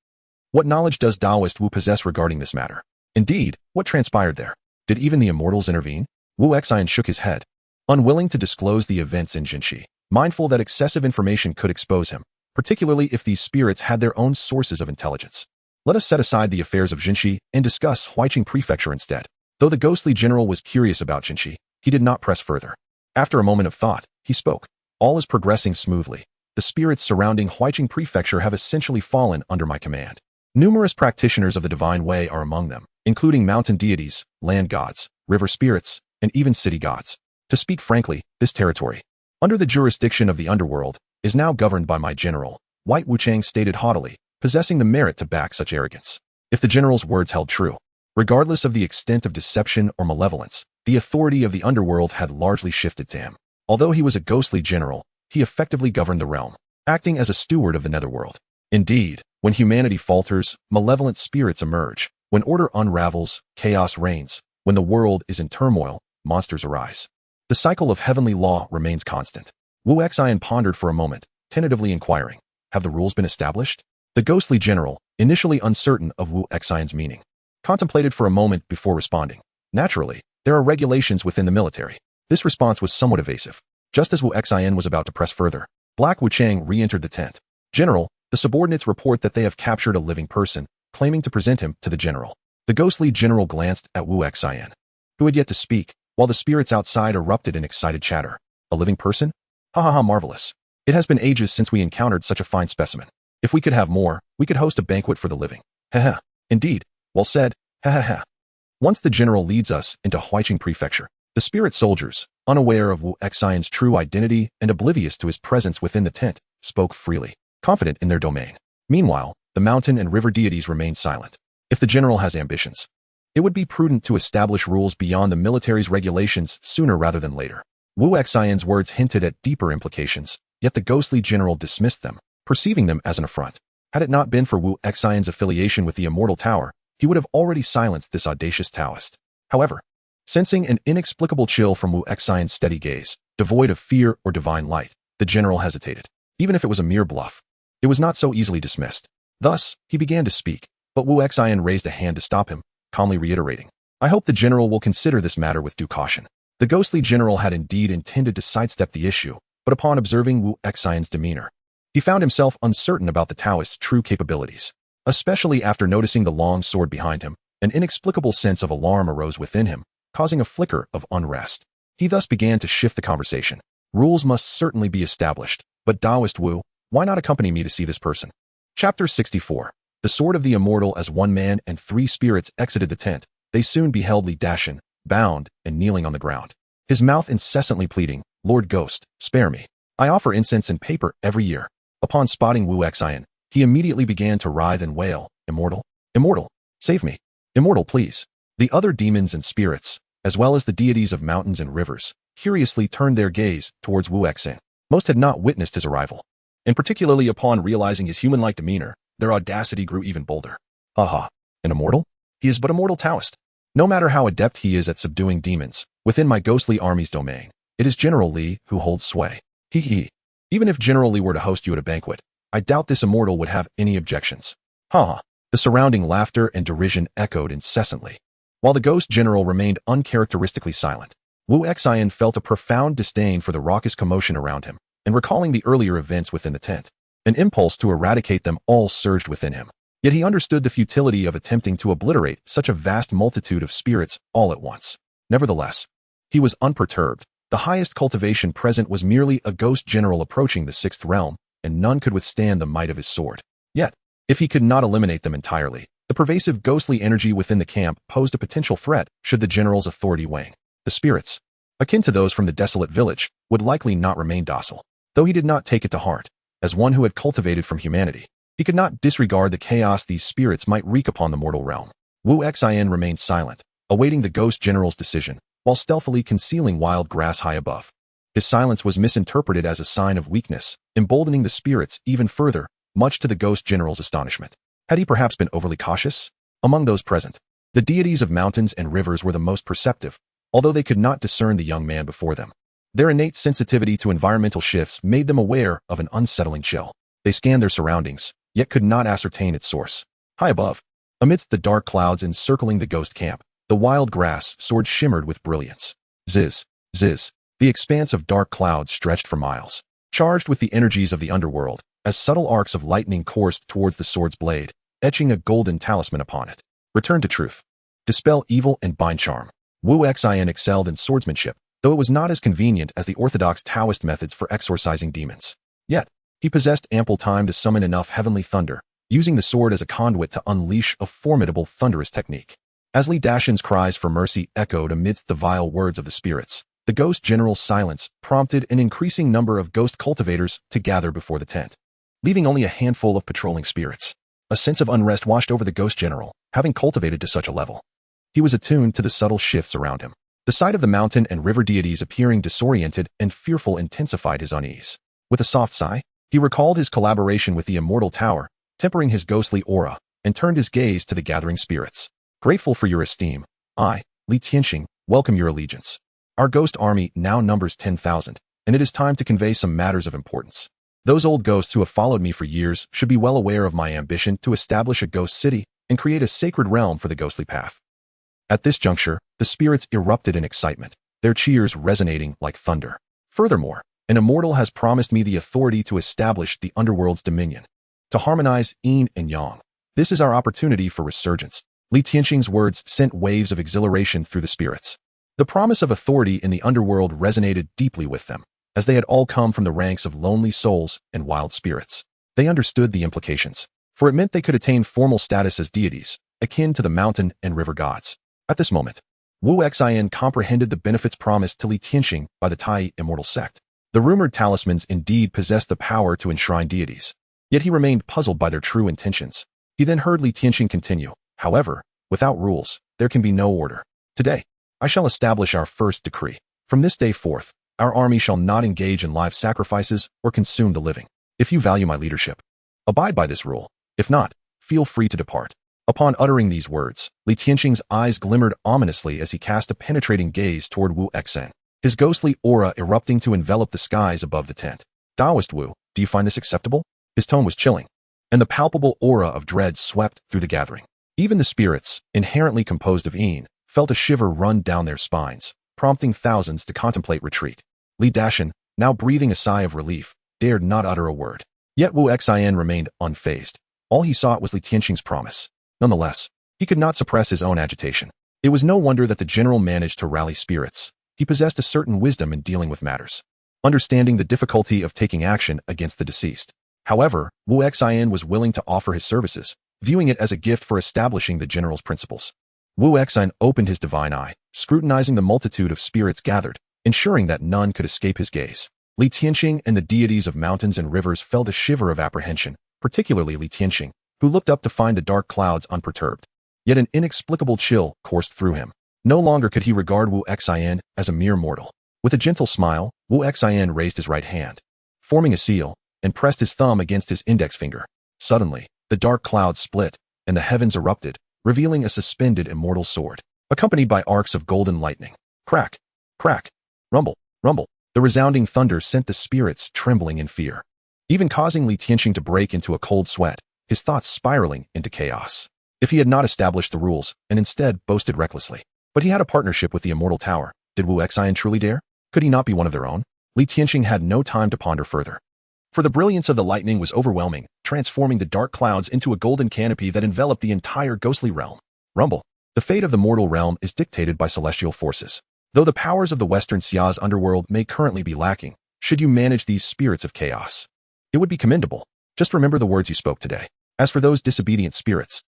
What knowledge does Taoist Wu possess regarding this matter? Indeed, what transpired there? Did even the immortals intervene? Wu Xian shook his head, unwilling to disclose the events in Jinxi, mindful that excessive information could expose him, particularly if these spirits had their own sources of intelligence. Let us set aside the affairs of Jinxi and discuss Huaiqing Prefecture instead. Though the ghostly general was curious about Jinxi, he did not press further. After a moment of thought, he spoke. All is progressing smoothly. The spirits surrounding Huaiqing Prefecture have essentially fallen under my command. Numerous practitioners of the divine way are among them, including mountain deities, land gods, river spirits, and even city gods. To speak frankly, this territory, under the jurisdiction of the underworld, is now governed by my general, White Wuchang stated haughtily, possessing the merit to back such arrogance. If the general's words held true, regardless of the extent of deception or malevolence, the authority of the underworld had largely shifted to him. Although he was a ghostly general, he effectively governed the realm, acting as a steward of the netherworld. Indeed, when humanity falters, malevolent spirits emerge. When order unravels, chaos reigns. When the world is in turmoil, monsters arise. The cycle of heavenly law remains constant. Wu Xian pondered for a moment, tentatively inquiring, have the rules been established? The ghostly general, initially uncertain of Wu Xian's meaning, contemplated for a moment before responding. Naturally, there are regulations within the military. This response was somewhat evasive. Just as Wu Xian was about to press further, Black Wuchang re-entered the tent. General, the subordinates report that they have captured a living person, claiming to present him to the general. The ghostly general glanced at Wu Xian, who had yet to speak, while the spirits outside erupted in excited chatter. A living person? Ha ha ha, marvelous. It has been ages since we encountered such a fine specimen. If we could have more, we could host a banquet for the living. Ha ha. Indeed. Well said. Ha ha ha. Once the general leads us into Huaiqing Prefecture, the spirit soldiers, unaware of Wu Xian's true identity and oblivious to his presence within the tent, spoke freely, confident in their domain. Meanwhile, the mountain and river deities remained silent. If the general has ambitions, it would be prudent to establish rules beyond the military's regulations sooner rather than later. Wu Xian's words hinted at deeper implications, yet the ghostly general dismissed them, perceiving them as an affront. Had it not been for Wu Xian's affiliation with the Immortal Tower, he would have already silenced this audacious Taoist. However, sensing an inexplicable chill from Wu Xian's steady gaze, devoid of fear or divine light, the general hesitated. Even if it was a mere bluff, it was not so easily dismissed. Thus, he began to speak, but Wu Xian raised a hand to stop him, calmly reiterating, I hope the general will consider this matter with due caution. The ghostly general had indeed intended to sidestep the issue, but upon observing Wu Xian's demeanor, he found himself uncertain about the Taoist's true capabilities. Especially after noticing the long sword behind him, an inexplicable sense of alarm arose within him, causing a flicker of unrest. He thus began to shift the conversation. Rules must certainly be established, but Taoist Wu, why not accompany me to see this person? Chapter 64. The sword of the immortal. As one man and three spirits exited the tent, they soon beheld Li Dashan, bound and kneeling on the ground, his mouth incessantly pleading, Lord Ghost, spare me. I offer incense and paper every year. Upon spotting Wu Xian, he immediately began to writhe and wail, Immortal, immortal, save me. Immortal, please. The other demons and spirits, as well as the deities of mountains and rivers, curiously turned their gaze towards Wu Xian. Most had not witnessed his arrival, and particularly upon realizing his human-like demeanor, their audacity grew even bolder. Aha, an immortal? He is but a mortal Taoist. No matter how adept he is at subduing demons, within my ghostly army's domain, it is General Li who holds sway. He. Even if General Li were to host you at a banquet, I doubt this immortal would have any objections. Ha! The surrounding laughter and derision echoed incessantly. While the ghost general remained uncharacteristically silent, Wu Xian felt a profound disdain for the raucous commotion around him, and recalling the earlier events within the tent, an impulse to eradicate them all surged within him. Yet he understood the futility of attempting to obliterate such a vast multitude of spirits all at once. Nevertheless, he was unperturbed. The highest cultivation present was merely a ghost general approaching the sixth realm, and none could withstand the might of his sword. Yet, if he could not eliminate them entirely, the pervasive ghostly energy within the camp posed a potential threat should the general's authority wane. The spirits, akin to those from the desolate village, would likely not remain docile. Though he did not take it to heart, as one who had cultivated from humanity, he could not disregard the chaos these spirits might wreak upon the mortal realm. Wu Xian remained silent, awaiting the ghost general's decision, while stealthily concealing wild grass high above. His silence was misinterpreted as a sign of weakness, emboldening the spirits even further, much to the ghost general's astonishment. Had he perhaps been overly cautious? Among those present, the deities of mountains and rivers were the most perceptive, although they could not discern the young man before them. Their innate sensitivity to environmental shifts made them aware of an unsettling chill. They scanned their surroundings, yet could not ascertain its source. High above, amidst the dark clouds encircling the ghost camp, the wild grass sword shimmered with brilliance. Ziz, ziz, the expanse of dark clouds stretched for miles, charged with the energies of the underworld, as subtle arcs of lightning coursed towards the sword's blade, etching a golden talisman upon it. Return to truth. Dispel evil and bind charm. Wu Xian excelled in swordsmanship, though it was not as convenient as the orthodox Taoist methods for exorcising demons. Yet, he possessed ample time to summon enough heavenly thunder, using the sword as a conduit to unleash a formidable thunderous technique. As Li Dashan's cries for mercy echoed amidst the vile words of the spirits, the ghost general's silence prompted an increasing number of ghost cultivators to gather before the tent, leaving only a handful of patrolling spirits. A sense of unrest washed over the ghost general, having cultivated to such a level. He was attuned to the subtle shifts around him. The sight of the mountain and river deities appearing disoriented and fearful intensified his unease. With a soft sigh, he recalled his collaboration with the immortal tower, tempering his ghostly aura, and turned his gaze to the gathering spirits. Grateful for your esteem, I, Li Tianxing, welcome your allegiance. Our ghost army now numbers 10,000, and it is time to convey some matters of importance. Those old ghosts who have followed me for years should be well aware of my ambition to establish a ghost city and create a sacred realm for the ghostly path. At this juncture, the spirits erupted in excitement, their cheers resonating like thunder. Furthermore, an immortal has promised me the authority to establish the underworld's dominion, to harmonize yin and yang. This is our opportunity for resurgence. Li Tianxing's words sent waves of exhilaration through the spirits. The promise of authority in the underworld resonated deeply with them, as they had all come from the ranks of lonely souls and wild spirits. They understood the implications, for it meant they could attain formal status as deities, akin to the mountain and river gods. At this moment, Wu Xian comprehended the benefits promised to Li Tianxing by the Tai immortal sect. The rumored talismans indeed possessed the power to enshrine deities, yet he remained puzzled by their true intentions. He then heard Li Tianxing continue, however, without rules, there can be no order. Today, I shall establish our first decree. From this day forth, our army shall not engage in live sacrifices or consume the living. If you value my leadership, abide by this rule. If not, feel free to depart. Upon uttering these words, Li Tianxing's eyes glimmered ominously as he cast a penetrating gaze toward Wu Xian, his ghostly aura erupting to envelop the skies above the tent. Taoist Wu, do you find this acceptable? His tone was chilling, and the palpable aura of dread swept through the gathering. Even the spirits, inherently composed of yin, felt a shiver run down their spines, prompting thousands to contemplate retreat. Li Dashan, now breathing a sigh of relief, dared not utter a word. Yet Wu Xian remained unfazed. All he sought was Li Tianxing's promise. Nonetheless, he could not suppress his own agitation. It was no wonder that the general managed to rally spirits. He possessed a certain wisdom in dealing with matters, understanding the difficulty of taking action against the deceased. However, Wu Xian was willing to offer his services, viewing it as a gift for establishing the general's principles. Wu Xian opened his divine eye, scrutinizing the multitude of spirits gathered, ensuring that none could escape his gaze. Li Tianxing and the deities of mountains and rivers felt a shiver of apprehension, particularly Li Tianxing, who looked up to find the dark clouds unperturbed. Yet an inexplicable chill coursed through him. No longer could he regard Wu Xian as a mere mortal. With a gentle smile, Wu Xian raised his right hand, forming a seal, and pressed his thumb against his index finger. Suddenly, the dark clouds split, and the heavens erupted, revealing a suspended immortal sword, accompanied by arcs of golden lightning. Crack, crack, rumble, rumble. The resounding thunder sent the spirits trembling in fear, even causing Li Tianqing to break into a cold sweat, his thoughts spiraling into chaos. If he had not established the rules and instead boasted recklessly. But he had a partnership with the immortal tower. Did Wu Xian truly dare? Could he not be one of their own? Li Tianqing had no time to ponder further. For the brilliance of the lightning was overwhelming, transforming the dark clouds into a golden canopy that enveloped the entire ghostly realm. Rumble. The fate of the mortal realm is dictated by celestial forces. Though the powers of the Western Xia's underworld may currently be lacking, should you manage these spirits of chaos, it would be commendable. Just remember the words you spoke today. As for those disobedient spirits,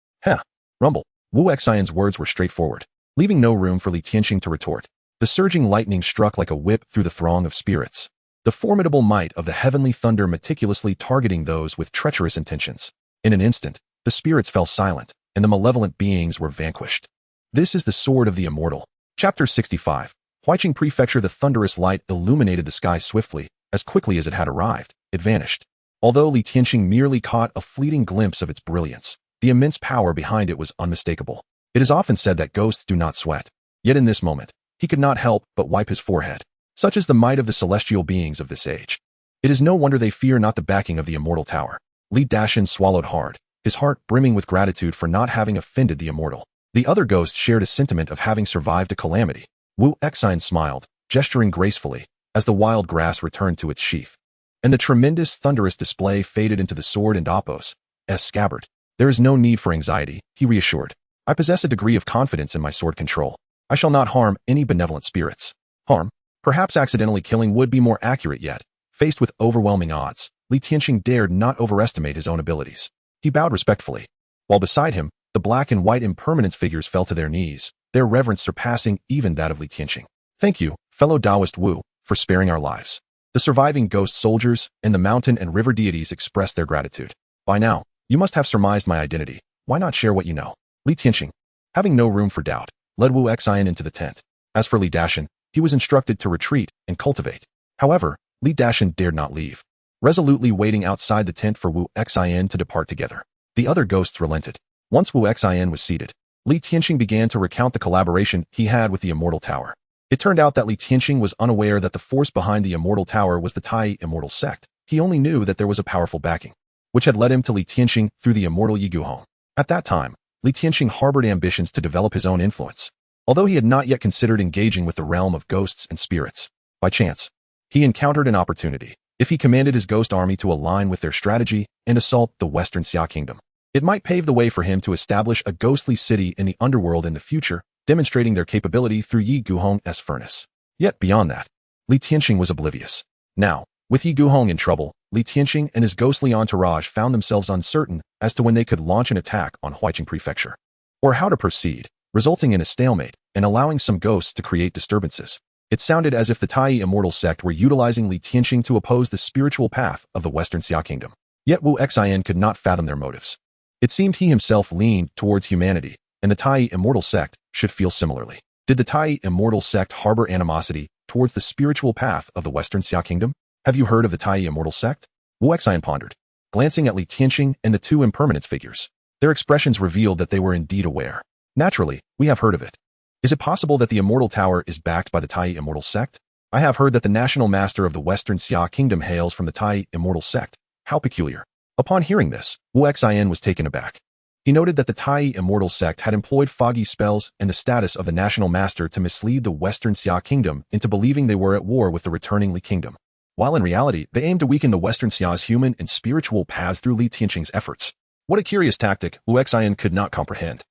rumble. Wu Xian's words were straightforward, leaving no room for Li Tianqing to retort. The surging lightning struck like a whip through the throng of spirits, the formidable might of the heavenly thunder meticulously targeting those with treacherous intentions. In an instant, the spirits fell silent, and the malevolent beings were vanquished. This is the sword of the immortal. Chapter 65. Huaiqing Prefecture. The thunderous light illuminated the sky swiftly. As quickly as it had arrived, it vanished. Although Li Tianqing merely caught a fleeting glimpse of its brilliance, the immense power behind it was unmistakable. It is often said that ghosts do not sweat. Yet in this moment, he could not help but wipe his forehead. Such is the might of the celestial beings of this age. It is no wonder they fear not the backing of the immortal tower. Li Dashan swallowed hard, his heart brimming with gratitude for not having offended the immortal. The other ghosts shared a sentiment of having survived a calamity. Wu Xian smiled, gesturing gracefully, as the wild grass returned to its sheath. And the tremendous thunderous display faded into the sword and Apos' scabbard. There is no need for anxiety, he reassured. I possess a degree of confidence in my sword control. I shall not harm any benevolent spirits. Harm? Perhaps accidentally killing would be more accurate yet. Faced with overwhelming odds, Li Tianqing dared not overestimate his own abilities. He bowed respectfully. While beside him, the black and white impermanence figures fell to their knees, their reverence surpassing even that of Li Tianqing. Thank you, fellow Taoist Wu, for sparing our lives. The surviving ghost soldiers and the mountain and river deities expressed their gratitude. By now, you must have surmised my identity. Why not share what you know? Li Tianqing, having no room for doubt, led Wu Xian into the tent. As for Li Dashan, he was instructed to retreat and cultivate. However, Li Dashan dared not leave, resolutely waiting outside the tent for Wu Xian to depart together. The other ghosts relented. Once Wu Xian was seated, Li Tianqing began to recount the collaboration he had with the immortal tower. It turned out that Li Tianqing was unaware that the force behind the immortal tower was the Tai immortal sect. He only knew that there was a powerful backing, which had led him to Li Tianqing through the immortal Yi Guhong. At that time, Li Tianqing harbored ambitions to develop his own influence, although he had not yet considered engaging with the realm of ghosts and spirits. By chance, he encountered an opportunity. If he commanded his ghost army to align with their strategy and assault the Western Xia Kingdom, it might pave the way for him to establish a ghostly city in the underworld in the future, demonstrating their capability through Yi Guhong's furnace. Yet beyond that, Li Tianqing was oblivious. Now, with Yi Guhong in trouble, Li Tianqing and his ghostly entourage found themselves uncertain as to when they could launch an attack on Huaiqing Prefecture, or how to proceed, resulting in a stalemate and allowing some ghosts to create disturbances. It sounded as if the Tai immortal sect were utilizing Li Tianqing to oppose the spiritual path of the Western Xia Kingdom. Yet Wu Xian could not fathom their motives. It seemed he himself leaned towards humanity, and the Tai immortal sect should feel similarly. Did the Tai immortal sect harbor animosity towards the spiritual path of the Western Xia Kingdom? Have you heard of the Tai immortal sect? Wu Xian pondered, glancing at Li Tianqing and the two impermanence figures. Their expressions revealed that they were indeed aware. Naturally, we have heard of it. Is it possible that the immortal tower is backed by the Tai immortal sect? I have heard that the national master of the Western Xia Kingdom hails from the Tai immortal sect. How peculiar. Upon hearing this, Wu Xian was taken aback. He noted that the Tai immortal sect had employed foggy spells and the status of the national master to mislead the Western Xia Kingdom into believing they were at war with the returning Li Kingdom, while in reality, they aimed to weaken the Western Xia's human and spiritual paths through Li Tianqing's efforts. What a curious tactic Wu Xian could not comprehend.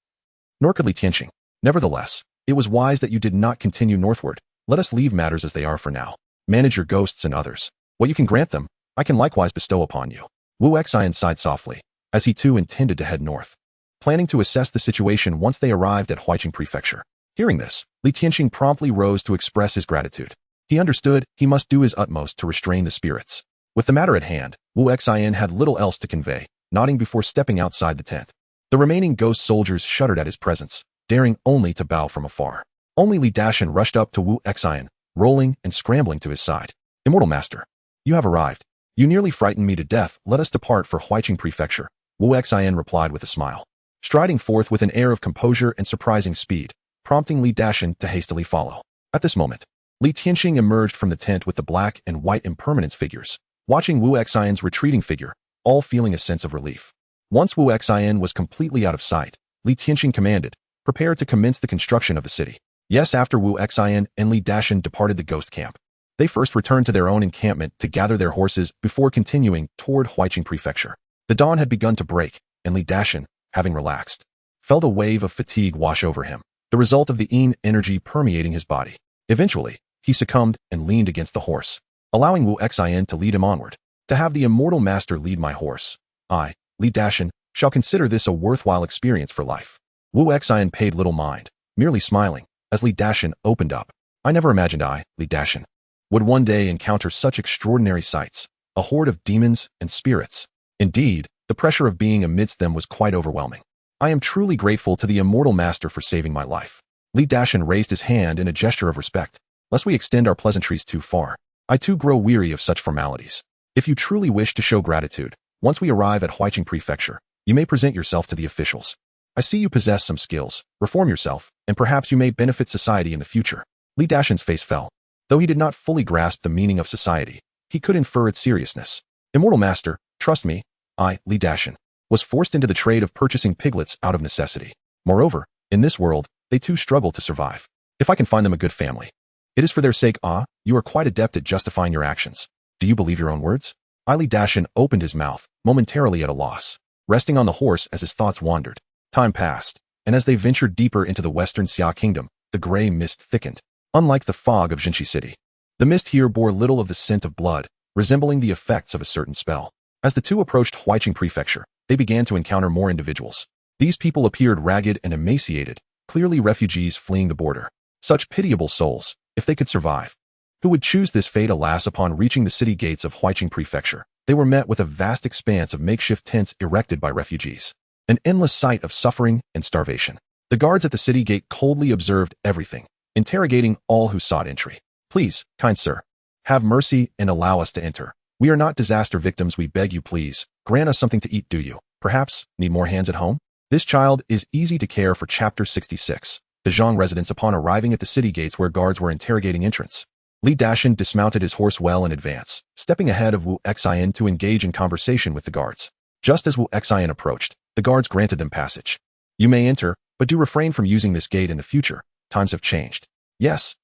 Nor could Li Tianqing. Nevertheless, it was wise that you did not continue northward. Let us leave matters as they are for now. Manage your ghosts and others. What you can grant them, I can likewise bestow upon you. Wu Xian sighed softly, as he too intended to head north, planning to assess the situation once they arrived at Huaiqing Prefecture. Hearing this, Li Tianqing promptly rose to express his gratitude. He understood he must do his utmost to restrain the spirits. With the matter at hand, Wu Xian had little else to convey, nodding before stepping outside the tent. The remaining ghost soldiers shuddered at his presence, daring only to bow from afar. Only Li Dashan rushed up to Wu Xian, rolling and scrambling to his side. Immortal Master, you have arrived. You nearly frightened me to death. Let us depart for Huaiqing Prefecture. Wu Xian replied with a smile. striding forth with an air of composure and surprising speed, prompting Li Dashan to hastily follow. At this moment, Li Tianxing emerged from the tent with the black and white impermanence figures, watching Wu Xian's retreating figure, all feeling a sense of relief. Once Wu Xian was completely out of sight, Li Tianxing commanded, "Prepare to commence the construction of the city." Yes, after Wu Xian and Li Dashan departed the ghost camp, they first returned to their own encampment to gather their horses before continuing toward Huaiqing Prefecture. The dawn had begun to break, and Li Dashan, having relaxed, felt a wave of fatigue wash over him, the result of the yin energy permeating his body. Eventually, he succumbed and leaned against the horse, allowing Wu Xian to lead him onward. To have the immortal master lead my horse, I, Li Dashan, shall consider this a worthwhile experience for life. Wu Xian paid little mind, merely smiling, as Li Dashan opened up. I never imagined I, Li Dashan, would one day encounter such extraordinary sights, a horde of demons and spirits. Indeed, the pressure of being amidst them was quite overwhelming. I am truly grateful to the immortal master for saving my life. Li Dashan raised his hand in a gesture of respect. Lest we extend our pleasantries too far, I too grow weary of such formalities. If you truly wish to show gratitude, once we arrive at Huaiqing Prefecture, you may present yourself to the officials. I see you possess some skills, reform yourself, and perhaps you may benefit society in the future. Li Dashan's face fell. Though he did not fully grasp the meaning of society, he could infer its seriousness. Immortal master, trust me, I, Li Dashan, was forced into the trade of purchasing piglets out of necessity. Moreover, in this world, they too struggle to survive. If I can find them a good family, it is for their sake. You are quite adept at justifying your actions. Do you believe your own words? Li Dashan opened his mouth, momentarily at a loss, resting on the horse as his thoughts wandered. Time passed, and as they ventured deeper into the western Xia kingdom, the gray mist thickened. Unlike the fog of Jinshi City, the mist here bore little of the scent of blood, resembling the effects of a certain spell. As the two approached Huaiqing Prefecture, they began to encounter more individuals. These people appeared ragged and emaciated, clearly refugees fleeing the border. Such pitiable souls, if they could survive. Who would choose this fate? Alas, upon reaching the city gates of Huaiqing Prefecture, they were met with a vast expanse of makeshift tents erected by refugees. An endless sight of suffering and starvation. The guards at the city gate coldly observed everything, interrogating all who sought entry. Please, kind sir, have mercy and allow us to enter. We are not disaster victims, we beg you please. Grant us something to eat, do you? Perhaps need more hands at home? This child is easy to care for. Chapter 66. The Zhang residence. Upon arriving at the city gates where guards were interrogating entrants, Li Dashan dismounted his horse well in advance, stepping ahead of Wu Xian to engage in conversation with the guards. Just as Wu Xian approached, the guards granted them passage. You may enter, but do refrain from using this gate in the future. Times have changed. Yes,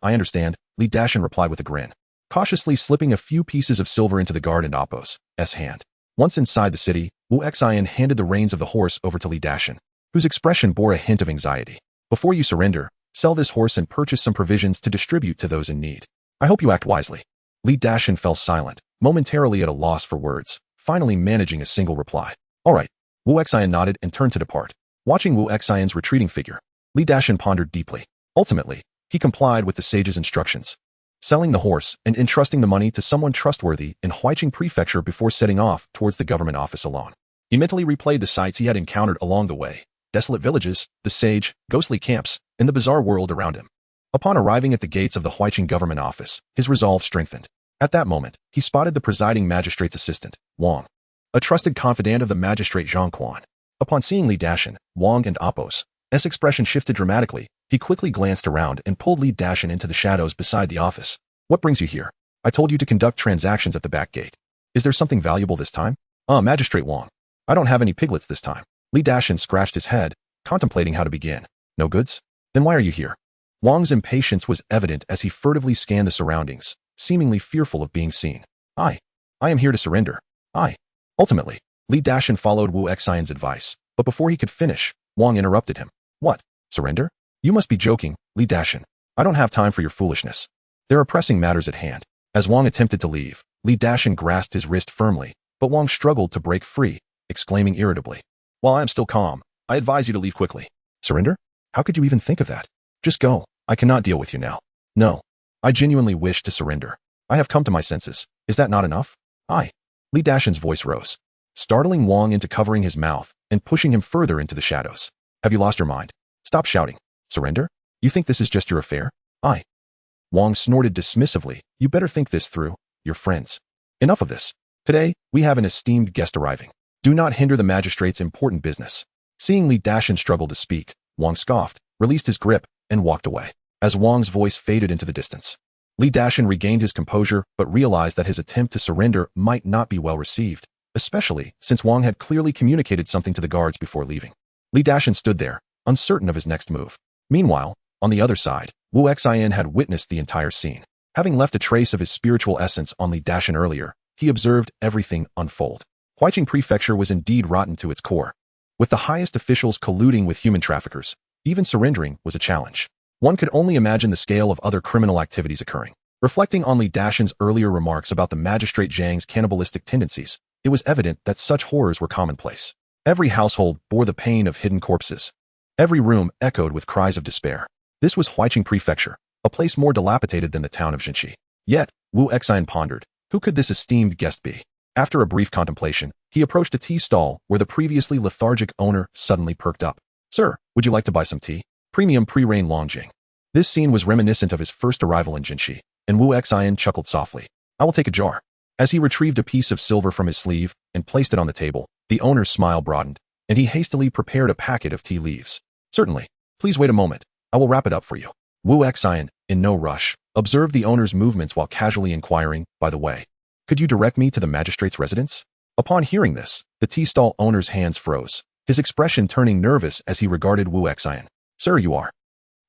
I understand, Li Dashan replied with a grin, cautiously slipping a few pieces of silver into the guard and Appo's hand. Once inside the city, Wu Xian handed the reins of the horse over to Li Dashan, whose expression bore a hint of anxiety. Before you surrender, sell this horse and purchase some provisions to distribute to those in need. I hope you act wisely. Li Dashan fell silent, momentarily at a loss for words, finally managing a single reply. All right. Wu Xian nodded and turned to depart. Watching Wu Xian's retreating figure, Li Dashan pondered deeply. Ultimately, he complied with the sage's instructions, selling the horse and entrusting the money to someone trustworthy in Huaiqing Prefecture before setting off towards the government office alone. He mentally replayed the sights he had encountered along the way, desolate villages, the sage, ghostly camps, and the bizarre world around him. Upon arriving at the gates of the Huaiqing government office, his resolve strengthened. At that moment, he spotted the presiding magistrate's assistant, Wang, a trusted confidant of the magistrate Zhang Quan. Upon seeing Li Dashan, Wang and Appo's expression shifted dramatically. He quickly glanced around and pulled Li Dashan into the shadows beside the office. What brings you here? I told you to conduct transactions at the back gate. Is there something valuable this time? Magistrate Wang. I don't have any piglets this time. Li Dashan scratched his head, contemplating how to begin. No goods? Then why are you here? Wang's impatience was evident as he furtively scanned the surroundings, seemingly fearful of being seen. I am here to surrender. Ultimately, Li Dashan followed Wu Xian's advice, but before he could finish, Wang interrupted him. What? Surrender? You must be joking, Li Dashan. I don't have time for your foolishness. There are pressing matters at hand. As Wang attempted to leave, Li Dashan grasped his wrist firmly, but Wang struggled to break free, exclaiming irritably. While I am still calm, I advise you to leave quickly. Surrender? How could you even think of that? Just go. I cannot deal with you now. No. I genuinely wish to surrender. I have come to my senses. Is that not enough? Li Dashan's voice rose, startling Wang into covering his mouth and pushing him further into the shadows. Have you lost your mind? Stop shouting. Surrender? You think this is just your affair? Wang snorted dismissively. You better think this through, your friends. Enough of this. Today, we have an esteemed guest arriving. Do not hinder the magistrate's important business. Seeing Li Dashan struggle to speak, Wang scoffed, released his grip, and walked away. As Wang's voice faded into the distance, Li Dashan regained his composure but realized that his attempt to surrender might not be well received, especially since Wang had clearly communicated something to the guards before leaving. Li Dashan stood there, uncertain of his next move. Meanwhile, on the other side, Wu Xian had witnessed the entire scene. Having left a trace of his spiritual essence on Li Dashan earlier, he observed everything unfold. Huaiqing Prefecture was indeed rotten to its core. With the highest officials colluding with human traffickers, even surrendering was a challenge. One could only imagine the scale of other criminal activities occurring. Reflecting on Li Dashan's earlier remarks about the magistrate Zhang's cannibalistic tendencies, it was evident that such horrors were commonplace. Every household bore the pain of hidden corpses. Every room echoed with cries of despair. This was Huaiqing Prefecture, a place more dilapidated than the town of Jinqi. Yet, Wu Xian pondered, who could this esteemed guest be? After a brief contemplation, he approached a tea stall where the previously lethargic owner suddenly perked up. Sir, would you like to buy some tea? Premium pre-rain Longjing. This scene was reminiscent of his first arrival in Jinqi, and Wu Xian chuckled softly. I will take a jar. As he retrieved a piece of silver from his sleeve and placed it on the table, the owner's smile broadened, and he hastily prepared a packet of tea leaves. Certainly. Please wait a moment. I will wrap it up for you. Wu Xian, in no rush, observed the owner's movements while casually inquiring, by the way, could you direct me to the magistrate's residence? Upon hearing this, the tea stall owner's hands froze, his expression turning nervous as he regarded Wu Xian. Sir, you are.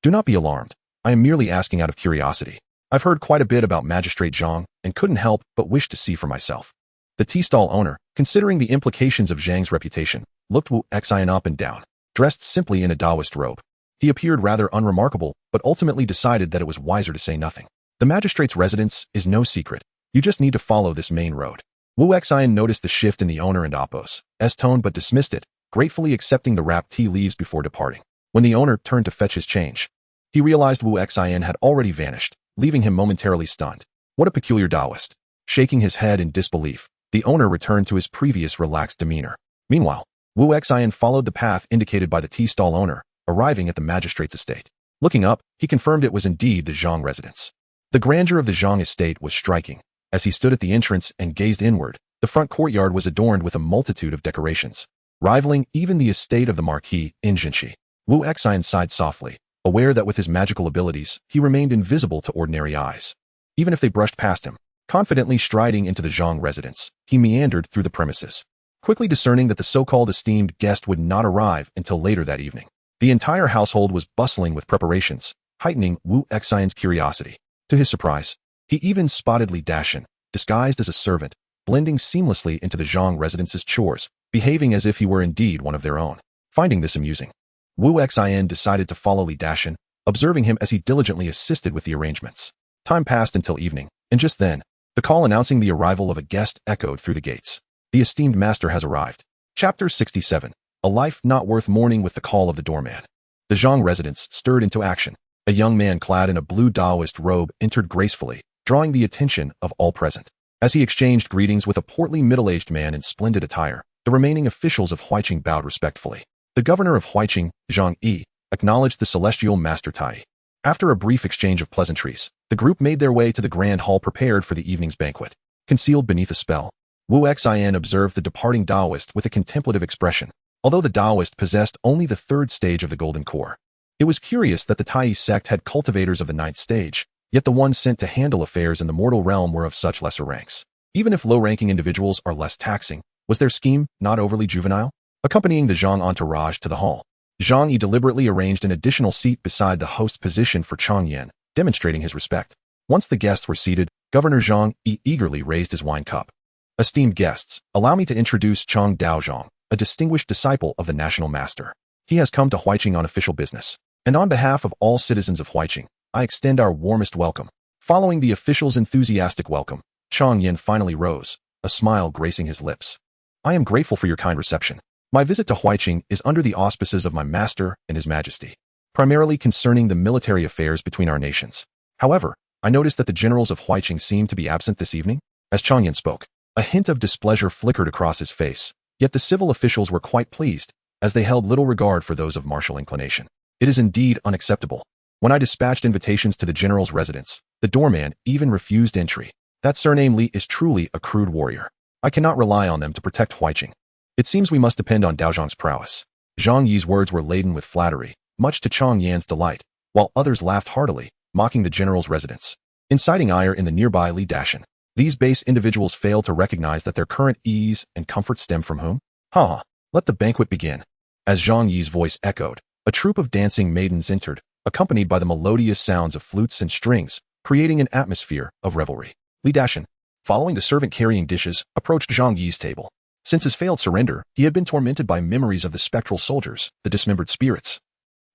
Do not be alarmed. I am merely asking out of curiosity. I've heard quite a bit about Magistrate Zhang and couldn't help but wish to see for myself. The tea stall owner, considering the implications of Zhang's reputation, looked Wu Xian up and down, dressed simply in a Taoist robe. He appeared rather unremarkable, but ultimately decided that it was wiser to say nothing. The magistrate's residence is no secret. You just need to follow this main road. Wu Xian noticed the shift in the owner and Appo's tone but dismissed it, gratefully accepting the wrapped tea leaves before departing. When the owner turned to fetch his change, he realized Wu Xian had already vanished, leaving him momentarily stunned. What a peculiar Taoist. Shaking his head in disbelief, the owner returned to his previous relaxed demeanor. Meanwhile, Wu Xian followed the path indicated by the tea stall owner, arriving at the magistrate's estate. Looking up, he confirmed it was indeed the Zhang residence. The grandeur of the Zhang estate was striking. As he stood at the entrance and gazed inward, the front courtyard was adorned with a multitude of decorations, rivaling even the estate of the Marquis in Jinqi. Wu Xian sighed softly, aware that with his magical abilities, he remained invisible to ordinary eyes. Even if they brushed past him, confidently striding into the Zhang residence, he meandered through the premises, quickly discerning that the so-called esteemed guest would not arrive until later that evening. The entire household was bustling with preparations, heightening Wu Xian's curiosity. To his surprise, he even spotted Li Dashan, disguised as a servant, blending seamlessly into the Zhang residence's chores, behaving as if he were indeed one of their own. Finding this amusing, Wu Xian decided to follow Li Dashan, observing him as he diligently assisted with the arrangements. Time passed until evening, and just then, the call announcing the arrival of a guest echoed through the gates. The esteemed master has arrived. Chapter 67. A life not worth mourning with the call of the doorman. The Zhang residence stirred into action. A young man clad in a blue Taoist robe entered gracefully, drawing the attention of all present. As he exchanged greetings with a portly middle-aged man in splendid attire, the remaining officials of Huaiqing bowed respectfully. The governor of Huaiqing, Zhang Yi, acknowledged the celestial master Tai. After a brief exchange of pleasantries, the group made their way to the grand hall prepared for the evening's banquet. Concealed beneath a spell, Wu Xian observed the departing Taoist with a contemplative expression. Although the Taoist possessed only the third stage of the golden core, it was curious that the Tai sect had cultivators of the ninth stage, yet the ones sent to handle affairs in the mortal realm were of such lesser ranks. Even if low-ranking individuals are less taxing, was their scheme not overly juvenile? Accompanying the Zhang entourage to the hall, Zhang Yi deliberately arranged an additional seat beside the host's position for Chang Yan, demonstrating his respect. Once the guests were seated, Governor Zhang Yi eagerly raised his wine cup. Esteemed guests, allow me to introduce Chang Daozhong, a distinguished disciple of the national master. He has come to Huaiqing on official business. And on behalf of all citizens of Huaiqing, I extend our warmest welcome. Following the official's enthusiastic welcome, Chang Yan finally rose, a smile gracing his lips. I am grateful for your kind reception. My visit to Huaiqing is under the auspices of my master and his majesty, primarily concerning the military affairs between our nations. However, I noticed that the generals of Huaiqing seem to be absent this evening. As Chang Yan spoke, a hint of displeasure flickered across his face, yet the civil officials were quite pleased, as they held little regard for those of martial inclination. It is indeed unacceptable. When I dispatched invitations to the general's residence, the doorman even refused entry. That surname Li is truly a crude warrior. I cannot rely on them to protect Huaiqing. It seems we must depend on Daozhong's prowess. Zhang Yi's words were laden with flattery, much to Chang Yan's delight, while others laughed heartily, mocking the general's residence, inciting ire in the nearby Li Dashan. These base individuals fail to recognize that their current ease and comfort stem from whom? Ha! Let the banquet begin. As Zhang Yi's voice echoed, a troop of dancing maidens entered, accompanied by the melodious sounds of flutes and strings, creating an atmosphere of revelry. Li Dashan, following the servant carrying dishes, approached Zhang Yi's table. Since his failed surrender, he had been tormented by memories of the spectral soldiers, the dismembered spirits,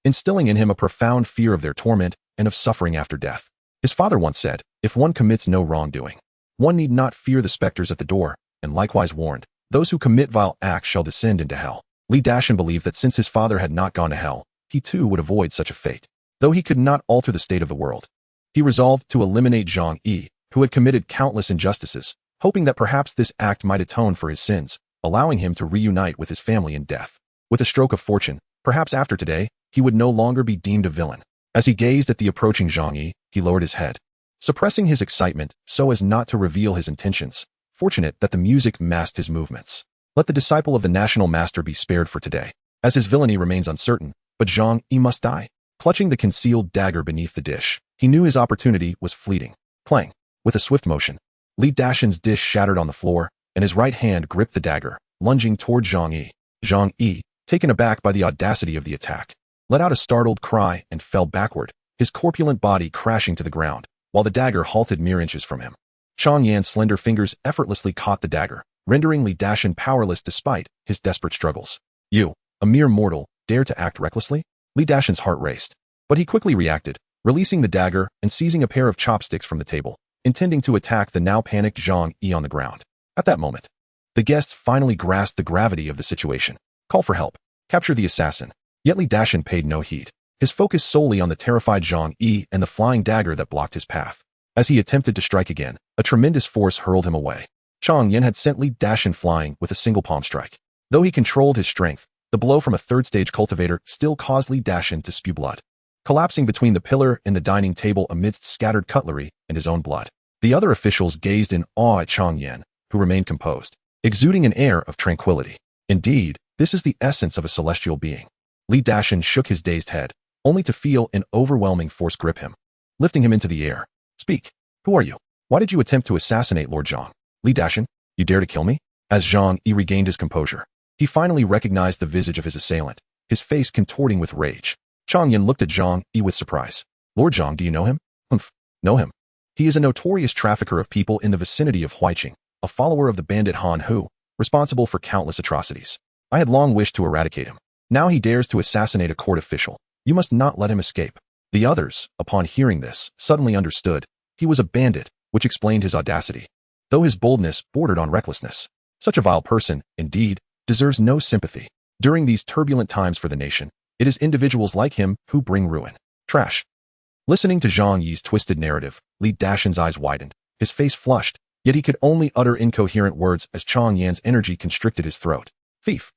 instilling in him a profound fear of their torment and of suffering after death. His father once said, if one commits no wrongdoing, one need not fear the specters at the door, and likewise warned, those who commit vile acts shall descend into hell. Li Dashan believed that since his father had not gone to hell, he too would avoid such a fate. Though he could not alter the state of the world, he resolved to eliminate Zhang Yi, who had committed countless injustices, hoping that perhaps this act might atone for his sins, allowing him to reunite with his family in death. With a stroke of fortune, perhaps after today, he would no longer be deemed a villain. As he gazed at the approaching Zhang Yi, he lowered his head, suppressing his excitement so as not to reveal his intentions, fortunate that the music masked his movements. Let the disciple of the national master be spared for today, as his villainy remains uncertain, but Zhang Yi must die. Clutching the concealed dagger beneath the dish, he knew his opportunity was fleeting. Clang! With a swift motion, Li Dashan's dish shattered on the floor, and his right hand gripped the dagger, lunging toward Zhang Yi. Zhang Yi, taken aback by the audacity of the attack, let out a startled cry and fell backward, his corpulent body crashing to the ground, while the dagger halted mere inches from him. Chang Yan's slender fingers effortlessly caught the dagger, rendering Li Dashan powerless despite his desperate struggles. You, a mere mortal, dare to act recklessly? Li Dashan's heart raced, but he quickly reacted, releasing the dagger and seizing a pair of chopsticks from the table, intending to attack the now panicked Zhang Yi on the ground. At that moment, the guests finally grasped the gravity of the situation. Call for help. Capture the assassin. Yet Li Dashan paid no heed, his focus solely on the terrified Zhang Yi and the flying dagger that blocked his path. As he attempted to strike again, a tremendous force hurled him away. Chang Yan had sent Li Dashan flying with a single palm strike. Though he controlled his strength, the blow from a third-stage cultivator still caused Li Dashan to spew blood, collapsing between the pillar and the dining table amidst scattered cutlery and his own blood. The other officials gazed in awe at Chang Yan, who remained composed, exuding an air of tranquility. Indeed, this is the essence of a celestial being. Li Dashan shook his dazed head, only to feel an overwhelming force grip him, lifting him into the air. Speak. Who are you? Why did you attempt to assassinate Lord Zhang? Li Dashan, you dare to kill me? As Zhang Yi regained his composure, he finally recognized the visage of his assailant, his face contorting with rage. Chang Yan looked at Zhang Yi with surprise. Lord Zhang, do you know him? Know him. He is a notorious trafficker of people in the vicinity of Huiqing, a follower of the bandit Han Hu, responsible for countless atrocities. I had long wished to eradicate him. Now he dares to assassinate a court official. You must not let him escape. The others, upon hearing this, suddenly understood. He was a bandit, which explained his audacity, though his boldness bordered on recklessness. Such a vile person, indeed, deserves no sympathy. During these turbulent times for the nation, it is individuals like him who bring ruin. Trash. Listening to Zhang Yi's twisted narrative, Li Dashan's eyes widened, his face flushed, yet he could only utter incoherent words as Chang Yan's energy constricted his throat. Thief.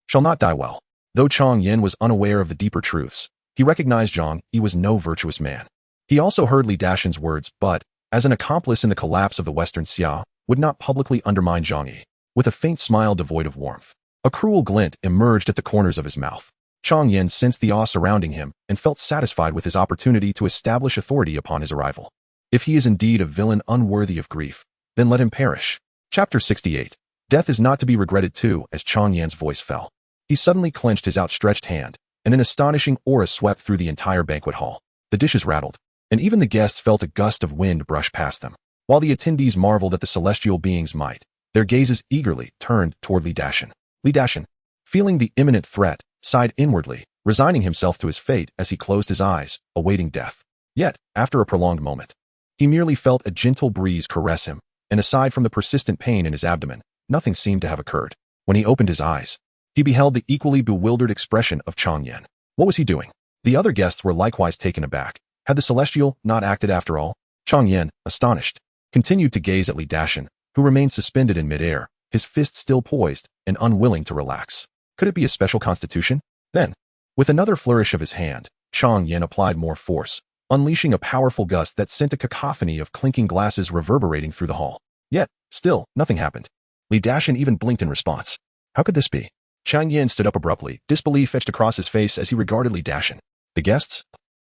Shall not die well. Though Chang Yan was unaware of the deeper truths, he recognized Zhang Yi was no virtuous man. He also heard Li Dashan's words, but, as an accomplice in the collapse of the Western Xia, would not publicly undermine Zhang Yi. With a faint smile devoid of warmth, a cruel glint emerged at the corners of his mouth. Chang Yan sensed the awe surrounding him and felt satisfied with his opportunity to establish authority upon his arrival. If he is indeed a villain unworthy of grief, then let him perish. Chapter 68. Death is not to be regretted too. As Chang Yan's voice fell, he suddenly clenched his outstretched hand, and an astonishing aura swept through the entire banquet hall. The dishes rattled, and even the guests felt a gust of wind brush past them. While the attendees marveled at the celestial being's might, their gazes eagerly turned toward Li Dashan. Li Dashan, feeling the imminent threat, sighed inwardly, resigning himself to his fate as he closed his eyes, awaiting death. Yet, after a prolonged moment, he merely felt a gentle breeze caress him, and aside from the persistent pain in his abdomen, nothing seemed to have occurred. When he opened his eyes, he beheld the equally bewildered expression of Chang Yan. What was he doing? The other guests were likewise taken aback. Had the celestial not acted after all? Chang Yan, astonished, continued to gaze at Li Dashan, who remained suspended in midair, his fist still poised and unwilling to relax. Could it be a special constitution? Then, with another flourish of his hand, Chang Yan applied more force, unleashing a powerful gust that sent a cacophony of clinking glasses reverberating through the hall. Yet, still, nothing happened. Li Dashan even blinked in response. How could this be? Chang Yan stood up abruptly, disbelief etched across his face as he regarded Li Dashan. The guests,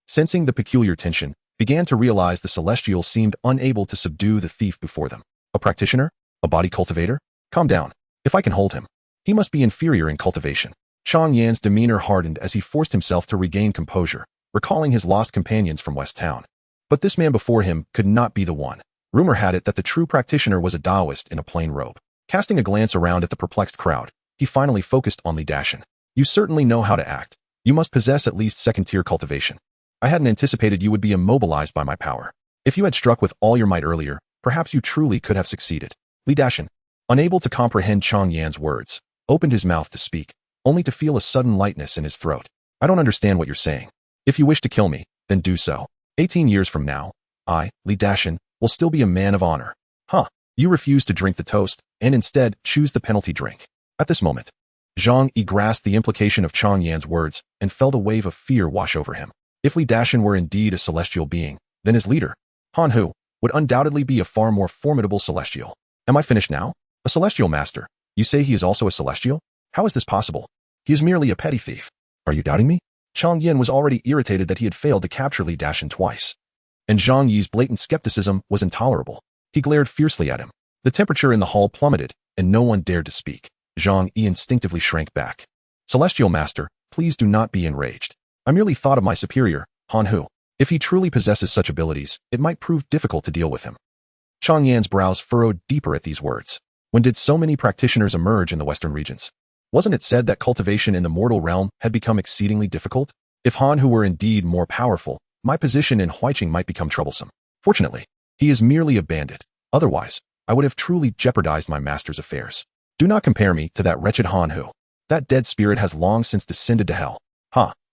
sensing the peculiar tension, began to realize the Celestial seemed unable to subdue the thief before them. A practitioner? A body cultivator? Calm down. If I can hold him. He must be inferior in cultivation. Chang Yan's demeanor hardened as he forced himself to regain composure, recalling his lost companions from West Town. But this man before him could not be the one. Rumor had it that the true practitioner was a Taoist in a plain robe. Casting a glance around at the perplexed crowd, he finally focused on Li Dashan. You certainly know how to act. You must possess at least second-tier cultivation. I hadn't anticipated you would be immobilized by my power. If you had struck with all your might earlier, perhaps you truly could have succeeded. Li Dashan, unable to comprehend Chang Yan's words, opened his mouth to speak, only to feel a sudden lightness in his throat. I don't understand what you're saying. If you wish to kill me, then do so. 18 years from now, I, Li Dashan, will still be a man of honor. Huh. You refuse to drink the toast, and instead choose the penalty drink. At this moment, Zhang Yi grasped the implication of Chang Yan's words and felt a wave of fear wash over him. If Li Dashan were indeed a celestial being, then his leader, Han Hu, would undoubtedly be a far more formidable celestial. Am I finished now? A celestial master? You say he is also a celestial? How is this possible? He is merely a petty thief. Are you doubting me? Chang Yan was already irritated that he had failed to capture Li Dashan twice. And Zhang Yi's blatant skepticism was intolerable. He glared fiercely at him. The temperature in the hall plummeted, and no one dared to speak. Zhang Yi instinctively shrank back. Celestial Master, please do not be enraged. I merely thought of my superior, Han Hu. If he truly possesses such abilities, it might prove difficult to deal with him. Chang Yan's brows furrowed deeper at these words. When did so many practitioners emerge in the western regions? Wasn't it said that cultivation in the mortal realm had become exceedingly difficult? If Han Hu were indeed more powerful, my position in Huiqing might become troublesome. Fortunately, he is merely a bandit. Otherwise, I would have truly jeopardized my master's affairs. Do not compare me to that wretched Han Hu. That dead spirit has long since descended to hell.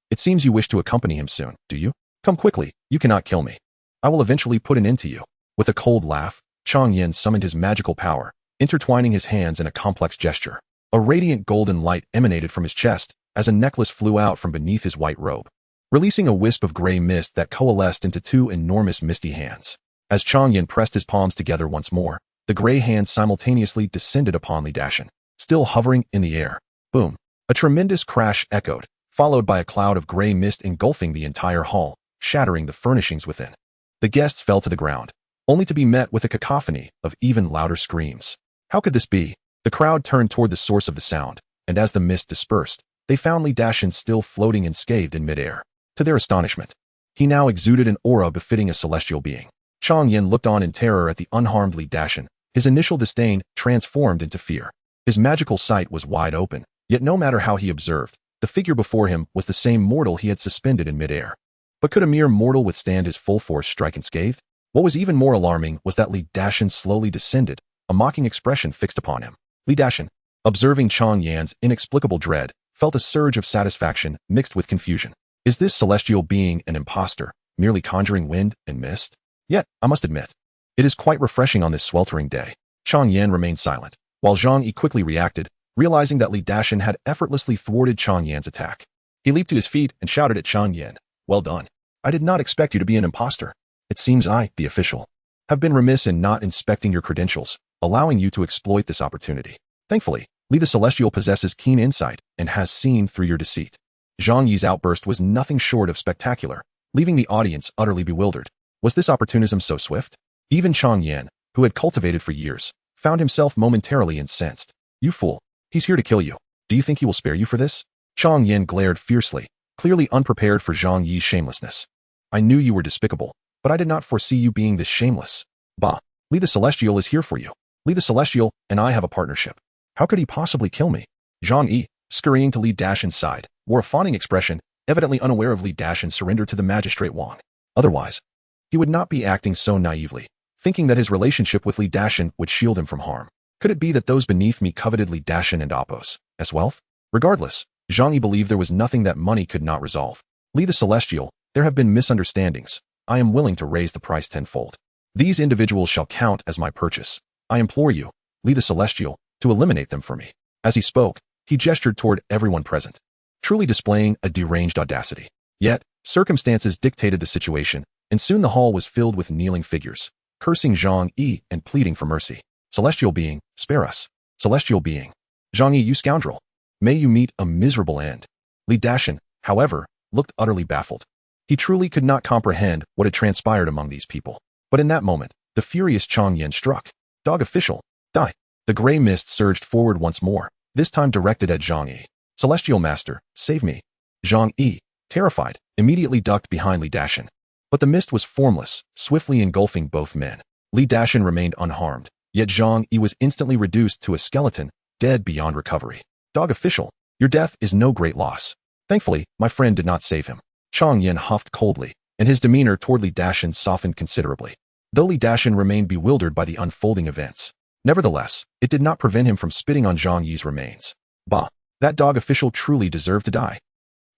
It seems you wish to accompany him soon, do you? Come quickly, you cannot kill me. I will eventually put an end to you. With a cold laugh, Chang Yan summoned his magical power, intertwining his hands in a complex gesture. A radiant golden light emanated from his chest as a necklace flew out from beneath his white robe, releasing a wisp of gray mist that coalesced into two enormous misty hands. As Chang Yan pressed his palms together once more, the gray hands simultaneously descended upon Li Dashan, still hovering in the air. Boom! A tremendous crash echoed, followed by a cloud of gray mist engulfing the entire hall, shattering the furnishings within. The guests fell to the ground, only to be met with a cacophony of even louder screams. How could this be? The crowd turned toward the source of the sound, and as the mist dispersed, they found Li Dashan still floating unscathed in midair. To their astonishment, he now exuded an aura befitting a celestial being. Chang Yan looked on in terror at the unharmed Li Dashan, his initial disdain transformed into fear. His magical sight was wide open, yet no matter how he observed, the figure before him was the same mortal he had suspended in midair. But could a mere mortal withstand his full force strike unscathed? What was even more alarming was that Li Dashan slowly descended, a mocking expression fixed upon him. Li Dashan, observing Chang Yan's inexplicable dread, felt a surge of satisfaction mixed with confusion. Is this celestial being an impostor, merely conjuring wind and mist? Yet, I must admit, it is quite refreshing on this sweltering day. Chang Yan remained silent, while Zhang Yi quickly reacted, realizing that Li Dashan had effortlessly thwarted Chang Yan's attack. He leaped to his feet and shouted at Chang Yan, "Well done. I did not expect you to be an impostor. It seems I, the official, have been remiss in not inspecting your credentials, allowing you to exploit this opportunity. Thankfully, Li the Celestial possesses keen insight and has seen through your deceit." Zhang Yi's outburst was nothing short of spectacular, leaving the audience utterly bewildered. Was this opportunism so swift? Even Chang Yan, who had cultivated for years, found himself momentarily incensed. "You fool. He's here to kill you. Do you think he will spare you for this?" Chang Yan glared fiercely, clearly unprepared for Zhang Yi's shamelessness. "I knew you were despicable, but I did not foresee you being this shameless. Bah, Li the Celestial is here for you. Li the Celestial and I have a partnership. How could he possibly kill me?" Zhang Yi, scurrying to Li Dashan's side, wore a fawning expression, evidently unaware of Li Dashan's surrender to the magistrate Wang. Otherwise, he would not be acting so naively, thinking that his relationship with Li Dashan would shield him from harm. Could it be that those beneath me coveted Li Dashan and Appos as wealth? Regardless, Zhang Yi believed there was nothing that money could not resolve. Li the Celestial, there have been misunderstandings. I am willing to raise the price tenfold. These individuals shall count as my purchase. I implore you, Li the Celestial, to eliminate them for me. As he spoke, he gestured toward everyone present, truly displaying a deranged audacity. Yet, circumstances dictated the situation, and soon the hall was filled with kneeling figures, cursing Zhang Yi and pleading for mercy. "Celestial being, spare us. Celestial being. Zhang Yi, you scoundrel. May you meet a miserable end. Li Dashan, however, looked utterly baffled. He truly could not comprehend what had transpired among these people. But in that moment, the furious Chang Yen struck. Dog official, die. The gray mist surged forward once more, this time directed at Zhang Yi. Celestial Master, save me. Zhang Yi, terrified, immediately ducked behind Li Dashan. But the mist was formless, swiftly engulfing both men. Li Dashan remained unharmed, yet Zhang Yi was instantly reduced to a skeleton, dead beyond recovery. Dog official, your death is no great loss. Thankfully, my friend did not save him. Chang Yen huffed coldly, and his demeanor toward Li Dashan softened considerably. Though Li Dashan remained bewildered by the unfolding events, nevertheless, it did not prevent him from spitting on Zhang Yi's remains. Bah, that dog official truly deserved to die.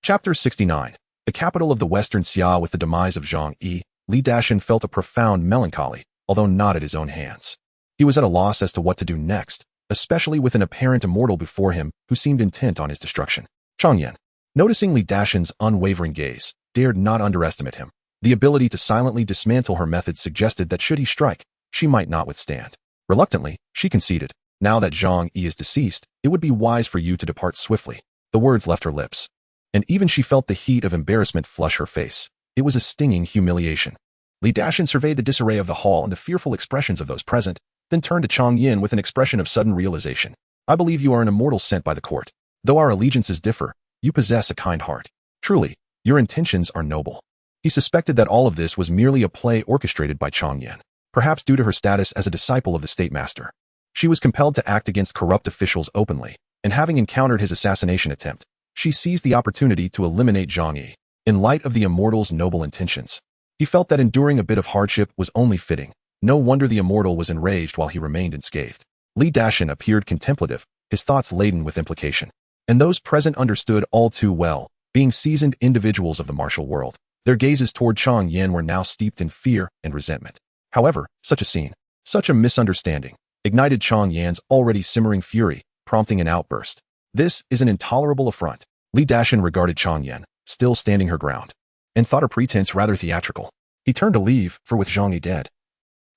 Chapter 69. The capital of the Western Xia. With the demise of Zhang Yi, Li Dashan felt a profound melancholy, although not at his own hands. He was at a loss as to what to do next, especially with an apparent immortal before him who seemed intent on his destruction. Chang Yen, noticing Li Dashan's unwavering gaze, dared not underestimate him. The ability to silently dismantle her methods suggested that should he strike, she might not withstand. Reluctantly, she conceded, now that Zhang Yi is deceased, it would be wise for you to depart swiftly. The words left her lips, and even she felt the heat of embarrassment flush her face. It was a stinging humiliation. Li Dashan surveyed the disarray of the hall and the fearful expressions of those present, then turned to Chang Yin with an expression of sudden realization. I believe you are an immortal sent by the court. Though our allegiances differ, you possess a kind heart. Truly, your intentions are noble. He suspected that all of this was merely a play orchestrated by Chang Yin, perhaps due to her status as a disciple of the state master. She was compelled to act against corrupt officials openly, and having encountered his assassination attempt, she seized the opportunity to eliminate Zhang Yi. In light of the immortal's noble intentions, he felt that enduring a bit of hardship was only fitting. No wonder the immortal was enraged while he remained unscathed. Li Dashan appeared contemplative, his thoughts laden with implication. And those present understood all too well, being seasoned individuals of the martial world. Their gazes toward Chang Yen were now steeped in fear and resentment. However, such a scene, such a misunderstanding, ignited Chang Yan's already simmering fury, prompting an outburst. This is an intolerable affront. Li Dashan regarded Chang Yen, still standing her ground, and thought her pretense rather theatrical. He turned to leave, for with Zhang Yi dead,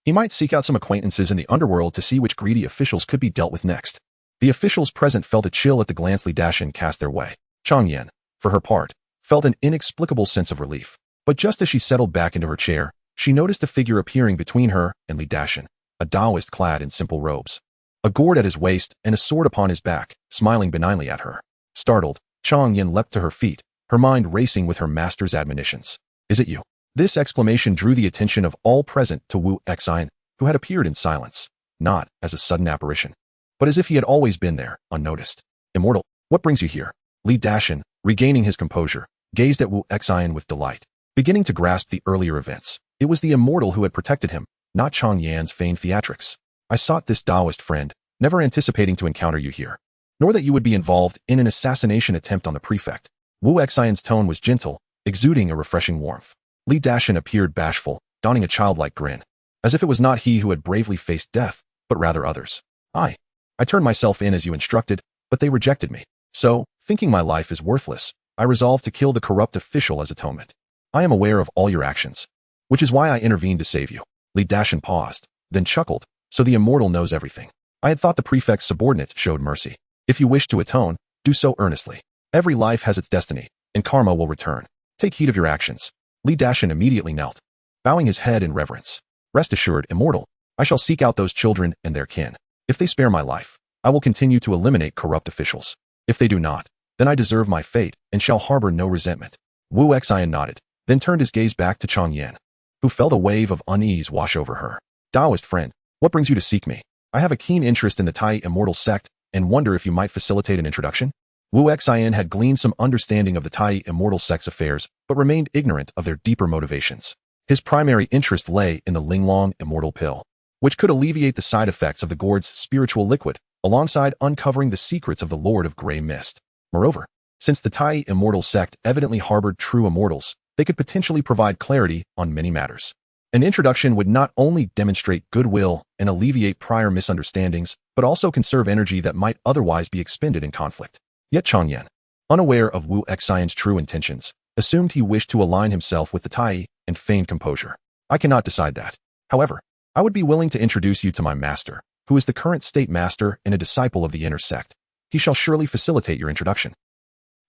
he might seek out some acquaintances in the underworld to see which greedy officials could be dealt with next. The officials present felt a chill at the glance Li Dashan cast their way. Chang Yen, for her part, felt an inexplicable sense of relief. But just as she settled back into her chair, she noticed a figure appearing between her and Li Dashan, a Taoist clad in simple robes, a gourd at his waist and a sword upon his back, smiling benignly at her. Startled, Chang Yen leapt to her feet, her mind racing with her master's admonitions. Is it you? This exclamation drew the attention of all present to Wu Xian, who had appeared in silence, not as a sudden apparition, but as if he had always been there, unnoticed. Immortal, what brings you here? Li Dashan, regaining his composure, gazed at Wu Xian with delight, beginning to grasp the earlier events. It was the immortal who had protected him, not Chang Yan's feigned theatrics. I sought this Taoist friend, never anticipating to encounter you here, nor that you would be involved in an assassination attempt on the prefect. Wu Xian's tone was gentle, exuding a refreshing warmth. Li Dashan appeared bashful, donning a childlike grin, as if it was not he who had bravely faced death, but rather others. I turned myself in as you instructed, but they rejected me. So, thinking my life is worthless, I resolved to kill the corrupt official as atonement. I am aware of all your actions, which is why I intervened to save you. Li Dashan paused, then chuckled. So the immortal knows everything. I had thought the prefect's subordinates showed mercy. If you wish to atone, do so earnestly. Every life has its destiny, and karma will return. Take heed of your actions. Li Dashan immediately knelt, bowing his head in reverence. Rest assured, immortal, I shall seek out those children and their kin. If they spare my life, I will continue to eliminate corrupt officials. If they do not, then I deserve my fate and shall harbor no resentment. Wu Xian nodded, then turned his gaze back to Chang Yen, who felt a wave of unease wash over her. Taoist friend, what brings you to seek me? I have a keen interest in the Tai Immortal sect and wonder if you might facilitate an introduction. Wu Xian had gleaned some understanding of the Tai Immortal sect's affairs, but remained ignorant of their deeper motivations. His primary interest lay in the Linglong Immortal Pill, which could alleviate the side effects of the gourd's spiritual liquid, alongside uncovering the secrets of the Lord of Grey Mist. Moreover, since the Tai Immortal sect evidently harbored true immortals, they could potentially provide clarity on many matters. An introduction would not only demonstrate goodwill and alleviate prior misunderstandings, but also conserve energy that might otherwise be expended in conflict. Yet Chang Yen, unaware of Wu Xian's true intentions, assumed he wished to align himself with the Tai and feigned composure. I cannot decide that. However, I would be willing to introduce you to my master, who is the current state master and a disciple of the inner sect. He shall surely facilitate your introduction."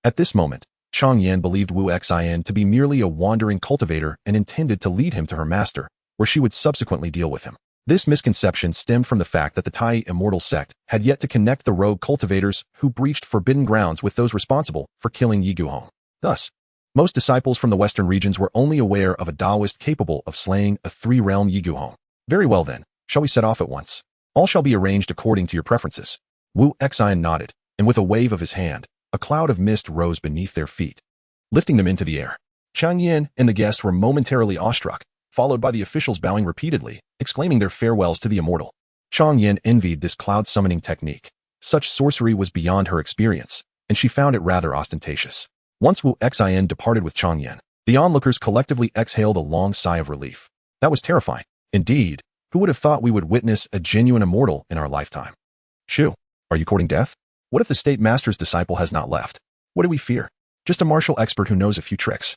At this moment, Chang Yan believed Wu Xian to be merely a wandering cultivator and intended to lead him to her master, where she would subsequently deal with him. This misconception stemmed from the fact that the Tai immortal sect had yet to connect the rogue cultivators who breached forbidden grounds with those responsible for killing Yi Guhong. Thus, most disciples from the western regions were only aware of a Taoist capable of slaying a three-realm Yi Guhong. "Very well then, shall we set off at once? All shall be arranged according to your preferences." Wu Xian nodded, and with a wave of his hand, a cloud of mist rose beneath their feet, lifting them into the air. Chang Yan and the guests were momentarily awestruck, followed by the officials bowing repeatedly, exclaiming their farewells to the immortal. Chang Yan envied this cloud-summoning technique. Such sorcery was beyond her experience, and she found it rather ostentatious. Once Wu Xian departed with Chang Yan, the onlookers collectively exhaled a long sigh of relief. That was terrifying. Indeed, who would have thought we would witness a genuine immortal in our lifetime? "Shu, are you courting death? What if the state master's disciple has not left? What do we fear? Just a martial expert who knows a few tricks."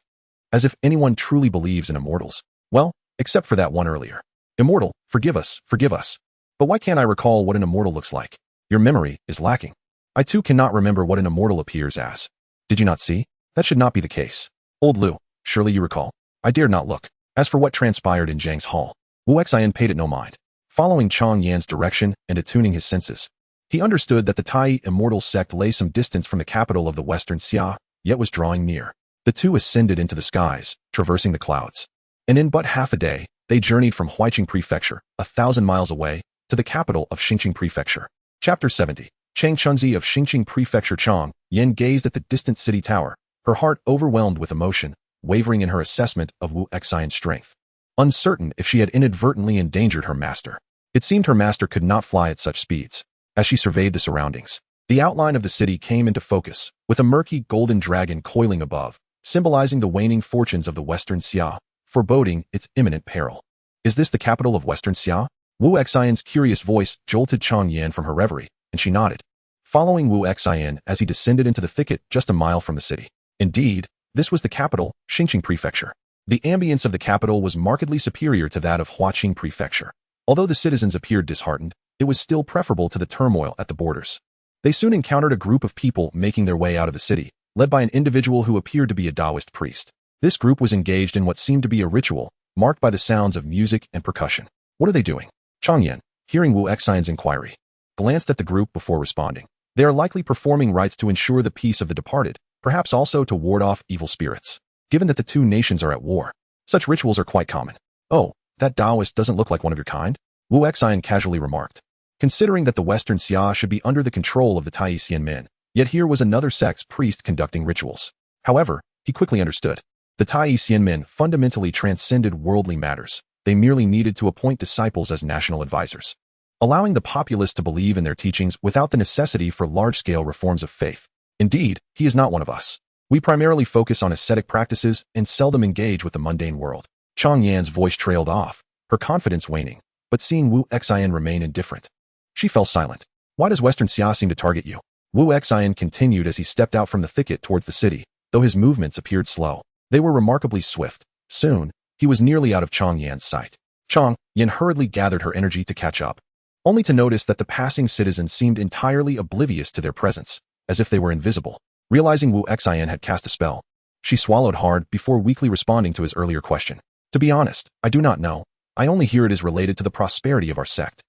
As if anyone truly believes in immortals. Well, except for that one earlier. "Immortal, forgive us, forgive us. But why can't I recall what an immortal looks like? Your memory is lacking. I too cannot remember what an immortal appears as. Did you not see? That should not be the case. Old Lu, surely you recall." I dared not look. As for what transpired in Zhang's hall, Wu Xian paid it no mind. Following Chang Yan's direction and attuning his senses, he understood that the Tai immortal sect lay some distance from the capital of the Western Xia, yet was drawing near. The two ascended into the skies, traversing the clouds. And in but half a day, they journeyed from Huiqing Prefecture, 1,000 miles away, to the capital of Xinqing Prefecture. Chapter 70. Chang Chunzi of Xinqing Prefecture. Chang Yan gazed at the distant city tower, her heart overwhelmed with emotion, wavering in her assessment of Wu Xian's strength. Uncertain if she had inadvertently endangered her master. It seemed her master could not fly at such speeds. As she surveyed the surroundings, the outline of the city came into focus, with a murky golden dragon coiling above, symbolizing the waning fortunes of the Western Xia, foreboding its imminent peril. "Is this the capital of Western Xia?" Wu Xian's curious voice jolted Chang Yan from her reverie, and she nodded, following Wu Xian as he descended into the thicket just a mile from the city. Indeed, this was the capital, Xinqing Prefecture. The ambience of the capital was markedly superior to that of Huiqing Prefecture. Although the citizens appeared disheartened, it was still preferable to the turmoil at the borders. They soon encountered a group of people making their way out of the city, led by an individual who appeared to be a Taoist priest. This group was engaged in what seemed to be a ritual, marked by the sounds of music and percussion. "What are they doing?" Chang Yan, hearing Wu Xian's inquiry, glanced at the group before responding. "They are likely performing rites to ensure the peace of the departed, perhaps also to ward off evil spirits. Given that the two nations are at war, such rituals are quite common." "Oh, that Taoist doesn't look like one of your kind," Wu Xian casually remarked. Considering that the Western Xia should be under the control of the Taoisean men, yet here was another sect's priest conducting rituals. However, he quickly understood. The Taoisean men fundamentally transcended worldly matters. They merely needed to appoint disciples as national advisors, allowing the populace to believe in their teachings without the necessity for large-scale reforms of faith. "Indeed, he is not one of us. We primarily focus on ascetic practices and seldom engage with the mundane world." Chang Yan's voice trailed off, her confidence waning, but seeing Wu Xian remain indifferent, she fell silent. "Why does Western Xia seem to target you?" Wu Xian continued as he stepped out from the thicket towards the city, though his movements appeared slow. They were remarkably swift. Soon, he was nearly out of Chang Yan's sight. Chang Yan hurriedly gathered her energy to catch up, only to notice that the passing citizens seemed entirely oblivious to their presence, as if they were invisible. Realizing Wu Xian had cast a spell, she swallowed hard before weakly responding to his earlier question. "To be honest, I do not know. I only hear it is related to the prosperity of our sect."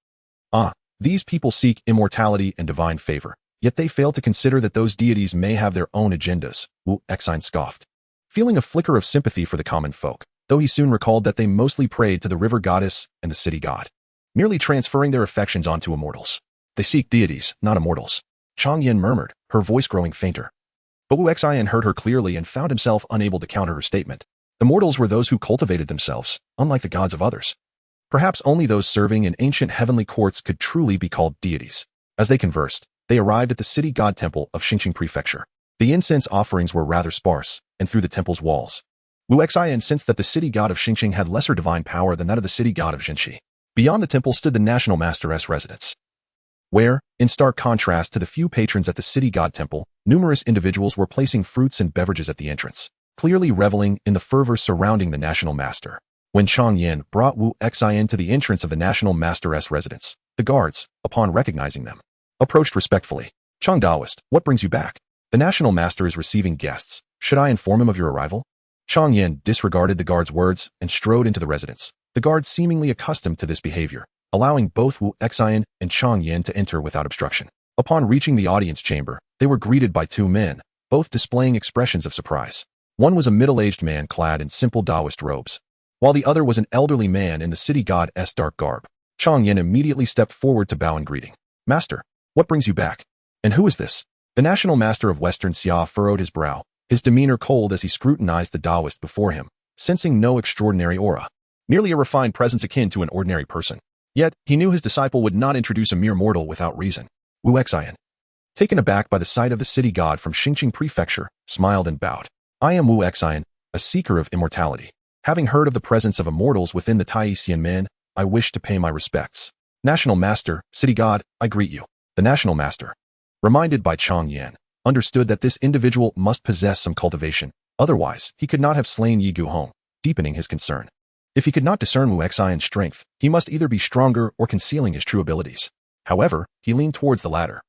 "Ah, these people seek immortality and divine favor, yet they fail to consider that those deities may have their own agendas," Wu Xian scoffed, feeling a flicker of sympathy for the common folk, though he soon recalled that they mostly prayed to the river goddess and the city god, merely transferring their affections onto immortals. "They seek deities, not immortals," Chang Yan murmured, her voice growing fainter. But Wu Xian heard her clearly and found himself unable to counter her statement. Immortals were those who cultivated themselves, unlike the gods of others. Perhaps only those serving in ancient heavenly courts could truly be called deities. As they conversed, they arrived at the city god temple of Xinqing Prefecture. The incense offerings were rather sparse, and through the temple's walls, Wu Xian sensed that the city god of Xinqing had lesser divine power than that of the city god of Jinxi. Beyond the temple stood the national master's residence, where, in stark contrast to the few patrons at the city god temple, numerous individuals were placing fruits and beverages at the entrance, clearly reveling in the fervor surrounding the national master. When Chang Yan brought Wu Xian to the entrance of the national master's residence, the guards, upon recognizing them, approached respectfully. Chang Daoist, what brings you back? The national master is receiving guests. Should I inform him of your arrival? Chang Yin disregarded the guard's words and strode into the residence. The guard seemingly accustomed to this behavior, allowing both Wu Xian and Chang Yin to enter without obstruction. Upon reaching the audience chamber, they were greeted by two men, both displaying expressions of surprise. One was a middle-aged man clad in simple Taoist robes, while the other was an elderly man in the city god's dark garb. Chang Yin immediately stepped forward to bow in greeting. Master, what brings you back? And who is this? The national master of Western Xia furrowed his brow, his demeanor cold as he scrutinized the Taoist before him, sensing no extraordinary aura, merely a refined presence akin to an ordinary person. Yet, he knew his disciple would not introduce a mere mortal without reason. Wu Xian, taken aback by the sight of the city god from Xingqing Prefecture, smiled and bowed. I am Wu Xian, a seeker of immortality. Having heard of the presence of immortals within the Taoisean men, I wish to pay my respects. National Master, City God, I greet you. The National Master, reminded by Chang Yin, understood that this individual must possess some cultivation, otherwise he could not have slain Yi Guhong, deepening his concern. If he could not discern Wu Xian's strength, he must either be stronger or concealing his true abilities. However, he leaned towards the latter,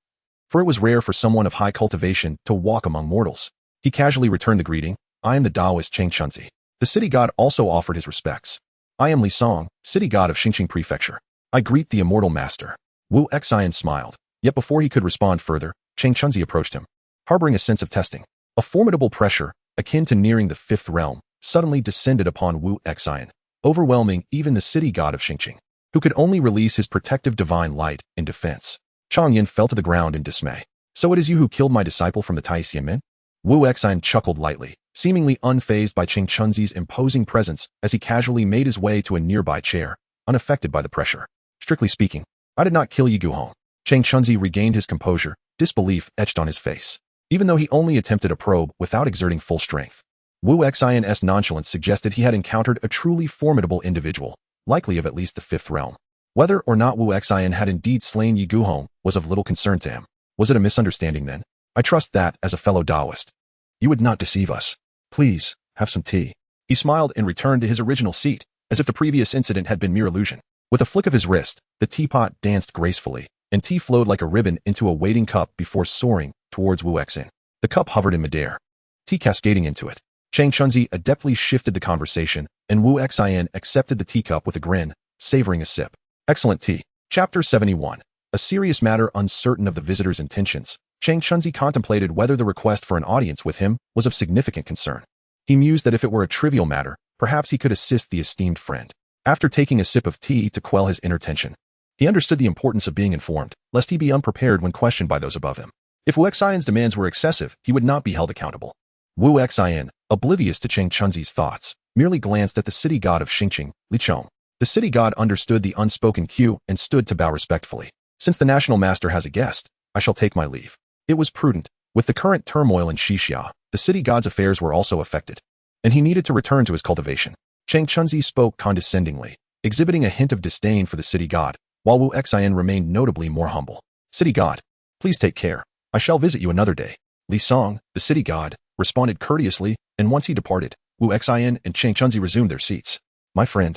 for it was rare for someone of high cultivation to walk among mortals. He casually returned the greeting. I am the Taoist Cheng Chunzi. The city god also offered his respects. I am Li Song, city god of Xingqing Prefecture. I greet the immortal master. Wu Xian smiled, yet before he could respond further, Cheng Chunzi approached him, harboring a sense of testing. A formidable pressure, akin to nearing the fifth realm, suddenly descended upon Wu Xian, overwhelming even the city god of Xingqing, who could only release his protective divine light in defense. Chang Yin fell to the ground in dismay. So it is you who killed my disciple from the Taoisean men? Wu Xian chuckled lightly, seemingly unfazed by Cheng Chunzi's imposing presence as he casually made his way to a nearby chair, unaffected by the pressure. Strictly speaking, I did not kill Yi Guhong. Cheng Chunzi regained his composure, disbelief etched on his face, even though he only attempted a probe without exerting full strength. Wu Xian's nonchalance suggested he had encountered a truly formidable individual, likely of at least the fifth realm. Whether or not Wu Xian had indeed slain Yi Guhong was of little concern to him. Was it a misunderstanding then? I trust that, as a fellow Taoist, you would not deceive us. Please, have some tea. He smiled and returned to his original seat, as if the previous incident had been mere illusion. With a flick of his wrist, the teapot danced gracefully, and tea flowed like a ribbon into a waiting cup before soaring towards Wu Xian. The cup hovered in midair, tea cascading into it. Cheng Chunzi adeptly shifted the conversation, and Wu Xian accepted the teacup with a grin, savoring a sip. Excellent tea. Chapter 71. A serious matter uncertain of the visitor's intentions, Cheng Chunzi contemplated whether the request for an audience with him was of significant concern. He mused that if it were a trivial matter, perhaps he could assist the esteemed friend. After taking a sip of tea to quell his inner tension, he understood the importance of being informed, lest he be unprepared when questioned by those above him. If Wu Xian's demands were excessive, he would not be held accountable. Wu Xian, oblivious to Cheng Chunzi's thoughts, merely glanced at the city god of Xingqing, Li Chong. The city god understood the unspoken cue and stood to bow respectfully. Since the national master has a guest, I shall take my leave. It was prudent. With the current turmoil in Xixia, the city god's affairs were also affected, and he needed to return to his cultivation. Cheng Chunzi spoke condescendingly, exhibiting a hint of disdain for the city god, while Wu Xian remained notably more humble. City god, please take care. I shall visit you another day. Li Song, the city god, responded courteously, and once he departed, Wu Xian and Cheng Chunzi resumed their seats. My friend,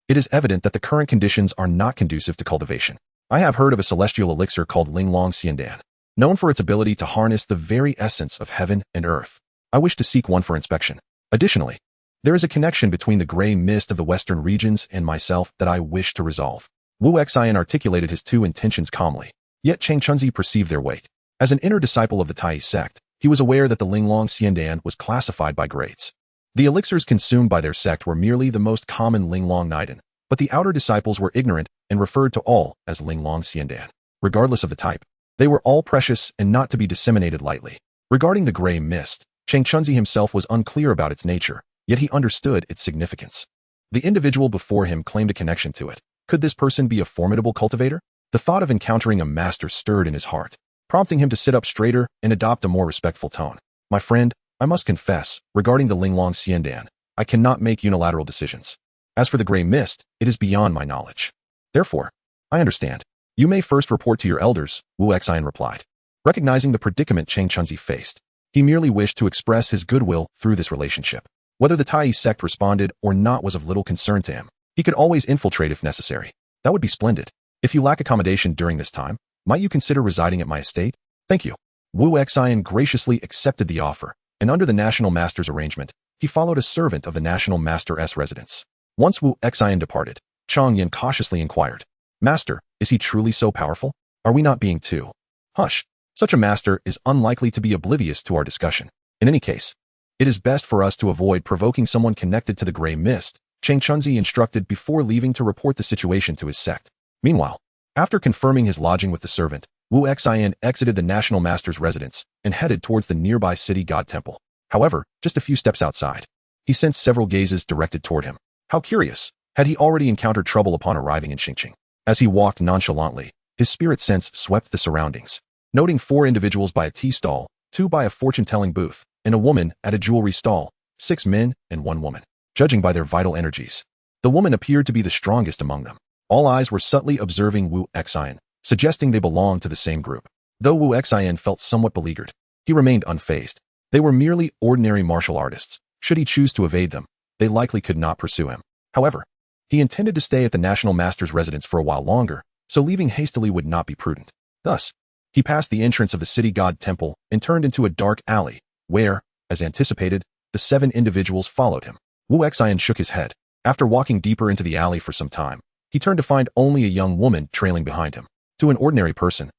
it is evident that the current conditions are not conducive to cultivation. I have heard of a celestial elixir called Linglong Xiandan, known for its ability to harness the very essence of heaven and earth. I wish to seek one for inspection. Additionally, there is a connection between the gray mist of the western regions and myself that I wish to resolve. Wu Xian articulated his two intentions calmly, yet Cheng Chunzi perceived their weight. As an inner disciple of the Tai sect, he was aware that the Linglong Xiandan was classified by grades. The elixirs consumed by their sect were merely the most common Linglong Nidan, but the outer disciples were ignorant and referred to all as Linglong Xiandan. Regardless of the type, they were all precious and not to be disseminated lightly. Regarding the gray mist, Cheng Chunzi himself was unclear about its nature, yet he understood its significance. The individual before him claimed a connection to it. Could this person be a formidable cultivator? The thought of encountering a master stirred in his heart, prompting him to sit up straighter and adopt a more respectful tone. My friend, I must confess, regarding the Linglong Xiandan, I cannot make unilateral decisions. As for the gray mist, it is beyond my knowledge. Therefore, I understand. You may first report to your elders, Wu Xian replied. Recognizing the predicament Cheng Chunzi faced, he merely wished to express his goodwill through this relationship. Whether the Tai sect responded or not was of little concern to him. He could always infiltrate if necessary. That would be splendid. If you lack accommodation during this time, might you consider residing at my estate? Thank you. Wu Xian graciously accepted the offer, and under the National Master's arrangement, he followed a servant of the National Master's residence. Once Wu Xian departed, Chang Yin cautiously inquired, Master, is he truly so powerful? Are we not being too? Hush. Such a master is unlikely to be oblivious to our discussion. In any case, it is best for us to avoid provoking someone connected to the gray mist, Chang Chunzi instructed before leaving to report the situation to his sect. Meanwhile, after confirming his lodging with the servant, Wu Xian exited the National Master's residence and headed towards the nearby city god temple. However, just a few steps outside, he sensed several gazes directed toward him. How curious! Had he already encountered trouble upon arriving in Xingqing? As he walked nonchalantly, his spirit sense swept the surroundings. Noting 4 individuals by a tea stall, 2 by a fortune-telling booth, and a woman at a jewelry stall, 6 men and 1 woman. Judging by their vital energies, the woman appeared to be the strongest among them. All eyes were subtly observing Wu Xian, suggesting they belonged to the same group. Though Wu Xian felt somewhat beleaguered, he remained unfazed. They were merely ordinary martial artists. Should he choose to evade them, they likely could not pursue him. However, he intended to stay at the National Master's residence for a while longer, so leaving hastily would not be prudent. Thus, he passed the entrance of the city god temple and turned into a dark alley, where, as anticipated, the 7 individuals followed him. Wu Xian shook his head. After walking deeper into the alley for some time, he turned to find only a young woman trailing behind him. To an ordinary person,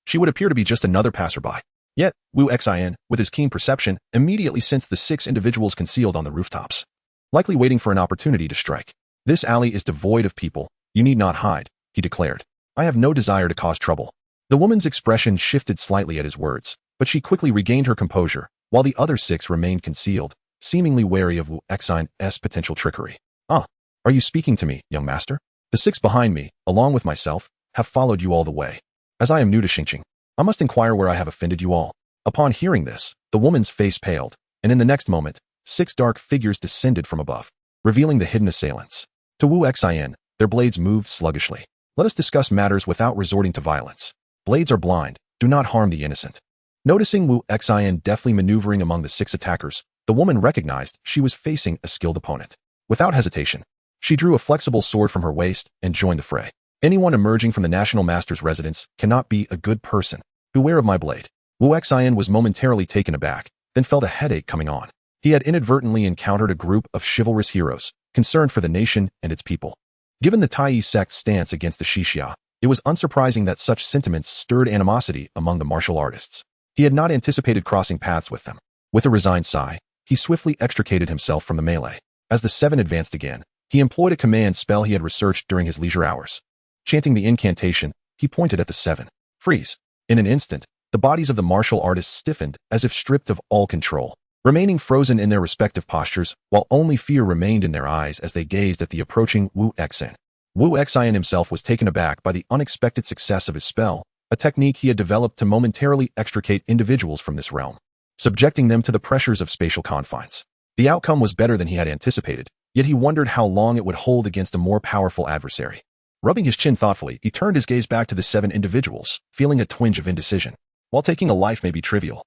she would appear to be just another passerby. Yet, Wu Xian, with his keen perception, immediately sensed the 6 individuals concealed on the rooftops, likely waiting for an opportunity to strike. This alley is devoid of people. You need not hide, he declared. I have no desire to cause trouble. The woman's expression shifted slightly at his words, but she quickly regained her composure, while the other 6 remained concealed, seemingly wary of Wu Xian's potential trickery. Ah, are you speaking to me, young master? The 6 behind me, along with myself, have followed you all the way. As I am new to Xingqing, I must inquire where I have offended you all. Upon hearing this, the woman's face paled, and in the next moment, 6 dark figures descended from above, revealing the hidden assailants. To Wu Xian, their blades moved sluggishly. Let us discuss matters without resorting to violence. Blades are blind, do not harm the innocent. Noticing Wu Xian deftly maneuvering among the 6 attackers, the woman recognized she was facing a skilled opponent. Without hesitation, she drew a flexible sword from her waist and joined the fray. Anyone emerging from the National Master's residence cannot be a good person. Beware of my blade. Wu Xian was momentarily taken aback, then felt a headache coming on. He had inadvertently encountered a group of chivalrous heroes, concerned for the nation and its people. Given the Tai sect's stance against the Xixia, it was unsurprising that such sentiments stirred animosity among the martial artists. He had not anticipated crossing paths with them. With a resigned sigh, he swiftly extricated himself from the melee. As the 7 advanced again, he employed a command spell he had researched during his leisure hours. Chanting the incantation, he pointed at the 7. Freeze. In an instant, the bodies of the martial artists stiffened as if stripped of all control, remaining frozen in their respective postures, while only fear remained in their eyes as they gazed at the approaching Wu Xian. Wu Xian himself was taken aback by the unexpected success of his spell, a technique he had developed to momentarily extricate individuals from this realm, subjecting them to the pressures of spatial confines. The outcome was better than he had anticipated, yet he wondered how long it would hold against a more powerful adversary. Rubbing his chin thoughtfully, he turned his gaze back to the 7 individuals, feeling a twinge of indecision. While taking a life may be trivial,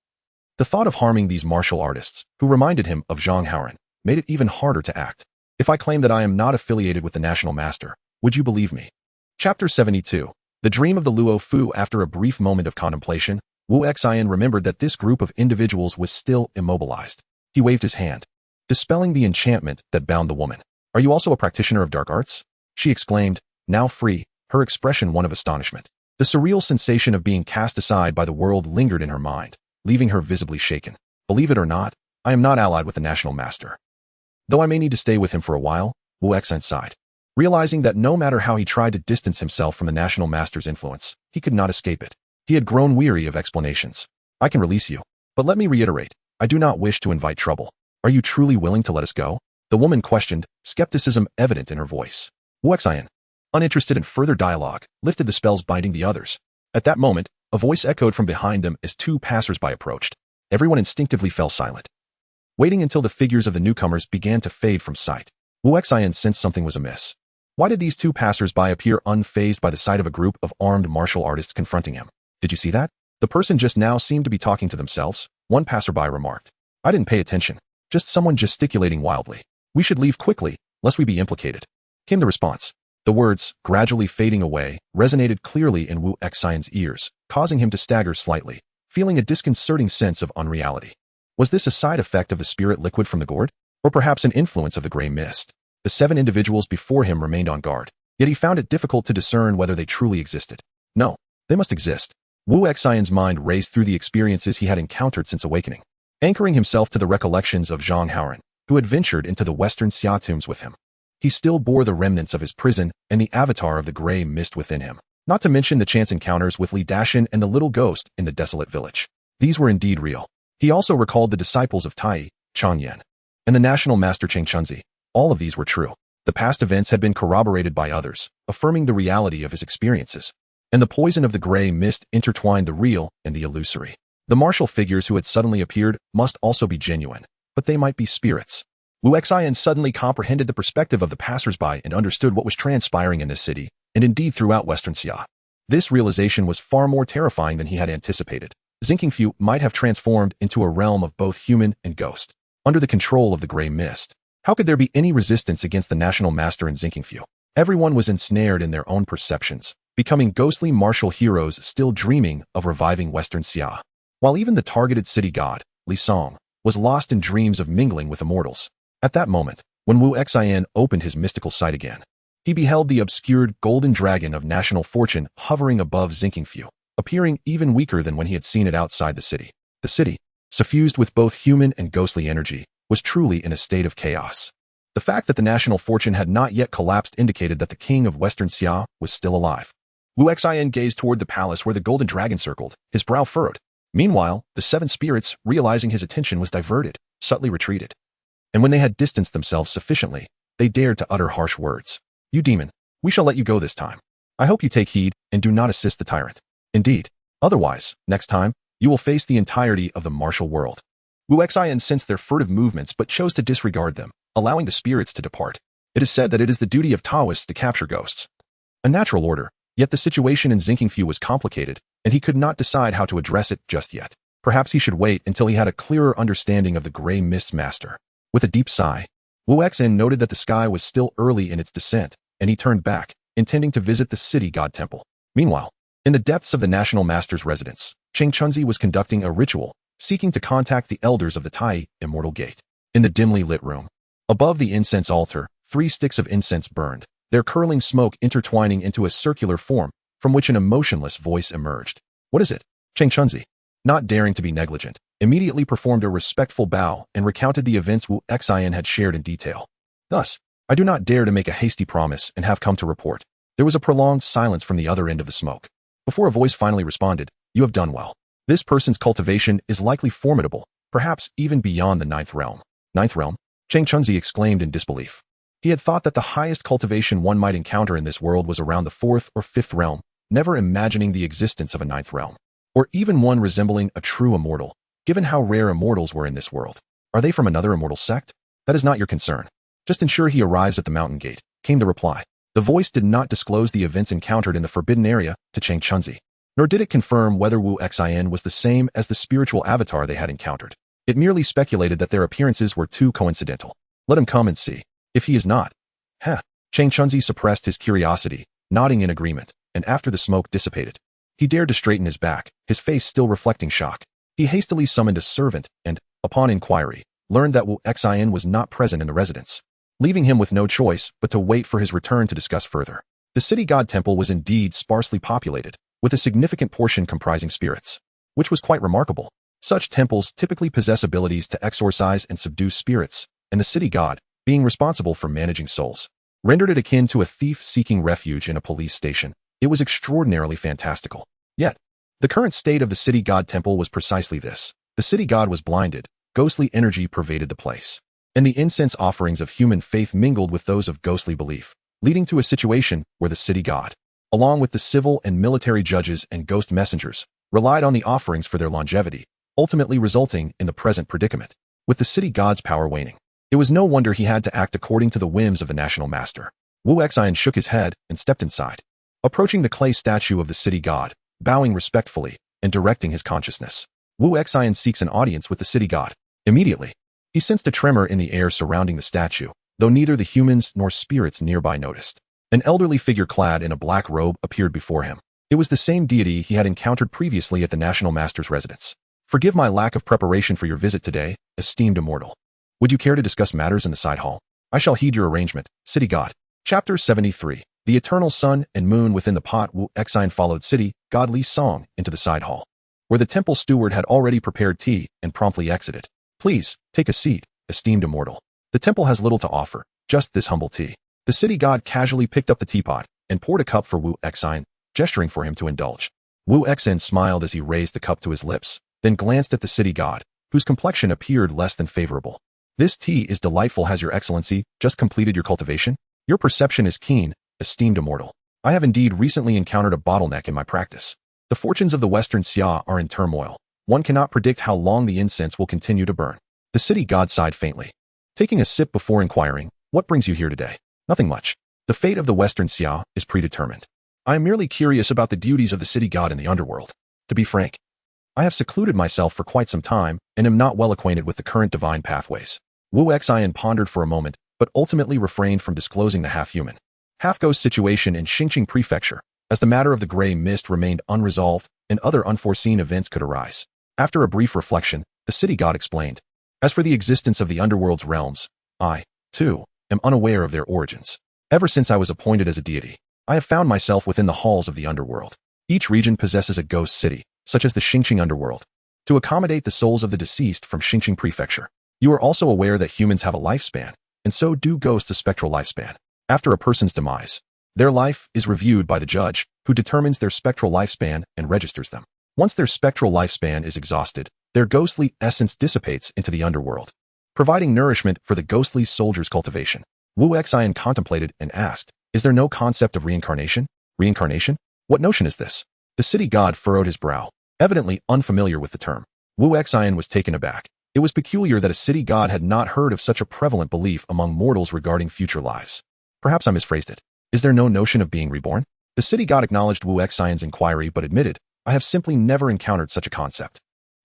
the thought of harming these martial artists, who reminded him of Zhang Haoren, made it even harder to act. If I claim that I am not affiliated with the National Master, would you believe me? Chapter 72. The Dream of the Luo Fu. After a brief moment of contemplation, Wu Xian remembered that this group of individuals was still immobilized. He waved his hand, dispelling the enchantment that bound the woman. Are you also a practitioner of dark arts? She exclaimed, now free, her expression one of astonishment. The surreal sensation of being cast aside by the world lingered in her mind, leaving her visibly shaken. Believe it or not, I am not allied with the National Master. Though I may need to stay with him for a while, Wu Xian sighed, realizing that no matter how he tried to distance himself from the National Master's influence, he could not escape it. He had grown weary of explanations. I can release you, but let me reiterate, I do not wish to invite trouble. Are you truly willing to let us go? The woman questioned, skepticism evident in her voice. Wu Xian, uninterested in further dialogue, lifted the spells binding the others. At that moment, a voice echoed from behind them as 2 passers-by approached. Everyone instinctively fell silent, waiting until the figures of the newcomers began to fade from sight. Wu Xian sensed something was amiss. Why did these 2 passers-by appear unfazed by the sight of a group of armed martial artists confronting him? Did you see that? The person just now seemed to be talking to themselves, one passerby remarked. I didn't pay attention. Just someone gesticulating wildly. We should leave quickly, lest we be implicated, came the response. The words, gradually fading away, resonated clearly in Wu Xian's ears, causing him to stagger slightly. feeling a disconcerting sense of unreality. Was this a side effect of the spirit liquid from the gourd? Or perhaps an influence of the gray mist? The 7 individuals before him remained on guard, yet he found it difficult to discern whether they truly existed. No, they must exist. Wu Xian's mind raced through the experiences he had encountered since awakening, anchoring himself to the recollections of Zhang Haoran, who had ventured into the western Xia tombs with him. He still bore the remnants of his prison and the avatar of the gray mist within him, not to mention the chance encounters with Li Dashin and the little ghost in the desolate village. These were indeed real. He also recalled the disciples of Tai, Chang Yan, and the national master Cheng Chunzi. All of these were true. The past events had been corroborated by others, affirming the reality of his experiences. And the poison of the gray mist intertwined the real and the illusory. The martial figures who had suddenly appeared must also be genuine, but they might be spirits. Wu Xian suddenly comprehended the perspective of the passersby and understood what was transpiring in this city, and indeed throughout Western Xia. This realization was far more terrifying than he had anticipated. Zinkingfu might have transformed into a realm of both human and ghost, under the control of the gray mist. How could there be any resistance against the national master in Zinkingfu? Everyone was ensnared in their own perceptions, becoming ghostly martial heroes still dreaming of reviving Western Xia. While even the targeted city god, Li Song, was lost in dreams of mingling with immortals. At that moment, when Wu Xian opened his mystical sight again, he beheld the obscured golden dragon of national fortune hovering above Zinkingfu, appearing even weaker than when he had seen it outside the city. The city, suffused with both human and ghostly energy, was truly in a state of chaos. The fact that the national fortune had not yet collapsed indicated that the king of Western Xia was still alive. Wu Xian gazed toward the palace where the golden dragon circled, his brow furrowed. Meanwhile, the 7 spirits, realizing his attention was diverted, subtly retreated. And when they had distanced themselves sufficiently, they dared to utter harsh words. You demon, we shall let you go this time. I hope you take heed and do not assist the tyrant. Indeed. Otherwise, next time, you will face the entirety of the martial world. Wu Xian sensed their furtive movements but chose to disregard them, allowing the spirits to depart. It is said that it is the duty of Taoists to capture ghosts. A natural order, yet the situation in Zinkingfu was complicated, and he could not decide how to address it just yet. Perhaps he should wait until he had a clearer understanding of the gray mist master. With a deep sigh, Wu Xian noted that the sky was still early in its descent, and he turned back, intending to visit the city god temple. Meanwhile, in the depths of the national master's residence, Cheng Chunzi was conducting a ritual, seeking to contact the elders of the Tai, immortal gate. In the dimly lit room, above the incense altar, 3 sticks of incense burned, their curling smoke intertwining into a circular form, from which an emotionless voice emerged. What is it? Cheng Chunzi, not daring to be negligent, immediately performed a respectful bow and recounted the events Wu Xian had shared in detail. Thus, I do not dare to make a hasty promise and have come to report. There was a prolonged silence from the other end of the smoke. Before a voice finally responded, you have done well. This person's cultivation is likely formidable, perhaps even beyond the 9th realm. 9th realm? Cheng Chunzi exclaimed in disbelief. He had thought that the highest cultivation one might encounter in this world was around the 4th or 5th realm, never imagining the existence of a 9th realm, or even one resembling a true immortal, given how rare immortals were in this world. Are they from another immortal sect? That is not your concern. Just ensure he arrives at the mountain gate, came the reply. The voice did not disclose the events encountered in the forbidden area to Cheng Chunzi, nor did it confirm whether Wu Xian was the same as the spiritual avatar they had encountered. It merely speculated that their appearances were too coincidental. Let him come and see. If he is not. Cheng Chunzi suppressed his curiosity, nodding in agreement, and after the smoke dissipated, he dared to straighten his back, his face still reflecting shock. He hastily summoned a servant and, upon inquiry, learned that Wu Xian was not present in the residence, leaving him with no choice but to wait for his return to discuss further. The city god temple was indeed sparsely populated, with a significant portion comprising spirits, which was quite remarkable. Such temples typically possess abilities to exorcise and subdue spirits, and the city god, being responsible for managing souls, rendered it akin to a thief seeking refuge in a police station. It was extraordinarily fantastical. Yet, the current state of the city god temple was precisely this. The city god was blinded, ghostly energy pervaded the place, and the incense offerings of human faith mingled with those of ghostly belief, leading to a situation where the city god, along with the civil and military judges and ghost messengers, relied on the offerings for their longevity, ultimately resulting in the present predicament. With the city god's power waning, it was no wonder he had to act according to the whims of the national master. Wu Xian shook his head and stepped inside, approaching the clay statue of the city god, bowing respectfully and directing his consciousness. Wu Xian seeks an audience with the city god. Immediately, he sensed a tremor in the air surrounding the statue, though neither the humans nor spirits nearby noticed. An elderly figure clad in a black robe appeared before him. It was the same deity he had encountered previously at the National Master's residence. Forgive my lack of preparation for your visit today, esteemed immortal. Would you care to discuss matters in the side hall? I shall heed your arrangement, City God. Chapter 73. The eternal sun and moon within the pot. Wu Exine followed City God Li's song into the side hall, where the temple steward had already prepared tea and promptly exited. Please, take a seat, esteemed immortal. The temple has little to offer, just this humble tea. The city god casually picked up the teapot and poured a cup for Wu Exine, gesturing for him to indulge. Wu Exine smiled as he raised the cup to his lips, then glanced at the city god, whose complexion appeared less than favorable. This tea is delightful. Has your excellency just completed your cultivation? Your perception is keen, esteemed immortal. I have indeed recently encountered a bottleneck in my practice. The fortunes of the Western Xia are in turmoil. One cannot predict how long the incense will continue to burn. The city god sighed faintly, taking a sip before inquiring, what brings you here today? Nothing much. The fate of the Western Xia is predetermined. I am merely curious about the duties of the city god in the underworld. To be frank, I have secluded myself for quite some time and am not well acquainted with the current divine pathways. Wu Exine pondered for a moment, but ultimately refrained from disclosing the half-human, half-ghost situation in Xingqing Prefecture, as the matter of the gray mist remained unresolved and other unforeseen events could arise. After a brief reflection, the city god explained, as for the existence of the underworld's realms, I, too, am unaware of their origins. Ever since I was appointed as a deity, I have found myself within the halls of the underworld. Each region possesses a ghost city, such as the Xingqing underworld, to accommodate the souls of the deceased from Xingqing Prefecture. You are also aware that humans have a lifespan, and so do ghosts a spectral lifespan. After a person's demise, their life is reviewed by the judge, who determines their spectral lifespan and registers them. Once their spectral lifespan is exhausted, their ghostly essence dissipates into the underworld, providing nourishment for the ghostly soldier's cultivation. Wu Exine contemplated and asked, is there no concept of reincarnation? Reincarnation? What notion is this? The city god furrowed his brow, evidently unfamiliar with the term. Wu Exine was taken aback. It was peculiar that a city god had not heard of such a prevalent belief among mortals regarding future lives. Perhaps I misphrased it. Is there no notion of being reborn? The city god acknowledged Wu Exine's inquiry but admitted, I have simply never encountered such a concept.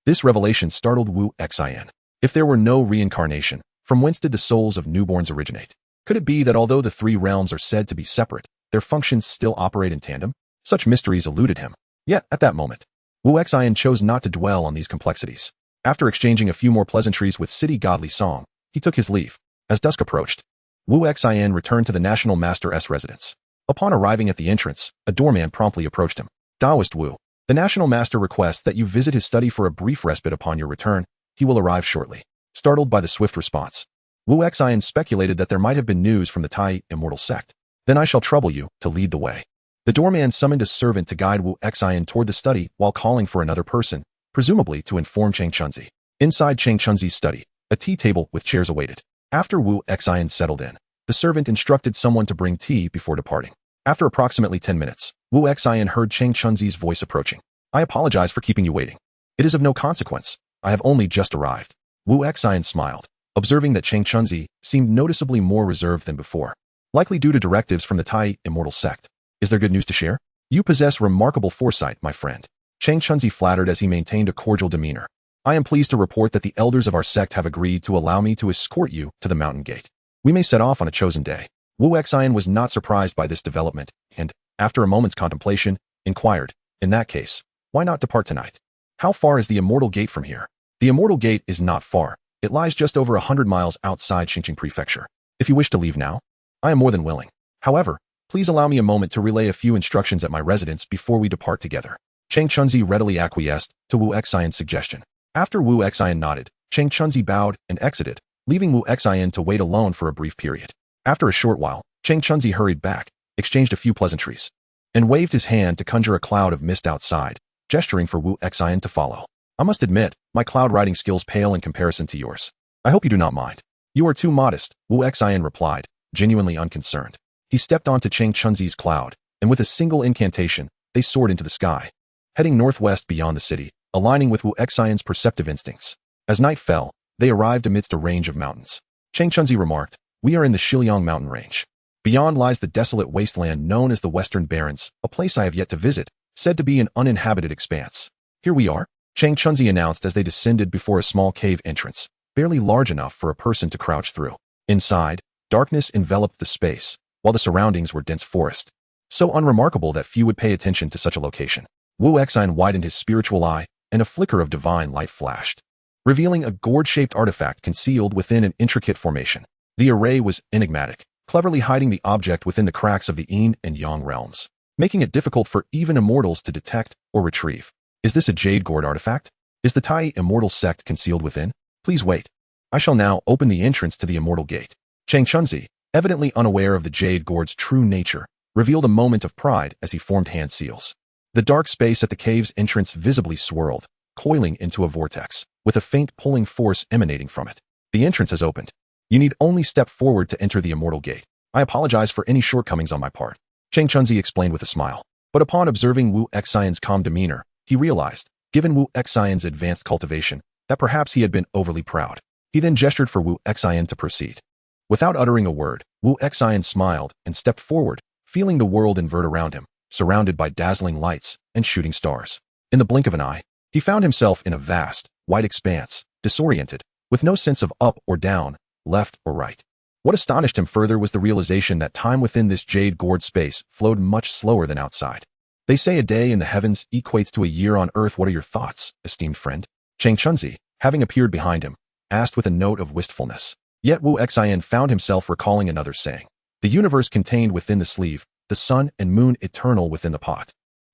This revelation startled Wu Exine. If there were no reincarnation, from whence did the souls of newborns originate? Could it be that although the three realms are said to be separate, their functions still operate in tandem? Such mysteries eluded him. Yet, at that moment, Wu Exine chose not to dwell on these complexities. After exchanging a few more pleasantries with city godly song, he took his leave. As dusk approached, Wu Exine returned to the National Master's residence. Upon arriving at the entrance, a doorman promptly approached him. Taoist Wu, the National Master requests that you visit his study for a brief respite upon your return. He will arrive shortly. Startled by the swift response, Wu Exine speculated that there might have been news from the Tai immortal sect. Then I shall trouble you to lead the way. The doorman summoned a servant to guide Wu Exine toward the study while calling for another person, presumably to inform Cheng Chunzi. Inside Cheng Chunzi's study, a tea table with chairs awaited. After Wu Exine settled in, the servant instructed someone to bring tea before departing. After approximately 10 minutes, Wu Exine heard Cheng Chunzi's voice approaching. I apologize for keeping you waiting. It is of no consequence. I have only just arrived. Wu Exine smiled, observing that Cheng Chunzi seemed noticeably more reserved than before, likely due to directives from the Tai immortal sect. Is there good news to share? You possess remarkable foresight, my friend. Cheng Chunzi flattered as he maintained a cordial demeanor. I am pleased to report that the elders of our sect have agreed to allow me to escort you to the mountain gate. We may set off on a chosen day. Wu Exine was not surprised by this development and, after a moment's contemplation, inquired, in that case, why not depart tonight? How far is the immortal gate from here? The immortal gate is not far. It lies just over 100 miles outside Xingqing Prefecture. If you wish to leave now, I am more than willing. However, please allow me a moment to relay a few instructions at my residence before we depart together. Cheng Chunzi readily acquiesced to Wu Exine's suggestion. After Wu Exine nodded, Cheng Chunzi bowed and exited, leaving Wu Exine to wait alone for a brief period. After a short while, Cheng Chunzi hurried back, exchanged a few pleasantries, and waved his hand to conjure a cloud of mist outside, gesturing for Wu Exine to follow. I must admit, my cloud riding skills pale in comparison to yours. I hope you do not mind. You are too modest, Wu Exine replied, genuinely unconcerned. He stepped onto Cheng Chunzi's cloud, and with a single incantation, they soared into the sky, heading northwest beyond the city, aligning with Wu Exine's perceptive instincts. As night fell, they arrived amidst a range of mountains. Cheng Chunzi remarked, we are in the Shiliang mountain range. Beyond lies the desolate wasteland known as the Western Barrens, a place I have yet to visit, said to be an uninhabited expanse. Here we are, Cheng Chunzi announced as they descended before a small cave entrance, barely large enough for a person to crouch through. Inside, darkness enveloped the space, while the surroundings were dense forest. so unremarkable that few would pay attention to such a location. Wu Exine widened his spiritual eye, and a flicker of divine light flashed, revealing a gourd-shaped artifact concealed within an intricate formation. The array was enigmatic, cleverly hiding the object within the cracks of the yin and yang realms, making it difficult for even immortals to detect or retrieve. Is this a jade gourd artifact? Is the Tai immortal sect concealed within? Please wait. I shall now open the entrance to the immortal gate. Chang Chunzi, evidently unaware of the jade gourd's true nature, revealed a moment of pride as he formed hand seals. The dark space at the cave's entrance visibly swirled, coiling into a vortex, with a faint pulling force emanating from it. The entrance has opened. You need only step forward to enter the immortal gate. I apologize for any shortcomings on my part, Chang Chunzi explained with a smile. But upon observing Wu Xian's calm demeanor, he realized, given Wu Xian's advanced cultivation, that perhaps he had been overly proud. He then gestured for Wu Xian to proceed. Without uttering a word, Wu Xian smiled and stepped forward, feeling the world invert around him, surrounded by dazzling lights and shooting stars. In the blink of an eye, he found himself in a vast, white expanse, disoriented, with no sense of up or down, left or right. What astonished him further was the realization that time within this jade gourd space flowed much slower than outside. They say a day in the heavens equates to a year on earth. What are your thoughts, esteemed friend? Chang Chunzi, having appeared behind him, asked with a note of wistfulness. Yet Wu Xian found himself recalling another saying. The universe contained within the sleeve, the sun and moon eternal within the pot.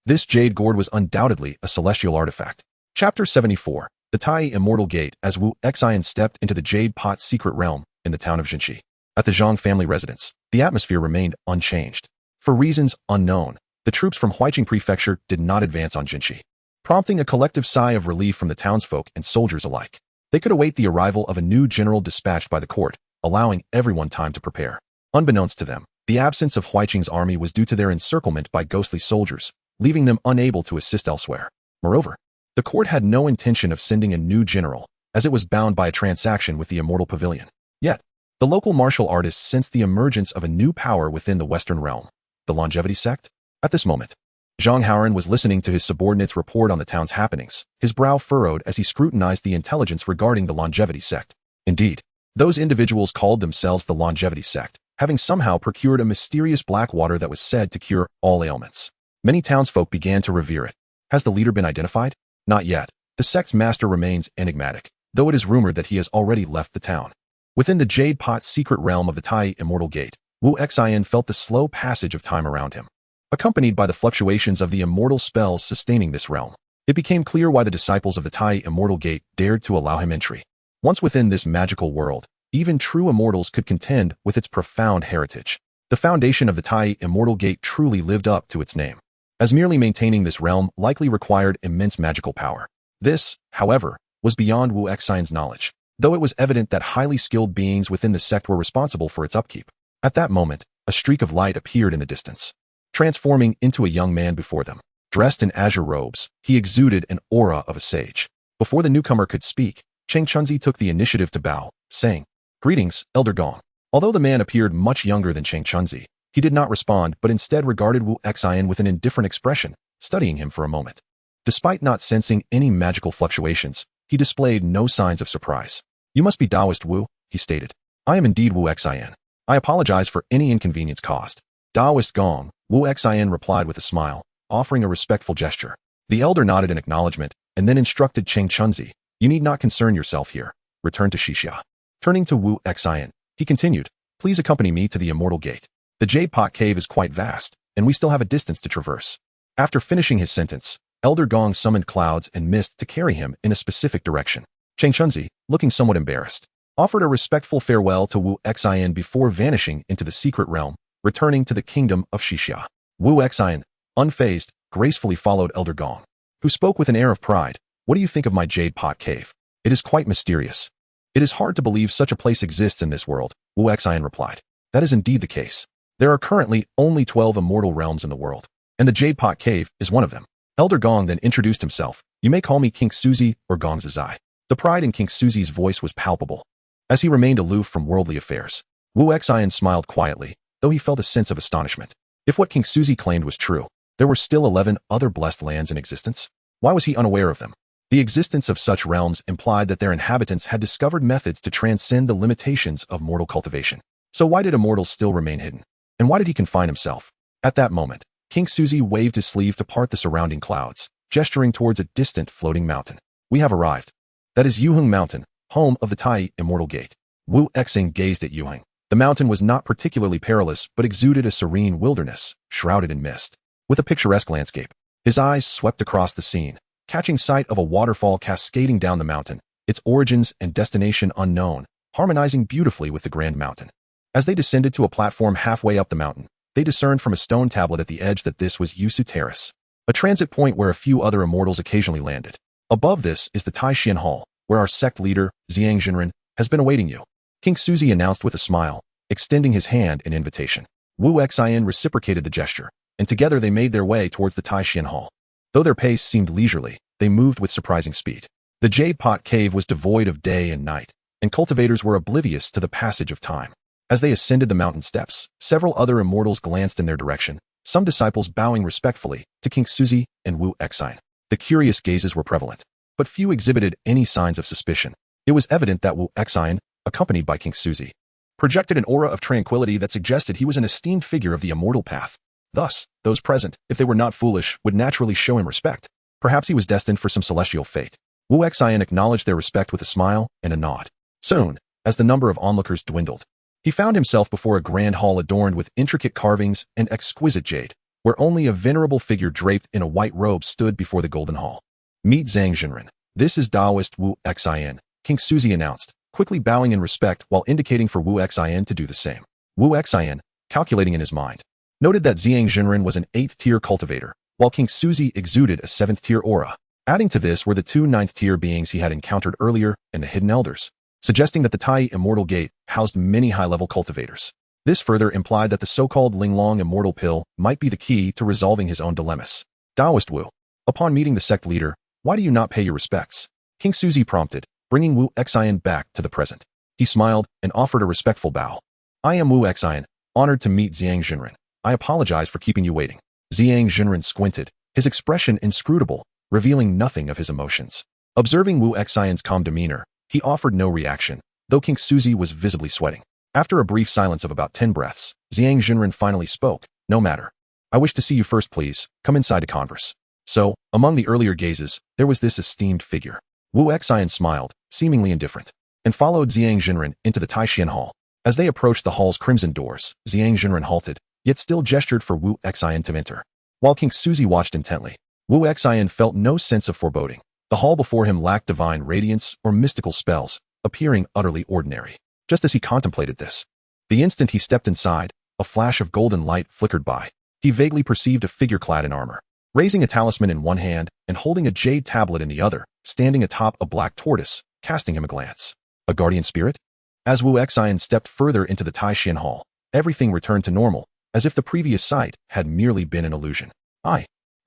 This jade gourd was undoubtedly a celestial artifact. Chapter 74. The Tai Immortal Gate. As Wu Xian stepped into the jade pot secret realm in the town of Jinshi. At the Zhang family residence, the atmosphere remained unchanged. For reasons unknown, the troops from Huiqing Prefecture did not advance on Jinshi, prompting a collective sigh of relief from the townsfolk and soldiers alike. They could await the arrival of a new general dispatched by the court, allowing everyone time to prepare. Unbeknownst to them, the absence of Huiqing's army was due to their encirclement by ghostly soldiers, leaving them unable to assist elsewhere. Moreover, the court had no intention of sending a new general, as it was bound by a transaction with the Immortal Pavilion. Yet, the local martial artists sensed the emergence of a new power within the Western realm, the Longevity Sect. At this moment, Zhang Haoran was listening to his subordinates' report on the town's happenings, his brow furrowed as he scrutinized the intelligence regarding the Longevity Sect. Indeed, those individuals called themselves the Longevity Sect, having somehow procured a mysterious black water that was said to cure all ailments. Many townsfolk began to revere it. Has the leader been identified? Not yet. The sect's master remains enigmatic, though it is rumored that he has already left the town. Within the jade pot secret realm of the Tai Immortal Gate, Wu Xian felt the slow passage of time around him, accompanied by the fluctuations of the immortal spells sustaining this realm. It became clear why the disciples of the Tai Immortal Gate dared to allow him entry. Once within this magical world, even true immortals could contend with its profound heritage. The foundation of the Tai Immortal Gate truly lived up to its name, as merely maintaining this realm likely required immense magical power. This, however, was beyond Wu Xian's knowledge, though it was evident that highly skilled beings within the sect were responsible for its upkeep. At that moment, a streak of light appeared in the distance, transforming into a young man before them. Dressed in azure robes, he exuded an aura of a sage. Before the newcomer could speak, Chang Chunzi took the initiative to bow, saying, "Greetings, Elder Gong." Although the man appeared much younger than Chang Chunzi, he did not respond but instead regarded Wu Xian with an indifferent expression, studying him for a moment. Despite not sensing any magical fluctuations, he displayed no signs of surprise. "You must be Taoist Wu," he stated. "I am indeed Wu Xian. I apologize for any inconvenience caused." "Taoist Gong," Wu Xian replied with a smile, offering a respectful gesture. The elder nodded in acknowledgement and then instructed Chang Chunzi, "You need not concern yourself here. Return to Xixia." Turning to Wu Xian, he continued, "Please accompany me to the Immortal Gate. The Jade Pot Cave is quite vast, and we still have a distance to traverse." After finishing his sentence, Elder Gong summoned clouds and mist to carry him in a specific direction. Chang Chunzi, looking somewhat embarrassed, offered a respectful farewell to Wu Xian before vanishing into the secret realm, returning to the kingdom of Xixia. Wu Xian, unfazed, gracefully followed Elder Gong, who spoke with an air of pride. "What do you think of my Jade Pot Cave? It is quite mysterious." "It is hard to believe such a place exists in this world," Wu Xian replied. "That is indeed the case. There are currently only 12 immortal realms in the world, and the Jade Pot Cave is one of them." Elder Gong then introduced himself. "You may call me King Suzi or Gong Zizai." The pride in King Suzi's voice was palpable, as he remained aloof from worldly affairs. Wu Xian smiled quietly, though he felt a sense of astonishment. If what King Suzi claimed was true, there were still 11 other blessed lands in existence. Why was he unaware of them? The existence of such realms implied that their inhabitants had discovered methods to transcend the limitations of mortal cultivation. So why did immortals still remain hidden? And why did he confine himself? At that moment, King Suzy waved his sleeve to part the surrounding clouds, gesturing towards a distant floating mountain. We have arrived. That is Yuheng Mountain, home of the Tai Immortal Gate. Wu Exing gazed at Yuheng. The mountain was not particularly perilous, but exuded a serene wilderness, shrouded in mist. With a picturesque landscape, his eyes swept across the scene, catching sight of a waterfall cascading down the mountain, its origins and destination unknown, harmonizing beautifully with the grand mountain. As they descended to a platform halfway up the mountain, they discerned from a stone tablet at the edge that this was Yusu Terrace, a transit point where a few other immortals occasionally landed. Above this is the Tai Xian Hall, where our sect leader, Zhang Jinren, has been awaiting you. King Suzy announced with a smile, extending his hand in invitation. Wu Xian reciprocated the gesture, and together they made their way towards the Tai Xian Hall. Though their pace seemed leisurely, they moved with surprising speed. The Jade Pot Cave was devoid of day and night, and cultivators were oblivious to the passage of time. As they ascended the mountain steps, several other immortals glanced in their direction, some disciples bowing respectfully to King Suzy and Wu Xian. The curious gazes were prevalent, but few exhibited any signs of suspicion. It was evident that Wu Xian, accompanied by King Suzy, projected an aura of tranquility that suggested he was an esteemed figure of the immortal path. Thus, those present, if they were not foolish, would naturally show him respect. Perhaps he was destined for some celestial fate. Wu Xian acknowledged their respect with a smile and a nod. Soon, as the number of onlookers dwindled, he found himself before a grand hall adorned with intricate carvings and exquisite jade, where only a venerable figure draped in a white robe stood before the golden hall. Meet Zhang Jinren. This is Taoist Wu Xian, King Suzy announced, quickly bowing in respect while indicating for Wu Xian to do the same. Wu Xian, calculating in his mind, noted that Zhang Jinren was an 8th-tier cultivator, while King Suzy exuded a 7th-tier aura. Adding to this were the 2 9th-tier beings he had encountered earlier and the hidden elders, suggesting that the Tai Immortal Gate housed many high-level cultivators. This further implied that the so-called Linglong Immortal Pill might be the key to resolving his own dilemmas. Taoist Wu, upon meeting the sect leader, why do you not pay your respects? King Suzy prompted, bringing Wu Xian back to the present. He smiled and offered a respectful bow. I am Wu Xian, honored to meet Zhang Jinren. I apologize for keeping you waiting. Zhang Jinren squinted, his expression inscrutable, revealing nothing of his emotions. Observing Wu Xian's calm demeanor, he offered no reaction, though King Suzy was visibly sweating. After a brief silence of about 10 breaths, Zhang Jinren finally spoke. No matter. I wish to see you first, please. Come inside to converse. So, among the earlier gazes, there was this esteemed figure. Wu Xian smiled, seemingly indifferent, and followed Zhang Jinren into the Tai Xian Hall. As they approached the hall's crimson doors, Zhang Jinren halted, yet still gestured for Wu Xian to enter. While King Suzy watched intently, Wu Xian felt no sense of foreboding. The hall before him lacked divine radiance or mystical spells, appearing utterly ordinary. Just as he contemplated this, the instant he stepped inside, a flash of golden light flickered by. He vaguely perceived a figure clad in armor, raising a talisman in one hand and holding a jade tablet in the other, standing atop a black tortoise, casting him a glance. A guardian spirit? As Wu Xian stepped further into the Tai Xian Hall, everything returned to normal, as if the previous sight had merely been an illusion. I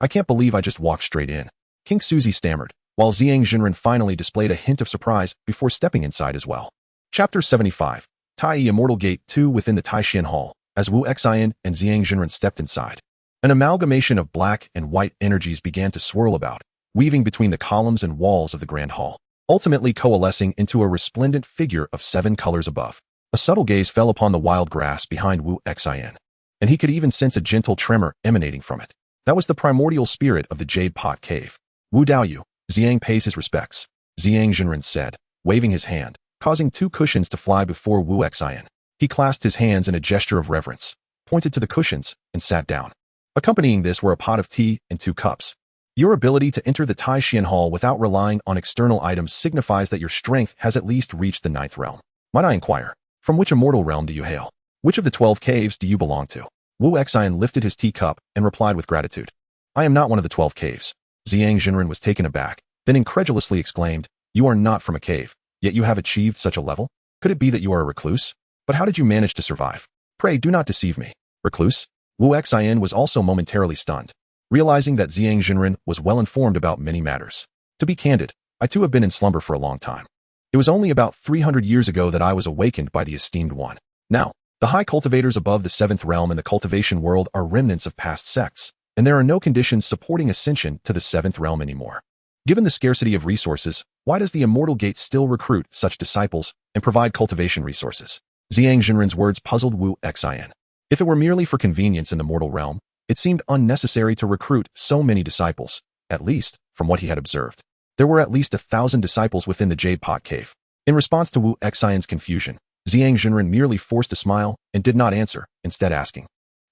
can't believe I just walked straight in. King Suzy stammered, while Zhang Jinren finally displayed a hint of surprise before stepping inside as well. Chapter 75. Tai Immortal Gate 2 within the Tai Xian Hall. As Wu Xian and Zhang Jinren stepped inside, an amalgamation of black and white energies began to swirl about, weaving between the columns and walls of the grand hall, ultimately coalescing into a resplendent figure of 7 colors above. A subtle gaze fell upon the wild grass behind Wu Xian, and he could even sense a gentle tremor emanating from it. That was the primordial spirit of the Jade Pot Cave. Wu Daoyu, Zhang pays his respects, Zhang Jinren said, waving his hand, causing 2 cushions to fly before Wu Xian. He clasped his hands in a gesture of reverence, pointed to the cushions, and sat down. Accompanying this were a pot of tea and 2 cups. Your ability to enter the Tai Xian Hall without relying on external items signifies that your strength has at least reached the 9th realm. Might I inquire, from which immortal realm do you hail? Which of the 12 caves do you belong to? Wu Xian lifted his teacup and replied with gratitude. I am not one of the 12 caves. Zhang Jinren was taken aback, then incredulously exclaimed, You are not from a cave, yet you have achieved such a level? Could it be that you are a recluse? But how did you manage to survive? Pray do not deceive me. Recluse? Wu Xian was also momentarily stunned, realizing that Zhang Jinren was well informed about many matters. To be candid, I too have been in slumber for a long time. It was only about 300 years ago that I was awakened by the esteemed one. Now, the high cultivators above the 7th realm in the cultivation world are remnants of past sects, and there are no conditions supporting ascension to the 7th realm anymore. Given the scarcity of resources, why does the Immortal Gate still recruit such disciples and provide cultivation resources? Zhang Jinren's words puzzled Wu Xian. If it were merely for convenience in the mortal realm, It seemed unnecessary to recruit so many disciples, at least, from what he had observed. There were at least 1,000 disciples within the Jade Pot Cave. In response to Wu Xian's confusion, Zhang Zhenren merely forced a smile and did not answer, instead asking,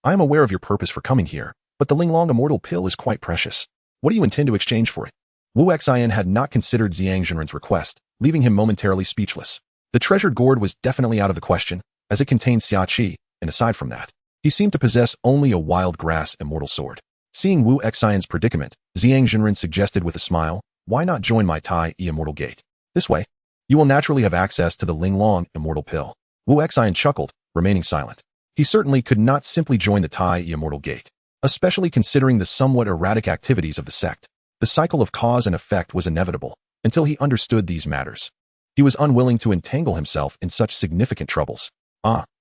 I am aware of your purpose for coming here, but the Linglong Immortal Pill is quite precious. What do you intend to exchange for it? Wu Xian had not considered Zhang Zhenren's request, leaving him momentarily speechless. The treasured gourd was definitely out of the question, as it contained Xia Qi, and aside from that, he seemed to possess only a wild grass immortal sword. Seeing Wu Xian's predicament, Zhang Zhenren suggested with a smile, why not join my Tai Immortal Gate? This way, you will naturally have access to the Linglong Immortal Pill. Wu Xian chuckled, remaining silent. He certainly could not simply join the Tai Immortal Gate, especially considering the somewhat erratic activities of the sect. The cycle of cause and effect was inevitable, until he understood these matters. He was unwilling to entangle himself in such significant troubles.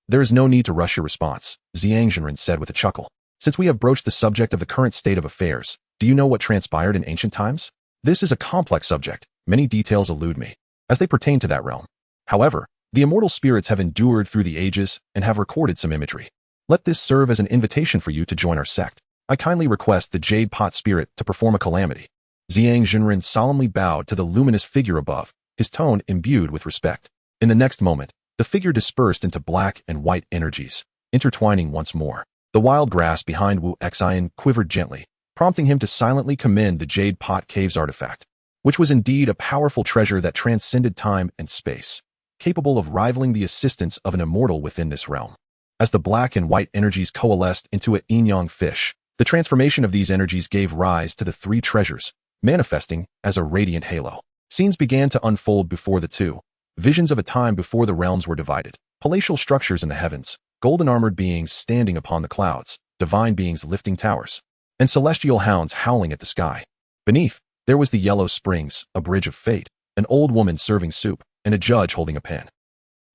There is no need to rush your response, Zhang Zhenren said with a chuckle. Since we have broached the subject of the current state of affairs, do you know what transpired in ancient times? This is a complex subject. Many details elude me, as they pertain to that realm. However, the immortal spirits have endured through the ages and have recorded some imagery. Let this serve as an invitation for you to join our sect. I kindly request the Jade Pot Spirit to perform a calamity. Zhang Zhenren solemnly bowed to the luminous figure above, his tone imbued with respect. In the next moment, the figure dispersed into black and white energies, intertwining once more. The wild grass behind Wu Xian quivered gently, prompting him to silently commend the Jade Pot Cave's artifact, which was indeed a powerful treasure that transcended time and space, capable of rivaling the assistance of an immortal within this realm. As the black and white energies coalesced into a yin-yang fish, the transformation of these energies gave rise to the three treasures, manifesting as a radiant halo. Scenes began to unfold before the two, visions of a time before the realms were divided, palatial structures in the heavens, golden-armored beings standing upon the clouds, divine beings lifting towers, and celestial hounds howling at the sky. Beneath, there was the Yellow Springs, a bridge of fate, an old woman serving soup, and a judge holding a pen.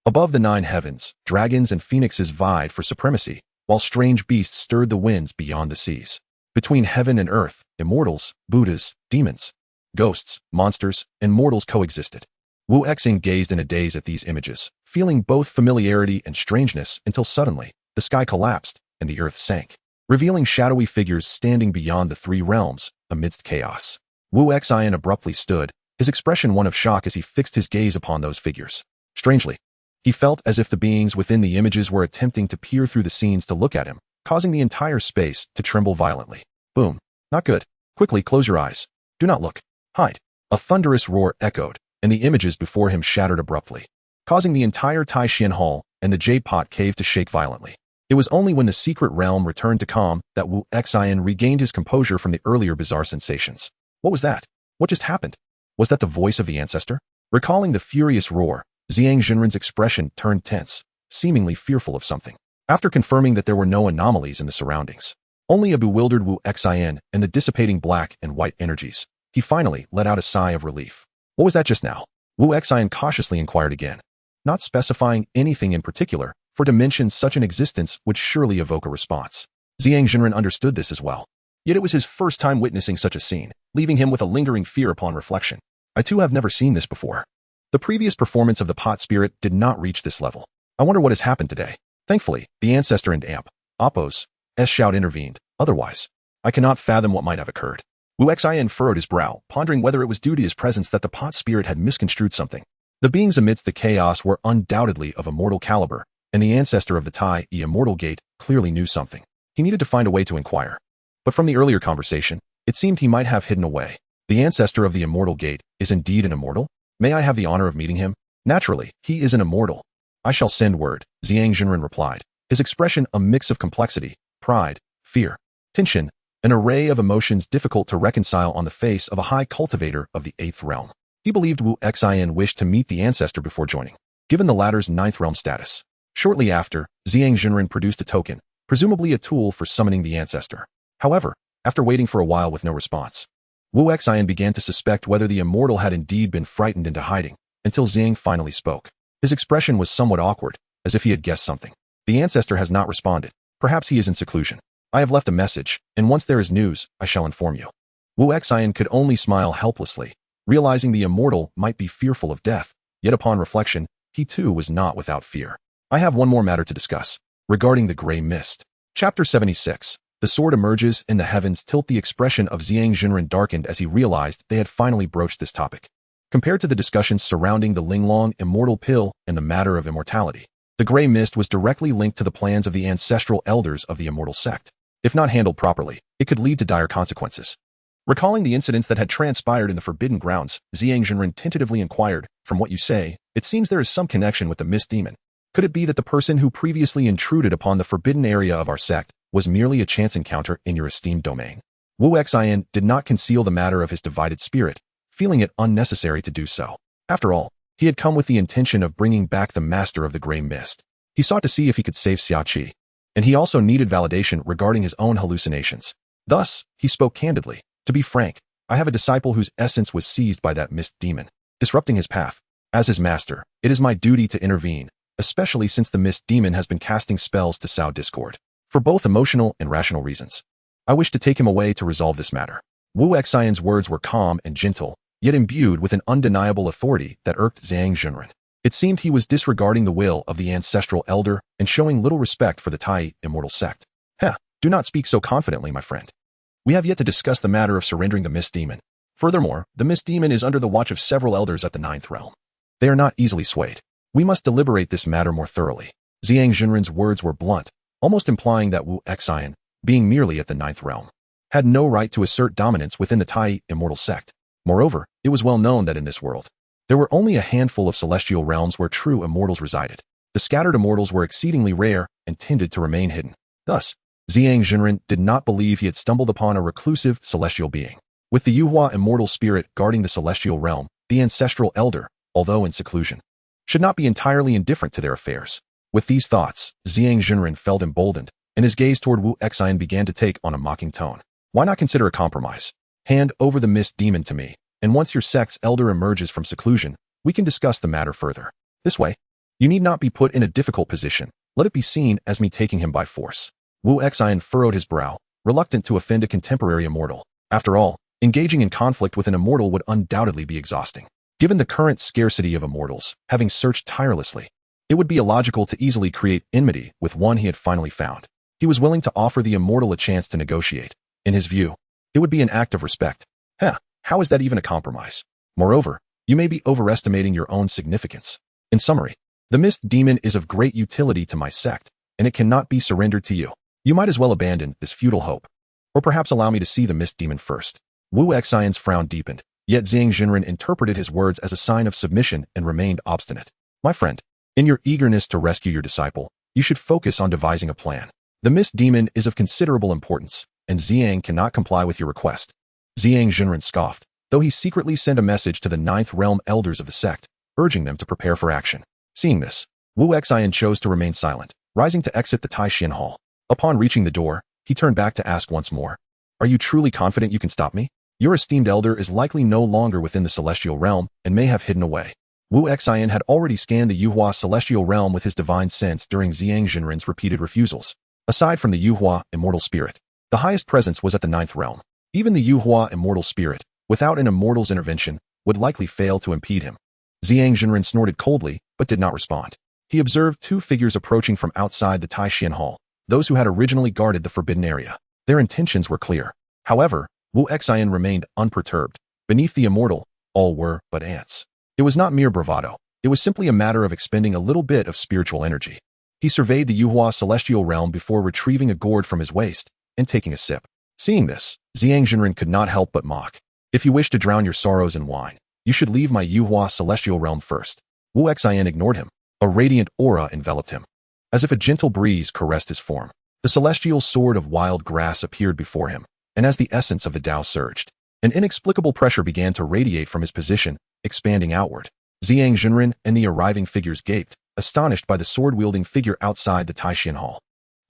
Above the nine heavens, dragons and phoenixes vied for supremacy, while strange beasts stirred the winds beyond the seas. Between heaven and earth, immortals, Buddhas, demons, ghosts, monsters, and mortals coexisted. Wu Xian gazed in a daze at these images, feeling both familiarity and strangeness until suddenly, the sky collapsed and the earth sank, revealing shadowy figures standing beyond the three realms amidst chaos. Wu Xian abruptly stood, his expression one of shock as he fixed his gaze upon those figures. Strangely, he felt as if the beings within the images were attempting to peer through the scenes to look at him, causing the entire space to tremble violently. Boom. Not good. Quickly close your eyes. Do not look. Hide. A thunderous roar echoed, and the images before him shattered abruptly, causing the entire Taishan Hall and the Jade Pot Cave to shake violently. It was only when the secret realm returned to calm that Wu Xian regained his composure from the earlier bizarre sensations. What was that? What just happened? Was that the voice of the ancestor? Recalling the furious roar, Zhang Zhenren's expression turned tense, seemingly fearful of something. After confirming that there were no anomalies in the surroundings, only a bewildered Wu Xian and the dissipating black and white energies, he finally let out a sigh of relief. What was that just now? Wu Xian cautiously inquired again, not specifying anything in particular, for to mention such an existence would surely evoke a response. Zhang Zhenren understood this as well. Yet it was his first time witnessing such a scene, leaving him with a lingering fear upon reflection. I too have never seen this before. The previous performance of the pot spirit did not reach this level. I wonder what has happened today. Thankfully, the ancestor and Appo's shout intervened. Otherwise, I cannot fathom what might have occurred. Wu Xian furrowed his brow, pondering whether it was due to his presence that the pot spirit had misconstrued something. The beings amidst the chaos were undoubtedly of immortal caliber, and the ancestor of the Tai Immortal Gate clearly knew something. He needed to find a way to inquire. But from the earlier conversation, it seemed he might have hidden away. The ancestor of the Immortal Gate is indeed an immortal? May I have the honor of meeting him? Naturally, he is an immortal. I shall send word, Zhang Zhenren replied, his expression a mix of complexity, pride, fear, tension, an array of emotions difficult to reconcile on the face of a high cultivator of the eighth realm. He believed Wu Xian wished to meet the ancestor before joining, given the latter's ninth realm status. Shortly after, Zhang Zhenren produced a token, presumably a tool for summoning the ancestor. However, after waiting for a while with no response, Wu Xian began to suspect whether the immortal had indeed been frightened into hiding, until Zhang finally spoke. His expression was somewhat awkward, as if he had guessed something. The ancestor has not responded. Perhaps he is in seclusion. I have left a message, and once there is news, I shall inform you. Wu Xian could only smile helplessly, realizing the immortal might be fearful of death, yet upon reflection, he too was not without fear. I have one more matter to discuss, regarding the gray mist. Chapter 76. The The sword emerges in the heavens. The expression of Zhang Jinren darkened as he realized they had finally broached this topic. Compared to the discussions surrounding the Linglong immortal pill and the matter of immortality, the gray mist was directly linked to the plans of the ancestral elders of the immortal sect. If not handled properly, it could lead to dire consequences. Recalling the incidents that had transpired in the Forbidden Grounds, Zhang Jinren tentatively inquired, "From what you say, it seems there is some connection with the mist demon. Could it be that the person who previously intruded upon the forbidden area of our sect was merely a chance encounter in your esteemed domain?" Wu Xian did not conceal the matter of his divided spirit, feeling it unnecessary to do so. After all, he had come with the intention of bringing back the master of the gray mist. He sought to see if he could save Xiaoqi, and he also needed validation regarding his own hallucinations. Thus, he spoke candidly. "To be frank, I have a disciple whose essence was seized by that mist demon, disrupting his path. As his master, it is my duty to intervene, especially since the mist demon has been casting spells to sow discord. For both emotional and rational reasons, I wish to take him away to resolve this matter." Wu Xian's words were calm and gentle, yet imbued with an undeniable authority that irked Zhang Jinren. It seemed he was disregarding the will of the ancestral elder and showing little respect for the Tai immortal sect. Do not speak so confidently, my friend. We have yet to discuss the matter of surrendering the mist demon. Furthermore, the mist demon is under the watch of several elders at the ninth realm. They are not easily swayed. We must deliberate this matter more thoroughly. Zhang Jinren's words were blunt, almost implying that Wu Xian, being merely at the ninth realm, had no right to assert dominance within the Tai immortal sect. Moreover, it was well known that in this world, there were only a handful of celestial realms where true immortals resided. The scattered immortals were exceedingly rare and tended to remain hidden. Thus, Zhang Jinren did not believe he had stumbled upon a reclusive celestial being. With the Yuhua immortal spirit guarding the celestial realm, the ancestral elder, although in seclusion, should not be entirely indifferent to their affairs. With these thoughts, Zhang Jinren felt emboldened, and his gaze toward Wu Xian began to take on a mocking tone. "Why not consider a compromise? Hand over the mist demon to me, and once your sect's elder emerges from seclusion, we can discuss the matter further. This way, you need not be put in a difficult position. Let it be seen as me taking him by force." Wu Xian furrowed his brow, reluctant to offend a contemporary immortal. After all, engaging in conflict with an immortal would undoubtedly be exhausting. Given the current scarcity of immortals, having searched tirelessly, it would be illogical to easily create enmity with one he had finally found. He was willing to offer the immortal a chance to negotiate. In his view, it would be an act of respect. How is that even a compromise? Moreover, you may be overestimating your own significance. In summary, the mist demon is of great utility to my sect, and it cannot be surrendered to you. You might as well abandon this futile hope. Or perhaps allow me to see the mist demon first. Wu Xian's frown deepened, yet Zhang Jinren interpreted his words as a sign of submission and remained obstinate. "My friend, in your eagerness to rescue your disciple, you should focus on devising a plan. The mist demon is of considerable importance, and Zhang cannot comply with your request." Zhang Jinren scoffed, though he secretly sent a message to the ninth realm elders of the sect, urging them to prepare for action. Seeing this, Wu Xian chose to remain silent, rising to exit the Taishan Hall. Upon reaching the door, he turned back to ask once more, "Are you truly confident you can stop me? Your esteemed elder is likely no longer within the celestial realm and may have hidden away." Wu Xian had already scanned the Yuhua celestial realm with his divine sense during Zhang Jinren's repeated refusals. Aside from the Yuhua immortal spirit, the highest presence was at the ninth realm. Even the Yuhua immortal spirit, without an immortal's intervention, would likely fail to impede him. Zhang Jinren snorted coldly, but did not respond. He observed two figures approaching from outside the Taishan Hall, those who had originally guarded the forbidden area. Their intentions were clear. However, Wu Xian remained unperturbed. Beneath the immortal, all were but ants. It was not mere bravado. It was simply a matter of expending a little bit of spiritual energy. He surveyed the Yuhua celestial realm before retrieving a gourd from his waist and taking a sip. Seeing this, Zhang Jinren could not help but mock. "If you wish to drown your sorrows in wine, you should leave my Yuhua celestial realm first." Wu Xian ignored him. A radiant aura enveloped him. As if a gentle breeze caressed his form, the celestial sword of wild grass appeared before him, and as the essence of the Tao surged, an inexplicable pressure began to radiate from his position, expanding outward. Zhang Jinren and the arriving figures gaped, astonished by the sword-wielding figure outside the Taishan Hall.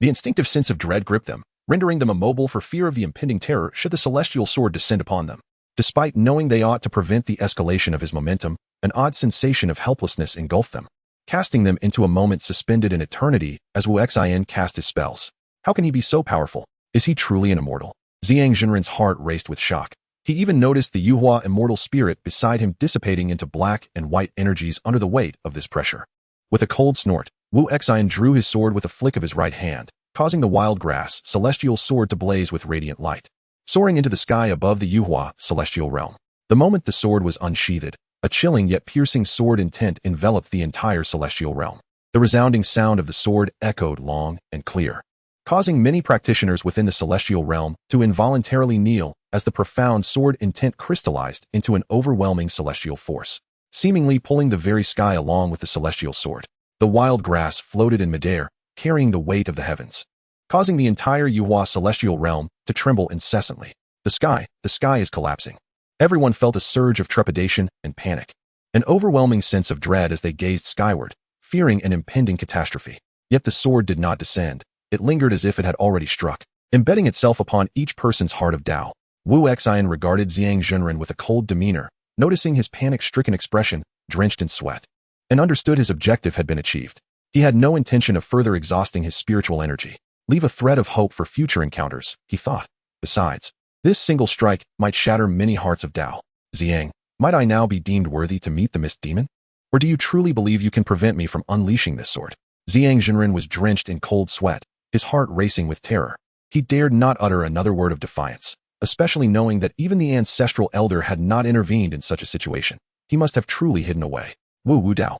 The instinctive sense of dread gripped them, rendering them immobile for fear of the impending terror should the celestial sword descend upon them. Despite knowing they ought to prevent the escalation of his momentum, an odd sensation of helplessness engulfed them, casting them into a moment suspended in eternity as Wu Xian cast his spells. How can he be so powerful? Is he truly an immortal? Zhang Jinren's heart raced with shock. He even noticed the Yuhua immortal spirit beside him dissipating into black and white energies under the weight of this pressure. With a cold snort, Wu Xian drew his sword with a flick of his right hand, causing the wild grass celestial sword to blaze with radiant light, soaring into the sky above the Yuhua celestial realm. The moment the sword was unsheathed, a chilling yet piercing sword intent enveloped the entire celestial realm. The resounding sound of the sword echoed long and clear, causing many practitioners within the celestial realm to involuntarily kneel as the profound sword intent crystallized into an overwhelming celestial force, seemingly pulling the very sky along with the celestial sword. The wild grass floated in midair, carrying the weight of the heavens, causing the entire Yuhua celestial realm to tremble incessantly. The sky is collapsing. Everyone felt a surge of trepidation and panic, an overwhelming sense of dread as they gazed skyward, fearing an impending catastrophe. Yet the sword did not descend. It lingered as if it had already struck, embedding itself upon each person's heart of Tao. Wu Xian regarded Zhang Zhenren with a cold demeanor, noticing his panic-stricken expression, drenched in sweat, and understood his objective had been achieved. He had no intention of further exhausting his spiritual energy. Leave a thread of hope for future encounters, he thought. Besides, this single strike might shatter many hearts of Tao. Zhang, might I now be deemed worthy to meet the Mist Demon? Or do you truly believe you can prevent me from unleashing this sword? Zhang Zhenren was drenched in cold sweat, his heart racing with terror. He dared not utter another word of defiance, especially knowing that even the ancestral elder had not intervened in such a situation. He must have truly hidden away. Wu Wu Dao.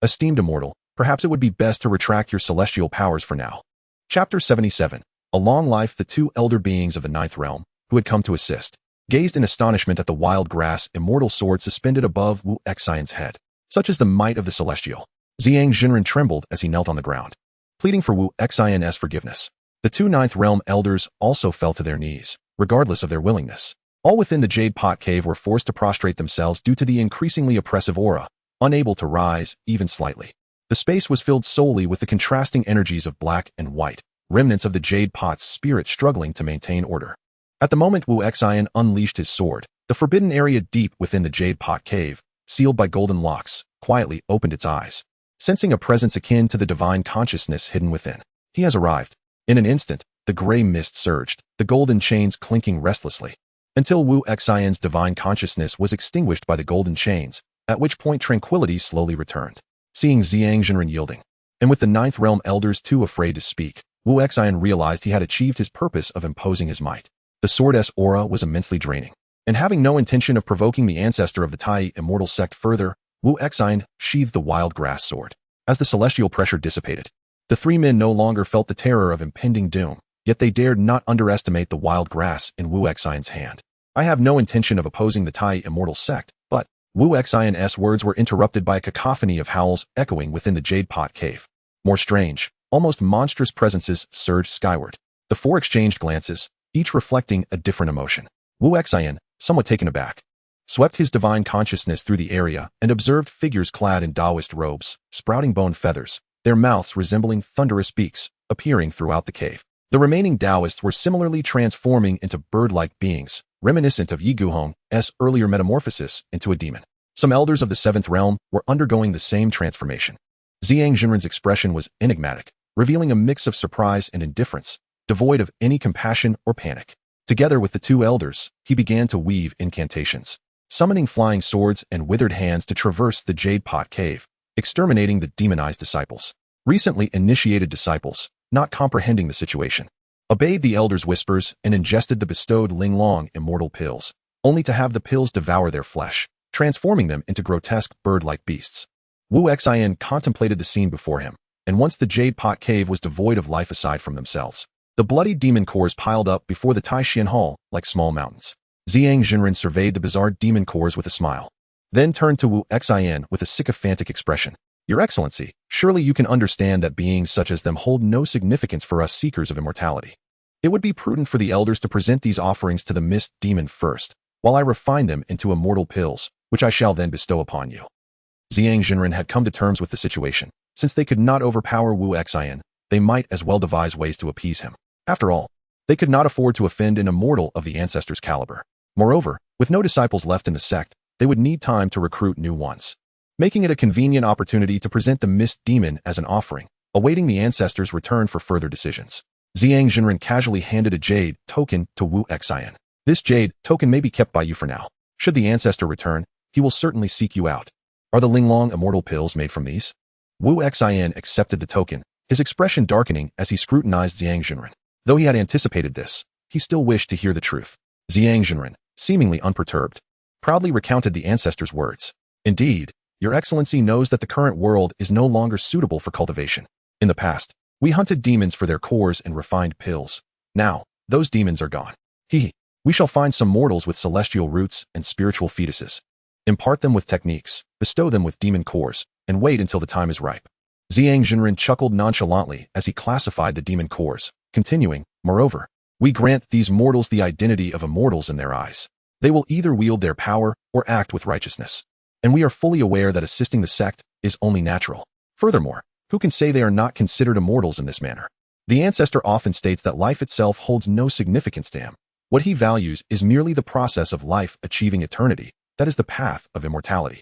Esteemed immortal, perhaps it would be best to retract your celestial powers for now. Chapter 77. A long life. The two elder beings of the ninth realm, who had come to assist, gazed in astonishment at the wild grass immortal sword suspended above Wu Xian's head. Such is the might of the celestial. Zhang Zhenren trembled as he knelt on the ground, pleading for Wu Xian's forgiveness. The two ninth realm elders also fell to their knees, regardless of their willingness. All within the Jade Pot Cave were forced to prostrate themselves due to the increasingly oppressive aura, unable to rise, even slightly. The space was filled solely with the contrasting energies of black and white, remnants of the Jade Pot's spirit struggling to maintain order. At the moment Wu Xian unleashed his sword, the forbidden area deep within the Jade Pot Cave, sealed by golden locks, quietly opened its eyes, sensing a presence akin to the divine consciousness hidden within. He has arrived. In an instant, the gray mist surged, the golden chains clinking restlessly, until Wu Xian's divine consciousness was extinguished by the golden chains, at which point tranquility slowly returned. Seeing Zhang Zhenren yielding, and with the ninth realm elders too afraid to speak, Wu Xian realized he had achieved his purpose of imposing his might. The sword's aura was immensely draining, and having no intention of provoking the ancestor of the Tai immortal sect further, Wu Xian sheathed the wild grass sword. As the celestial pressure dissipated, the three men no longer felt the terror of impending doom, yet they dared not underestimate the wild grass in Wu Xian's hand. I have no intention of opposing the Tai immortal sect, but Wu Xian's words were interrupted by a cacophony of howls echoing within the Jade Pot Cave. More strange, almost monstrous presences surged skyward. The four exchanged glances, each reflecting a different emotion. Wu Xian, somewhat taken aback, swept his divine consciousness through the area and observed figures clad in Taoist robes, sprouting bone feathers, their mouths resembling thunderous beaks, appearing throughout the cave. The remaining Taoists were similarly transforming into bird-like beings, reminiscent of Yi Guhong's earlier metamorphosis into a demon. Some elders of the seventh realm were undergoing the same transformation. Zhang Zhenren's expression was enigmatic, revealing a mix of surprise and indifference, devoid of any compassion or panic. Together with the two elders, he began to weave incantations, summoning flying swords and withered hands to traverse the Jade Pot Cave, exterminating the demonized disciples. Recently initiated disciples, not comprehending the situation, obeyed the elders' whispers and ingested the bestowed Linglong immortal pills, only to have the pills devour their flesh, transforming them into grotesque bird-like beasts. Wu Xian contemplated the scene before him, and once the Jade Pot Cave was devoid of life aside from themselves, the bloody demon cores piled up before the Taishan Hall like small mountains. Zhang Zhenren surveyed the bizarre demon cores with a smile, then turned to Wu Xian with a sycophantic expression. Your Excellency, surely you can understand that beings such as them hold no significance for us seekers of immortality. It would be prudent for the elders to present these offerings to the Mist Demon first, while I refine them into immortal pills, which I shall then bestow upon you. Zhang Zhenren had come to terms with the situation. Since they could not overpower Wu Xian, they might as well devise ways to appease him. After all, they could not afford to offend an immortal of the ancestor's caliber. Moreover, with no disciples left in the sect, they would need time to recruit new ones, making it a convenient opportunity to present the Mist Demon as an offering, awaiting the ancestor's return for further decisions. Zhang Zhenren casually handed a jade token to Wu Xian. This jade token may be kept by you for now. Should the ancestor return, he will certainly seek you out. Are the Linglong immortal pills made from these? Wu Xian accepted the token, his expression darkening as he scrutinized Zhang Jinren. Though he had anticipated this, he still wished to hear the truth. Zhang Jinren, seemingly unperturbed, proudly recounted the ancestor's words. Indeed, Your Excellency knows that the current world is no longer suitable for cultivation. In the past, we hunted demons for their cores and refined pills. Now, those demons are gone. We shall find some mortals with celestial roots and spiritual fetuses. Impart them with techniques, bestow them with demon cores, and wait until the time is ripe. Zhang Jinren chuckled nonchalantly as he classified the demon cores, continuing, moreover, we grant these mortals the identity of immortals in their eyes. They will either wield their power or act with righteousness. And we are fully aware that assisting the sect is only natural. Furthermore, who can say they are not considered immortals in this manner? The ancestor often states that life itself holds no significance to him. What he values is merely the process of life achieving eternity. That is the path of immortality.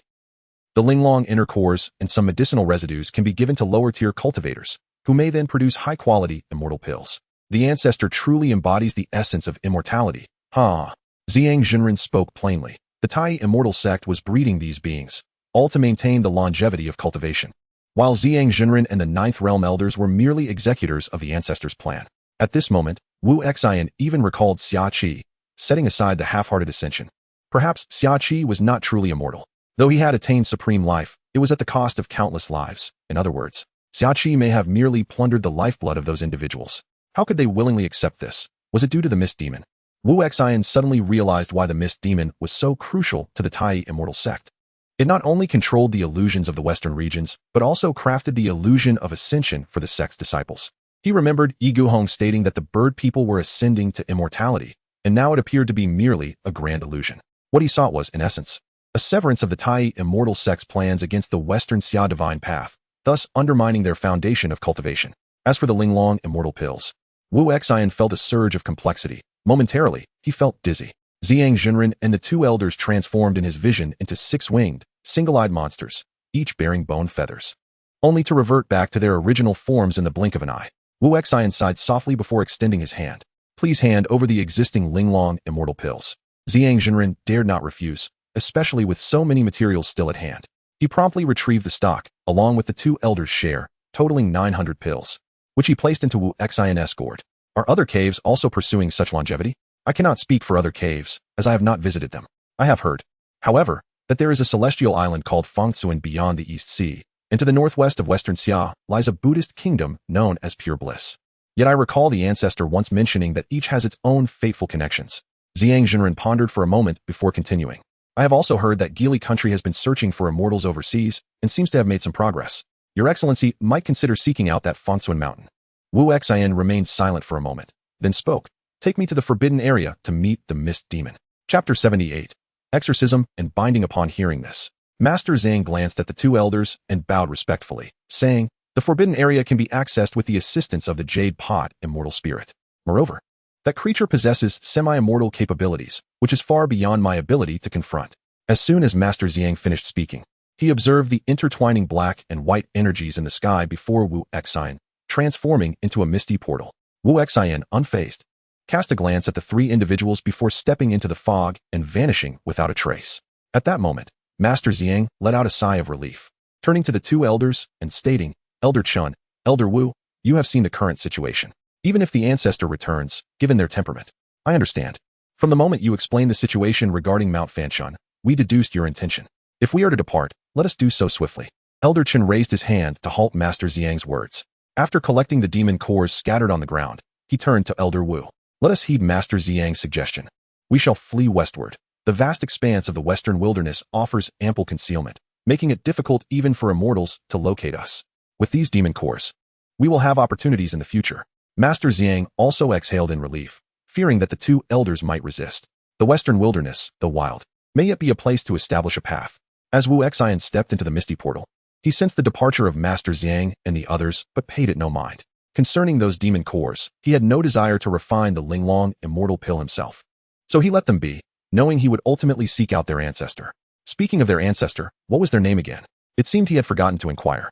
The Linglong inner cores and some medicinal residues can be given to lower-tier cultivators, who may then produce high-quality immortal pills. The ancestor truly embodies the essence of immortality. Zhang Jinren spoke plainly. The Tai immortal sect was breeding these beings, all to maintain the longevity of cultivation, while Zhang Jinren and the Ninth Realm elders were merely executors of the ancestor's plan. At this moment, Wu Xian even recalled Xia Qi, setting aside the half-hearted ascension. Perhaps Xia Qi was not truly immortal. Though he had attained supreme life, it was at the cost of countless lives. In other words, Xia Qi may have merely plundered the lifeblood of those individuals. How could they willingly accept this? Was it due to the Mist Demon? Wu Xian suddenly realized why the Mist Demon was so crucial to the Tai immortal sect. It not only controlled the illusions of the western regions, but also crafted the illusion of ascension for the sect's disciples. He remembered Yi Guhong stating that the bird people were ascending to immortality, and now it appeared to be merely a grand illusion. What he sought was, in essence, a severance of the Tai immortal sect's plans against the Western Xia divine path, thus undermining their foundation of cultivation. As for the Linglong immortal pills, Wu Xian felt a surge of complexity. Momentarily, he felt dizzy. Zhang Jinren and the two elders transformed in his vision into six-winged, single-eyed monsters, each bearing bone feathers, only to revert back to their original forms in the blink of an eye. Wu Xian sighed softly before extending his hand. Please hand over the existing Linglong immortal pills. Zhang Jinren dared not refuse, especially with so many materials still at hand. He promptly retrieved the stock, along with the two elders' share, totaling 900 pills, which he placed into Wu Xian's gourd. Are other caves also pursuing such longevity? I cannot speak for other caves, as I have not visited them. I have heard, however, that there is a celestial island called Fengtsuan beyond the East Sea, and to the northwest of Western Xia lies a Buddhist kingdom known as Pure Bliss. Yet I recall the ancestor once mentioning that each has its own fateful connections. Zhang Jinren pondered for a moment before continuing. I have also heard that Geely country has been searching for immortals overseas and seems to have made some progress. Your Excellency might consider seeking out that Fengtsuan mountain. Wu Xian remained silent for a moment, then spoke. Take me to the forbidden area to meet the Mist Demon. Chapter 78. Exorcism and Binding. Upon hearing this, Master Zhang glanced at the two elders and bowed respectfully, saying, the forbidden area can be accessed with the assistance of the Jade Pot immortal spirit. Moreover, that creature possesses semi-immortal capabilities, which is far beyond my ability to confront. As soon as Master Zhang finished speaking, he observed the intertwining black and white energies in the sky before Wu Xian, transforming into a misty portal. Wu Xian, unfazed, cast a glance at the three individuals before stepping into the fog and vanishing without a trace. At that moment, Master Zhang let out a sigh of relief, turning to the two elders and stating, Elder Chun, Elder Wu, you have seen the current situation. Even if the ancestor returns, given their temperament, I understand. From the moment you explained the situation regarding Mount Fanchun, we deduced your intention. If we are to depart, let us do so swiftly. Elder Chen raised his hand to halt Master Zhang's words. After collecting the demon cores scattered on the ground, he turned to Elder Wu. Let us heed Master Zhang's suggestion. We shall flee westward. The vast expanse of the western wilderness offers ample concealment, making it difficult even for immortals to locate us. With these demon cores, we will have opportunities in the future. Master Zhang also exhaled in relief, fearing that the two elders might resist. The western wilderness, though wild, may yet be a place to establish a path. As Wu Xian stepped into the misty portal, he sensed the departure of Master Zhang and the others, but paid it no mind. Concerning those demon cores, he had no desire to refine the Linglong immortal pill himself. So he let them be, knowing he would ultimately seek out their ancestor. Speaking of their ancestor, what was their name again? It seemed he had forgotten to inquire.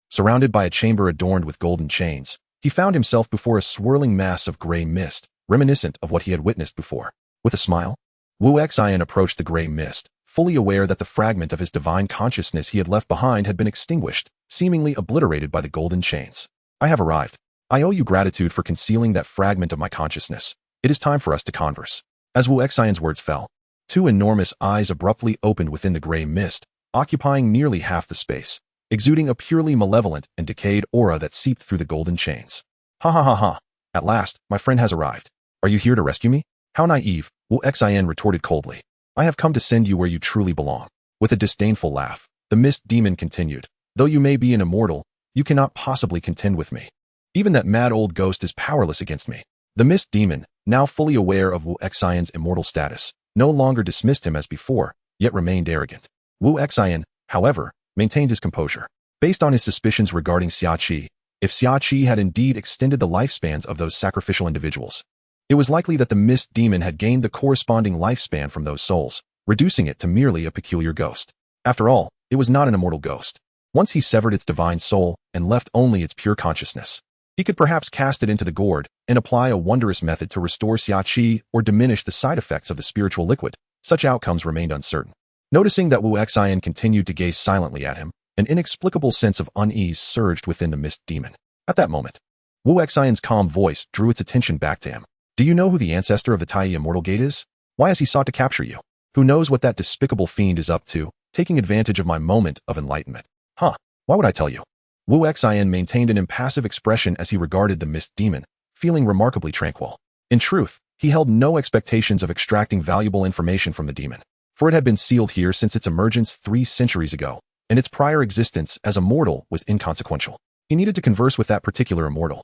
Surrounded by a chamber adorned with golden chains, he found himself before a swirling mass of gray mist, reminiscent of what he had witnessed before. With a smile, Wu Xian approached the gray mist, fully aware that the fragment of his divine consciousness he had left behind had been extinguished, seemingly obliterated by the golden chains. I have arrived. I owe you gratitude for concealing that fragment of my consciousness. It is time for us to converse. As Wu Xian's words fell, two enormous eyes abruptly opened within the gray mist, occupying nearly half the space, exuding a purely malevolent and decayed aura that seeped through the golden chains. Ha ha ha ha. At last, my friend has arrived. Are you here to rescue me? How naive, Wu Xian retorted coldly. I have come to send you where you truly belong. With a disdainful laugh, the mist demon continued. Though you may be an immortal, you cannot possibly contend with me. Even that mad old ghost is powerless against me. The mist demon, now fully aware of Wu Xian's immortal status, no longer dismissed him as before, yet remained arrogant. Wu Xian, however, maintained his composure. Based on his suspicions regarding Xia Qi, if Xia Qi had indeed extended the lifespans of those sacrificial individuals, it was likely that the mist demon had gained the corresponding lifespan from those souls, reducing it to merely a peculiar ghost. After all, it was not an immortal ghost. Once he severed its divine soul and left only its pure consciousness, he could perhaps cast it into the gourd and apply a wondrous method to restore Xia Qi or diminish the side effects of the spiritual liquid. Such outcomes remained uncertain. Noticing that Wu Xian continued to gaze silently at him, an inexplicable sense of unease surged within the mist demon. At that moment, Wu Xian's calm voice drew its attention back to him. Do you know who the ancestor of the Tai Immortal Gate is? Why has he sought to capture you? Who knows what that despicable fiend is up to, taking advantage of my moment of enlightenment? Huh, why would I tell you? Wu Xian maintained an impassive expression as he regarded the mist demon, feeling remarkably tranquil. In truth, he held no expectations of extracting valuable information from the demon, for it had been sealed here since its emergence 3 centuries ago, and its prior existence as a mortal was inconsequential. He needed to converse with that particular immortal.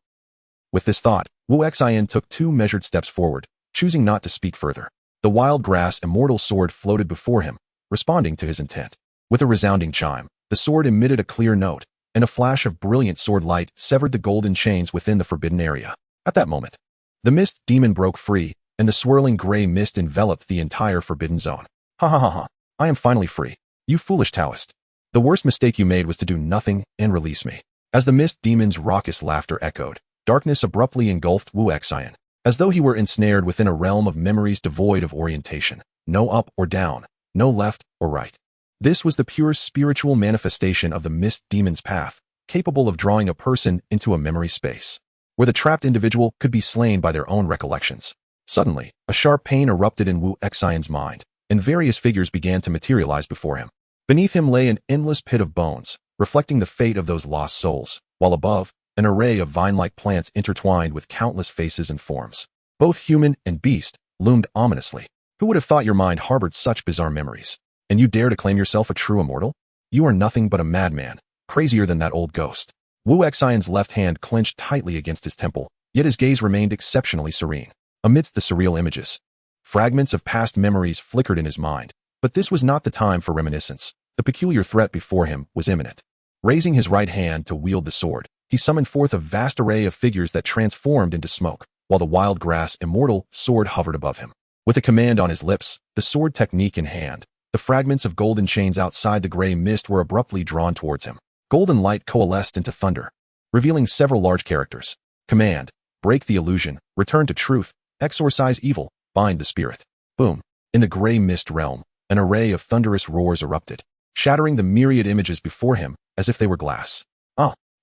With this thought, Wu Xian took 2 measured steps forward, choosing not to speak further. The wild grass immortal sword floated before him, responding to his intent. With a resounding chime, the sword emitted a clear note, and a flash of brilliant sword light severed the golden chains within the forbidden area. At that moment, the mist demon broke free, and the swirling gray mist enveloped the entire forbidden zone. Ha ha ha ha, I am finally free. You foolish Taoist. The worst mistake you made was to do nothing and release me. As the mist demon's raucous laughter echoed, darkness abruptly engulfed Wu Xian, as though he were ensnared within a realm of memories devoid of orientation. No up or down, no left or right. This was the pure spiritual manifestation of the mist demon's path, capable of drawing a person into a memory space, where the trapped individual could be slain by their own recollections. Suddenly, a sharp pain erupted in Wu Xian's mind, and various figures began to materialize before him. Beneath him lay an endless pit of bones, reflecting the fate of those lost souls, while above, an array of vine-like plants intertwined with countless faces and forms, both human and beast, loomed ominously. Who would have thought your mind harbored such bizarre memories? And you dare to claim yourself a true immortal? You are nothing but a madman, crazier than that old ghost. Wu Xian's left hand clenched tightly against his temple, yet his gaze remained exceptionally serene. Amidst the surreal images, fragments of past memories flickered in his mind, but this was not the time for reminiscence. The peculiar threat before him was imminent. Raising his right hand to wield the sword, he summoned forth a vast array of figures that transformed into smoke, while the wild grass immortal sword hovered above him. With a command on his lips, the sword technique in hand, the fragments of golden chains outside the gray mist were abruptly drawn towards him. Golden light coalesced into thunder, revealing several large characters. Command: break the illusion, return to truth, exorcise evil, bind the spirit. Boom. In the gray mist realm, an array of thunderous roars erupted, shattering the myriad images before him as if they were glass.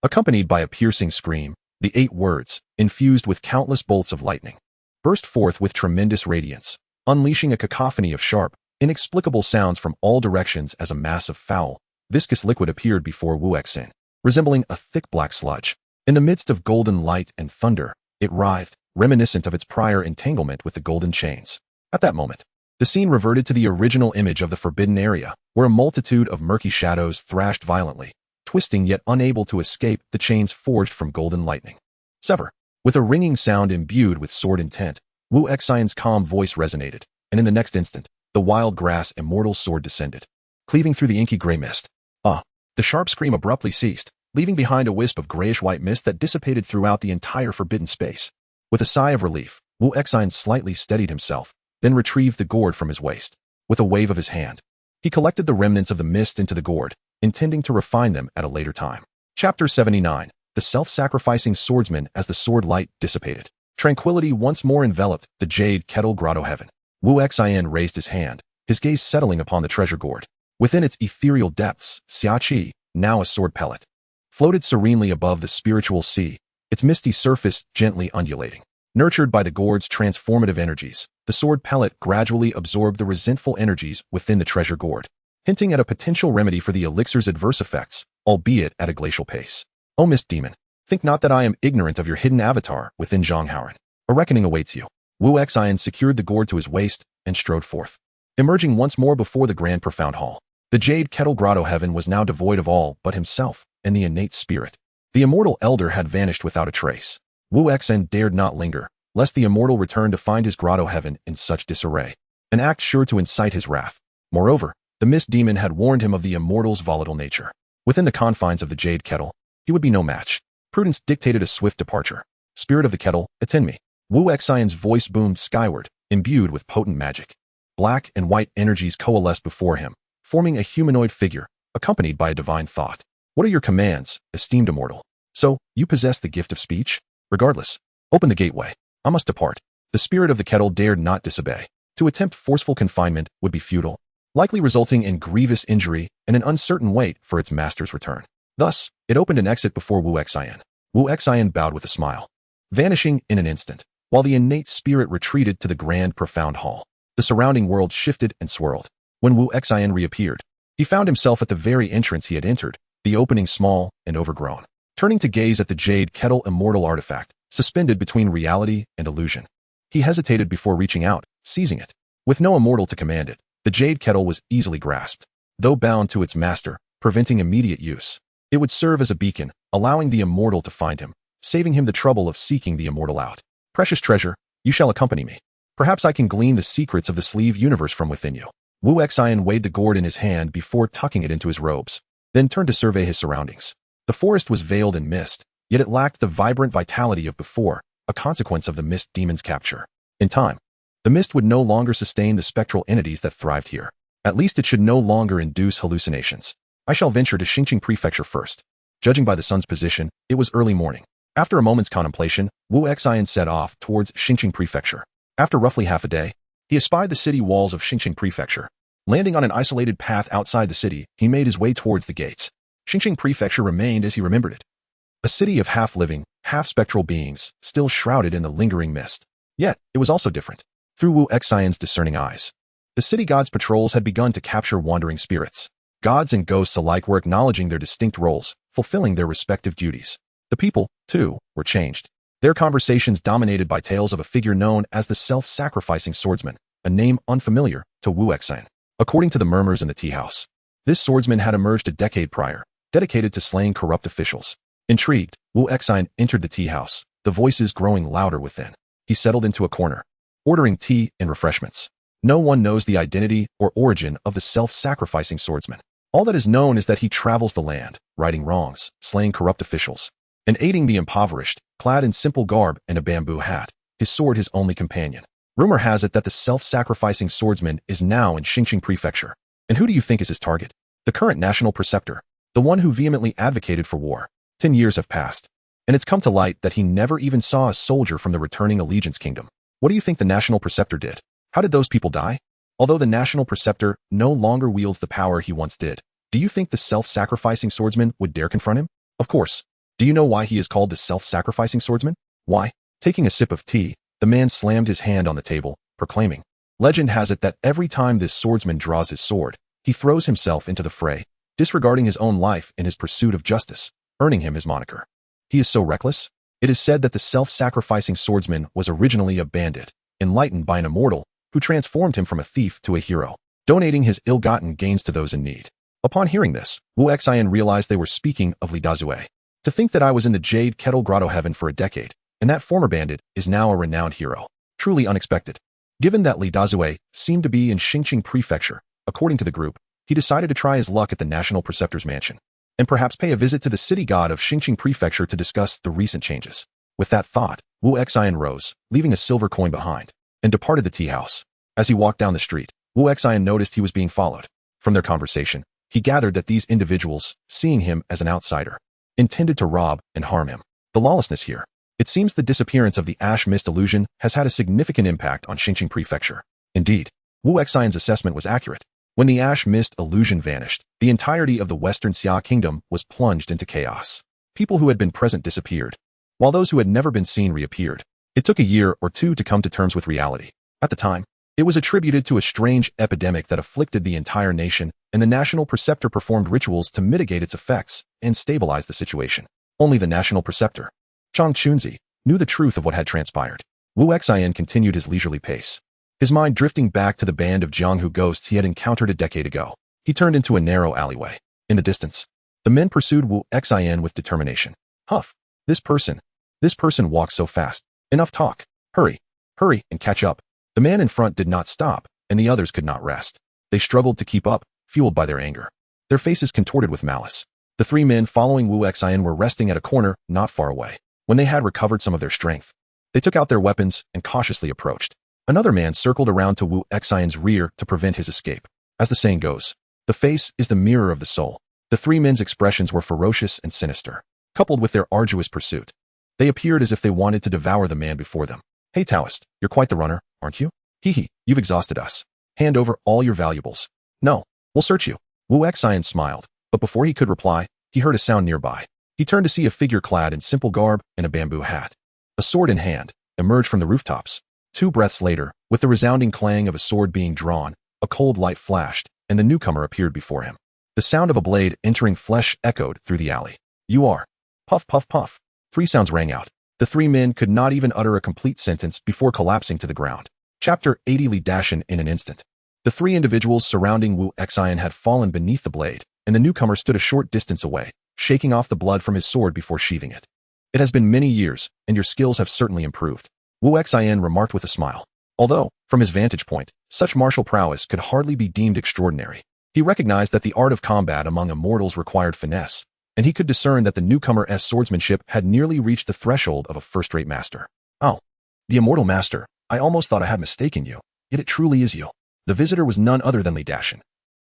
Accompanied by a piercing scream, the 8 words, infused with countless bolts of lightning, burst forth with tremendous radiance, unleashing a cacophony of sharp, inexplicable sounds from all directions as a mass of foul, viscous liquid appeared before Wu Xian, resembling a thick black sludge. In the midst of golden light and thunder, it writhed, reminiscent of its prior entanglement with the golden chains. At that moment, the scene reverted to the original image of the forbidden area, where a multitude of murky shadows thrashed violently, twisting yet unable to escape the chains forged from golden lightning. Sever. With a ringing sound imbued with sword intent, Wu Xian's calm voice resonated, and in the next instant, the wild grass immortal sword descended, cleaving through the inky gray mist. The sharp scream abruptly ceased, leaving behind a wisp of grayish-white mist that dissipated throughout the entire forbidden space. With a sigh of relief, Wu Xian slightly steadied himself, then retrieved the gourd from his waist. With a wave of his hand, he collected the remnants of the mist into the gourd, intending to refine them at a later time. Chapter 79. The Self-Sacrificing Swordsman. As the sword light dissipated, tranquility once more enveloped the Jade Kettle Grotto heaven. Wu Xian raised his hand, his gaze settling upon the treasure gourd. Within its ethereal depths, Xia Qi, now a sword pellet, floated serenely above the spiritual sea, its misty surface gently undulating. Nurtured by the gourd's transformative energies, the sword pellet gradually absorbed the resentful energies within the treasure gourd, hinting at a potential remedy for the elixir's adverse effects, albeit at a glacial pace. O Mist Demon, think not that I am ignorant of your hidden avatar within Zhonghauren. A reckoning awaits you. Wu Xian secured the gourd to his waist and strode forth, emerging once more before the grand profound hall. The jade kettle grotto heaven was now devoid of all but himself and the innate spirit. The immortal elder had vanished without a trace. Wu Xian dared not linger, lest the immortal return to find his grotto heaven in such disarray, an act sure to incite his wrath. Moreover, the mist demon had warned him of the immortal's volatile nature. Within the confines of the jade kettle, he would be no match. Prudence dictated a swift departure. Spirit of the kettle, attend me. Wu Xian's voice boomed skyward, imbued with potent magic. Black and white energies coalesced before him, forming a humanoid figure, accompanied by a divine thought. What are your commands, esteemed immortal? So, you possess the gift of speech? Regardless, open the gateway. I must depart. The spirit of the kettle dared not disobey. To attempt forceful confinement would be futile, likely resulting in grievous injury and an uncertain wait for its master's return. Thus, it opened an exit before Wu Xian. Wu Xian bowed with a smile, vanishing in an instant, while the innate spirit retreated to the grand profound hall. The surrounding world shifted and swirled. When Wu Xian reappeared, he found himself at the very entrance he had entered, the opening small and overgrown. Turning to gaze at the jade kettle immortal artifact, suspended between reality and illusion, he hesitated before reaching out, seizing it. With no immortal to command it, the jade kettle was easily grasped. Though bound to its master, preventing immediate use, it would serve as a beacon, allowing the immortal to find him, saving him the trouble of seeking the immortal out. Precious treasure, you shall accompany me. Perhaps I can glean the secrets of the sleeve universe from within you. Wu Xian weighed the gourd in his hand before tucking it into his robes, then turned to survey his surroundings. The forest was veiled in mist, yet it lacked the vibrant vitality of before, a consequence of the mist demon's capture. In time, the mist would no longer sustain the spectral entities that thrived here. At least it should no longer induce hallucinations. I shall venture to Xingqing Prefecture first. Judging by the sun's position, it was early morning. After a moment's contemplation, Wu Xian set off towards Xingqing Prefecture. After roughly half a day, he espied the city walls of Xingqing Prefecture. Landing on an isolated path outside the city, he made his way towards the gates. Xingqing Prefecture remained as he remembered it. A city of half-living, half-spectral beings, still shrouded in the lingering mist. Yet, it was also different. Through Wu Xian's discerning eyes, the city gods' patrols had begun to capture wandering spirits. Gods and ghosts alike were acknowledging their distinct roles, fulfilling their respective duties. The people, too, were changed. Their conversations dominated by tales of a figure known as the self-sacrificing swordsman, a name unfamiliar to Wu Xian. According to the murmurs in the tea house, this swordsman had emerged a decade prior, dedicated to slaying corrupt officials. Intrigued, Wu Xian entered the tea house, the voices growing louder within. He settled into a corner, ordering tea and refreshments. No one knows the identity or origin of the self-sacrificing swordsman. All that is known is that he travels the land, righting wrongs, slaying corrupt officials, and aiding the impoverished, clad in simple garb and a bamboo hat, his sword his only companion. Rumor has it that the self-sacrificing swordsman is now in Xingqing Prefecture. And who do you think is his target? The current national preceptor, the one who vehemently advocated for war. 10 years have passed, and it's come to light that he never even saw a soldier from the returning Allegiance Kingdom. What do you think the national preceptor did? How did those people die? Although the national preceptor no longer wields the power he once did, do you think the self-sacrificing swordsman would dare confront him? Of course. Do you know why he is called the self-sacrificing swordsman? Why? Taking a sip of tea, the man slammed his hand on the table, proclaiming, "Legend has it that every time this swordsman draws his sword, he throws himself into the fray, disregarding his own life in his pursuit of justice, earning him his moniker. He is so reckless." It is said that the self-sacrificing swordsman was originally a bandit, enlightened by an immortal, who transformed him from a thief to a hero, donating his ill-gotten gains to those in need. Upon hearing this, Wu Xian realized they were speaking of Li Dazue. To think that I was in the Jade Kettle Grotto Heaven for a decade, and that former bandit is now a renowned hero. Truly unexpected. Given that Li Dazue seemed to be in Xingqing Prefecture, according to the group, he decided to try his luck at the National Preceptor's mansion, and perhaps pay a visit to the city god of Xingqing Prefecture to discuss the recent changes. With that thought, Wu Xian rose, leaving a silver coin behind, and departed the tea house. As he walked down the street, Wu Xian noticed he was being followed. From their conversation, he gathered that these individuals, seeing him as an outsider, intended to rob and harm him. The lawlessness here. It seems the disappearance of the ash mist illusion has had a significant impact on Xingqing Prefecture. Indeed, Wu Xian's assessment was accurate. When the ash mist illusion vanished, the entirety of the Western Xia Kingdom was plunged into chaos. People who had been present disappeared, while those who had never been seen reappeared. It took a year or two to come to terms with reality. At the time, it was attributed to a strange epidemic that afflicted the entire nation, and the national preceptor performed rituals to mitigate its effects and stabilize the situation. Only the national preceptor, Chang Chunzi, knew the truth of what had transpired. Wu Xian continued his leisurely pace, his mind drifting back to the band of Jianghu ghosts he had encountered a decade ago. He turned into a narrow alleyway. In the distance, the men pursued Wu Xian with determination. Huff! This person walks so fast. Enough talk. Hurry, and catch up. The man in front did not stop, and the others could not rest. They struggled to keep up, fueled by their anger. Their faces contorted with malice. The three men following Wu Xian were resting at a corner not far away. When they had recovered some of their strength, they took out their weapons and cautiously approached. Another man circled around to Wu Xian's rear to prevent his escape. As the saying goes, the face is the mirror of the soul. The three men's expressions were ferocious and sinister, coupled with their arduous pursuit. They appeared as if they wanted to devour the man before them. Hey Taoist, you're quite the runner, aren't you? Hee, you've exhausted us. Hand over all your valuables. No, we'll search you. Wu Xian smiled, but before he could reply, he heard a sound nearby. He turned to see a figure clad in simple garb and a bamboo hat, a sword in hand, emerge from the rooftops. 2 breaths later, with the resounding clang of a sword being drawn, a cold light flashed, and the newcomer appeared before him. The sound of a blade entering flesh echoed through the alley. You are. Puff, puff, puff. 3 sounds rang out. The 3 men could not even utter a complete sentence before collapsing to the ground. Chapter 80 Li Dashan in an instant. The 3 individuals surrounding Wu Xian had fallen beneath the blade, and the newcomer stood a short distance away, shaking off the blood from his sword before sheathing it. It has been many years, and your skills have certainly improved, Wu Xian remarked with a smile. Although, from his vantage point, such martial prowess could hardly be deemed extraordinary. He recognized that the art of combat among immortals required finesse, and he could discern that the newcomer's swordsmanship had nearly reached the threshold of a first-rate master. Oh, the immortal master, I almost thought I had mistaken you, yet it truly is you. The visitor was none other than Li Dashan,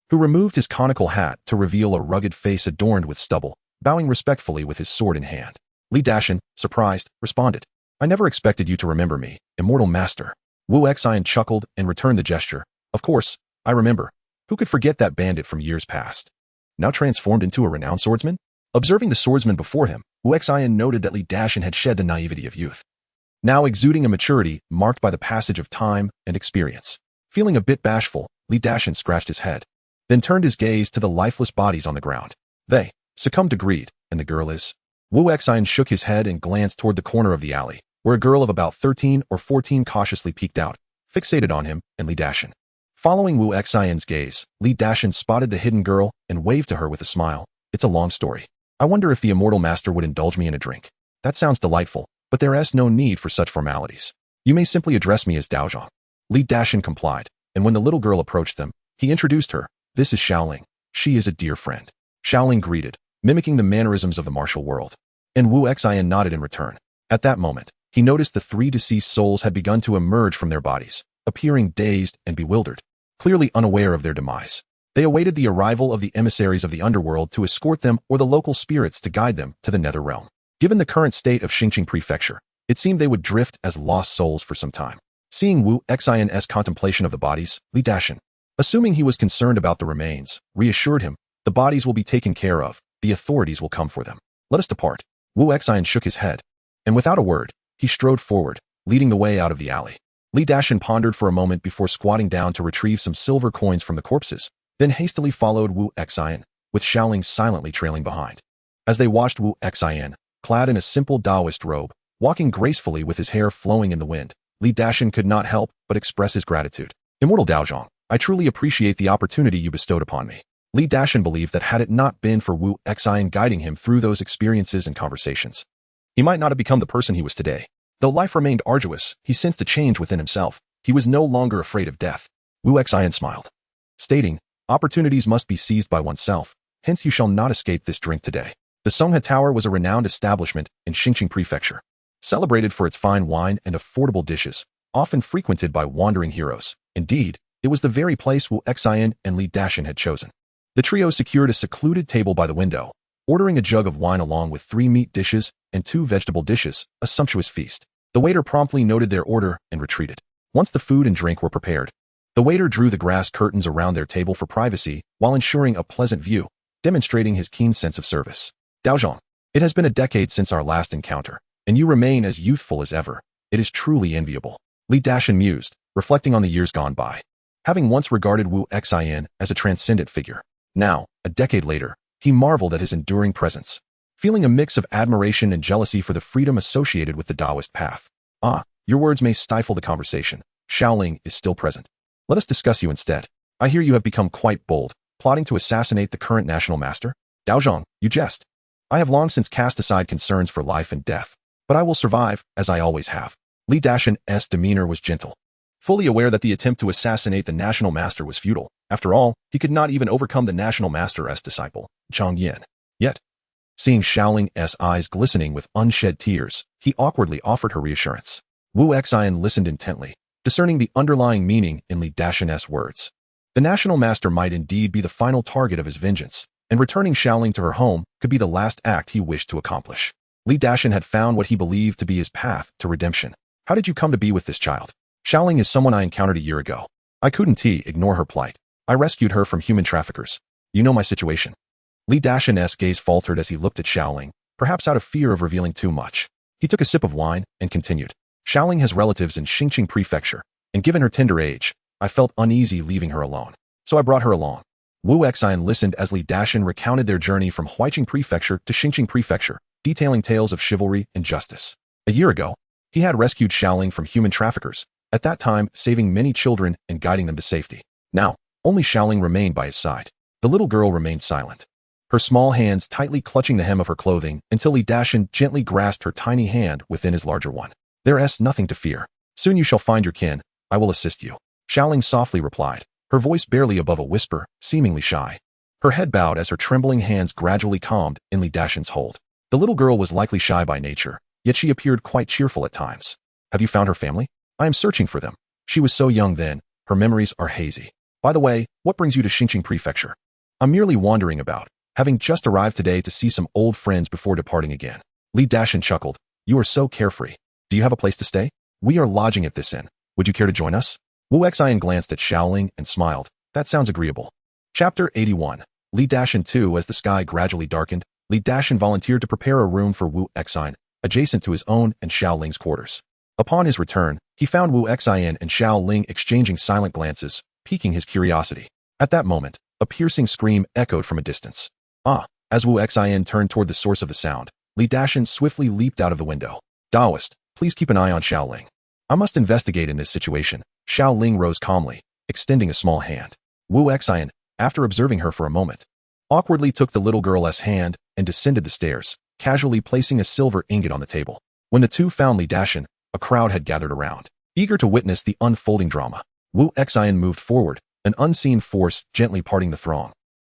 who removed his conical hat to reveal a rugged face adorned with stubble, bowing respectfully with his sword in hand. Li Dashan, surprised, responded, I never expected you to remember me, immortal master. Wu Xian chuckled and returned the gesture. Of course, I remember. Who could forget that bandit from years past? Now transformed into a renowned swordsman? Observing the swordsman before him, Wu Xian noted that Li Dashan had shed the naivety of youth, now exuding a maturity marked by the passage of time and experience. Feeling a bit bashful, Li Dashan scratched his head, then turned his gaze to the lifeless bodies on the ground. They succumbed to greed, and the girl is... Wu Xian shook his head and glanced toward the corner of the alley, where a girl of about 13 or 14 cautiously peeked out, fixated on him and Li Dashan. Following Wu Xian's gaze, Li Dashan spotted the hidden girl and waved to her with a smile. It's a long story. I wonder if the immortal master would indulge me in a drink. That sounds delightful, but there is no need for such formalities. You may simply address me as Daozhong. Li Dashan complied, and when the little girl approached them, he introduced her. This is Xiaoling. She is a dear friend. Xiaoling greeted, mimicking the mannerisms of the martial world, and Wu Xian nodded in return. At that moment, he noticed the 3 deceased souls had begun to emerge from their bodies, appearing dazed and bewildered, clearly unaware of their demise. They awaited the arrival of the emissaries of the underworld to escort them or the local spirits to guide them to the nether realm. Given the current state of Xingqing Prefecture, it seemed they would drift as lost souls for some time. Seeing Wu Xian's contemplation of the bodies, Li Dashan, assuming he was concerned about the remains, reassured him, the bodies will be taken care of, the authorities will come for them. Let us depart. Wu Xian shook his head, and without a word, he strode forward, leading the way out of the alley. Li Dashan pondered for a moment before squatting down to retrieve some silver coins from the corpses, then hastily followed Wu Xian, with Xiaoling silently trailing behind. As they watched Wu Xian, clad in a simple Taoist robe, walking gracefully with his hair flowing in the wind, Li Dashan could not help but express his gratitude. Immortal Daozhong, I truly appreciate the opportunity you bestowed upon me. Li Dashan believed that had it not been for Wu Xian guiding him through those experiences and conversations, he might not have become the person he was today. Though life remained arduous, he sensed a change within himself. He was no longer afraid of death. Wu Xian smiled, stating, opportunities must be seized by oneself, hence you shall not escape this drink today. The Songha Tower was a renowned establishment in Xingqing Prefecture, celebrated for its fine wine and affordable dishes, often frequented by wandering heroes. Indeed, it was the very place Wu Xian and Li Dashan had chosen. The trio secured a secluded table by the window, ordering a jug of wine along with 3 meat dishes and 2 vegetable dishes, a sumptuous feast. The waiter promptly noted their order and retreated. Once the food and drink were prepared, the waiter drew the grass curtains around their table for privacy while ensuring a pleasant view, demonstrating his keen sense of service. Daozhong, it has been a decade since our last encounter, and you remain as youthful as ever. It is truly enviable. Li Dashan mused, reflecting on the years gone by. Having once regarded Wu Xin as a transcendent figure, now, a decade later, he marveled at his enduring presence, feeling a mix of admiration and jealousy for the freedom associated with the Taoist path. Ah, your words may stifle the conversation. Xiaoling is still present. Let us discuss you instead. I hear you have become quite bold, plotting to assassinate the current national master? Daozhong, you jest. I have long since cast aside concerns for life and death, but I will survive, as I always have. Li Dashan's demeanor was gentle, fully aware that the attempt to assassinate the national master was futile. After all, he could not even overcome the national master's disciple, Zhang Yin. Yet, seeing Xiaoling's eyes glistening with unshed tears, he awkwardly offered her reassurance. Wu Xin listened intently, discerning the underlying meaning in Li Dashan's words. The national master might indeed be the final target of his vengeance, and returning Xiaoling to her home could be the last act he wished to accomplish. Li Dashan had found what he believed to be his path to redemption. How did you come to be with this child? Xiaoling is someone I encountered a year ago. I couldn't ignore her plight. I rescued her from human traffickers. You know my situation. Li Dashan's gaze faltered as he looked at Xiaoling, perhaps out of fear of revealing too much. He took a sip of wine and continued. Xiaoling has relatives in Xingqing Prefecture, and given her tender age, I felt uneasy leaving her alone. So I brought her along. Wu Xin listened as Li Dashan recounted their journey from Huiqing Prefecture to Xingqing Prefecture, detailing tales of chivalry and justice. A year ago, he had rescued Xiaoling from human traffickers, at that time saving many children and guiding them to safety. Now, only Xiaoling remained by his side. The little girl remained silent, her small hands tightly clutching the hem of her clothing until Li Dashan gently grasped her tiny hand within his larger one. There's nothing to fear. Soon you shall find your kin. I will assist you. Xiaoling softly replied, her voice barely above a whisper, seemingly shy. Her head bowed as her trembling hands gradually calmed in Li Dashan's hold. The little girl was likely shy by nature, yet she appeared quite cheerful at times. Have you found her family? I am searching for them. She was so young then, her memories are hazy. By the way, what brings you to Xingqing Prefecture? I'm merely wandering about, having just arrived today to see some old friends before departing again. Li Dashan chuckled. You are so carefree. Do you have a place to stay? We are lodging at this inn. Would you care to join us? Wu Xin glanced at Xiaoling and smiled. That sounds agreeable. Chapter 81. Li Dashan too. As the sky gradually darkened, Li Dashan volunteered to prepare a room for Wu Xin, adjacent to his own and Xiaoling's quarters. Upon his return, he found Wu Xin and Xiaoling exchanging silent glances, piquing his curiosity. At that moment, a piercing scream echoed from a distance. Ah! As Wu Xin turned toward the source of the sound, Li Dashan swiftly leaped out of the window. Taoist, please keep an eye on Xiaoling. I must investigate in this situation. Xiaoling rose calmly, extending a small hand. Wu Xin, after observing her for a moment, awkwardly took the little girl's hand and descended the stairs, casually placing a silver ingot on the table. When the two found Li Dashan, a crowd had gathered around, eager to witness the unfolding drama. Wu Xin moved forward, an unseen force gently parting the throng.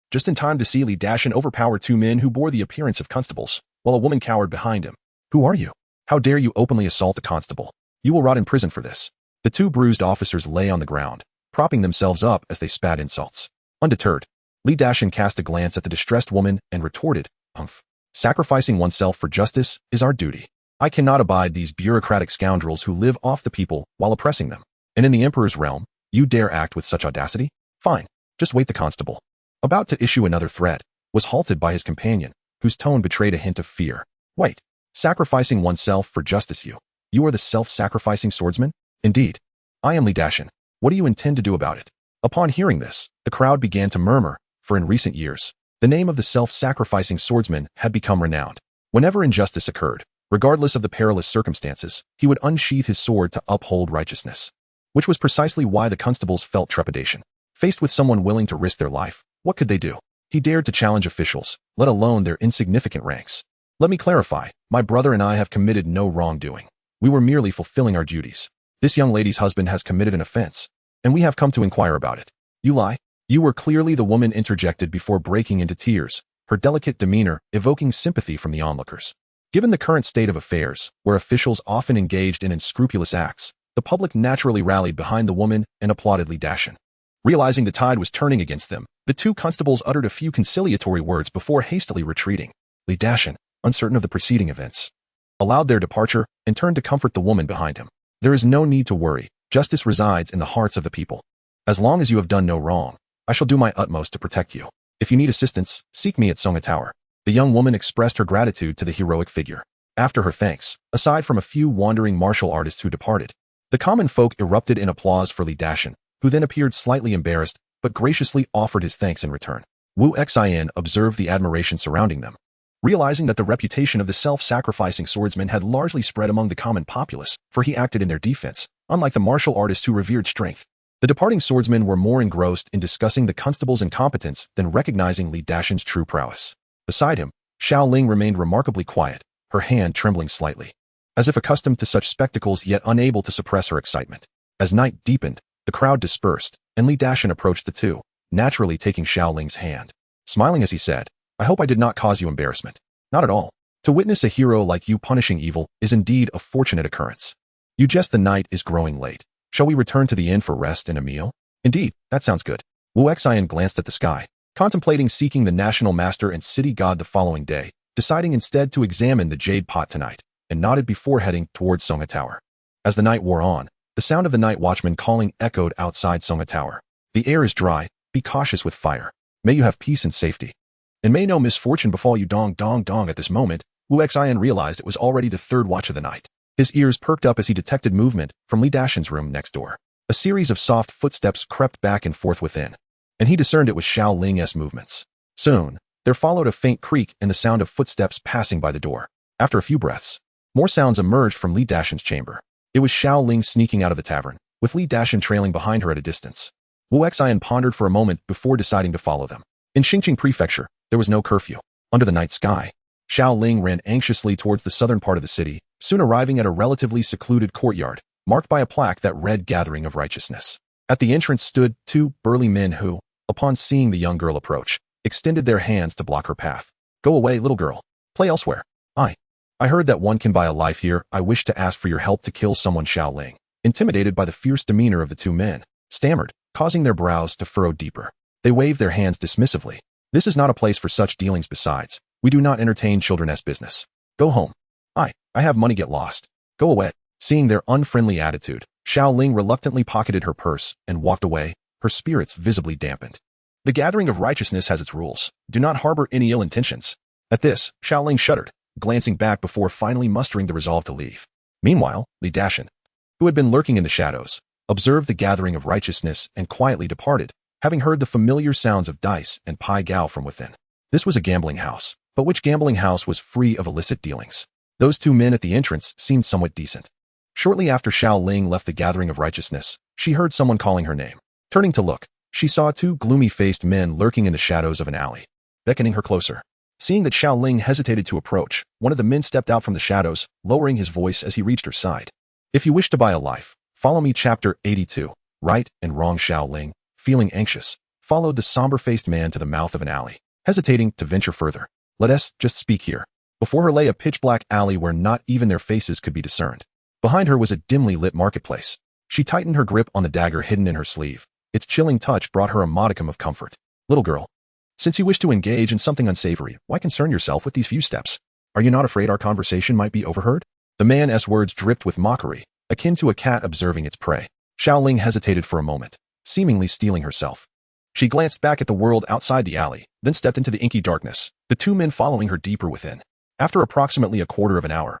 Just in time to see Li Dashan overpower two men who bore the appearance of constables, while a woman cowered behind him. Who are you? How dare you openly assault a constable? You will rot in prison for this. The two bruised officers lay on the ground, propping themselves up as they spat insults. Undeterred, Li Dashan cast a glance at the distressed woman and retorted, Humph. Sacrificing oneself for justice is our duty. I cannot abide these bureaucratic scoundrels who live off the people while oppressing them. And in the Emperor's realm, you dare act with such audacity? Fine, just wait. The constable, about to issue another threat, was halted by his companion, whose tone betrayed a hint of fear. Wait, sacrificing oneself for justice, you are the self-sacrificing swordsman? Indeed. I am Li Dashan. What do you intend to do about it? Upon hearing this, the crowd began to murmur, for in recent years, the name of the self-sacrificing swordsman had become renowned. Whenever injustice occurred, regardless of the perilous circumstances, he would unsheath his sword to uphold righteousness. Which was precisely why the constables felt trepidation. Faced with someone willing to risk their life, what could they do? He dared to challenge officials, let alone their insignificant ranks. Let me clarify, my brother and I have committed no wrongdoing. We were merely fulfilling our duties. This young lady's husband has committed an offense, and we have come to inquire about it. You lie. You were clearly the woman interjected before breaking into tears, her delicate demeanor evoking sympathy from the onlookers. Given the current state of affairs, where officials often engaged in unscrupulous acts, the public naturally rallied behind the woman and applauded Li Dashan. Realizing the tide was turning against them, the two constables uttered a few conciliatory words before hastily retreating. Li Dashan, uncertain of the preceding events, allowed their departure and turned to comfort the woman behind him. There is no need to worry. Justice resides in the hearts of the people. As long as you have done no wrong, I shall do my utmost to protect you. If you need assistance, seek me at Songa Tower. The young woman expressed her gratitude to the heroic figure. After her thanks, aside from a few wandering martial artists who departed, the common folk erupted in applause for Li Dashan, who then appeared slightly embarrassed, but graciously offered his thanks in return. Wu Xian observed the admiration surrounding them. Realizing that the reputation of the self-sacrificing swordsman had largely spread among the common populace, for he acted in their defense, unlike the martial artists who revered strength. The departing swordsmen were more engrossed in discussing the constable's incompetence than recognizing Li Dashan's true prowess. Beside him, Xiao Ling remained remarkably quiet, her hand trembling slightly, as if accustomed to such spectacles yet unable to suppress her excitement. As night deepened, the crowd dispersed, and Li Dashan approached the two, naturally taking Xiao Ling's hand. Smiling as he said, "I hope I did not cause you embarrassment." "Not at all. To witness a hero like you punishing evil is indeed a fortunate occurrence. You jest, the night is growing late. Shall we return to the inn for rest and a meal?" "Indeed, that sounds good." Wu Xian glanced at the sky, contemplating seeking the national master and city god the following day, deciding instead to examine the jade pot tonight, and nodded before heading towards Songa Tower. As the night wore on, the sound of the night watchman calling echoed outside Songa Tower. "The air is dry, be cautious with fire. May you have peace and safety. And may no misfortune befall you." Dong dong dong. At this moment, Wu Xian realized it was already the third watch of the night. His ears perked up as he detected movement from Li Dashan's room next door. A series of soft footsteps crept back and forth within, and he discerned it was Xiao Ling's movements. Soon, there followed a faint creak and the sound of footsteps passing by the door. After a few breaths, more sounds emerged from Li Dashan's chamber. It was Xiao Ling sneaking out of the tavern, with Li Dashan trailing behind her at a distance. Wu Xian pondered for a moment before deciding to follow them. In Xingqing Prefecture, there was no curfew. Under the night sky, Xiao Ling ran anxiously towards the southern part of the city, soon arriving at a relatively secluded courtyard, marked by a plaque that read Gathering of Righteousness. At the entrance stood two burly men who, upon seeing the young girl approach, extended their hands to block her path. "Go away, little girl. Play elsewhere." I heard that one can buy a life here. I wish to ask for your help to kill someone." Xiao Ling, intimidated by the fierce demeanor of the two men, stammered, causing their brows to furrow deeper. They waved their hands dismissively. "This is not a place for such dealings. Besides, we do not entertain children's business. Go home." I have money. Get lost. Go away." Seeing their unfriendly attitude, Xiao Ling reluctantly pocketed her purse and walked away, her spirits visibly dampened. The Gathering of Righteousness has its rules. Do not harbor any ill intentions. At this, Xiao Ling shuddered, glancing back before finally mustering the resolve to leave. Meanwhile, Li Dashan, who had been lurking in the shadows, observed the Gathering of Righteousness and quietly departed, having heard the familiar sounds of dice and pai gao from within. This was a gambling house, but which gambling house was free of illicit dealings? Those two men at the entrance seemed somewhat decent. Shortly after Xiao Ling left the Gathering of Righteousness, she heard someone calling her name. Turning to look, she saw two gloomy-faced men lurking in the shadows of an alley, beckoning her closer. Seeing that Xiao Ling hesitated to approach, one of the men stepped out from the shadows, lowering his voice as he reached her side. "If you wish to buy a life, follow me." Chapter 82. Right and Wrong. Xiao Ling, feeling anxious, followed the somber-faced man to the mouth of an alley, hesitating to venture further. "Let us just speak here." Before her lay a pitch-black alley where not even their faces could be discerned. Behind her was a dimly lit marketplace. She tightened her grip on the dagger hidden in her sleeve. Its chilling touch brought her a modicum of comfort. "Little girl, since you wish to engage in something unsavory, why concern yourself with these few steps? Are you not afraid our conversation might be overheard?" The man's words dripped with mockery, akin to a cat observing its prey. Xiao Ling hesitated for a moment, seemingly steeling herself. She glanced back at the world outside the alley, then stepped into the inky darkness, the two men following her deeper within. After approximately a quarter of an hour,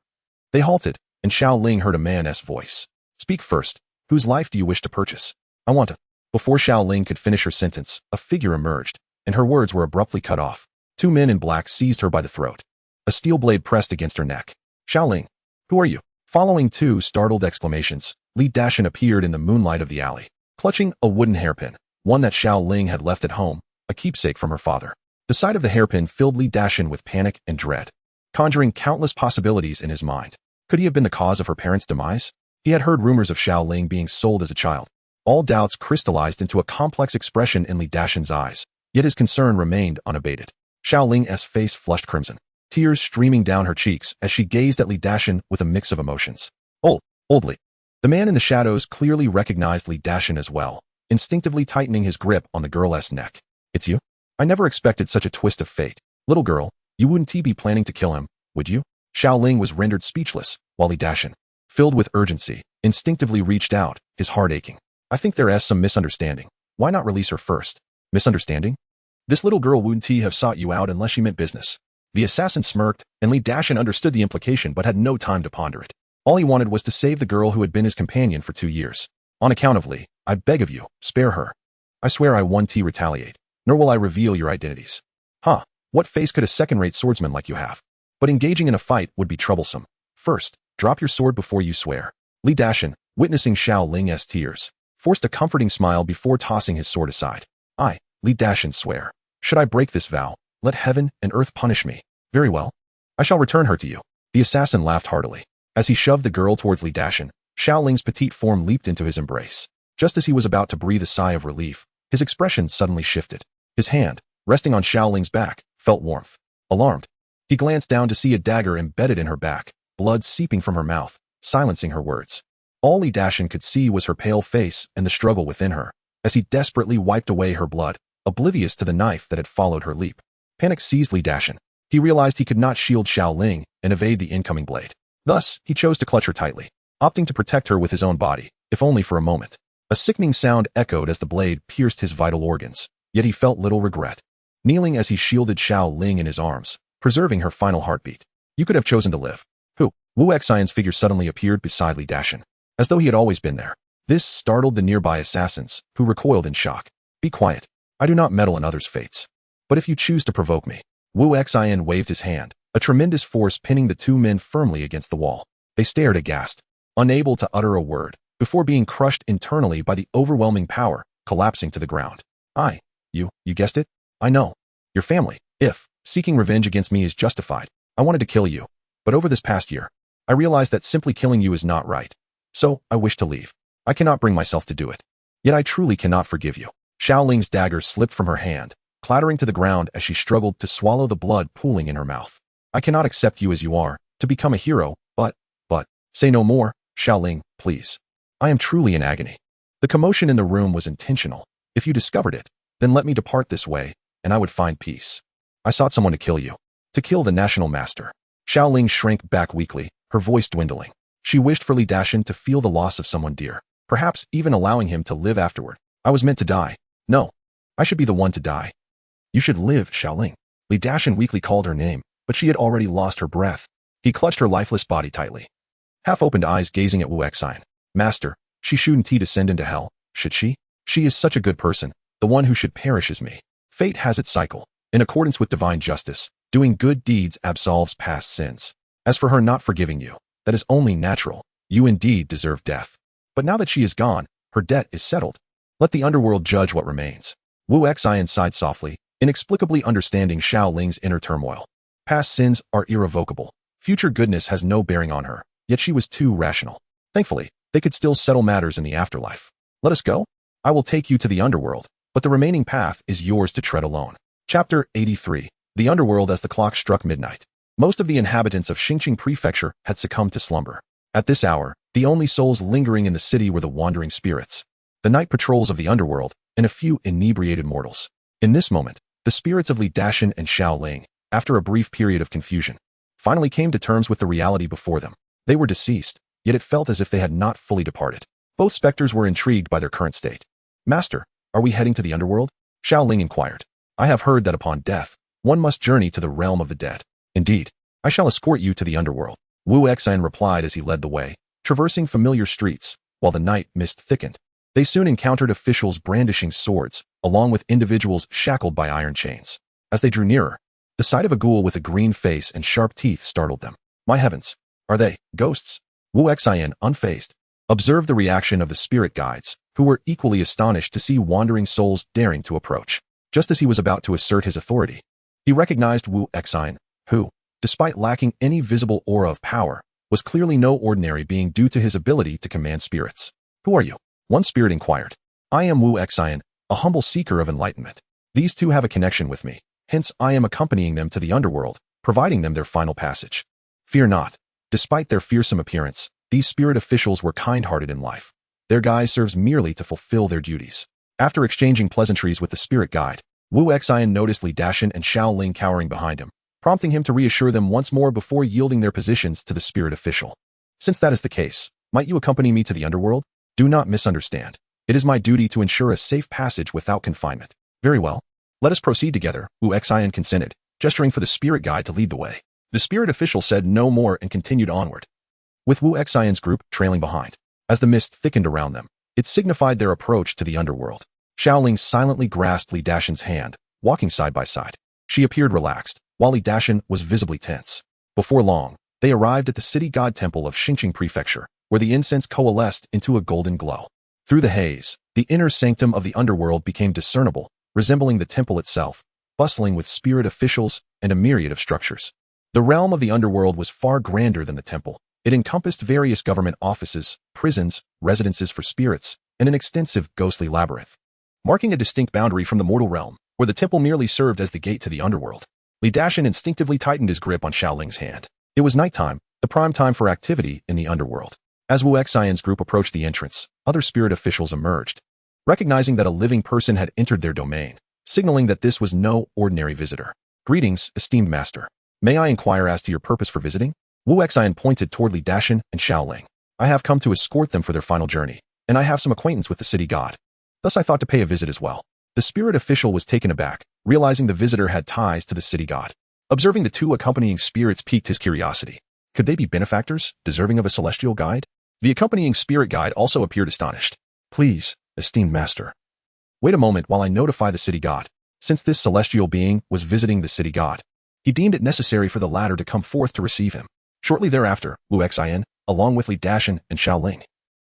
they halted, and Xiao Ling heard a man's voice. "Speak first. Whose life do you wish to purchase?" "I want to." Before Xiao Ling could finish her sentence, a figure emerged, and her words were abruptly cut off. Two men in black seized her by the throat. A steel blade pressed against her neck. "Xiao Ling, who are you?" Following two startled exclamations, Li Dashan appeared in the moonlight of the alley, clutching a wooden hairpin, one that Xiao Ling had left at home, a keepsake from her father. The sight of the hairpin filled Li Dashan with panic and dread, conjuring countless possibilities in his mind. Could he have been the cause of her parents' demise? He had heard rumors of Xiao Ling being sold as a child. All doubts crystallized into a complex expression in Li Dashan's eyes, yet his concern remained unabated. Xiao Ling's face flushed crimson, tears streaming down her cheeks as she gazed at Li Dashan with a mix of emotions. Old Li. The man in the shadows clearly recognized Li Dashan as well, instinctively tightening his grip on the girl's neck. "It's you? I never expected such a twist of fate. Little girl, you wouldn't be planning to kill him, would you?" Xiao Ling was rendered speechless, while Li Dashan, filled with urgency, instinctively reached out, his heart aching. "I think there is some misunderstanding. Why not release her first?" "Misunderstanding? This little girl wouldn't have sought you out unless she meant business." The assassin smirked, and Li Dashin understood the implication but had no time to ponder it. All he wanted was to save the girl who had been his companion for 2 years. On account of Li, I beg of you, spare her. I swear I won't retaliate, nor will I reveal your identities. Huh, what face could a second-rate swordsman like you have? But engaging in a fight would be troublesome. First, drop your sword before you swear. Li Dashin, witnessing Xiao Ling's tears, forced a comforting smile before tossing his sword aside. I, Li Dashin, swear. Should I break this vow, let heaven and earth punish me. Very well. I shall return her to you. The assassin laughed heartily. As he shoved the girl towards Li Dashin, Xiao Ling's petite form leaped into his embrace. Just as he was about to breathe a sigh of relief, his expression suddenly shifted. His hand, resting on Xiao Ling's back, felt warmth. Alarmed, he glanced down to see a dagger embedded in her back, blood seeping from her mouth, silencing her words. All Li Dashin could see was her pale face and the struggle within her, as he desperately wiped away her blood, oblivious to the knife that had followed her leap. Panic seized Li Dashin. He realized he could not shield Xiao Ling and evade the incoming blade. Thus, he chose to clutch her tightly, opting to protect her with his own body, if only for a moment. A sickening sound echoed as the blade pierced his vital organs, yet he felt little regret. Kneeling as he shielded Xiao Ling in his arms, preserving her final heartbeat. You could have chosen to live. Who? Wu Xian's figure suddenly appeared beside Li Dashin, as though he had always been there. This startled the nearby assassins, who recoiled in shock. Be quiet. I do not meddle in others' fates. But if you choose to provoke me. Wu Xian waved his hand, a tremendous force pinning the two men firmly against the wall. They stared aghast, unable to utter a word, before being crushed internally by the overwhelming power, collapsing to the ground. You guessed it? I know. Your family. If seeking revenge against me is justified, I wanted to kill you. But over this past year, I realized that simply killing you is not right. So, I wish to leave. I cannot bring myself to do it. Yet I truly cannot forgive you. Xiao Ling's dagger slipped from her hand, clattering to the ground as she struggled to swallow the blood pooling in her mouth. I cannot accept you as you are, to become a hero, but, say no more, Xiao Ling, please. I am truly in agony. The commotion in the room was intentional. If you discovered it, then let me depart this way, and I would find peace. I sought someone to kill you. To kill the national master. Xiao Ling shrank back weakly, her voice dwindling. She wished for Li Dashin to feel the loss of someone dear, perhaps even allowing him to live afterward. I was meant to die. No. I should be the one to die. You should live, Xiao Ling. Li Dashin weakly called her name, but she had already lost her breath. He clutched her lifeless body tightly. Half-opened eyes gazing at Wu Xian. Master, she shouldn't descend into hell, should she? She is such a good person. The one who should perish is me. Fate has its cycle. In accordance with divine justice, doing good deeds absolves past sins. As for her not forgiving you, that is only natural. You indeed deserve death. But now that she is gone, her debt is settled. Let the underworld judge what remains. Wu Xian sighed softly, inexplicably understanding Xiao Ling's inner turmoil. Past sins are irrevocable. Future goodness has no bearing on her, yet she was too rational. Thankfully, they could still settle matters in the afterlife. Let us go? I will take you to the underworld, but the remaining path is yours to tread alone. Chapter 83. The Underworld. As the clock struck midnight, most of the inhabitants of Xingqing Prefecture had succumbed to slumber. At this hour, the only souls lingering in the city were the wandering spirits, the night patrols of the underworld, and a few inebriated mortals. In this moment, the spirits of Li Dashin and Xiao Ling, after a brief period of confusion, finally came to terms with the reality before them. They were deceased, yet it felt as if they had not fully departed. Both specters were intrigued by their current state. Master, are we heading to the underworld? Xiao Ling inquired. I have heard that upon death, one must journey to the realm of the dead. Indeed, I shall escort you to the underworld. Wu Xian replied as he led the way, traversing familiar streets, while the night mist thickened. They soon encountered officials brandishing swords, along with individuals shackled by iron chains. As they drew nearer, the sight of a ghoul with a green face and sharp teeth startled them. My heavens, are they ghosts? Wu Xian, unfazed, observed the reaction of the spirit guides, who were equally astonished to see wandering souls daring to approach. Just as he was about to assert his authority, he recognized Wu Xian, who, despite lacking any visible aura of power, was clearly no ordinary being due to his ability to command spirits. Who are you? One spirit inquired. I am Wu Xian, a humble seeker of enlightenment. These two have a connection with me, hence I am accompanying them to the underworld, providing them their final passage. Fear not. Despite their fearsome appearance, these spirit officials were kind-hearted in life. Their guise serves merely to fulfill their duties. After exchanging pleasantries with the spirit guide, Wu Xian noticed Li Dashin and Xiao Ling cowering behind him, prompting him to reassure them once more before yielding their positions to the spirit official. Since that is the case, might you accompany me to the underworld? Do not misunderstand. It is my duty to ensure a safe passage without confinement. Very well. Let us proceed together, Wu Xian consented, gesturing for the spirit guide to lead the way. The spirit official said no more and continued onward, with Wu Xian's group trailing behind. As the mist thickened around them, it signified their approach to the underworld. Xiaoling silently grasped Li Dashan's hand, walking side by side. She appeared relaxed, while Li Dashan was visibly tense. Before long, they arrived at the city god temple of Xingqing Prefecture, where the incense coalesced into a golden glow. Through the haze, the inner sanctum of the underworld became discernible, resembling the temple itself, bustling with spirit officials and a myriad of structures. The realm of the underworld was far grander than the temple. It encompassed various government offices, prisons, residences for spirits, and an extensive ghostly labyrinth, marking a distinct boundary from the mortal realm, where the temple merely served as the gate to the underworld. Li Dashan instinctively tightened his grip on Xiaoling's hand. It was nighttime, the prime time for activity in the underworld. As Wu Xian's group approached the entrance, other spirit officials emerged, recognizing that a living person had entered their domain, signaling that this was no ordinary visitor. "Greetings, esteemed master. May I inquire as to your purpose for visiting?" Wu Xian pointed toward Li Dashan and Xiaoling. "I have come to escort them for their final journey, and I have some acquaintance with the city god. Thus I thought to pay a visit as well." The spirit official was taken aback, realizing the visitor had ties to the city god. Observing the two accompanying spirits piqued his curiosity. Could they be benefactors, deserving of a celestial guide? The accompanying spirit guide also appeared astonished. "Please, esteemed master, wait a moment while I notify the city god." Since this celestial being was visiting the city god, he deemed it necessary for the latter to come forth to receive him. Shortly thereafter, Wu Xian, along with Li Dashan and Xiaoling,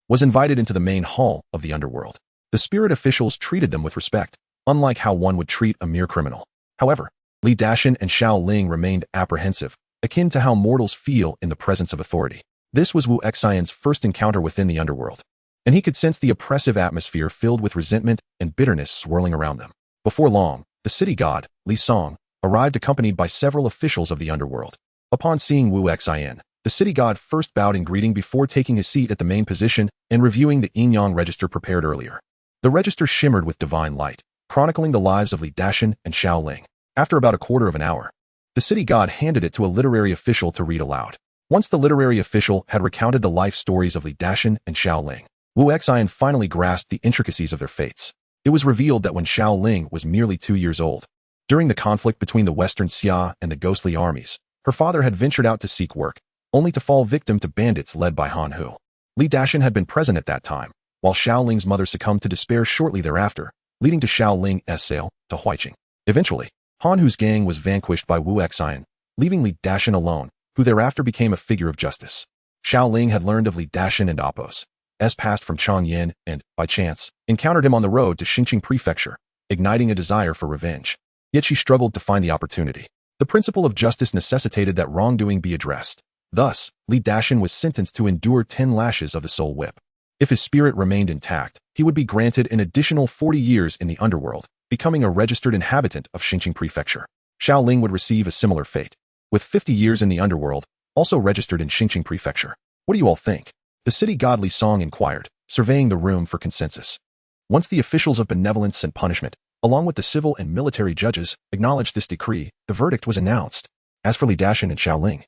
was invited into the main hall of the underworld. The spirit officials treated them with respect, unlike how one would treat a mere criminal. However, Li Dashan and Xiaoling remained apprehensive, akin to how mortals feel in the presence of authority. This was Wu Xian's first encounter within the underworld, and he could sense the oppressive atmosphere filled with resentment and bitterness swirling around them. Before long, the city god, Li Song, arrived accompanied by several officials of the underworld. Upon seeing Wu Xian, the city god first bowed in greeting before taking his seat at the main position and reviewing the yin-yang register prepared earlier. The register shimmered with divine light, chronicling the lives of Li Dashan and Xiaoling. After about a quarter of an hour, the city god handed it to a literary official to read aloud. Once the literary official had recounted the life stories of Li Dashan and Xiaoling, Wu Xian finally grasped the intricacies of their fates. It was revealed that when Xiaoling was merely 2 years old, during the conflict between the Western Xia and the ghostly armies, her father had ventured out to seek work, only to fall victim to bandits led by Han Hu. Li Dashan had been present at that time, while Xiaoling's mother succumbed to despair shortly thereafter, leading to Xiaoling's sale to Huiqing. Eventually, Han Hu's gang was vanquished by Wu Xian, leaving Li Dashan alone, who thereafter became a figure of justice. Xiaoling had learned of Li Dashan and Apos, as passed from Changyin and, by chance, encountered him on the road to Xingqing Prefecture, igniting a desire for revenge. Yet she struggled to find the opportunity. The principle of justice necessitated that wrongdoing be addressed. Thus, Li Dashan was sentenced to endure 10 lashes of the soul whip. If his spirit remained intact, he would be granted an additional 40 years in the underworld, becoming a registered inhabitant of Xingqing Prefecture. Xiaoling would receive a similar fate, with 50 years in the underworld, also registered in Xingqing Prefecture. "What do you all think?" the city god Li Song inquired, surveying the room for consensus. Once the officials of benevolence and punishment, along with the civil and military judges, acknowledged this decree, the verdict was announced. As for Li Dashan and Xiaoling,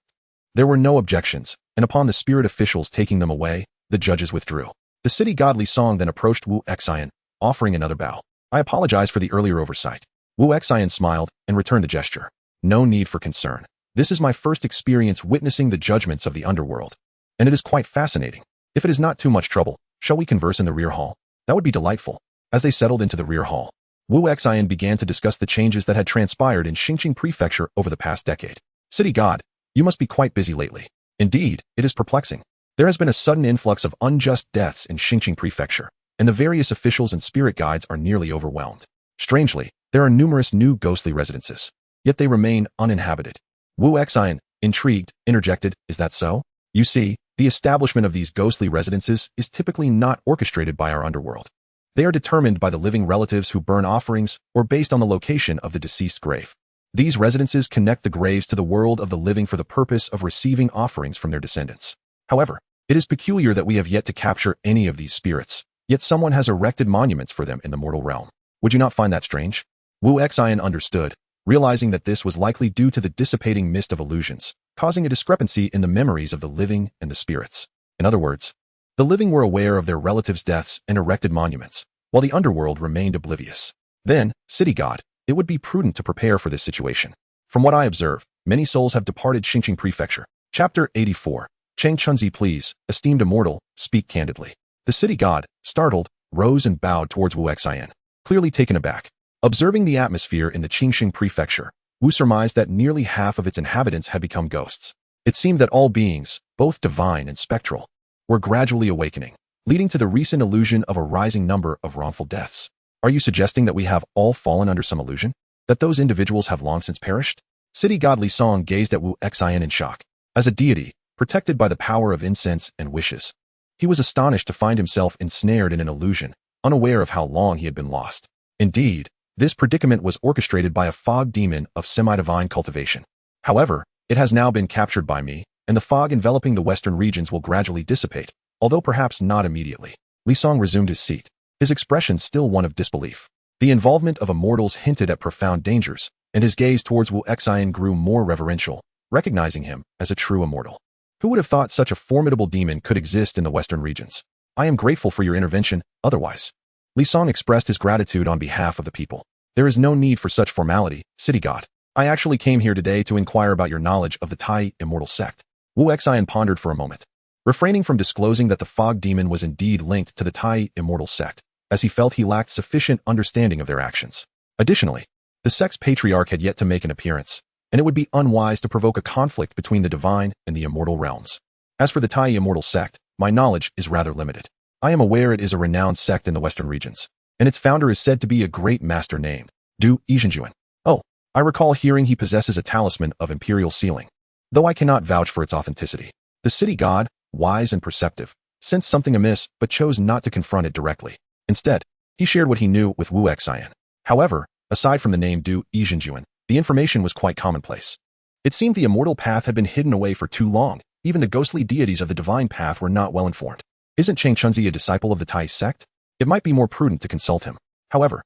there were no objections, and upon the spirit officials taking them away, the judges withdrew. The city god Li Song then approached Wu Xian, offering another bow. "I apologize for the earlier oversight." Wu Xian smiled and returned the gesture. "No need for concern. This is my first experience witnessing the judgments of the underworld, and it is quite fascinating. If it is not too much trouble, shall we converse in the rear hall? That would be delightful." As they settled into the rear hall, Wu Xian began to discuss the changes that had transpired in Xingqing Prefecture over the past decade. "City god, you must be quite busy lately. Indeed, it is perplexing. There has been a sudden influx of unjust deaths in Xingqing Prefecture, and the various officials and spirit guides are nearly overwhelmed. Strangely, there are numerous new ghostly residences, yet they remain uninhabited." Wu Xian, intrigued, interjected, "Is that so? You see, the establishment of these ghostly residences is typically not orchestrated by our underworld. They are determined by the living relatives who burn offerings or based on the location of the deceased's grave. These residences connect the graves to the world of the living for the purpose of receiving offerings from their descendants. However, it is peculiar that we have yet to capture any of these spirits, yet someone has erected monuments for them in the mortal realm. Would you not find that strange?" Wu Xian understood, realizing that this was likely due to the dissipating mist of illusions, causing a discrepancy in the memories of the living and the spirits. In other words, the living were aware of their relatives' deaths and erected monuments, while the underworld remained oblivious. "Then, city god, it would be prudent to prepare for this situation. From what I observe, many souls have departed Xingqing Prefecture. Chapter 84. Chang Chunzi, please, esteemed immortal, speak candidly. The city god, startled, rose and bowed towards Wu Xian, clearly taken aback. Observing the atmosphere in the Qingxing Prefecture, Wu surmised that nearly half of its inhabitants had become ghosts. It seemed that all beings, both divine and spectral, were gradually awakening, leading to the recent illusion of a rising number of wrongful deaths. Are you suggesting that we have all fallen under some illusion? That those individuals have long since perished? City god Li Song gazed at Wu Xian in shock. As a deity, protected by the power of incense and wishes, he was astonished to find himself ensnared in an illusion, unaware of how long he had been lost. Indeed, this predicament was orchestrated by a fog demon of semi-divine cultivation. However, it has now been captured by me, and the fog enveloping the western regions will gradually dissipate, although perhaps not immediately. Li Song resumed his seat, his expression still one of disbelief. The involvement of immortals hinted at profound dangers, and his gaze towards Wu Xian grew more reverential, recognizing him as a true immortal. Who would have thought such a formidable demon could exist in the western regions? I am grateful for your intervention, otherwise. Li Song expressed his gratitude on behalf of the people. There is no need for such formality, city god. I actually came here today to inquire about your knowledge of the Tai immortal sect. Wu Xian pondered for a moment, refraining from disclosing that the fog demon was indeed linked to the Tai immortal sect, as he felt he lacked sufficient understanding of their actions. Additionally, the sect's patriarch had yet to make an appearance, and it would be unwise to provoke a conflict between the divine and the immortal realms. As for the Tai immortal sect, my knowledge is rather limited. I am aware it is a renowned sect in the western regions, and its founder is said to be a great master named Du Yizhenjuan. Oh, I recall hearing he possesses a talisman of imperial sealing, though I cannot vouch for its authenticity. The city god, wise and perceptive, sensed something amiss but chose not to confront it directly. Instead, he shared what he knew with Wu Xian. However, aside from the name Du Yizhenjuan, the information was quite commonplace. It seemed the immortal path had been hidden away for too long. Even the ghostly deities of the divine path were not well informed. Isn't Chang Chunzi a disciple of the Tai sect? It might be more prudent to consult him. However,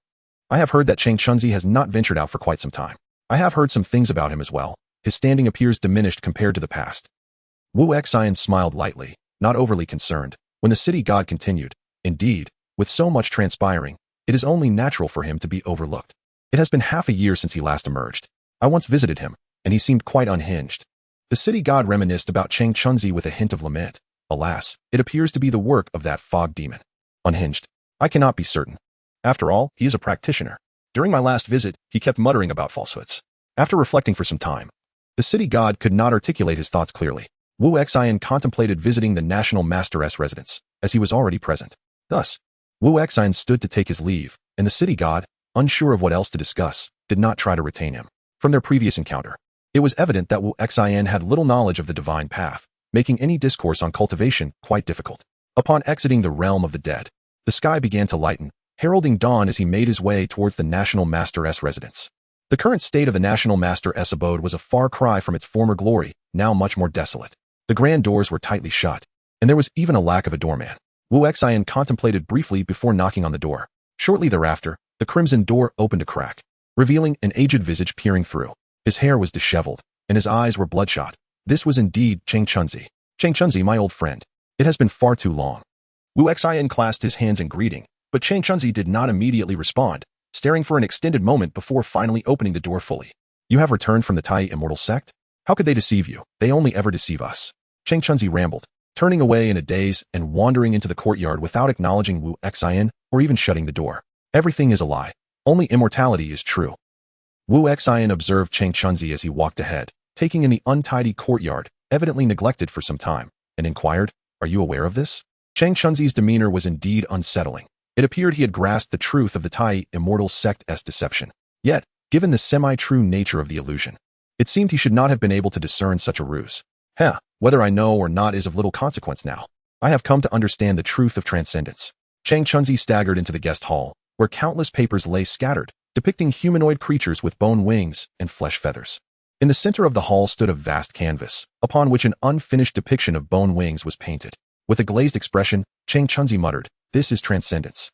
I have heard that Chang Chunzi has not ventured out for quite some time. I have heard some things about him as well. His standing appears diminished compared to the past. Wu Xian smiled lightly, not overly concerned, when the city god continued. Indeed, with so much transpiring, it is only natural for him to be overlooked. It has been half a year since he last emerged. I once visited him, and he seemed quite unhinged. The city god reminisced about Chang Chunzi with a hint of lament. Alas, it appears to be the work of that fog demon. Unhinged? I cannot be certain. After all, he is a practitioner. During my last visit, he kept muttering about falsehoods. After reflecting for some time, the city god could not articulate his thoughts clearly. Wu Xian contemplated visiting the national master's residence, as he was already present. Thus, Wu Xian stood to take his leave, and the city god, unsure of what else to discuss, did not try to retain him. From their previous encounter, it was evident that Wu Xian had little knowledge of the divine path, making any discourse on cultivation quite difficult. Upon exiting the realm of the dead, the sky began to lighten, heralding dawn as he made his way towards the National Master's residence. The current state of the National Master's abode was a far cry from its former glory, now much more desolate. The grand doors were tightly shut, and there was even a lack of a doorman. Wu Xian contemplated briefly before knocking on the door. Shortly thereafter, the crimson door opened a crack, revealing an aged visage peering through. His hair was disheveled, and his eyes were bloodshot. This was indeed Chang Chunzi. Chang Chunzi, my old friend. It has been far too long. Wu Xian clasped his hands in greeting, but Chang Chunzi did not immediately respond, staring for an extended moment before finally opening the door fully. You have returned from the Tai immortal sect? How could they deceive you? They only ever deceive us. Chang Chunzi rambled, turning away in a daze and wandering into the courtyard without acknowledging Wu Xian or even shutting the door. Everything is a lie. Only immortality is true. Wu Xian observed Chang Chunzi as he walked ahead, taking in the untidy courtyard, evidently neglected for some time, and inquired, "Are you aware of this?" Chang Chunzi's demeanor was indeed unsettling. It appeared he had grasped the truth of the Tai immortal sect's deception. Yet, given the semi-true nature of the illusion, it seemed he should not have been able to discern such a ruse. Whether I know or not is of little consequence now. I have come to understand the truth of transcendence. Chang Chunzi staggered into the guest hall, where countless papers lay scattered, depicting humanoid creatures with bone wings and flesh feathers. In the center of the hall stood a vast canvas, upon which an unfinished depiction of bone wings was painted. With a glazed expression, Chang Chunzi muttered, "This is transcendence."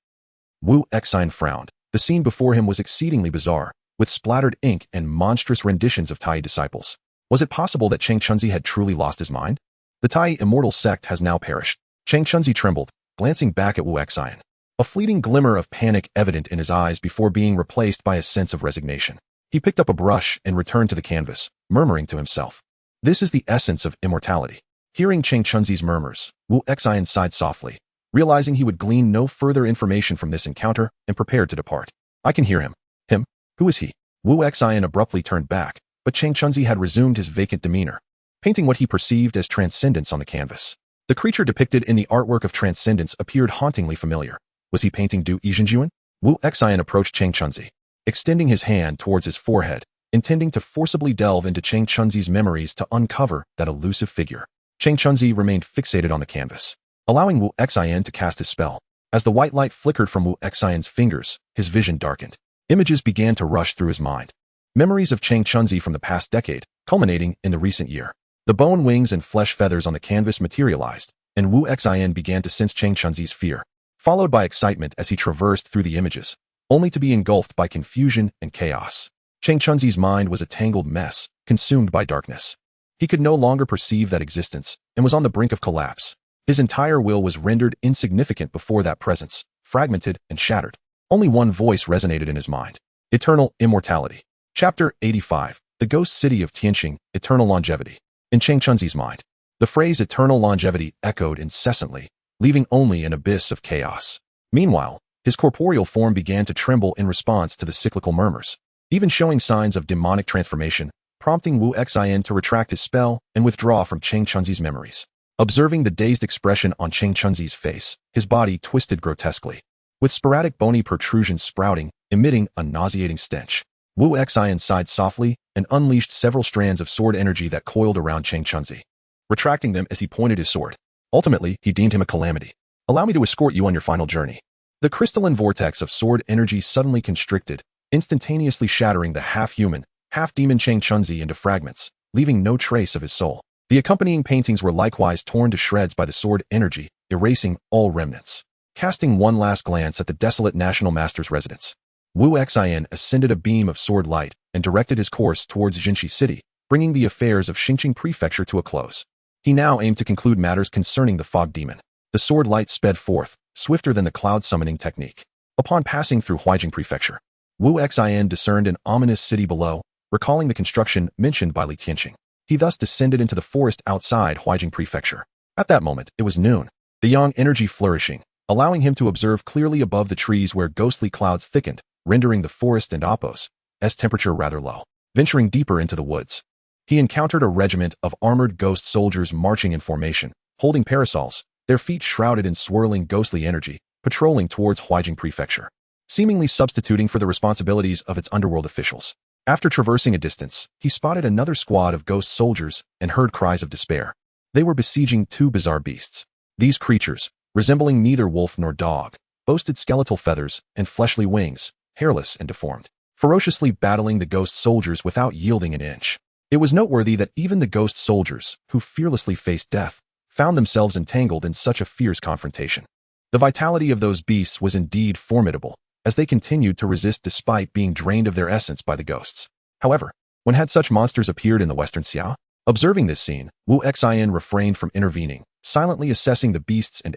Wu Xian frowned. The scene before him was exceedingly bizarre, with splattered ink and monstrous renditions of Tai disciples. Was it possible that Chang Chunzi had truly lost his mind? The Tai immortal sect has now perished. Chang Chunzi trembled, glancing back at Wu Xian. A fleeting glimmer of panic evident in his eyes before being replaced by a sense of resignation. He picked up a brush and returned to the canvas, murmuring to himself. This is the essence of immortality. Hearing Chang Chunzi's murmurs, Wu Xian sighed softly, realizing he would glean no further information from this encounter and prepared to depart. I can hear him. Him? Who is he? Wu Xian abruptly turned back, but Chang Chunzi had resumed his vacant demeanor, painting what he perceived as transcendence on the canvas. The creature depicted in the artwork of transcendence appeared hauntingly familiar. Was he painting Du Yizhenjuan? Wu Xian approached Chang Chunzi, extending his hand towards his forehead, intending to forcibly delve into Chang Chunzi's memories to uncover that elusive figure. Chang Chunzi remained fixated on the canvas, allowing Wu Xian to cast his spell. As the white light flickered from Wu Xian's fingers, his vision darkened. Images began to rush through his mind. Memories of Chang Chunzi from the past decade, culminating in the recent year. The bone wings and flesh feathers on the canvas materialized, and Wu Xian began to sense Chang Chunzi's fear, followed by excitement as he traversed through the images, only to be engulfed by confusion and chaos. Chang Chunzi's mind was a tangled mess, consumed by darkness. He could no longer perceive that existence, and was on the brink of collapse. His entire will was rendered insignificant before that presence, fragmented and shattered. Only one voice resonated in his mind. Eternal immortality. Chapter 85. The Ghost City of Tianqing, Eternal Longevity. In Chang Chunzi's mind, the phrase eternal longevity echoed incessantly, leaving only an abyss of chaos. Meanwhile, his corporeal form began to tremble in response to the cyclical murmurs, even showing signs of demonic transformation, prompting Wu Xian to retract his spell and withdraw from Chang Chunzi's memories. Observing the dazed expression on Chang Chunzi's face, his body twisted grotesquely, with sporadic bony protrusions sprouting, emitting a nauseating stench. Wu Xian sighed softly and unleashed several strands of sword energy that coiled around Chang Chunzi, retracting them as he pointed his sword. Ultimately, he deemed him a calamity. Allow me to escort you on your final journey. The crystalline vortex of sword energy suddenly constricted, instantaneously shattering the half-human, half-demon Chang Chunzi into fragments, leaving no trace of his soul. The accompanying paintings were likewise torn to shreds by the sword energy, erasing all remnants. Casting one last glance at the desolate National Master's residence, Wu Xian ascended a beam of sword light and directed his course towards Jinshi City, bringing the affairs of Xingqing Prefecture to a close. He now aimed to conclude matters concerning the fog demon. The sword light sped forth, swifter than the cloud summoning technique. Upon passing through Huijing Prefecture, Wu Xian discerned an ominous city below, recalling the construction mentioned by Li Tianqing. He thus descended into the forest outside Huijing Prefecture. At that moment, it was noon, the yang energy flourishing, allowing him to observe clearly above the trees where ghostly clouds thickened, rendering the forest and Appos' temperature rather low. Venturing deeper into the woods, he encountered a regiment of armored ghost soldiers marching in formation, holding parasols, their feet shrouded in swirling ghostly energy, patrolling towards Huijing Prefecture, seemingly substituting for the responsibilities of its underworld officials. After traversing a distance, he spotted another squad of ghost soldiers and heard cries of despair. They were besieging two bizarre beasts. These creatures, resembling neither wolf nor dog, boasted skeletal feathers and fleshly wings, hairless and deformed, ferociously battling the ghost soldiers without yielding an inch. It was noteworthy that even the ghost soldiers, who fearlessly faced death, found themselves entangled in such a fierce confrontation. The vitality of those beasts was indeed formidable, as they continued to resist despite being drained of their essence by the ghosts. However, when had such monsters appeared in the Western Xiao? Observing this scene, Wu Xian refrained from intervening, silently assessing the beasts and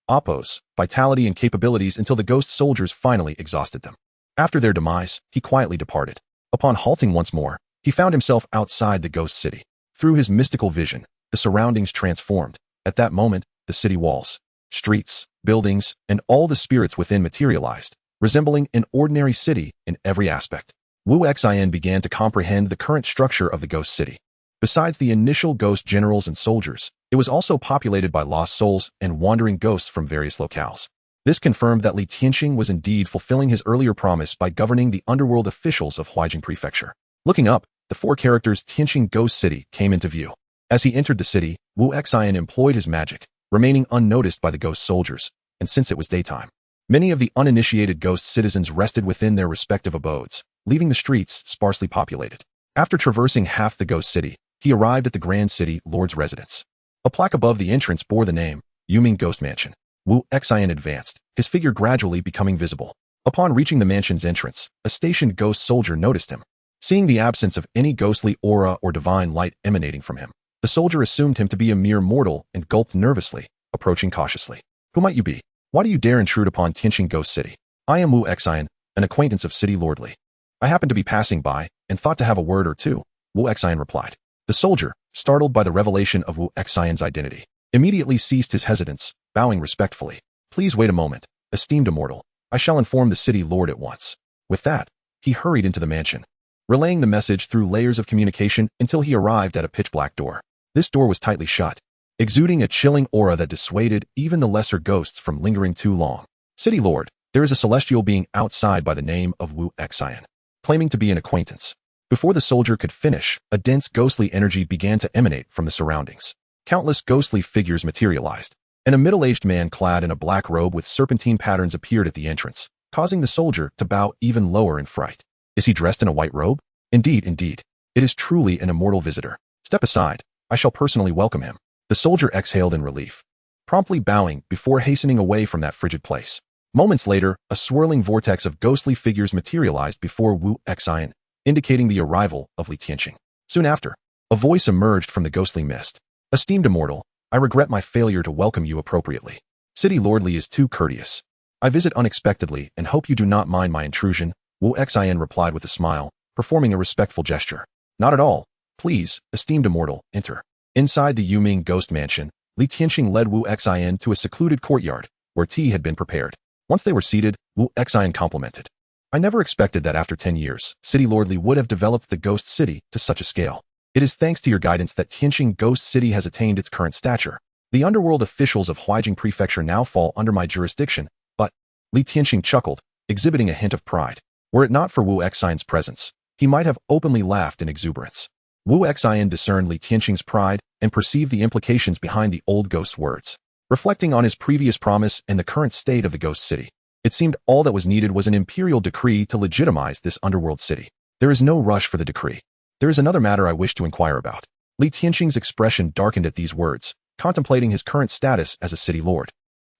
Appos' vitality and capabilities until the ghost soldiers finally exhausted them. After their demise, he quietly departed. Upon halting once more, he found himself outside the ghost city. Through his mystical vision, the surroundings transformed. At that moment, the city walls, streets, buildings, and all the spirits within materialized, resembling an ordinary city in every aspect. Wu Xian began to comprehend the current structure of the ghost city. Besides the initial ghost generals and soldiers, it was also populated by lost souls and wandering ghosts from various locales. This confirmed that Li Tianqing was indeed fulfilling his earlier promise by governing the underworld officials of Huijing Prefecture. Looking up, the four characters Tianqing Ghost City came into view. As he entered the city, Wu Xian employed his magic, remaining unnoticed by the ghost soldiers, and since it was daytime, many of the uninitiated ghost citizens rested within their respective abodes, leaving the streets sparsely populated. After traversing half the ghost city, he arrived at the Grand City Lord's residence. A plaque above the entrance bore the name, Yuming Ghost Mansion. Wu Xian advanced, his figure gradually becoming visible. Upon reaching the mansion's entrance, a stationed ghost soldier noticed him. Seeing the absence of any ghostly aura or divine light emanating from him, the soldier assumed him to be a mere mortal and gulped nervously, approaching cautiously. Who might you be? Why do you dare intrude upon Tianqing Ghost City? I am Wu Xian, an acquaintance of City Lord Li. I happened to be passing by and thought to have a word or two, Wu Xian replied. The soldier, startled by the revelation of Wu Xian's identity, immediately ceased his hesitance, bowing respectfully. Please wait a moment, esteemed immortal. I shall inform the city lord at once. With that, he hurried into the mansion, relaying the message through layers of communication until he arrived at a pitch-black door. This door was tightly shut, exuding a chilling aura that dissuaded even the lesser ghosts from lingering too long. City lord, there is a celestial being outside by the name of Wu Xian, claiming to be an acquaintance. Before the soldier could finish, a dense ghostly energy began to emanate from the surroundings. Countless ghostly figures materialized, and a middle-aged man clad in a black robe with serpentine patterns appeared at the entrance, causing the soldier to bow even lower in fright. Is he dressed in a white robe? Indeed. It is truly an immortal visitor. Step aside. I shall personally welcome him. The soldier exhaled in relief, promptly bowing before hastening away from that frigid place. Moments later, a swirling vortex of ghostly figures materialized before Wu Xian, indicating the arrival of Li Tianqing. Soon after, a voice emerged from the ghostly mist. Esteemed immortal, I regret my failure to welcome you appropriately. City Lord Li is too courteous. I visit unexpectedly and hope you do not mind my intrusion, Wu Xian replied with a smile, performing a respectful gesture. Not at all. Please, esteemed immortal, enter. Inside the Yuming ghost mansion, Li Tianqing led Wu Xian to a secluded courtyard, where tea had been prepared. Once they were seated, Wu Xian complimented. I never expected that after 10 years, City Lord Li would have developed the ghost city to such a scale. It is thanks to your guidance that Tianqing Ghost City has attained its current stature. The underworld officials of Huaijing Prefecture now fall under my jurisdiction, but, Li Tianqing chuckled, exhibiting a hint of pride. Were it not for Wu Xian's presence, he might have openly laughed in exuberance. Wu Xian discerned Li Tianqing's pride and perceived the implications behind the old ghost's words. Reflecting on his previous promise and the current state of the ghost city, it seemed all that was needed was an imperial decree to legitimize this underworld city. There is no rush for the decree. There is another matter I wish to inquire about. Li Tianqing's expression darkened at these words, contemplating his current status as a city lord.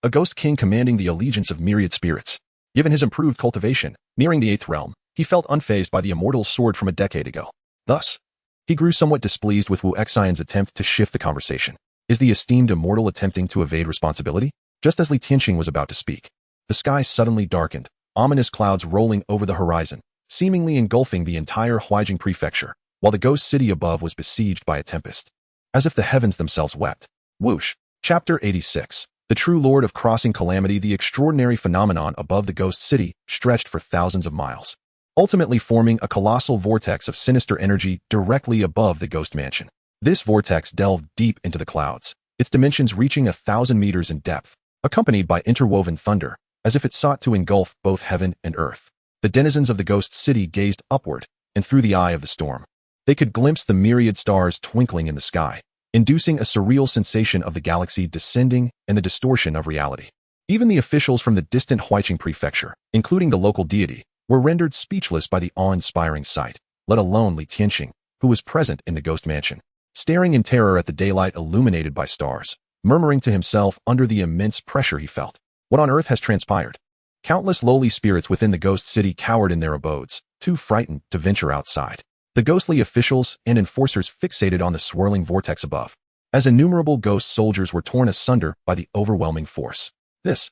A ghost king commanding the allegiance of myriad spirits. Given his improved cultivation, nearing the 8th realm, he felt unfazed by the immortal's sword from a decade ago. Thus, he grew somewhat displeased with Wu Xian's attempt to shift the conversation. Is the esteemed immortal attempting to evade responsibility? Just as Li Tianqing was about to speak, the sky suddenly darkened, ominous clouds rolling over the horizon, seemingly engulfing the entire Huaijing Prefecture, while the ghost city above was besieged by a tempest. As if the heavens themselves wept. Whoosh. Chapter 86. The true lord of crossing calamity. The extraordinary phenomenon above the ghost city stretched for thousands of miles, ultimately forming a colossal vortex of sinister energy directly above the ghost mansion. This vortex delved deep into the clouds, its dimensions reaching 1,000 meters in depth, accompanied by interwoven thunder, as if it sought to engulf both heaven and earth. The denizens of the ghost city gazed upward, and through the eye of the storm, they could glimpse the myriad stars twinkling in the sky, inducing a surreal sensation of the galaxy descending and the distortion of reality. Even the officials from the distant Huaijing Prefecture, including the local deity, were rendered speechless by the awe-inspiring sight, let alone Li Tianqing, who was present in the ghost mansion, staring in terror at the daylight illuminated by stars, murmuring to himself under the immense pressure he felt. What on earth has transpired? Countless lowly spirits within the ghost city cowered in their abodes, too frightened to venture outside. The ghostly officials and enforcers fixated on the swirling vortex above, as innumerable ghost soldiers were torn asunder by the overwhelming force. This,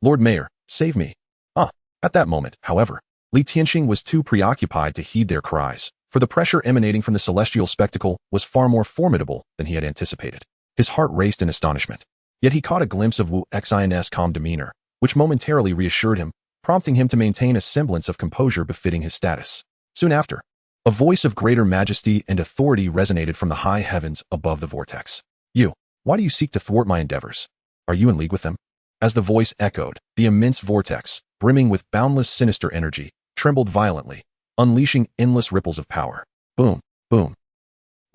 Lord Mayor, save me. At that moment, however, Li Tianqing was too preoccupied to heed their cries, for the pressure emanating from the celestial spectacle was far more formidable than he had anticipated. His heart raced in astonishment, yet he caught a glimpse of Wu Xian's calm demeanor, which momentarily reassured him, prompting him to maintain a semblance of composure befitting his status. Soon after, a voice of greater majesty and authority resonated from the high heavens above the vortex. Why do you seek to thwart my endeavors? Are you in league with them? As the voice echoed, the immense vortex, brimming with boundless sinister energy, trembled violently, unleashing endless ripples of power. Boom, boom.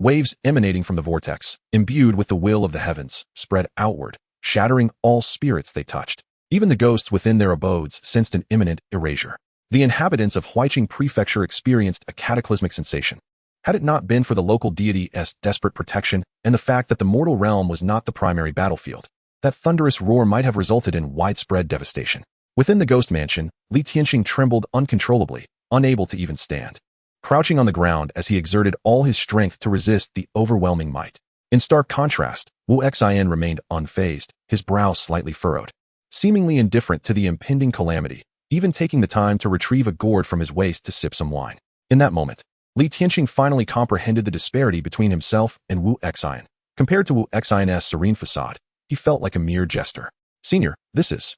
Waves emanating from the vortex, imbued with the will of the heavens, spread outward, shattering all spirits they touched. Even the ghosts within their abodes sensed an imminent erasure. The inhabitants of Huaijing Prefecture experienced a cataclysmic sensation. Had it not been for the local deity's desperate protection and the fact that the mortal realm was not the primary battlefield, that thunderous roar might have resulted in widespread devastation. Within the ghost mansion, Li Tianqing trembled uncontrollably, unable to even stand, crouching on the ground as he exerted all his strength to resist the overwhelming might. In stark contrast, Wu Xian remained unfazed, his brow slightly furrowed. Seemingly indifferent to the impending calamity, even taking the time to retrieve a gourd from his waist to sip some wine. In that moment, Li Tianqing finally comprehended the disparity between himself and Wu Xian. Compared to Wu Xian's serene facade, he felt like a mere jester. Senior, this is...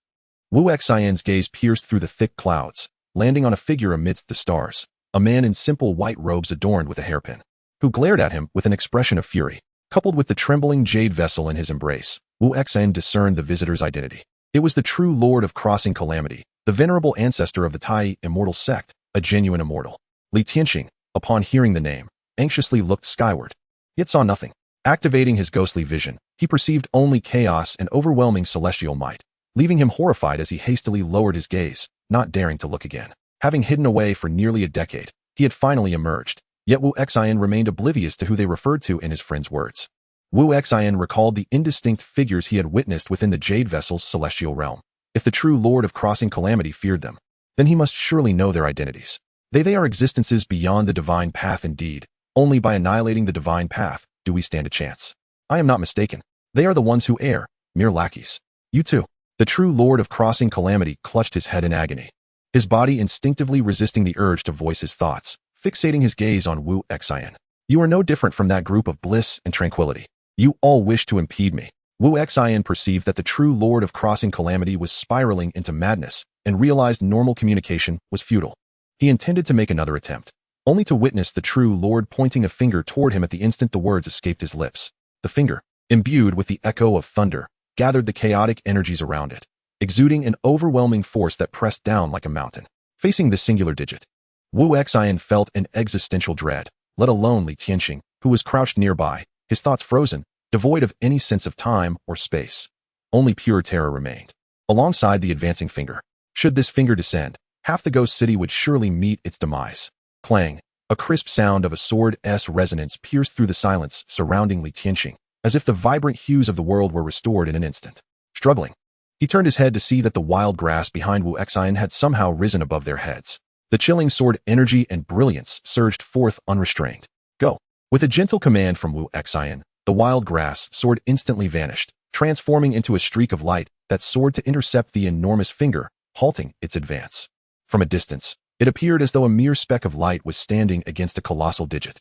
Wu Xian's gaze pierced through the thick clouds, landing on a figure amidst the stars, a man in simple white robes adorned with a hairpin, who glared at him with an expression of fury. Coupled with the trembling jade vessel in his embrace, Wu Xian discerned the visitor's identity. It was the true Lord of Crossing Calamity, the venerable ancestor of the Tai immortal sect, a genuine immortal. Li Tianqing, upon hearing the name, anxiously looked skyward, yet saw nothing. Activating his ghostly vision, he perceived only chaos and overwhelming celestial might, leaving him horrified as he hastily lowered his gaze, not daring to look again. Having hidden away for nearly a decade, he had finally emerged, yet Wu Xian remained oblivious to who they referred to in his friend's words. Wu Xian recalled the indistinct figures he had witnessed within the Jade Vessel's celestial realm. If the true Lord of Crossing Calamity feared them, then he must surely know their identities. They are existences beyond the divine path indeed. Only by annihilating the divine path do we stand a chance. I am not mistaken. They are the ones who err, mere lackeys. You too. The true Lord of Crossing Calamity clutched his head in agony, his body instinctively resisting the urge to voice his thoughts, fixating his gaze on Wu Xian. You are no different from that group of bliss and tranquility. You all wish to impede me. Wu Xian perceived that the true Lord of Crossing Calamity was spiraling into madness and realized normal communication was futile. He intended to make another attempt, only to witness the true Lord pointing a finger toward him at the instant the words escaped his lips. The finger, imbued with the echo of thunder, gathered the chaotic energies around it, exuding an overwhelming force that pressed down like a mountain. Facing this singular digit, Wu Xian felt an existential dread, let alone Li Tianqing, who was crouched nearby, his thoughts frozen, devoid of any sense of time or space. Only pure terror remained. Alongside the advancing finger, should this finger descend, half the ghost city would surely meet its demise. Clang, a crisp sound of a sword's resonance pierced through the silence surrounding Li Tianqing, as if the vibrant hues of the world were restored in an instant. Struggling, he turned his head to see that the wild grass behind Wu Xian had somehow risen above their heads. The chilling sword energy and brilliance surged forth unrestrained. Go! With a gentle command from Wu Xian, the wild grass sword instantly vanished, transforming into a streak of light that soared to intercept the enormous finger, halting its advance. From a distance, it appeared as though a mere speck of light was standing against a colossal digit.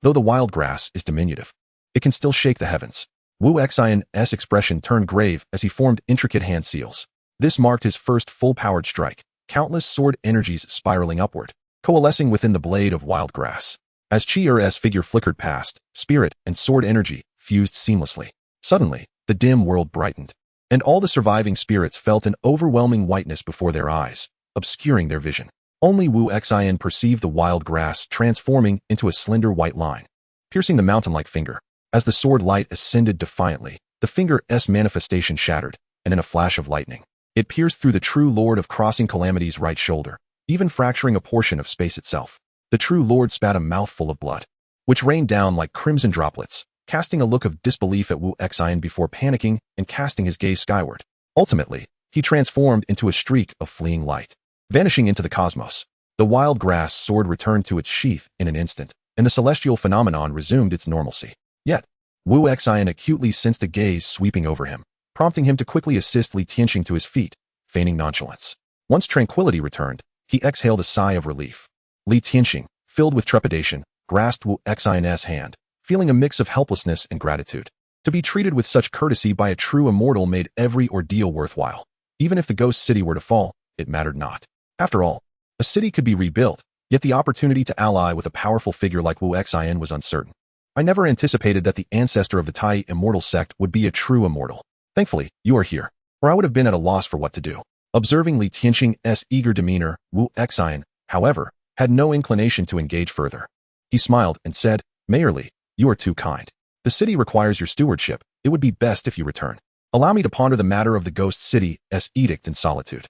Though the wild grass is diminutive, it can still shake the heavens. Wu Xian's expression turned grave as he formed intricate hand seals. This marked his first full-powered strike, countless sword energies spiraling upward, coalescing within the blade of wild grass. As Chi-Er's figure flickered past, spirit and sword energy fused seamlessly. Suddenly, the dim world brightened, and all the surviving spirits felt an overwhelming whiteness before their eyes, obscuring their vision. Only Wu Xian perceived the wild grass transforming into a slender white line, piercing the mountain-like finger. As the sword light ascended defiantly, the finger's manifestation shattered, and in a flash of lightning, it pierced through the true Lord of Crossing Calamity's right shoulder, even fracturing a portion of space itself. The true Lord spat a mouthful of blood, which rained down like crimson droplets, casting a look of disbelief at Wu Xian before panicking and casting his gaze skyward. Ultimately, he transformed into a streak of fleeing light, vanishing into the cosmos. The wild grass sword returned to its sheath in an instant, and the celestial phenomenon resumed its normalcy. Yet, Wu Xian acutely sensed a gaze sweeping over him, prompting him to quickly assist Li Tianqing to his feet, feigning nonchalance. Once tranquility returned, he exhaled a sigh of relief. Li Tianqing, filled with trepidation, grasped Wu Xian's hand, feeling a mix of helplessness and gratitude. To be treated with such courtesy by a true immortal made every ordeal worthwhile. Even if the ghost city were to fall, it mattered not. After all, a city could be rebuilt, yet the opportunity to ally with a powerful figure like Wu Xian was uncertain. I never anticipated that the ancestor of the Tai immortal sect would be a true immortal. Thankfully, you are here, or I would have been at a loss for what to do. Observing Li Tianqing's eager demeanor, Wu Xian, however, had no inclination to engage further. He smiled and said, Mayor Li, you are too kind. The city requires your stewardship. It would be best if you return. Allow me to ponder the matter of the ghost city's edict in solitude.